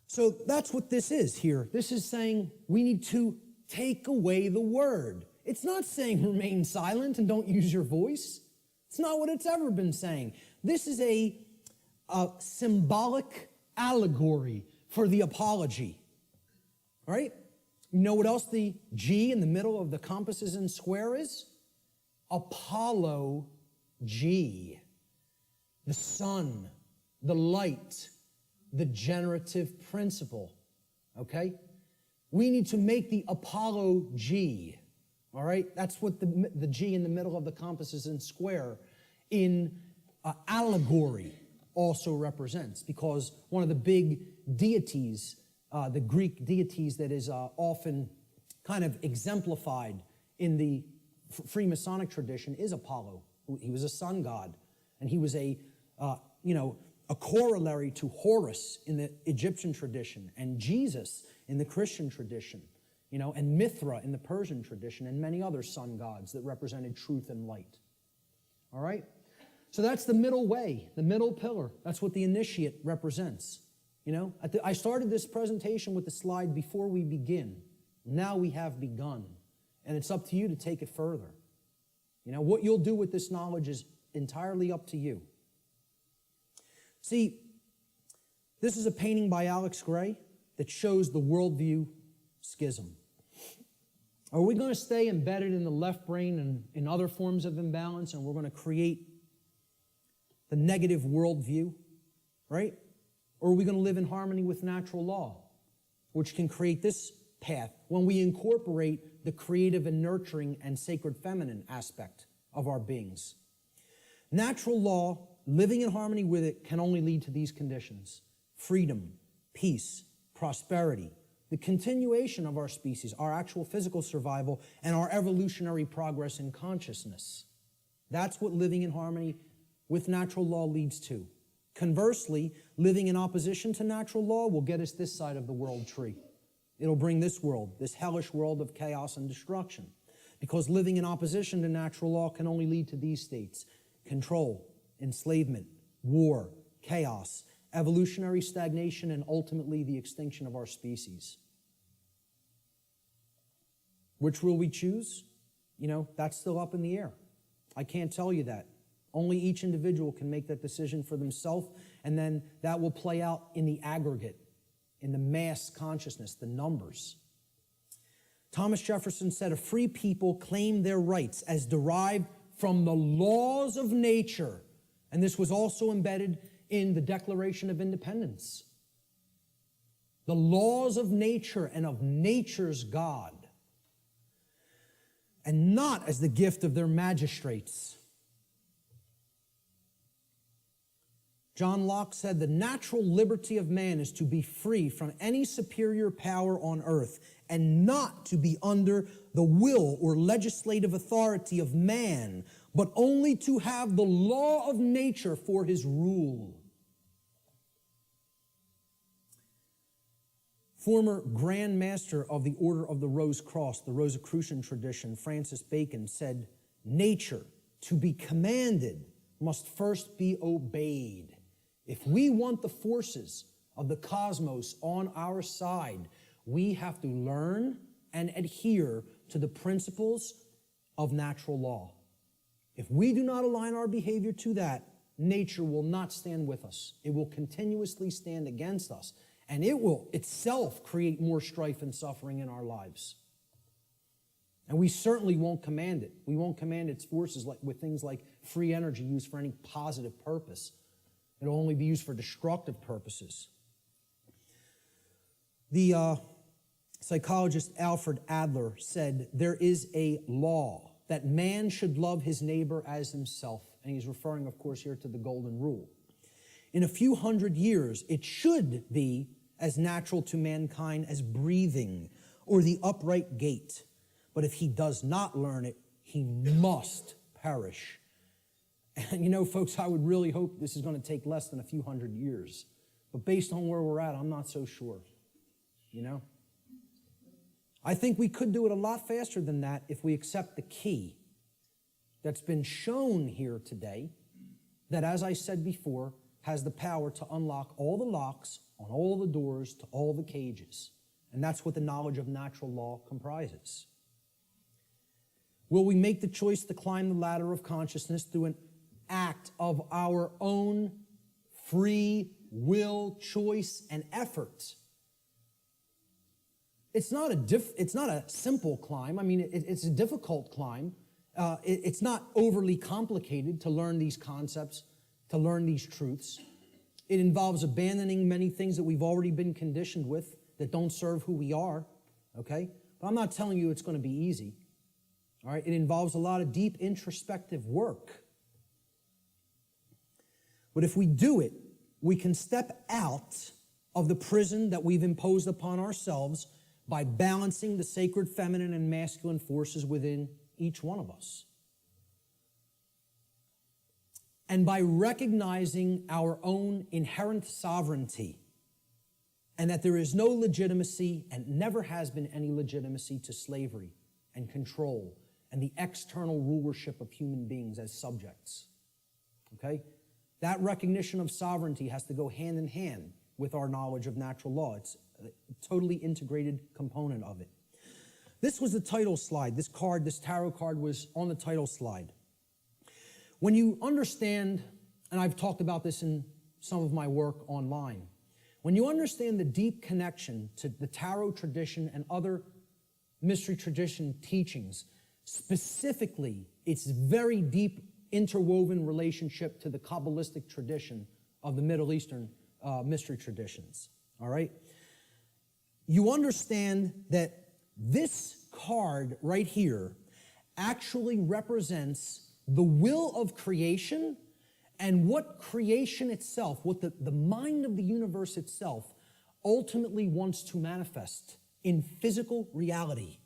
So that's what this is here. This is saying we need to take away the word. It's not saying remain silent and don't use your voice. It's not what it's ever been saying. This is a symbolic allegory for the apology. All right? You know what else the G in the middle of the compasses and square is? Apollo G. The sun, the light, the generative principle. Okay? We need to make the Apollo G. All right? That's what the G in the middle of the compasses and square in allegory also represents, because one of the big deities, the Greek deities that is often kind of exemplified in the Freemasonic tradition is Apollo. He was a sun god, and he was a corollary to Horus in the Egyptian tradition, and Jesus in the Christian tradition, and Mithra in the Persian tradition, and many other sun gods that represented truth and light. All right? So that's the middle way, the middle pillar. That's what the initiate represents. I started this presentation with the slide before we begin. Now we have begun. And it's up to you to take it further. What you'll do with this knowledge is entirely up to you. See, this is a painting by Alex Gray that shows the worldview schism. Are we going to stay embedded in the left brain and in other forms of imbalance, and we're going to create the negative worldview, right? Or are we going to live in harmony with natural law, which can create this path when we incorporate the creative and nurturing and sacred feminine aspect of our beings. Natural law, living in harmony with it, can only lead to these conditions: freedom, peace, prosperity, the continuation of our species, our actual physical survival, and our evolutionary progress in consciousness. That's what living in harmony with natural law leads to. Conversely, living in opposition to natural law will get us this side of the world tree. It'll bring this world, this hellish world of chaos and destruction. Because living in opposition to natural law can only lead to these states: control, enslavement, war, chaos, evolutionary stagnation, and ultimately the extinction of our species. Which will we choose? That's still up in the air. I can't tell you that. Only each individual can make that decision for themselves, and then that will play out in the aggregate, in the mass consciousness, the numbers. Thomas Jefferson said, "A free people claim their rights as derived from the laws of nature." And this was also embedded in the Declaration of Independence. The laws of nature and of nature's God, and not as the gift of their magistrates. John Locke said, "The natural liberty of man is to be free from any superior power on earth, and not to be under the will or legislative authority of man, but only to have the law of nature for his rule." Former Grand Master of the Order of the Rose Cross, the Rosicrucian tradition, Francis Bacon, said, "Nature, to be commanded, must first be obeyed. If we want the forces of the cosmos on our side, we have to learn and adhere to the principles of natural law. If we do not align our behavior to that, nature will not stand with us. It will continuously stand against us, and it will itself create more strife and suffering in our lives. And we certainly won't command it. We won't command its forces with things like free energy used for any positive purpose. It'll only be used for destructive purposes. The psychologist Alfred Adler said, "There is a law that man should love his neighbor as himself." And he's referring, of course, here to the Golden Rule. "In a few hundred years, it should be as natural to mankind as breathing or the upright gait. But if he does not learn it, he must perish." And folks, I would really hope this is going to take less than a few hundred years. But based on where we're at, I'm not so sure. I think we could do it a lot faster than that if we accept the key that's been shown here today, that, as I said before, has the power to unlock all the locks on all the doors to all the cages. And that's what the knowledge of natural law comprises. Will we make the choice to climb the ladder of consciousness through an act of our own free will, choice, and effort? It's not a simple climb. I mean, it's a difficult climb. It's not overly complicated to learn these concepts, to learn these truths. It involves abandoning many things that we've already been conditioned with that don't serve who we are, okay? But I'm not telling you it's going to be easy, all right? It involves a lot of deep introspective work. But if we do it, we can step out of the prison that we've imposed upon ourselves by balancing the sacred feminine and masculine forces within each one of us. And by recognizing our own inherent sovereignty, and that there is no legitimacy and never has been any legitimacy to slavery and control and the external rulership of human beings as subjects. Okay? That recognition of sovereignty has to go hand in hand with our knowledge of natural law. It's a totally integrated component of it. This was the title slide. This tarot card was on the title slide. When you understand, and I've talked about this in some of my work online, when you understand the deep connection to the tarot tradition and other mystery tradition teachings, specifically its very deep interwoven relationship to the Kabbalistic tradition of the Middle Eastern mystery traditions, all right? You understand that this card right here actually represents the will of creation and what creation itself, what the mind of the universe itself ultimately wants to manifest in physical reality.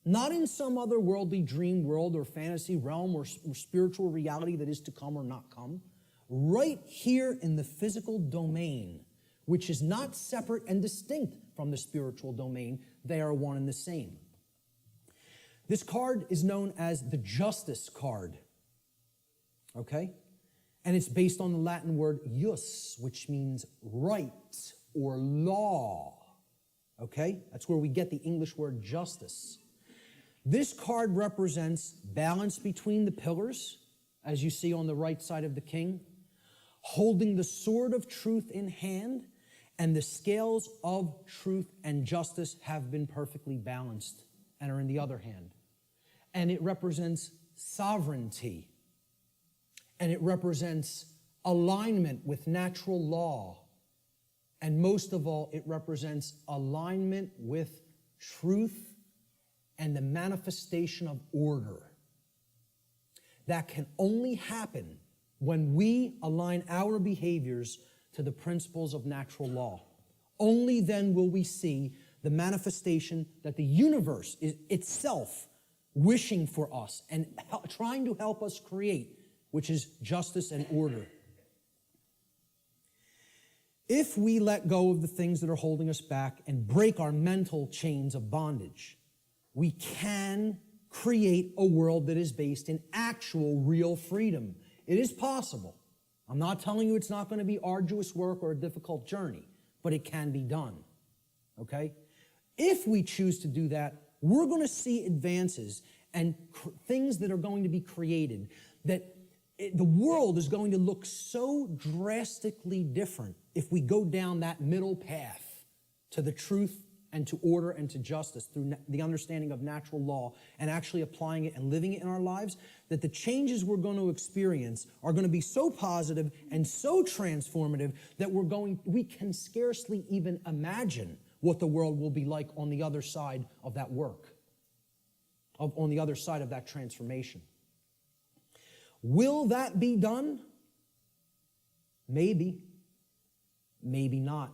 Not in some other worldly dream world or fantasy realm or spiritual reality that is to come or not come. Right here in the physical domain, which is not separate and distinct from the spiritual domain, they are one and the same. This card is known as the Justice card, okay? And it's based on the Latin word jus, which means right or law, okay? That's where we get the English word justice. This card represents balance between the pillars, as you see on the right side of the king, holding the sword of truth in hand, and the scales of truth and justice have been perfectly balanced and are in the other hand. And it represents sovereignty, and it represents alignment with natural law, and most of all, it represents alignment with truth and the manifestation of order. That can only happen when we align our behaviors to the principles of natural law. Only then will we see the manifestation that the universe is itself wishing for us and trying to help us create, which is justice and order. If we let go of the things that are holding us back and break our mental chains of bondage, we can create a world that is based in actual, real freedom. It is possible. I'm not telling you it's not going to be arduous work or a difficult journey, but it can be done, okay? If we choose to do that, we're going to see advances and things that are going to be created that the world is going to look so drastically different if we go down that middle path to the truth and to order and to justice through the understanding of natural law and actually applying it and living it in our lives, that the changes we're going to experience are going to be so positive and so transformative that we can scarcely even imagine what the world will be like on the other side of that work, on the other side of that transformation. Will that be done? Maybe. Maybe not.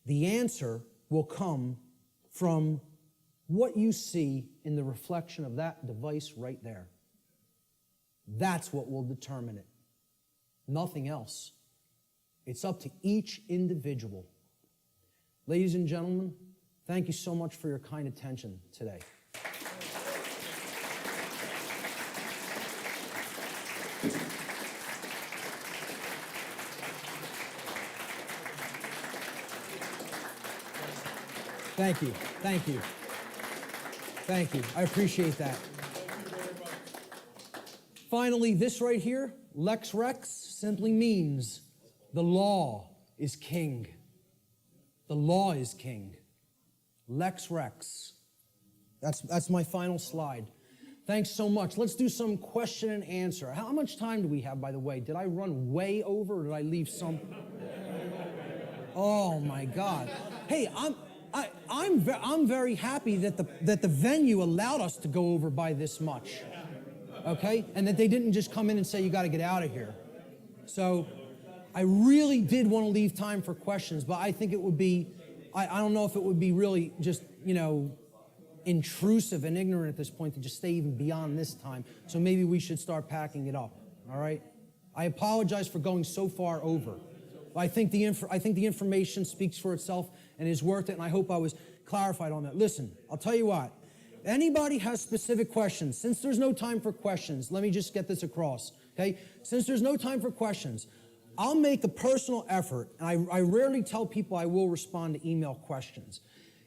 The answer will come from what you see in the reflection of that device right there. That's what will determine it. Nothing else. It's up to each individual. Ladies and gentlemen, thank you so much for your kind attention today. Thank you. Thank you. Thank you. I appreciate that. Finally, this right here, Lex Rex, simply means the law is king. The law is king. Lex Rex. That's my final slide. Thanks so much. Let's do some question and answer. How much time do we have, by the way? Did I run way over or did I leave some? Oh my God. Hey, I'm very happy that the venue allowed us to go over by this much, okay? And that they didn't just come in and say, you got to get out of here. So I really did want to leave time for questions, but I think it would be, I don't know if it would be really just, intrusive and ignorant at this point to just stay even beyond this time. So maybe we should start packing it up, all right? I apologize for going so far over. I think the information speaks for itself and is worth it, and I hope I was clarified on that. Listen, I'll tell you what. Anybody has specific questions, since there's no time for questions, let me just get this across, okay? Since there's no time for questions, I'll make a personal effort, and I rarely tell people I will respond to email questions.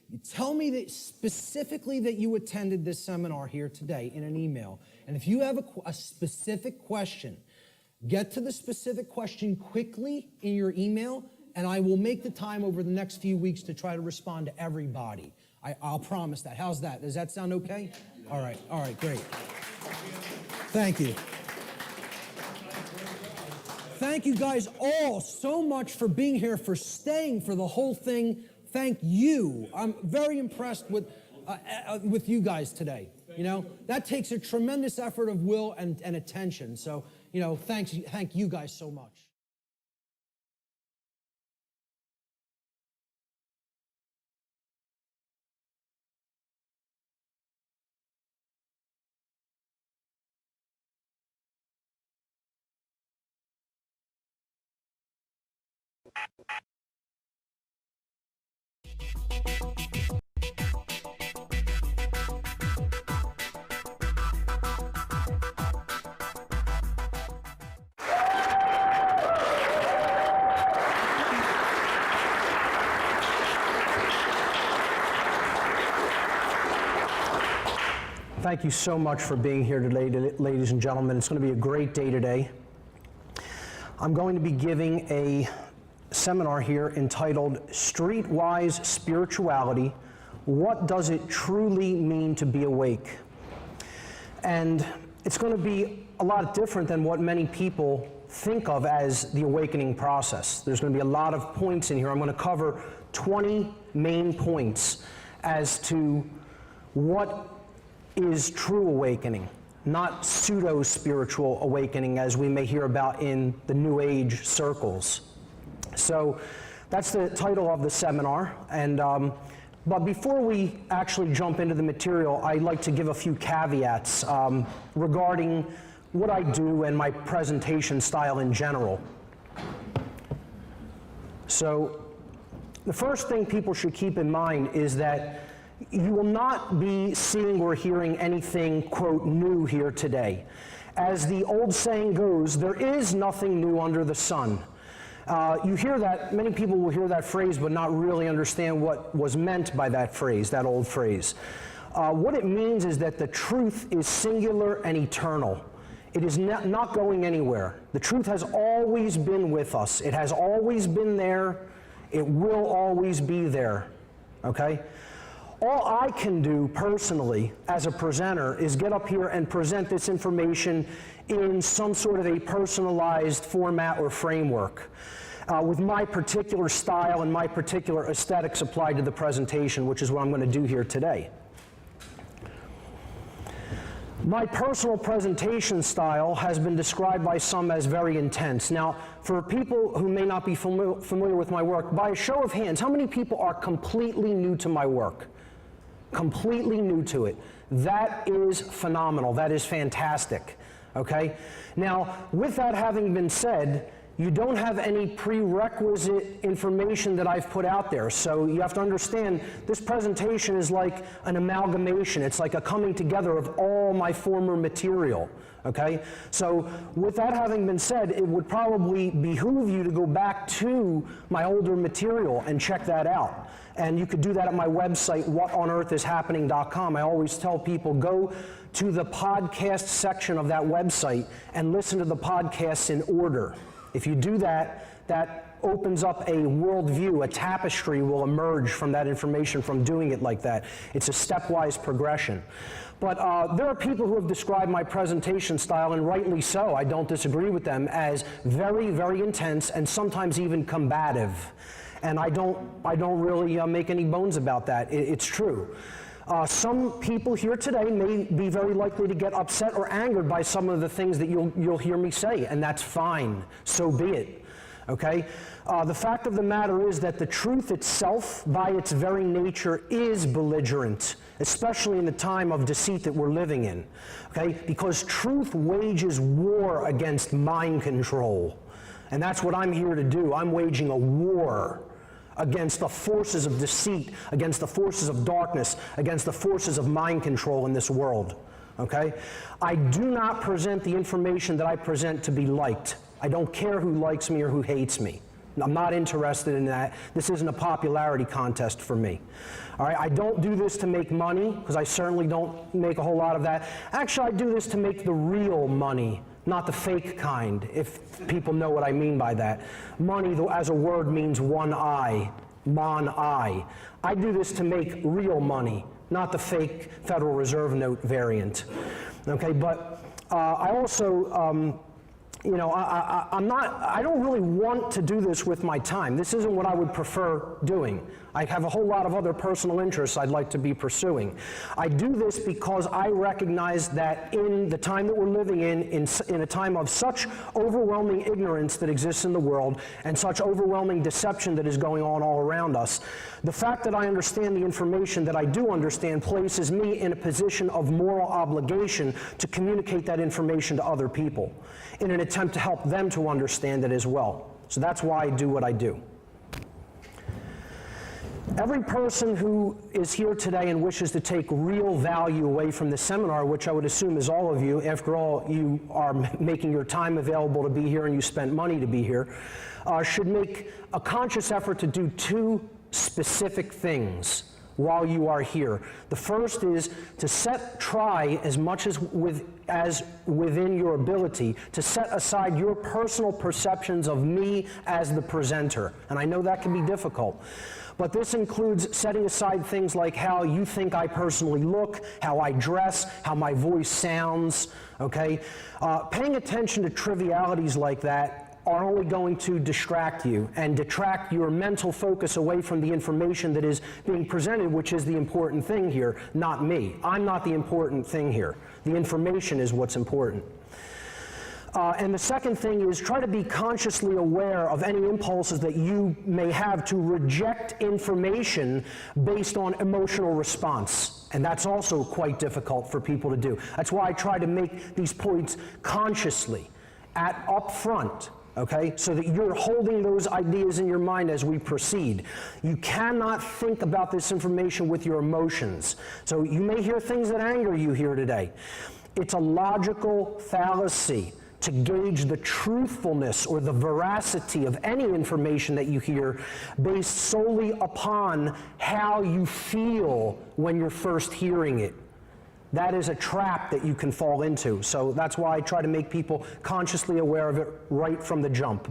You tell me that specifically that you attended this seminar here today in an email, and if you have a specific question, get to the specific question quickly in your email, and I will make the time over the next few weeks to try to respond to everybody. I'll promise that. How's that? Does that sound okay? All right, great. Thank you. Thank you guys all so much for being here, for staying for the whole thing. Thank you. I'm very impressed with you guys today. You know, that takes a tremendous effort of will and attention. So, you know, thank you guys so much. Thank you so much for being here today, ladies and gentlemen. It's going to be a great day today. I'm going to be giving a seminar here entitled Streetwise Spirituality, What Does It Truly Mean to Be Awake? And it's going to be a lot different than what many people think of as the awakening process. There's going to be a lot of points in here. I'm going to cover 20 main points as to what is true awakening, not pseudo-spiritual awakening as we may hear about in the New Age circles. So that's the title of the seminar. And but before we actually jump into the material, I'd like to give a few caveats regarding what I do and my presentation style in general. So the first thing people should keep in mind is that you will not be seeing or hearing anything, quote, new here today. As the old saying goes, there is nothing new under the sun. You hear that, many people will hear that phrase but not really understand what was meant by that phrase, that old phrase. What it means is that the truth is singular and eternal. It is not going anywhere. The truth has always been with us. It has always been there. It will always be there, okay? All I can do personally as a presenter is get up here and present this information in some sort of a personalized format or framework with my particular style and my particular aesthetics applied to the presentation, which is what I'm going to do here today. My personal presentation style has been described by some as very intense. Now, for people who may not be familiar with my work, by a show of hands, how many people are completely new to my work? Completely new to it. That is phenomenal. That is fantastic. Okay? Now, with that having been said, you don't have any prerequisite information that I've put out there. So you have to understand this presentation is like an amalgamation. It's like a coming together of all my former material. Okay? So with that having been said, it would probably behoove you to go back to my older material and check that out. And you could do that at my website, whatonearthishappening.com. I always tell people, go to the podcast section of that website and listen to the podcasts in order. If you do that, that opens up a worldview, a tapestry will emerge from that information from doing it like that. It's a stepwise progression. But there are people who have described my presentation style, and rightly so, I don't disagree with them, as very, very intense and sometimes even combative. And I don't really make any bones about that. It's true. Some people here today may be very likely to get upset or angered by some of the things that you'll hear me say, and that's fine. So be it. Okay? The fact of the matter is that the truth itself, by its very nature, is belligerent, especially in the time of deceit that we're living in. Okay? Because truth wages war against mind control. And that's what I'm here to do. I'm waging a war against the forces of deceit, against the forces of darkness, against the forces of mind control in this world. Okay? I do not present the information that I present to be liked. I don't care who likes me or who hates me. I'm not interested in that. This isn't a popularity contest for me. All right? I don't do this to make money, because I certainly don't make a whole lot of that. Actually, I do this to make the real money, not the fake kind, if people know what I mean by that. Money, as a word, means one eye, mon-eye. I do this to make real money, not the fake Federal Reserve note variant. Okay, but I also, you know, I don't really want to do this with my time. This isn't what I would prefer doing. I have a whole lot of other personal interests I'd like to be pursuing. I do this because I recognize that in the time that we're living in a time of such overwhelming ignorance that exists in the world and such overwhelming deception that is going on all around us, the fact that I understand the information that I do understand places me in a position of moral obligation to communicate that information to other people in an attempt to help them to understand it as well. So that's why I do what I do. Every person who is here today and wishes to take real value away from the seminar, which I would assume is all of you, after all, you are making your time available to be here and you spent money to be here, should make a conscious effort to do two specific things while you are here. The first is to try as much as within your ability to set aside your personal perceptions of me as the presenter. And I know that can be difficult. But this includes setting aside things like how you think I personally look, how I dress, how my voice sounds, okay? Paying attention to trivialities like that are only going to distract you and detract your mental focus away from the information that is being presented, which is the important thing here, not me. I'm not the important thing here. The information is what's important. And the second thing is try to be consciously aware of any impulses that you may have to reject information based on emotional response. And that's also quite difficult for people to do. That's why I try to make these points consciously, up front, okay, so that you're holding those ideas in your mind as we proceed. You cannot think about this information with your emotions. So you may hear things that anger you here today. It's a logical fallacy to gauge the truthfulness or the veracity of any information that you hear based solely upon how you feel when you're first hearing it. That is a trap that you can fall into. So that's why I try to make people consciously aware of it right from the jump.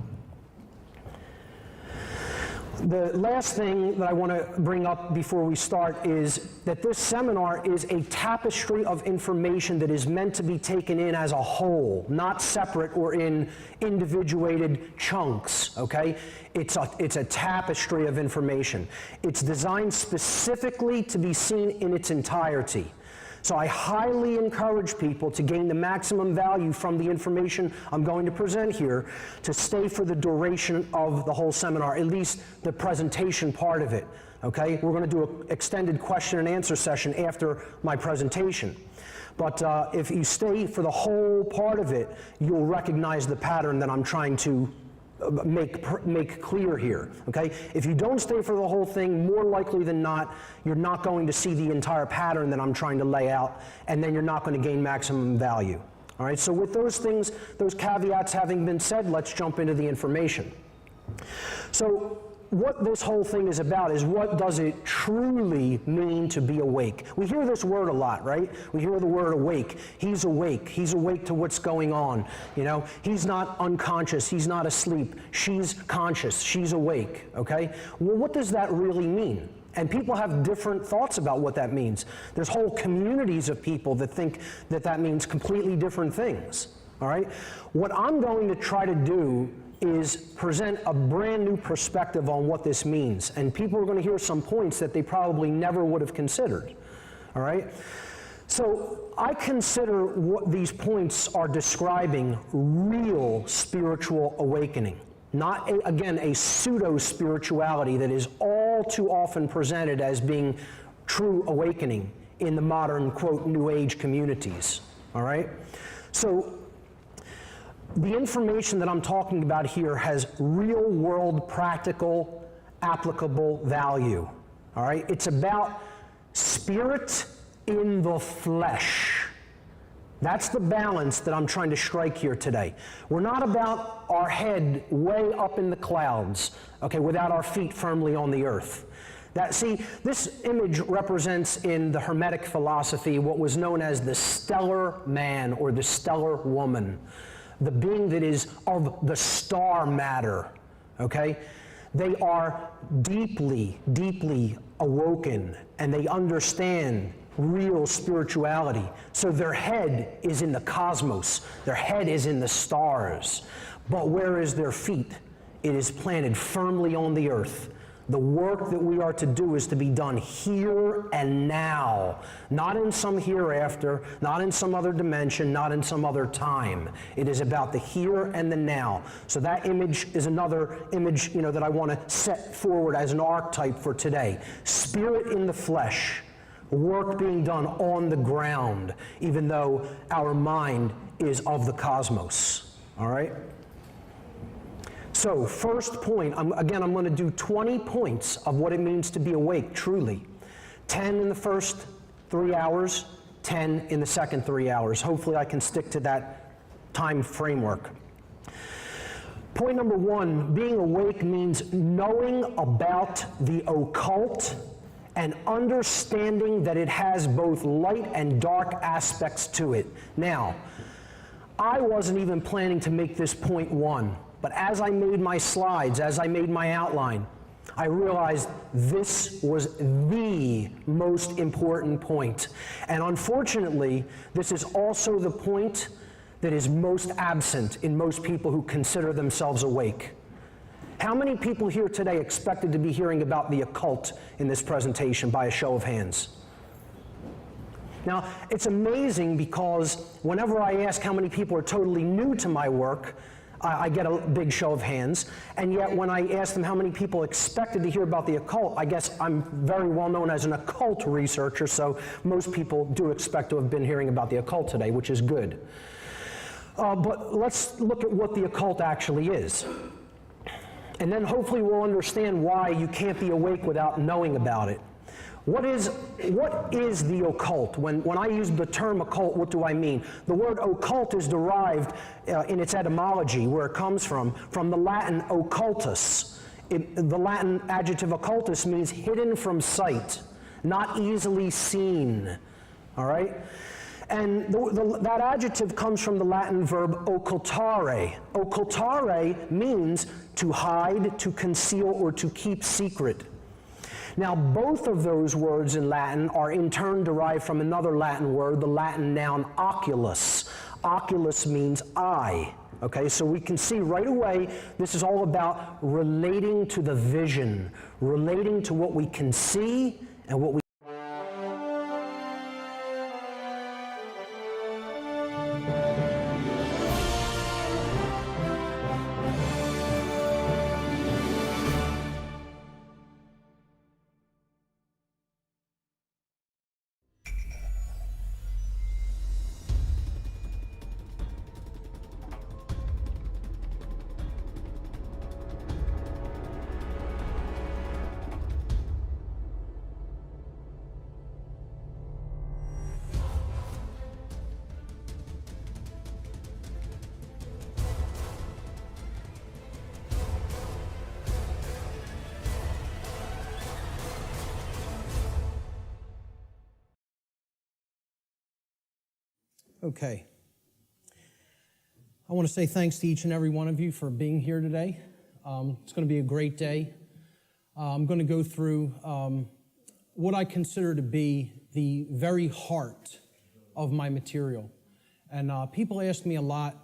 The last thing that I want to bring up before we start is that this seminar is a tapestry of information that is meant to be taken in as a whole, not separate or in individuated chunks, okay? It's a tapestry of information. It's designed specifically to be seen in its entirety. So I highly encourage people to gain the maximum value from the information I'm going to present here to stay for the duration of the whole seminar, at least the presentation part of it, okay? We're going to do an extended question and answer session after my presentation. But if you stay for the whole part of it, you'll recognize the pattern that I'm trying to make clear here, okay? If you don't stay for the whole thing, more likely than not, you're not going to see the entire pattern that I'm trying to lay out, and then you're not going to gain maximum value. All right, so with those things, those caveats having been said, let's jump into the information. So what this whole thing is about is what does it truly mean to be awake? We hear this word a lot, right? We hear the word awake. He's awake. He's awake to what's going on. You know, he's not unconscious. He's not asleep. She's conscious. She's awake, okay? Well, what does that really mean? And people have different thoughts about what that means. There's whole communities of people that think that that means completely different things, all right? What I'm going to try to do is present a brand new perspective on what this means. And people are going to hear some points that they probably never would have considered, all right? So I consider what these points are describing real spiritual awakening, not, again, a pseudo-spirituality that is all too often presented as being true awakening in the modern, quote, New Age communities, all right? So the information that I'm talking about here has real-world, practical, applicable value, all right? It's about spirit in the flesh. That's the balance that I'm trying to strike here today. We're not about our head way up in the clouds, okay, without our feet firmly on the earth. See, this image represents in the Hermetic philosophy what was known as the stellar man or the stellar woman, the being that is of the star matter, okay? They are deeply, deeply awoken, and they understand real spirituality. So their head is in the cosmos. Their head is in the stars. But where is their feet? It is planted firmly on the earth. The work that we are to do is to be done here and now, not in some hereafter, not in some other dimension, not in some other time. It is about the here and the now. So that image is another image, that I want to set forward as an archetype for today. Spirit in the flesh, work being done on the ground, even though our mind is of the cosmos. All right? So, first point, I'm going to do 20 points of what it means to be awake, truly. 10 in the first 3 hours, 10 in the second 3 hours. Hopefully I can stick to that time framework. Point number 1, being awake means knowing about the occult and understanding that it has both light and dark aspects to it. Now, I wasn't even planning to make this point 1. But as I made my slides, as I made my outline, I realized this was the most important point. And unfortunately, this is also the point that is most absent in most people who consider themselves awake. How many people here today expected to be hearing about the occult in this presentation by a show of hands? Now, it's amazing because whenever I ask how many people are totally new to my work, I get a big show of hands, and yet when I ask them how many people expected to hear about the occult, I guess I'm very well known as an occult researcher, so most people do expect to have been hearing about the occult today, which is good. But let's look at what the occult actually is. And then hopefully we'll understand why you can't be awake without knowing about it. What is the occult? When I use the term occult, what do I mean? The word occult is derived in its etymology, where it comes from the Latin occultus. The Latin adjective occultus means hidden from sight, not easily seen. All right? And that adjective comes from the Latin verb occultare. Occultare means to hide, to conceal, or to keep secret. Now, both of those words in Latin are in turn derived from another Latin word, the Latin noun oculus. Oculus means eye. Okay, so we can see right away this is all about relating to the vision, relating to what we can see and what we Okay. I want to say thanks to each and every one of you for being here today. It's going to be a great day. I'm going to go through what I consider to be the very heart of my material. And people ask me a lot,